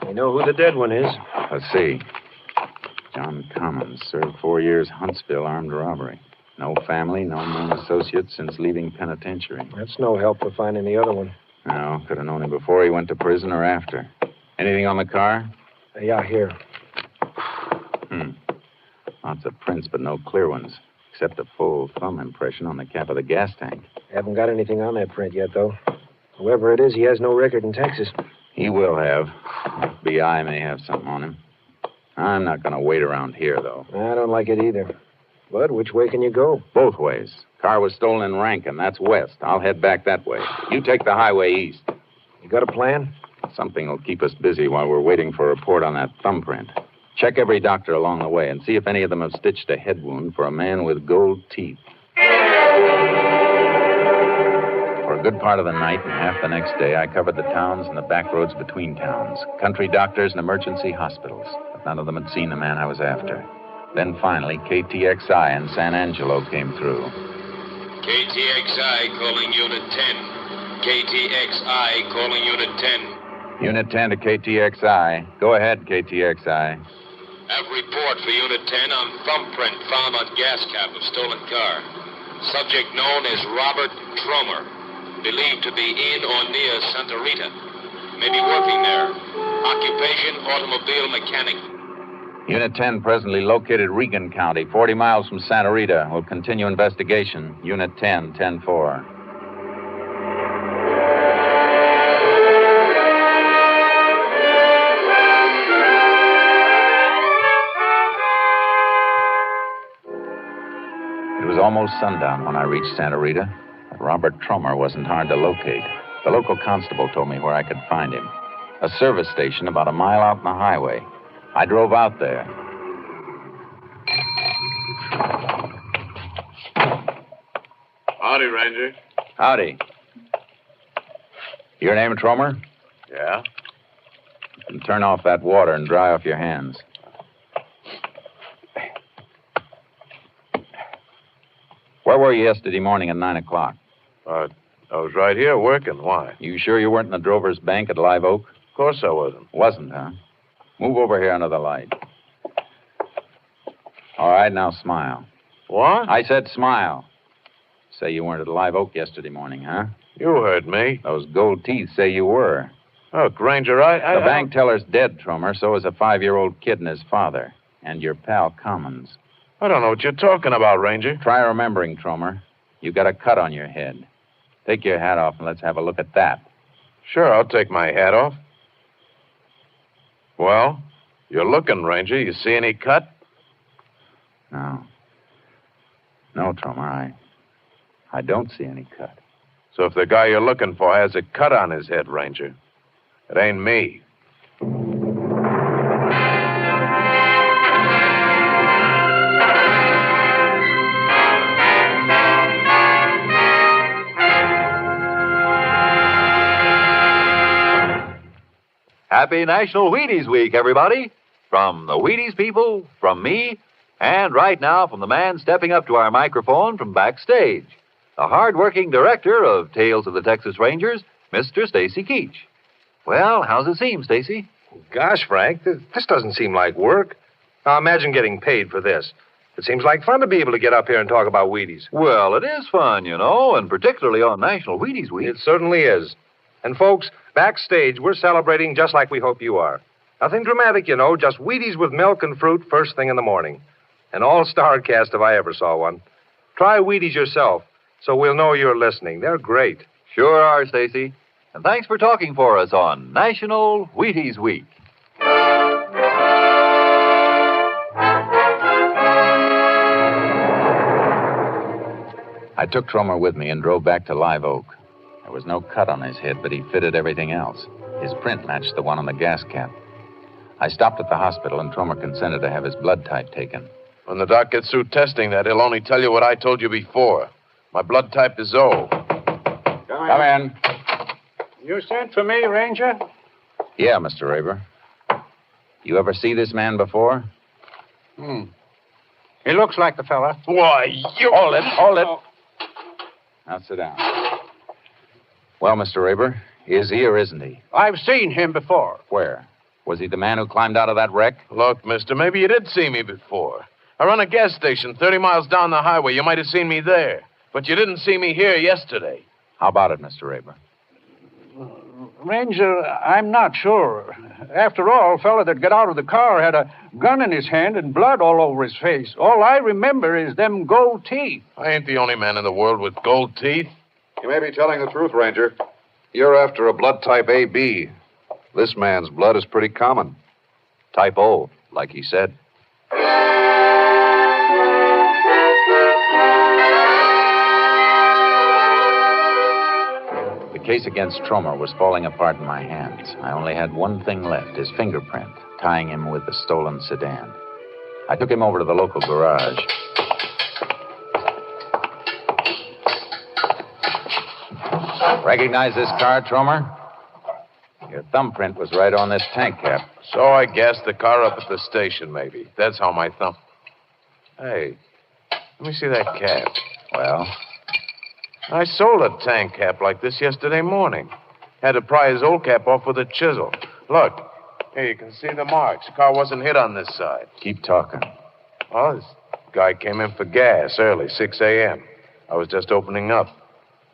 we know who the dead one is. Let's see. John Commons served 4 years Huntsville armed robbery. No family, no known associates since leaving penitentiary. That's no help for finding the other one. No, could have known him before he went to prison or after. Anything on the car? Yeah, here. Lots of prints, but no clear ones, except a full thumb impression on the cap of the gas tank. Haven't got anything on that print yet, though. Whoever it is, he has no record in Texas. He will have. FBI may have something on him. I'm not going to wait around here, though. I don't like it either. But which way can you go? Both ways. Car was stolen in Rankin. That's west. I'll head back that way. You take the highway east. You got a plan? Something will keep us busy while we're waiting for a report on that thumbprint. Check every doctor along the way and see if any of them have stitched a head wound for a man with gold teeth. For a good part of the night and half the next day, I covered the towns and the back roads between towns, country doctors and emergency hospitals. But none of them had seen the man I was after. Then finally, KTXI in San Angelo came through. KTXI calling Unit 10. KTXI calling Unit 10. Unit 10 to KTXI. Go ahead, KTXI. Have report for Unit 10 on thumbprint found on gas cap of stolen car. Subject known as Robert Tromer. Believed to be in or near Santa Rita. May be working there. Occupation, automobile mechanic. Unit 10 presently located Regan County, 40 miles from Santa Rita. Will continue investigation. Unit 10, 10-4. It was almost sundown when I reached Santa Rita, but Robert Tromer wasn't hard to locate. The local constable told me where I could find him. A service station about a mile out on the highway. I drove out there. Howdy, Ranger. Howdy. Your name, Tromer? Yeah? And turn off that water and dry off your hands. Where were you yesterday morning at 9 o'clock? I was right here working. Why? You sure you weren't in the Drover's Bank at Live Oak? Of course I wasn't. Wasn't, huh? Move over here under the light. All right, now smile. What? I said smile. Say you weren't at Live Oak yesterday morning, huh? You heard me. Those gold teeth say you were. Look, Ranger, the bank teller's dead, Tromer. So is a 5-year-old kid and his father. And your pal Commons. I don't know what you're talking about, Ranger. Try remembering, Tromer. You got a cut on your head. Take your hat off and let's have a look at that. Sure, I'll take my hat off. Well, you're looking, Ranger. You see any cut? No. No, Tromer, I don't see any cut. So if the guy you're looking for has a cut on his head, Ranger, it ain't me. Happy National Wheaties Week, everybody. From the Wheaties people, from me, and right now from the man stepping up to our microphone from backstage, the hard-working director of Tales of the Texas Rangers, Mr. Stacy Keach. Well, how's it seem, Stacy? Gosh, Frank, this doesn't seem like work. Now, imagine getting paid for this. It seems like fun to be able to get up here and talk about Wheaties. Well, it is fun, you know, and particularly on National Wheaties Week. It certainly is. And, folks, backstage, we're celebrating just like we hope you are. Nothing dramatic, you know, just Wheaties with milk and fruit first thing in the morning. An all-star cast if I ever saw one. Try Wheaties yourself, so we'll know you're listening. They're great. Sure are, Stacy. And thanks for talking for us on National Wheaties Week. I took Tromer with me and drove back to Live Oak. There was no cut on his head, but he fitted everything else. His print matched the one on the gas cap. I stopped at the hospital, and Tromer consented to have his blood type taken. When the doc gets through testing that, he'll only tell you what I told you before. My blood type is O. Come in. You sent for me, Ranger? Yeah, Mr. Raver. You ever see this man before? He looks like the fella. Why, you... Hold it. Now sit down. Well, Mr. Raver, is he or isn't he? I've seen him before. Where? Was he the man who climbed out of that wreck? Look, mister, maybe you did see me before. I run a gas station 30 miles down the highway. You might have seen me there. But you didn't see me here yesterday. How about it, Mr. Raver? Ranger, I'm not sure. After all, a fella that got out of the car had a gun in his hand and blood all over his face. All I remember is them gold teeth. I ain't the only man in the world with gold teeth. You may be telling the truth, Ranger. You're after a blood type AB. This man's blood is pretty common. Type O. like he said. The case against Tromer was falling apart in my hands. I only had one thing left, his fingerprint, tying him with the stolen sedan. I took him over to the local garage. Recognize this car, Tromer? Your thumbprint was right on this tank cap. So I guessed the car up at the station, maybe. That's how my thumb... Hey, let me see that cap. Well? I sold a tank cap like this yesterday morning. Had to pry his old cap off with a chisel. Look, here, you can see the marks. The car wasn't hit on this side. Keep talking. Well, this guy came in for gas early, 6 a.m. I was just opening up.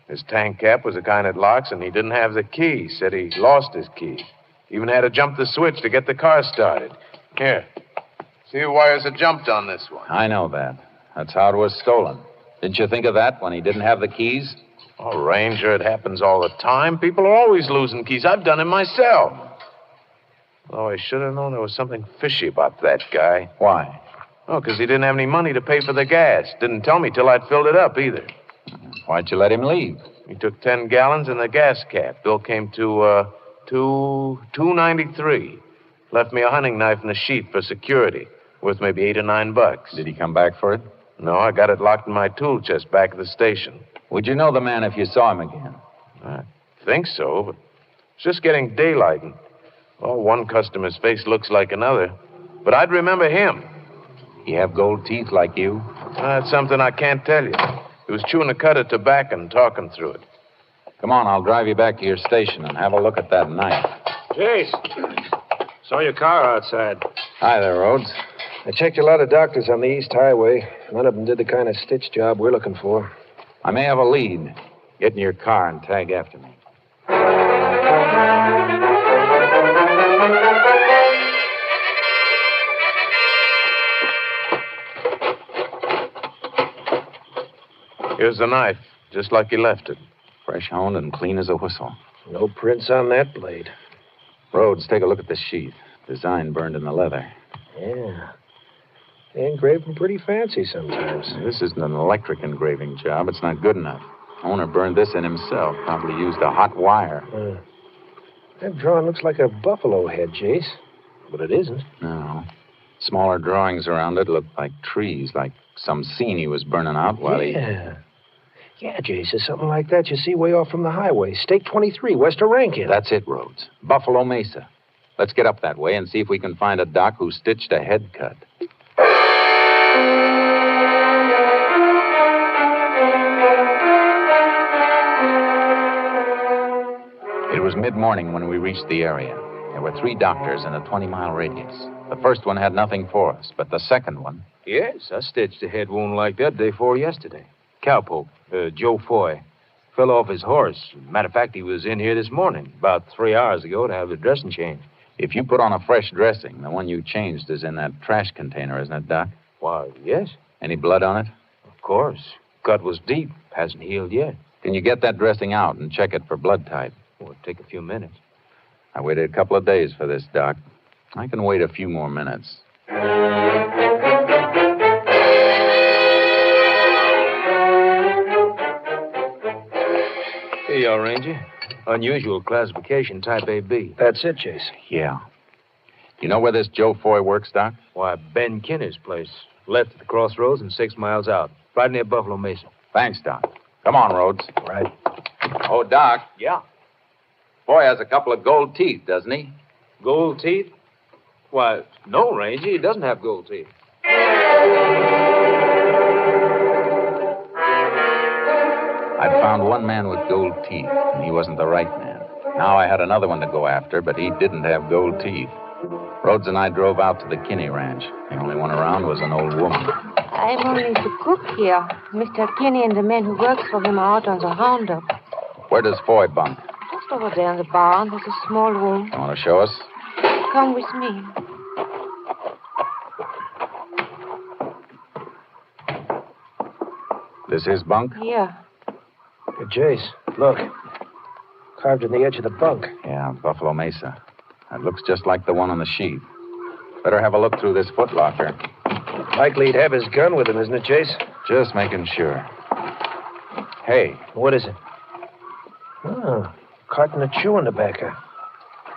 His tank cap was the kind that locks, and he didn't have the key. Said he lost his key. Even had to jump the switch to get the car started. Here. See the wires that jumped on this one. I know that. That's how it was stolen. Didn't you think of that when he didn't have the keys? Oh, Ranger, it happens all the time. People are always losing keys. I've done it myself. Oh, I should have known there was something fishy about that guy. Why? Oh, because he didn't have any money to pay for the gas. Didn't tell me till I'd filled it up, either. Why'd you let him leave? He took 10 gallons in the gas cap. Bill came to, $2.93. Left me a hunting knife and a sheet for security. Worth maybe $8 or $9. Did he come back for it? No, I got it locked in my tool chest back at the station. Would you know the man if you saw him again? I think so, but it's just getting daylight. And, well, one customer's face looks like another. But I'd remember him. He have gold teeth like you? That's something I can't tell you. He was chewing a cud of tobacco and talking through it. Come on, I'll drive you back to your station and have a look at that knife. Jace, saw your car outside. Hi there, Rhodes. I checked a lot of doctors on the East Highway. None of them did the kind of stitch job we're looking for. I may have a lead. Get in your car and tag after me. Here's the knife, just like he left it. Fresh honed and clean as a whistle. No prints on that blade. Rhodes, take a look at this sheath. Design burned in the leather. Yeah. They engrave them pretty fancy sometimes. This isn't an electric engraving job. It's not good enough. Owner burned this in himself. Probably used a hot wire. That drawing looks like a buffalo head, Jace. But it isn't. No. Smaller drawings around it look like trees, like some scene he was burning out while he... Yeah, Jace, it's something like that you see way off from the highway. Stake 23, west of Rankin. That's it, Rhodes. Buffalo Mesa. Let's get up that way and see if we can find a doc who stitched a head cut. It was mid-morning when we reached the area. There were 3 doctors in a 20-mile radius. The first one had nothing for us, but the second one... Yes, I stitched a head wound like that day before yesterday. Cowpoke, Joe Foy. Fell off his horse. Matter of fact, he was in here this morning, about 3 hours ago, to have the dressing changed. If you put on a fresh dressing, the one you changed is in that trash container, isn't it, Doc? Why, yes. Any blood on it? Of course. Cut was deep. Hasn't healed yet. Can you get that dressing out and check it for blood type? Well, it'll take a few minutes. I waited a couple of days for this, Doc. I can wait a few more minutes. Here you are, Ranger. Unusual classification, type AB. That's it, Jace. Yeah. You know where this Joe Foy works, Doc? Why, Ben Kinner's place. Left at the crossroads and 6 miles out. Right near Buffalo Mesa. Thanks, Doc. Come on, Rhodes. Right. Oh, Doc. Yeah? Foy has a couple of gold teeth, doesn't he? Gold teeth? Why, no, Ranger. He doesn't have gold teeth. I'd found one man with gold teeth, and he wasn't the right man. Now I had another one to go after, but he didn't have gold teeth. Rhodes and I drove out to the Kinney Ranch. The only one around was an old woman. I'm only the cook here. Mr. Kinney and the men who work for him are out on the roundup. Where does Foy bunk? Just over there in the barn. There's a small room. You want to show us? Come with me. This his bunk? Yeah. Hey, Jace, look. Carved in the edge of the bunk. Yeah, Buffalo Mesa. It looks just like the one on the sheet. Better have a look through this footlocker. Likely he'd have his gun with him, isn't it, Jace? Just making sure. Hey. What is it? Oh, carton of chewing tobacco.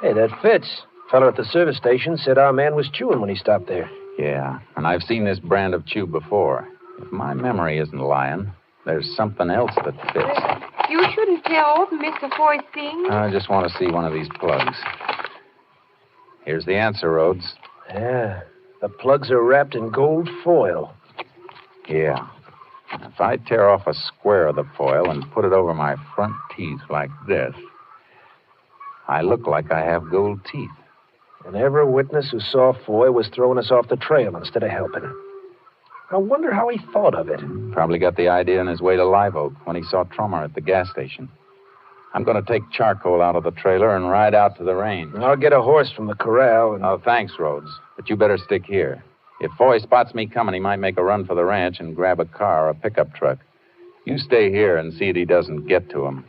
Hey, that fits. Fellow at the service station said our man was chewing when he stopped there. Yeah, and I've seen this brand of chew before. If my memory isn't lying, there's something else that fits. You shouldn't tell Mr. Foy's thing. I just want to see one of these plugs. Here's the answer, Rhodes. Yeah, the plugs are wrapped in gold foil. Yeah. If I tear off a square of the foil and put it over my front teeth like this, I look like I have gold teeth. And every witness who saw Foy was throwing us off the trail instead of helping. I wonder how he thought of it. Probably got the idea on his way to Live Oak when he saw Trummer at the gas station. I'm going to take charcoal out of the trailer and ride out to the range. I'll get a horse from the corral and... Oh, thanks, Rhodes. But you better stick here. If Foy spots me coming, he might make a run for the ranch and grab a car or a pickup truck. You stay here and see that he doesn't get to him.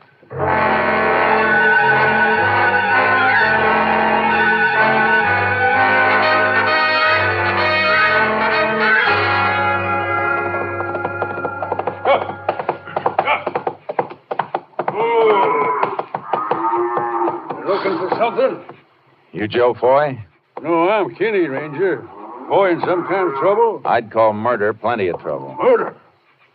Looking for something? You Joe Foy? No, I'm Kinney, Ranger. Foy in some kind of trouble? I'd call murder plenty of trouble. Murder?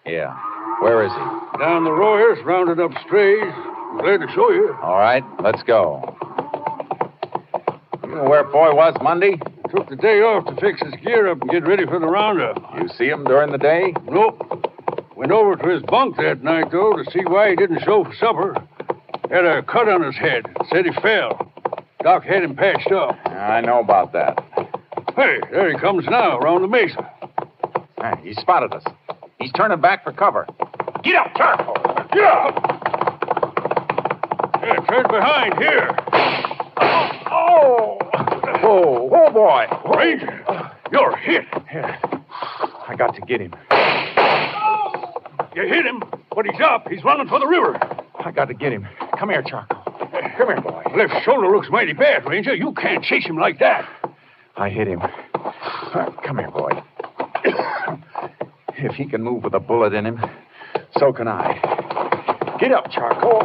Yeah. Where is he? Down the Royers, rounded up strays. I'm glad to show you. All right, let's go. You know where Foy was Monday? Took the day off to fix his gear up and get ready for the roundup. You see him during the day? Nope. Went over to his bunk that night, though, to see why he didn't show for supper. Had a cut on his head. Said he fell. Doc had him patched up. I know about that. Hey, there he comes now, around the mesa. Hey, he spotted us. He's turning back for cover. Get up, Charcoal! Get up! Yeah, turn behind, here. Oh! Oh, boy. Ranger, you're hit. Here. I got to get him. You hit him, but he's up. He's running for the river. I got to get him. Come here, Charcoal. Come here, boy. Left shoulder looks mighty bad, Ranger. You can't chase him like that. I hit him. Come here, boy. If he can move with a bullet in him, so can I. Get up, Charcoal.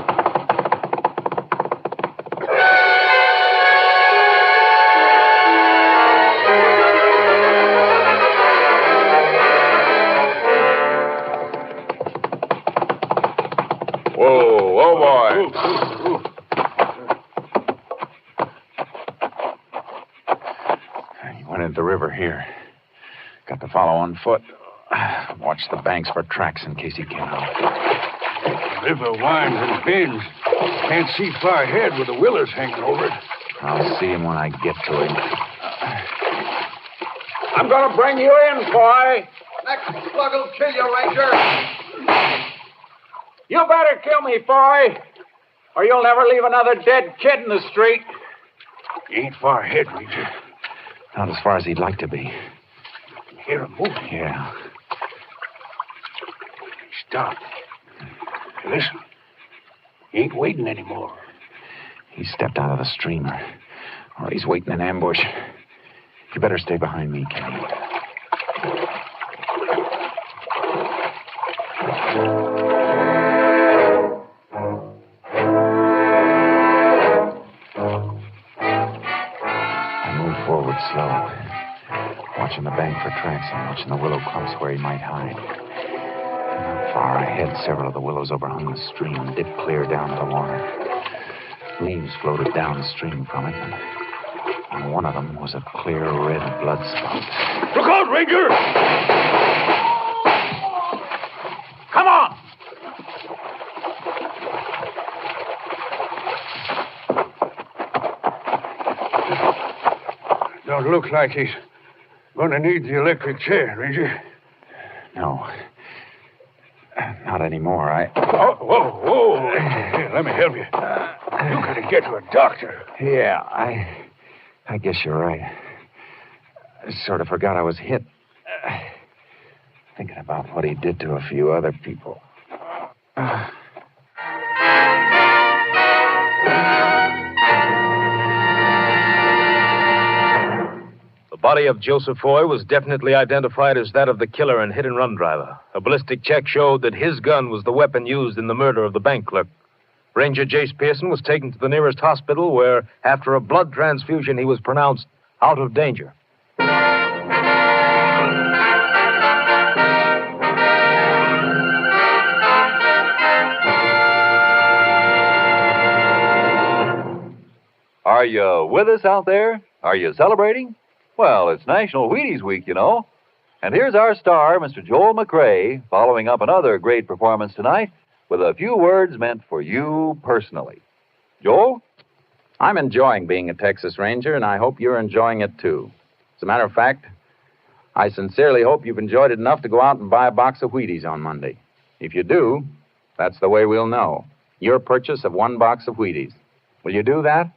Whoa, boy. He went into the river here. Got to follow on foot. Watch the banks for tracks in case he came out. River winds and bends. Can't see far ahead with the willows hanging over it. I'll see him when I get to him. I'm going to bring you in, Foy. Next plug will kill you, Ranger. You better kill me, Foy, or you'll never leave another dead kid in the street. You ain't far ahead, Ranger. Not as far as he'd like to be. Hear him moving. Yeah. Stop. Listen. He ain't waiting anymore. He stepped out of the stream, or he's waiting in ambush. You better stay behind me, Kenny. I moved forward slow, watching the bank for tracks and watching the willow clumps where he might hide. Far ahead, several of the willows overhung the stream and dipped clear down to the water. Leaves floated downstream from it, and on one of them was a clear red blood spot. Look out, Ranger! Come on! Don't look like he's going to need the electric chair, Ranger. No. Not anymore. Whoa. Here, let me help you. You got to get to a doctor. Yeah, I guess you're right. I sort of forgot I was hit. Thinking about what he did to a few other people. The body of Joseph Foy was definitely identified as that of the killer and hit-and-run driver. A ballistic check showed that his gun was the weapon used in the murder of the bank clerk. Ranger Jace Pearson was taken to the nearest hospital where, after a blood transfusion, he was pronounced out of danger. Are you with us out there? Are you celebrating? Well, it's National Wheaties Week, you know. And here's our star, Mr. Joel McCrea, following up another great performance tonight with a few words meant for you personally. Joel? I'm enjoying being a Texas Ranger, and I hope you're enjoying it, too. As a matter of fact, I sincerely hope you've enjoyed it enough to go out and buy a box of Wheaties on Monday. If you do, that's the way we'll know. Your purchase of one box of Wheaties. Will you do that?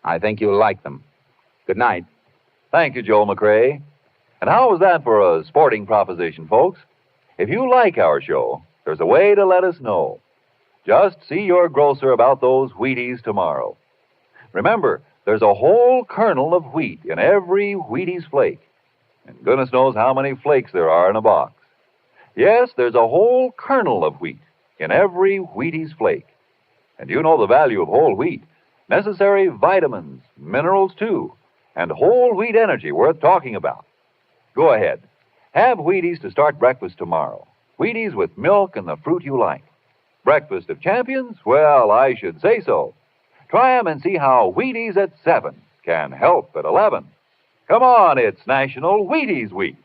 I think you'll like them. Good night. Thank you, Joel McCrea. And how was that for a sporting proposition, folks? If you like our show, there's a way to let us know. Just see your grocer about those Wheaties tomorrow. Remember, there's a whole kernel of wheat in every Wheaties flake. And goodness knows how many flakes there are in a box. Yes, there's a whole kernel of wheat in every Wheaties flake. And you know the value of whole wheat. Necessary vitamins, minerals, too, and whole wheat energy worth talking about. Go ahead. Have Wheaties to start breakfast tomorrow. Wheaties with milk and the fruit you like. Breakfast of champions? Well, I should say so. Try 'em and see how Wheaties at 7 can help at 11. Come on, it's National Wheaties Week.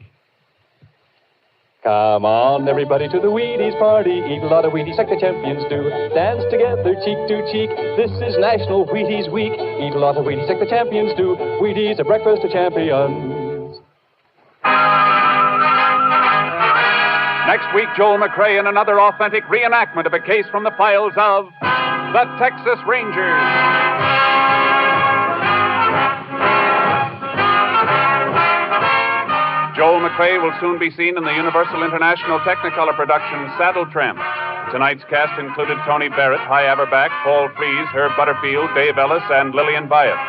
Come on, everybody, to the Wheaties party. Eat a lot of Wheaties like the champions do. Dance together, cheek to cheek. This is National Wheaties Week. Eat a lot of Wheaties like the champions do. Wheaties, a breakfast of champions. Next week, Joel McCrea in another authentic reenactment of a case from the files of the Texas Rangers. Joel McCrea will soon be seen in the Universal International Technicolor production Saddle Tramp. Tonight's cast included Tony Barrett, Hy Averback, Paul Frees, Herb Butterfield, Dave Ellis, and Lillian Byatt.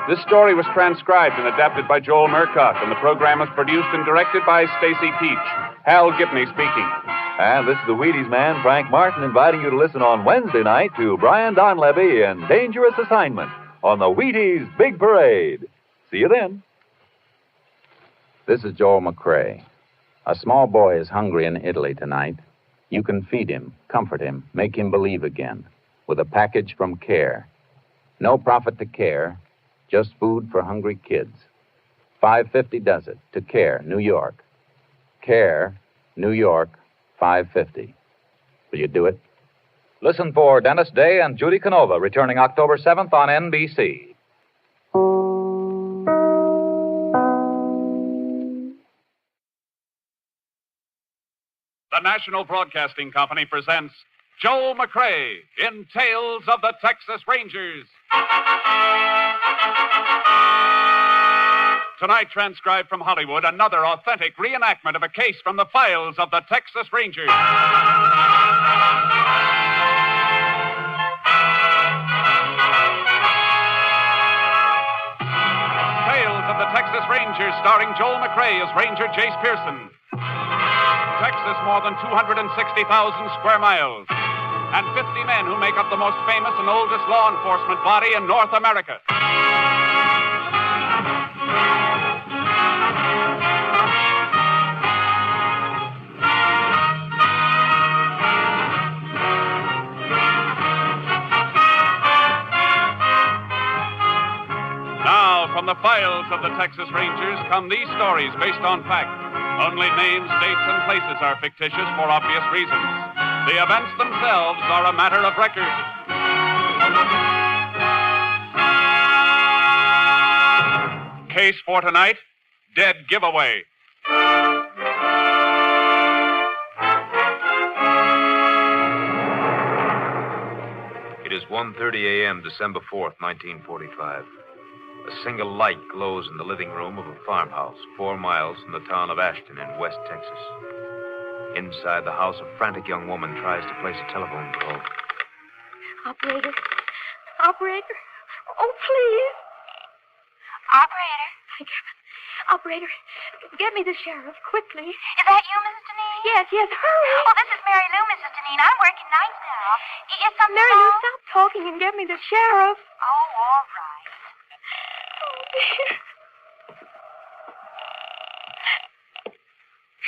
This story was transcribed and adapted by Joel Murcock, and the program was produced and directed by Stacy Peach. Hal Gibney speaking. And this is the Wheaties man, Frank Martin, inviting you to listen on Wednesday night to Brian Donlevy in Dangerous Assignment on the Wheaties Big Parade. See you then. This is Joel McCrea. A small boy is hungry in Italy tonight. You can feed him, comfort him, make him believe again with a package from CARE. No profit to CARE, just food for hungry kids. $5.50 does it to CARE, New York. CARE, New York, $5.50. Will you do it? Listen for Dennis Day and Judy Canova returning October 7th on NBC. The National Broadcasting Company presents Joel McCrea in Tales of the Texas Rangers. Tonight, transcribed from Hollywood, another authentic reenactment of a case from the files of the Texas Rangers. Tales of the Texas Rangers, starring Joel McCrea as Ranger Jace Pearson. Texas, more than 260,000 square miles, and 50 men who make up the most famous and oldest law enforcement body in North America. Now, from the files of the Texas Rangers come these stories based on fact. Only names, dates, and places are fictitious for obvious reasons. The events themselves are a matter of record. Case for tonight, dead giveaway. It is 1:30 a.m., December 4th, 1945. A single light glows in the living room of a farmhouse 4 miles from the town of Ashton in West Texas. Inside the house, a frantic young woman tries to place a telephone call. Operator? Operator? Oh, please. Operator. Operator, get me the sheriff, quickly. Is that you, Mrs. Deneen? Yes, hurry. Oh, this is Mary Lou, Mrs. Deneen. I'm working nights now. Is something Mary Lou, wrong? stop talking and get me the sheriff. Oh, all right. Oh, dear.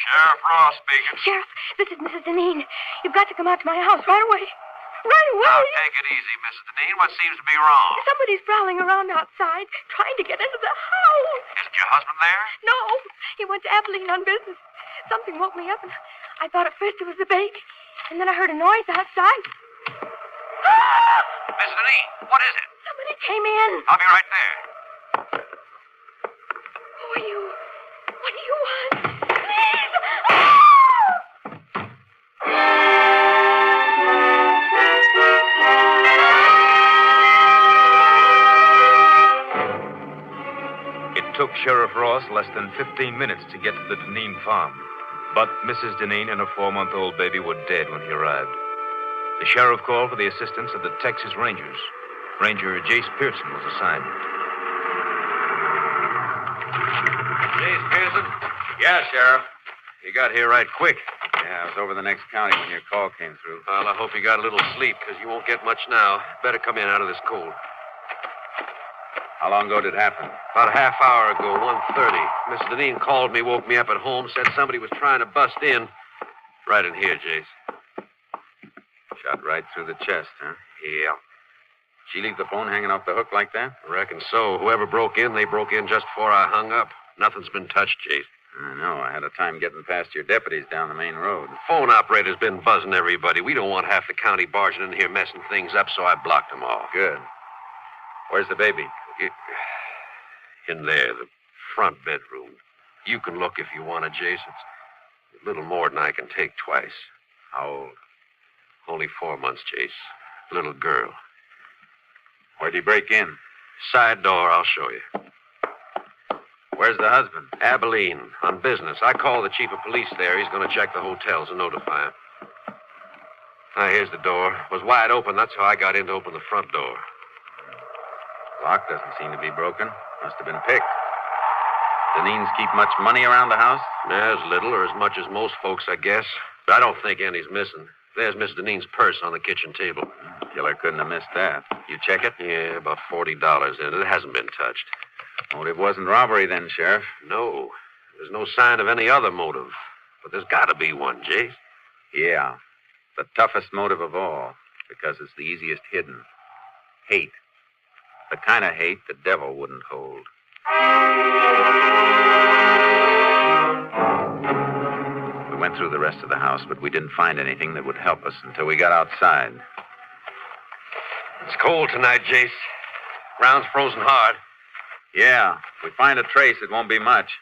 Sheriff Ross speaking. Sheriff, this is Mrs. Deneen. You've got to come out to my house right away. Right away. Now, take it easy, Mrs. Deneen. What seems to be wrong? Somebody's prowling around outside, trying to get into the house. Isn't your husband there? No, he went to Abilene on business. Something woke me up, and I thought at first it was the bake. And then I heard a noise outside. Ah! Mrs. Deneen, what is it? Somebody came in. I'll be right there. Who are you? What do you want? Please! Ah! It took Sheriff Ross less than 15 minutes to get to the Deneen farm. But Mrs. Deneen and a 4-month-old baby were dead when he arrived. The sheriff called for the assistance of the Texas Rangers. Ranger Jace Pearson was assigned. Jace Pearson? Yeah, Sheriff. You got here right quick. Yeah, I was over the next county when your call came through. Well, I hope you got a little sleep, because you won't get much now. Better come in out of this cold. How long ago did it happen? About a half hour ago, 1:30. Miss Deneen called me, woke me up at home, said somebody was trying to bust in. Right in here, Jace. Shot right through the chest, huh? Yeah. She leave the phone hanging off the hook like that? I reckon so. Whoever broke in, they broke in just before I hung up. Nothing's been touched, Jace. I know. I had a time getting past your deputies down the main road. The phone operator's been buzzing everybody. We don't want half the county barging in here messing things up, so I blocked them all. Good. Where's the baby? In there, the front bedroom. You can look if you want to, Jace. It's a little more than I can take twice. How old? Only 4 months, Jace. Little girl. Where'd he break in? Side door, I'll show you. Where's the husband? Abilene, on business. I called the chief of police there. He's going to check the hotels and notify him. Here's the door. It was wide open. That's how I got in to open the front door. Lock doesn't seem to be broken. Must have been picked. Deneens keep much money around the house? As little or as much as most folks, I guess. But I don't think any's missing. There's Miss Deneen's purse on the kitchen table. Killer couldn't have missed that. You check it? Yeah, about $40 in it. It hasn't been touched. Motive wasn't robbery then, Sheriff. No. There's no sign of any other motive. But there's got to be one, Jace. Yeah. The toughest motive of all. Because it's the easiest hidden. Hate. The kind of hate the devil wouldn't hold. We went through the rest of the house, but we didn't find anything that would help us until we got outside. It's cold tonight, Jace. Ground's frozen hard. Yeah. If we find a trace, it won't be much.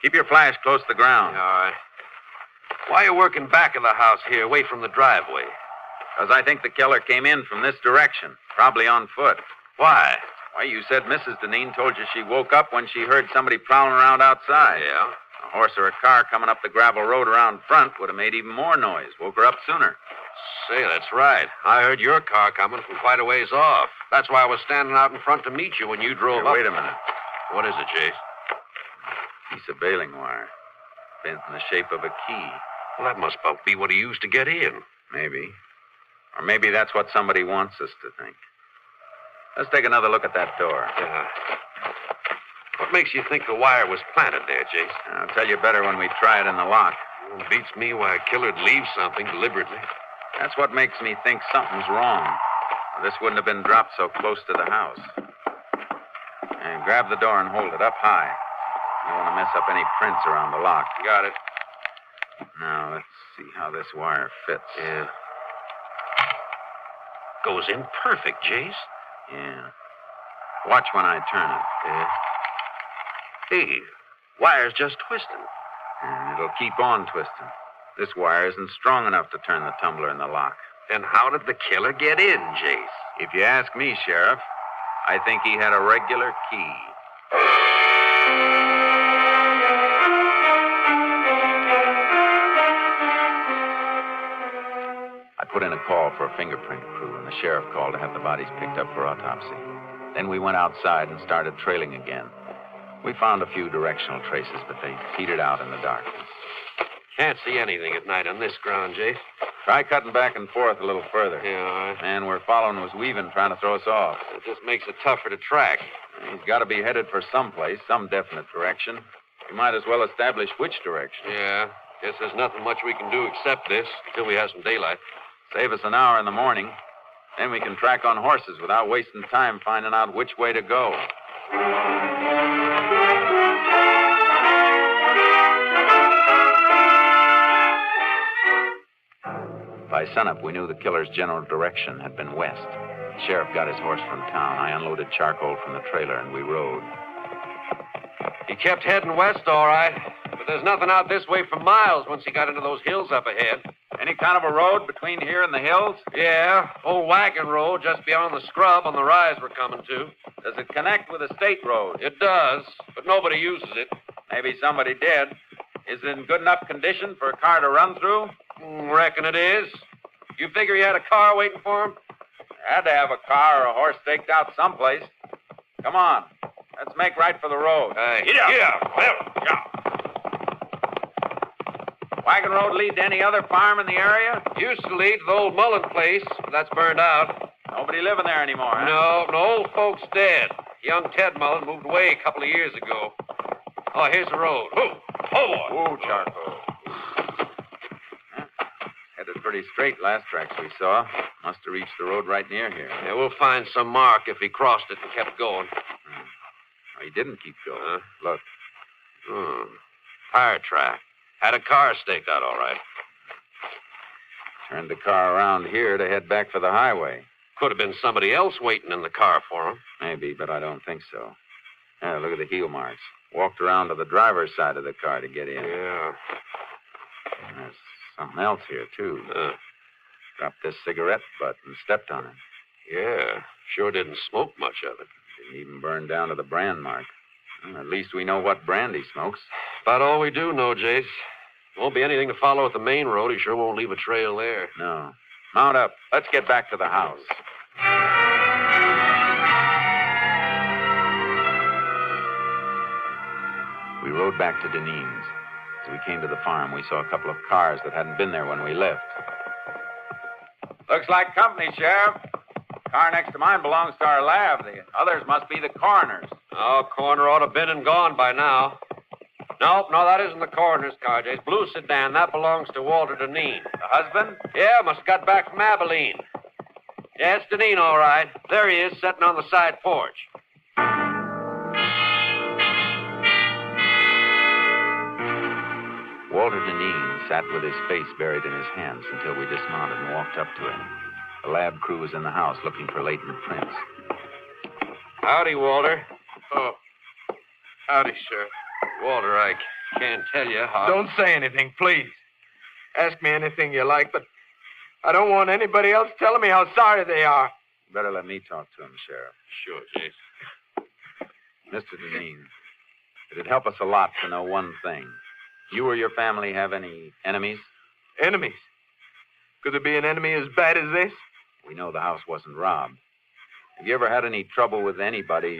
Keep your flash close to the ground. Yeah, all right. Why are you working back of the house here, away from the driveway? Because I think the killer came in from this direction, probably on foot. Why? Why, you said Mrs. Deneen told you she woke up when she heard somebody prowling around outside. Yeah? A horse or a car coming up the gravel road around front would have made even more noise. Woke her up sooner. Say, that's right. I heard your car coming from quite a ways off. That's why I was standing out in front to meet you when you drove up. Wait a minute. What is it, Jace? Piece of baling wire. Bent in the shape of a key. Well, that must about be what he used to get in. Maybe. Or maybe that's what somebody wants us to think. Let's take another look at that door. Yeah. What makes you think the wire was planted there, Jace? I'll tell you better when we try it in the lock. It beats me why a killer'd leave something deliberately. That's what makes me think something's wrong. This wouldn't have been dropped so close to the house. And grab the door and hold it up high. You don't want to mess up any prints around the lock. Got it. Now, let's see how this wire fits. Yeah. Goes in perfect, Jace. Yeah. Watch when I turn it. Yeah. Hey, wire's just twisting. And it'll keep on twisting. This wire isn't strong enough to turn the tumbler in the lock. Then how did the killer get in, Jace? If you ask me, Sheriff, I think he had a regular key. I put in a call for a fingerprint crew, and the sheriff called to have the bodies picked up for autopsy. Then we went outside and started trailing again. We found a few directional traces, but they petered out in the darkness. Can't see anything at night on this ground, Jace. Try cutting back and forth a little further. Yeah, all right. Man we're following was weaving, trying to throw us off. It just makes it tougher to track. He's got to be headed for someplace, some definite direction. We might as well establish which direction. Yeah. Guess there's nothing much we can do except this until we have some daylight. Save us an hour in the morning. Then we can track on horses without wasting time finding out which way to go. By sunup, we knew the killer's general direction had been west. The sheriff got his horse from town. I unloaded charcoal from the trailer, and we rode. He kept heading west, all right. But there's nothing out this way for miles once he got into those hills up ahead. Any kind of a road between here and the hills? Yeah, old wagon road just beyond the scrub on the rise we're coming to. Does it connect with a state road? It does, but nobody uses it. Maybe somebody did. Is it in good enough condition for a car to run through? Reckon it is. You figure he had a car waiting for him? Had to have a car or a horse staked out someplace. Come on. Let's make right for the road. Wagon road lead to any other farm in the area? Used to lead to the old Mullen place, but that's burned out. Nobody living there anymore, huh? No, old folks dead. Young Ted Mullen moved away a couple of years ago. Oh, here's the road. Oh, boy. Ooh, charcoal. Headed pretty straight last tracks we saw. Must have reached the road right near here. Yeah, we'll find some mark if he crossed it and kept going. Oh, he didn't keep going. Look. Tire track. Had a car staked out all right. Turned the car around here to head back for the highway. Could have been somebody else waiting in the car for him. Maybe, but I don't think so. Yeah, look at the heel marks. Walked around to the driver's side of the car to get in. Yeah. And there's something else here, too. Dropped this cigarette butt and stepped on it. Yeah, sure didn't smoke much of it. Didn't even burn down to the brand mark. Well, at least we know what brand he smokes. About all we do know, Jace. Won't be anything to follow at the main road. He sure won't leave a trail there. No. Mount up. Let's get back to the house. We rode back to Deneen's. As we came to the farm, we saw a couple of cars that hadn't been there when we left. Looks like company, Sheriff. The car next to mine belongs to our lab. The others must be the coroner's. Oh, coroner ought to have been and gone by now. No, that isn't the coroner's car, Jace. Blue sedan, that belongs to Walter Deneen. The husband? Yeah, must have got back from Abilene. Yeah, it's Deneen, all right. There he is, sitting on the side porch. Walter Deneen sat with his face buried in his hands until we dismounted and walked up to him. The lab crew was in the house looking for latent prints. Howdy, Walter. Oh. Howdy, Sheriff. Walter, I can't tell you how... Don't say anything, please. Ask me anything you like, but I don't want anybody else telling me how sorry they are. Better let me talk to him, Sheriff. Sure, Jace. Mr. Deneen, it'd help us a lot to know one thing. You or your family have any enemies? Enemies? Could there be an enemy as bad as this? We know the house wasn't robbed. Have you ever had any trouble with anybody,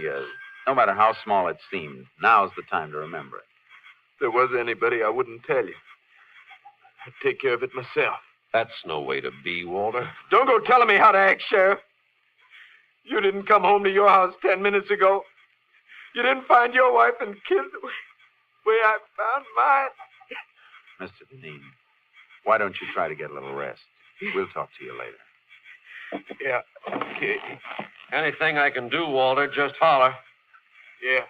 no matter how small it seemed? Now's the time to remember it. If there was anybody, I wouldn't tell you. I'd take care of it myself. That's no way to be, Walter. Don't go telling me how to act, Sheriff. You didn't come home to your house 10 minutes ago. You didn't find your wife and kids the way I found mine. Mr. Deneen, why don't you try to get a little rest? We'll talk to you later. Yeah, okay. Anything I can do, Walter, just holler. Yeah.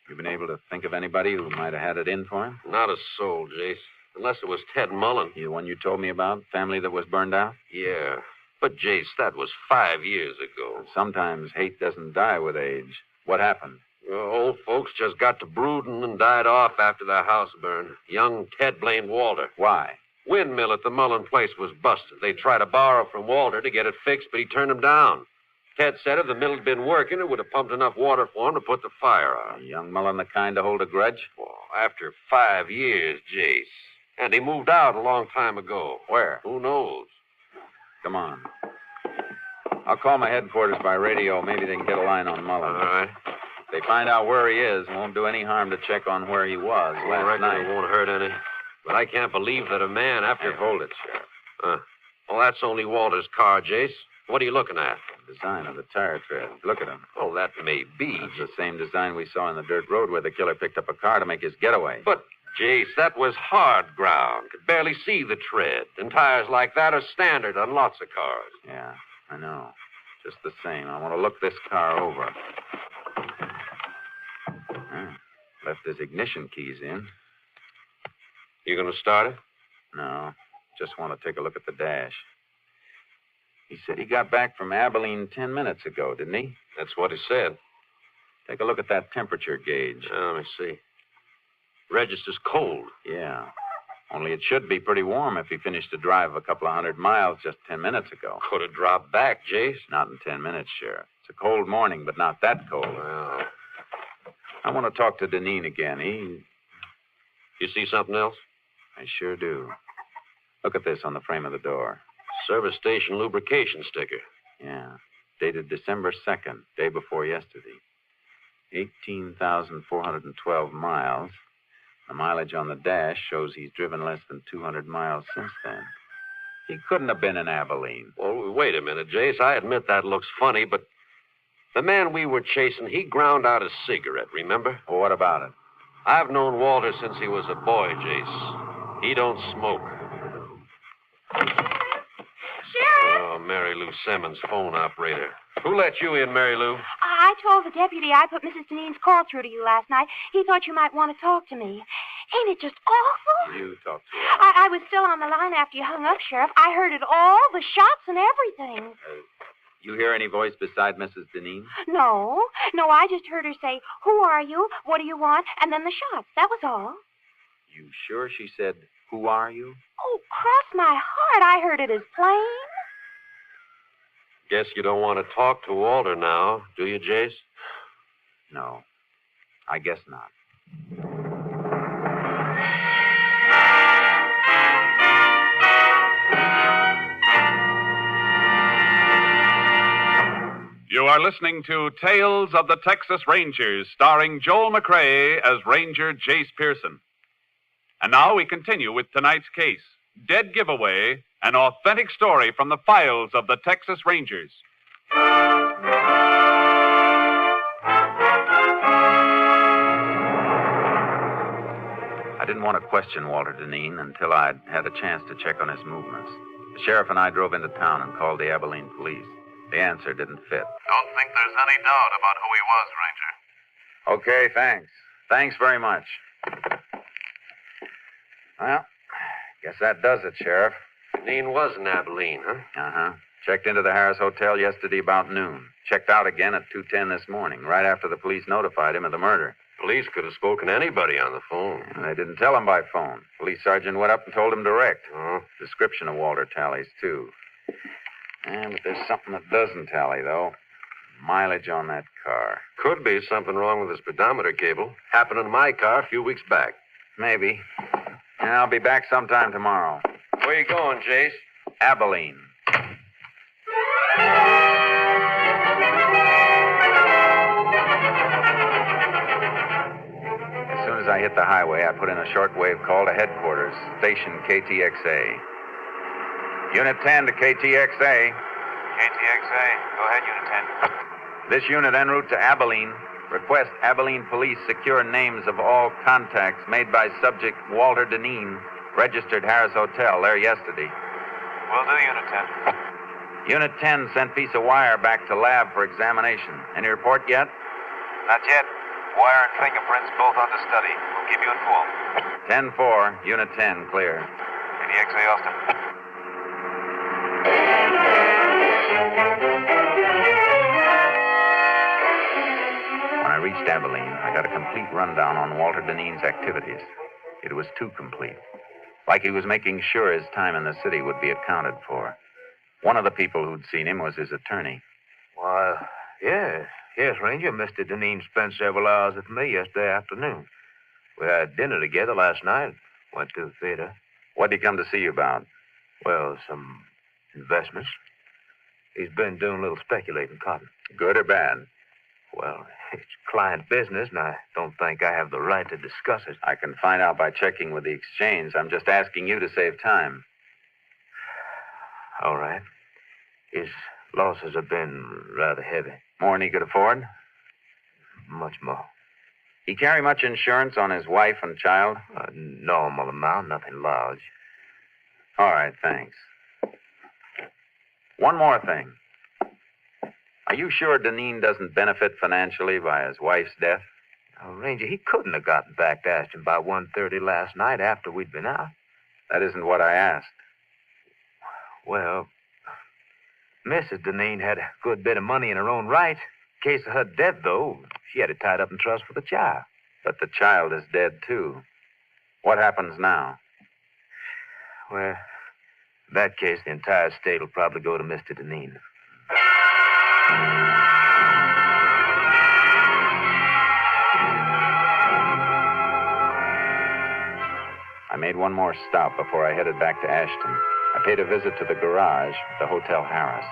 You been able to think of anybody who might have had it in for him? Not a soul, Jace. Unless it was Ted Mullen. The one you told me about? Family that was burned out? Yeah. But, Jace, that was 5 years ago. Sometimes hate doesn't die with age. What happened? Well, old folks just got to brooding and died off after their house burned. Young Ted blamed Walter. Why? Windmill at the Mullen place was busted. They tried to borrow from Walter to get it fixed, but he turned them down. Ted said if the mill had been working, it would have pumped enough water for him to put the fire out. Young Mullen the kind to hold a grudge? Well, after 5 years, Jace. And he moved out a long time ago. Where? Who knows? Come on. I'll call my headquarters by radio. Maybe they can get a line on Mullen. All right. If they find out where he is, it won't do any harm to check on where he was I last reckon night. it won't hurt any. But I can't believe that a man after... Hey, hold it, Sheriff. Well, that's only Walter's car, Jace. What are you looking at? The design of the tire treads. Look at him. Oh, that may be. It's the same design we saw in the dirt road where the killer picked up a car to make his getaway. But, Jace, that was hard ground. Could barely see the tread. And tires like that are standard on lots of cars. Yeah, I know. Just the same. I want to look this car over. Left his ignition keys in. You going to start it? No. Just want to take a look at the dash. He said he got back from Abilene 10 minutes ago, didn't he? That's what he said. Take a look at that temperature gauge. Let me see. Register's cold. Yeah. Only it should be pretty warm if he finished a drive of a couple of 100 miles just 10 minutes ago. Could have dropped back, Jace. Not in 10 minutes, Sheriff. It's a cold morning, but not that cold. Well, I want to talk to Deneen again. You see something else? I sure do. Look at this on the frame of the door. Service station lubrication sticker. Yeah. Dated December 2nd, day before yesterday. 18,412 miles. The mileage on the dash shows he's driven less than 200 miles since then. He couldn't have been in Abilene. Well, wait a minute, Jace. I admit that looks funny, but the man we were chasing, he ground out a cigarette, remember? Well, what about it? I've known Walter since he was a boy, Jace. He don't smoke. Sheriff! Oh, Mary Lou Simmons, phone operator. Who let you in, Mary Lou? I told the deputy I put Mrs. Deneen's call through to you last night. He thought you might want to talk to me. Ain't it just awful? You talk to I was still on the line after you hung up, Sheriff. I heard it all, the shots and everything. You hear any voice beside Mrs. Deneen? No, I just heard her say, "Who are you? What do you want?" And then the shots. That was all. You sure she said, "Who are you"? Oh, cross my heart. I heard it as plain. Guess you don't want to talk to Walter now, do you, Jace? No, I guess not. You are listening to Tales of the Texas Rangers, starring Joel McCrea as Ranger Jace Pearson. And now we continue with tonight's case, Dead Giveaway, an authentic story from the files of the Texas Rangers. I didn't want to question Walter Deneen until I'd had a chance to check on his movements. The sheriff and I drove into town and called the Abilene police. The answer didn't fit. Don't think there's any doubt about who he was, Ranger. Okay, thanks. Thanks very much. Well, guess that does it, Sheriff. Dean was in Abilene, huh? Uh-huh. Checked into the Harris Hotel yesterday about noon. Checked out again at 2:10 this morning, right after the police notified him of the murder. Police could have spoken to anybody on the phone. And they didn't tell him by phone. Police sergeant went up and told him direct. Oh. Description of Walter tallies, too. Yeah, but there's something that doesn't tally, though. Mileage on that car. Could be something wrong with the speedometer cable. Happened in my car a few weeks back. Maybe. Yeah, I'll be back sometime tomorrow. Where you going, Jace? Abilene. As soon as I hit the highway, I put in a shortwave call to headquarters, station KTXA. Unit 10 to KTXA. KTXA. Go ahead, Unit 10. This unit en route to Abilene. Request Abilene police secure names of all contacts made by subject Walter Deneen, registered Harris Hotel there yesterday. Will do, Unit 10. Unit 10 sent piece of wire back to lab for examination. Any report yet? Not yet. Wire and fingerprints both under study. We'll keep you informed. 10-4, Unit 10, clear. KTXA, Austin. When I reached Abilene, I got a complete rundown on Walter Deneen's activities. It was too complete. Like he was making sure his time in the city would be accounted for. One of the people who'd seen him was his attorney. Why, yes, Ranger. Mr. Deneen spent several hours with me yesterday afternoon. We had dinner together last night. Went to the theater. What'd he come to see you about? Well, some investments. He's been doing a little speculating cotton. Good or bad? Well, It's client business, and I don't think I have the right to discuss it. I can find out by checking with the exchange. I'm just asking you to save time. All right. His losses have been rather heavy. More than he could afford? Much more. He carry much insurance on his wife and child? A normal amount, nothing large. All right, thanks. One more thing. Are you sure Deneen doesn't benefit financially by his wife's death? Now, Ranger, he couldn't have gotten back to Ashton by 1:30 last night after we'd been out. That isn't what I asked. Well, Mrs. Deneen had a good bit of money in her own right. In case of her death, though, she had it tied up in trust for the child. But the child is dead, too. What happens now? Well, in that case, the entire estate will probably go to Mr. Deneen. I made one more stop before I headed back to Ashton. I paid a visit to the garage, the Hotel Harris.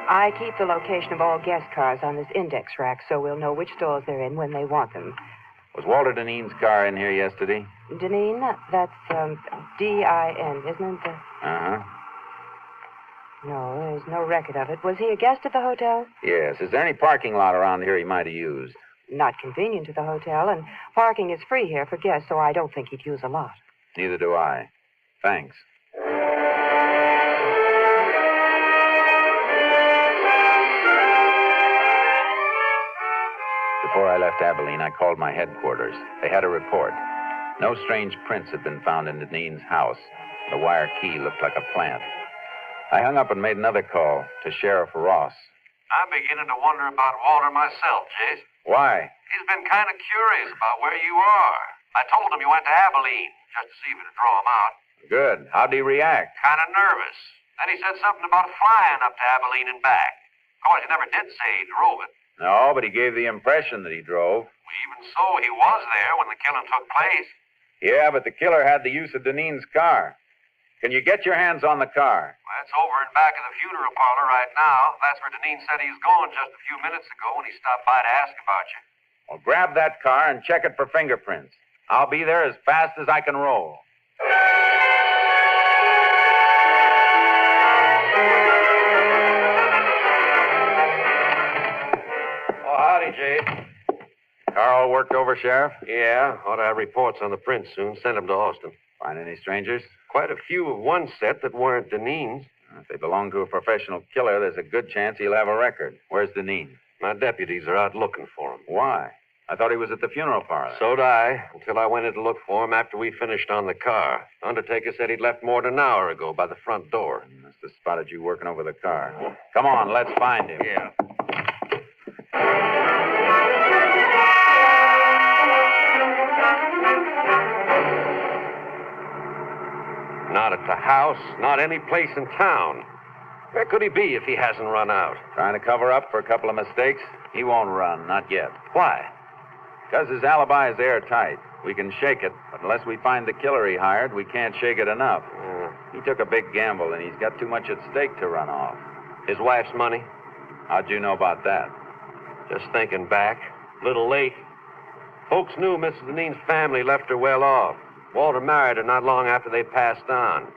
I keep the location of all guest cars on this index rack so we'll know which stores they're in when they want them. Was Walter Deneen's car in here yesterday? Deneen, that's D-I-N, isn't it? Uh-huh. No, there's no record of it. Was he a guest at the hotel? Yes. Is there any parking lot around here he might have used? Not convenient to the hotel, and parking is free here for guests, so I don't think he'd use a lot. Neither do I. Thanks. Before I left Abilene, I called my headquarters. They had a report. No strange prints had been found in Deneen's house. The wire key looked like a plant. I hung up and made another call to Sheriff Ross. I'm beginning to wonder about Walter myself, Jace. Why? He's been kind of curious about where you are. I told him you went to Abilene, just to see if it'd draw him out. Good. How'd he react? Kind of nervous. Then he said something about flying up to Abilene and back. Of course, he never did say he drove it. No, but he gave the impression that he drove. Well, even so, he was there when the killing took place. Yeah, but the killer had the use of Deneen's car. Can you get your hands on the car? Well, it's over in back of the funeral parlor right now. That's where Deneen said he was going just a few minutes ago when he stopped by to ask about you. Well, grab that car and check it for fingerprints. I'll be there as fast as I can roll. Oh, howdy, Jay. Car all worked over, Sheriff? Yeah, ought to have reports on the prints soon. Send them to Austin. Find any strangers? Quite a few of one set that weren't Deneen's. If they belong to a professional killer, there's a good chance he'll have a record. Where's Deneen? My deputies are out looking for him. Why? I thought he was at the funeral parlor. So'd I, until I went in to look for him after we finished on the car. The undertaker said he'd left more than an hour ago by the front door. Must have spotted you working over the car. Come on, let's find him. Yeah. Not at the house, not any place in town. Where could he be if he hasn't run out? Trying to cover up for a couple of mistakes? He won't run, not yet. Why? Because his alibi is airtight. We can shake it, but unless we find the killer he hired, we can't shake it enough. He took a big gamble, and he's got too much at stake to run off. His wife's money? How'd you know about that? Just thinking back. A little late. Folks knew Mrs. Deneen's family left her well off. Walter married her not long after they passed on.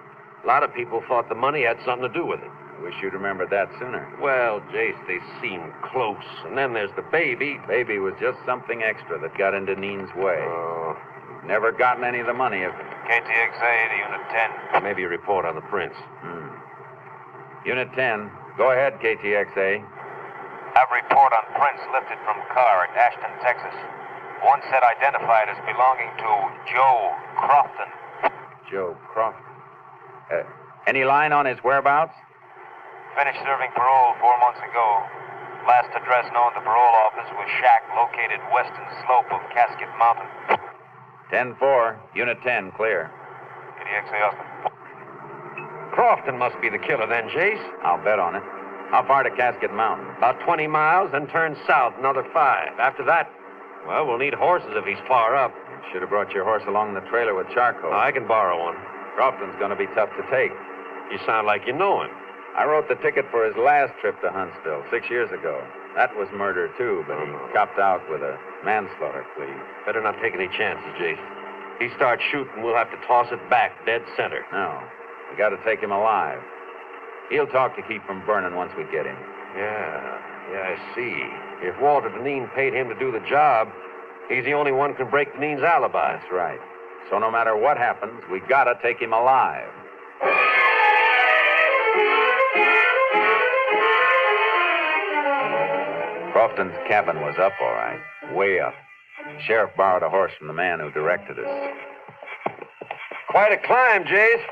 A lot of people thought the money had something to do with it. I wish you'd remembered that sooner. Well, Jace, they seemed close. And then there's the baby. Baby was just something extra that got in Deneen's way. Oh. Never gotten any of the money if... KTXA to Unit 10. Maybe a report on the prints. Unit 10. Go ahead, KTXA. Have report on prints lifted from car at Ashton, Texas. One set identified as belonging to Joe Crofton. Joe Crofton. Any line on his whereabouts? Finished serving parole 4 months ago. Last address known to parole office was shack located western slope of Casket Mountain. 10-4. Unit 10, clear. KTXA Austin. Crofton must be the killer then, Jace. I'll bet on it. How far to Casket Mountain? About 20 miles, then turn south another 5. After that, well, we'll need horses if he's far up. Should have brought your horse along the trailer with charcoal. I can borrow one. Crofton's going to be tough to take. You sound like you know him. I wrote the ticket for his last trip to Huntsville 6 years ago. That was murder, too, but he copped out with a manslaughter plea. Better not take any chances, Jace. He starts shooting, we'll have to toss it back dead center. No. We got to take him alive. He'll talk to keep from burning once we get him. Yeah, I see. If Walter Deneen paid him to do the job, he's the only one who can break Deneen's alibi. That's right. So no matter what happens, we got to take him alive. Crofton's cabin was up, all right. Way up. The sheriff borrowed a horse from the man who directed us. Quite a climb, Jace.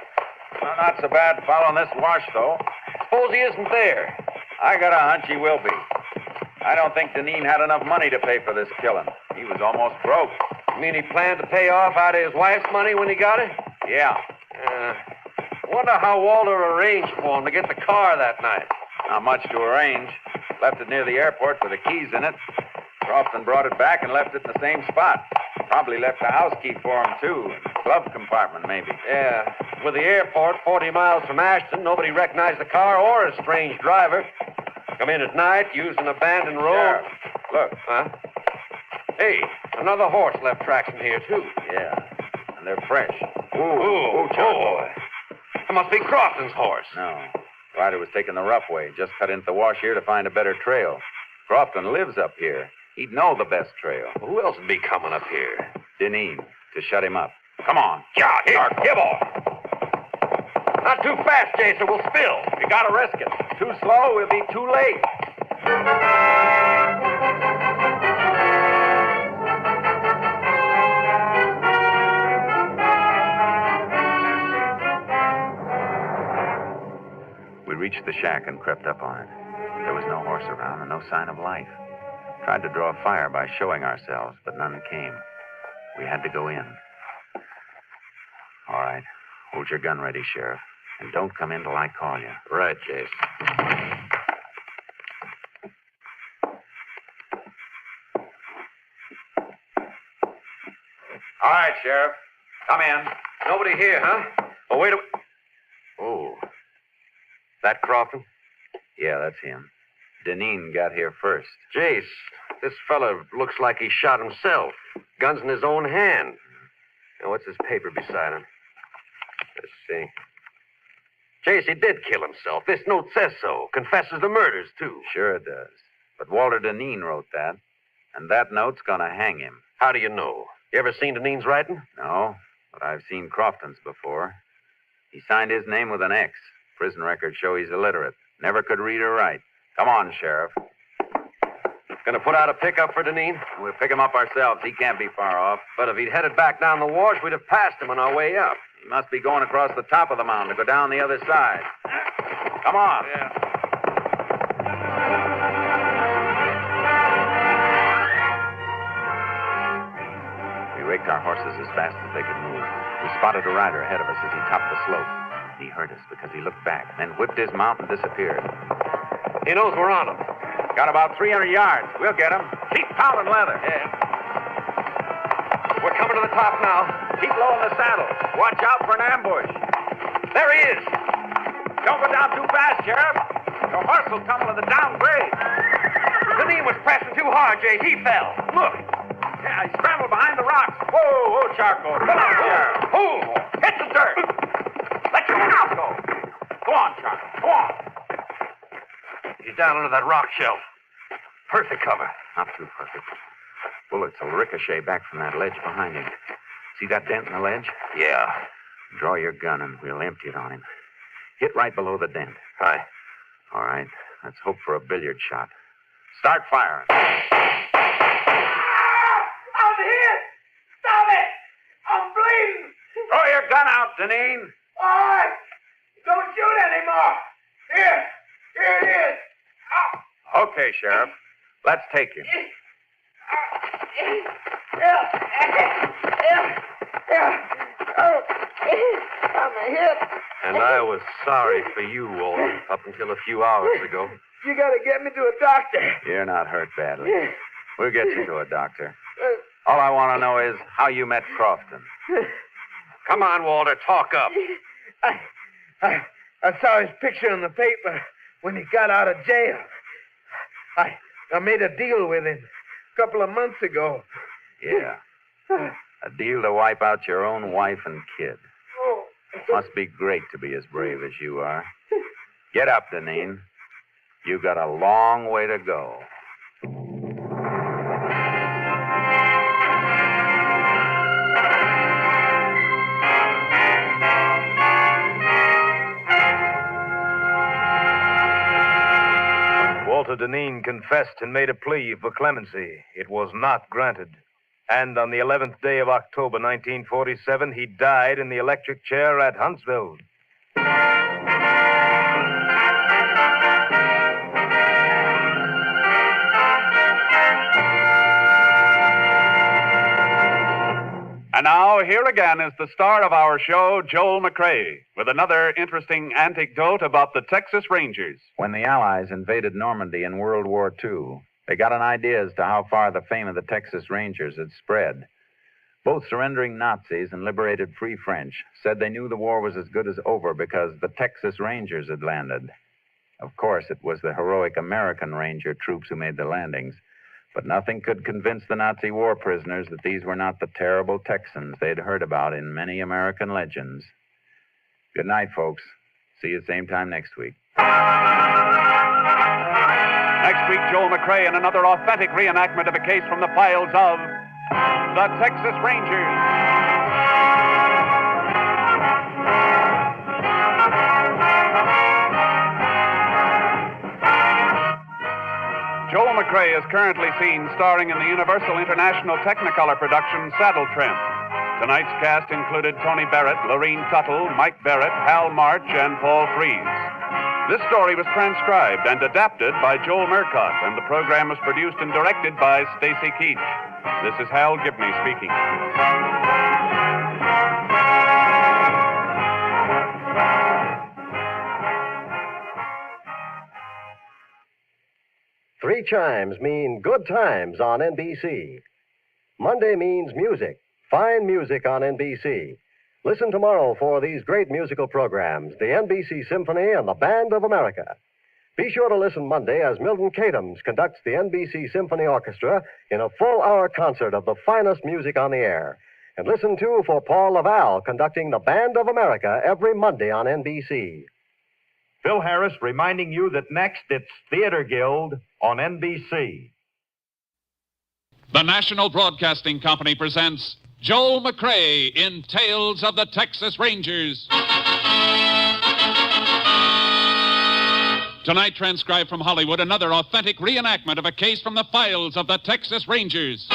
Well, not so bad following this wash, though. Suppose he isn't there. I got a hunch he will be. I don't think Deneen had enough money to pay for this killing. He was almost broke. You mean he planned to pay off out of his wife's money when he got it? Yeah. Wonder how Walter arranged for him to get the car that night. Not much to arrange. Left it near the airport with the keys in it. Crofton brought it back and left it in the same spot. Probably left the house key for him, too. Glove compartment, maybe. Yeah. With the airport 40 miles from Ashton, nobody recognized the car or a strange driver. Come in at night, used an abandoned road. Sheriff, look. Huh? Hey, another horse left tracks in here, too. Yeah. And they're fresh. Ooh, boy. That must be Crofton's horse. No. Rider was taking the rough way. Just cut into the wash here to find a better trail. Crofton lives up here. He'd know the best trail. Who else would be coming up here? Deneen, to shut him up. Come on. Yeah, here, give off. Not too fast, Jace, or we'll spill. You gotta risk it. Too slow, we'll be too late. We reached the shack and crept up on it. There was no horse around and no sign of life. Tried to draw a fire by showing ourselves, but none came. We had to go in. All right. Hold your gun ready, Sheriff. And don't come in till I call you. Right, Jace. All right, Sheriff. Come in. Nobody here, huh? Oh, wait a... Oh. That Crofton? Yeah, that's him. Deneen got here first. Jace, this fella looks like he shot himself. Gun's in his own hand. Now, what's his paper beside him? Let's see. Jace, he did kill himself. This note says so. Confesses the murders, too. Sure it does. But Walter Deneen wrote that. And that note's gonna hang him. How do you know? You ever seen Deneen's writing? No, but I've seen Crofton's before. He signed his name with an X. Prison records show he's illiterate. Never could read or write. Come on, Sheriff. Gonna put out a pickup for Deneen? We'll pick him up ourselves. He can't be far off. But if he'd headed back down the wash, we'd have passed him on our way up. He must be going across the top of the mountain to go down the other side. Come on. Yeah. We raked our horses as fast as they could move. We spotted a rider ahead of us as he topped the slope. He heard us because he looked back, then whipped his mount and disappeared. He knows we're on him. Got about 300 yards. We'll get him. Keep pounding leather. Yeah. We're coming to the top now. Keep low in the saddle. Watch out for an ambush. There he is. Don't go down too fast, Sheriff. Your horse will tumble to the downgrade. Deneen was pressing too hard, Jace. He fell. Look. Yeah, he scrambled behind the rocks. Whoa, Charcoal. Come on, Sheriff. Boom. Hit the dirt. Let your mouth go. Go on, Charcoal. Go on. He's down under that rock shelf. Perfect cover. Not too perfect. Bullets will ricochet back from that ledge behind him. See that dent in the ledge? Yeah. Draw your gun and we'll empty it on him. Hit right below the dent. Aye. All right. Let's hope for a billiard shot. Start firing. I'm hit! Stop it! I'm bleeding! Throw your gun out, Deneen. All right! Don't shoot anymore! Here it is! Okay, Sheriff. Let's take him. I'm hit. And I was sorry for you, Walter, up until a few hours ago. You gotta get me to a doctor. You're not hurt badly. We'll get you to a doctor. All I want to know is how you met Crofton. Come on, Walter, talk up. I saw his picture in the paper when he got out of jail. I made a deal with him a couple of months ago. Yeah. A deal to wipe out your own wife and kid. Must be great to be as brave as you are. Get up, Deneen. You got a long way to go. Walter Deneen confessed and made a plea for clemency. It was not granted. And on the 11th day of October, 1947, he died in the electric chair at Huntsville. And now, here again is the star of our show, Joel McCrea, with another interesting anecdote about the Texas Rangers. When the Allies invaded Normandy in World War II, they got an idea as to how far the fame of the Texas Rangers had spread. Both surrendering Nazis and liberated Free French said they knew the war was as good as over because the Texas Rangers had landed. Of course, it was the heroic American Ranger troops who made the landings. But nothing could convince the Nazi war prisoners that these were not the terrible Texans they'd heard about in many American legends. Good night, folks. See you same time next week. Next week, Joel McCrea in another authentic reenactment of a case from the files of the Texas Rangers. Joel McCrea is currently seen starring in the Universal International Technicolor production Saddle Tramp. Tonight's cast included Tony Barrett, Lorene Tuttle, Mike Barrett, Hal March, and Paul Frees. This story was transcribed and adapted by Joel Murcott, and the program was produced and directed by Stacy Keach. This is Hal Gibney speaking. Three chimes mean good times on NBC. Monday means music, fine music on NBC. Listen tomorrow for these great musical programs, the NBC Symphony and the Band of America. Be sure to listen Monday as Milton Cadams conducts the NBC Symphony Orchestra in a full-hour concert of the finest music on the air. And listen, too, for Paul Laval conducting the Band of America every Monday on NBC. Phil Harris reminding you that next it's Theater Guild on NBC. The National Broadcasting Company presents Joel McCrea in Tales of the Texas Rangers. Tonight, transcribed from Hollywood, another authentic reenactment of a case from the files of the Texas Rangers.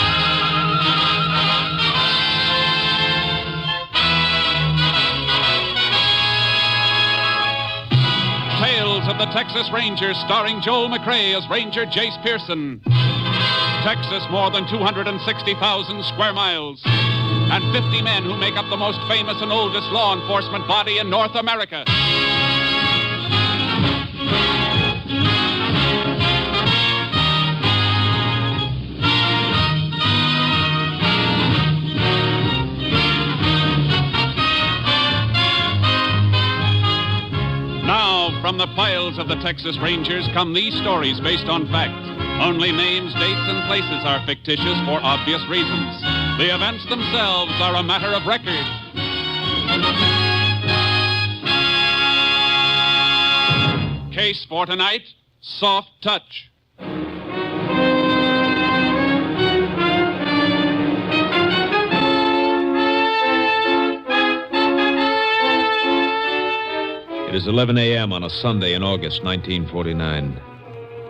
Tales of the Texas Rangers, starring Joel McCrea as Ranger Jace Pearson. Texas, more than 260,000 square miles. And 50 men who make up the most famous and oldest law enforcement body in North America. From the files of the Texas Rangers come these stories based on fact. Only names, dates, and places are fictitious for obvious reasons. The events themselves are a matter of record. Case for tonight, Soft Touch. It is 11 a.m. on a Sunday in August 1949.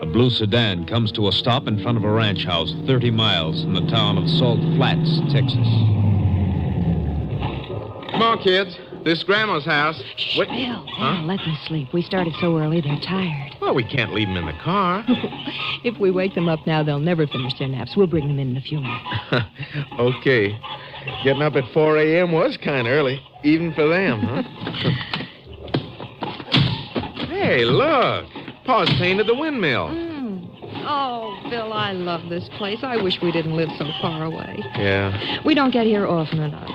A blue sedan comes to a stop in front of a ranch house 30 miles from the town of Salt Flats, Texas. Come on, kids. This is Grandma's house. Shh, Bill, let them sleep. We started so early, they're tired. Well, we can't leave them in the car. If we wake them up now, they'll never finish their naps. We'll bring them in a few minutes. Okay. Getting up at 4 a.m. was kind of early, even for them, huh? Hey, look. Pa's painted the windmill. Oh, Bill, I love this place. I wish we didn't live so far away. Yeah. We don't get here often enough.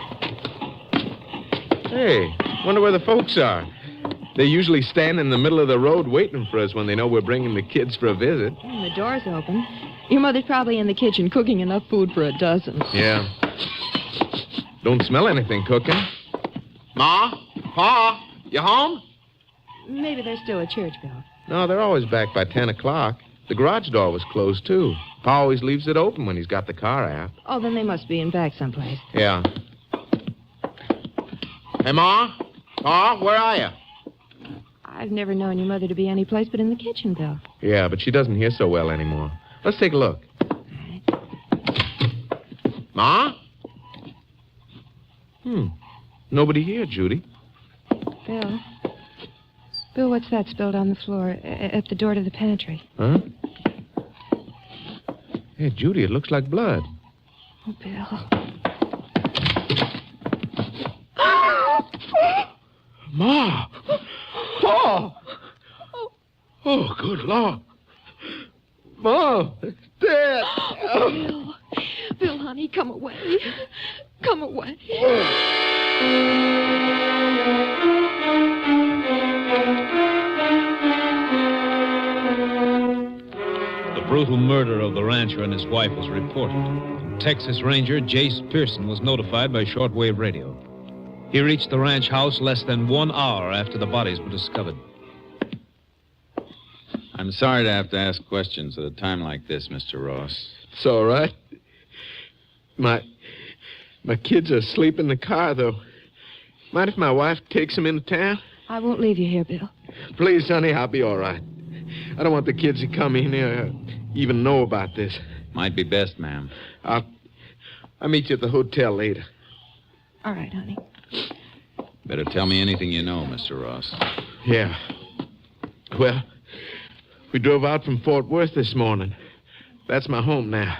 Hey, wonder where the folks are. They usually stand in the middle of the road waiting for us when they know we're bringing the kids for a visit. The door's open. Your mother's probably in the kitchen cooking enough food for a dozen. Yeah. Don't smell anything cooking. Ma? Pa? You home? Maybe they're still at church, Bill. No, they're always back by 10 o'clock. The garage door was closed, too. Pa always leaves it open when he's got the car out. Oh, then they must be in back someplace. Yeah. Hey, Ma? Pa, where are you? I've never known your mother to be any place but in the kitchen, Bill. Yeah, but she doesn't hear so well anymore. Let's take a look. Ma? Nobody here, Judy. Bill? Bill, what's that spilled on the floor at the door to the pantry? Huh? Hey, Judy, it looks like blood. Oh, Bill. Ma! Pa! Oh, good Lord. Mom, it's dead. Oh, Bill, honey, come away. Come away. The brutal murder of the rancher and his wife was reported. Texas Ranger Jace Pearson was notified by shortwave radio. He reached the ranch house less than 1 hour after the bodies were discovered. I'm sorry to have to ask questions at a time like this, Mr. Ross. It's all right. My kids are asleep in the car, though. Mind if my wife takes them into town? I won't leave you here, Bill. Please, honey, I'll be all right. I don't want the kids to come in here or even know about this. Might be best, ma'am. I'll meet you at the hotel later. All right, honey. Better tell me anything you know, Mr. Ross. Yeah. Well, we drove out from Fort Worth this morning. That's my home now.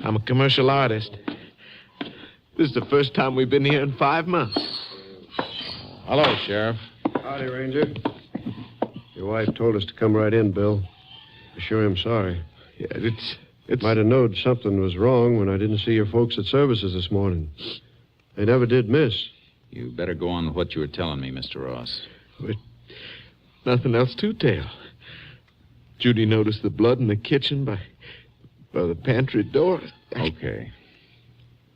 I'm a commercial artist. This is the first time we've been here in 5 months. Hello, Sheriff. Howdy, Ranger. Your wife told us to come right in, Bill. I sure am sorry. Yeah, it's... Might have known something was wrong when I didn't see your folks at services this morning. They never did miss. You better go on with what you were telling me, Mr. Ross. But nothing else to tell. Judy noticed the blood in the kitchen by the pantry door. Okay.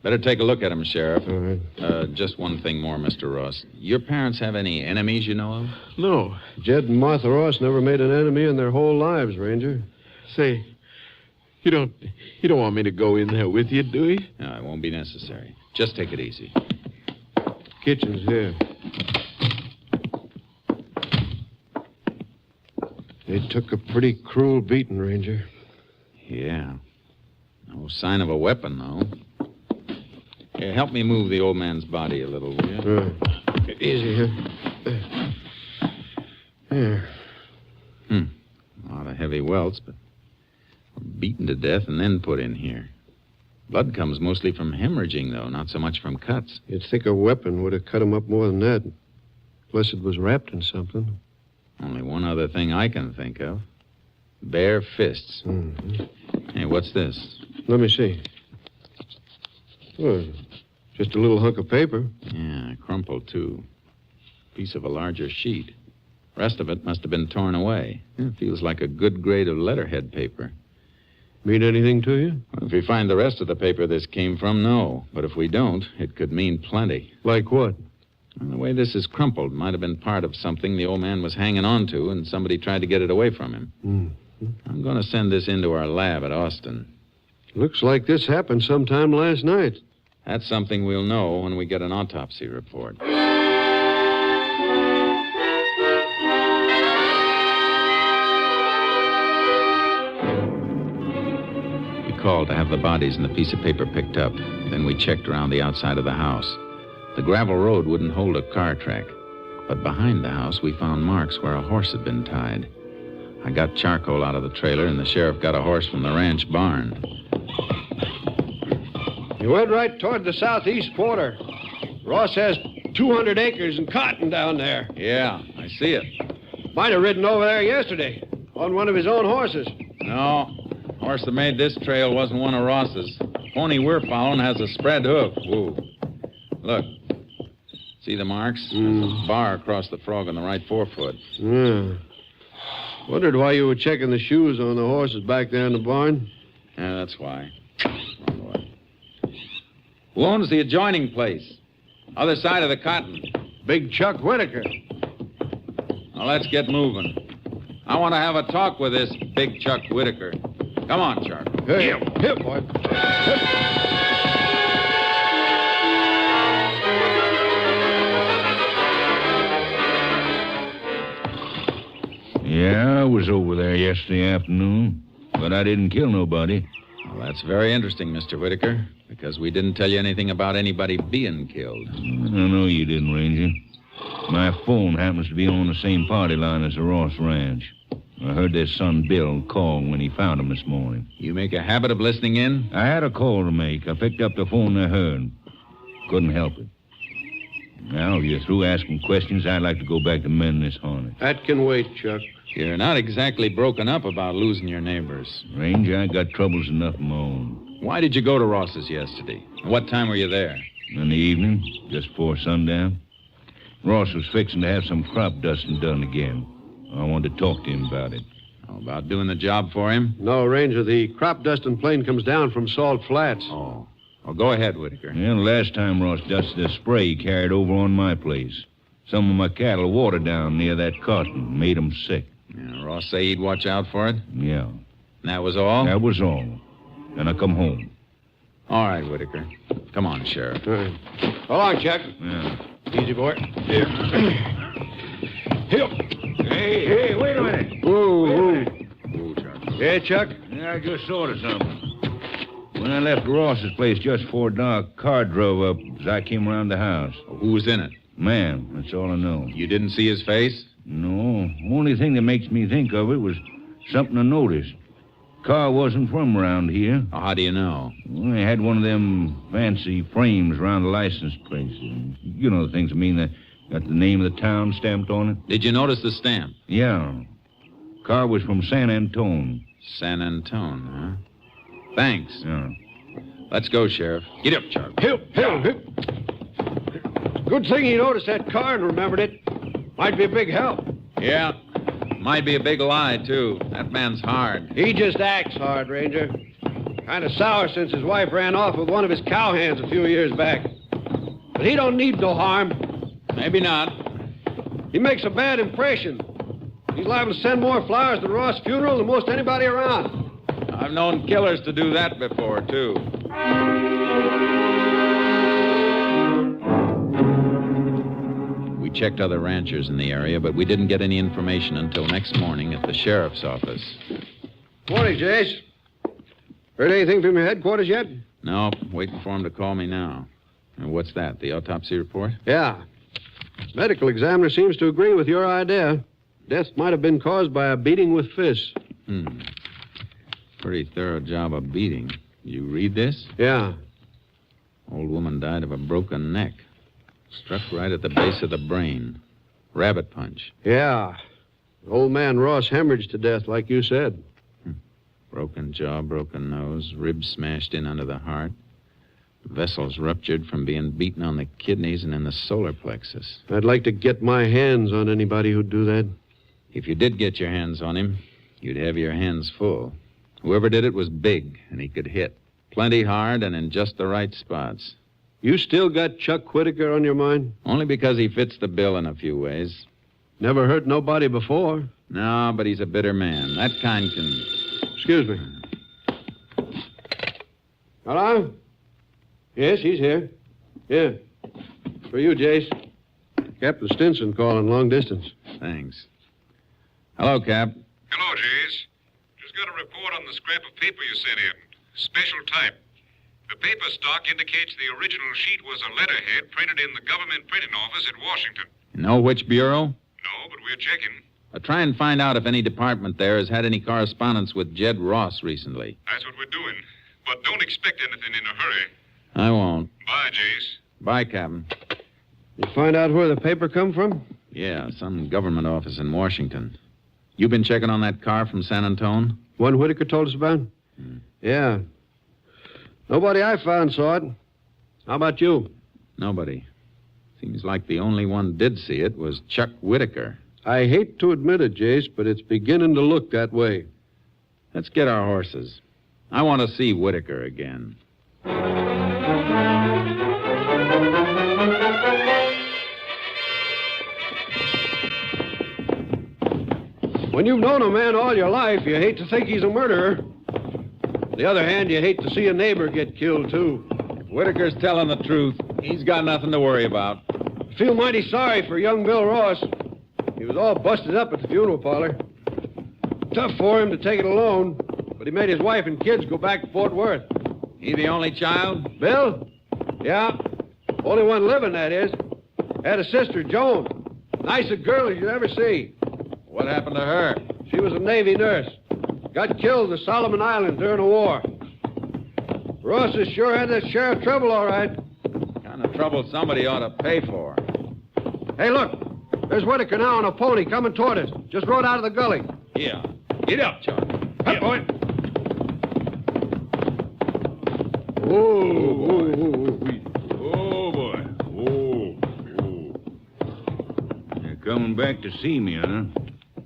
Better take a look at him, Sheriff. All right. Just one thing more, Mr. Ross. Your parents have any enemies you know of? No. Jed and Martha Ross never made an enemy in their whole lives, Ranger. Say, you don't want me to go in there with you, do you? No, it won't be necessary. Just take it easy. Kitchen's here. They took a pretty cruel beating, Ranger. Yeah. No sign of a weapon, though. Here, help me move the old man's body a little, will you? Right. Easy here. Here. A lot of heavy welts, but beaten to death and then put in here. Blood comes mostly from hemorrhaging, though, not so much from cuts. You'd think a weapon would have cut him up more than that. Unless it was wrapped in something. Only one other thing I can think of. Bare fists. Mm-hmm. Hey, what's this? Let me see. Oh, just a little hunk of paper. Yeah, crumpled, too. Piece of a larger sheet. Rest of it must have been torn away. It feels like a good grade of letterhead paper. Mean anything to you? Well, if we find the rest of the paper this came from, no. But if we don't, it could mean plenty. Like what? Well, the way this is crumpled might have been part of something the old man was hanging on to, and somebody tried to get it away from him. Mm-hmm. I'm going to send this into our lab at Austin. Looks like this happened sometime last night. That's something we'll know when we get an autopsy report. We called to have the bodies and the piece of paper picked up. Then we checked around the outside of the house. The gravel road wouldn't hold a car track. But behind the house, we found marks where a horse had been tied. I got charcoal out of the trailer, and the sheriff got a horse from the ranch barn. You went right toward the southeast quarter. Ross has 200 acres and cotton down there. Yeah, I see it. Might have ridden over there yesterday on one of his own horses. No, horse that made this trail wasn't one of Ross's. Pony we're following has a spread hoof. Ooh. Look. See the marks? There's a bar across the frog on the right forefoot. Yeah. Wondered why you were checking the shoes on the horses back there in the barn. Yeah, that's why. Wrong way. Who owns the adjoining place? Other side of the cotton. Big Chuck Whitaker. Now, let's get moving. I want to have a talk with this Big Chuck Whitaker. Come on, Chuck. Hey, here, boy. Yeah, I was over there yesterday afternoon, but I didn't kill nobody. Well, that's very interesting, Mr. Whitaker, because we didn't tell you anything about anybody being killed. I know you didn't, Ranger. My phone happens to be on the same party line as the Ross Ranch. I heard their son Bill call when he found him this morning. You make a habit of listening in? I had a call to make. I picked up the phone I heard. Couldn't help it. Now, if you're through asking questions, I'd like to go back to mending this harness. That can wait, Chuck. You're not exactly broken up about losing your neighbors. Ranger, I got troubles enough of my own. Why did you go to Ross's yesterday? What time were you there? In the evening, just before sundown. Ross was fixing to have some crop dusting done again. I wanted to talk to him about it. How about doing the job for him? No, Ranger, the crop dusting plane comes down from Salt Flats. Oh. Well, go ahead, Whitaker. Yeah, the last time Ross dusted a spray he carried over on my place. Some of my cattle watered down near that cotton. Made them sick. Yeah, Ross say he'd watch out for it? Yeah. And that was all? That was all. Then I come home. All right, Whitaker. Come on, Sheriff. All right. Hold on, Chuck. Yeah. Easy, boy. Here. Here. Hey, wait a minute. Whoa. Chuck. Yeah, Chuck? Yeah, I just thought of something. When I left Ross's place just before dark, a car drove up as I came around the house. Who was in it? Man, that's all I know. You didn't see his face? No. Only thing that makes me think of it was something I noticed. Car wasn't from around here. Oh, how do you know? Well, they had one of them fancy frames around the license plate. You know the things I mean, that got the name of the town stamped on it. Did you notice the stamp? Yeah. Car was from San Antone. San Antone, huh? Thanks. Yeah. Let's go, Sheriff. Get up, Chuck. Hip. Good thing he noticed that car and remembered it. Might be a big help. Yeah. Might be a big lie, too. That man's hard. He just acts hard, Ranger. Kind of sour since his wife ran off with one of his cowhands a few years back. But he don't need no harm. Maybe not. He makes a bad impression. He's liable to send more flowers to Ross' funeral than most anybody around. I've known killers to do that before, too. We checked other ranchers in the area, but we didn't get any information until next morning at the sheriff's office. Morning, Jace. Heard anything from your headquarters yet? No, waiting for him to call me now. What's that, the autopsy report? Yeah. Medical examiner seems to agree with your idea. Death might have been caused by a beating with fists. Pretty thorough job of beating. You read this? Yeah. Old woman died of a broken neck. Struck right at the base of the brain. Rabbit punch. Yeah. Old man Ross hemorrhaged to death, like you said. Broken jaw, broken nose, ribs smashed in under the heart. Vessels ruptured from being beaten on the kidneys and in the solar plexus. I'd like to get my hands on anybody who'd do that. If you did get your hands on him, you'd have your hands full. Whoever did it was big, and he could hit. Plenty hard and in just the right spots. You still got Chuck Whitaker on your mind? Only because he fits the bill in a few ways. Never hurt nobody before. No, but he's a bitter man. That kind can... Excuse me. Hello? Yes, he's here. Yeah. For you, Jace. Captain Stinson calling long distance. Thanks. Hello, Cap. Hello, Jace. Just got a report on the scrap of paper you sent in. Special type. The paper stock indicates the original sheet was a letterhead printed in the government printing office at Washington. You know which bureau? No, but we're checking. Try and find out if any department there has had any correspondence with Jed Ross recently. That's what we're doing. But don't expect anything in a hurry. I won't. Bye, Jace. Bye, Captain. You find out where the paper come from? Yeah, some government office in Washington. You been checking on that car from San Antone? One Whitaker told us about? Yeah. Nobody I found saw it. How about you? Nobody. Seems like the only one did see it was Chuck Whitaker. I hate to admit it, Jace, but it's beginning to look that way. Let's get our horses. I want to see Whitaker again. When you've known a man all your life, you hate to think he's a murderer. On the other hand, you hate to see a neighbor get killed, too. If Whitaker's telling the truth, he's got nothing to worry about. I feel mighty sorry for young Bill Ross. He was all busted up at the funeral parlor. Tough for him to take it alone, but he made his wife and kids go back to Fort Worth. He the only child? Bill? Yeah. Only one living, that is. Had a sister, Joan. Nice a girl as you'd ever see. What happened to her? She was a Navy nurse. Got killed in the Solomon Islands during the war. Ross has sure had that sheriff trouble, all right. Kind of trouble somebody ought to pay for. Hey, look. There's Whitaker now on a pony coming toward us. Just rode out of the gully. Yeah. Get up, Chuck. Up, boy. Oh, boy. You're coming back to see me, huh?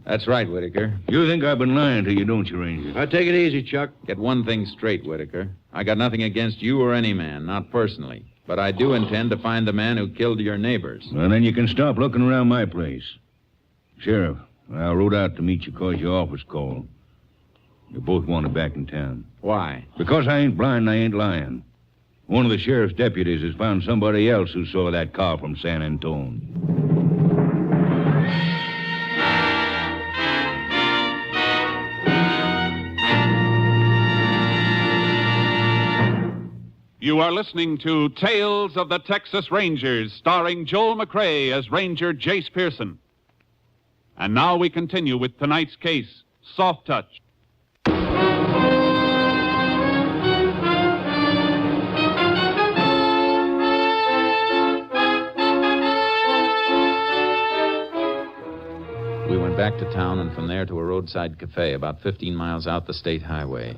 That's right, Whitaker. You think I've been lying to you, don't you, Ranger? Now, take it easy, Chuck. Get one thing straight, Whitaker. I got nothing against you or any man, not personally. But I do intend to find the man who killed your neighbors. Well, then you can stop looking around my place. Sheriff, I rode out to meet you because your office called. You both wanted back in town. Why? Because I ain't blind and I ain't lying. One of the sheriff's deputies has found somebody else who saw that car from San Antone. You are listening to Tales of the Texas Rangers, starring Joel McCrea as Ranger Jace Pearson. And now we continue with tonight's case, Soft Touch. We went back to town and from there to a roadside cafe about 15 miles out the state highway.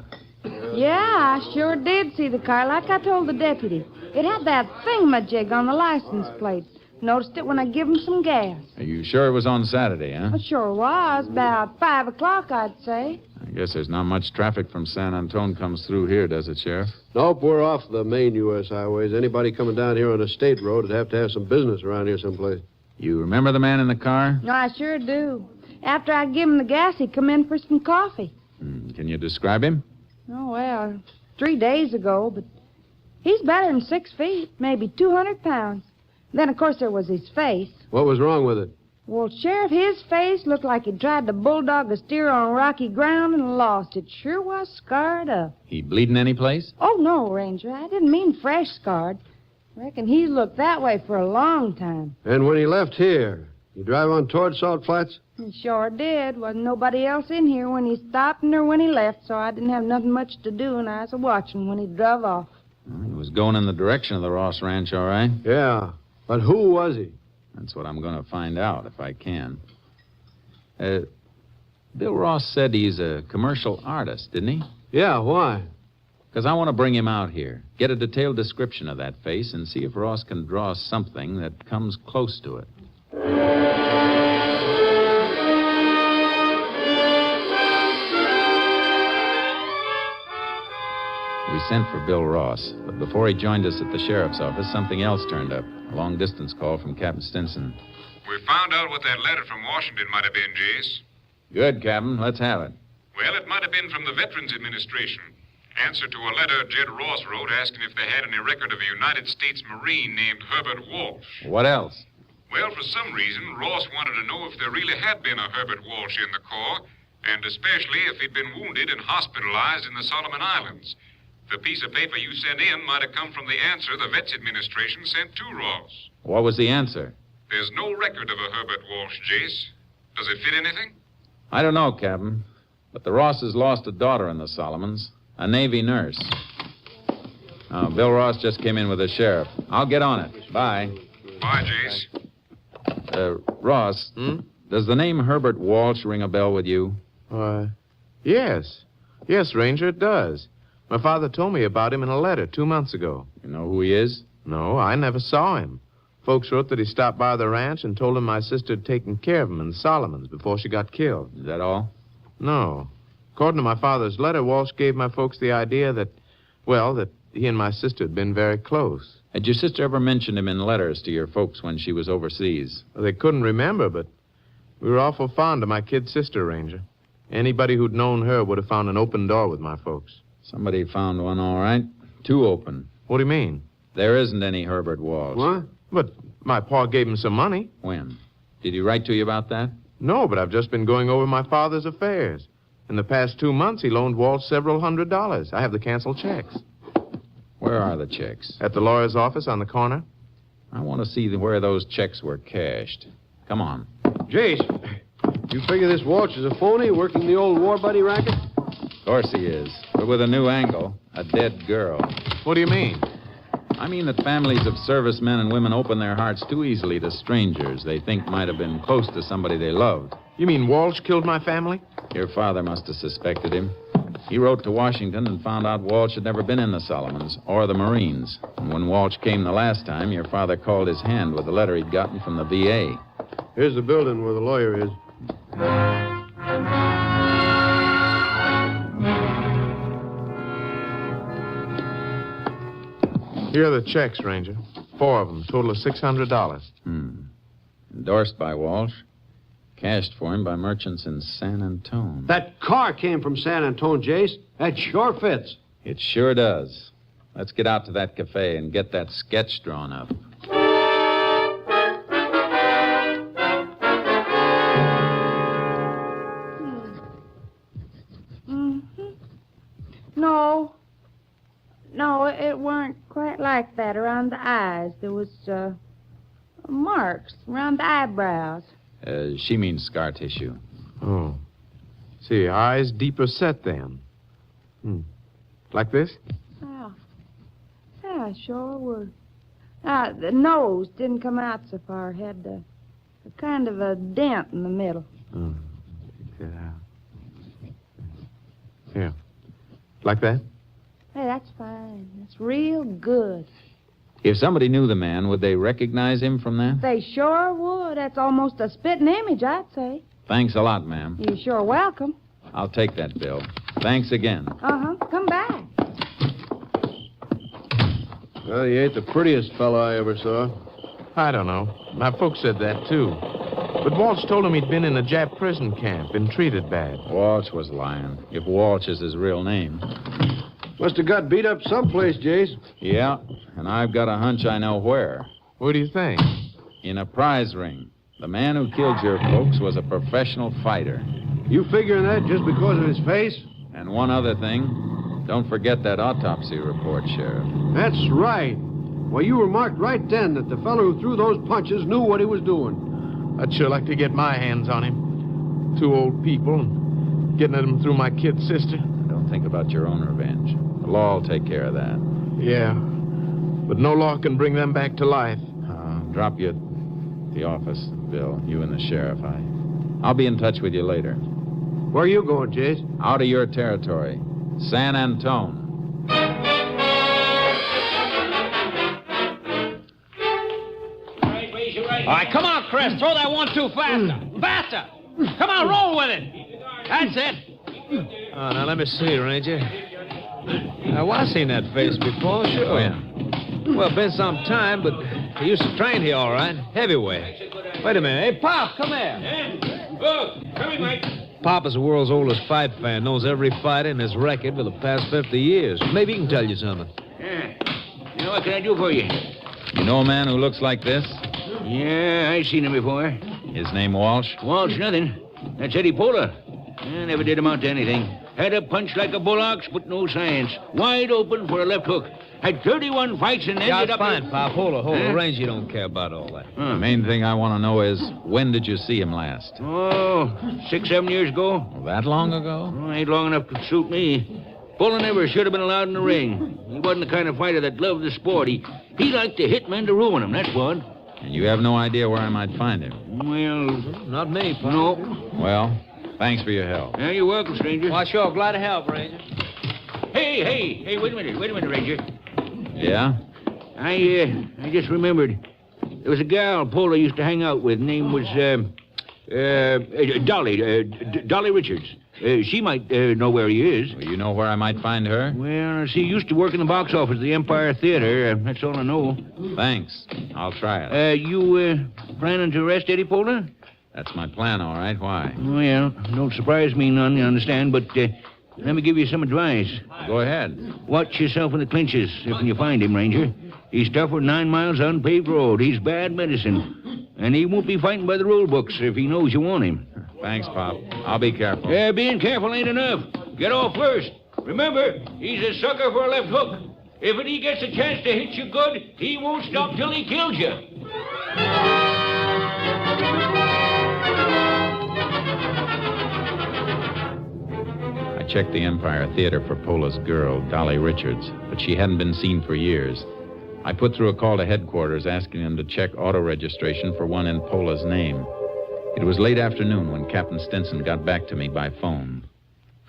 Yeah, I sure did see the car, like I told the deputy. It had that thingamajig on the license plate. Noticed it when I give him some gas. Are you sure it was on Saturday, huh? It sure was. About 5 o'clock, I'd say. I guess there's not much traffic from San Antone comes through here, does it, Sheriff? Nope, we're off the main U.S. highways. Anybody coming down here on a state road would have to have some business around here someplace. You remember the man in the car? No, I sure do. After I give him the gas, he'd come in for some coffee. Can you describe him? Oh, well, 3 days ago, but he's better than 6 feet, maybe 200 pounds. Then, of course, there was his face. What was wrong with it? Well, Sheriff, his face looked like he'd tried to bulldog a steer on rocky ground and lost. It sure was scarred up. He bleeding any place? Oh, no, Ranger. I didn't mean fresh scarred. Reckon he's looked that way for a long time. And when he left here, you drive on toward Salt Flats? He sure did. Wasn't nobody else in here when he stopped nor when he left, so I didn't have nothing much to do, and I was watching when he drove off. He was going in the direction of the Ross Ranch, all right? Yeah. But who was he? That's what I'm going to find out, if I can. Bill Ross said he's a commercial artist, didn't he? Yeah, why? Because I want to bring him out here, get a detailed description of that face, and see if Ross can draw something that comes close to it. We sent for Bill Ross, but before he joined us at the sheriff's office, something else turned up. A long-distance call from Captain Stinson. We found out what that letter from Washington might have been, Jace. Good, Captain. Let's have it. Well, it might have been from the Veterans Administration. Answer to a letter Jed Ross wrote asking if they had any record of a United States Marine named Herbert Walsh. What else? Well, for some reason, Ross wanted to know if there really had been a Herbert Walsh in the Corps, and especially if he'd been wounded and hospitalized in the Solomon Islands. The piece of paper you sent in might have come from the answer the Vets Administration sent to Ross. What was the answer? There's no record of a Herbert Walsh, Jace. Does it fit anything? I don't know, Captain. But the Rosses lost a daughter in the Solomons, a Navy nurse. Bill Ross just came in with the sheriff. I'll get on it. Bye. Bye, Jace. Ross, does the name Herbert Walsh ring a bell with you? Yes. Yes, Ranger, it does. My father told me about him in a letter 2 months ago. You know who he is? No, I never saw him. Folks wrote that he stopped by the ranch and told him my sister had taken care of him in the Solomons before she got killed. Is that all? No. According to my father's letter, Walsh gave my folks the idea that he and my sister had been very close. Had your sister ever mentioned him in letters to your folks when she was overseas? Well, they couldn't remember, but we were awful fond of my kid sister, Ranger. Anybody who'd known her would have found an open door with my folks. Somebody found one, all right. Two open. What do you mean? There isn't any Herbert Walsh. What? But my pa gave him some money. When? Did he write to you about that? No, but I've just been going over my father's affairs. In the past 2 months, he loaned Walsh several $100s. I have the canceled checks. Where are the checks? At the lawyer's office on the corner. I want to see where those checks were cashed. Come on. Jace, you figure this Walsh is a phony working the old war buddy racket? Of course he is, but with a new angle. A dead girl. What do you mean? I mean that families of servicemen and women open their hearts too easily to strangers they think might have been close to somebody they loved. You mean Walsh killed my family? Your father must have suspected him. He wrote to Washington and found out Walsh had never been in the Solomons or the Marines. And when Walsh came the last time, your father called his hand with a letter he'd gotten from the VA. Here's the building where the lawyer is. Here are the checks, Ranger. 4 of them, total of $600. Endorsed by Walsh. Cashed for him by merchants in San Antone. That car came from San Antone, Jace. That sure fits. It sure does. Let's get out to that cafe and get that sketch drawn up. No, it weren't quite like that around the eyes. There was, marks around the eyebrows. She means scar tissue. Oh. See, eyes deeper set then. Like this? Yeah, sure would. The nose didn't come out so far. It had a kind of a dent in the middle. Oh, take that out. Here. Like that? Hey, that's fine. That's real good. If somebody knew the man, would they recognize him from that? They sure would. That's almost a spitting image, I'd say. Thanks a lot, ma'am. You're sure welcome. I'll take that bill. Thanks again. Uh-huh. Come back. Well, he ain't the prettiest fellow I ever saw. I don't know. My folks said that, too. But Walsh told him he'd been in a Jap prison camp, been treated bad. Walsh was lying, if Walsh is his real name. Must have got beat up someplace, Jace. Yeah, and I've got a hunch I know where. What do you think? In a prize ring. The man who killed your folks was a professional fighter. You figuring that just because of his face? And one other thing. Don't forget that autopsy report, Sheriff. That's right. Well, you remarked right then that the fellow who threw those punches knew what he was doing. I'd sure like to get my hands on him. 2 old people, and getting at him through my kid sister. Don't think about your own revenge. The law will take care of that. Yeah, but no law can bring them back to life. Drop you at the office, Bill, you and the sheriff. I'll be in touch with you later. Where are you going, Jace? Out of your territory. San Antone. All right, come on, Chris. Throw that 1-2 faster. Faster. Come on, roll with it. That's it. Oh, now let me see, Ranger. Well, I've seen that face before, sure. Oh, yeah. Well, been some time, but he used to train here all right. Heavyweight. Wait a minute. Hey, Pop, come here. Oh, coming, Mike. Pop is the world's oldest fight fan, knows every fighter in his record for the past 50 years. Maybe he can tell you something. Yeah. You know, what can I do for you? You know a man who looks like this? Yeah, I've seen him before. His name Walsh? Walsh, nothing. That's Eddie Pola. Never did amount to anything. Had a punch like a bullocks, but no science. Wide open for a left hook. Had 31 fights and ended up... fine, Pop. Hold it. Range, you don't care about all that. The main thing I want to know is, when did you see him last? Oh, 6-7 years ago. That long ago? Oh, ain't long enough to suit me. Pola never should have been allowed in the ring. He wasn't the kind of fighter that loved the sport. He liked to hit men to ruin them, that's what. And you have no idea where I might find him? Well... Not me, Pop. No. Well, thanks for your help. Yeah, you're welcome, stranger. Well, sure. Glad to help, Ranger. Hey, wait a minute, Ranger. Yeah? I just remembered. There was a gal Pola used to hang out with. Name was, Dolly Richards. She might know where he is. Well, you know where I might find her? Well, she used to work in the box office at the Empire Theater. That's all I know. Thanks. I'll try it. You planning to arrest Eddie Pola? That's my plan, all right. Why? Well, don't surprise me none, you understand, but let me give you some advice. Go ahead. Watch yourself in the clinches if you find him, Ranger. He's tough with 9 miles of unpaved road. He's bad medicine. And he won't be fighting by the rule books if he knows you want him. Thanks, Pop. I'll be careful. Yeah, being careful ain't enough. Get off first. Remember, he's a sucker for a left hook. If he gets a chance to hit you good, he won't stop till he kills you. I checked the Empire Theater for Pola's girl, Dolly Richards, but she hadn't been seen for years. I put through a call to headquarters asking them to check auto registration for one in Pola's name. It was late afternoon when Captain Stinson got back to me by phone.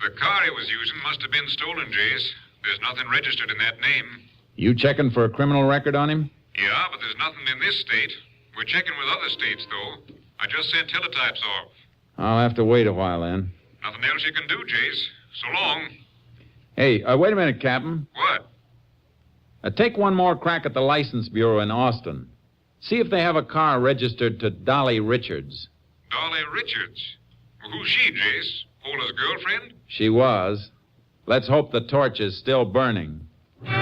The car he was using must have been stolen, Jace. There's nothing registered in that name. You checking for a criminal record on him? Yeah, but there's nothing in this state. We're checking with other states, though. I just sent teletypes off. I'll have to wait a while then. Nothing else you can do, Jace. So long. Hey, wait a minute, Captain. What? Take one more crack at the License Bureau in Austin. See if they have a car registered to Dolly Richards. Dolly Richards? Well, who's she, Jace? Pola's girlfriend? She was. Let's hope the torch is still burning. I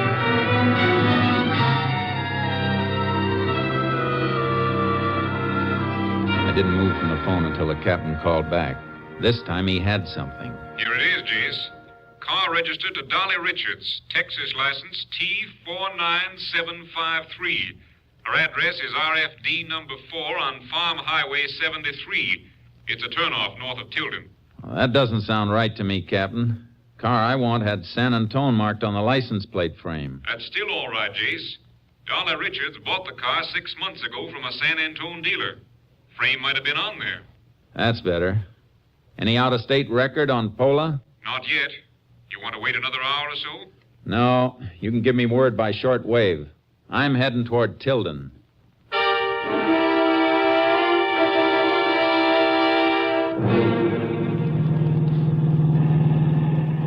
didn't move from the phone until the captain called back. This time he had something. Here it is, Jace. Car registered to Dolly Richards. Texas license T49753. Her address is RFD number 4 on Farm Highway 73. It's a turnoff north of Tilden. Well, that doesn't sound right to me, Captain. Car I want had San Antone marked on the license plate frame. That's still all right, Jace. Dolly Richards bought the car 6 months ago from a San Antone dealer. Frame might have been on there. That's better. Any out-of-state record on Pola? Not yet. You want to wait another hour or so? No. You can give me word by short wave. I'm heading toward Tilden.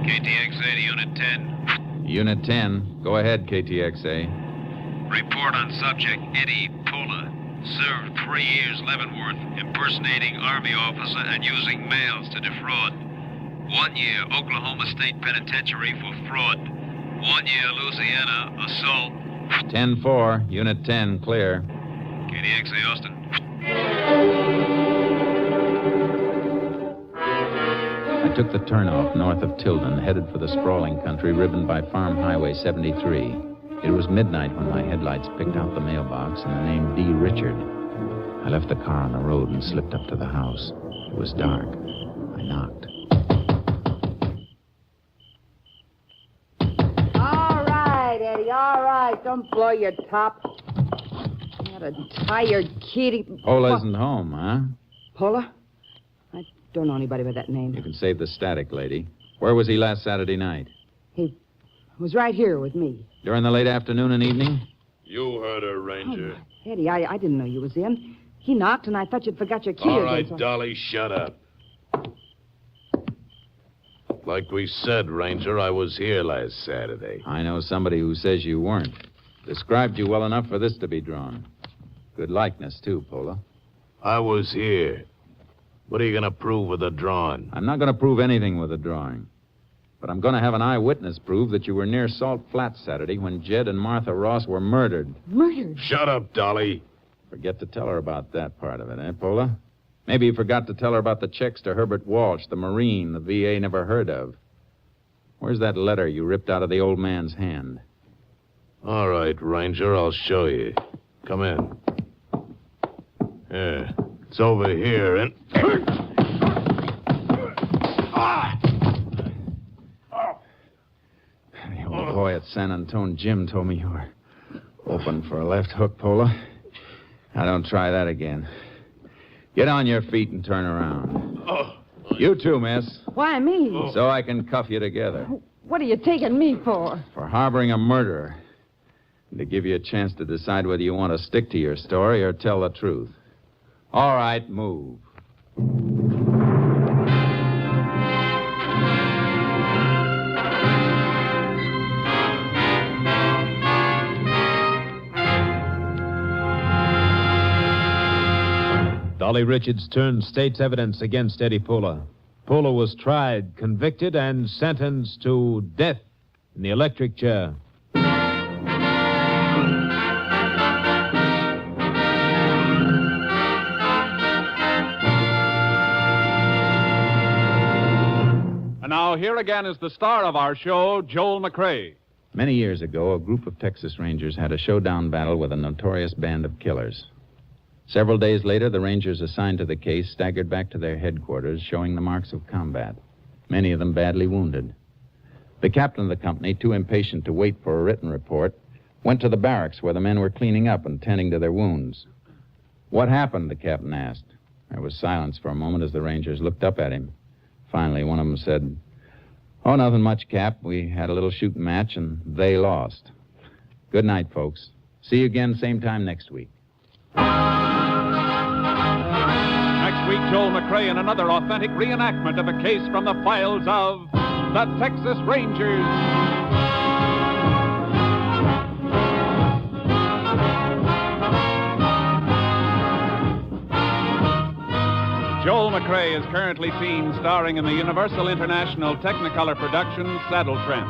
KTXA to Unit 10. Unit 10. Go ahead, KTXA. Report on subject Eddie Pola. Served 3 years Leavenworth, impersonating Army officer and using mails to defraud. 1 year Oklahoma State Penitentiary for fraud. 1 year Louisiana assault. 10-4, Unit 10, clear. KDXA Austin. I took the turnoff north of Tilden, headed for the sprawling country ribboned by Farm Highway 73. It was midnight when my headlights picked out the mailbox and the name D. Richard. I left the car on the road and slipped up to the house. It was dark. I knocked. All right, Eddie, all right. Don't blow your top. What a tired kitty. Pola isn't home, huh? Pola? I don't know anybody by that name. You can save the static, lady. Where was he last Saturday night? He was right here with me. During the late afternoon and evening? You heard her, Ranger. Oh, Eddie, I didn't know you was in. He knocked, and I thought you'd forgot your key. All right, Dolly, shut up. Like we said, Ranger, I was here last Saturday. I know somebody who says you weren't. Described you well enough for this to be drawn. Good likeness, too, Pola. I was here. What are you going to prove with the drawing? I'm not going to prove anything with the drawing. But I'm going to have an eyewitness prove that you were near Salt Flats Saturday when Jed and Martha Ross were murdered. Murdered? Shut up, Dolly. Forget to tell her about that part of it, eh, Pola? Maybe you forgot to tell her about the checks to Herbert Walsh, the Marine the VA never heard of. Where's that letter you ripped out of the old man's hand? All right, Ranger, I'll show you. Come in. Yeah, it's over here, and... The old boy at San Antone Jim told me you were open for a left hook, Pola. Now, don't try that again. Get on your feet and turn around. You too, miss. Why me? So I can cuff you together. What are you taking me for? For harboring a murderer. and to give you a chance to decide whether you want to stick to your story or tell the truth. All right, move. Dolly Richards turned state's evidence against Eddie Pula. Pula was tried, convicted, and sentenced to death in the electric chair. And now here again is the star of our show, Joel McCrea. Many years ago, a group of Texas Rangers had a showdown battle with a notorious band of killers. Several days later, the Rangers assigned to the case staggered back to their headquarters, showing the marks of combat, many of them badly wounded. The captain of the company, too impatient to wait for a written report, went to the barracks where the men were cleaning up and tending to their wounds. "What happened?" the captain asked. There was silence for a moment as the Rangers looked up at him. Finally, one of them said, "Oh, nothing much, Cap. We had a little shooting match, and they lost. Good night, folks. See you again same time next week." Next week, Joel McCrea in another authentic reenactment of a case from the files of the Texas Rangers. Joel McCrea is currently seen starring in the Universal International Technicolor production Saddle Tramp.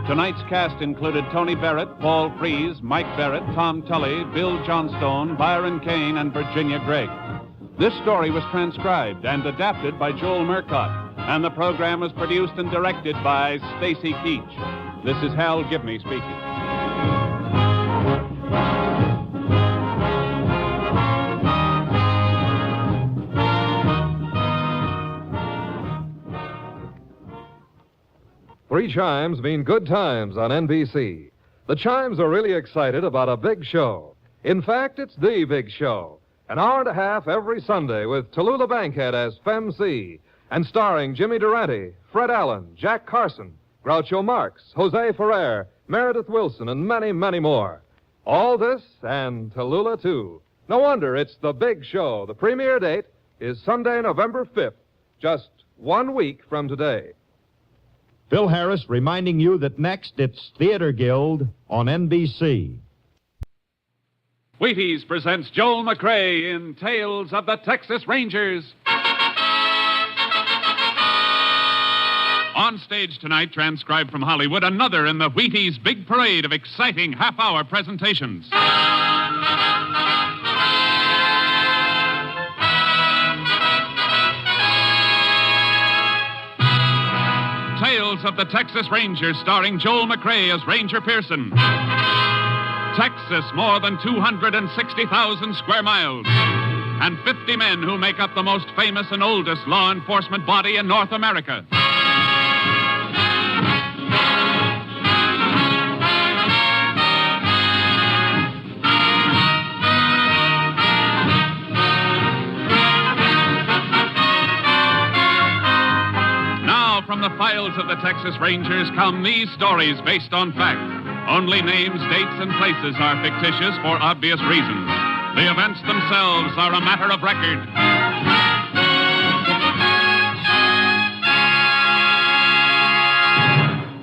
Tonight's cast included Tony Barrett, Paul Frees, Mike Barrett, Tom Tully, Bill Johnstone, Byron Kane, and Virginia Gregg. This story was transcribed and adapted by Joel Murcott, and the program was produced and directed by Stacy Keach. This is Hal Gibney speaking. Three chimes mean good times on NBC. The chimes are really excited about a big show. In fact, it's the big show. An hour and a half every Sunday with Tallulah Bankhead as Fem C, and starring Jimmy Durante, Fred Allen, Jack Carson, Groucho Marx, Jose Ferrer, Meredith Wilson, and many, many more. All this and Tallulah, too. No wonder it's the big show. The premiere date is Sunday, November 5th, just 1 week from today. Phil Harris reminding you that next it's Theater Guild on NBC. Wheaties presents Joel McCrea in Tales of the Texas Rangers. On stage tonight, transcribed from Hollywood, another in the Wheaties big parade of exciting half-hour presentations. Tales of the Texas Rangers, starring Joel McCrea as Ranger Pearson. Texas, more than 260,000 square miles, and 50 men who make up the most famous and oldest law enforcement body in North America. Now, from the files of the Texas Rangers come these stories based on fact. Only names, dates, and places are fictitious for obvious reasons. The events themselves are a matter of record.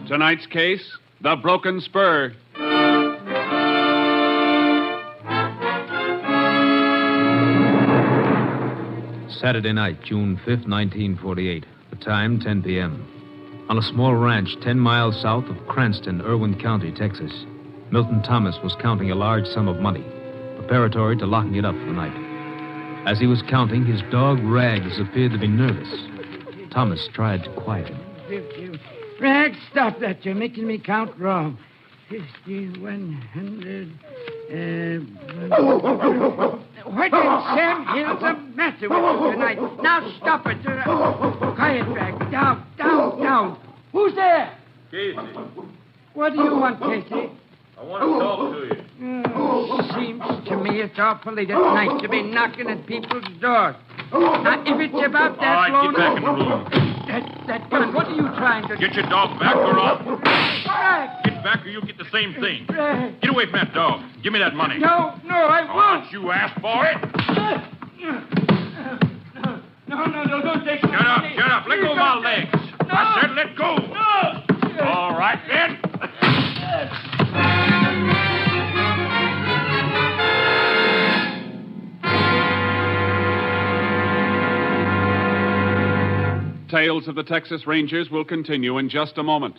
Tonight's case, the broken spur. Saturday night, June 5th, 1948. The time, 10 p.m. On a small ranch 10 miles south of Cranston, Irwin County, Texas, Milton Thomas was counting a large sum of money, preparatory to locking it up for the night. As he was counting, his dog Rags appeared to be nervous. Thomas tried to quiet him. 50. Rags, stop that. You're making me count wrong. 50, 100... What in Sam Hill's the matter with you tonight? Now stop it. Quiet, Rags. Down. Who's there? Casey. What do you want, Casey? I want to talk to you. Seems to me it's awful late at night to be knocking at people's doors. Now, if it's about that All right, loan... get back in the room. That gun, what are you trying to do? Get your dog back or I'll... Back. Get back or you'll get the same thing. Get away from that dog. Give me that money. No, I won't. Don't you ask for it? No, don't take it. Shut up. Let go of my legs. No. I said let go. No. All right, then. Tales of the Texas Rangers will continue in just a moment.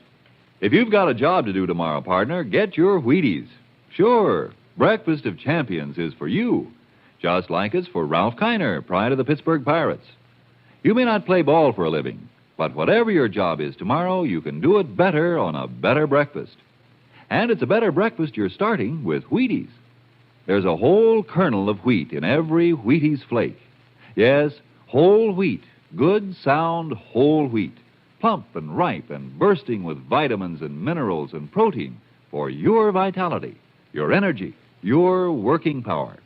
If you've got a job to do tomorrow, partner, get your Wheaties. Sure, Breakfast of Champions is for you, just like it's for Ralph Kiner, pride of the Pittsburgh Pirates. You may not play ball for a living, but whatever your job is tomorrow, you can do it better on a better breakfast. And it's a better breakfast you're starting with Wheaties. There's a whole kernel of wheat in every Wheaties flake. Yes, whole wheat. Good, sound, whole wheat. Plump and ripe and bursting with vitamins and minerals and protein for your vitality, your energy, your working power.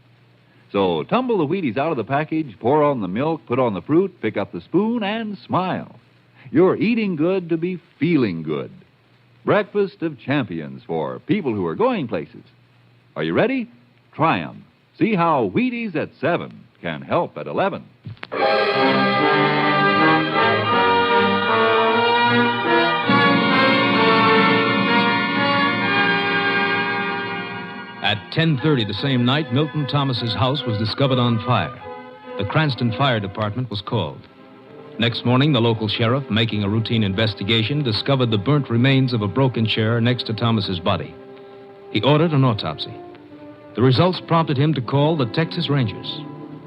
So tumble the Wheaties out of the package, pour on the milk, put on the fruit, pick up the spoon, and smile. You're eating good to be feeling good. Breakfast of Champions for people who are going places. Are you ready? Try 'em. See how Wheaties at 7 can help at 11. At 10:30 the same night, Milton Thomas's house was discovered on fire. The Cranston Fire Department was called. Next morning, the local sheriff, making a routine investigation, discovered the burnt remains of a broken chair next to Thomas's body. He ordered an autopsy. The results prompted him to call the Texas Rangers.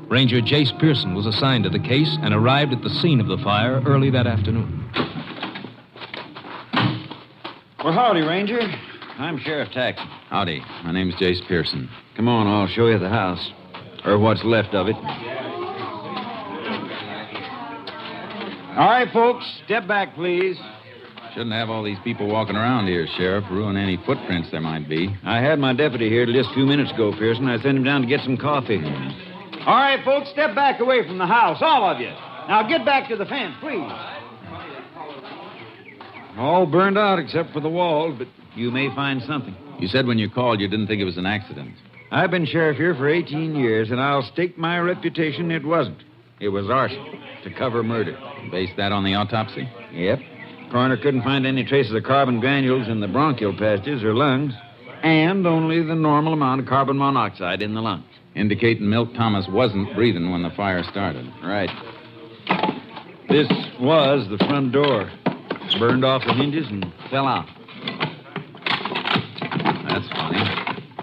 Ranger Jace Pearson was assigned to the case and arrived at the scene of the fire early that afternoon. Well, howdy, Ranger. I'm Sheriff Taxon. Howdy. My name's Jace Pearson. Come on, I'll show you the house. Or what's left of it. All right, folks, step back, please. Shouldn't have all these people walking around here, Sheriff. Ruin any footprints there might be. I had my deputy here just a few minutes ago, Pearson. I sent him down to get some coffee. All right, folks, step back away from the house, all of you. Now get back to the fence, please. All burned out except for the walls, but you may find something. You said when you called you didn't think it was an accident. I've been sheriff here for 18 years, and I'll stake my reputation it wasn't. It was arson to cover murder. Base that on the autopsy? Yep. Coroner couldn't find any traces of carbon granules in the bronchial passages or lungs, and only the normal amount of carbon monoxide in the lungs. Indicating Milt Thomas wasn't breathing when the fire started. Right. This was the front door. Burned off the hinges and fell out. That's funny.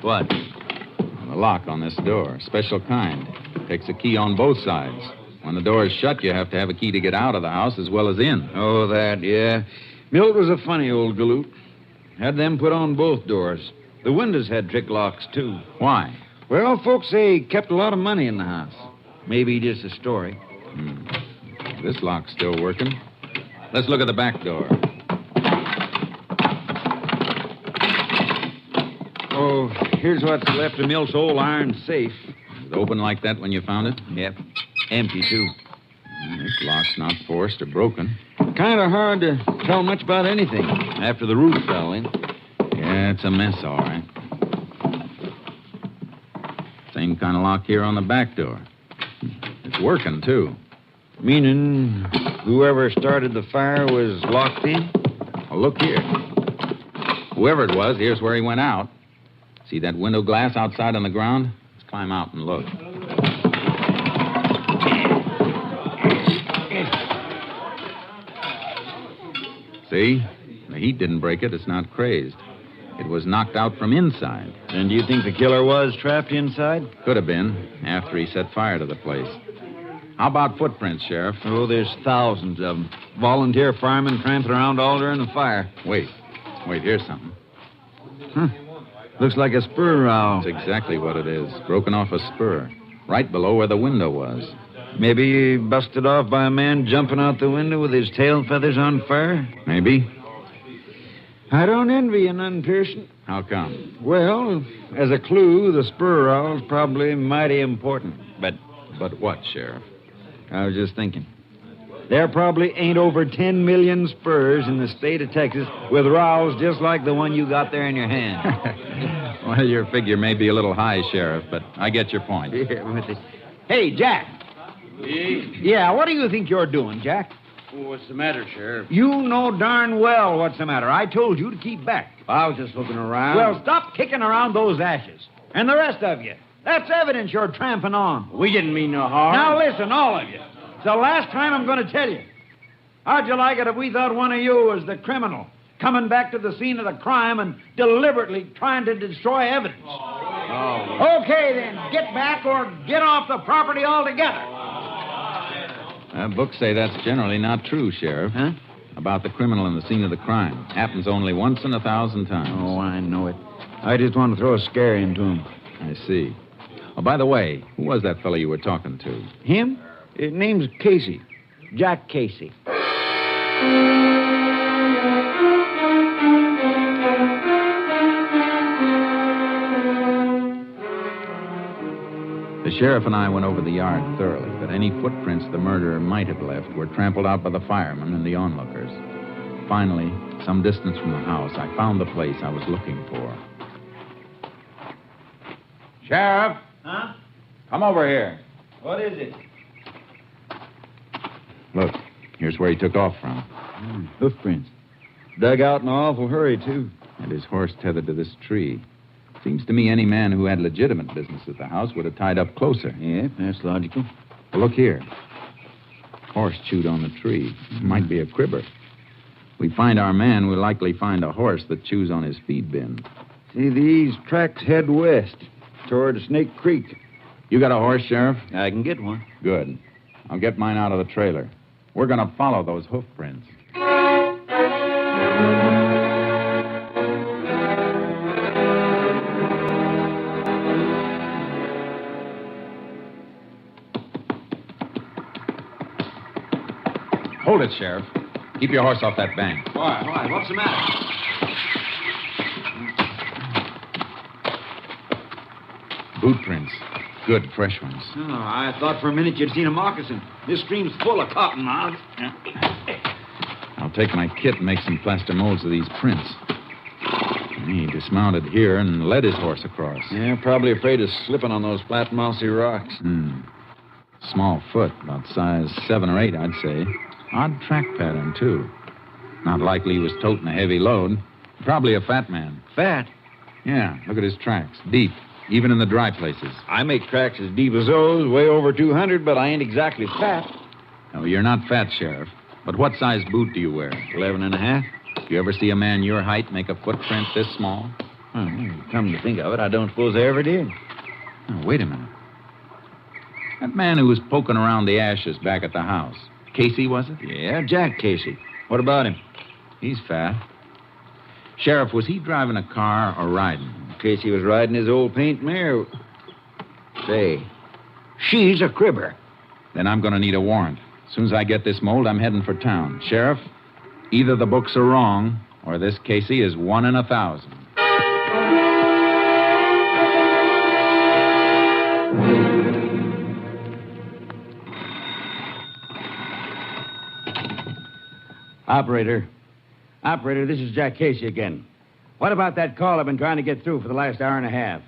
What? The lock on this door. Special kind. Takes a key on both sides. When the door is shut, you have to have a key to get out of the house as well as in. Oh, that, yeah. Milt was a funny old galoot. Had them put on both doors. The windows had trick locks, too. Why? Well, folks say he kept a lot of money in the house. Maybe just a story. This lock's still working. Let's look at the back door. Oh, here's what's left of Milt's old iron safe. Was it open like that when you found it? Yep. Empty, too. This lock's not forced or broken. Kind of hard to tell much about anything after the roof fell in. Yeah, it's a mess, all right. Same kind of lock here on the back door. It's working, too. Meaning whoever started the fire was locked in? Well, look here. Whoever it was, here's where he went out. See that window glass outside on the ground? Let's climb out and look. See? The heat didn't break it. It's not crazed. It was knocked out from inside. And do you think the killer was trapped inside? Could have been, after he set fire to the place. How about footprints, Sheriff? Oh, there's thousands of them. Volunteer firemen tramping around all during the fire. Wait, here's something. Looks like a spur rowel. That's exactly what it is. Broken off a spur. Right below where the window was. Maybe busted off by a man jumping out the window with his tail feathers on fire? Maybe. I don't envy you none, Pearson. How come? Well, as a clue, the spur rowel's probably mighty important. But what, Sheriff? I was just thinking. There probably ain't over 10 million spurs in the state of Texas with rowels just like the one you got there in your hand. Well, your figure may be a little high, Sheriff, but I get your point. Hey, Jack. Yeah, what do you think you're doing, Jack? Well, what's the matter, Sheriff? You know darn well what's the matter. I told you to keep back. I was just looking around. Well, stop kicking around those ashes. And the rest of you. That's evidence you're tramping on. We didn't mean no harm. Now listen, all of you. It's the last time I'm going to tell you. How'd you like it if we thought one of you was the criminal, coming back to the scene of the crime and deliberately trying to destroy evidence? Oh. Okay, then, get back or get off the property altogether. Books say that's generally not true, Sheriff. Huh? About the criminal in the scene of the crime. Happens only once in 1,000 times. Oh, I know it. I just want to throw a scare into him. I see. Oh, by the way, who was that fellow you were talking to? Him? His name's Casey. Jack Casey. The sheriff and I went over the yard thoroughly, but any footprints the murderer might have left were trampled out by the firemen and the onlookers. Finally, some distance from the house, I found the place I was looking for. Sheriff? Huh? Come over here. What is it? Look, here's where he took off from. Hoofprints. Dug out in an awful hurry, too. And his horse tethered to this tree. Seems to me any man who had legitimate business at the house would have tied up closer. Yeah, that's logical. Well, look here. Horse chewed on the tree. Might be a cribber. We find our man, we'll likely find a horse that chews on his feed bin. See, these tracks head west toward Snake Creek. You got a horse, Sheriff? I can get one. Good. I'll get mine out of the trailer. We're going to follow those hoof prints. Hold it, Sheriff. Keep your horse off that bank. Why? What's the matter? Boot prints. Good, fresh ones. Oh, I thought for a minute you'd seen a moccasin. This stream's full of cottonmouths. I'll take my kit and make some plaster molds of these prints. He dismounted here and led his horse across. Yeah, probably afraid of slipping on those flat, mossy rocks. Small foot, about size 7 or 8, I'd say. Odd track pattern, too. Not likely he was toting a heavy load. Probably a fat man. Fat? Yeah, look at his tracks. Deep, even in the dry places. I make tracks as deep as those, way over 200, but I ain't exactly fat. No, you're not fat, Sheriff. But what size boot do you wear? 11 and a half. You ever see a man your height make a footprint this small? Come to think of it, I don't suppose I ever did. Oh, wait a minute. That man who was poking around the ashes back at the house. Casey, was it? Yeah, Jack Casey. What about him? He's fat. Sheriff, was he driving a car or riding? Casey was riding his old paint mare. Say, she's a cribber. Then I'm going to need a warrant. As soon as I get this mold, I'm heading for town. Sheriff, either the books are wrong, or this Casey is 1 in 1,000. Operator, this is Jack Casey again. What about that call I've been trying to get through for the last hour and a half?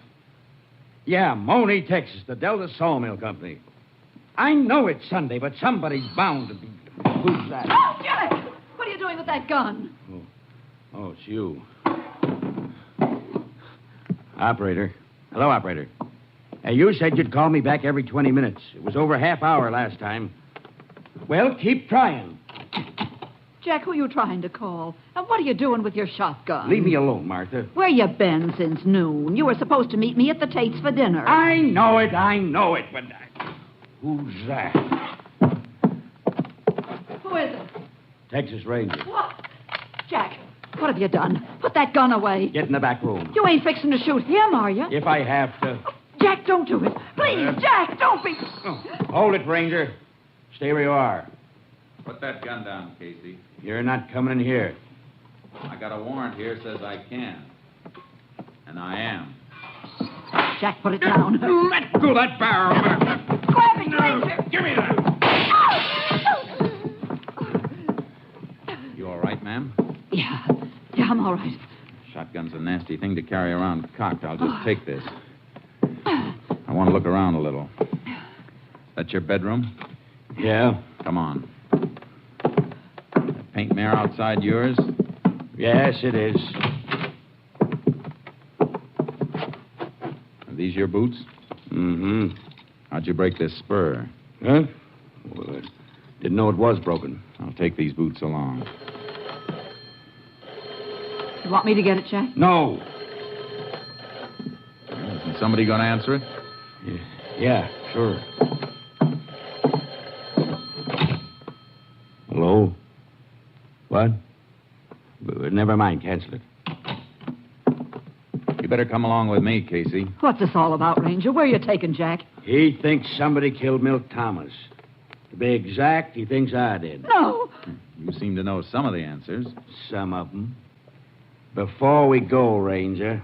Yeah, Money, Texas, the Delta Sawmill Company. I know it's Sunday, but somebody's bound to be. Who's that? Oh, Jack! What are you doing with that gun? Oh, it's you. Operator. Hello, operator. Hey, you said you'd call me back every 20 minutes. It was over half hour last time. Well, keep trying. Jack, who are you trying to call? And what are you doing with your shotgun? Leave me alone, Martha. Where you been since noon? You were supposed to meet me at the Tate's for dinner. I know it, but... Who's that? Who is it? Texas Ranger. What? Jack, what have you done? Put that gun away. Get in the back room. You ain't fixing to shoot him, are you? If I have to. Jack, don't do it. Please, Jack, don't be... Hold it, Ranger. Stay where you are. Put that gun down, Casey. You're not coming in here. I got a warrant here says I can. And I am. Jack, put it down. Let go that barrel. Grab it, Ranger. Give me that. Yeah, I'm all right. Shotgun's a nasty thing to carry around cocked. I'll just take this. I want to look around a little. That's your bedroom? Yeah. Come on. That paint mare outside yours? Yes, it is. Are these your boots? Mm-hmm. How'd you break this spur? Huh? Well, I didn't know it was broken. I'll take these boots along. You want me to get it, Jack? No. Isn't somebody going to answer it? Yeah, sure. Hello? What? Never mind. Cancel it. You better come along with me, Casey. What's this all about, Ranger? Where are you taking Jack? He thinks somebody killed Milt Thomas. To be exact, he thinks I did. No. You seem to know some of the answers. Some of them. Before we go, Ranger,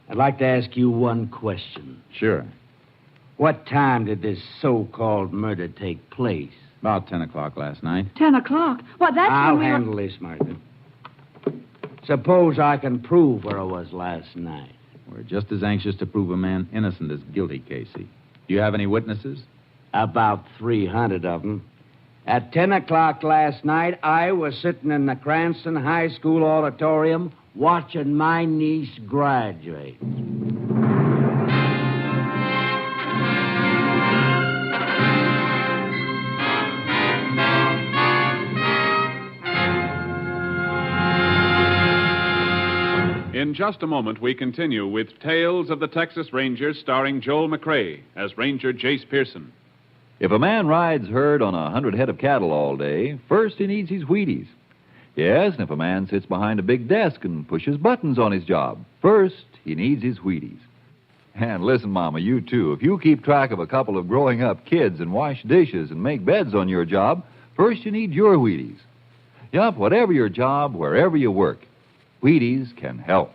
I'd like to ask you one question. Sure. What time did this so-called murder take place? About 10 o'clock last night. 10 o'clock? Well, that's I'll when we handle this, Martha. Suppose I can prove where I was last night. We're just as anxious to prove a man innocent as guilty, Casey. Do you have any witnesses? About 300 of them. At 10 o'clock last night, I was sitting in the Cranston High School auditorium watching my niece graduate. In just a moment, we continue with Tales of the Texas Rangers starring Joel McCrea as Ranger Jace Pearson. If a man rides herd on 100 head of cattle all day, first he needs his Wheaties. Yes, and if a man sits behind a big desk and pushes buttons on his job, first he needs his Wheaties. And listen, Mama, you too. If you keep track of a couple of growing up kids and wash dishes and make beds on your job, first you need your Wheaties. Yup, whatever your job, wherever you work, Wheaties can help.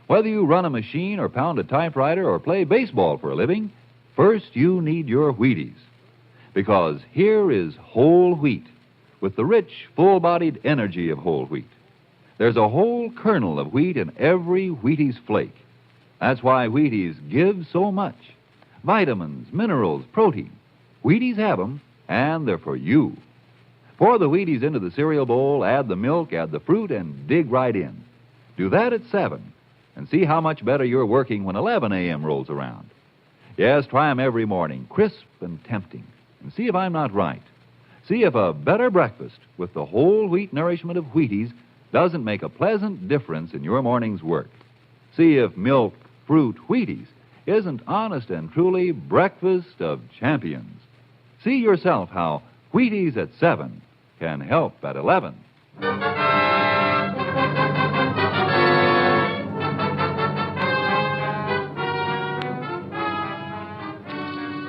Whether you run a machine or pound a typewriter or play baseball for a living, first you need your Wheaties. Because here is whole wheat with the rich, full-bodied energy of whole wheat. There's a whole kernel of wheat in every Wheaties flake. That's why Wheaties give so much. Vitamins, minerals, protein. Wheaties have them, and they're for you. Pour the Wheaties into the cereal bowl, add the milk, add the fruit, and dig right in. Do that at 7, and see how much better you're working when 11 a.m. rolls around. Yes, try 'em every morning, crisp and tempting, and see if I'm not right. See if a better breakfast with the whole wheat nourishment of Wheaties doesn't make a pleasant difference in your morning's work. See if milk, fruit, Wheaties isn't honest and truly breakfast of champions. See yourself how Wheaties at 7 can help at 11.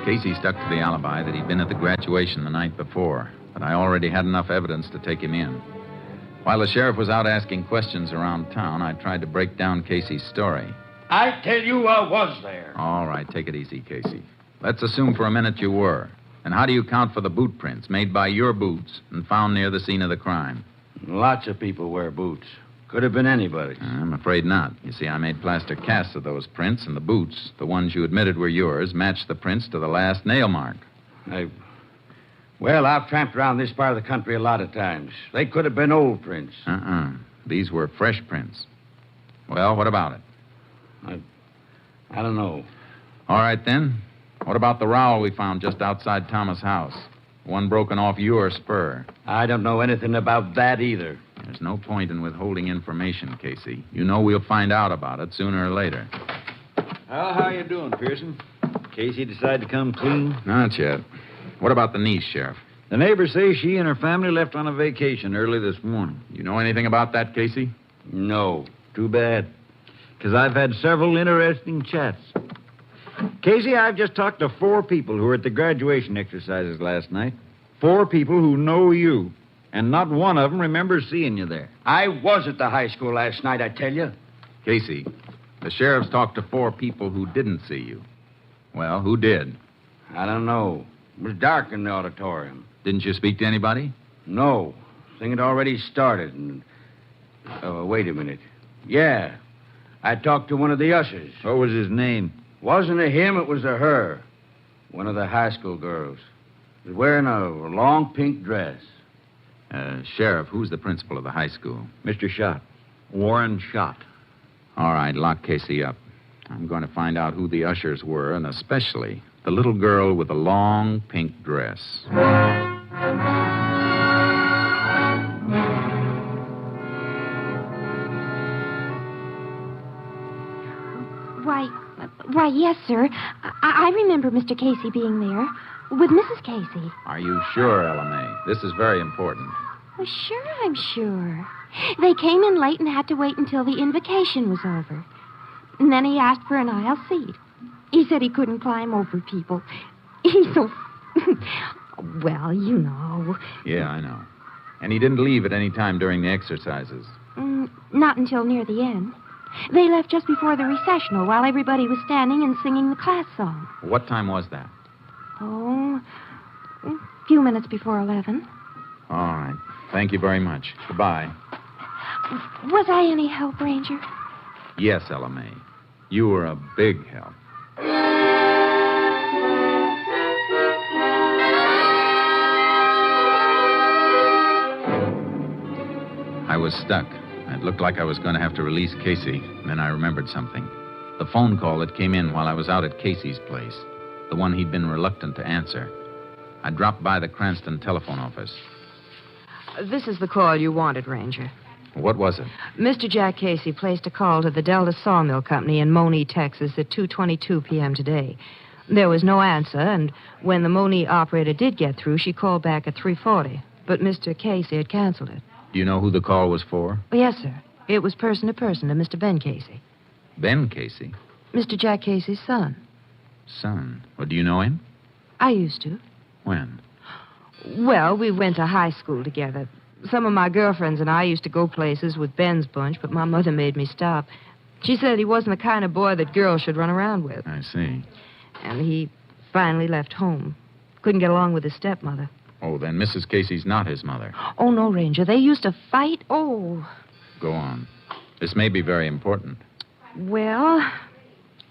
Casey stuck to the alibi that he'd been at the graduation the night before, but I already had enough evidence to take him in. While the sheriff was out asking questions around town, I tried to break down Casey's story. I tell you I was there. All right, take it easy, Casey. Let's assume for a minute you were. And how do you account for the boot prints made by your boots and found near the scene of the crime? Lots of people wear boots. Could have been anybody. I'm afraid not. You see, I made plaster casts of those prints, and the boots, the ones you admitted were yours, matched the prints to the last nail mark. Well, I've tramped around this part of the country a lot of times. They could have been old prints. These were fresh prints. Well, what about it? I don't know. All right, then. What about the rowel we found just outside Thomas' house? One broken off your spur. I don't know anything about that either. There's no point in withholding information, Casey. You know we'll find out about it sooner or later. Well, how you doing, Pearson? Casey decided to come clean? Not yet. What about the niece, Sheriff? The neighbors say she and her family left on a vacation early this morning. You know anything about that, Casey? No. Too bad. Because I've had several interesting chats. Casey, I've just talked to 4 people who were at the graduation exercises last night. 4 people who know you. And not one of them remembers seeing you there. I was at the high school last night, I tell you. Casey, the sheriff's talked to 4 people who didn't see you. Well, who did? I don't know. It was dark in the auditorium. Didn't you speak to anybody? No. Thing had already started. And Oh, wait a minute. Yeah. I talked to one of the ushers. What was his name? Wasn't a him, it was a her. One of the high school girls. Was wearing a long pink dress. Sheriff, who's the principal of the high school? Mr. Schott. Warren Schott. All right, lock Casey up. I'm going to find out who the ushers were, and especially the little girl with the long pink dress. Why, yes, sir. I remember Mr. Casey being there with Mrs. Casey. Are you sure, LMA? This is very important. Well, sure, I'm sure. They came in late and had to wait until the invocation was over. And then he asked for an aisle seat. He said he couldn't climb over people. He's so... well, you know. Yeah, I know. And he didn't leave at any time during the exercises. Not until near the end. They left just before the recessional while everybody was standing and singing the class song. What time was that? Oh, a few minutes before 11. All right. Thank you very much. Goodbye. Was I any help, Ranger? Yes, LMA. You were a big help. I was stuck. It looked like I was going to have to release Casey. Then I remembered something. The phone call that came in while I was out at Casey's place. The one he'd been reluctant to answer. I dropped by the Cranston telephone office. This is the call you wanted, Ranger. What was it? Mr. Jack Casey placed a call to the Delta Sawmill Company in Monee, Texas at 2:22 p.m. today. There was no answer, and when the Monee operator did get through, she called back at 3:40. But Mr. Casey had canceled it. Do you know who the call was for? Yes, sir. It was person to person to Mr. Ben Casey. Ben Casey? Mr. Jack Casey's son. Son? Well, do you know him? I used to. When? Well, we went to high school together. Some of my girlfriends and I used to go places with Ben's bunch, but my mother made me stop. She said he wasn't the kind of boy that girls should run around with. I see. And he finally left home. Couldn't get along with his stepmother. Oh, then Mrs. Casey's not his mother. Oh, no, Ranger. They used to fight. Oh. Go on. This may be very important. Well,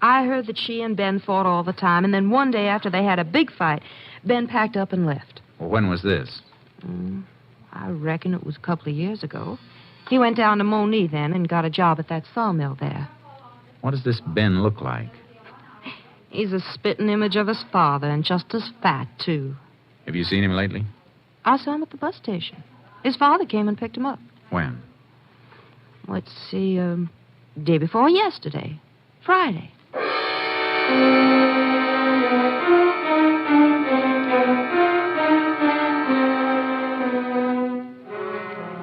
I heard that she and Ben fought all the time, and then one day after they had a big fight, Ben packed up and left. Well, when was this? I reckon it was a couple of years ago. He went down to Monee then and got a job at that sawmill there. What does this Ben look like? He's a spitting image of his father, and just as fat, too. Have you seen him lately? I saw him at the bus station. His father came and picked him up. When? Let's see, day before yesterday. Friday.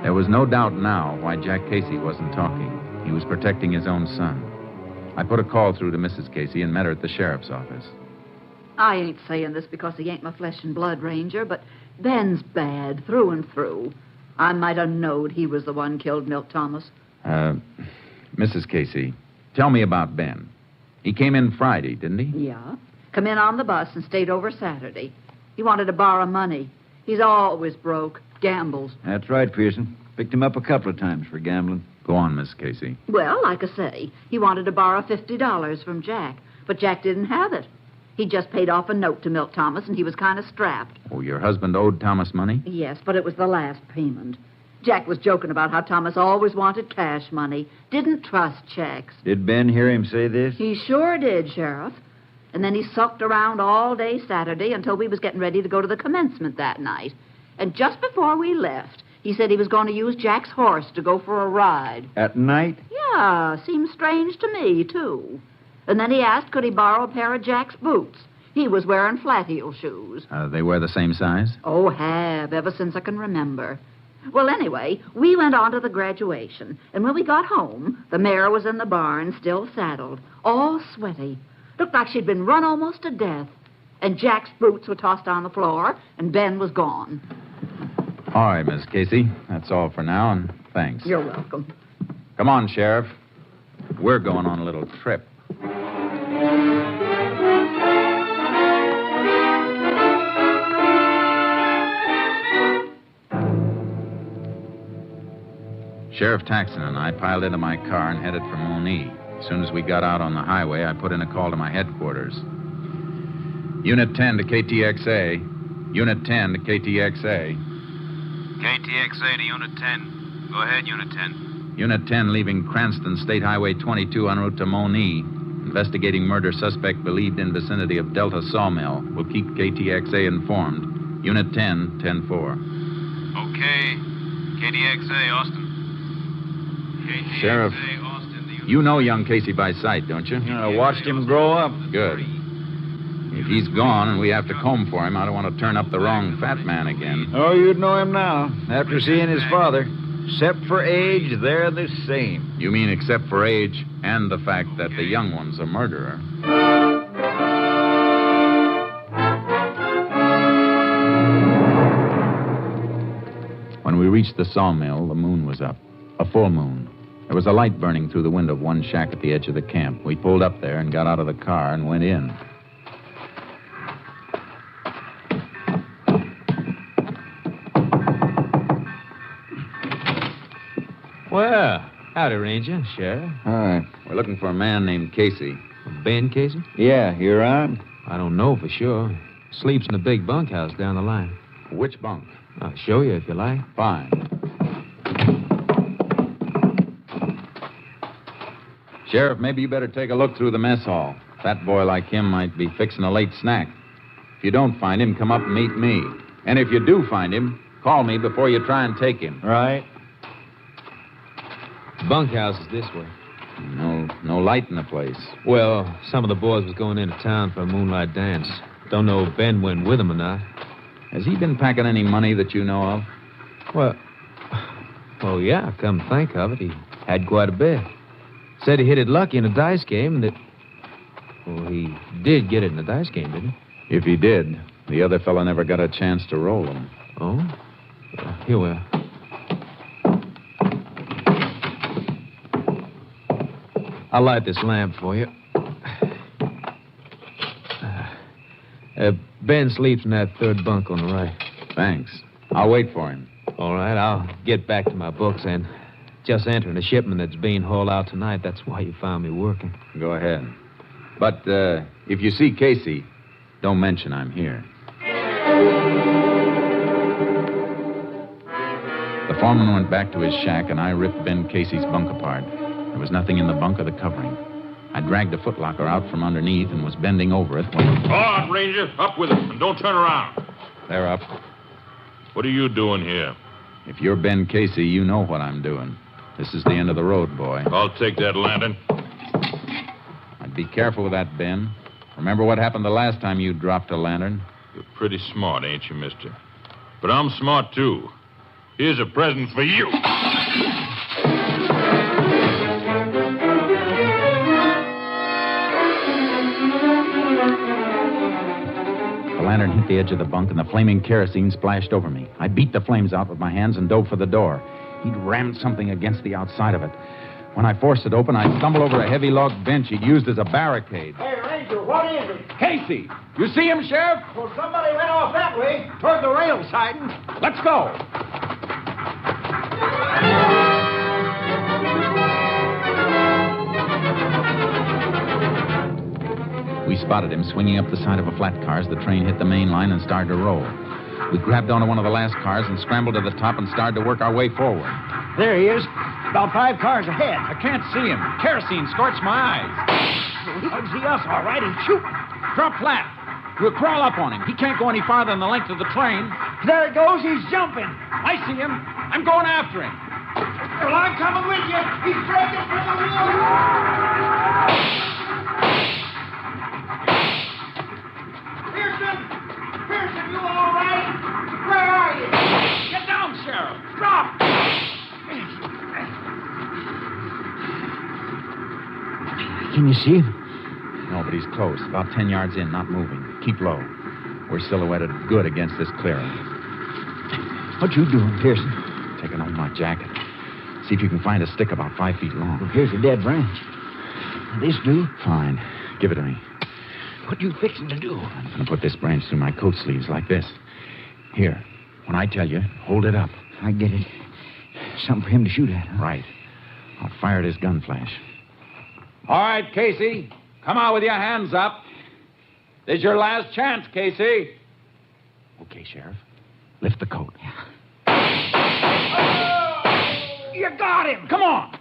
There was no doubt now why Jack Casey wasn't talking. He was protecting his own son. I put a call through to Mrs. Casey and met her at the sheriff's office. I ain't saying this because he ain't my flesh and blood, Ranger, but Ben's bad through and through. I might have knowed he was the one killed Milt Thomas. Mrs. Casey, tell me about Ben. He came in Friday, didn't he? Yeah. Come in on the bus and stayed over Saturday. He wanted to borrow money. He's always broke. Gambles. That's right, Pearson. Picked him up a couple of times for gambling. Go on, Miss Casey. Well, like I say, he wanted to borrow $50 from Jack, but Jack didn't have it. He just paid off a note to Milt Thomas, and he was kind of strapped. Oh, your husband owed Thomas money? Yes, but it was the last payment. Jack was joking about how Thomas always wanted cash money, didn't trust checks. Did Ben hear him say this? He sure did, Sheriff. And then he sucked around all day Saturday until we was getting ready to go to the commencement that night. And just before we left, he said he was going to use Jack's horse to go for a ride. At night? Yeah, seems strange to me, too. And then he asked could he borrow a pair of Jack's boots. He was wearing flat-heel shoes. They wear the same size? Oh, have, ever since I can remember. Well, anyway, we went on to the graduation. And when we got home, the mare was in the barn, still saddled, all sweaty. Looked like she'd been run almost to death. And Jack's boots were tossed on the floor, and Ben was gone. All right, Miss Casey. That's all for now, and thanks. You're welcome. Come on, Sheriff. We're going on a little trip. Sheriff Taxon and I piled into my car and headed for Monee. As soon as we got out on the highway, I put in a call to my headquarters. Unit 10 to KTXA. Unit 10 to KTXA. KTXA to Unit 10. Go ahead, Unit 10. Unit 10 leaving Cranston State Highway 22 en route to Monee. Investigating murder suspect believed in vicinity of Delta Sawmill. Will keep KTXA informed. Unit 10, 10-4. Okay. KTXA, Austin. KTXA, Sheriff, Austin, you know young Casey by sight, don't you? I watched him grow up. Good. If he's gone and we have to comb for him, I don't want to turn up the wrong fat man again. Oh, you'd know him now, after seeing his father. Except for age, they're the same. You mean except for age and the fact that the young one's a murderer? When we reached the sawmill, the moon was up. A full moon. There was a light burning through the window of one shack at the edge of the camp. We pulled up there and got out of the car and went in. Well, howdy, Ranger, Sheriff. Hi. We're looking for a man named Casey. Ben Casey? Yeah, you around? I don't know for sure. Sleeps in the big bunkhouse down the line. Which bunk? I'll show you if you like. Fine. Sheriff, maybe you better take a look through the mess hall. A fat boy like him might be fixing a late snack. If you don't find him, come up and meet me. And if you do find him, call me before you try and take him. Right. Bunkhouse is this way. No light in the place. Well, some of the boys was going into town for a moonlight dance. Don't know if Ben went with them or not. Has he been packing any money that you know of? Well, yeah, come to think of it, he had quite a bit. Said he hit it lucky in a dice game and that... Well, he did get it in a dice game, didn't he? If he did, the other fella never got a chance to roll him. Oh? Here we are. I'll light this lamp for you. Ben sleeps in that third bunk on the right. Thanks. I'll wait for him. All right, I'll get back to my books and just entering a shipment that's being hauled out tonight. That's why you found me working. Go ahead. But if you see Casey, don't mention I'm here. The foreman went back to his shack, and I ripped Ben Casey's bunk apart. There was nothing in the bunk or the covering. I dragged a footlocker out from underneath and was bending over it when... All right, Ranger. Up with it, and don't turn around. They're up. What are you doing here? If you're Ben Casey, you know what I'm doing. This is the end of the road, boy. I'll take that lantern. I'd be careful with that, Ben. Remember what happened the last time you dropped a lantern? You're pretty smart, ain't you, mister? But I'm smart, too. Here's a present for you. The lantern hit the edge of the bunk, and the flaming kerosene splashed over me. I beat the flames out with my hands and dove for the door. He'd rammed something against the outside of it. When I forced it open, I stumbled over a heavy log bench he'd used as a barricade. Hey, Ranger, what is it? Casey! You see him, Sheriff? Well, somebody went off that way, toward the rail siding. Let's go. We spotted him swinging up the side of a flat car as the train hit the main line and started to roll. We grabbed onto one of the last cars and scrambled to the top and started to work our way forward. There he is. About 5 cars ahead. I can't see him. Kerosene scorched my eyes. He can see us, all right. He's shooting. Drop flat. We'll crawl up on him. He can't go any farther than the length of the train. There he goes. He's jumping. I see him. I'm going after him. Well, I'm coming with you. He's breaking from the wheel. Pearson, you all right? Where are you? Get down, Sheriff. Drop. Can you see him? No, but he's close. About 10 yards in, not moving. Keep low. We're silhouetted good against this clearing. What you doing, Pearson? Taking off my jacket. See if you can find a stick about 5 feet long. Well, here's a dead branch. This do? Fine. Give it to me. What you fixing to do? I'm going to put this branch through my coat sleeves like this. Here. When I tell you, hold it up. I get it. Something for him to shoot at, huh? Right. I'll fire at his gun flash. All right, Casey. Come on with your hands up. This is your last chance, Casey. Okay, Sheriff. Lift the coat. You got him. Come on.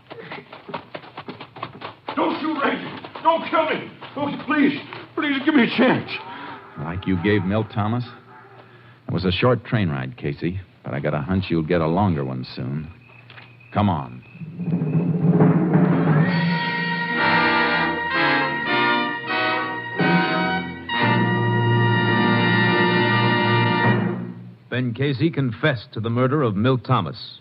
Don't shoot, Ranger. Don't kill me. Oh, please give me a chance. Like you gave Milt Thomas? It was a short train ride, Casey, but I got a hunch you'll get a longer one soon. Come on. Ben Casey confessed to the murder of Milt Thomas.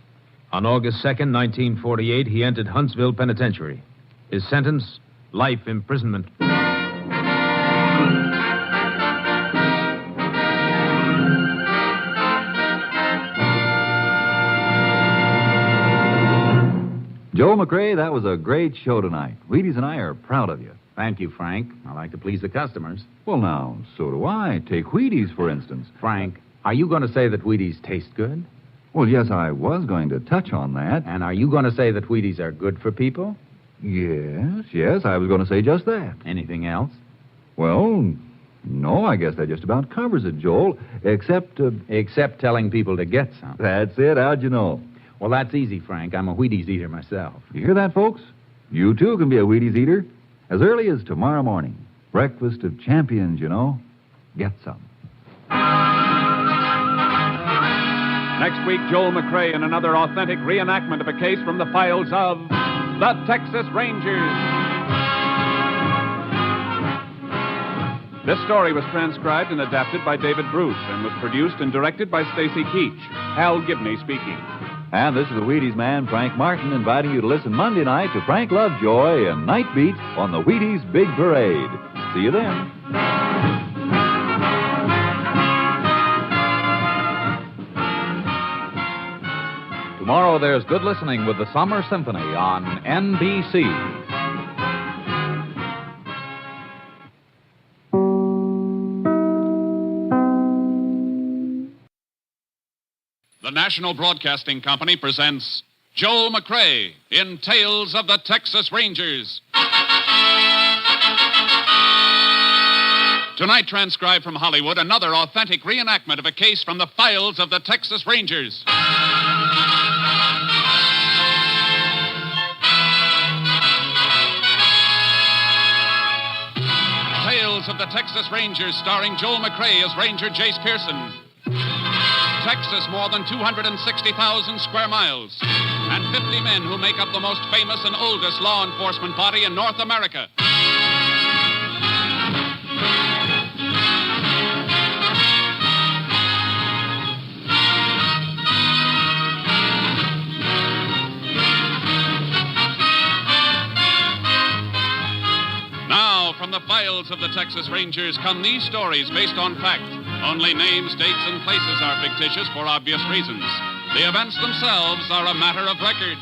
On August 2nd, 1948, he entered Huntsville Penitentiary. His sentence, life imprisonment. Joel McCrea, that was a great show tonight. Wheaties and I are proud of you. Thank you, Frank. I like to please the customers. Well, now, so do I. Take Wheaties, for instance. Frank, are you going to say that Wheaties taste good? Well, yes, I was going to touch on that. And are you going to say that Wheaties are good for people? Yes, I was going to say just that. Anything else? Well, no, I guess that just about covers it, Joel, except... Except telling people to get some. That's it. How'd you know? Well, that's easy, Frank. I'm a Wheaties eater myself. You hear that, folks? You, too, can be a Wheaties eater. As early as tomorrow morning. Breakfast of champions, you know. Get some. Next week, Joel McCrea in another authentic reenactment of a case from the files of the Texas Rangers. This story was transcribed and adapted by David Bruce and was produced and directed by Stacy Keach. Hal Gibney speaking. And this is the Wheaties man, Frank Martin, inviting you to listen Monday night to Frank Lovejoy and Night Beat on the Wheaties Big Parade. See you then. Tomorrow there's good listening with the Summer Symphony on NBC. The National Broadcasting Company presents Joel McCrea in Tales of the Texas Rangers. Tonight, transcribed from Hollywood, another authentic reenactment of a case from the files of the Texas Rangers. Tales of the Texas Rangers, starring Joel McCrea as Ranger Jace Pearson. Texas, more than 260,000 square miles, and 50 men who make up the most famous and oldest law enforcement body in North America. Now, from the files of the Texas Rangers come these stories based on fact. Only names, dates, and places are fictitious for obvious reasons. The events themselves are a matter of record.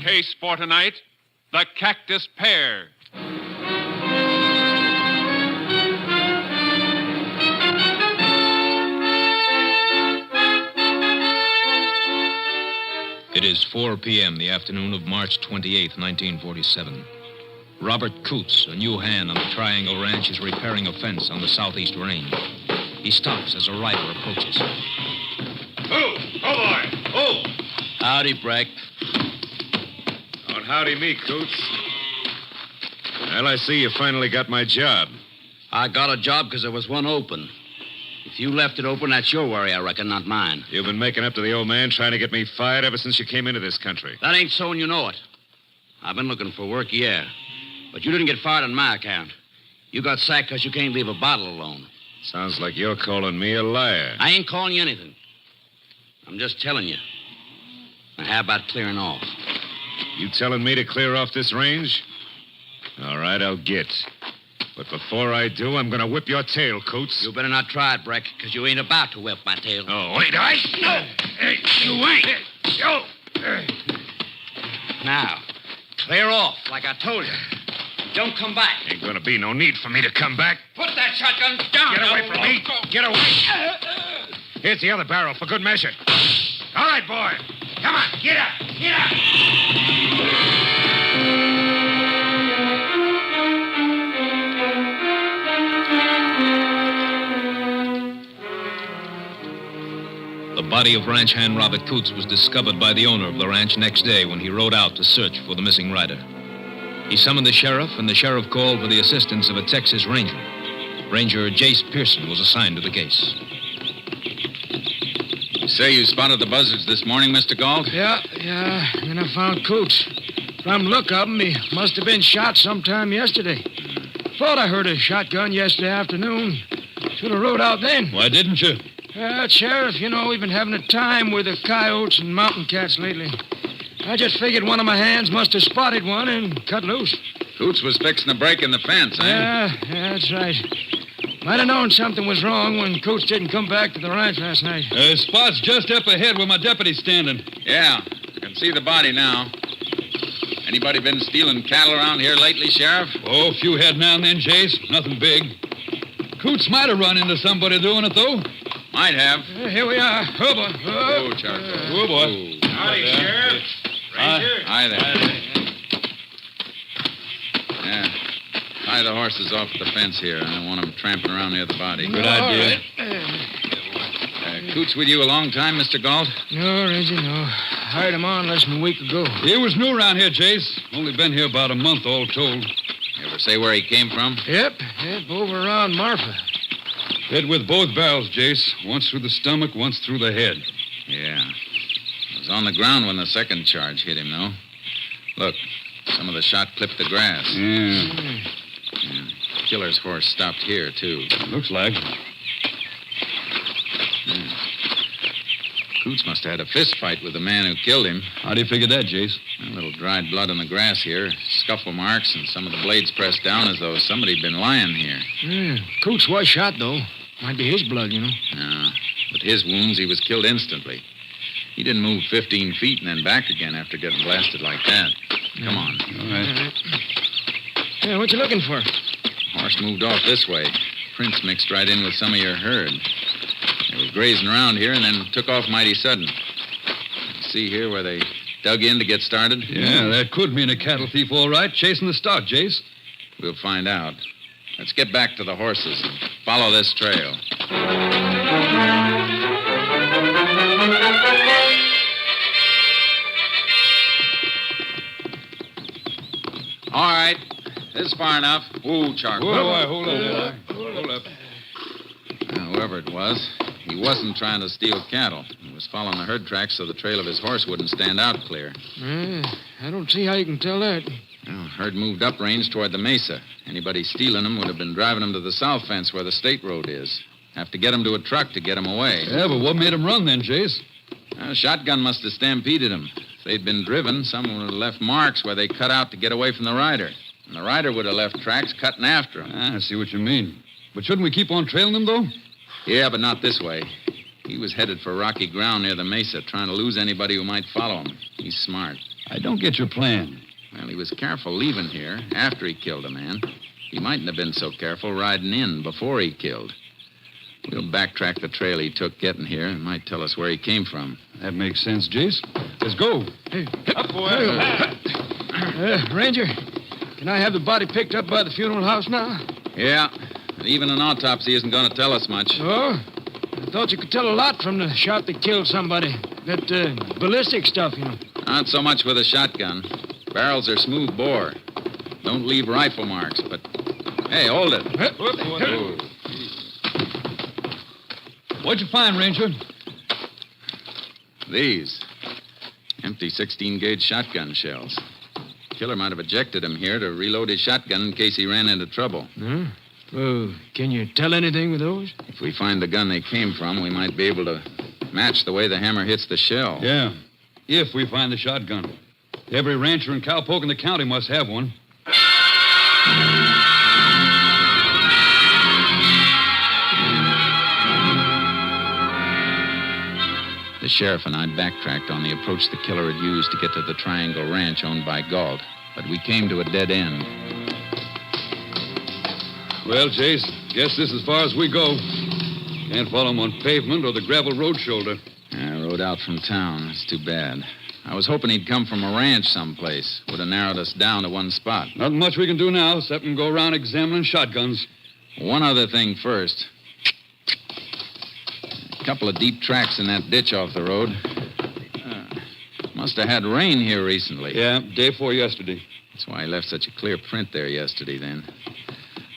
Case for tonight, the Cactus Pear. It is 4 p.m., the afternoon of March 28th, 1947. Robert Coots, a new hand on the Triangle Ranch, is repairing a fence on the southeast range. He stops as a rider approaches. Oh, boy. Oh. Howdy, Breck. Oh, howdy me, Coots. Well, I see you finally got my job. I got a job because there was one open. If you left it open, that's your worry, I reckon, not mine. You've been making up to the old man, trying to get me fired ever since you came into this country. That ain't so, and you know it. I've been looking for work, yeah. But you didn't get fired on my account. You got sacked because you can't leave a bottle alone. Sounds like you're calling me a liar. I ain't calling you anything. I'm just telling you. Now, how about clearing off? You telling me to clear off this range? All right, I'll get. But before I do, I'm going to whip your tail, Coots. You better not try it, Breck, because you ain't about to whip my tail. Oh, wait, I... No! Hey, you ain't! Now, clear off, like I told you. Don't come back. Ain't gonna be no need for me to come back. Put that shotgun down. Get away from me. Get away. Here's the other barrel for good measure. All right, boy. Come on, get up. Get up. The body of ranch hand Robert Coots was discovered by the owner of the ranch next day when he rode out to search for the missing rider. He summoned the sheriff, and the sheriff called for the assistance of a Texas Ranger. Ranger Jace Pearson was assigned to the case. You say you spotted the buzzards this morning, Mr. Galt? Yeah, and I found Coots. From the look of him, he must have been shot sometime yesterday. Thought I heard a shotgun yesterday afternoon. Should have rode out then. Why didn't you? Sheriff, we've been having a time with the coyotes and mountain cats lately. I just figured one of my hands must have spotted one and cut loose. Coots was fixing to break in the fence, eh? Yeah, that's right. Might have known something was wrong when Coots didn't come back to the ranch last night. Spot's just up ahead where my deputy's standing. Yeah, I can see the body now. Anybody been stealing cattle around here lately, Sheriff? Oh, a few head now and then, Jace. Nothing big. Coots might have run into somebody doing it, though. Might have. Here we are. Oh, boy. Oh, Charcoal. Oh, boy. Howdy, Sheriff. Ranger. Hi there. Yeah. Tie the horses off at the fence here. I don't want them tramping around near the body. Good idea. Coots with you a long time, Mr. Galt? No, Reggie, no. Hired him on less than a week ago. He was new around here, Jace. Only been here about a month, all told. You ever say where he came from? Yep, over around Marfa. Hit with both barrels, Jace. Once through the stomach, once through the head. Yeah. He was on the ground when the second charge hit him, though. Look, some of the shot clipped the grass. Yeah. Killer's horse stopped here, too. Looks like. Coots must have had a fist fight with the man who killed him. How do you figure that, Jace? A little dried blood on the grass here, scuffle marks, and some of the blades pressed down as though somebody'd been lying here. Yeah, Coots was shot, though. Might be his blood, No, with his wounds, he was killed instantly. He didn't move 15 feet and then back again after getting blasted like that. Come on. All right. Yeah, what you looking for? Horse moved off this way. Prints mixed right in with some of your herd. They were grazing around here and then took off mighty sudden. See here where they dug in to get started? Yeah, that could mean a cattle thief, all right, chasing the stock, Jace. We'll find out. Let's get back to the horses and follow this trail. All right. This is far enough. Ooh, Charcoal. Hold up. Whoever it was, he wasn't trying to steal cattle. He was following the herd tracks so the trail of his horse wouldn't stand out clear. I don't see how you can tell that. Well, herd moved uprange toward the mesa. Anybody stealing them would have been driving them to the south fence where the state road is. Have to get them to a truck to get them away. Yeah, but what made them run then, Jace? A shotgun must have stampeded them. If they'd been driven, someone would have left marks where they cut out to get away from the rider. And the rider would have left tracks cutting after him. I see what you mean. But shouldn't we keep on trailing them, though? Yeah, but not this way. He was headed for rocky ground near the mesa, trying to lose anybody who might follow him. He's smart. I don't get your plan. Well, he was careful leaving here after he killed a man. He mightn't have been so careful riding in before he killed. We'll backtrack the trail he took getting here. It might tell us where he came from. That makes sense, Jace. Let's go. Hey, up, boy. Ranger, can I have the body picked up by the funeral house now? Yeah, but even an autopsy isn't going to tell us much. Oh? I thought you could tell a lot from the shot that killed somebody. That ballistic stuff, Not so much with a shotgun. Barrels are smooth bore. Don't leave rifle marks, but... Hey, hold it. What'd you find, Ranger? These. Empty 16-gauge shotgun shells. Killer might have ejected him here to reload his shotgun in case he ran into trouble. Huh? Well, can you tell anything with those? If we find the gun they came from, we might be able to match the way the hammer hits the shell. Yeah, if we find the shotgun. Every rancher and cowpoke in the county must have one. The sheriff and I backtracked on the approach the killer had used to get to the Triangle Ranch owned by Galt, but we came to a dead end. Well, Jace, guess this is as far as we go. Can't follow him on pavement or the gravel road shoulder. I rode out from town. It's too bad. I was hoping he'd come from a ranch someplace. Would have narrowed us down to one spot. Nothing much we can do now, except go around examining shotguns. One other thing first. A couple of deep tracks in that ditch off the road. Must have had rain here recently. Yeah, day before yesterday. That's why I left such a clear print there yesterday, then.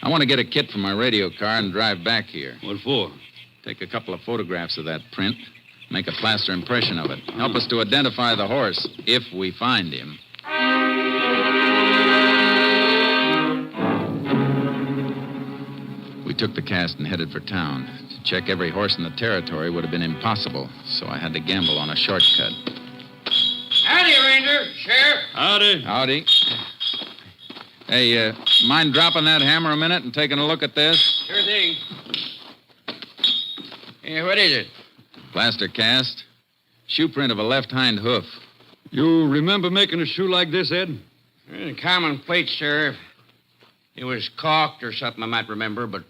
I want to get a kit from my radio car and drive back here. What for? Take a couple of photographs of that print. Make a plaster impression of it. Help us to identify the horse, if we find him. We took the cast and headed for town. To check every horse in the territory would have been impossible, so I had to gamble on a shortcut. Howdy, Ranger. Sheriff. Howdy. Howdy. Hey, mind dropping that hammer a minute and taking a look at this? Sure thing. Yeah, what is it? Plaster cast. Shoe print of a left hind hoof. You remember making a shoe like this, Ed? Common plate, Sheriff. It was caulked or something I might remember, but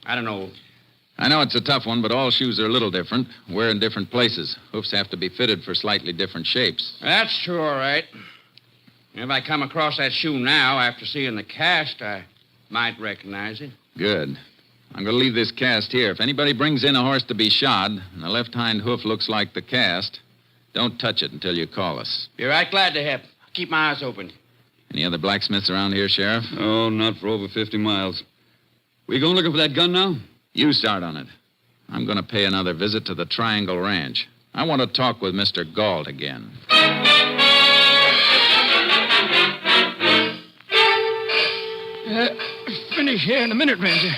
I don't know. I know it's a tough one, but all shoes are a little different. Wear in different places. Hoofs have to be fitted for slightly different shapes. That's true, all right. If I come across that shoe now, after seeing the cast, I might recognize it. Good. I'm going to leave this cast here. If anybody brings in a horse to be shod, and the left hind hoof looks like the cast, don't touch it until you call us. Be right glad to help. Keep my eyes open. Any other blacksmiths around here, Sheriff? Oh, not for over 50 miles. We going looking for that gun now? You start on it. I'm going to pay another visit to the Triangle Ranch. I want to talk with Mr. Galt again. Finish here in a minute, Ranger.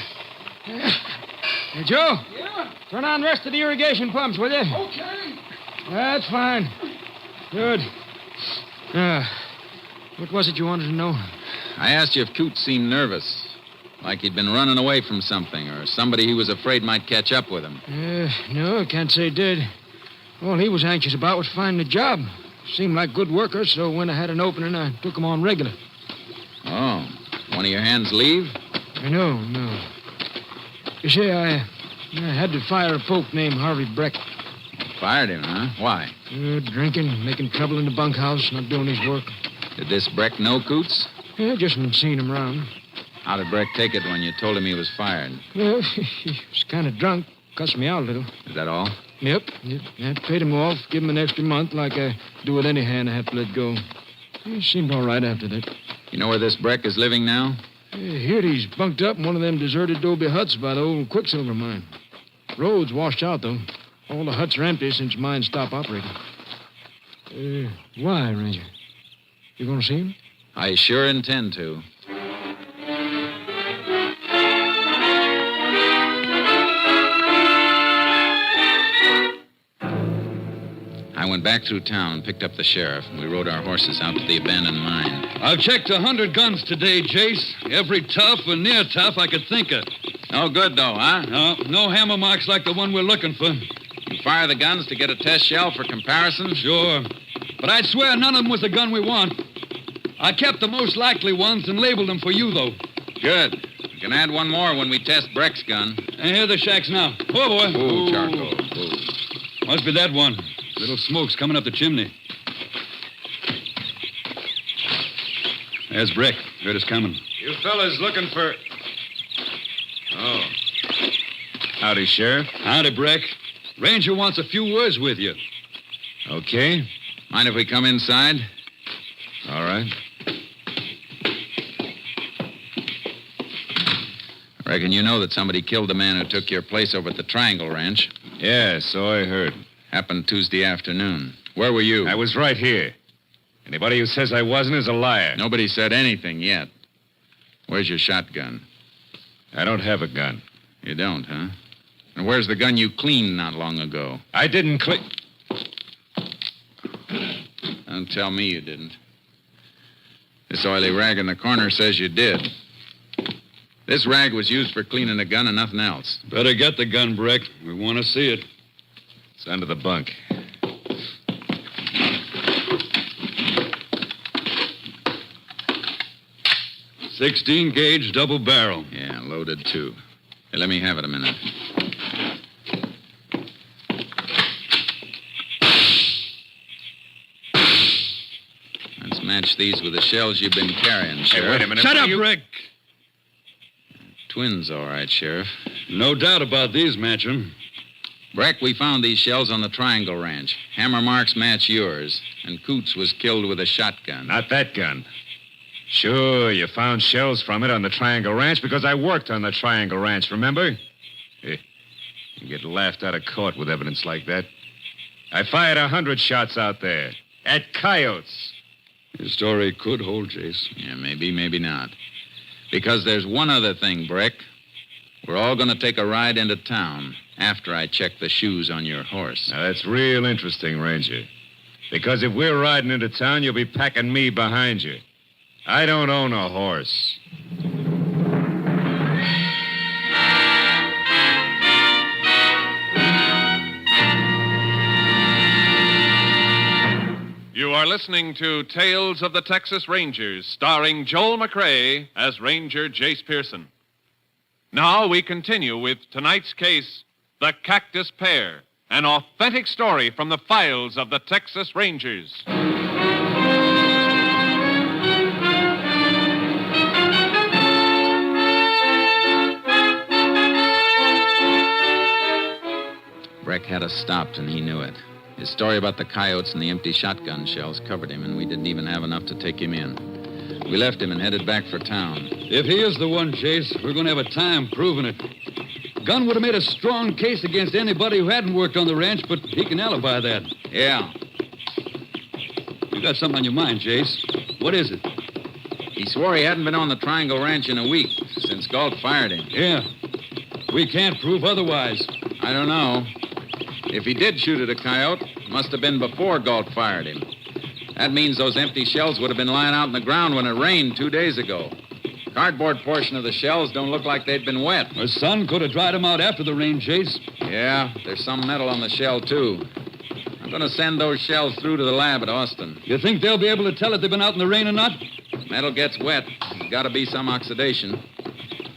Hey, Joe. Yeah? Turn on the rest of the irrigation pumps, will you? Okay. That's fine. Good. What was it you wanted to know? I asked you if Coots seemed nervous. Like he'd been running away from something, or somebody he was afraid might catch up with him. No, I can't say he did. All he was anxious about was finding a job. Seemed like good workers, so when I had an opening, I took him on regular. Oh, one of your hands leave? No. You see, I had to fire a poke named Harvey Breck. Fired him, huh? Why? Drinking, making trouble in the bunkhouse, not doing his work. Did this Breck know Coots? Just been seeing him around. How did Breck take it when you told him he was fired? Well, he was kind of drunk. Cussed me out a little. Is that all? Yep. I paid him off, give him an extra month like I do with any hand I have to let go. He seemed all right after that. You know where this Breck is living now? Here he's bunked up in one of them deserted adobe huts by the old Quicksilver mine. Road's washed out, though. All the huts are empty since mine stopped operating. Why, Ranger? You going to see him? I sure intend to. I went back through town and picked up the sheriff, and we rode our horses out to the abandoned mine. I've checked 100 guns today, Jace. Every tough and near tough I could think of. No good, though, huh? No hammer marks like the one we're looking for. You fire the guns to get a test shell for comparison? Sure. But I'd swear none of them was the gun we want. I kept the most likely ones and labeled them for you, though. Good. You can add one more when we test Breck's gun. And here are the shacks now. Oh, boy. Ooh, charcoal. Ooh. Must be that one. Little smoke's coming up the chimney. There's Breck. Heard us coming. You fellas looking for... Oh. Howdy, Sheriff. Howdy, Breck. Ranger wants a few words with you. Okay. Mind if we come inside? All right. I reckon you know that somebody killed the man who took your place over at the Triangle Ranch. Yeah, so I heard. Happened Tuesday afternoon. Where were you? I was right here. Anybody who says I wasn't is a liar. Nobody said anything yet. Where's your shotgun? I don't have a gun. You don't, huh? And where's the gun you cleaned not long ago? I didn't clean... Don't tell me you didn't. This oily rag in the corner says you did. This rag was used for cleaning a gun and nothing else. Better get the gun, Breck. We want to see it. It's under the bunk. .16 gauge double barrel. Yeah, loaded. loaded, too. Hey, let me have it a minute. Let's match these with the shells you've been carrying, Sheriff. wait a minute. Shut up, Rick. Twins, all right, Sheriff. No doubt about these, Matcham. Breck, we found these shells on the Triangle Ranch. Hammer marks match yours, and Coots was killed with a shotgun. Not that gun. Sure, you found shells from it on the Triangle Ranch because I worked on the Triangle Ranch, remember? You get laughed out of court with evidence like that. I fired 100 shots out there. At coyotes. Your story could hold, Jace. Yeah, maybe, maybe not. Because there's one other thing, Breck. We're all going to take a ride into town after I check the shoes on your horse. Now, that's real interesting, Ranger. Because if we're riding into town, you'll be packing me behind you. I don't own a horse. You are listening to Tales of the Texas Rangers, starring Joel McCrea as Ranger Jace Pearson. Now we continue with tonight's case, The Cactus Pear, an authentic story from the files of the Texas Rangers. Breck had us stopped, and he knew it. His story about the coyotes and the empty shotgun shells covered him, and we didn't even have enough to take him in. We left him and headed back for town. If he is the one, Jace, we're going to have a time proving it. Gunn would have made a strong case against anybody who hadn't worked on the ranch, but he can alibi that. Yeah. You got something on your mind, Jace. What is it? He swore he hadn't been on the Triangle Ranch in a week, since Galt fired him. Yeah. We can't prove otherwise. I don't know. If he did shoot at a coyote, it must have been before Galt fired him. That means those empty shells would have been lying out in the ground when it rained 2 days ago. Cardboard portion of the shells don't look like they'd been wet. The sun could have dried them out after the rain, Jace. Yeah, there's some metal on the shell, too. I'm going to send those shells through to the lab at Austin. You think they'll be able to tell if they've been out in the rain or not? Metal gets wet. There's got to be some oxidation.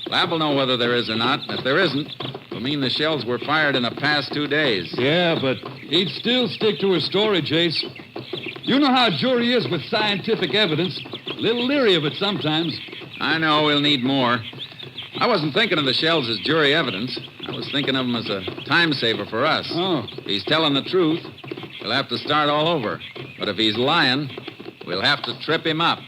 Lab will know whether there is or not. If there isn't, it'll mean the shells were fired in the past 2 days. Yeah, but he'd still stick to his story, Jace. You know how a jury is with scientific evidence. A little leery of it sometimes. I know we'll need more. I wasn't thinking of the shells as jury evidence. I was thinking of them as a time saver for us. Oh. If he's telling the truth, we'll have to start all over. But if he's lying, we'll have to trip him up.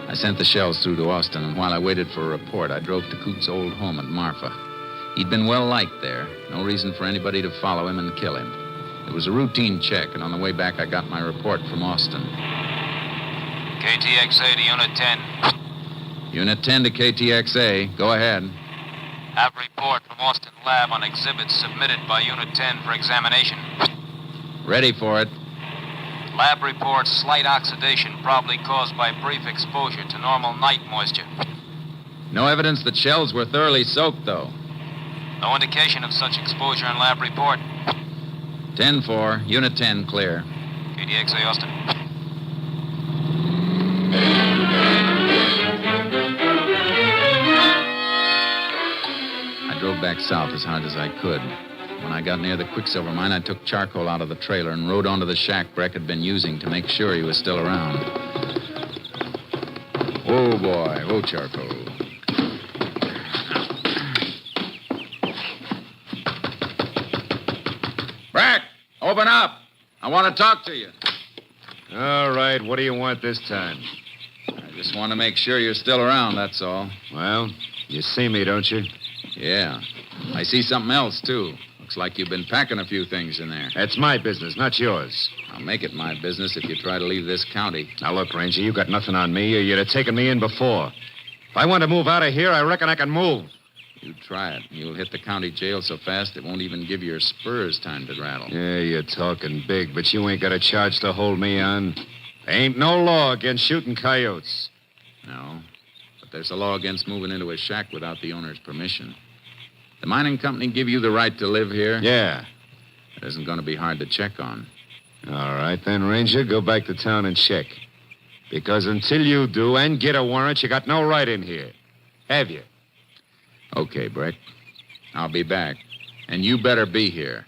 I sent the shells through to Austin, and while I waited for a report, I drove to Coots' old home at Marfa. He'd been well liked there. No reason for anybody to follow him and kill him. It was a routine check, and on the way back, I got my report from Austin. KTXA to Unit 10. Unit 10 to KTXA. Go ahead. Have report from Austin Lab on exhibits submitted by Unit 10 for examination. Ready for it. Lab reports slight oxidation, probably caused by brief exposure to normal night moisture. No evidence that shells were thoroughly soaked, though. No indication of such exposure in lab report. 10-4, Unit 10, clear. KTXA Austin. I drove back south as hard as I could. When I got near the Quicksilver mine, I took charcoal out of the trailer and rode onto the shack Breck had been using to make sure he was still around. Oh, boy. Oh, charcoal. Breck, open up. I want to talk to you. All right, what do you want this time? I just want to make sure you're still around, that's all. Well, you see me, don't you? Yeah. I see something else, too. Looks like you've been packing a few things in there. That's my business, not yours. I'll make it my business if you try to leave this county. Now, look, Ranger, you got nothing on me, or you'd have taken me in before. If I want to move out of here, I reckon I can move. You try it. You'll hit the county jail so fast it won't even give your spurs time to rattle. Yeah, you're talking big, but you ain't got a charge to hold me on. There ain't no law against shooting coyotes. No, but there's a law against moving into a shack without the owner's permission. The mining company give you the right to live here? Yeah. It isn't going to be hard to check on. All right, then, Ranger, go back to town and check. Because until you do and get a warrant, you got no right in here. Have you? Okay, Breck. I'll be back. And you better be here.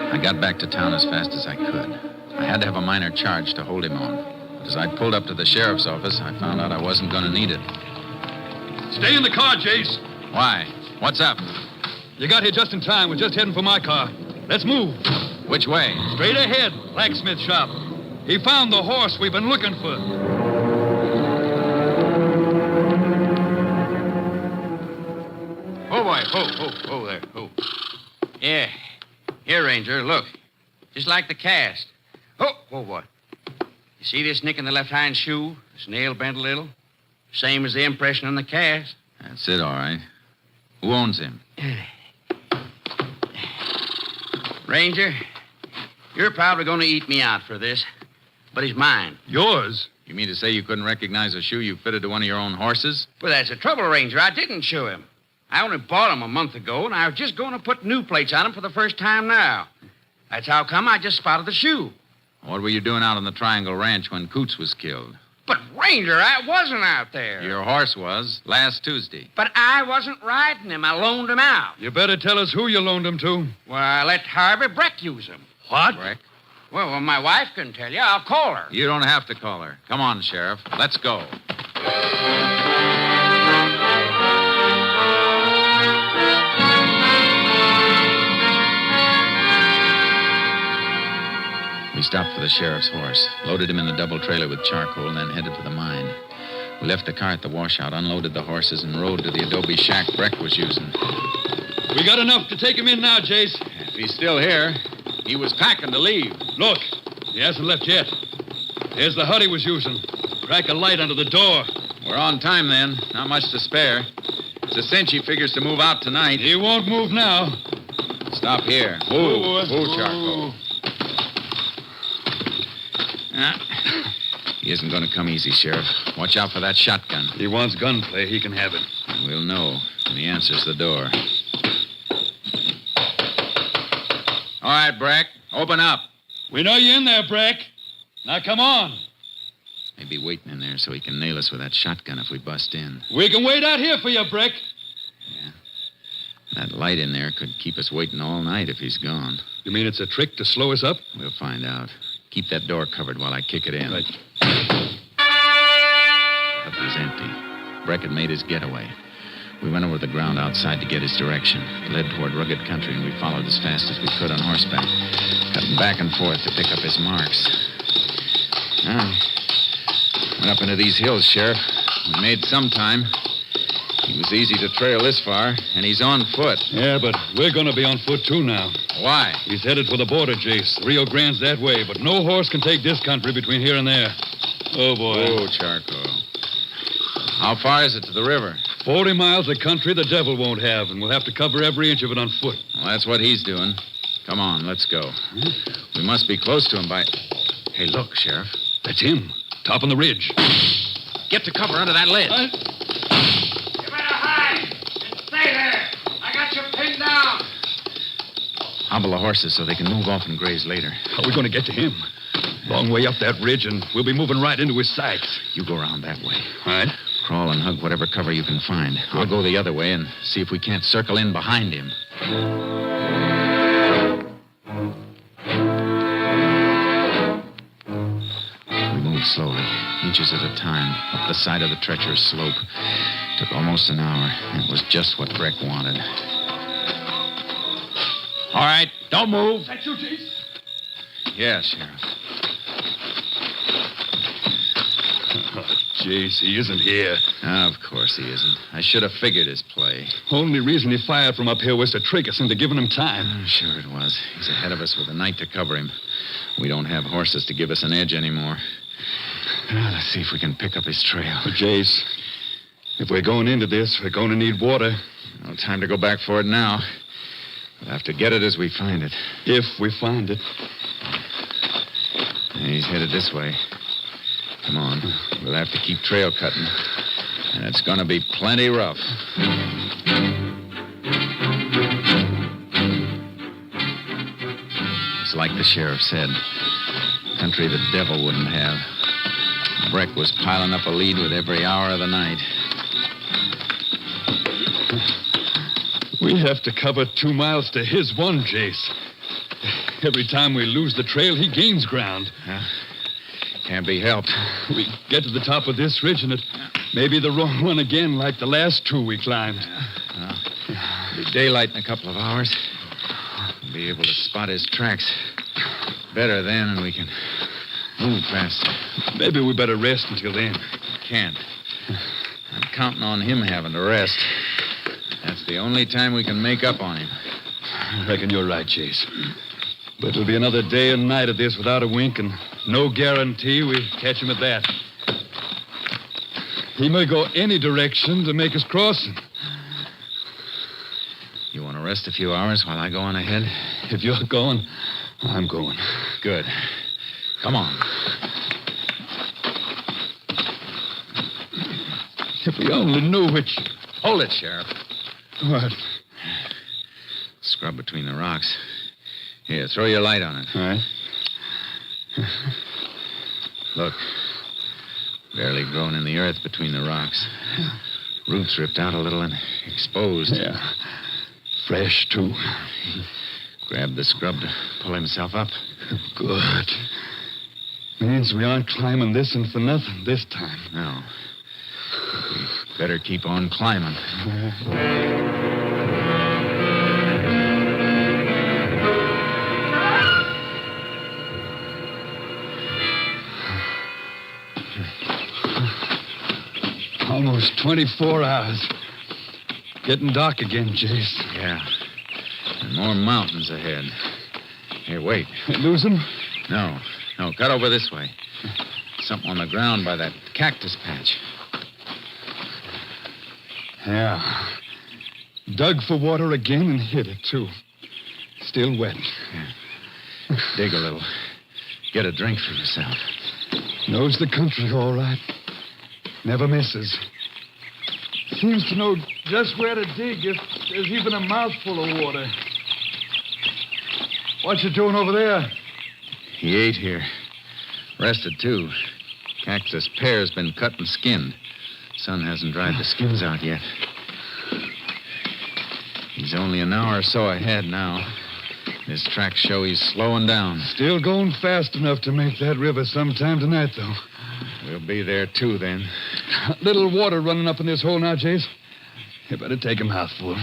I got back to town as fast as I could. I had to have a minor charge to hold him on. But as I pulled up to the sheriff's office, I found out I wasn't going to need it. Stay in the car, Jace. Why? What's up? You got here just in time. We're just heading for my car. Let's move. Which way? Straight ahead, blacksmith shop. He found the horse we've been looking for. Oh, boy. Oh, there. Oh. Yeah. Here, Ranger, look. Just like the cast. Oh, boy. You see this nick in the left hind shoe? This nail bent a little? Same as the impression on the cast. That's it, all right. Who owns him? Ranger, you're probably going to eat me out for this, but he's mine. Yours? You mean to say you couldn't recognize a shoe you fitted to one of your own horses? Well, that's the trouble, Ranger. I didn't shoe him. I only bought him a month ago, and I was just going to put new plates on him for the first time now. That's how come I just spotted the shoe. What were you doing out on the Triangle Ranch when Coots was killed? But, Ranger, I wasn't out there. Your horse was last Tuesday. But I wasn't riding him. I loaned him out. You better tell us who you loaned him to. Well, I let Harvey Breck use him. What? Breck? Well, my wife can tell you. I'll call her. You don't have to call her. Come on, Sheriff. Let's go. We stopped for the sheriff's horse, loaded him in the double trailer with charcoal, and then headed for the mine. We left the car at the washout, unloaded the horses, and rode to the adobe shack Breck was using. We got enough to take him in now, Jace. If he's still here, he was packing to leave. Look, he hasn't left yet. There's the hut he was using. Crack a light under the door. We're on time, then. Not much to spare. It's a cinch he figures to move out tonight. He won't move now. Stop here. Move, charcoal. He isn't going to come easy, Sheriff. Watch out for that shotgun. He wants gunplay. He can have it. We'll know when he answers the door. All right, Breck. Open up. We know you're in there, Breck. Now, come on. Maybe waiting in there so he can nail us with that shotgun if we bust in. We can wait out here for you, Breck. Yeah. That light in there could keep us waiting all night if he's gone. You mean it's a trick to slow us up? We'll find out. Keep that door covered while I kick it in. Right. The hut was empty. Breck had made his getaway. We went over the ground outside to get his direction. It led toward rugged country, and we followed as fast as we could on horseback, cutting back and forth to pick up his marks. Went up into these hills, Sheriff. We made some time. It was easy to trail this far, and he's on foot. Yeah, but we're going to be on foot, too, now. Why? He's headed for the border, Jace. Rio Grande's that way, but no horse can take this country between here and there. Oh, boy. Oh, charcoal. How far is it to the river? 40 miles of country the devil won't have, and we'll have to cover every inch of it on foot. Well, that's what he's doing. Come on, let's go. We must be close to him by... Hey, look, Sheriff. That's him, top on the ridge. Get to cover under that ledge. You better hide and stay there. I got you pinned down. Hobble the horses so they can move off and graze later. How are we going to get to him? Long way up that ridge, and we'll be moving right into his sights. You go around that way. All right. Crawl and hug whatever cover you can find. I'll go the other way and see if we can't circle in behind him. We moved slowly, inches at a time, up the side of the treacherous slope. Took almost an hour, and it was just what Breck wanted. All right, don't move. Is that you, Jace? Yeah, Sheriff. Jace, he isn't here. Of course he isn't. I should have figured his play. Only reason he fired from up here was to trick us into giving him time. Sure it was. He's ahead of us with the night to cover him. We don't have horses to give us an edge anymore. Let's see if we can pick up his trail. But, Jace, if we're going into this, we're going to need water. No time to go back for it now. We'll have to get it as we find it. If we find it. He's headed this way. Come on. We'll have to keep trail cutting. And it's going to be plenty rough. like the sheriff said. Country the devil wouldn't have. Breck was piling up a lead with every hour of the night. We have to cover 2 miles to his 1, Jace. Every time we lose the trail, he gains ground. Can't be helped. We get to the top of this ridge, and it may be the wrong one again, like the last 2 we climbed. It'll be daylight in a couple of hours. We'll be able to spot his tracks better then, and we can move faster. Maybe we better rest until then. Can't. I'm counting on him having to rest. That's the only time we can make up on him. I reckon you're right, Jace. But it'll be another day and night of this without a wink, and no guarantee we catch him at that. He may go any direction to make us cross him. You want to rest a few hours while I go on ahead? If you're going, I'm going. Good. Come on. If we only knew which... Hold it, Sheriff. What? Scrub between the rocks. Here, throw your light on it. All right. Look. Barely grown in the earth between the rocks. Roots ripped out a little and exposed. Yeah. Fresh, too. Grabbed the scrub to pull himself up. Good. Means we aren't climbing this one for nothing this time. No. We better keep on climbing. Almost 24 hours. Getting dark again, Jace. Yeah. And more mountains ahead. Here, wait. Lose him? No. No, cut over this way. Something on the ground by that cactus patch. Yeah. Dug for water again and hit it, too. Still wet. Yeah. Dig a little. Get a drink for yourself. Knows the country all right. Never misses. Seems to know just where to dig if there's even a mouthful of water. What you doing over there? He ate here. Rested, too. Cactus pear's been cut and skinned. Sun hasn't dried the skins out yet. He's only an hour or so ahead now. His tracks show he's slowing down. Still going fast enough to make that river sometime tonight, though. We'll be there, too, then. Little water running up in this hole now, Jace. You better take a mouthful.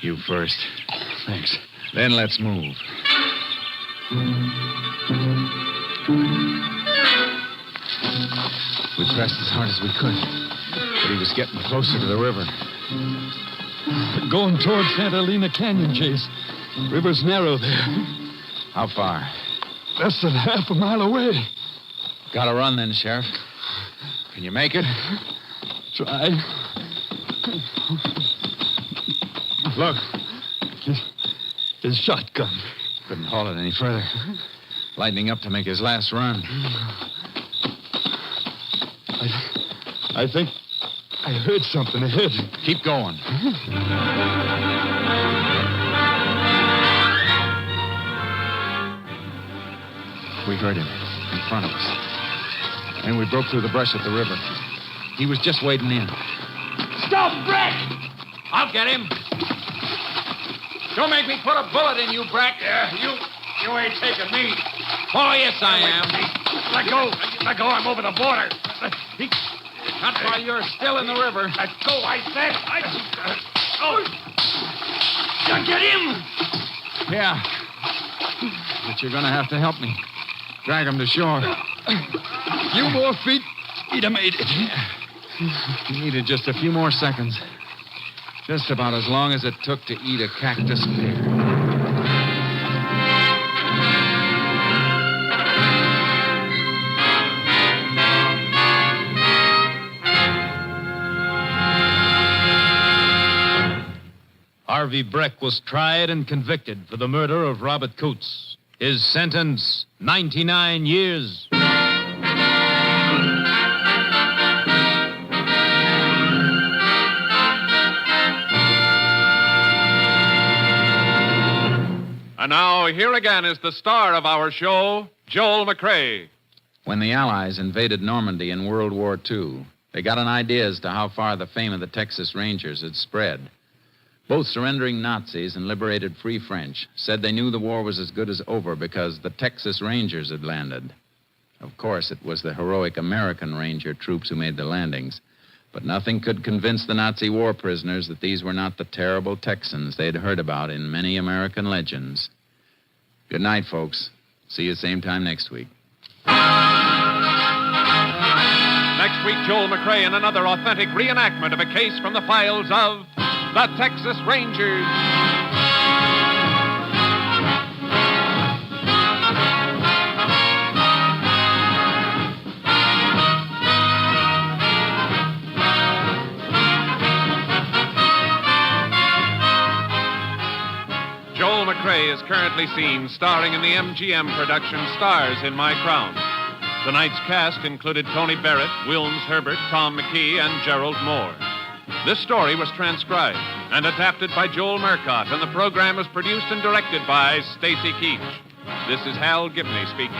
You first. Thanks. Then let's move. We pressed as hard as we could, but he was getting closer to the river. Going toward Santa Elena Canyon, Jace. River's narrow there. How far? Less than half a mile away. Gotta run then, Sheriff. Can you make it? Try. Look. His shotgun. Couldn't haul it any further. Lightening up to make his last run. I think I heard something ahead. Keep going. We heard him in front of us. And we broke through the brush at the river. He was just wading in. Stop, Breck! I'll get him. Don't make me put a bullet in you, Breck. You ain't taking me. Oh, yes, I am. Let go. Let go. I'm over the border. Not while you're still in the river. Let go, I said. You get him. Yeah. But you're going to have to help me. Drag him to shore. Few more feet, he'd have made it. He needed just a few more seconds. Just about as long as it took to eat a cactus pear. Harvey Breck was tried and convicted for the murder of Robert Coots. His sentence, 99 years. And now, here again is the star of our show, Joel McCrea. When the Allies invaded Normandy in World War II, they got an idea as to how far the fame of the Texas Rangers had spread. Both surrendering Nazis and liberated Free French said they knew the war was as good as over because the Texas Rangers had landed. Of course, it was the heroic American Ranger troops who made the landings. But nothing could convince the Nazi war prisoners that these were not the terrible Texans they'd heard about in many American legends. Good night, folks. See you same time next week. Next week, Joel McCrea in another authentic reenactment of a case from the files of the Texas Rangers. Joel McCrea is currently seen starring in the MGM production Stars in My Crown. Tonight's cast included Tony Barrett, Wilms Herbert, Tom McKee, and Gerald Moore. This story was transcribed and adapted by Joel Murcott, and the program was produced and directed by Stacy Keach. This is Hal Gibney speaking.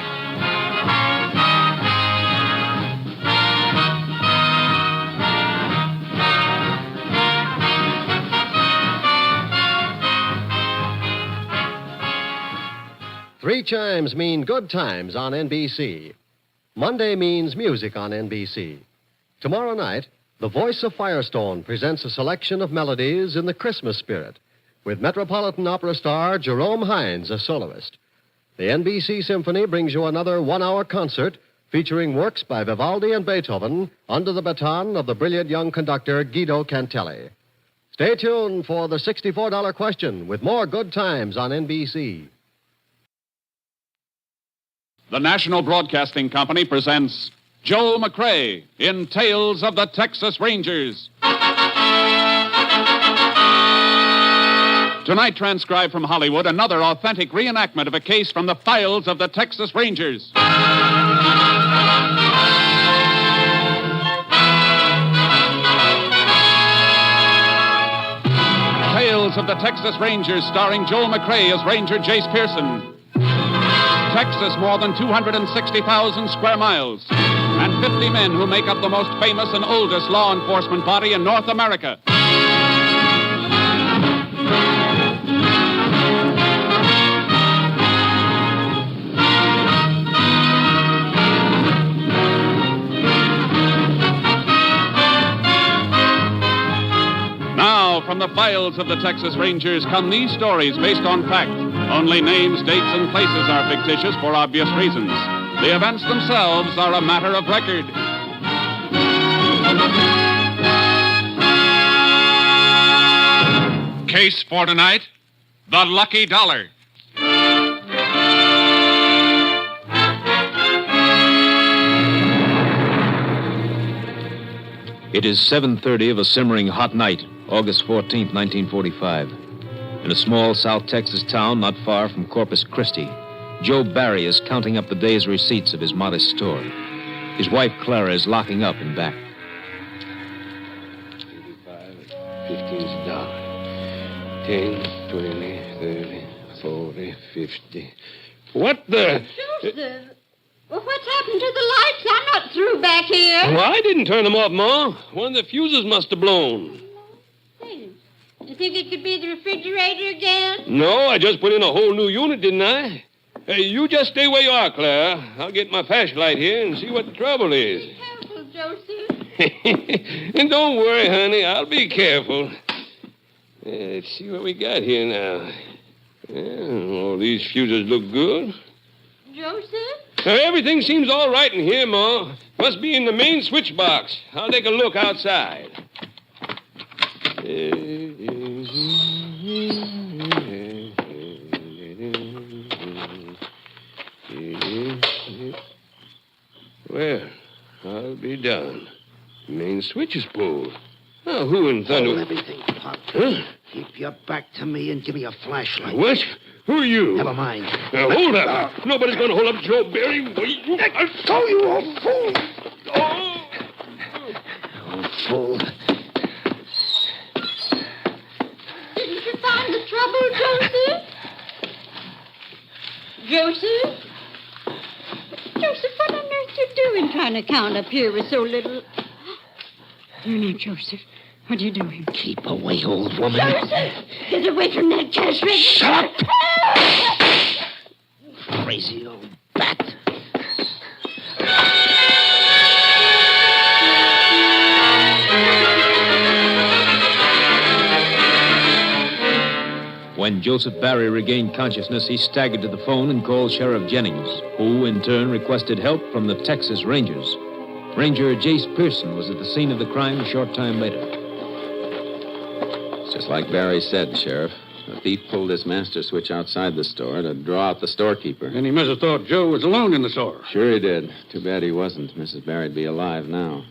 Three chimes mean good times on NBC. Monday means music on NBC. Tomorrow night, the voice of Firestone presents a selection of melodies in the Christmas spirit, with Metropolitan Opera star Jerome Hines as soloist. The NBC Symphony brings you another one-hour concert featuring works by Vivaldi and Beethoven under the baton of the brilliant young conductor Guido Cantelli. Stay tuned for the $64 question with more good times on NBC. The National Broadcasting Company presents Joel McCrea in Tales of the Texas Rangers. Tonight, transcribed from Hollywood, another authentic reenactment of a case from the files of the Texas Rangers. Tales of the Texas Rangers, starring Joel McCrea as Ranger Jace Pearson. Texas, more than 260,000 square miles, and 50 men who make up the most famous and oldest law enforcement body in North America. Now, from the files of the Texas Rangers come these stories based on fact. Only names, dates, and places are fictitious for obvious reasons. The events themselves are a matter of record. Case for tonight, the Lucky Dollar. It is 7:30 of a simmering hot night, August 14th, 1945. In a small South Texas town not far from Corpus Christi, Joe Barry is counting up the day's receipts of his modest store. His wife, Clara, is locking up in back. 15's a dollar. 10, 20, 30, 40, 50. What the? Joseph! Well, what's happened to the lights? I'm not through back here. Well, I didn't turn them off, Ma. One of the fuses must have blown. Hey, you think it could be the refrigerator again? No, I just put in a whole new unit, didn't I? Hey, you just stay where you are, Clara. I'll get my flashlight here and see what the trouble is. Be careful, Joseph. And don't worry, honey. I'll be careful. Let's see what we got here now. All these fuses look good. Joseph? Everything seems all right in here, Ma. Must be in the main switch box. I'll take a look outside. Well, I'll be done. The main switch is pulled. Now, who in thunder... Hold everything, Pop. Huh? Keep your back to me and give me a flashlight. What? Who are you? Never mind. Now, hold up. Nobody's going to hold up Joe Barry. Wait. Let go, you old fool. Old fool. Didn't you find the trouble, Joseph? Joseph? Joseph, what on earth you doing trying to count up here with so little... No, Joseph. What are you doing? Keep away, old woman. Joseph! Get away from that cash register. Shut up! Crazy old bat. When Joseph Barry regained consciousness, he staggered to the phone and called Sheriff Jennings, who, in turn, requested help from the Texas Rangers. Ranger Jace Pearson was at the scene of the crime a short time later. It's just like Barry said, Sheriff. The thief pulled his master switch outside the store to draw out the storekeeper. And he must have thought Joe was alone in the store. Sure he did. Too bad he wasn't. Mrs. Barry'd be alive now.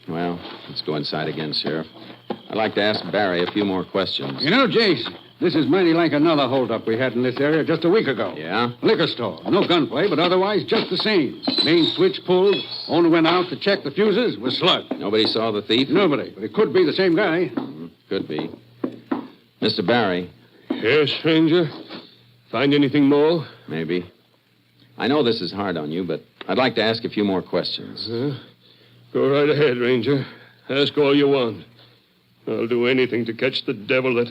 Well, let's go inside again, Sheriff. I'd like to ask Barry a few more questions. You know, Jace, this is mighty like another holdup we had in this area just a week ago. Yeah? Liquor store. No gunplay, but otherwise just the same. Main switch pulled. Owner went out to check the fuses. Was slugged. Nobody saw the thief? Nobody, but it could be the same guy. Could be. Mr. Barry. Yes, Ranger? Find anything more? Maybe. I know this is hard on you, but I'd like to ask a few more questions. Go right ahead, Ranger. Ask all you want. I'll do anything to catch the devil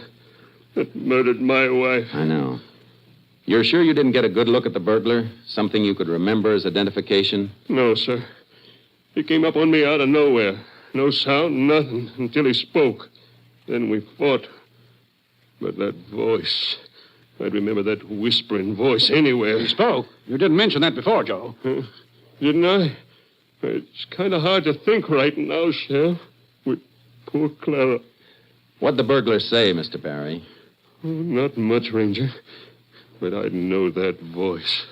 that murdered my wife. I know. You're sure you didn't get a good look at the burglar? Something you could remember as identification? No, sir. He came up on me out of nowhere. No sound, nothing, until he spoke. Then we fought. But that voice... I'd remember that whispering voice anywhere. He spoke? You didn't mention that before, Joe. Didn't I? It's kind of hard to think right now, Sheriff. With poor Clara. What'd the burglar say, Mr. Barry? Not much, Ranger. But I'd know that voice.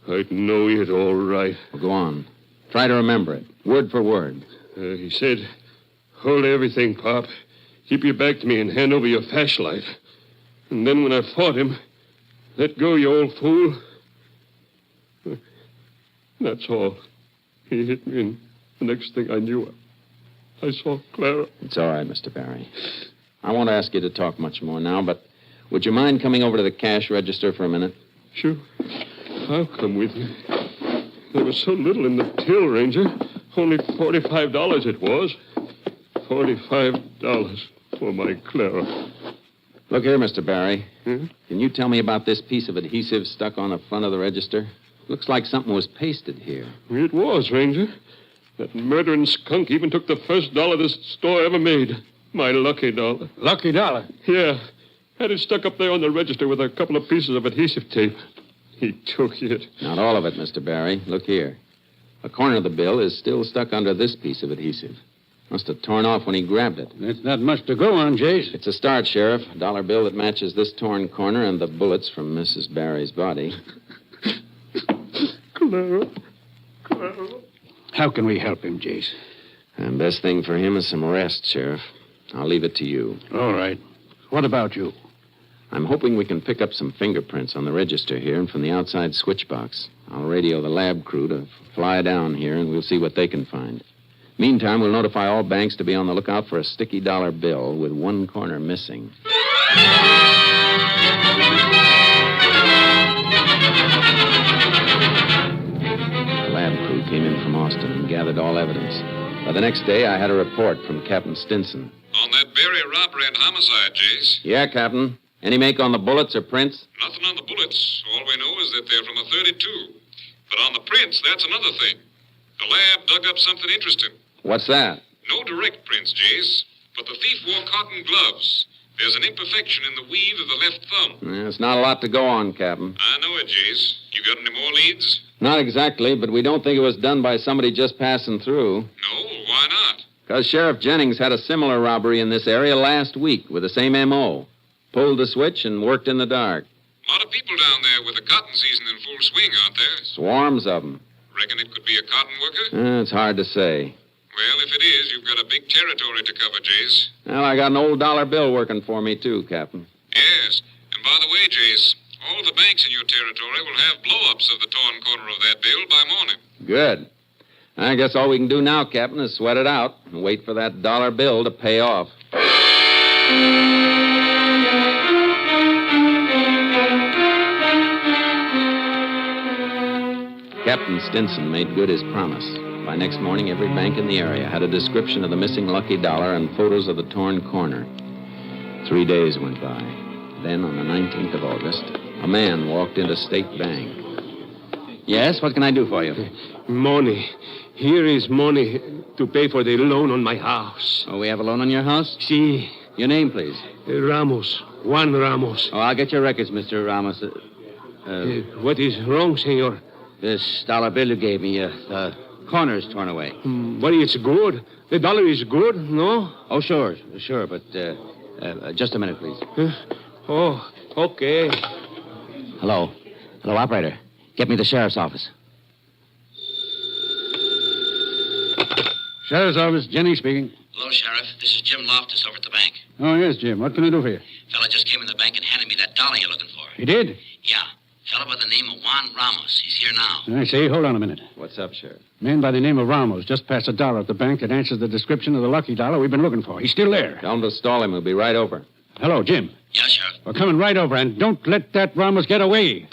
I'd know it all right. Well, go on. Try to remember it, word for word. He said, hold everything, Pop. Keep your back to me and hand over your flashlight. And then when I fought him, let go, you old fool. That's all. He hit me, and the next thing I knew, I saw Clara. It's all right, Mr. Barry. I won't ask you to talk much more now, but would you mind coming over to the cash register for a minute? Sure. I'll come with you. There was so little in the till, Ranger. Only $45 it was. $45 for my Clara. Look here, Mr. Barry. Can you tell me about this piece of adhesive stuck on the front of the register? Looks like something was pasted here. It was, Ranger. That murdering skunk even took the first dollar this store ever made. My lucky dollar. Lucky dollar? Yeah. Had it stuck up there on the register with a couple of pieces of adhesive tape. He took it. Not all of it, Mr. Barry. Look here. A corner of the bill is still stuck under this piece of adhesive. Must have torn off when he grabbed it. That's not much to go on, Jace. It's a start, Sheriff. A dollar bill that matches this torn corner and the bullets from Mrs. Barry's body. Clara. How can we help him, Jace? And best thing for him is some rest, Sheriff. I'll leave it to you. All right. What about you? I'm hoping we can pick up some fingerprints on the register here and from the outside switch box. I'll radio the lab crew to fly down here, and we'll see what they can find. Meantime, we'll notify all banks to be on the lookout for a sticky dollar bill with one corner missing. The lab crew came in from Austin and gathered all evidence. By the next day, I had a report from Captain Stinson. On that Berry robbery and homicide, Jace. Yeah, Captain. Any make on the bullets or prints? Nothing on the bullets. All we know is that they're from a .32. But on the prints, that's another thing. The lab dug up something interesting. What's that? No direct prints, Jace, but the thief wore cotton gloves. There's an imperfection in the weave of the left thumb. It's not a lot to go on, Captain. I know it, Jace. You got any more leads? Not exactly, but we don't think it was done by somebody just passing through. No, why not? Because Sheriff Jennings had a similar robbery in this area last week with the same M.O. Pulled the switch and worked in the dark. A lot of people down there with the cotton season in full swing, aren't there? Swarms of them. Reckon it could be a cotton worker? It's hard to say. Well, if it is, you've got a big territory to cover, Jace. Well, I got an old dollar bill working for me, too, Captain. Yes. And by the way, Jace, all the banks in your territory will have blow-ups of the torn corner of that bill by morning. Good. I guess all we can do now, Captain, is sweat it out and wait for that dollar bill to pay off. Captain Stinson made good his promise. By next morning, every bank in the area had a description of the missing lucky dollar and photos of the torn corner. 3 days went by. Then, on the 19th of August, a man walked into State Bank. Yes, what can I do for you? Money. Here is money to pay for the loan on my house. Oh, we have a loan on your house? Si. Your name, please. Ramos. Juan Ramos. Oh, I'll get your records, Mr. Ramos. What is wrong, senor? This dollar bill you gave me, the corner's torn away. But it's good. The dollar is good, no? Oh, sure, but just a minute, please. Oh, okay. Hello, operator. Get me the sheriff's office. Sheriff's office, Jenny speaking. Hello, Sheriff. This is Jim Loftus over at the bank. Oh, yes, Jim. What can I do for you? Fella just came in the bank and handed me that dollar you're looking for. He did? Yeah. Fella by the name of Juan Ramos. He's here now. I see. Hold on a minute. What's up, Sheriff? Man by the name of Ramos just passed a dollar at the bank that answers the description of the lucky dollar we've been looking for. He's still there. Tell him to stall him. We'll be right over. Hello, Jim. Yeah, Sheriff. We're coming right over, and don't let that Ramos get away.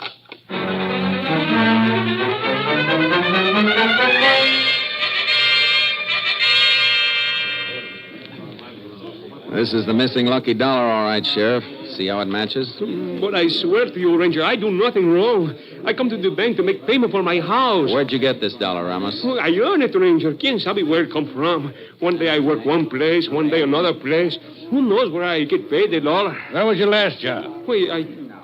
This is the missing lucky dollar, all right, Sheriff. See how it matches? But I swear to you, Ranger, I do nothing wrong. I come to the bank to make payment for my house. Where'd you get this dollar, Ramos? Oh, I earn it, Ranger. Quien sabe where it come from? One day I work one place, one day another place. Who knows where I get paid the dollar? Where was your last job? Wait,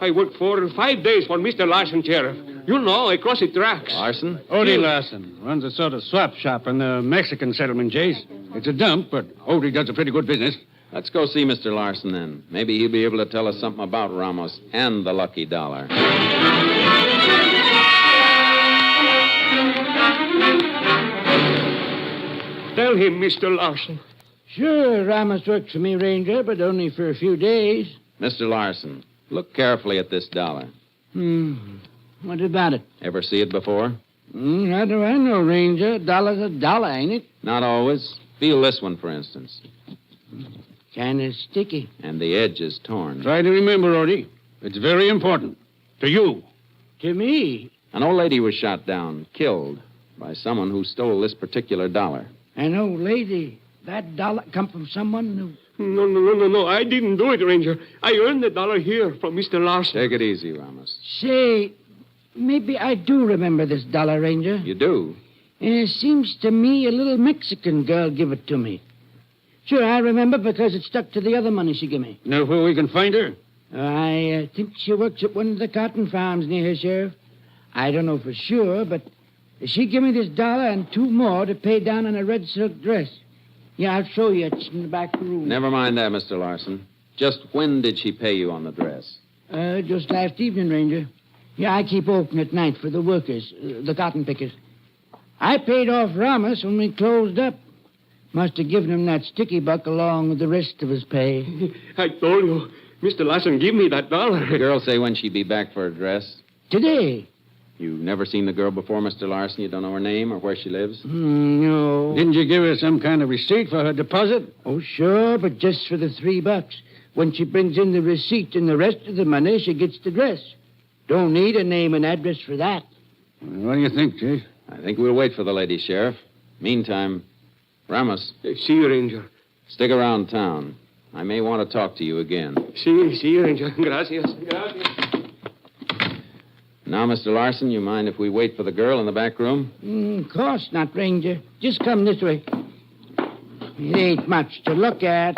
I worked for 5 days for Mr. Larson, Sheriff. You know, across the tracks. Larson? Odie Larson runs a sort of swap shop in the Mexican settlement, Jace. It's a dump, but Odie does a pretty good business. Let's go see Mr. Larson, then. Maybe he'll be able to tell us something about Ramos and the lucky dollar. Tell him, Mr. Larson. Sure, Ramos worked for me, Ranger, but only for a few days. Mr. Larson, look carefully at this dollar. What about it? Ever see it before? How do I know, Ranger? $1's a dollar, ain't it? Not always. Feel this one, for instance. Kind of sticky. And the edge is torn. Try to remember, Odie. It's very important. To you. To me? An old lady was shot down, killed, by someone who stole this particular dollar. An old lady? That dollar come from someone who... No. I didn't do it, Ranger. I earned the dollar here from Mr. Larson. Take it easy, Ramos. Say, maybe I do remember this dollar, Ranger. You do? It seems to me a little Mexican girl give it to me. Sure, I remember because it stuck to the other money she gave me. Know where we can find her? I think she works at one of the cotton farms near here, Sheriff. I don't know for sure, but she gave me this dollar and 2 more to pay down on a red silk dress. Yeah, I'll show you. It's in the back room. Never mind that, Mr. Larson. Just when did she pay you on the dress? Just last evening, Ranger. Yeah, I keep open at night for the workers, the cotton pickers. I paid off Ramos when we closed up. Must have given him that sticky buck along with the rest of his pay. I told you, Mr. Larson, give me that dollar. Did the girl say when she'd be back for a dress? Today. You've never seen the girl before, Mr. Larson? You don't know her name or where she lives? No. Didn't you give her some kind of receipt for her deposit? Oh, sure, but just for the $3. When she brings in the receipt and the rest of the money, she gets the dress. Don't need a name and address for that. What do you think, Chief? I think we'll wait for the lady, Sheriff. Meantime, Ramos. See you, Ranger. Stick around town. I may want to talk to you again. See you, Ranger. Gracias. Now, Mr. Larson, you mind if we wait for the girl in the back room? Of course not, Ranger. Just come this way. It ain't much to look at.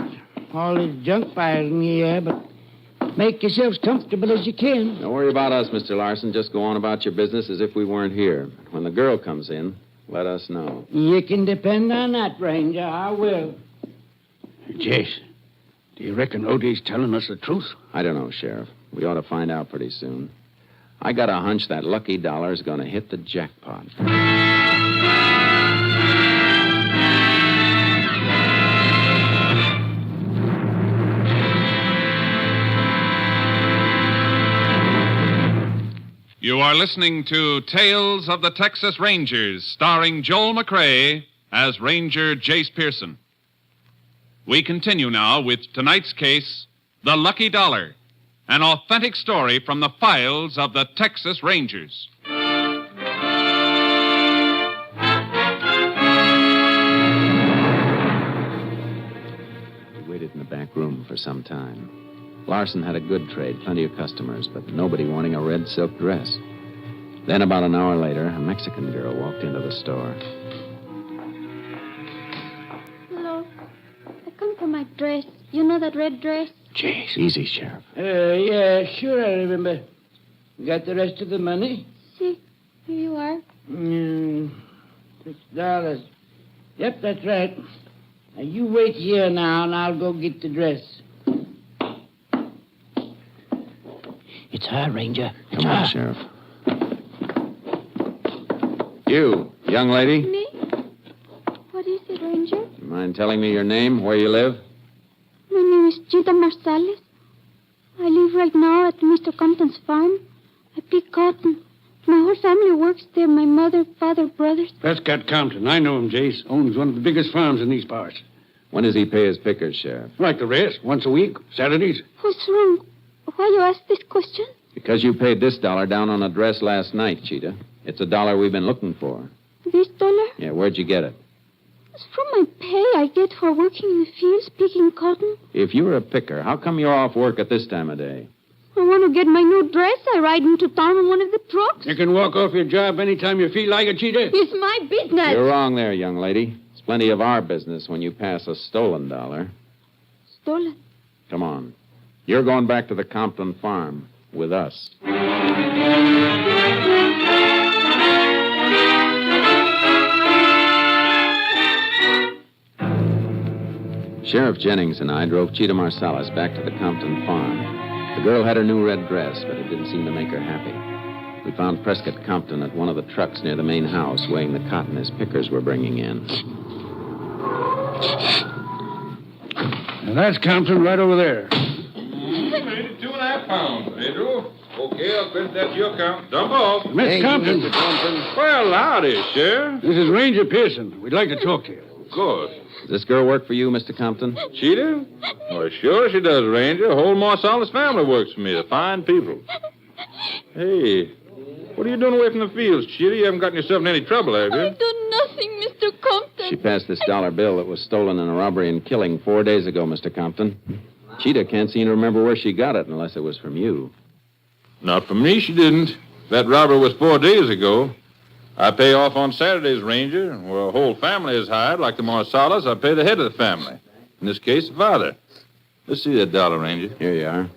All this junk piled in here, but make yourselves comfortable as you can. Don't worry about us, Mr. Larson. Just go on about your business as if we weren't here. When the girl comes in, let us know. You can depend on that, Ranger. I will. Jace, do you reckon Odie's telling us the truth? I don't know, Sheriff. We ought to find out pretty soon. I got a hunch that lucky dollar's going to hit the jackpot. You are listening to Tales of the Texas Rangers, starring Joel McCrea as Ranger Jace Pearson. We continue now with tonight's case, The Lucky Dollar, an authentic story from the files of the Texas Rangers. for some time. Larson had a good trade, plenty of customers, but nobody wanting a red silk dress. Then, about an hour later, a Mexican girl walked into the store. Hello. I come for my dress. You know that red dress? Jeez, easy, Sheriff. Yeah, sure, I remember. Got the rest of the money? See, here you are. $6. Yep, that's right. Now, you wait here now, and I'll go get the dress. It's her, Ranger. It's Come on, Sheriff. You, young lady. Me? What is it, Ranger? Do you mind telling me your name, where you live? My name is Gita Marsalis. I live right now at Mr. Compton's farm. I pick cotton. My whole family works there. My mother, father, brothers. Prescott Compton. I know him, Jace. Owns one of the biggest farms in these parts. When does he pay his pickers, Sheriff? Like the rest. Once a week. Saturdays. What's wrong? Why you ask this question? Because you paid this $1 down on a dress last night, Cheetah. It's $1 we've been looking for. This $1? Yeah, where'd you get it? It's from my pay I get for working in the fields picking cotton. If you were a picker, how come you're off work at this time of day? I want to get my new dress. I ride into town in one of the trucks. You can walk off your job anytime you feel like it, Cheetah. It's my business. You're wrong there, young lady. It's plenty of our business when you pass a stolen $1. Stolen? Come on. You're going back to the Compton farm with us. Sheriff Jennings and I drove Cheetah Marsalis back to the Compton farm. The girl had her new red dress, but it didn't seem to make her happy. We found Prescott Compton at one of the trucks near the main house, weighing the cotton his pickers were bringing in. And that's Compton right over there. 2.5 pounds, Pedro. Okay, I'll credit that to your account. Dump off. Miss Compton. Well, howdy, Sheriff. This is Ranger Pearson. We'd like to talk to you. Of course. Does this girl work for you, Mr. Compton? Cheetah? Well, sure she does, Ranger. The whole Marsalis family works for me. They're fine people. Hey, what are you doing away from the fields, Cheetah? You haven't gotten yourself in any trouble, have you? I do nothing, Mr. Compton. She passed this $1 bill that was stolen in a robbery and killing 4 days ago, Mr. Compton. Cheetah can't seem to remember where she got it unless it was from you. Not from me, she didn't. That robbery was 4 days ago. I pay off on Saturdays, Ranger. Where a whole family is hired, like the Marsalis, I pay the head of the family. In this case, the father. Let's see that $1, Ranger. Here you are.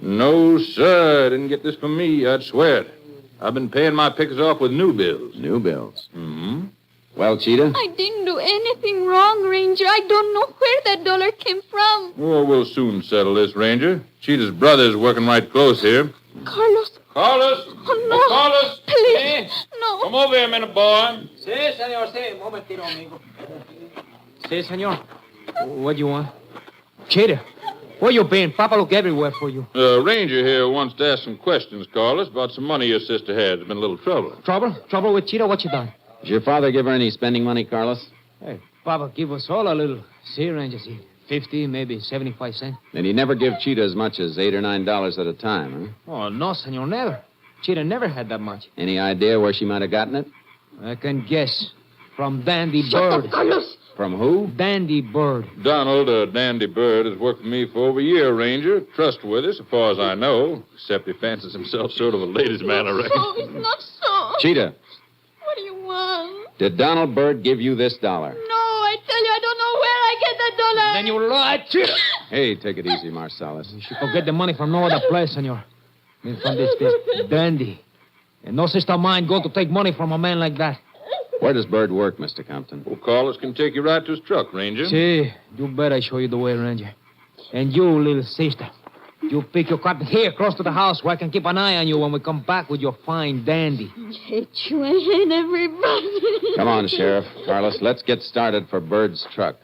No, sir. I didn't get this from me. I'd swear it. I've been paying my pickers off with new bills. New bills? Mm-hmm. Well, Cheetah? I didn't do anything wrong, Ranger. I don't know where that $1 came from. Oh, we'll soon settle this, Ranger. Cheetah's brother's working right close here. Carlos. Carlos! Oh, no. Oh, Carlos! Please. No. Come over here a minute, boy. Sí, senor, sí. Momentito, amigo. Sí, senor. What do you want? Cheetah, where you been? Papa look everywhere for you. Ranger here wants to ask some questions, Carlos, about some money your sister had. There's been a little trouble. Trouble? Trouble with Cheetah? What you done? Did your father give her any spending money, Carlos? Hey, Papa give us all a little. See, Ranger, see. 50, maybe 75 cents. Then he never give Cheetah as much as $8 or $9 at a time, huh? Oh, no, senor, never. Cheetah never had that much. Any idea where she might have gotten it? I can guess. From Dandy Shut Bird. up, Carlos. From who? Dandy Bird. Donald, Dandy Bird, has worked for me for over a year, Ranger. Trustworthy, so far as I know. Except he fancies himself sort of a ladies' man, I reckon. No, it's not so. Cheetah, What do you want? did Donald Bird give you this $1? No, I tell you, I don't know where I get that $1. Then you lied, Cheetah. Hey, take it easy, Marsalis. You should go get the money from no other place, senor. Than from this Dandy. And no sister of mine going to take money from a man like that. Where does Bird work, Mr. Compton? Well, Carlos can take you right to his truck, Ranger. See, you better show you the way, Ranger. And you, little sister, you pick your cotton here close to the house where I can keep an eye on you when we come back with your fine Dandy. I hate you. I hate everybody. Come on, Sheriff. Carlos, let's get started for Bird's truck.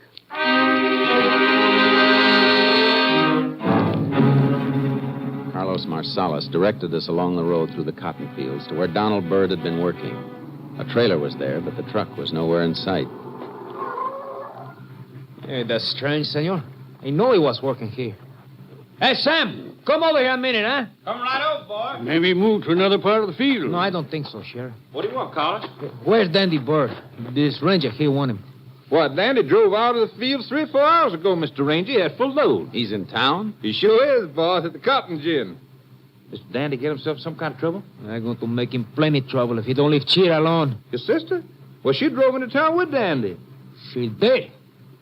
Carlos Marsalis directed us along the road through the cotton fields to where Donald Bird had been working. A trailer was there, but the truck was nowhere in sight. Hey, that's strange, senor. I know he was working here. Hey, Sam, come over here a minute, huh? Come right over, boy. Maybe he moved to another part of the field. No, I don't think so, Sheriff. What do you want, Carlos? Where's Dandy Bird? This ranger here want him. What, Dandy drove out of the field 3 or 4 hours ago, Mr. Ranger. He had full load. He's in town? He sure is, boss, at the cotton gin. Mr. Dandy get himself some kind of trouble? I'm going to make him plenty trouble if he don't leave Cheetah alone. Your sister? Well, she drove into town with Dandy. She did.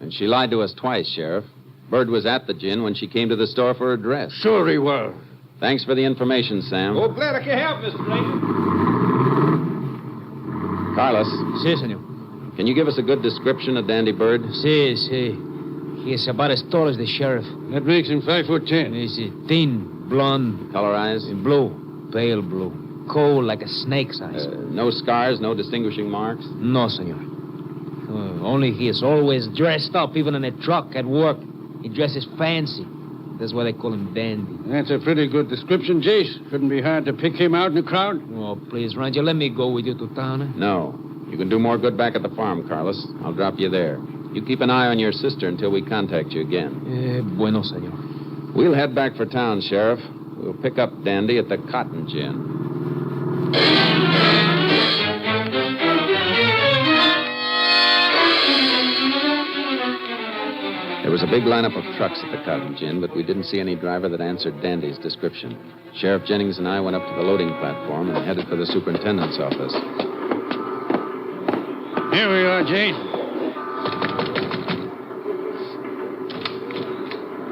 And she lied to us twice, Sheriff. Bird was at the gin when she came to the store for her dress. Sure he was. Thanks for the information, Sam. Oh, glad I can help, Mr. Ranger. Carlos. Si, senor. Can you give us a good description of Dandy Bird? Si. He is about as tall as the sheriff. That makes him 5'10". He's thin, blonde. Color eyes? Blue. Pale blue. Cold like a snake's eyes. No scars, no distinguishing marks? No, senor. Only he is always dressed up, even in a truck at work. He dresses fancy. That's why they call him Dandy. That's a pretty good description, Jace. Shouldn't be hard to pick him out in the crowd. Oh, please, Ranger, let me go with you to town. No. You can do more good back at the farm, Carlos. I'll drop you there. You keep an eye on your sister until we contact you again. Bueno, senor. We'll head back for town, Sheriff. We'll pick up Dandy at the cotton gin. There was a big lineup of trucks at the cotton gin, but we didn't see any driver that answered Dandy's description. Sheriff Jennings and I went up to the loading platform and headed for the superintendent's office. Here we are, Jace.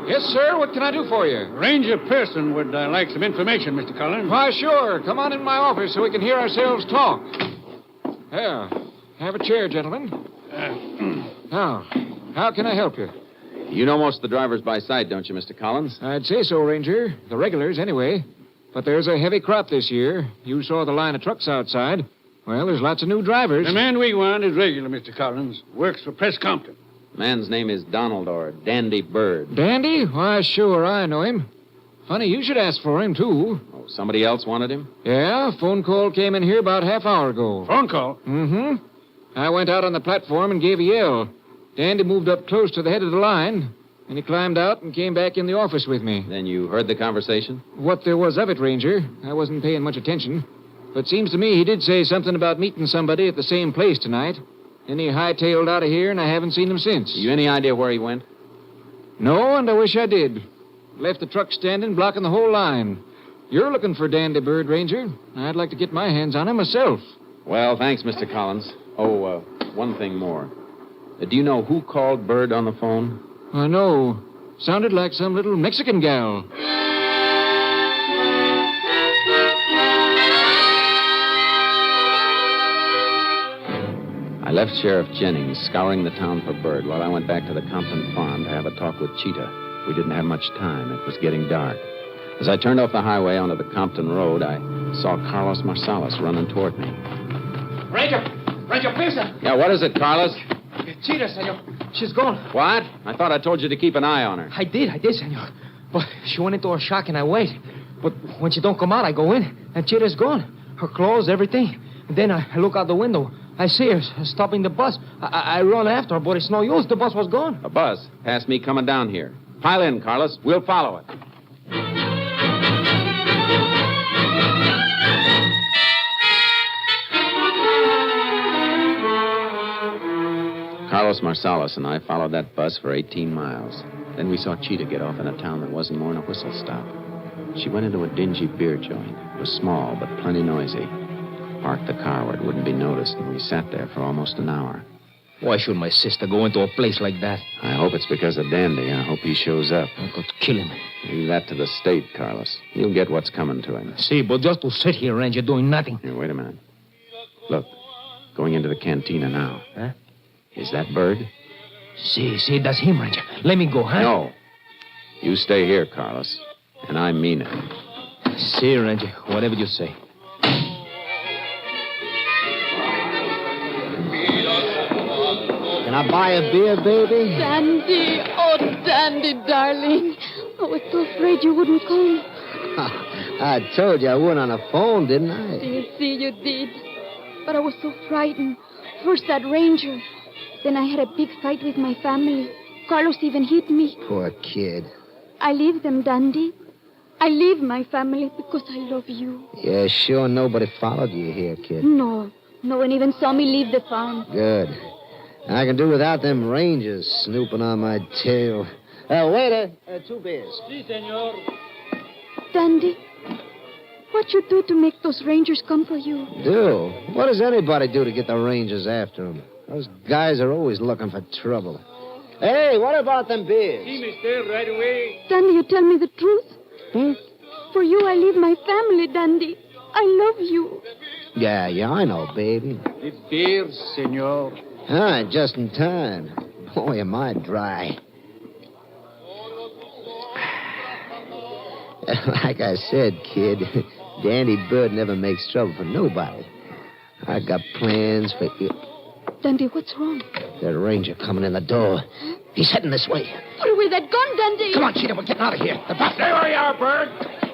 Yes, sir. What can I do for you? Ranger Pearson would like some information, Mr. Collins. Why, sure. Come on in my office so we can hear ourselves talk. Yeah. Have a chair, gentlemen. Now, how can I help you? You know most of the drivers by sight, don't you, Mr. Collins? I'd say so, Ranger. The regulars, anyway. But there's a heavy crop this year. You saw the line of trucks outside. Well, there's lots of new drivers. The man we want is regular, Mr. Collins. Works for Press Compton. Man's name is Donald or Dandy Bird. Dandy? Why, sure, I know him. Funny, you should ask for him, too. Oh, somebody else wanted him? Yeah, phone call came in here about half hour ago. Phone call? Mm-hmm. I went out on the platform and gave a yell. Dandy moved up close to the head of the line, and he climbed out and came back in the office with me. Then you heard the conversation? What there was of it, Ranger. I wasn't paying much attention. But seems to me he did say something about meeting somebody at the same place tonight. Then he hightailed out of here, and I haven't seen him since. You any idea where he went? No, and I wish I did. Left the truck standing, blocking the whole line. You're looking for Dandy Bird, Ranger. I'd like to get my hands on him myself. Well, thanks, Mr. Collins. Oh, one thing more. Do you know who called Bird on the phone? I know. Sounded like some little Mexican gal. I left Sheriff Jennings scouring the town for Bird while I went back to the Compton farm to have a talk with Cheetah. We didn't have much time. It was getting dark. As I turned off the highway onto the Compton Road, I saw Carlos Marsalis running toward me. Ranger Pearson. Yeah, what is it, Carlos? Cheetah, senor. She's gone. What? I thought I told you to keep an eye on her. I did, senor. But she went into a shock and I wait. But when she don't come out, I go in, and Cheetah's gone. Her clothes, everything. And then I look out the window. I see her stopping the bus. I run after her, but it's no use. The bus was gone. A bus? Past me coming down here. Pile in, Carlos. We'll follow it. Carlos Marsalis and I followed that bus for 18 miles. Then we saw Cheetah get off in a town that wasn't more than a whistle stop. She went into a dingy beer joint. It was small, but plenty noisy. Parked the car where it wouldn't be noticed, and we sat there for almost an hour. Why should my sister go into a place like that? I hope it's because of Dandy. I hope he shows up. I could kill him. Leave that to the state, Carlos. He'll get what's coming to him. See, but just to sit here, Ranger, doing nothing. Here, wait a minute. Look, going into the cantina now. Huh? Is that Bird? See, that's him, Ranger. Let me go, huh? No. You stay here, Carlos. And I mean it. See, Ranger, whatever you say. Can I buy a beer, baby? Dandy. Oh, Dandy, darling. I was so afraid you wouldn't come. I told you I went on the phone, didn't I? You see, you did. But I was so frightened. First that ranger. Then I had a big fight with my family. Carlos even hit me. Poor kid. I leave them, Dandy. I leave my family because I love you. Yeah, sure nobody followed you here, kid. No, no one even saw me leave the farm. Good. I can do without them rangers snooping on my tail. Waiter, 2 beers. Si, senor. Dandy, what you do to make those rangers come for you? Do? What does anybody do to get the rangers after them? Those guys are always looking for trouble. Hey, what about them beers? Si, mister, right away. Dandy, you tell me the truth? Hmm? For you, I leave my family, Dandy. I love you. Yeah, I know, baby. The beers, senor. Ah, just in time. Boy, am I dry. Like I said, kid, Dandy Bird never makes trouble for nobody. I got plans for you. Dandy, what's wrong? That ranger coming in the door. He's heading this way. Put away that gun, Dandy. Come on, Cheetah, we're getting out of here. The bus. Stay where you are, Bird.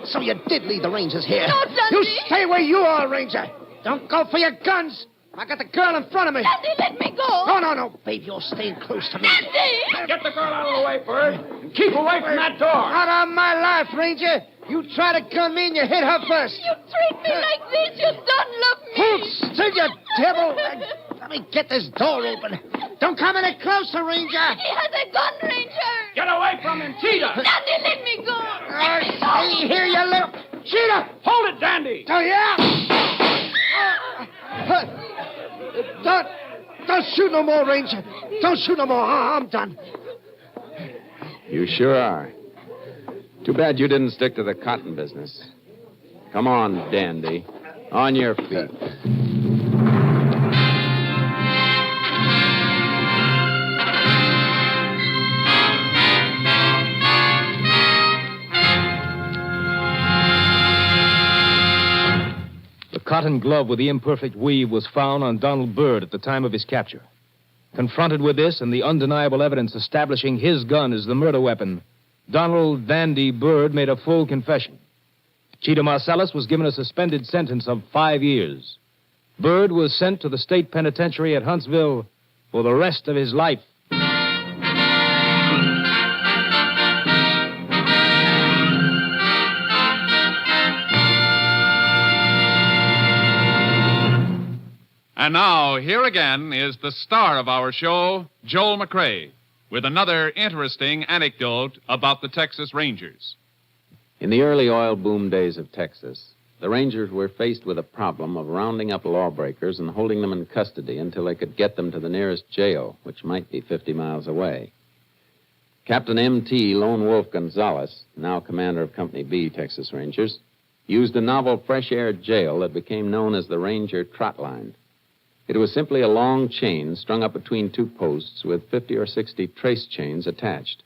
So you did leave the rangers here. No, Dandy. You stay where you are, Ranger. Don't go for your guns. I got the girl in front of me. Dandy, let me go. No, babe, you're staying close to me. Dandy! Get the girl out of the way, Bird. And keep away from that door. Out of my life, Ranger. You try to gun me and you hit her first. You treat me like this. You don't love me. Hold still, you devil. Let me get this door open. Don't come any closer, Ranger. He has a gun, Ranger. Get away from him, Cheetah. Dandy, let me go. Stay here, you little... Cheetah, hold it, Dandy. Oh, yeah? Don't shoot no more, Ranger. Don't shoot no more. I'm done. You sure are. Too bad you didn't stick to the cotton business. Come on, Dandy. On your feet. The cotton glove with the imperfect weave was found on Donald Bird at the time of his capture. Confronted with this and the undeniable evidence establishing his gun as the murder weapon, Donald Dandy Bird made a full confession. Cheetah Marcellus was given a suspended sentence of 5 years. Bird was sent to the state penitentiary at Huntsville for the rest of his life. And now, here again is the star of our show, Joel McCrea, with another interesting anecdote about the Texas Rangers. In the early oil boom days of Texas, the Rangers were faced with a problem of rounding up lawbreakers and holding them in custody until they could get them to the nearest jail, which might be 50 miles away. Captain M.T. Lone Wolf Gonzalez, now commander of Company B, Texas Rangers, used a novel fresh air jail that became known as the Ranger Trot Line. It was simply a long chain strung up between 2 posts with 50 or 60 trace chains attached.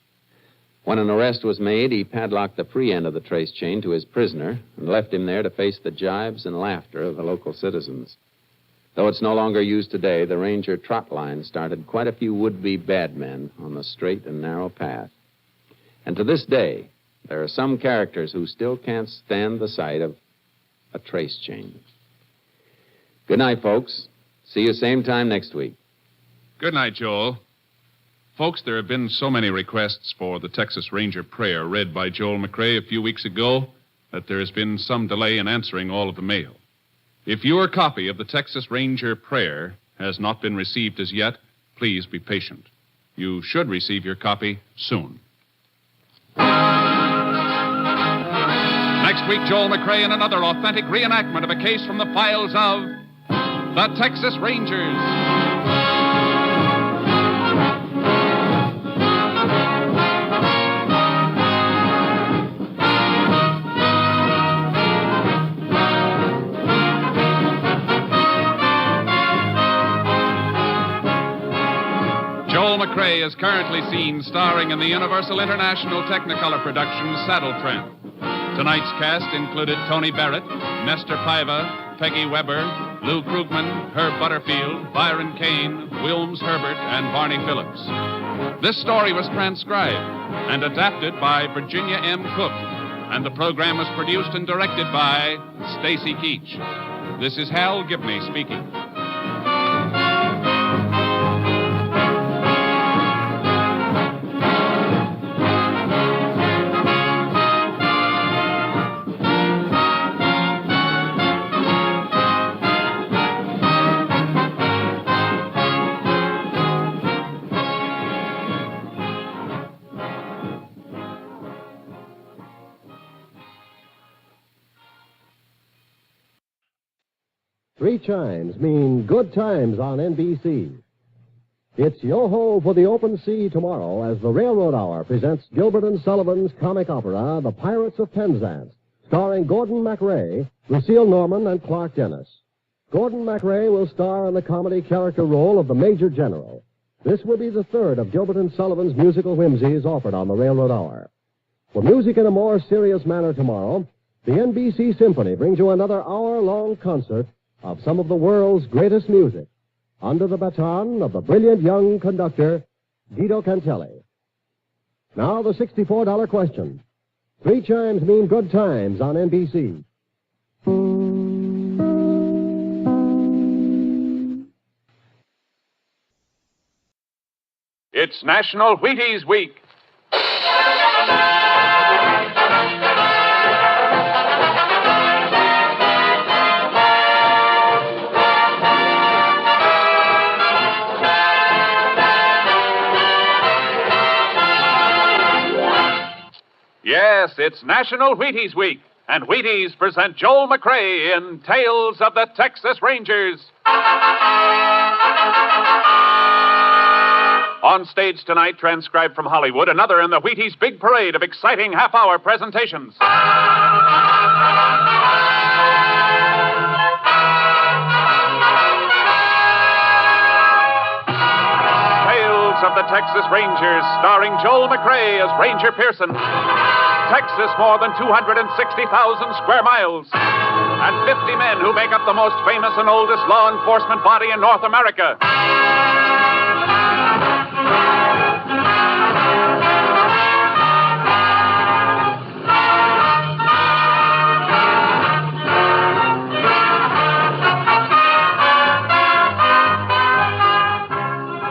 When an arrest was made, he padlocked the free end of the trace chain to his prisoner and left him there to face the jibes and laughter of the local citizens. Though it's no longer used today, the Ranger Trot Line started quite a few would-be bad men on the straight and narrow path. And to this day, there are some characters who still can't stand the sight of a trace chain. Good night, folks. See you same time next week. Good night, Joel. Folks, there have been so many requests for the Texas Ranger prayer read by Joel McCrea a few weeks ago that there has been some delay in answering all of the mail. If your copy of the Texas Ranger prayer has not been received as yet, please be patient. You should receive your copy soon. Next week, Joel McCrea in another authentic reenactment of a case from the files of the Texas Rangers. Joel McCrea is currently seen starring in the Universal International Technicolor production Saddle Tramp. Tonight's cast included Tony Barrett, Nestor Paiva, Peggy Weber, Lou Krugman, Herb Butterfield, Byron Kane, Wilms Herbert, and Barney Phillips. This story was transcribed and adapted by Virginia M. Cook, and the program was produced and directed by Stacy Keach. This is Hal Gibney speaking. 3 chimes mean good times on NBC. It's yo-ho for the open sea tomorrow as the Railroad Hour presents Gilbert and Sullivan's comic opera, The Pirates of Penzance, starring Gordon McCrea, Lucille Norman, and Clark Dennis. Gordon McCrea will star in the comedy character role of the Major General. This will be the third of Gilbert and Sullivan's musical whimsies offered on the Railroad Hour. For music in a more serious manner tomorrow, the NBC Symphony brings you another hour-long concert of some of the world's greatest music, under the baton of the brilliant young conductor, Guido Cantelli. Now, the $64 question. 3 chimes mean good times on NBC. It's National Wheaties Week. Yes, it's National Wheaties Week, and Wheaties present Joel McCrea in Tales of the Texas Rangers. On stage tonight, transcribed from Hollywood, another in the Wheaties big parade of exciting half-hour presentations. Tales of the Texas Rangers, starring Joel McCrea as Ranger Pearson. Texas, more than 260,000 square miles. And 50 men who make up the most famous and oldest law enforcement body in North America.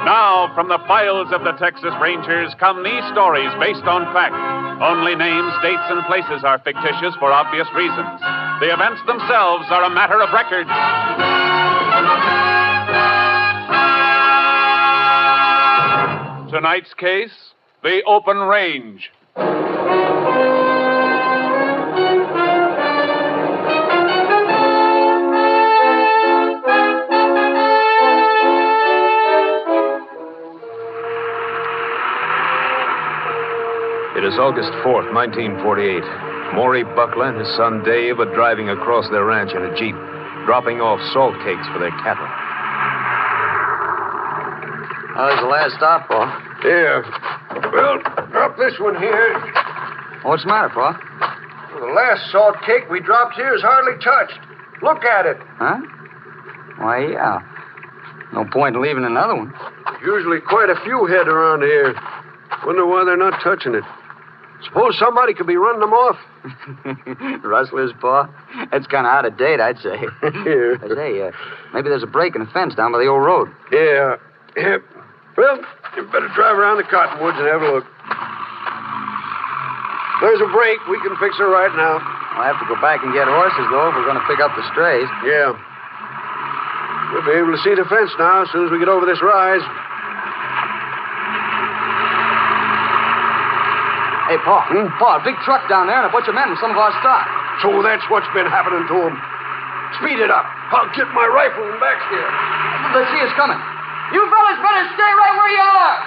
Now, from the files of the Texas Rangers come these stories based on fact. Only names, dates, and places are fictitious for obvious reasons. The events themselves are a matter of record. Tonight's case, the open range. It is August 4th, 1948. Maury Buckler and his son Dave are driving across their ranch in a Jeep, dropping off salt cakes for their cattle. Oh, there's the last stop, Pa. Yeah. Well, drop this one here. What's the matter, Pa? Well, the last salt cake we dropped here is hardly touched. Look at it. Huh? Why, yeah. No point in leaving another one. Usually quite a few head around here. Wonder why they're not touching it. Suppose somebody could be running them off. Rustlers, Pa? That's kind of out of date, I'd say. Yeah. I say, maybe there's a break in the fence down by the old road. Yeah. Well, you better drive around the cottonwoods and have a look. There's a break. We can fix her right now. I'll have to go back and get horses, though, if we're going to pick up the strays. Yeah. We'll be able to see the fence now as soon as we get over this rise. Hey, Pa. Pa, a big truck down there and a bunch of men with some of our stock. So that's what's been happening to them. Speed it up. I'll get my rifle and back here. Let's see us coming. You fellas better stay right where you are.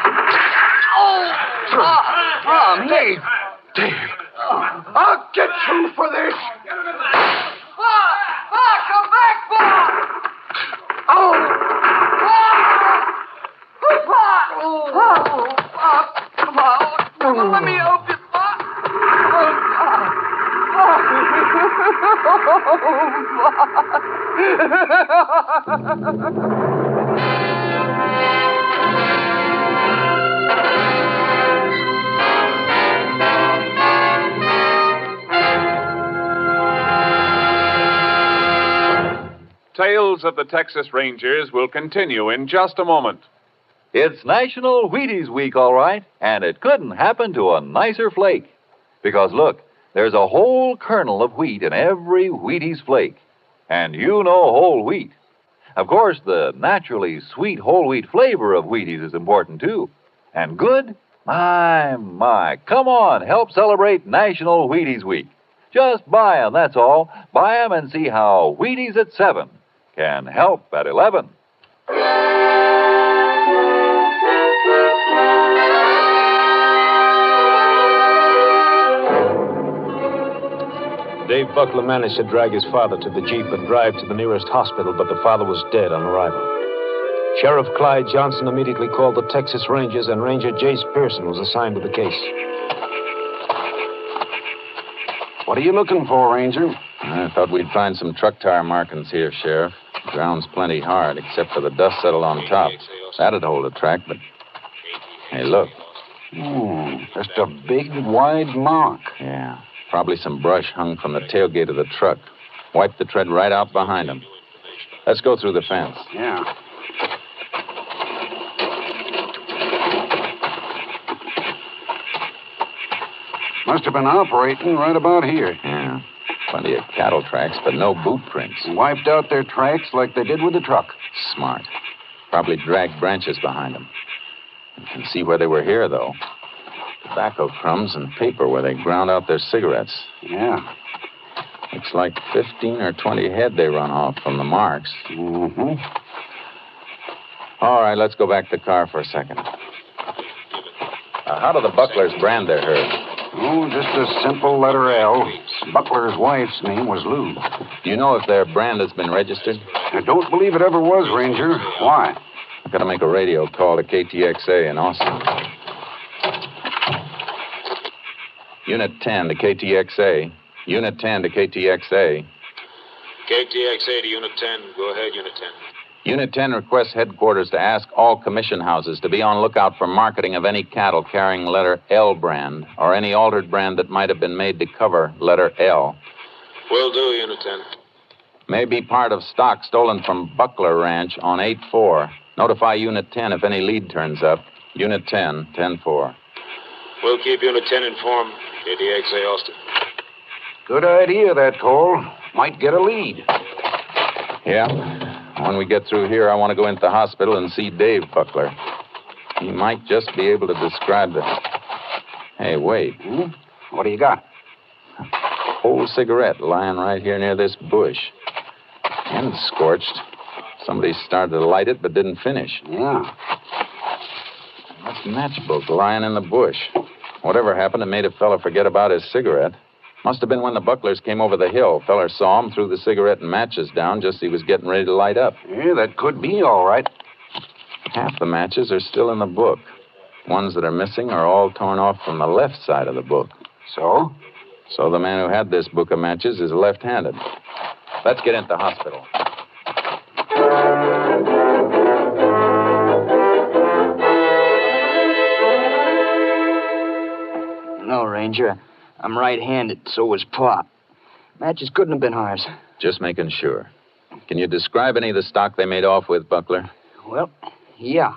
Oh, Dave. Dave. I'll get you for this. Pa, come back, Pa. Oh. Pa. Come on. Let me help you, Pa. Tales of the Texas Rangers will continue in just a moment. It's National Wheaties Week, all right, and it couldn't happen to a nicer flake. Because, look, there's a whole kernel of wheat in every Wheaties flake. And you know whole wheat. Of course, the naturally sweet whole wheat flavor of Wheaties is important, too. And good? My. Come on, help celebrate National Wheaties Week. Just buy 'em, that's all. Buy 'em and see how Wheaties at 7 can help at 11. Dave Buckler managed to drag his father to the Jeep and drive to the nearest hospital, but the father was dead on arrival. Sheriff Clyde Johnson immediately called the Texas Rangers, and Ranger Jace Pearson was assigned to the case. What are you looking for, Ranger? I thought we'd find some truck tire markings here, Sheriff. The ground's plenty hard, except for the dust settled on top. That'd hold a track, but... Hey, look. Just a big, wide mark. Yeah. Probably some brush hung from the tailgate of the truck. Wiped the tread right out behind him. Let's go through the fence. Yeah. Must have been operating right about here. Yeah. Plenty of cattle tracks, but no boot prints. Wiped out their tracks like they did with the truck. Smart. Probably dragged branches behind them. You can see where they were here, though. Tobacco crumbs and paper where they ground out their cigarettes. Yeah. Looks like 15 or 20 head they run off from the marks. Mm-hmm. All right, let's go back to the car for a second. How do the Bucklers brand their herd? Oh, just a simple letter L. Buckler's wife's name was Lou. Do you know if their brand has been registered? I don't believe it ever was, Ranger. Why? I've got to make a radio call to KTXA in Austin. Unit 10 to KTXA. Unit 10 to KTXA. KTXA to Unit 10. Go ahead, Unit 10. Unit 10 requests headquarters to ask all commission houses to be on lookout for marketing of any cattle carrying letter L brand or any altered brand that might have been made to cover letter L. Will do, Unit 10. May be part of stock stolen from Buckler Ranch on 8-4. Notify Unit 10 if any lead turns up. Unit 10, 10-4. We'll keep Unit 10 informed. KTXA Austin. Good idea, that call. Might get a lead. Yeah. When we get through here, I want to go into the hospital and see Dave Buckler. He might just be able to describe the... Hey, wait. What do you got? Old cigarette lying right here near this bush. End scorched. Somebody started to light it but didn't finish. Yeah. That's matchbook lying in the bush. Whatever happened, it made a fella forget about his cigarette. Must have been when the Bucklers came over the hill. Feller saw him, threw the cigarette and matches down just as he was getting ready to light up. Yeah, that could be all right. Half the matches are still in the book. Ones that are missing are all torn off from the left side of the book. So? So the man who had this book of matches is left-handed. Let's get into the hospital. No, Ranger. I'm right-handed, so was Pop. Matches couldn't have been ours. Just making sure. Can you describe any of the stock they made off with, Buckler? Well, yeah.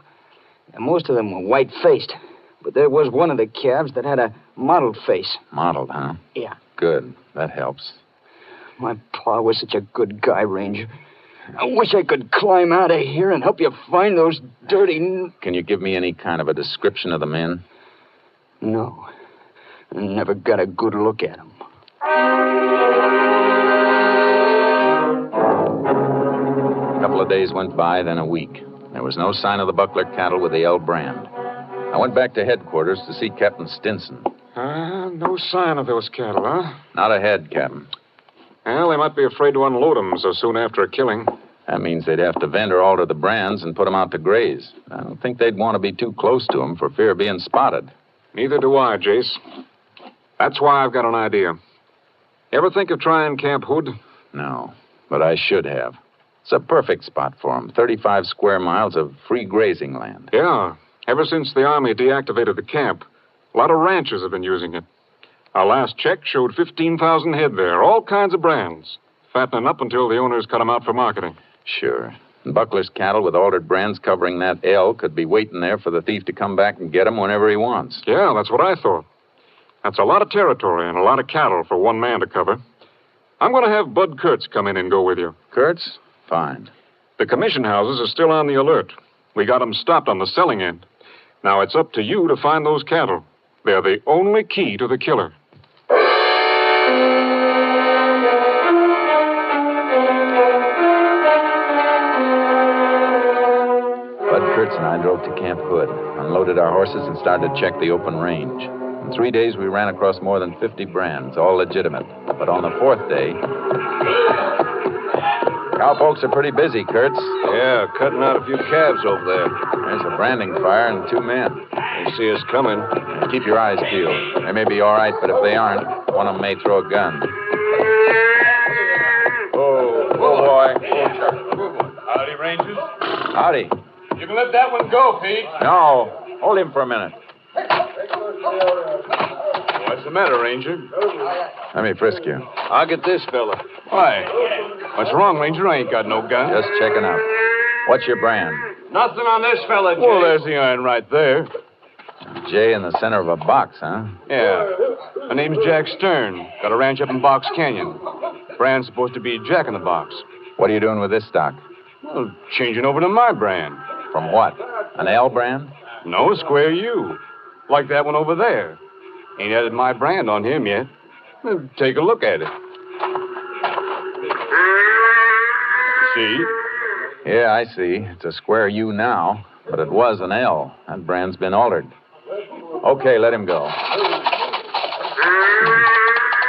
And most of them were white-faced. But there was one of the calves that had a mottled face. Mottled, huh? Yeah. Good. That helps. My pa was such a good guy, Ranger. I wish I could climb out of here and help you find those dirty... Can you give me any kind of a description of the men? No. I never got a good look at them. A couple of days went by, then a week. There was no sign of the Buckler cattle with the L brand. I went back to headquarters to see Captain Stinson. No sign of those cattle, huh? Not ahead, Captain. Well, they might be afraid to unload them so soon after a killing. That means they'd have to vend or alter the brands and put them out to graze. I don't think they'd want to be too close to them for fear of being spotted. Neither do I, Jace. That's why I've got an idea. Ever think of trying Camp Hood? No, but I should have. It's a perfect spot for them. 35 square miles of free grazing land. Yeah. Ever since the Army deactivated the camp, a lot of ranchers have been using it. Our last check showed 15,000 head there, all kinds of brands. Fattening up until the owners cut them out for marketing. Sure. And Buckler's cattle with altered brands covering that L could be waiting there for the thief to come back and get them whenever he wants. Yeah, that's what I thought. That's a lot of territory and a lot of cattle for one man to cover. I'm going to have Bud Kurtz come in and go with you. Kurtz? Fine. The commission houses are still on the alert. We got them stopped on the selling end. Now it's up to you to find those cattle. They're the only key to the killer. and I drove to Camp Hood, unloaded our horses, and started to check the open range. In 3 days, we ran across more than 50 brands, all legitimate. But on the 4th day... Cowpokes are pretty busy, Kurtz. Yeah, cutting out a few calves over there. There's a branding fire and 2 men. They see us coming. Keep your eyes peeled. They may be all right, but if they aren't, one of them may throw a gun. Oh, boy. Howdy, Rangers. Howdy. You can let that one go, Pete. No. Hold him for a minute. What's the matter, Ranger? Let me frisk you. I'll get this fella. Why? What's wrong, Ranger? I ain't got no gun. Just checking out. What's your brand? Nothing on this fella, Jay. Well, there's the iron right there. J in the center of a box, huh? Yeah. My name's Jack Stern. Got a ranch up in Box Canyon. Brand's supposed to be Jack in the Box. What are you doing with this stock? Well, changing over to my brand. From what? An L brand? No, Square U. Like that one over there. Ain't added my brand on him yet. Well, take a look at it. See? Yeah, I see. It's a square U now, but it was an L. That brand's been altered. Okay, let him go.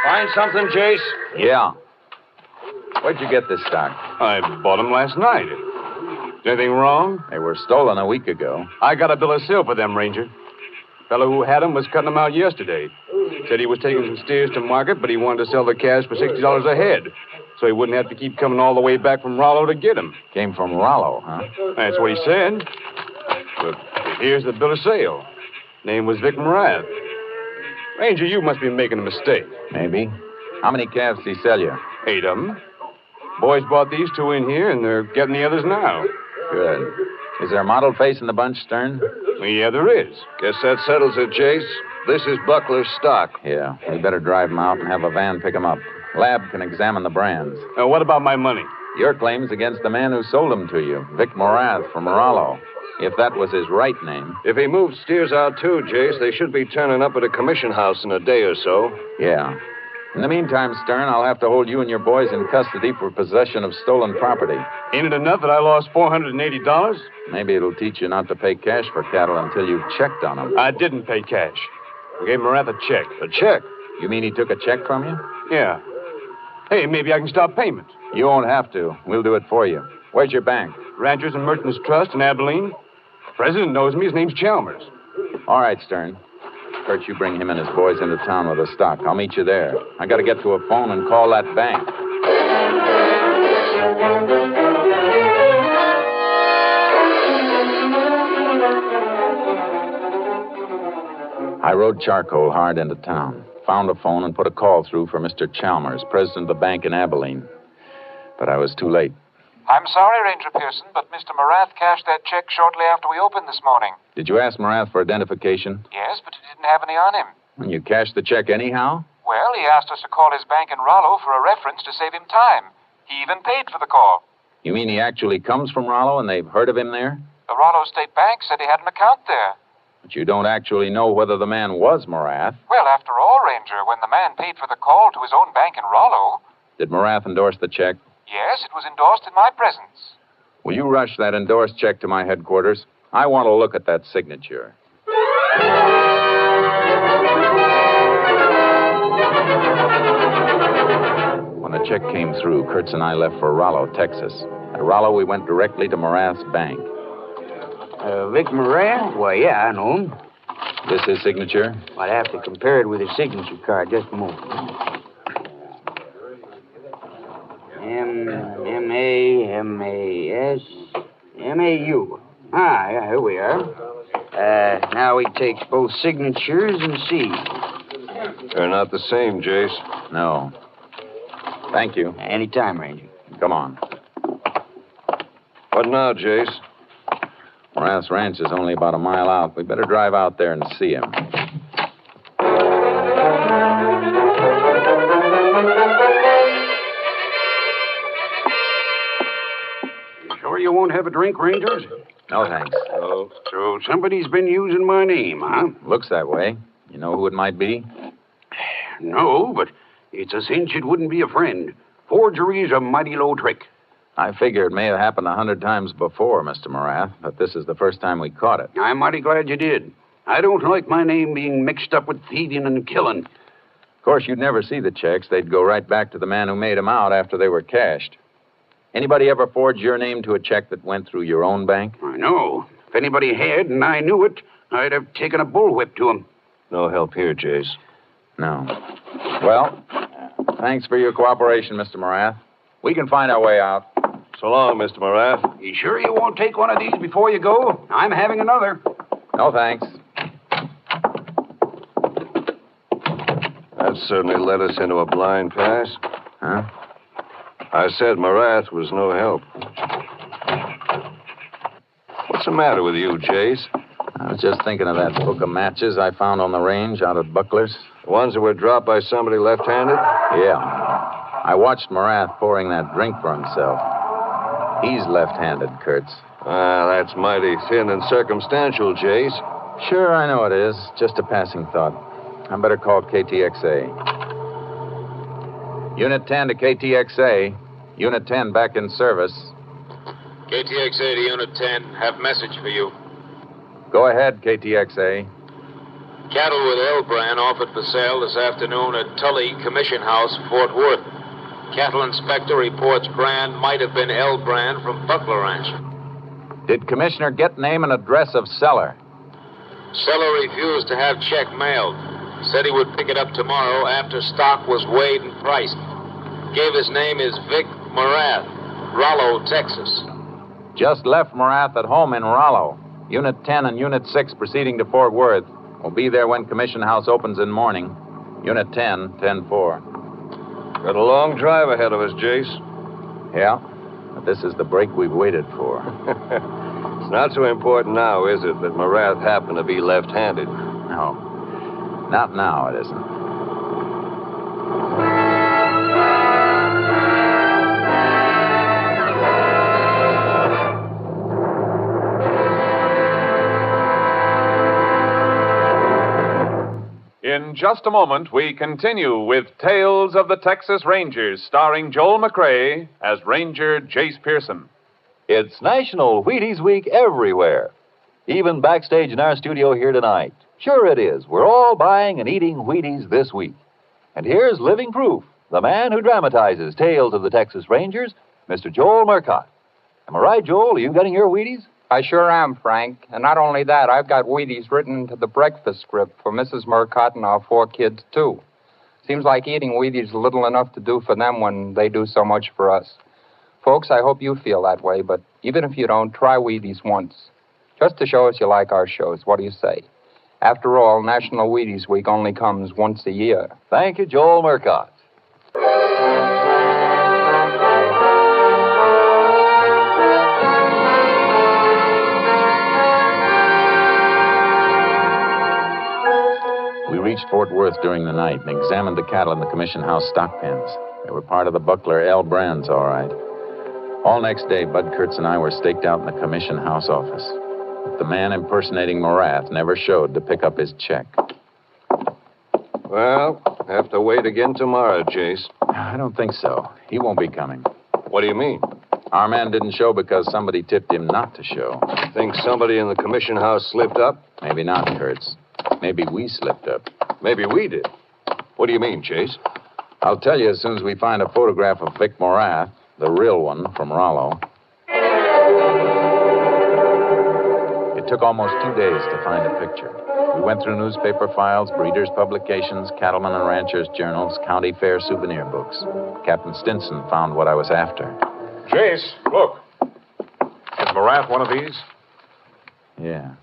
Find something, Jace? Yeah. Where'd you get this stock? I bought them last night. Is anything wrong? They were stolen a week ago. I got a bill of sale for them, Ranger. Fellow who had them was cutting them out yesterday. Said he was taking some steers to market, but he wanted to sell the calves for $60 a head, so he wouldn't have to keep coming all the way back from Rollo to get them. Came from Rollo, huh? That's what he said. But here's the bill of sale. Name was Vic Morath. Ranger, you must be making a mistake. Maybe. How many calves did he sell you? 8 of them. Boys bought these 2 in here, and they're getting the others now. Good. Is there a mottled face in the bunch, Stern? Well, yeah, there is. Guess that settles it, Jace. This is Buckler's stock. Yeah. We better drive him out and have a van pick him up. Lab can examine the brands. Now, what about my money? Your claim's against the man who sold them to you, Vic Morath from Rollo. If that was his right name. If he moved steers out, too, Jace, they should be turning up at a commission house in a day or so. Yeah. In the meantime, Stern, I'll have to hold you and your boys in custody for possession of stolen property. Ain't it enough that I lost $480? Maybe it'll teach you not to pay cash for cattle until you've checked on them. I didn't pay cash. I gave Morath a check. A check? You mean he took a check from you? Yeah. Hey, maybe I can stop payment. You won't have to. We'll do it for you. Where's your bank? Ranchers and Merchants Trust in Abilene. President knows me. His name's Chalmers. All right, Stern. Kurt, you bring him and his boys into town with the stock. I'll meet you there. I got to get to a phone and call that bank. I rode charcoal hard into town, found a phone, and put a call through for Mr. Chalmers, president of the bank in Abilene. But I was too late. I'm sorry, Ranger Pearson, but Mr. Morath cashed that check shortly after we opened this morning. Did you ask Morath for identification? Yes, but he didn't have any on him. And you cashed the check anyhow? Well, he asked us to call his bank in Rollo for a reference to save him time. He even paid for the call. You mean he actually comes from Rollo and they've heard of him there? The Rollo State Bank said he had an account there. But you don't actually know whether the man was Morath. Well, after all, Ranger, when the man paid for the call to his own bank in Rollo... Did Morath endorse the check? Yes, it was endorsed in my presence. Will you rush that endorsed check to my headquarters? I want to look at that signature. When the check came through, Kurtz and I left for Rollo, Texas. At Rollo, we went directly to Morath's bank. Vic Morath? Why, yeah, I know him. This his signature? I'd have to compare it with his signature card. Just a moment. M-A-S-M-A-U. Ah, yeah, here we are. Now he takes both signatures and see. They're not the same, Jace. No. Thank you. Any time, Ranger. Come on. What now, Jace? Morath's ranch is only about a mile out. We better drive out there and see him. Sure you won't have a drink, Rangers? No, thanks. Oh, so somebody's been using my name, huh? Looks that way. You know who it might be? No, but it's a cinch it wouldn't be a friend. Forgery's a mighty low trick. I figure it may have happened 100 times before, Mr. Morath, but this is the first time we caught it. I'm mighty glad you did. I don't like my name being mixed up with thieving and killing. Of course, you'd never see the checks. They'd go right back to the man who made them out after they were cashed. Anybody ever forged your name to a check that went through your own bank? I know. If anybody had and I knew it, I'd have taken a bullwhip to him. No help here, Jace. No. Well, thanks for your cooperation, Mr. Morath. We can find our way out. So long, Mr. Morath. You sure you won't take one of these before you go? I'm having another. No, thanks. That certainly led us into a blind pass. Huh? I said Morath was no help. What's the matter with you, Jace? I was just thinking of that book of matches I found on the range out at Buckler's. The ones that were dropped by somebody left-handed? Yeah. I watched Morath pouring that drink for himself. He's left-handed, Kurtz. That's mighty thin and circumstantial, Jace. Sure, I know it is. Just a passing thought. I better call KTXA. Unit 10 to KTXA. Unit 10 back in service. KTXA to Unit 10. Have message for you. Go ahead, KTXA. Cattle with L brand offered for sale this afternoon at Tully Commission House, Fort Worth. Cattle inspector reports brand might have been L brand from Buckler Ranch. Did Commissioner get name and address of seller? Seller refused to have check mailed. Said he would pick it up tomorrow after stock was weighed and priced. Gave his name is Vic Morath, Rollo, Texas. Just left Morath at home in Rollo. Unit 10 and Unit 6 proceeding to Fort Worth. We'll be there when Commission House opens in morning. Unit 10, 10-4. Got a long drive ahead of us, Jace. Yeah, but this is the break we've waited for. It's not so important now, is it, that Morath happened to be left-handed? No, not now, it isn't. In just a moment, we continue with Tales of the Texas Rangers, starring Joel McCrea as Ranger Jace Pearson. It's National Wheaties Week everywhere, even backstage in our studio here tonight. Sure it is. We're all buying and eating Wheaties this week. And here's living proof, the man who dramatizes Tales of the Texas Rangers, Mr. Joel McCrea. Am I right, Joel? Are you getting your Wheaties? I sure am, Frank. And not only that, I've got Wheaties written into the breakfast script for Mrs. Murcott and our 4 kids, too. Seems like eating Wheaties is little enough to do for them when they do so much for us. Folks, I hope you feel that way, but even if you don't, try Wheaties once. Just to show us you like our shows. What do you say? After all, National Wheaties Week only comes once a year. Thank you, Joel Murcott. We reached Fort Worth during the night and examined the cattle in the Commission House stock pens. They were part of the Buckler L brands, all right. All next day, Bud Kurtz and I were staked out in the Commission House office. But the man impersonating Morath never showed to pick up his check. Well, have to wait again tomorrow, Jace. I don't think so. He won't be coming. What do you mean? Our man didn't show because somebody tipped him not to show. Think somebody in the Commission House slipped up? Maybe not, Kurtz. Maybe we slipped up. Maybe we did. What do you mean, Jace? I'll tell you as soon as we find a photograph of Vic Morath, the real one from Rollo. It took almost 2 days to find a picture. We went through newspaper files, breeders' publications, cattlemen and ranchers' journals, county fair souvenir books. Captain Stinson found what I was after. Jace, look. Is Morath one of these? Yeah,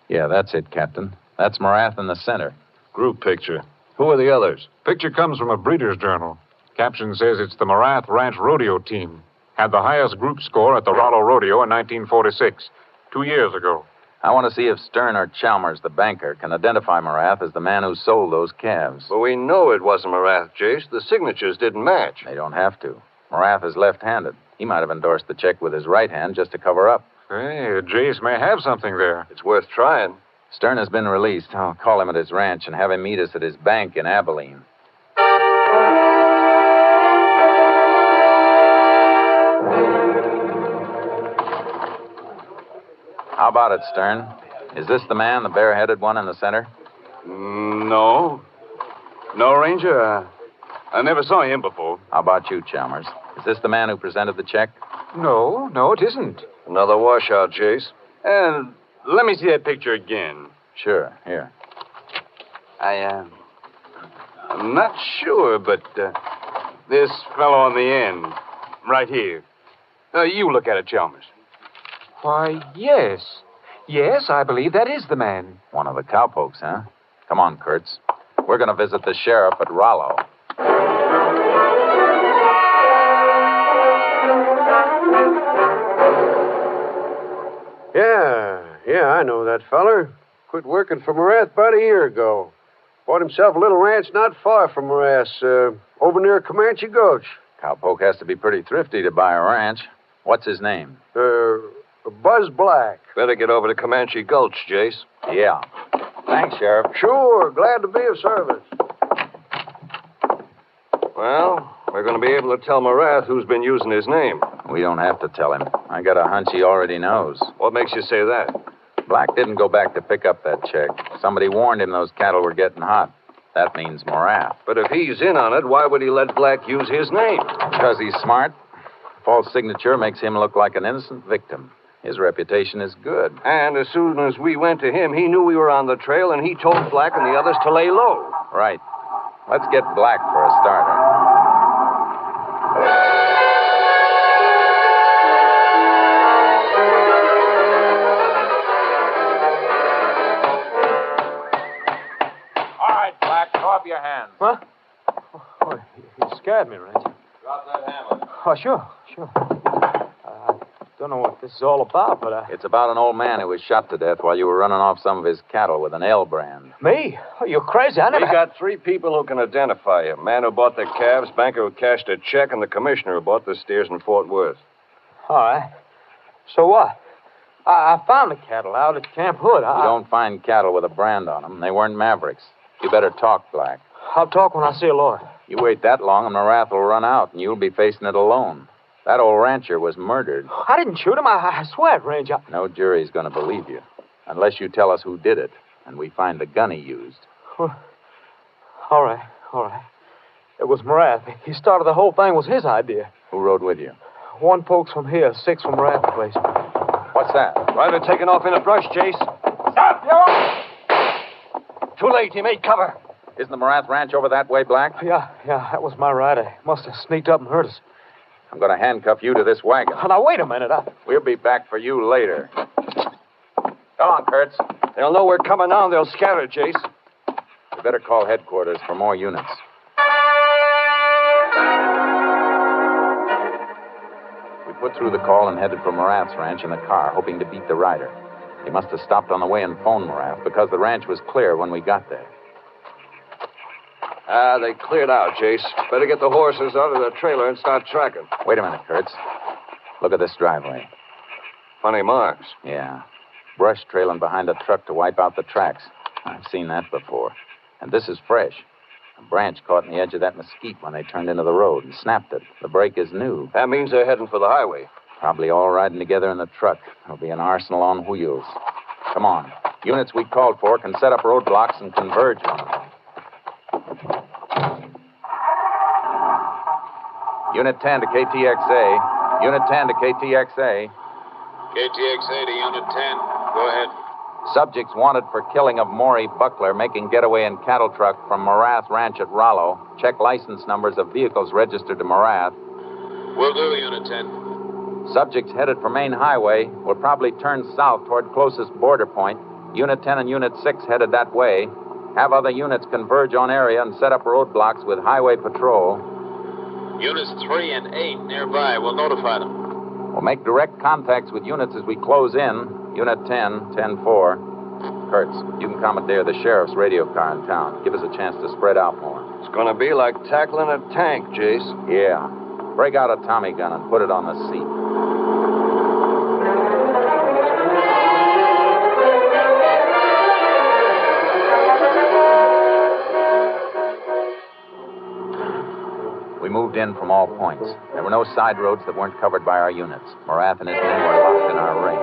that's it, Captain. That's Morath in the center. Group picture. Who are the others? Picture comes from a breeder's journal. Caption says it's the Morath Ranch Rodeo team. Had the highest group score at the Rollo Rodeo in 1946, 2 years ago. I want to see if Stern or Chalmers, the banker, can identify Morath as the man who sold those calves. But we know it wasn't Morath, Jace. The signatures didn't match. They don't have to. Morath is left-handed. He might have endorsed the check with his right hand just to cover up. Hey, Jace may have something there. It's worth trying. Stern has been released. I'll call him at his ranch and have him meet us at his bank in Abilene. How about it, Stern? Is this the man, the bare-headed one in the center? No. No, Ranger. I never saw him before. How about you, Chalmers? Is this the man who presented the check? No, it isn't. Another washout, Jace. And let me see that picture again. Sure, here. I'm not sure, but this fellow on the end, right here. You look at it, Chalmers. Why, yes. Yes, I believe that is the man. One of the cowpokes, huh? Come on, Kurtz. We're going to visit the sheriff at Rollo. Yeah, I know that feller. Quit working for Morath about a year ago. Bought himself a little ranch not far from Morath, over near Comanche Gulch. Cowpoke has to be pretty thrifty to buy a ranch. What's his name? Buzz Black. Better get over to Comanche Gulch, Jace. Yeah. Thanks, Sheriff. Sure, glad to be of service. Well, we're going to be able to tell Morath who's been using his name. We don't have to tell him. I got a hunch he already knows. What makes you say that? Black didn't go back to pick up that check. Somebody warned him those cattle were getting hot. That means Morath. But if he's in on it, why would he let Black use his name? Because he's smart. False signature makes him look like an innocent victim. His reputation is good. And as soon as we went to him, he knew we were on the trail, and he told Black and the others to lay low. Right. Let's get Black for a starter. All right, Black, throw up your hands. Huh? Oh, you scared me, Ranger. Drop that hammer. Oh, sure. I don't know what this is all about, but It's about an old man who was shot to death while you were running off some of his cattle with an L brand. Me? Oh, you're crazy. I never... We got 3 people who can identify him. Man who bought the calves, banker who cashed a check, and the commissioner who bought the steers in Fort Worth. All right. So what? I found the cattle out at Camp Hood. You don't find cattle with a brand on them. They weren't Mavericks. You better talk, Black. I'll talk when I see a lawyer. You wait that long and Morath will run out, and you'll be facing it alone. That old rancher was murdered. I didn't shoot him. I swear it, Ranger. No jury's going to believe you, unless you tell us who did it, and we find the gun he used. Well, all right. It was Morath. He started the whole thing. It was his idea. Who rode with you? 1 folks from here, 6 from Morath's place. What's that? Rider taken off in a brush, Jace. Stop, you! Too late. He made cover. Isn't the Morath ranch over that way, Black? Yeah, that was my rider. Must have sneaked up and hurt us. I'm going to handcuff you to this wagon. Now, wait a minute. We'll be back for you later. Come on, Kurtz. They'll know we're coming now, and they'll scatter, Jace. We better call headquarters for more units. We put through the call and headed for Morath's ranch in the car, hoping to beat the rider. He must have stopped on the way and phoned Morath because the ranch was clear when we got there. They cleared out, Jace. Better get the horses out of the trailer and start tracking. Wait a minute, Kurtz. Look at this driveway. Funny marks. Yeah. Brush trailing behind a truck to wipe out the tracks. I've seen that before. And this is fresh. A branch caught in the edge of that mesquite when they turned into the road and snapped it. The brake is new. That means they're heading for the highway. Probably all riding together in the truck. There'll be an arsenal on wheels. Come on. Units we called for can set up roadblocks and converge on them. Unit 10 to KTXA. Unit 10 to KTXA. KTXA to Unit 10. Go ahead. Subjects wanted for killing of Maury Buckler making getaway in cattle truck from Morath Ranch at Rollo. Check license numbers of vehicles registered to Morath. Will do, Unit 10. Subjects headed for main highway will probably turn south toward closest border point. Unit 10 and Unit 6 headed that way. Have other units converge on area and set up roadblocks with highway patrol. Units 3 and 8 nearby. We'll notify them. We'll make direct contacts with units as we close in. Unit 10, 10-4. Kurtz, you can commandeer the sheriff's radio car in town. Give us a chance to spread out more. It's going to be like tackling a tank, Jace. Yeah. Break out a Tommy gun and put it on the seat. We moved in from all points. There were no side roads that weren't covered by our units. Morath and his men were locked in our ring.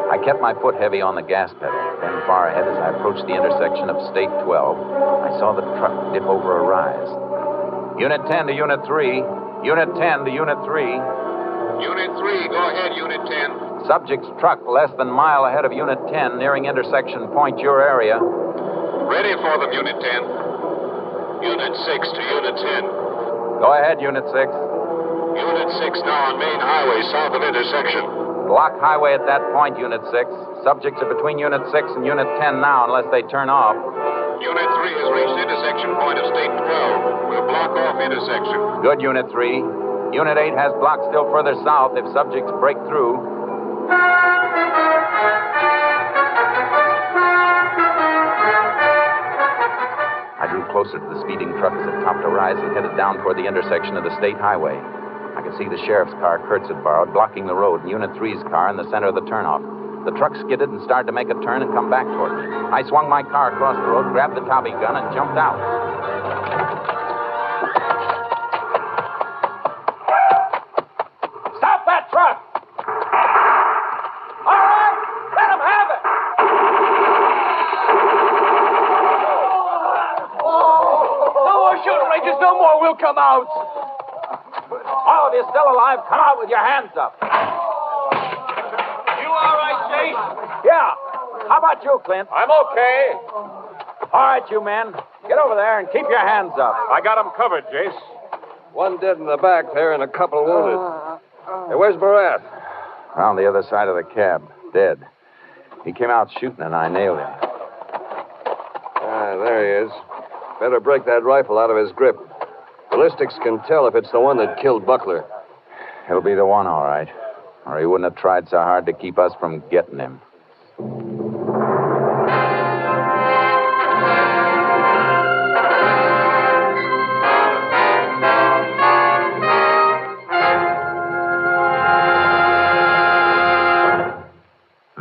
I kept my foot heavy on the gas pedal. Then far ahead, as I approached the intersection of State 12, I saw the truck dip over a rise. Unit 10 to Unit 3. Unit 10 to Unit 3. Unit 3, go ahead, Unit 10. Subject's truck less than a mile ahead of Unit 10, nearing intersection point your area. Ready for them, Unit 10. Unit 6 to Unit 10. Go ahead, Unit 6. Unit 6 now on main highway south of intersection. Block highway at that point, Unit 6. Subjects are between Unit 6 and Unit 10 now, unless they turn off. Unit 3 has reached intersection point of State 12. We'll block off intersection. Good, Unit 3. Unit 8 has blocked still further south if subjects break through. I drew closer to the speeding truck as it topped a rise and headed down toward the intersection of the state highway. I could see the sheriff's car Kurtz had borrowed blocking the road and Unit 3's car in the center of the turnoff. The truck skidded and started to make a turn and come back toward me. I swung my car across the road, grabbed the Tommy gun, and jumped out. Stop that truck! All right, let him have it! No more shooting, Rangers, no more. We'll come out. All of you still alive, come out with your hands up. You all right, Jace? Yeah. How about you, Clint? I'm okay. All right, you men. Get over there and keep your hands up. I got him covered, Jace. One dead in the back there and a couple wounded. Hey, where's Barat? Around the other side of the cab, dead. He came out shooting and I nailed him. Ah, there he is. Better break that rifle out of his grip. Ballistics can tell if it's the one that killed Buckler. He'll be the one, all right. Or he wouldn't have tried so hard to keep us from getting him.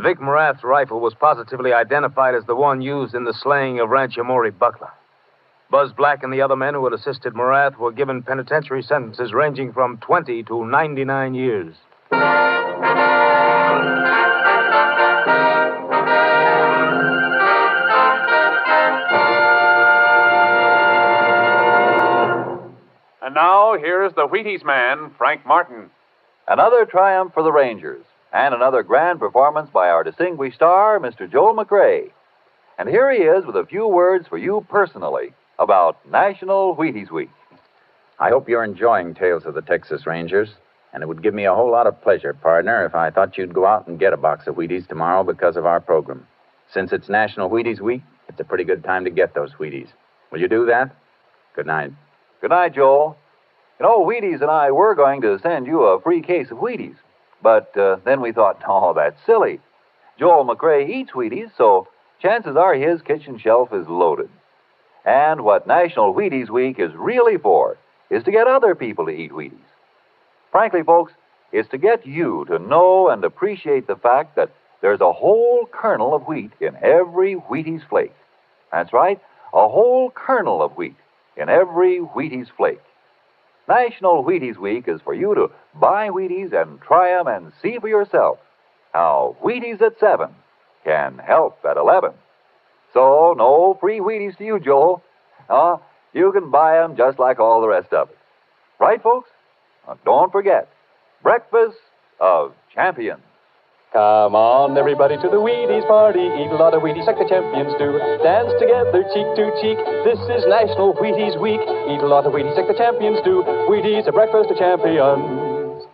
Vic Morath's rifle was positively identified as the one used in the slaying of Rancher Maury Buckler. Buzz Black and the other men who had assisted Morath were given penitentiary sentences ranging from 20 to 99 years. And now, here's the Wheaties man, Frank Martin. Another triumph for the Rangers, and another grand performance by our distinguished star, Mr. Joel McCrea. And here he is with a few words for you personally about National Wheaties Week. I hope you're enjoying Tales of the Texas Rangers, and it would give me a whole lot of pleasure, partner, if I thought you'd go out and get a box of Wheaties tomorrow because of our program. Since it's National Wheaties Week, it's a pretty good time to get those Wheaties. Will you do that? Good night. Good night, Joel. You know, Wheaties and I were going to send you a free case of Wheaties, but then we thought, oh, that's silly. Joel McCrea eats Wheaties, so chances are his kitchen shelf is loaded. And what National Wheaties Week is really for is to get other people to eat Wheaties. Frankly, folks, it's to get you to know and appreciate the fact that there's a whole kernel of wheat in every Wheaties flake. That's right, a whole kernel of wheat in every Wheaties flake. National Wheaties Week is for you to buy Wheaties and try them and see for yourself how Wheaties at 7 can help at 11. So, no free Wheaties to you, Joel. You can buy them just like all the rest of it. Right, folks? Now, don't forget, Breakfast of Champions. Come on, everybody, to the Wheaties party. Eat a lot of Wheaties like the champions do. Dance together, cheek to cheek. This is National Wheaties Week. Eat a lot of Wheaties like the champions do. Wheaties, a breakfast of champions.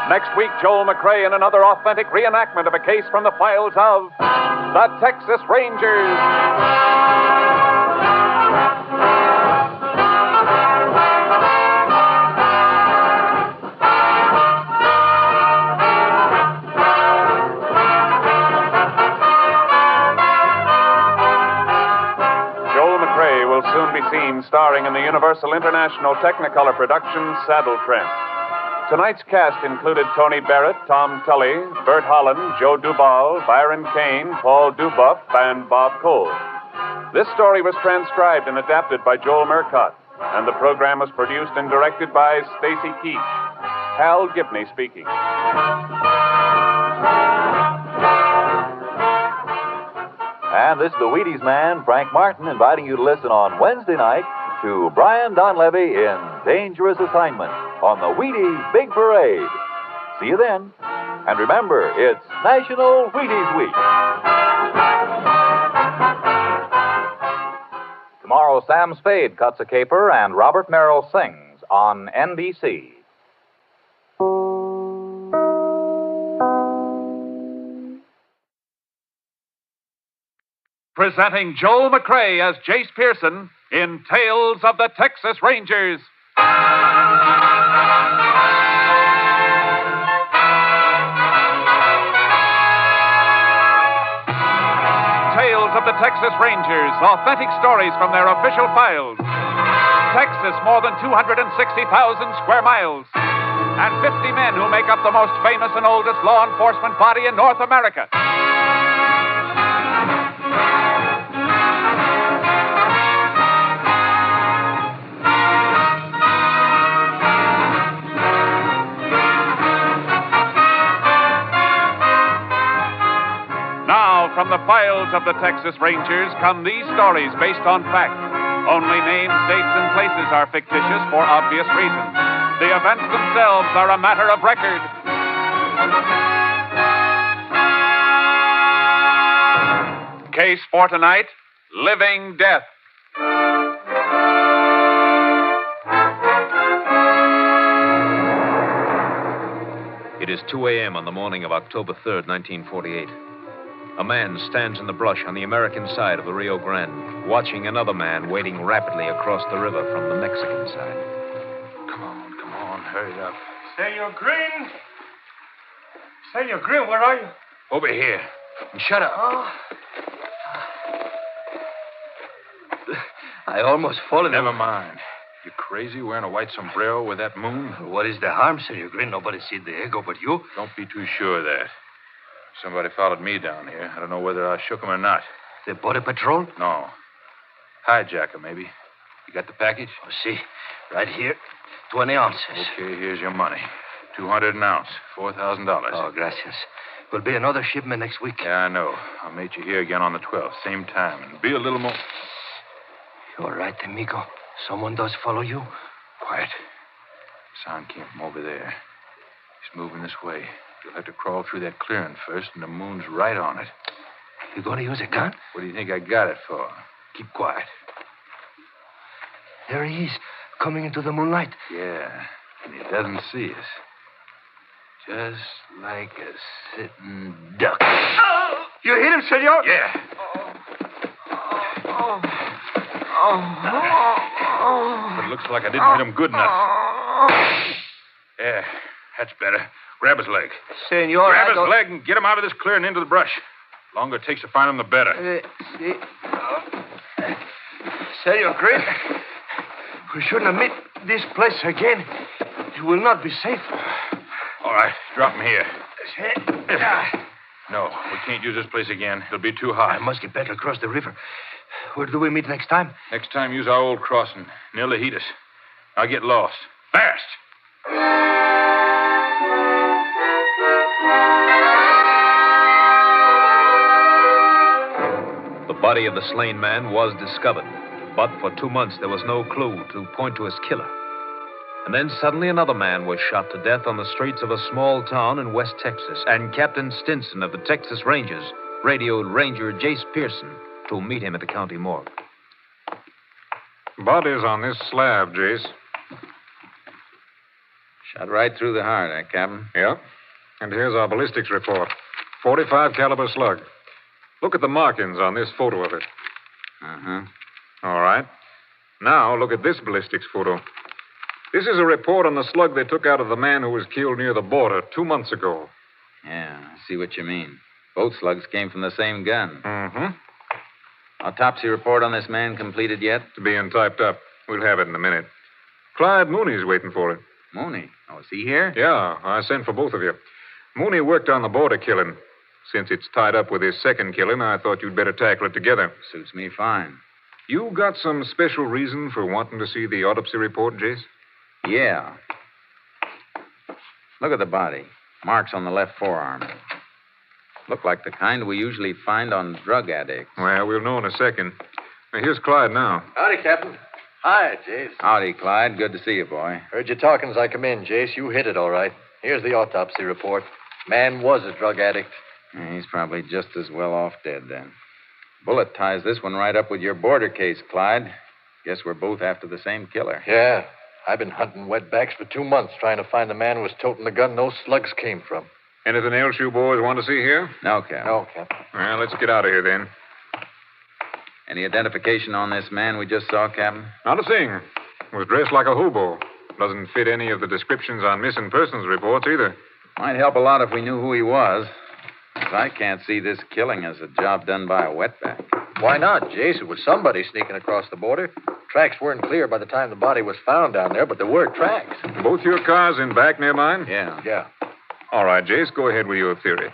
Next week, Joel McCrea in another authentic reenactment of a case from the files of the Texas Rangers. Joel McCrea will soon be seen starring in the Universal International Technicolor production Saddle Tramp. Tonight's cast included Tony Barrett, Tom Tully, Bert Holland, Joe Duvall, Byron Kane, Paul Dubuff, and Bob Cole. This story was transcribed and adapted by Joel Murcott, and the program was produced and directed by Stacy Keach. Hal Gibney speaking. And this is the Wheaties man, Frank Martin, inviting you to listen on Wednesday night to Brian Donlevy in Dangerous Assignment on the Wheaties Big Parade. See you then. And remember, it's National Wheaties Week. Tomorrow, Sam Spade cuts a caper and Robert Merrill sings on NBC. Presenting Joel McCrea as Jace Pearson in Tales of the Texas Rangers. Tales of the Texas Rangers, authentic stories from their official files. Texas, more than 260,000 square miles. And 50 men who make up the most famous and oldest law enforcement body in North America. From the files of the Texas Rangers come these stories based on fact. Only names, dates, and places are fictitious for obvious reasons. The events themselves are a matter of record. Case for tonight, Living Death. It is 2 a.m. on the morning of October 3rd, 1948. A man stands in the brush on the American side of the Rio Grande, watching another man wading rapidly across the river from the Mexican side. Come on, hurry up. Senor Green? Senor Green, where are you? Over here. And shut up. Oh. I almost fallen. Never mind. You crazy wearing a white sombrero with that moon? What is the harm, Senor Green? Nobody see the ego but you. Don't be too sure of that. Somebody followed me down here. I don't know whether I shook him or not. The border patrol? No. Hijacker, maybe. You got the package? Oh, see. Right here. 20 ounces. Okay, here's your money. 200 an ounce. $4,000. Oh, gracias. Will be another shipment next week. Yeah, I know. I'll meet you here again on the 12th. Same time. And be a little more... You all right, amigo? Someone does follow you? Quiet. Sound came from over there. He's moving this way. You'll have to crawl through that clearing first, and the moon's right on it. You going to use a gun? What do you think I got it for? Keep quiet. There he is, coming into the moonlight. Yeah, and he doesn't see us. Just like a sitting duck. Oh! You hit him, senor? Yeah. But it looks like I didn't hit him good enough. Yeah, that's better. Grab his leg. Senor, Grab his leg and get him out of this clearing into the brush. The longer it takes to find him, the better. Senor Green, we shouldn't admit this place again. It will not be safe. All right, drop him here. No, we can't use this place again. It'll be too hot. I must get back across the river. Where do we meet next time? Next time, use our old crossing, near Lajitas. I'll get lost. Fast! The body of the slain man was discovered, but for 2 months there was no clue to point to his killer. And then suddenly another man was shot to death on the streets of a small town in West Texas, and Captain Stinson of the Texas Rangers radioed Ranger Jace Pearson to meet him at the county morgue. Body's on this slab, Jace. Shot right through the heart, Captain? Yeah. And here's our ballistics report. 45 caliber slug. Look at the markings on this photo of it. Uh-huh. All right. Now look at this ballistics photo. This is a report on the slug they took out of the man who was killed near the border 2 months ago. Yeah, I see what you mean. Both slugs came from the same gun. Mm-hmm. Autopsy report on this man completed yet? It's being typed up. We'll have it in a minute. Clyde Mooney's waiting for it. Mooney? Oh, is he here? Yeah, I sent for both of you. Mooney worked on the border killing. Since it's tied up with his second killing, I thought you'd better tackle it together. Suits me fine. You got some special reason for wanting to see the autopsy report, Jace? Yeah. Look at the body. Marks on the left forearm. Look like the kind we usually find on drug addicts. Well, we'll know in a second. Now, here's Clyde now. Howdy, Captain. Hi, Jace. Howdy, Clyde. Good to see you, boy. Heard you talking as I come in, Jace. You hit it all right. Here's the autopsy report. Man was a drug addict. Yeah, he's probably just as well off dead then. Bullet ties this one right up with your border case, Clyde. Guess we're both after the same killer. Yeah. I've been hunting wetbacks for 2 months trying to find the man who was toting the gun those slugs came from. Anything else you boys want to see here? No, Captain. No, Captain. Well, let's get out of here then. Any identification on this man we just saw, Captain? Not a thing. Was dressed like a hobo. Doesn't fit any of the descriptions on missing persons reports either. Might help a lot if we knew who he was. 'Cause I can't see this killing as a job done by a wetback. Why not, Jace? It was somebody sneaking across the border. Tracks weren't clear by the time the body was found down there, but there were tracks. Both your cars in back near mine? Yeah. Yeah. All right, Jace, go ahead with your theory.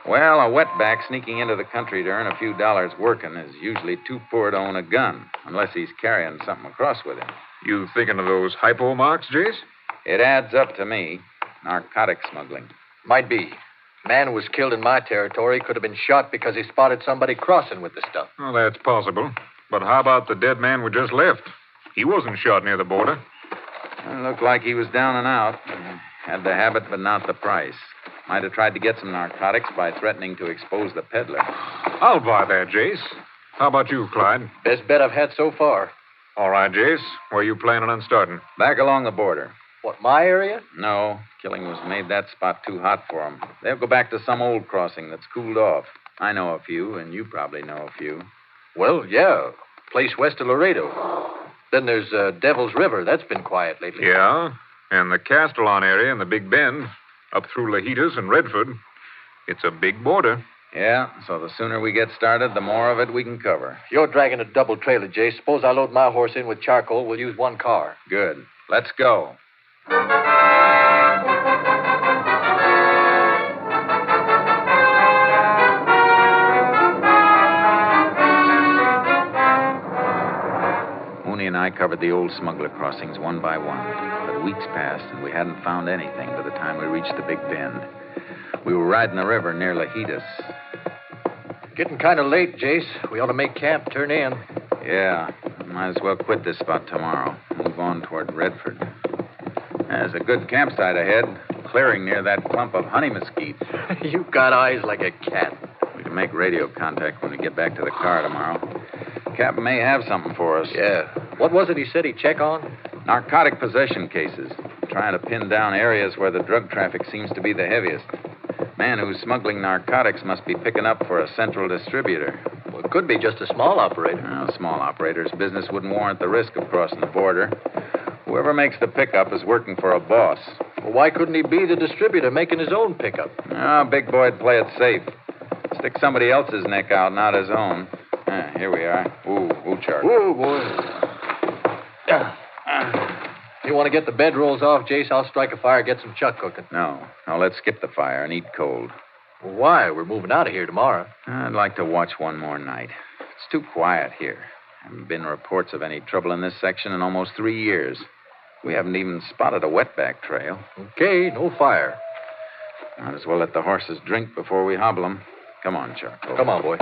Well, a wetback sneaking into the country to earn a few dollars working is usually too poor to own a gun, unless he's carrying something across with him. You thinking of those hypo marks, Jace? It adds up to me. Narcotic smuggling. Might be. Man who was killed in my territory could have been shot because he spotted somebody crossing with the stuff. Well, that's possible. But how about the dead man we just left? He wasn't shot near the border. It looked like he was down and out. Had the habit, but not the price. Might have tried to get some narcotics by threatening to expose the peddler. I'll buy that, Jace. How about you, Clyde? Best bet I've had so far. All right, Jace. Where you planning on starting? Back along the border. What, my area? No. Killing was made that spot too hot for them. They'll go back to some old crossing that's cooled off. I know a few, and you probably know a few. Well, yeah. Place west of Laredo. Then there's Devil's River. That's been quiet lately. Yeah, and the Castellon area and the Big Bend, up through Lajitas and Redford. It's a big border. Yeah, so the sooner we get started, the more of it we can cover. You're dragging a double trailer, Jace. Suppose I load my horse in with charcoal. We'll use one car. Good. Let's go. Mooney and I covered the old smuggler crossings one by one. But weeks passed, and we hadn't found anything by the time we reached the Big Bend. We were riding the river near Lajitas. Getting kind of late, Jace. We ought to make camp, turn in. Yeah, might as well quit this spot tomorrow. Move on toward Redford. There's a good campsite ahead, clearing near that clump of honey mesquite. You've got eyes like a cat. We can make radio contact when we get back to the car tomorrow. Captain may have something for us. Yeah. What was it he said he'd check on? Narcotic possession cases. Trying to pin down areas where the drug traffic seems to be the heaviest. Man who's smuggling narcotics must be picking up for a central distributor. Well, it could be just a small operator. No, small operators' business wouldn't warrant the risk of crossing the border. Whoever makes the pickup is working for a boss. Well, why couldn't he be the distributor making his own pickup? Oh, big boy'd play it safe. Stick somebody else's neck out, not his own. Here we are. Ooh, charcoal. Ooh, boy. You want to get the bedrolls off, Jace? I'll strike a fire, get some chuck cooking. No, let's skip the fire and eat cold. Well, why? We're moving out of here tomorrow. I'd like to watch one more night. It's too quiet here. Haven't been reports of any trouble in this section in almost 3 years. We haven't even spotted a wetback trail. Okay, no fire. Might as well let the horses drink before we hobble them. Come on, Charcoal. Come on, boy.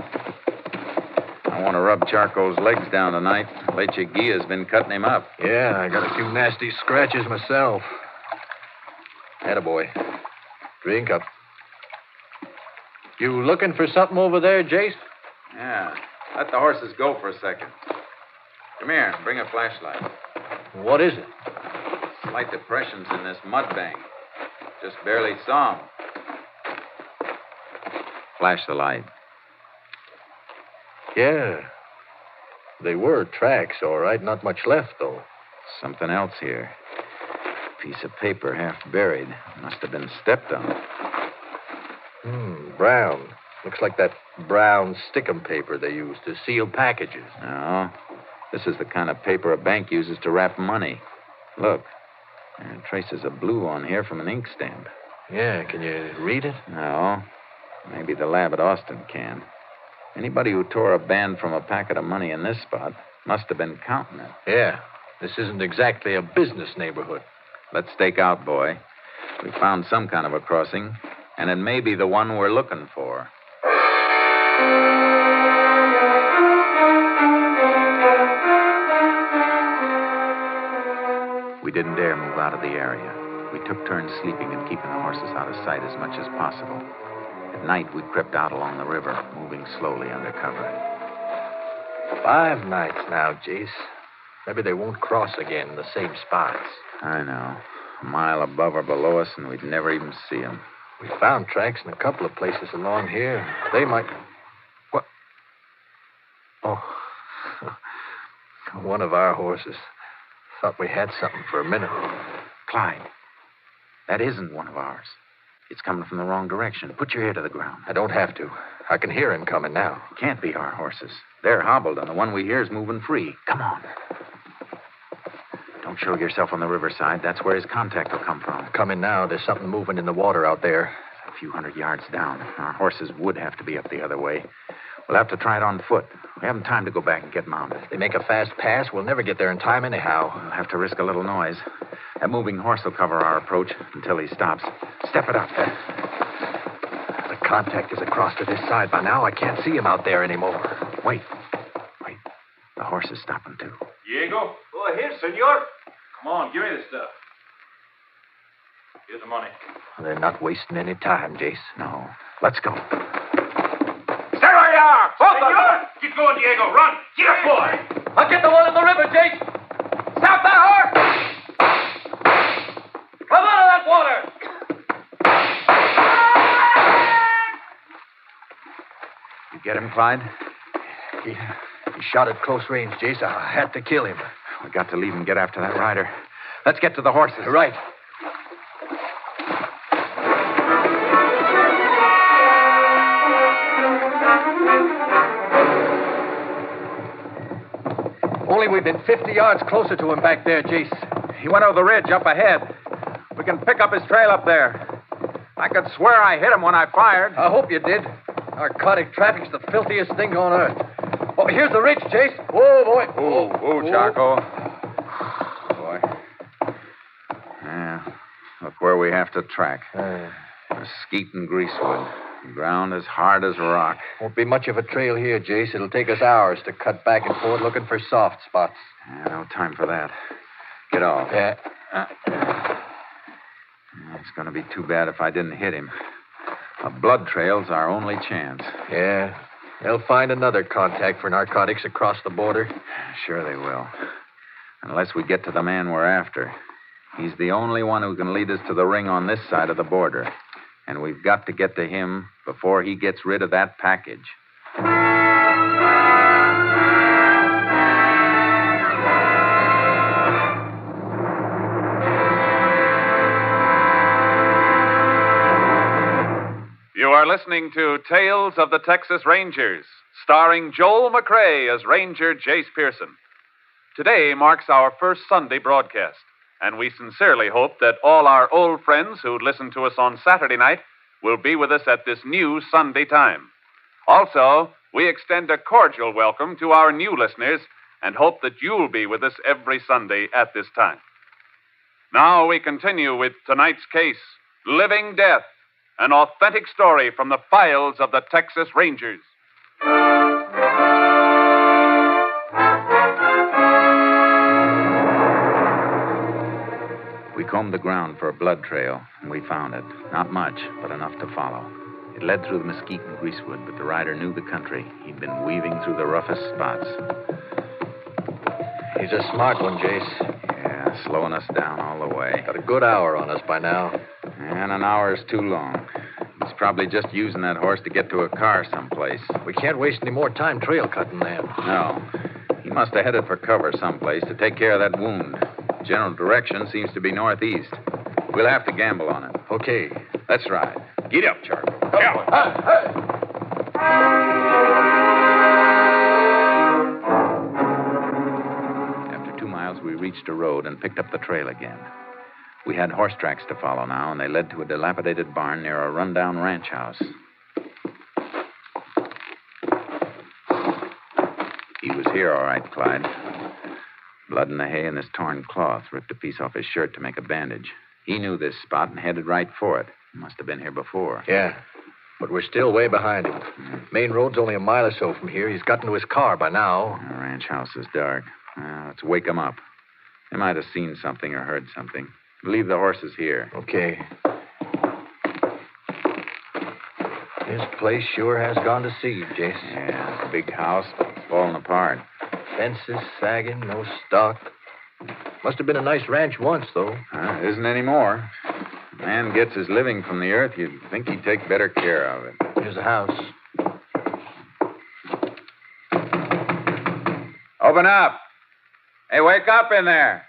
I want to rub Charcoal's legs down tonight. Leche Guia's been cutting him up. Yeah, I got a few nasty scratches myself. Attaboy. Drink up. You looking for something over there, Jace? Yeah. Let the horses go for a second. Come here. Bring a flashlight. What is it? Slight depressions in this mud bank. Just barely saw them. Flash the light. Yeah. They were tracks, all right. Not much left, though. Something else here. Piece of paper half buried. Must have been stepped on. Brown. Looks like that brown stickum paper they use to seal packages. No. This is the kind of paper a bank uses to wrap money. Look. There are traces of blue on here from an ink stamp. Yeah, can you read it? No. Maybe the lab at Austin can. Anybody who tore a band from a packet of money in this spot must have been counting it. Yeah. This isn't exactly a business neighborhood. Let's stake out, boy. We found some kind of a crossing, and it may be the one we're looking for. We didn't dare move out of the area. We took turns sleeping and keeping the horses out of sight as much as possible. At night, we crept out along the river, moving slowly under cover. 5 nights now, Jace. Maybe they won't cross again in the same spots. I know. A mile above or below us, and we'd never even see them. We found tracks in a couple of places along here. They might... What? Oh. One of our horses. Thought we had something for a minute. Clyde, that isn't one of ours. It's coming from the wrong direction. Put your ear to the ground. I don't have to. I can hear him coming now. Can't be our horses. They're hobbled, and the one we hear is moving free. Come on. Don't show yourself on the riverside. That's where his contact will come from. Coming now. There's something moving in the water out there. A few hundred yards down. Our horses would have to be up the other way. We'll have to try it on foot. We haven't time to go back and get mounted. If they make a fast pass, we'll never get there in time anyhow. We'll have to risk a little noise. That moving horse will cover our approach until he stops. Step it up. The contact is across to this side by now. I can't see him out there anymore. Wait. The horse is stopping, too. Diego? Oh, here, senor. Come on, give me the stuff. Here's the money. They're not wasting any time, Jace. No. Let's go. Stay where you are! Both of you! Keep going, Diego. Run! Get up, boy! I'll get the one in the river, Jake. Stop that horse! Come out of that water! You get him, Clyde? He shot at close range, Jace. I had to kill him. We got to leave and get after that rider. Let's get to the horses. Right. Only we've been 50 yards closer to him back there, Jace. He went over the ridge up ahead. We can pick up his trail up there. I could swear I hit him when I fired. I hope you did. Narcotic traffic's the filthiest thing on earth. Oh, here's the ridge, Jace. Whoa, boy. Whoa, Charco. Boy. Yeah, look where we have to track. Mesquite and Greasewood. The ground as hard as rock. Won't be much of a trail here, Jace. It'll take us hours to cut back and forth looking for soft spots. No time for that. Get off. Yeah. It's going to be too bad if I didn't hit him. A blood trail's our only chance. Yeah. They'll find another contact for narcotics across the border. Sure they will. Unless we get to the man we're after. He's the only one who can lead us to the ring on this side of the border. And we've got to get to him before he gets rid of that package. You are listening to Tales of the Texas Rangers, starring Joel McCrea as Ranger Jace Pearson. Today marks our first Sunday broadcast, and we sincerely hope that all our old friends who listened to us on Saturday night will be with us at this new Sunday time. Also, we extend a cordial welcome to our new listeners and hope that you'll be with us every Sunday at this time. Now we continue with tonight's case, Living Death, an authentic story from the files of the Texas Rangers. We combed the ground for a blood trail, and we found it. Not much, but enough to follow. It led through the Mesquite and Greasewood, but the rider knew the country. He'd been weaving through the roughest spots. He's a smart one, Jace. Yeah, slowing us down all the way. Got a good hour on us by now. And an hour's too long. He's probably just using that horse to get to a car someplace. We can't waste any more time trail cutting then. No. He must have headed for cover someplace to take care of that wound. General direction seems to be northeast. We'll have to gamble on it. Okay. Let's ride. Get up, Charlie. After 2 miles, we reached a road and picked up the trail again. We had horse tracks to follow now, and they led to a dilapidated barn near a rundown ranch house. He was here, all right, Clyde. Blood in the hay and this torn cloth. Ripped a piece off his shirt to make a bandage. He knew this spot and headed right for it. Must have been here before. Yeah, but we're still way behind him. Main road's only a mile or so from here. He's got into his car by now. The ranch house is dark. Let's wake him up. They might have seen something or heard something. Leave the horses here. Okay. This place sure has gone to seed, Jace. Yeah, it's a big house, falling apart. Fences sagging, no stock. Must have been a nice ranch once, though. It isn't anymore. A man gets his living from the earth, you'd think he'd take better care of it. Here's the house. Open up. Hey, wake up in there.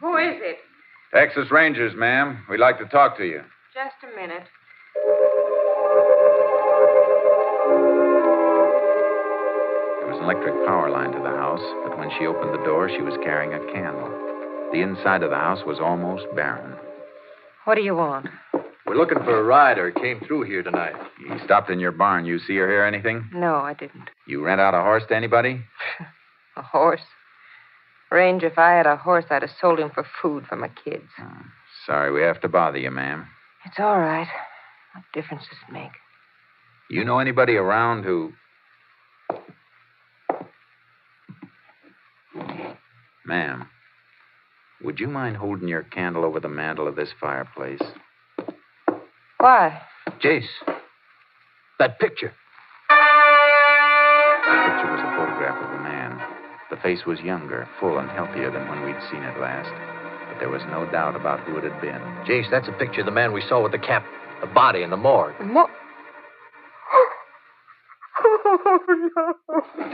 Who is it? Texas Rangers, ma'am. We'd like to talk to you. Just a minute. There was an electric power line to the house, but when she opened the door, she was carrying a candle. The inside of the house was almost barren. What do you want? We're looking for a rider. Came through here tonight. He stopped in your barn. You see or hear anything? No, I didn't. You rent out a horse to anybody? A horse? Range, if I had a horse, I'd have sold him for food for my kids. Sorry we have to bother you, ma'am. It's all right. What difference does it make? You know anybody around who... Ma'am, would you mind holding your candle over the mantel of this fireplace? Why? Jace, that picture. The picture was a photograph of a man. The face was younger, full and healthier than when we'd seen it last. But there was no doubt about who it had been. Jace, that's a picture of the man we saw with the cap, the body in the morgue. Oh, no.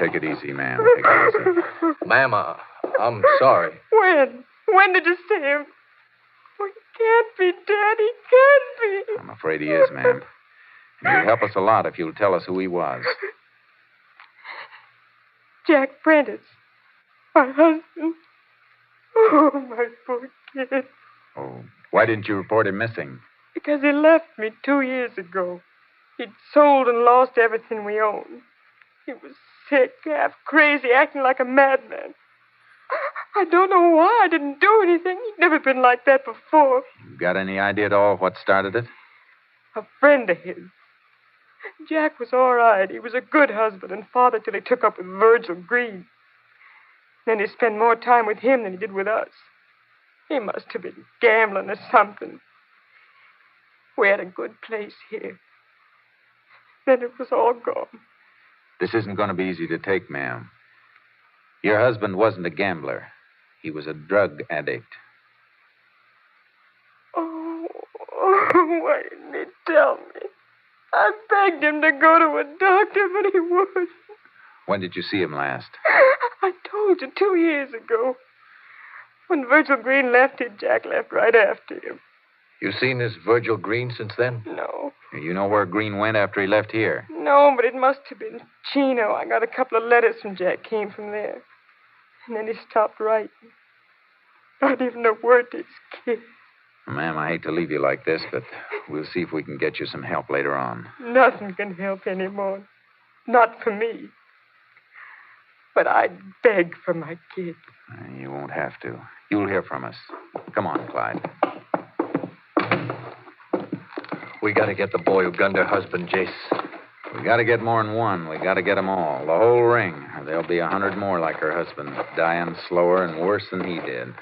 Take it easy, ma'am. Take it easy. Ma'am, I'm sorry. When? When did you see him? Oh, he can't be dead. He can't be. I'm afraid he is, ma'am. And you'll help us a lot if you'll tell us who he was. Jack Prentice. My husband. Oh, my poor kid. Oh, why didn't you report him missing? Because he left me 2 years ago. He'd sold and lost everything we owned. He was sick, half crazy, acting like a madman. I don't know why I didn't do anything. He'd never been like that before. You got any idea at all what started it? A friend of his. Jack was all right. He was a good husband and father till he took up with Virgil Green. Then he spent more time with him than he did with us. He must have been gambling or something. We had a good place here. Then it was all gone. This isn't going to be easy to take, ma'am. Your husband wasn't a gambler. He was a drug addict. Oh, why didn't he tell me? I begged him to go to a doctor, but he wouldn't. When did you see him last? I told you 2 years ago. When Virgil Green left him, Jack left right after him. You seen this Virgil Green since then? No. You know where Green went after he left here? No, but it must have been Chino. I got a couple of letters from Jack, came from there. And then he stopped writing. Not even a word to his kid. Ma'am, I hate to leave you like this, but we'll see if we can get you some help later on. Nothing can help anymore. Not for me. But I'd beg for my kid. You won't have to. You'll hear from us. Come on, Clyde. We gotta get the boy who gunned her husband, Jace. We gotta get more than one. We gotta get them all. The whole ring. Or there'll be 100 more like her husband, dying slower and worse than he did.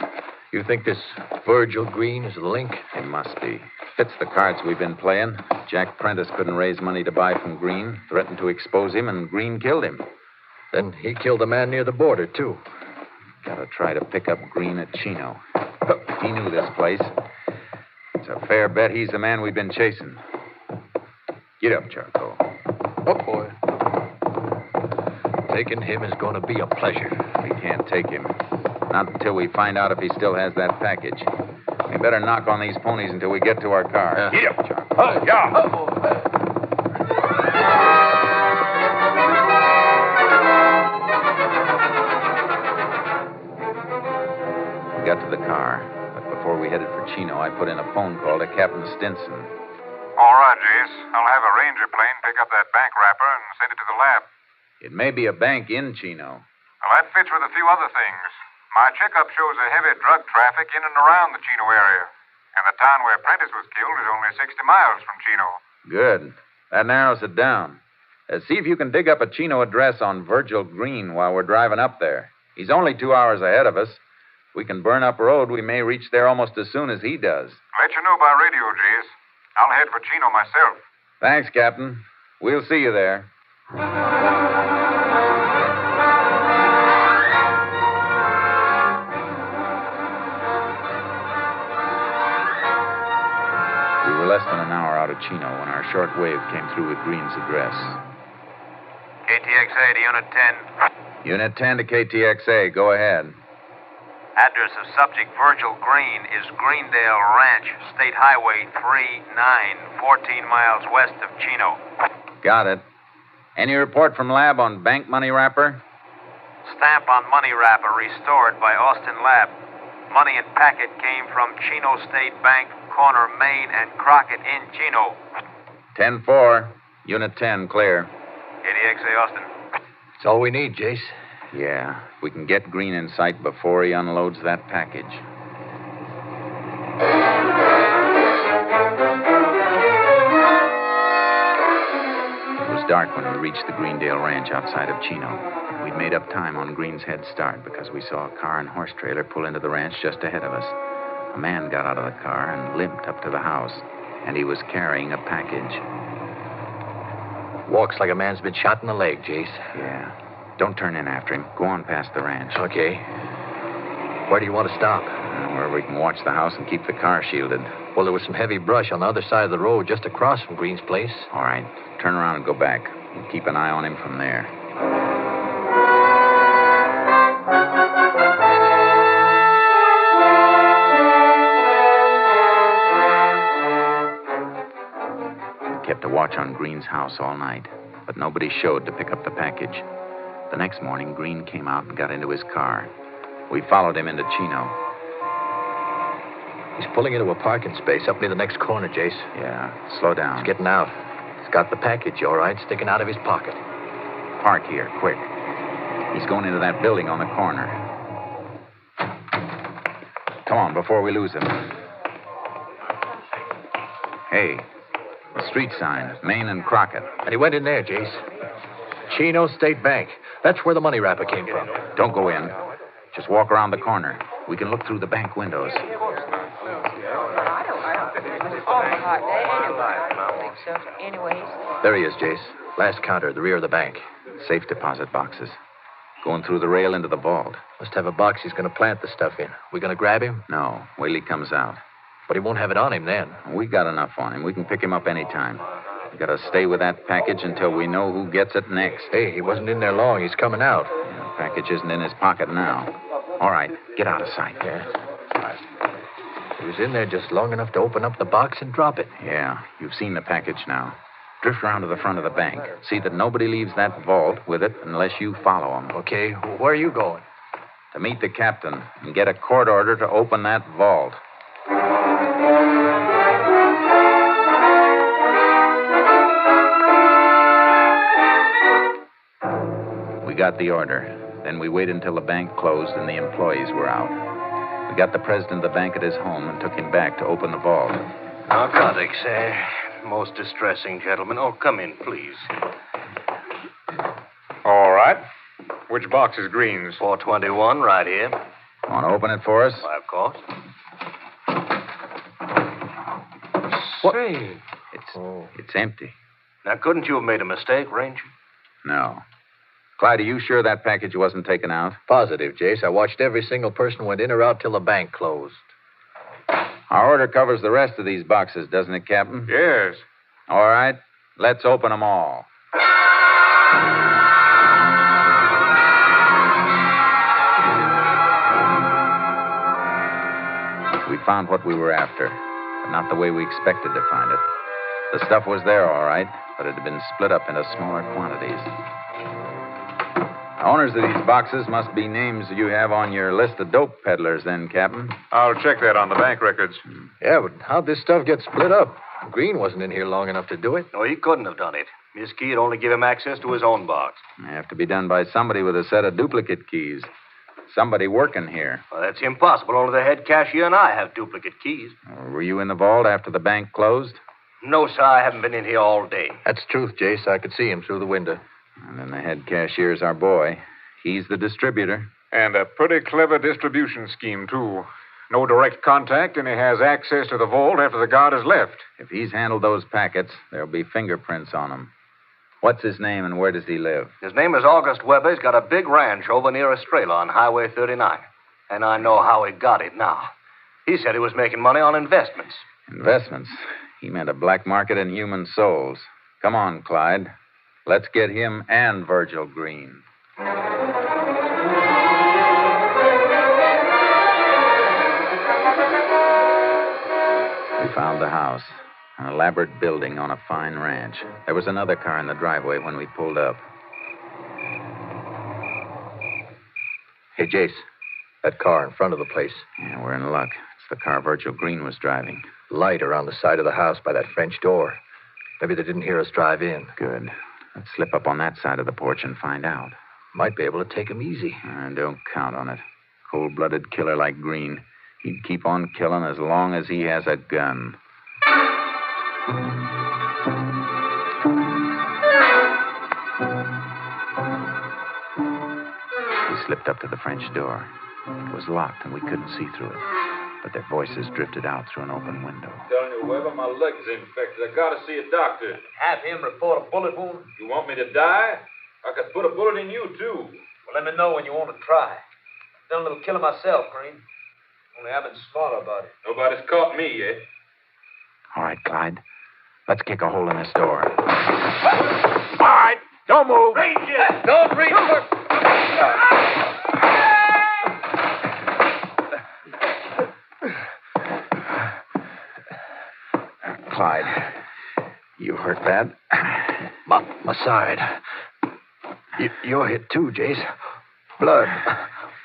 You think this Virgil Green is the link? It must be. Fits the cards we've been playing. Jack Prentice couldn't raise money to buy from Green, threatened to expose him, and Green killed him. Then he killed a man near the border, too. Gotta try to pick up Green at Chino. He knew this place. It's a fair bet he's the man we've been chasing. Get up, Charcoal. Oh, boy. Taking him is going to be a pleasure. We can't take him. Not until we find out if he still has that package. We better knock on these ponies until we get to our car. Get up, Charcoal. Oh, yeah. We got to the car. Before we headed for Chino, I put in a phone call to Captain Stinson. All right, Jace. I'll have a Ranger plane pick up that bank wrapper and send it to the lab. It may be a bank in Chino. Well, that fits with a few other things. My checkup shows a heavy drug traffic in and around the Chino area. And the town where Prentice was killed is only 60 miles from Chino. Good. That narrows it down. See if you can dig up a Chino address on Virgil Green while we're driving up there. He's only 2 hours ahead of us. If we can burn up road, we may reach there almost as soon as he does. Let you know by radio, Jace. I'll head for Chino myself. Thanks, Captain. We'll see you there. We were less than an hour out of Chino when our short wave came through with Green's address. KTXA to Unit 10. Unit 10 to KTXA. Go ahead. Address of subject Virgil Green is Greendale Ranch, State Highway 39, 14 miles west of Chino. Got it. Any report from lab on bank money wrapper? Stamp on money wrapper restored by Austin Lab. Money and packet came from Chino State Bank, corner Main and Crockett in Chino. 10-4. Unit 10, clear. KTXA Austin. That's all we need, Jace. Yeah, if we can get Green in sight before he unloads that package. It was dark when we reached the Greendale Ranch outside of Chino. We'd made up time on Green's head start because we saw a car and horse trailer pull into the ranch just ahead of us. A man got out of the car and limped up to the house, and he was carrying a package. Walks like a man's been shot in the leg, Jace. Yeah. Don't turn in after him. Go on past the ranch. Okay. Where do you want to stop? Where we can watch the house and keep the car shielded. Well, there was some heavy brush on the other side of the road just across from Green's place. All right. Turn around and go back. And keep an eye on him from there. We kept a watch on Green's house all night, but nobody showed to pick up the package. The next morning, Green came out and got into his car. We followed him into Chino. He's pulling into a parking space up near the next corner, Jace. Yeah, slow down. He's getting out. He's got the package, all right, sticking out of his pocket. Park here, quick. He's going into that building on the corner. Come on, before we lose him. Hey, the street sign, Main and Crockett. And he went in there, Jace. Chino State Bank. That's where the money wrapper came from. Don't go in. Just walk around the corner. We can look through the bank windows. There he is, Jace. Last counter at the rear of the bank. Safe deposit boxes. Going through the rail into the vault. Must have a box he's going to plant the stuff in. We going to grab him? No. Wait till he comes out. But he won't have it on him then. We got enough on him. We can pick him up any time. We got to stay with that package until we know who gets it next. Hey, he wasn't in there long. He's coming out. Yeah, the package isn't in his pocket now. All right, get out of sight. Yeah. All right. He was in there just long enough to open up the box and drop it. Yeah, you've seen the package now. Drift around to the front of the bank. See that nobody leaves that vault with it unless you follow him. Okay, where are you going? To meet the captain and get a court order to open that vault. We got the order. Then we waited until the bank closed and the employees were out. We got the president of the bank at his home and took him back to open the vault. Narcotics, most distressing, gentlemen. Oh, come in, please. All right. Which box is Green's? 421, right here. Want to open it for us? Why, of course. Say. It's empty. Now, couldn't you have made a mistake, Ranger? No. Clyde, are you sure that package wasn't taken out? Positive, Jace. I watched every single person went in or out till the bank closed. Our order covers the rest of these boxes, doesn't it, Captain? Yes. All right. Let's open them all. We found what we were after, but not the way we expected to find it. The stuff was there, all right, but it had been split up into smaller quantities. The owners of these boxes must be names you have on your list of dope peddlers, then, Captain. I'll check that on the bank records. Yeah, but how'd this stuff get split up? Green wasn't in here long enough to do it. No, he couldn't have done it. His key would only give him access to his own box. It'd have to be done by somebody with a set of duplicate keys. somebody working here. Well, that's impossible. Only the head cashier and I have duplicate keys. Were you in the vault after the bank closed? No, sir, I haven't been in here all day. That's truth, Jace. I could see him through the window. And then the head cashier's our boy. He's the distributor. And a pretty clever distribution scheme, too. No direct contact, and he has access to the vault after the guard has left. If he's handled those packets, there'll be fingerprints on them. What's his name and where does he live? His name is August Weber. He's got a big ranch over near Estrella on Highway 39. And I know how he got it now. He said he was making money on investments. Investments? He meant a black market in human souls. Come on, Clyde. Let's get him and Virgil Green. We found the house, an elaborate building on a fine ranch. There was another car in the driveway when we pulled up. Hey, Jace, that car in front of the place. Yeah, we're in luck. It's the car Virgil Green was driving. Light around the side of the house by that French door. Maybe they didn't hear us drive in. Good. Let's slip up on that side of the porch and find out. Might be able to take him easy. Don't count on it. Cold-blooded killer like Green. He'd keep on killing as long as he has a gun. We slipped up to the French door. It was locked and we couldn't see through it. But their voices drifted out through an open window. I'm telling you, Weber, my leg is infected. I gotta see a doctor. Have him report a bullet wound? You want me to die? I could put a bullet in you, too. Well, let me know when you want to try. I've done a little killing myself, Green. Only I've been smarter about it. Nobody's caught me yet. All right, Clyde. Let's kick a hole in this door. All right, don't move. Ranger! Don't reach for... Clyde, you hurt bad? My side. You're hit too, Jace. Blood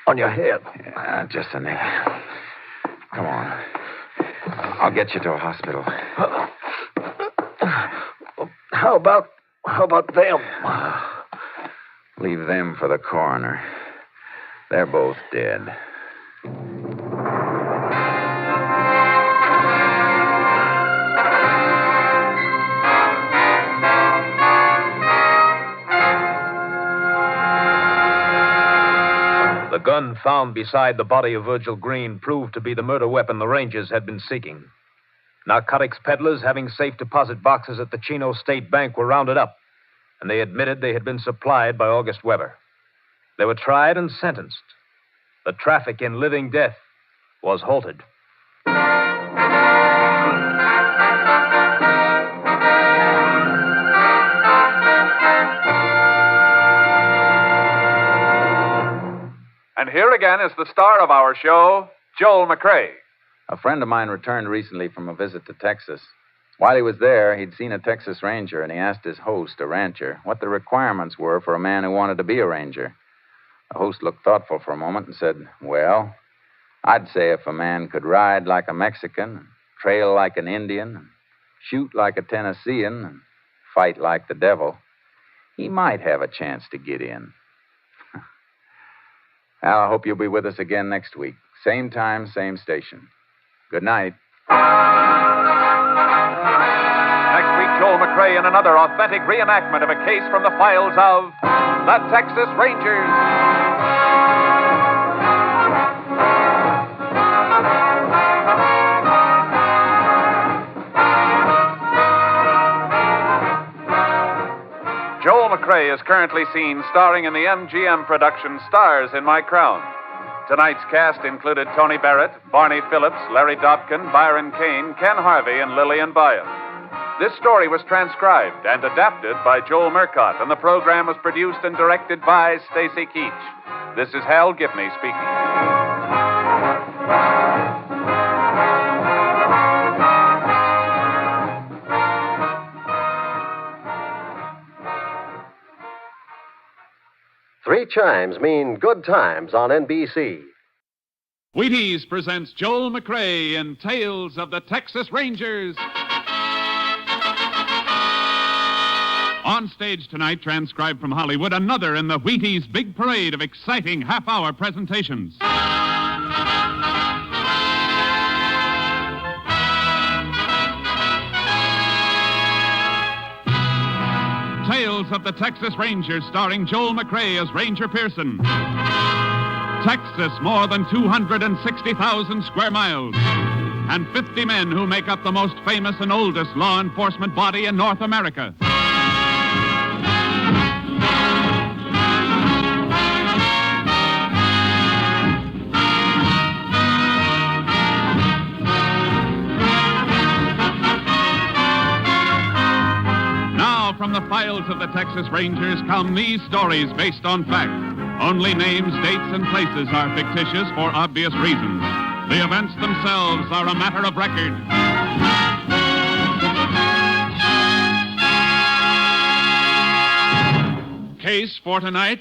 on your head. Yeah, just a nick. Come on. I'll get you to a hospital. How about them? Leave them for the coroner. They're both dead. The gun found beside the body of Virgil Green proved to be the murder weapon the Rangers had been seeking. Narcotics peddlers having safe deposit boxes at the Chino State Bank were rounded up, and they admitted they had been supplied by August Weber. They were tried and sentenced. The traffic in living death was halted. And here again is the star of our show, Joel McCrea. A friend of mine returned recently from a visit to Texas. While he was there, he'd seen a Texas Ranger, and he asked his host, a rancher, what the requirements were for a man who wanted to be a ranger. The host looked thoughtful for a moment and said, well, I'd say if a man could ride like a Mexican, trail like an Indian, shoot like a Tennessean, and fight like the devil, he might have a chance to get in. Well, I hope you'll be with us again next week. Same time, same station. Good night. Next week, Joel McCrea in another authentic reenactment of a case from the files of the Texas Rangers. Joel McCrea is currently seen starring in the MGM production Stars in My Crown. Tonight's cast included Tony Barrett, Barney Phillips, Larry Dobkin, Byron Kane, Ken Harvey, and Lillian Byam. This story was transcribed and adapted by Joel Murcott, and the program was produced and directed by Stacy Keach. This is Hal Gibney speaking. Three chimes mean good times on NBC. Wheaties presents Joel McCrea in Tales of the Texas Rangers. On stage tonight, transcribed from Hollywood, another in the Wheaties big parade of exciting half-hour presentations. Tales of the Texas Rangers, starring Joel McCrea as Ranger Pearson. Texas, more than 260,000 square miles. And 50 men who make up the most famous and oldest law enforcement body in North America. Now, from the files of the Texas Rangers come these stories based on fact. Only names, dates, and places are fictitious for obvious reasons. The events themselves are a matter of record. Case for tonight,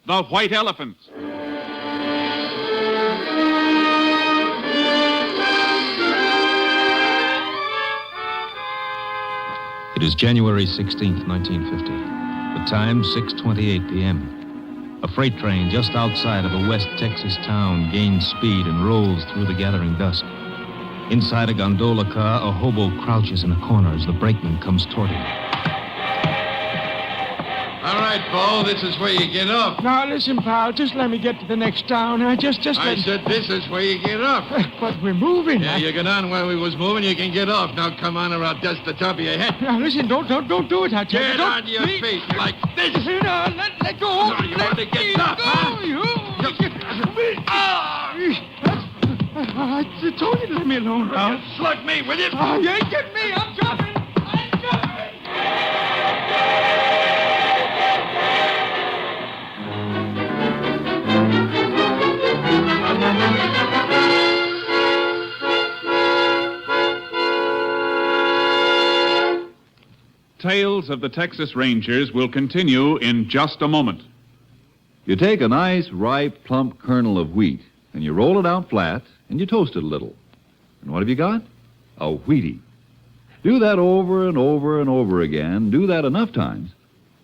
the White Elephant. It is January 16th, 1950. The time, 6:28 p.m. A freight train just outside of a West Texas town gains speed and rolls through the gathering dusk. Inside a gondola car, a hobo crouches in a corner as the brakeman comes toward him. All right, Bo, this is where you get off. Now, listen, pal, just let me get to the next town. I said this is where you get off. But we're moving. Yeah, you get on where we was moving, you can get off. Now, come on, or I'll dust the top of your head. Now, listen, don't do it, I tell you. Get on your feet like this. Let go. No, you want to get tough, huh? I told you to leave me alone, pal. You slug me, will you? You ain't getting me. I'm jumping. Tales of the Texas Rangers will continue in just a moment. You take a nice, ripe, plump kernel of wheat, and you roll it out flat, and you toast it a little. And what have you got? A Wheatie. Do that over and over and over again. Do that enough times,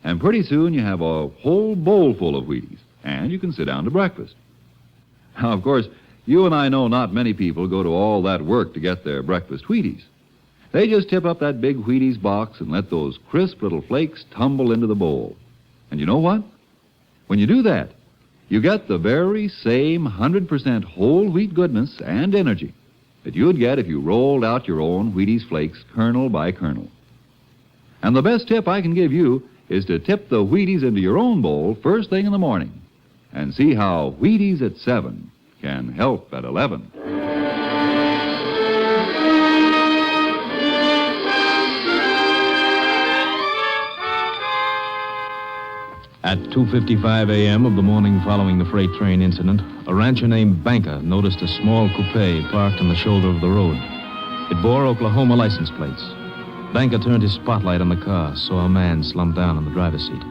and pretty soon you have a whole bowl full of Wheaties, and you can sit down to breakfast. Now, of course, you and I know not many people go to all that work to get their breakfast Wheaties. They just tip up that big Wheaties box and let those crisp little flakes tumble into the bowl. And you know what? When you do that, you get the very same 100% whole wheat goodness and energy that you'd get if you rolled out your own Wheaties flakes kernel by kernel. And the best tip I can give you is to tip the Wheaties into your own bowl first thing in the morning and see how Wheaties at 7 can help at 11. At 2:55 a.m. of the morning following the freight train incident, a rancher named Banker noticed a small coupe parked on the shoulder of the road. It bore Oklahoma license plates. Banker turned his spotlight on the car, saw a man slumped down on the driver's seat.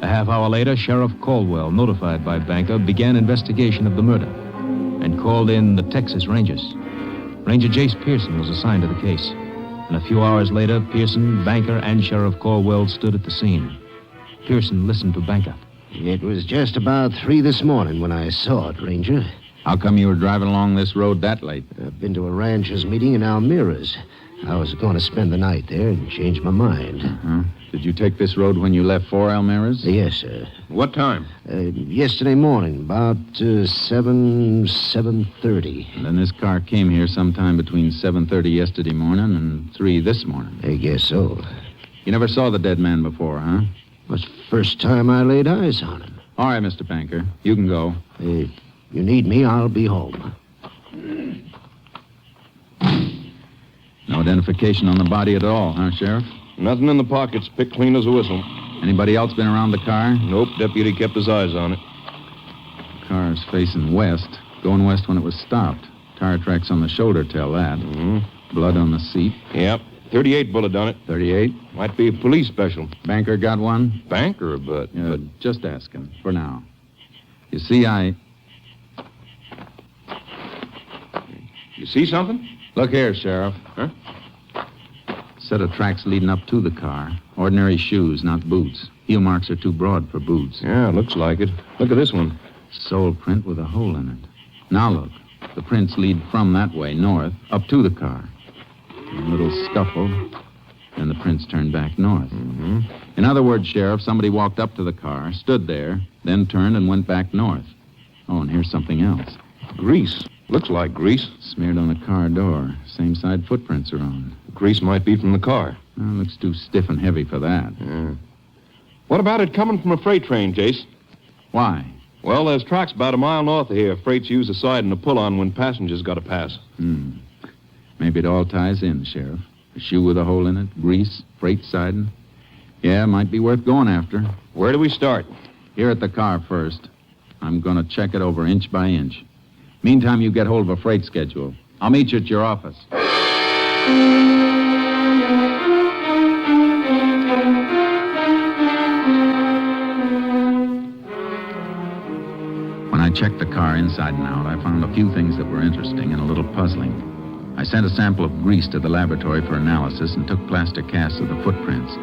A half hour later, Sheriff Caldwell, notified by Banker, began investigation of the murder and called in the Texas Rangers. Ranger Jace Pearson was assigned to the case. And a few hours later, Pearson, Banker, and Sheriff Caldwell stood at the scene. Pearson listened to Banker. It was just about 3 this morning when I saw it, Ranger. How come you were driving along this road that late? I've been to a rancher's meeting in Almira's. I was going to spend the night there and change my mind. Uh-huh. Did you take this road when you left for Almira's? Yes, sir. What time? Yesterday morning, about 7:30. And then this car came here sometime between 7:30 yesterday morning and 3 this morning. I guess so. You never saw the dead man before, huh? It was the first time I laid eyes on him. All right, Mr. Banker. You can go. You need me, I'll be home. No identification on the body at all, huh, Sheriff? Nothing in the pockets. Picked clean as a whistle. Anybody else been around the car? Nope. Deputy kept his eyes on it. The car's facing west. Going west when it was stopped. Tire tracks on the shoulder tell that. Mm-hmm. Blood on the seat. Yep. 38 bullet on it. 38? Might be a police special. Banker got one? Banker, but... Just asking, for now. You see, You see something? Look here, Sheriff. Huh? Set of tracks leading up to the car. Ordinary shoes, not boots. Heel marks are too broad for boots. Yeah, looks like it. Look at this one. Sole print with a hole in it. Now look. The prints lead from that way, north, up to the car. A little scuffle, and the prints turn back north. Mm-hmm. In other words, Sheriff, somebody walked up to the car, stood there, then turned and went back north. Oh, and here's something else. Grease. Looks like grease. Smeared on the car door. Same side footprints are on. Grease might be from the car. Well, looks too stiff and heavy for that. Yeah. What about it coming from a freight train, Jace? Why? Well, there's tracks about a mile north of here. Freight's use the siding to pull on when passengers got to pass. Maybe it all ties in, Sheriff. A shoe with a hole in it, grease, freight siding. Yeah, might be worth going after. Where do we start? Here at the car first. I'm going to check it over inch by inch. Meantime, you get hold of a freight schedule. I'll meet you at your office. When I checked the car inside and out, I found a few things that were interesting and a little puzzling. I sent a sample of grease to the laboratory for analysis and took plaster casts of the footprints.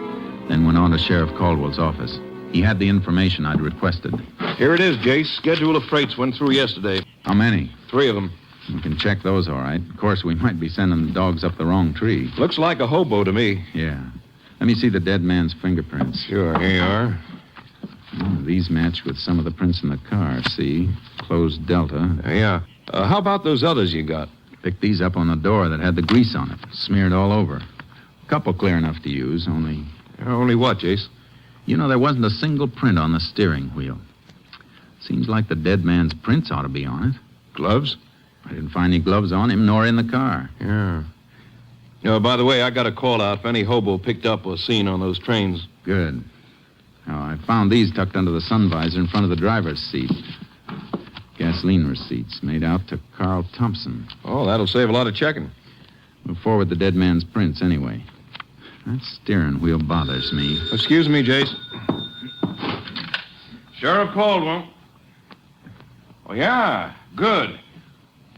Then went on to Sheriff Caldwell's office. He had the information I'd requested. Here it is, Jace. Schedule of freights went through yesterday. How many? 3 of them. We can check those, all right. Of course, we might be sending the dogs up the wrong tree. Looks like a hobo to me. Yeah. Let me see the dead man's fingerprints. Sure, here you are. Oh, these match with some of the prints in the car, see? Closed delta. Yeah. How about those others you got? Picked these up on the door that had the grease on it, smeared all over. A couple clear enough to use, only... Only what, Jace? You know, there wasn't a single print on the steering wheel. Seems like the dead man's prints ought to be on it. Gloves? I didn't find any gloves on him, nor in the car. Yeah. By the way, I got a call out if any hobo picked up or seen on those trains. Good. Now, I found these tucked under the sun visor in front of the driver's seat. Gasoline receipts made out to Carl Thompson. Oh, that'll save a lot of checking. We'll forward the dead man's prints anyway. That steering wheel bothers me. Excuse me, Jace. Sheriff Caldwell. Oh, yeah. Good.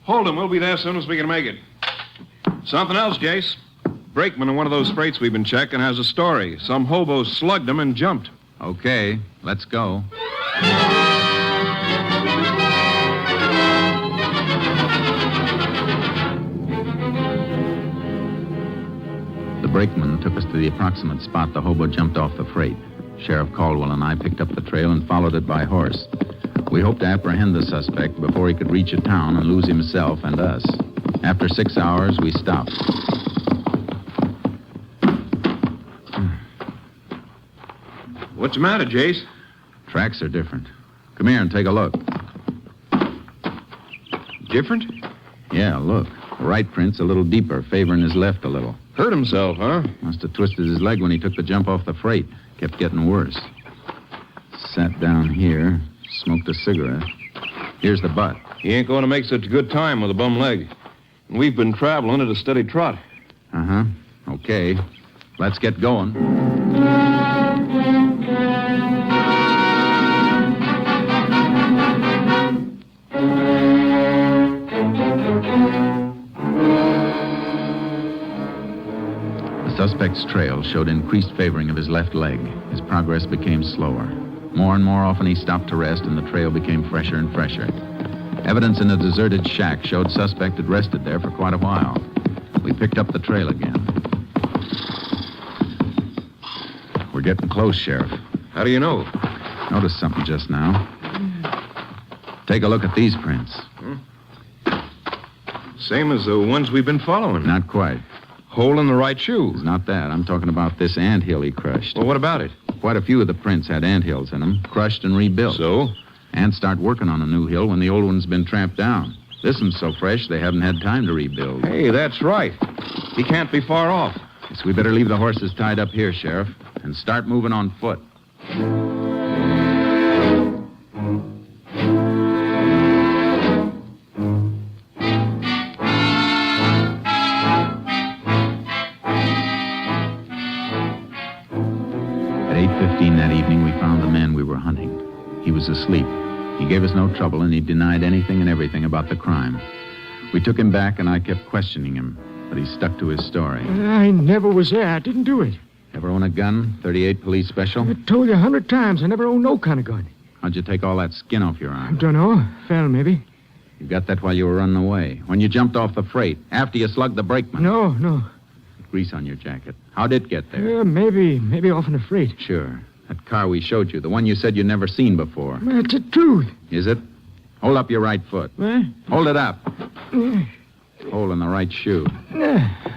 Hold him. We'll be there as soon as we can make it. Something else, Jace. Brakeman in one of those freights we've been checking has a story. Some hobo slugged him and jumped. Okay, let's go. The brakeman took us to the approximate spot the hobo jumped off the freight. Sheriff Caldwell and I picked up the trail and followed it by horse. We hoped to apprehend the suspect before he could reach a town and lose himself and us. After 6 hours, we stopped. What's the matter, Jace? Tracks are different. Come here and take a look. Different? Yeah, look. The right print's a little deeper, favoring his left a little. Hurt himself, huh? Must have twisted his leg when he took the jump off the freight. Kept getting worse. Sat down here, smoked a cigarette. Here's the butt. He ain't going to make such a good time with a bum leg. And we've been traveling at a steady trot. Uh-huh. Okay. Let's get going. The suspect's trail showed increased favoring of his left leg. His progress became slower. More and more often he stopped to rest, and the trail became fresher and fresher. Evidence in a deserted shack showed suspect had rested there for quite a while. We picked up the trail again. We're getting close, Sheriff. How do you know? Noticed something just now. Take a look at these prints. Same as the ones we've been following. Not quite. Hole in the right shoe. It's not that. I'm talking about this anthill he crushed. Well, what about it? Quite a few of the prints had anthills in them, crushed and rebuilt. So? Ants start working on a new hill when the old one's been tramped down. This one's so fresh they haven't had time to rebuild. Hey, that's right. He can't be far off. Guess we better leave the horses tied up here, Sheriff, and start moving on foot. At 8:15 that evening, we found the man we were hunting. He was asleep. He gave us no trouble, and he denied anything and everything about the crime. We took him back, and I kept questioning him. but he stuck to his story. I never was there. I didn't do it. Ever own a gun? 38 police special? I told you 100 times I never owned no kind of gun. How'd you take all that skin off your arm? Don't know. Fell, maybe. You got that while you were running away. When you jumped off the freight. After you slugged the brakeman. No. Grease on your jacket. How'd it get there? Maybe off in the freight. Sure. That car we showed you. The one you said you'd never seen before. It's the truth. Is it? Hold up your right foot. Hold it up. Hole in the right shoe.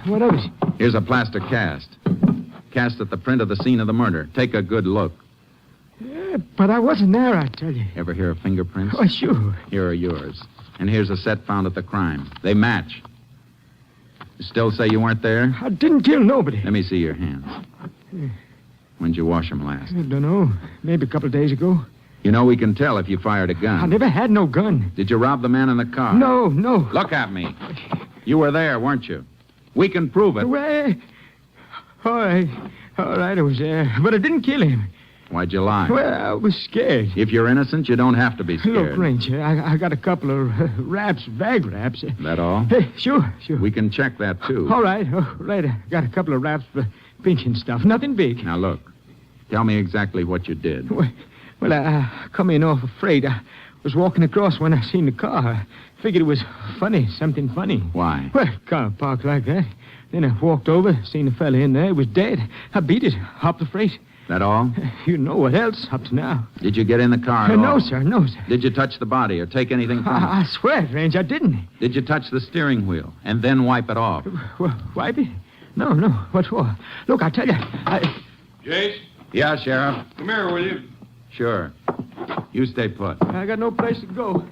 What of it? Here's a plaster cast. Cast at the print of the scene of the murder. Take a good look. But I wasn't there, I tell you. Ever hear of fingerprints? Oh, sure. Here are yours. And here's a set found at the crime. They match. You still say you weren't there? I didn't kill nobody. Let me see your hands. When'd you wash them last? I don't know. Maybe a couple of days ago. You know we can tell if you fired a gun. I never had no gun. Did you rob the man in the car? No. Look at me. You were there, weren't you? We can prove it. Well, all right, I was there. But I didn't kill him. Why'd you lie? Well, I was scared. If you're innocent, you don't have to be scared. Look, Ranger, I got a couple of bag wraps. That all? Hey, sure. We can check that, too. All right. I got a couple of wraps for pinching stuff. Nothing big. Now, look. Tell me exactly what you did. Well, I come in off a freight. I was walking across when I seen the car. I figured it was funny, something funny. Why? Well, car parked like that. Then I walked over, seen the fella in there. He was dead. I beat it, hopped the freight. That all? You know what else up to now. Did you get in the car at all? No, sir. Did you touch the body or take anything from it? I swear it, Range, I didn't. Did you touch the steering wheel and then wipe it off? Wipe it? No. What for? Look, I tell you, Jace? Yeah, Sheriff? Come here, will you? Sure. You stay put. I got no place to go.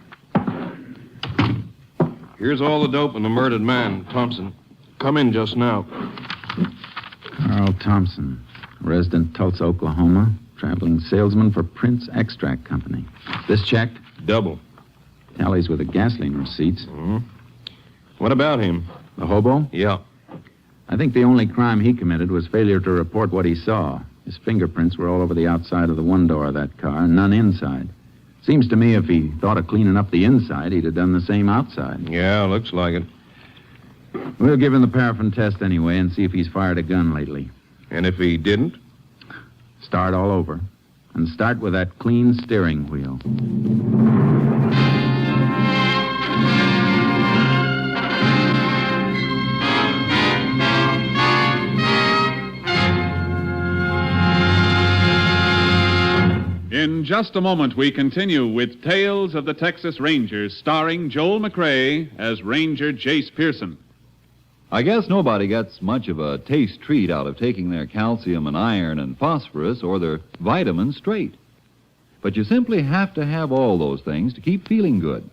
Here's all the dope on the murdered man, Thompson. Come in just now. Carl Thompson, resident Tulsa, Oklahoma, traveling salesman for Prince Extract Company. This check? Double. Tallies with the gasoline receipts. Mm-hmm. What about him? The hobo? Yeah. I think the only crime he committed was failure to report what he saw. His fingerprints were all over the outside of the one door of that car, none inside. Seems to me if he thought of cleaning up the inside, he'd have done the same outside. Yeah, looks like it. We'll give him the paraffin test anyway and see if he's fired a gun lately. And if he didn't? Start all over. And start with that clean steering wheel. In just a moment, we continue with Tales of the Texas Rangers, starring Joel McCrea as Ranger Jace Pearson. I guess nobody gets much of a taste treat out of taking their calcium and iron and phosphorus or their vitamins straight. But you simply have to have all those things to keep feeling good.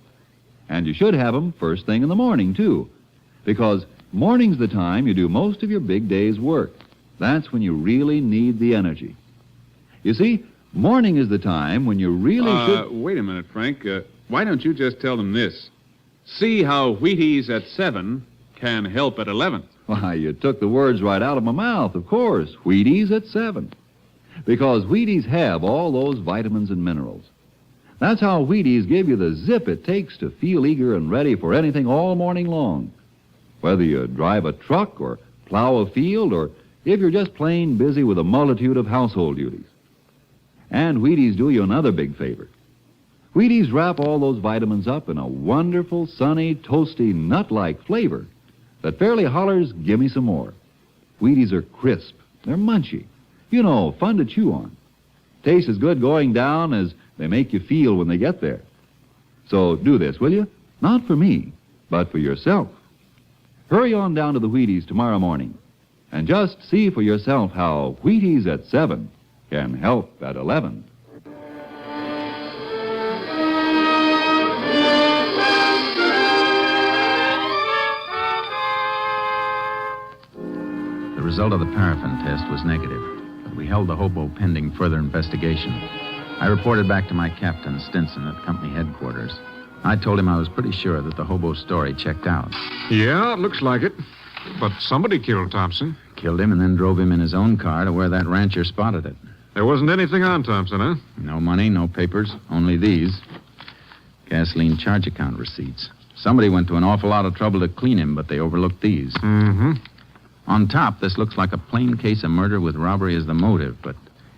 And you should have them first thing in the morning, too. Because morning's the time you do most of your big day's work. That's when you really need the energy. You see, morning is the time when you really should... Wait a minute, Frank. Why don't you just tell them this? See how Wheaties at 7 can help at 11. Why, you took the words right out of my mouth, of course. Wheaties at 7. Because Wheaties have all those vitamins and minerals. That's how Wheaties give you the zip it takes to feel eager and ready for anything all morning long. Whether you drive a truck or plow a field or if you're just plain busy with a multitude of household duties. And Wheaties do you another big favor. Wheaties wrap all those vitamins up in a wonderful, sunny, toasty, nut-like flavor that fairly hollers, give me some more. Wheaties are crisp. They're munchy. You know, fun to chew on. Taste as good going down as they make you feel when they get there. So do this, will you? Not for me, but for yourself. Hurry on down to the Wheaties tomorrow morning and just see for yourself how Wheaties at 7 can help at 11. The result of the paraffin test was negative, but we held the hobo pending further investigation. I reported back to my captain, Stinson, at company headquarters. I told him I was pretty sure that the hobo story checked out. Yeah, it looks like it. But somebody killed Thompson. Killed him and then drove him in his own car to where that rancher spotted it. There wasn't anything on Thompson, huh? No money, no papers, only these. Gasoline charge account receipts. Somebody went to an awful lot of trouble to clean him, but they overlooked these. Mm-hmm. On top, this looks like a plain case of murder with robbery as the motive, but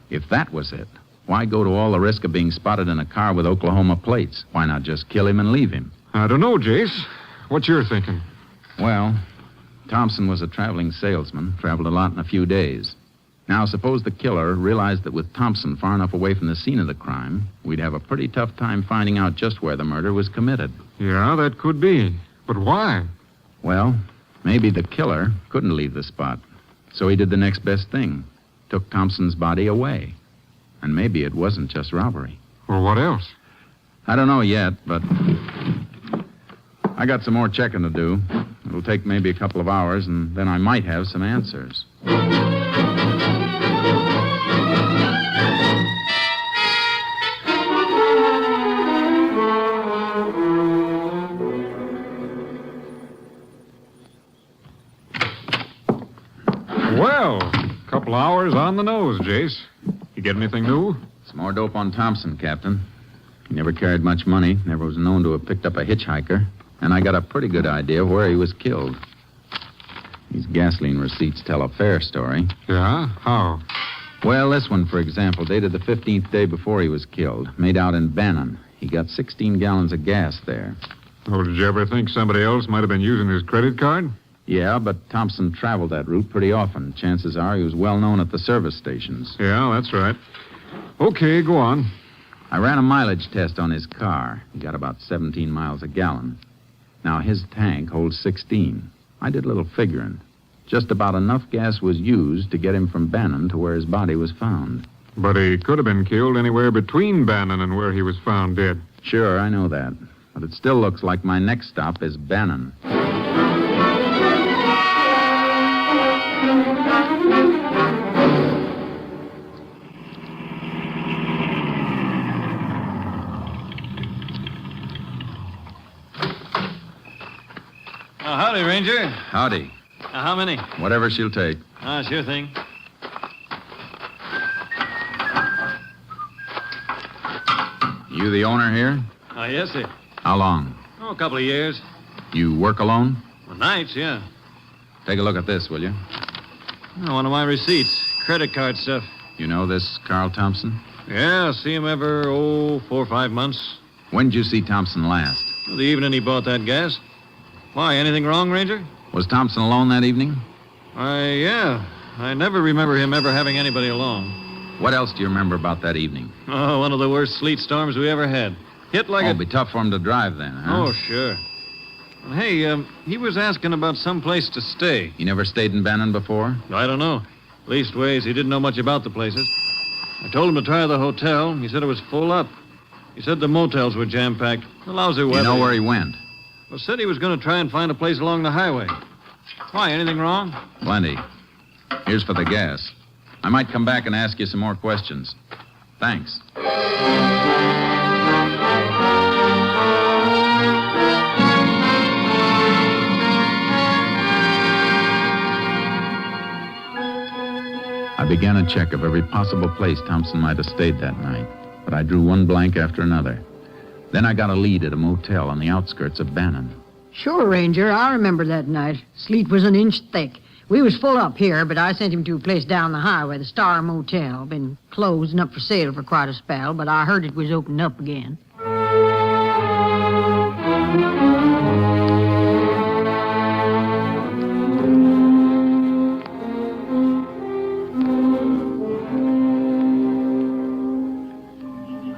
if that was it, why go to all the risk of being spotted in a car with Oklahoma plates? Why not just kill him and leave him? I don't know, Jace. What you're thinking? Well, Thompson was a traveling salesman, traveled a lot in a few days. Now, suppose the killer realized that with Thompson far enough away from the scene of the crime, we'd have a pretty tough time finding out just where the murder was committed. Yeah, that could be. But why? Well, maybe the killer couldn't leave the spot. So he did the next best thing. Took Thompson's body away. And maybe it wasn't just robbery. Well, what else? I don't know yet, but I got some more checking to do. It'll take maybe a couple of hours, and then I might have some answers. Well, a couple hours on the nose, Jace. You get anything new? Some more dope on Thompson, Captain. He never carried much money, never was known to have picked up a hitchhiker, and I got a pretty good idea where he was killed. These gasoline receipts tell a fair story. Yeah? How? Well, this one, for example, dated the 15th day before he was killed, made out in Bannon. He got 16 gallons of gas there. Oh, did you ever think somebody else might have been using his credit card? Yeah, but Thompson traveled that route pretty often. Chances are he was well known at the service stations. Yeah, that's right. Okay, go on. I ran a mileage test on his car. He got about 17 miles a gallon. Now, his tank holds 16. I did a little figuring. Just about enough gas was used to get him from Bannon to where his body was found. But he could have been killed anywhere between Bannon and where he was found dead. Sure, I know that. But it still looks like my next stop is Bannon. Howdy, Ranger. Howdy. How many? Whatever she'll take. Sure thing. You the owner here? Yes, sir. How long? A couple of years. You work alone? Nights, yeah. Take a look at this, will you? One of my receipts. Credit card stuff. You know this Carl Thompson? Yeah, see him every, 4 or 5 months. When'd you see Thompson last? The evening he bought that gas. Why, anything wrong, Ranger? Was Thompson alone that evening? Yeah. I never remember him ever having anybody along. What else do you remember about that evening? Oh, one of the worst sleet storms we ever had. Hit like It'd be tough for him to drive then, huh? Oh, sure. Hey, he was asking about some place to stay. You never stayed in Bannon before? I don't know. Leastways, he didn't know much about the places. I told him to try the hotel. He said it was full up. He said the motels were jam-packed. The lousy weather. You know where he went? Well, said he was going to try and find a place along the highway. Why, anything wrong? Plenty. Here's for the gas. I might come back and ask you some more questions. Thanks. I began a check of every possible place Thompson might have stayed that night, but I drew one blank after another. Then I got a lead at a motel on the outskirts of Bannon. Sure, Ranger. I remember that night. Sleet was an inch thick. We was full up here, but I sent him to a place down the highway, the Star Motel. Been closed and up for sale for quite a spell, but I heard it was opened up again.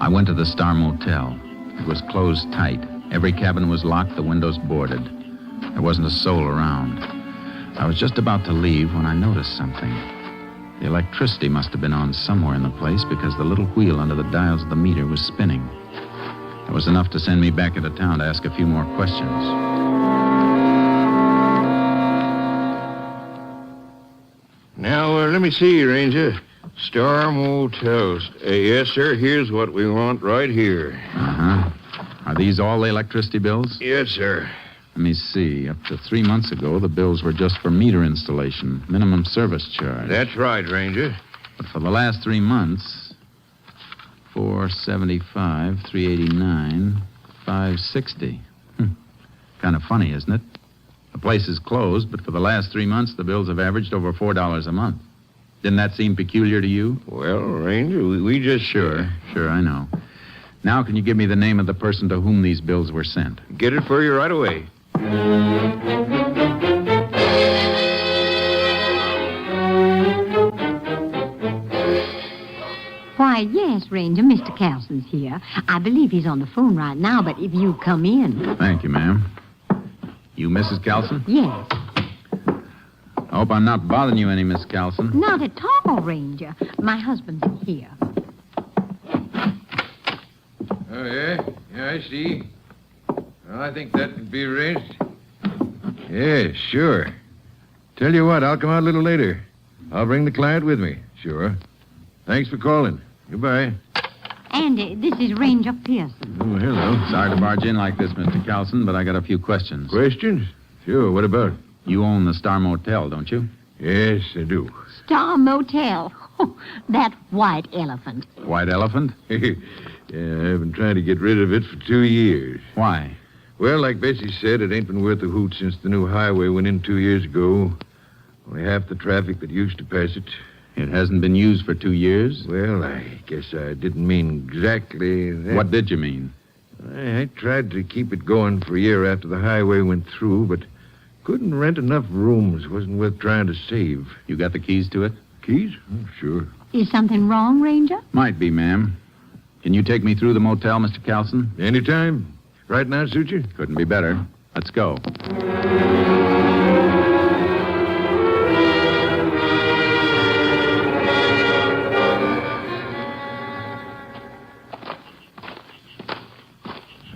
I went to the Star Motel. It was closed tight. Every cabin was locked, the windows boarded. There wasn't a soul around. I was just about to leave when I noticed something. The electricity must have been on somewhere in the place because the little wheel under the dials of the meter was spinning. It was enough to send me back into town to ask a few more questions. Now, let me see, Ranger. Star Motels. Yes, sir. Here's what we want right here. Uh-huh. Are these all the electricity bills? Yes, sir. Let me see. Up to 3 months ago, the bills were just for meter installation, minimum service charge. That's right, Ranger. But for the last 3 months, $475, $389, $560. Kind of funny, isn't it? The place is closed, but for the last 3 months, the bills have averaged over $4 a month. Didn't that seem peculiar to you? Well, Ranger, we just... Sure, I know. Now, can you give me the name of the person to whom these bills were sent? Get it for you right away. Why, yes, Ranger, Mr. Carlson's here. I believe he's on the phone right now, but if you come in... Thank you, ma'am. You Mrs. Carlson? Yes. I hope I'm not bothering you any, Miss Carlson. Not at all, Ranger. My husband's here. Oh, yeah? Yeah, I see. Well, I think that can be arranged. Yeah, sure. Tell you what, I'll come out a little later. I'll bring the client with me. Sure. Thanks for calling. Goodbye. And this is Ranger Pearson. Oh, hello. Sorry to barge in like this, Mr. Carlson, but I got a few questions. Questions? Sure. What about? You own the Star Motel, don't you? Yes, I do. Star Motel. Oh, that white elephant. White elephant? Yeah, I've been trying to get rid of it for 2 years. Why? Well, like Bessie said, it ain't been worth a hoot since the new highway went in 2 years ago. Only half the traffic that used to pass it. It hasn't been used for 2 years? Well, I guess I didn't mean exactly that. What did you mean? I tried to keep it going for a year after the highway went through, but couldn't rent enough rooms. Wasn't worth trying to save. You got the keys to it? Keys? Oh, sure. Is something wrong, Ranger? Might be, ma'am. Can you take me through the motel, Mr. Carlson? Anytime. Right now, suit you? Couldn't be better. Let's go.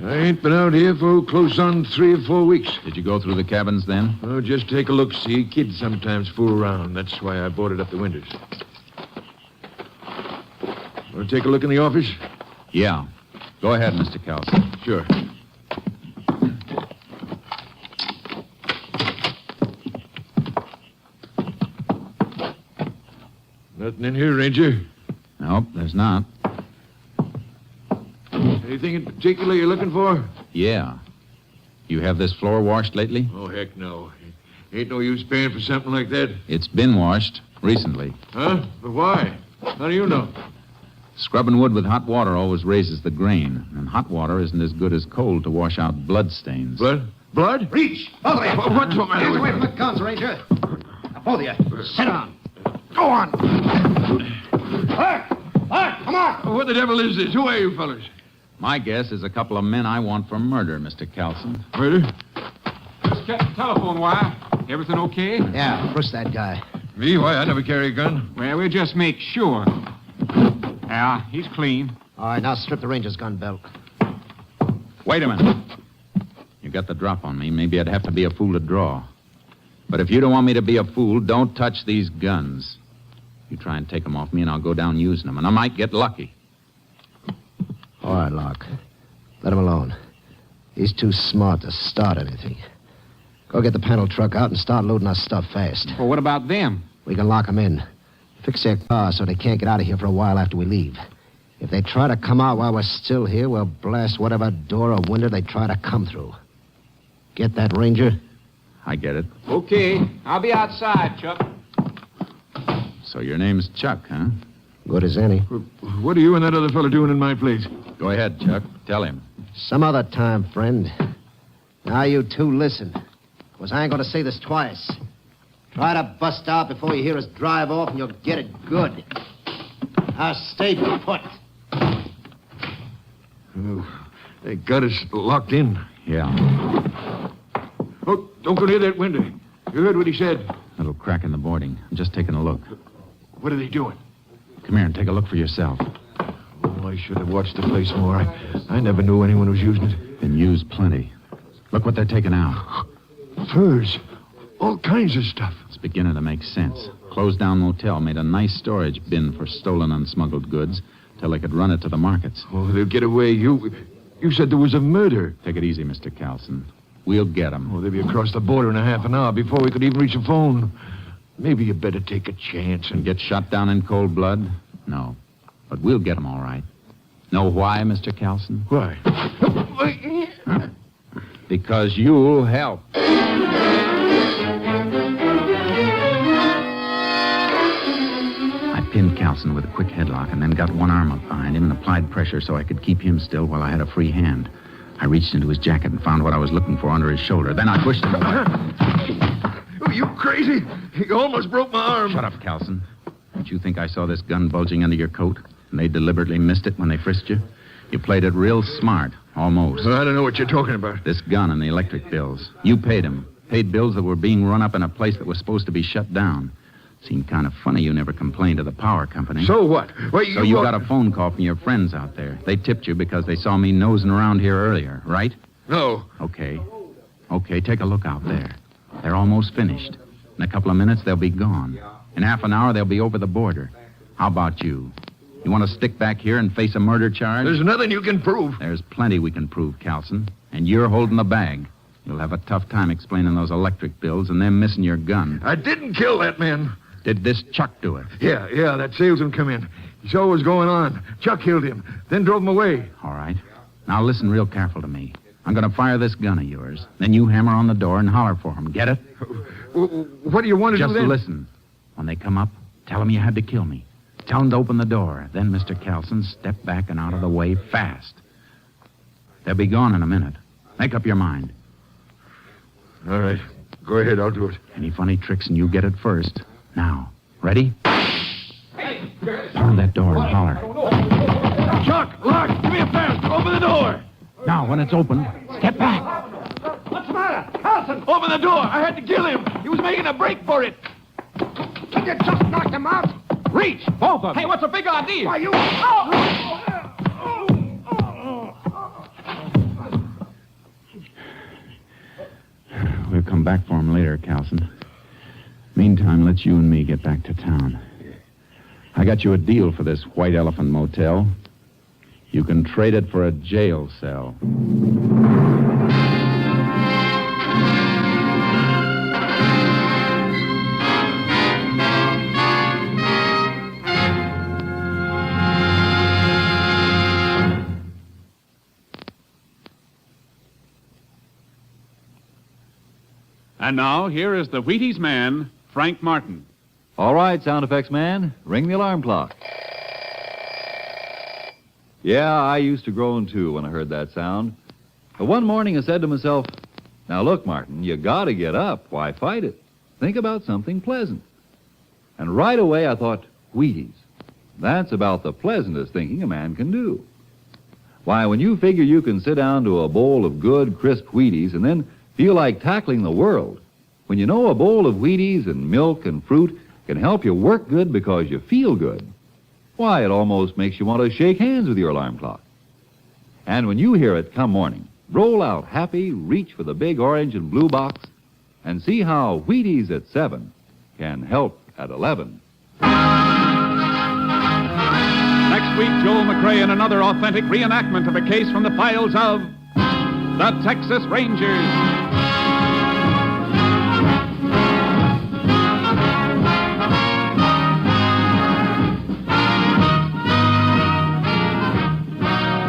I ain't been out here for close on 3 or 4 weeks. Did you go through the cabins then? Oh, just take a look-see. Kids sometimes fool around. That's why I boarded up the windows. Want to take a look in the office? Yeah. Go ahead, Mr. Carlson. Sure. Nothing in here, Ranger. Nope, there's not. Anything in particular you're looking for? Yeah. You have this floor washed lately? Oh, heck no. Ain't no use paying for something like that. It's been washed recently. Huh? But why? How do you know? Scrubbing wood with hot water always raises the grain, and hot water isn't as good as cold to wash out blood stains. Blood? Blood? Reach! Both of you! What's the matter? Hands away from the guns, Ranger. Now, both of you, sit down. Go on. Hark! Hark! Come on! What the devil is this? Who are you fellas? My guess is a couple of men I want for murder, Mr. Carlson. Murder? Just check the telephone wire. Everything okay? Yeah, push that guy. Me? Why? I never carry a gun. Well, we'll just make sure. Yeah, he's clean. All right, now strip the Ranger's gun belt. Wait a minute. You got the drop on me. Maybe I'd have to be a fool to draw. But if you don't want me to be a fool, don't touch these guns. You try and take them off me, and I'll go down using them, and I might get lucky. All right, Locke. Let him alone. He's too smart to start anything. Go get the panel truck out and start loading our stuff fast. Well, what about them? We can lock them in. Fix their car so they can't get out of here for a while after we leave. If they try to come out while we're still here, we'll blast whatever door or window they try to come through. Get that, Ranger? I get it. Okay. I'll be outside, Chuck. So your name's Chuck, huh? Good as any. What are you and that other fellow doing in my place? Go ahead, Chuck. Tell him. Some other time, friend. Now you two listen. Because I ain't going to say this twice. Try to bust out before you hear us drive off, and you'll get it good. Now stay put. Oh, they got us locked in. Yeah. Oh, don't go near that window. You heard what he said. Little crack in the boarding. I'm just taking a look. What are they doing? Come here and take a look for yourself. Oh, I should have watched the place more. I never knew anyone was using it. Been used plenty. Look what they're taking out. Furs. All kinds of stuff. It's beginning to make sense. Closed down motel made a nice storage bin for stolen unsmuggled goods till they could run it to the markets. Oh, they'll get away. You said there was a murder. Take it easy, Mr. Carlson. We'll get them. Oh, they'll be across the border in a half an hour before we could even reach a phone. Maybe you better take a chance and get shot down in cold blood? No. But we'll get them all right. Know why, Mr. Carlson? Why? Because you'll help. I pinned Calson with a quick headlock and then got one arm up behind him and applied pressure so I could keep him still while I had a free hand. I reached into his jacket and found what I was looking for under his shoulder. Then I pushed him away. Oh, you crazy? You almost broke my arm. Shut up, Calson. Don't you think I saw this gun bulging under your coat? And they deliberately missed it when they frisked you? You played it real smart, almost. Well, I don't know what you're talking about. This gun and the electric bills. You paid them. Paid bills that were being run up in a place that was supposed to be shut down. Seemed kind of funny you never complained to the power company. So what? Well, So you got a phone call from your friends out there. They tipped you because they saw me nosing around here earlier, right? No. Okay. Okay, take a look out there. They're almost finished. In a couple of minutes, they'll be gone. In half an hour, they'll be over the border. How about you? You want to stick back here and face a murder charge? There's nothing you can prove. There's plenty we can prove, Calson. And you're holding the bag. You'll have a tough time explaining those electric bills and them missing your gun. I didn't kill that man. Did this Chuck do it? Yeah, that salesman come in. He saw what was going on. Chuck killed him, then drove him away. All right. Now listen real careful to me. I'm going to fire this gun of yours. Then you hammer on the door and holler for him. Get it? What do you want to Just do then? listen. When they come up, tell them you had to kill me. Tell them to open the door. Then, Mr. Calson, step back and out of the way fast. They'll be gone in a minute. Make up your mind. All right. Go ahead, I'll do it. Any funny tricks and you get it first. Now, ready? Pound that door and holler. Chuck, Lark, give me a fast. Open the door. Now, when it's open, step back. What's the matter? Carlson, open the door. I had to kill him. He was making a break for it. Can you just knock him out? Reach, both of them. Hey, what's the big idea? Why, you... We'll come back for him later, Calson. Meantime, let's you and me get back to town. I got you a deal for this White Elephant Motel. You can trade it for a jail cell. And now, here is the Wheaties man, Frank Martin. All right, sound effects man, ring the alarm clock. Yeah, I used to groan, too, when I heard that sound. But one morning I said to myself, now look, Martin, you gotta get up. Why fight it? Think about something pleasant. And right away I thought, Wheaties. That's about the pleasantest thinking a man can do. Why, when you figure you can sit down to a bowl of good, crisp Wheaties and then feel like tackling the world, when you know a bowl of Wheaties and milk and fruit can help you work good because you feel good, why, it almost makes you want to shake hands with your alarm clock. And when you hear it come morning, roll out happy, reach for the big orange and blue box, and see how Wheaties at 7 can help at 11. Next week, Joel McCrea in another authentic reenactment of a case from the files of the Texas Rangers.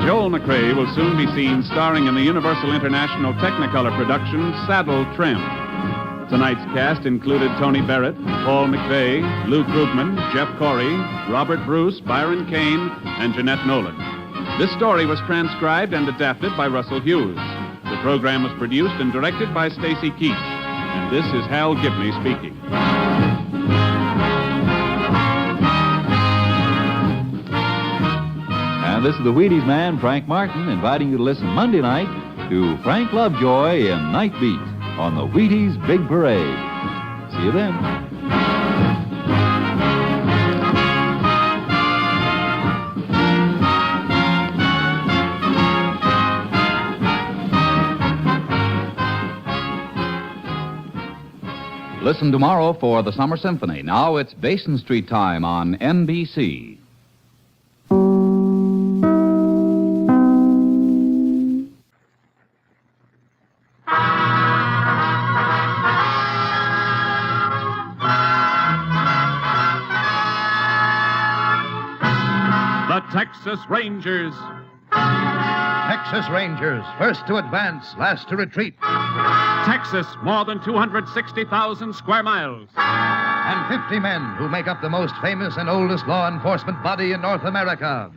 Joel McCrea will soon be seen starring in the Universal International Technicolor production Saddle Tramp. Tonight's cast included Tony Barrett, Paul McVeigh, Lou Krugman, Jeff Corey, Robert Bruce, Byron Kane, and Jeanette Nolan. This story was transcribed and adapted by Russell Hughes. The program was produced and directed by Stacy Keach. And this is Hal Gibney speaking. And this is the Wheaties man, Frank Martin, inviting you to listen Monday night to Frank Lovejoy in Night Beat on the Wheaties Big Parade. See you then. Listen tomorrow for the Summer Symphony. Now it's Basin Street time on NBC. The Texas Rangers. Texas Texas Rangers, first to advance, last to retreat. Texas, more than 260,000 square miles. And 50 men who make up the most famous and oldest law enforcement body in North America.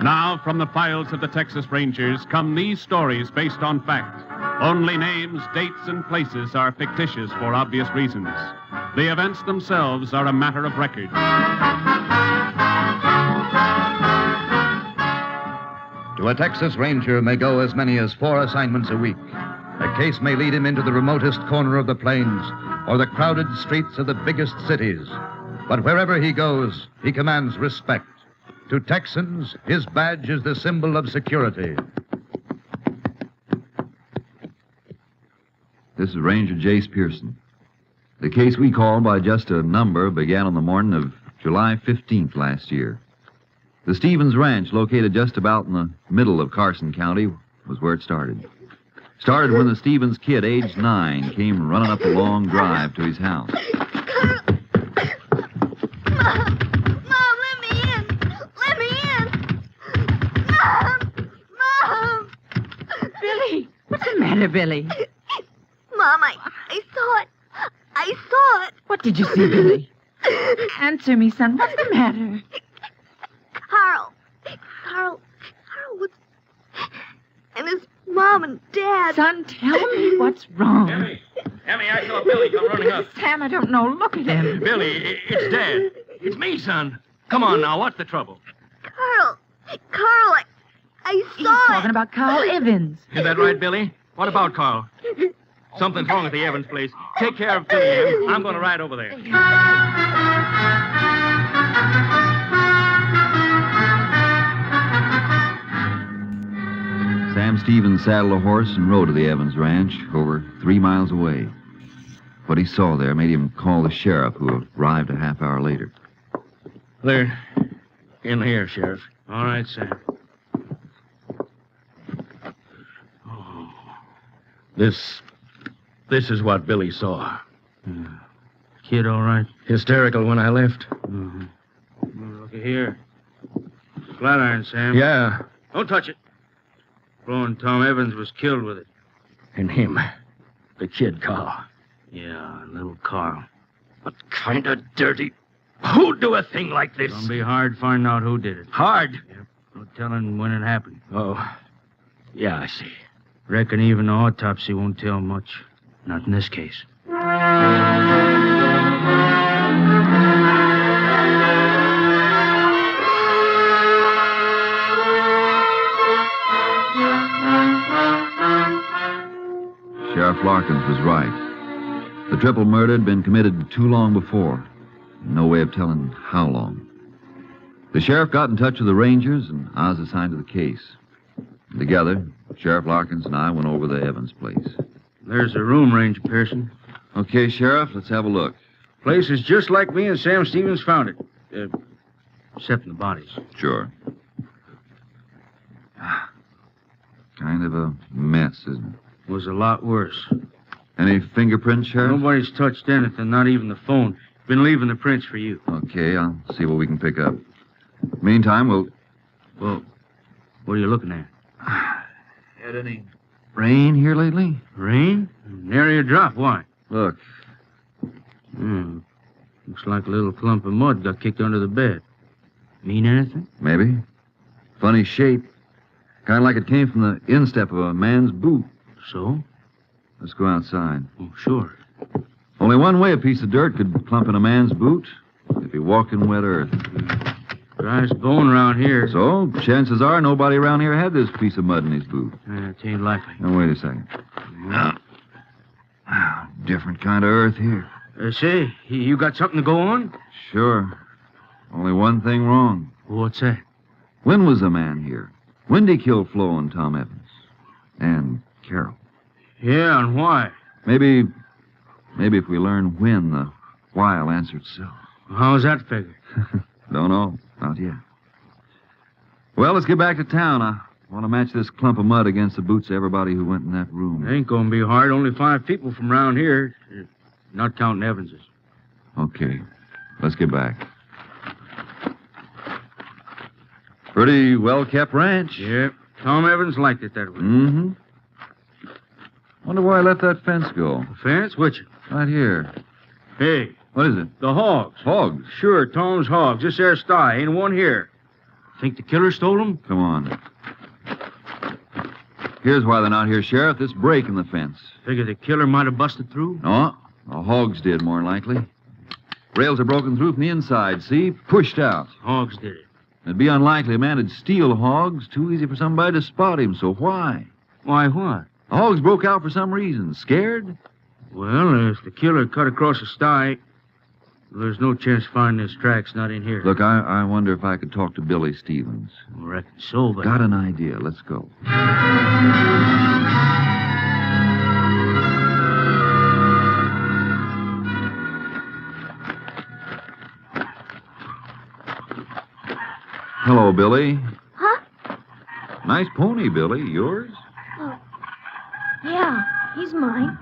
Now, from the files of the Texas Rangers come these stories based on fact. Only names, dates, and places are fictitious for obvious reasons. The events themselves are a matter of record. To a Texas Ranger may go as many as 4 assignments a week. A case may lead him into the remotest corner of the plains or the crowded streets of the biggest cities. But wherever he goes, he commands respect. To Texans, his badge is the symbol of security. This is Ranger Jace Pearson. The case we called by just a number began on the morning of July 15th last year. The Stevens Ranch, located just about in the middle of Carson County, was where it started. Started when the Stevens kid, aged 9, came running up a long drive to his house. Mom, let me in. Let me in. Mom. Billy, what's the matter, Billy? Mom, I saw it. I saw it. What did you see, Billy? Answer me, son. What's the matter? Carl was... And his mom and dad. Son, tell me what's wrong. Emmy, I saw Billy come running up. Sam, I don't know. Look at him. Billy, it's Dad. It's me, son. Come on now, what's the trouble? Carl, I saw He's it. talking about Carl Evans. Is that right, Billy? What about Carl? Something's wrong at the Evans place. Take care of Billy, Em. I'm going to ride over there. Sam Stevens saddled a horse and rode to the Evans Ranch, over 3 miles away. What he saw there made him call the sheriff, who arrived a half hour later. They're in here, Sheriff. All right, Sam. Oh. This is what Billy saw. Kid all right? Hysterical when I left. Mm-hmm. Look here. Flatiron, Sam. Yeah. Don't touch it. Blowing Tom Evans was killed with it. And him. The kid, Carl. Yeah, little Carl. What kind of dirty... Who'd do a thing like this? It's gonna be hard finding out who did it. Hard? Yep. No telling when it happened. Oh. Yeah, I see. Reckon even the autopsy won't tell much. Not in this case. Sheriff Larkins was right. The triple murder had been committed too long before. No way of telling how long. The sheriff got in touch with the Rangers, and I was assigned to the case. Together, Sheriff Larkins and I went over the Evans place. There's the room, Ranger Pearson. Okay, Sheriff, let's have a look. Place is just like me and Sam Stevens found it. Except in the bodies. Sure. Kind of a mess, isn't it? Was a lot worse. Any fingerprints, Sheriff? Nobody's touched anything, not even the phone. Been leaving the prints for you. Okay, I'll see what we can pick up. Meantime, Well, what are you looking at? Had any rain here lately? Rain? Nary a drop. Why? Look. Looks like a little clump of mud got kicked under the bed. Mean anything? Maybe. Funny shape. Kind of like it came from the instep of a man's boot. So? Let's go outside. Oh, sure. Only one way a piece of dirt could clump in a man's boot. If he walked in wet earth. Driest bone around here. So, chances are nobody around here had this piece of mud in his boot. It ain't likely. Now, wait a second. Different kind of earth here. Say, you got something to go on? Sure. Only one thing wrong. What's that? When was the man here? When did he kill Flo and Tom Evans? And Carol? Yeah, and why? Maybe if we learn when, the why'll answer itself. How's that figure? Don't know. Not yet. Well, let's get back to town. I Want to match this clump of mud against the boots of everybody who went in that room. Ain't gonna be hard. Only 5 people from around here. Not counting Evans's. Okay. Let's get back. Pretty well-kept ranch. Yep. Tom Evans liked it that way. Mm-hmm. Wonder why I let that fence go. The fence? Which? Right here. Hey. What is it? The hogs. Hogs? Sure, Tom's hogs. This there sty. Ain't one here. Think the killer stole them? Come on. Here's why they're not here, Sheriff. This break in the fence. Figure the killer might have busted through? No, the hogs did, more than likely. Rails are broken through from the inside, see? Pushed out. Hogs did it. It'd be unlikely a man would steal hogs. Too easy for somebody to spot him, so why? Why what? The hogs broke out for some reason. Scared? Well, if the killer cut across the sty, there's no chance of finding his tracks not in here. Look, I wonder if I could talk to Billy Stevens. I reckon so, but... Got an idea. Let's go. Hello, Billy. Huh? Nice pony, Billy. Yours? Oh. Yeah, he's mine.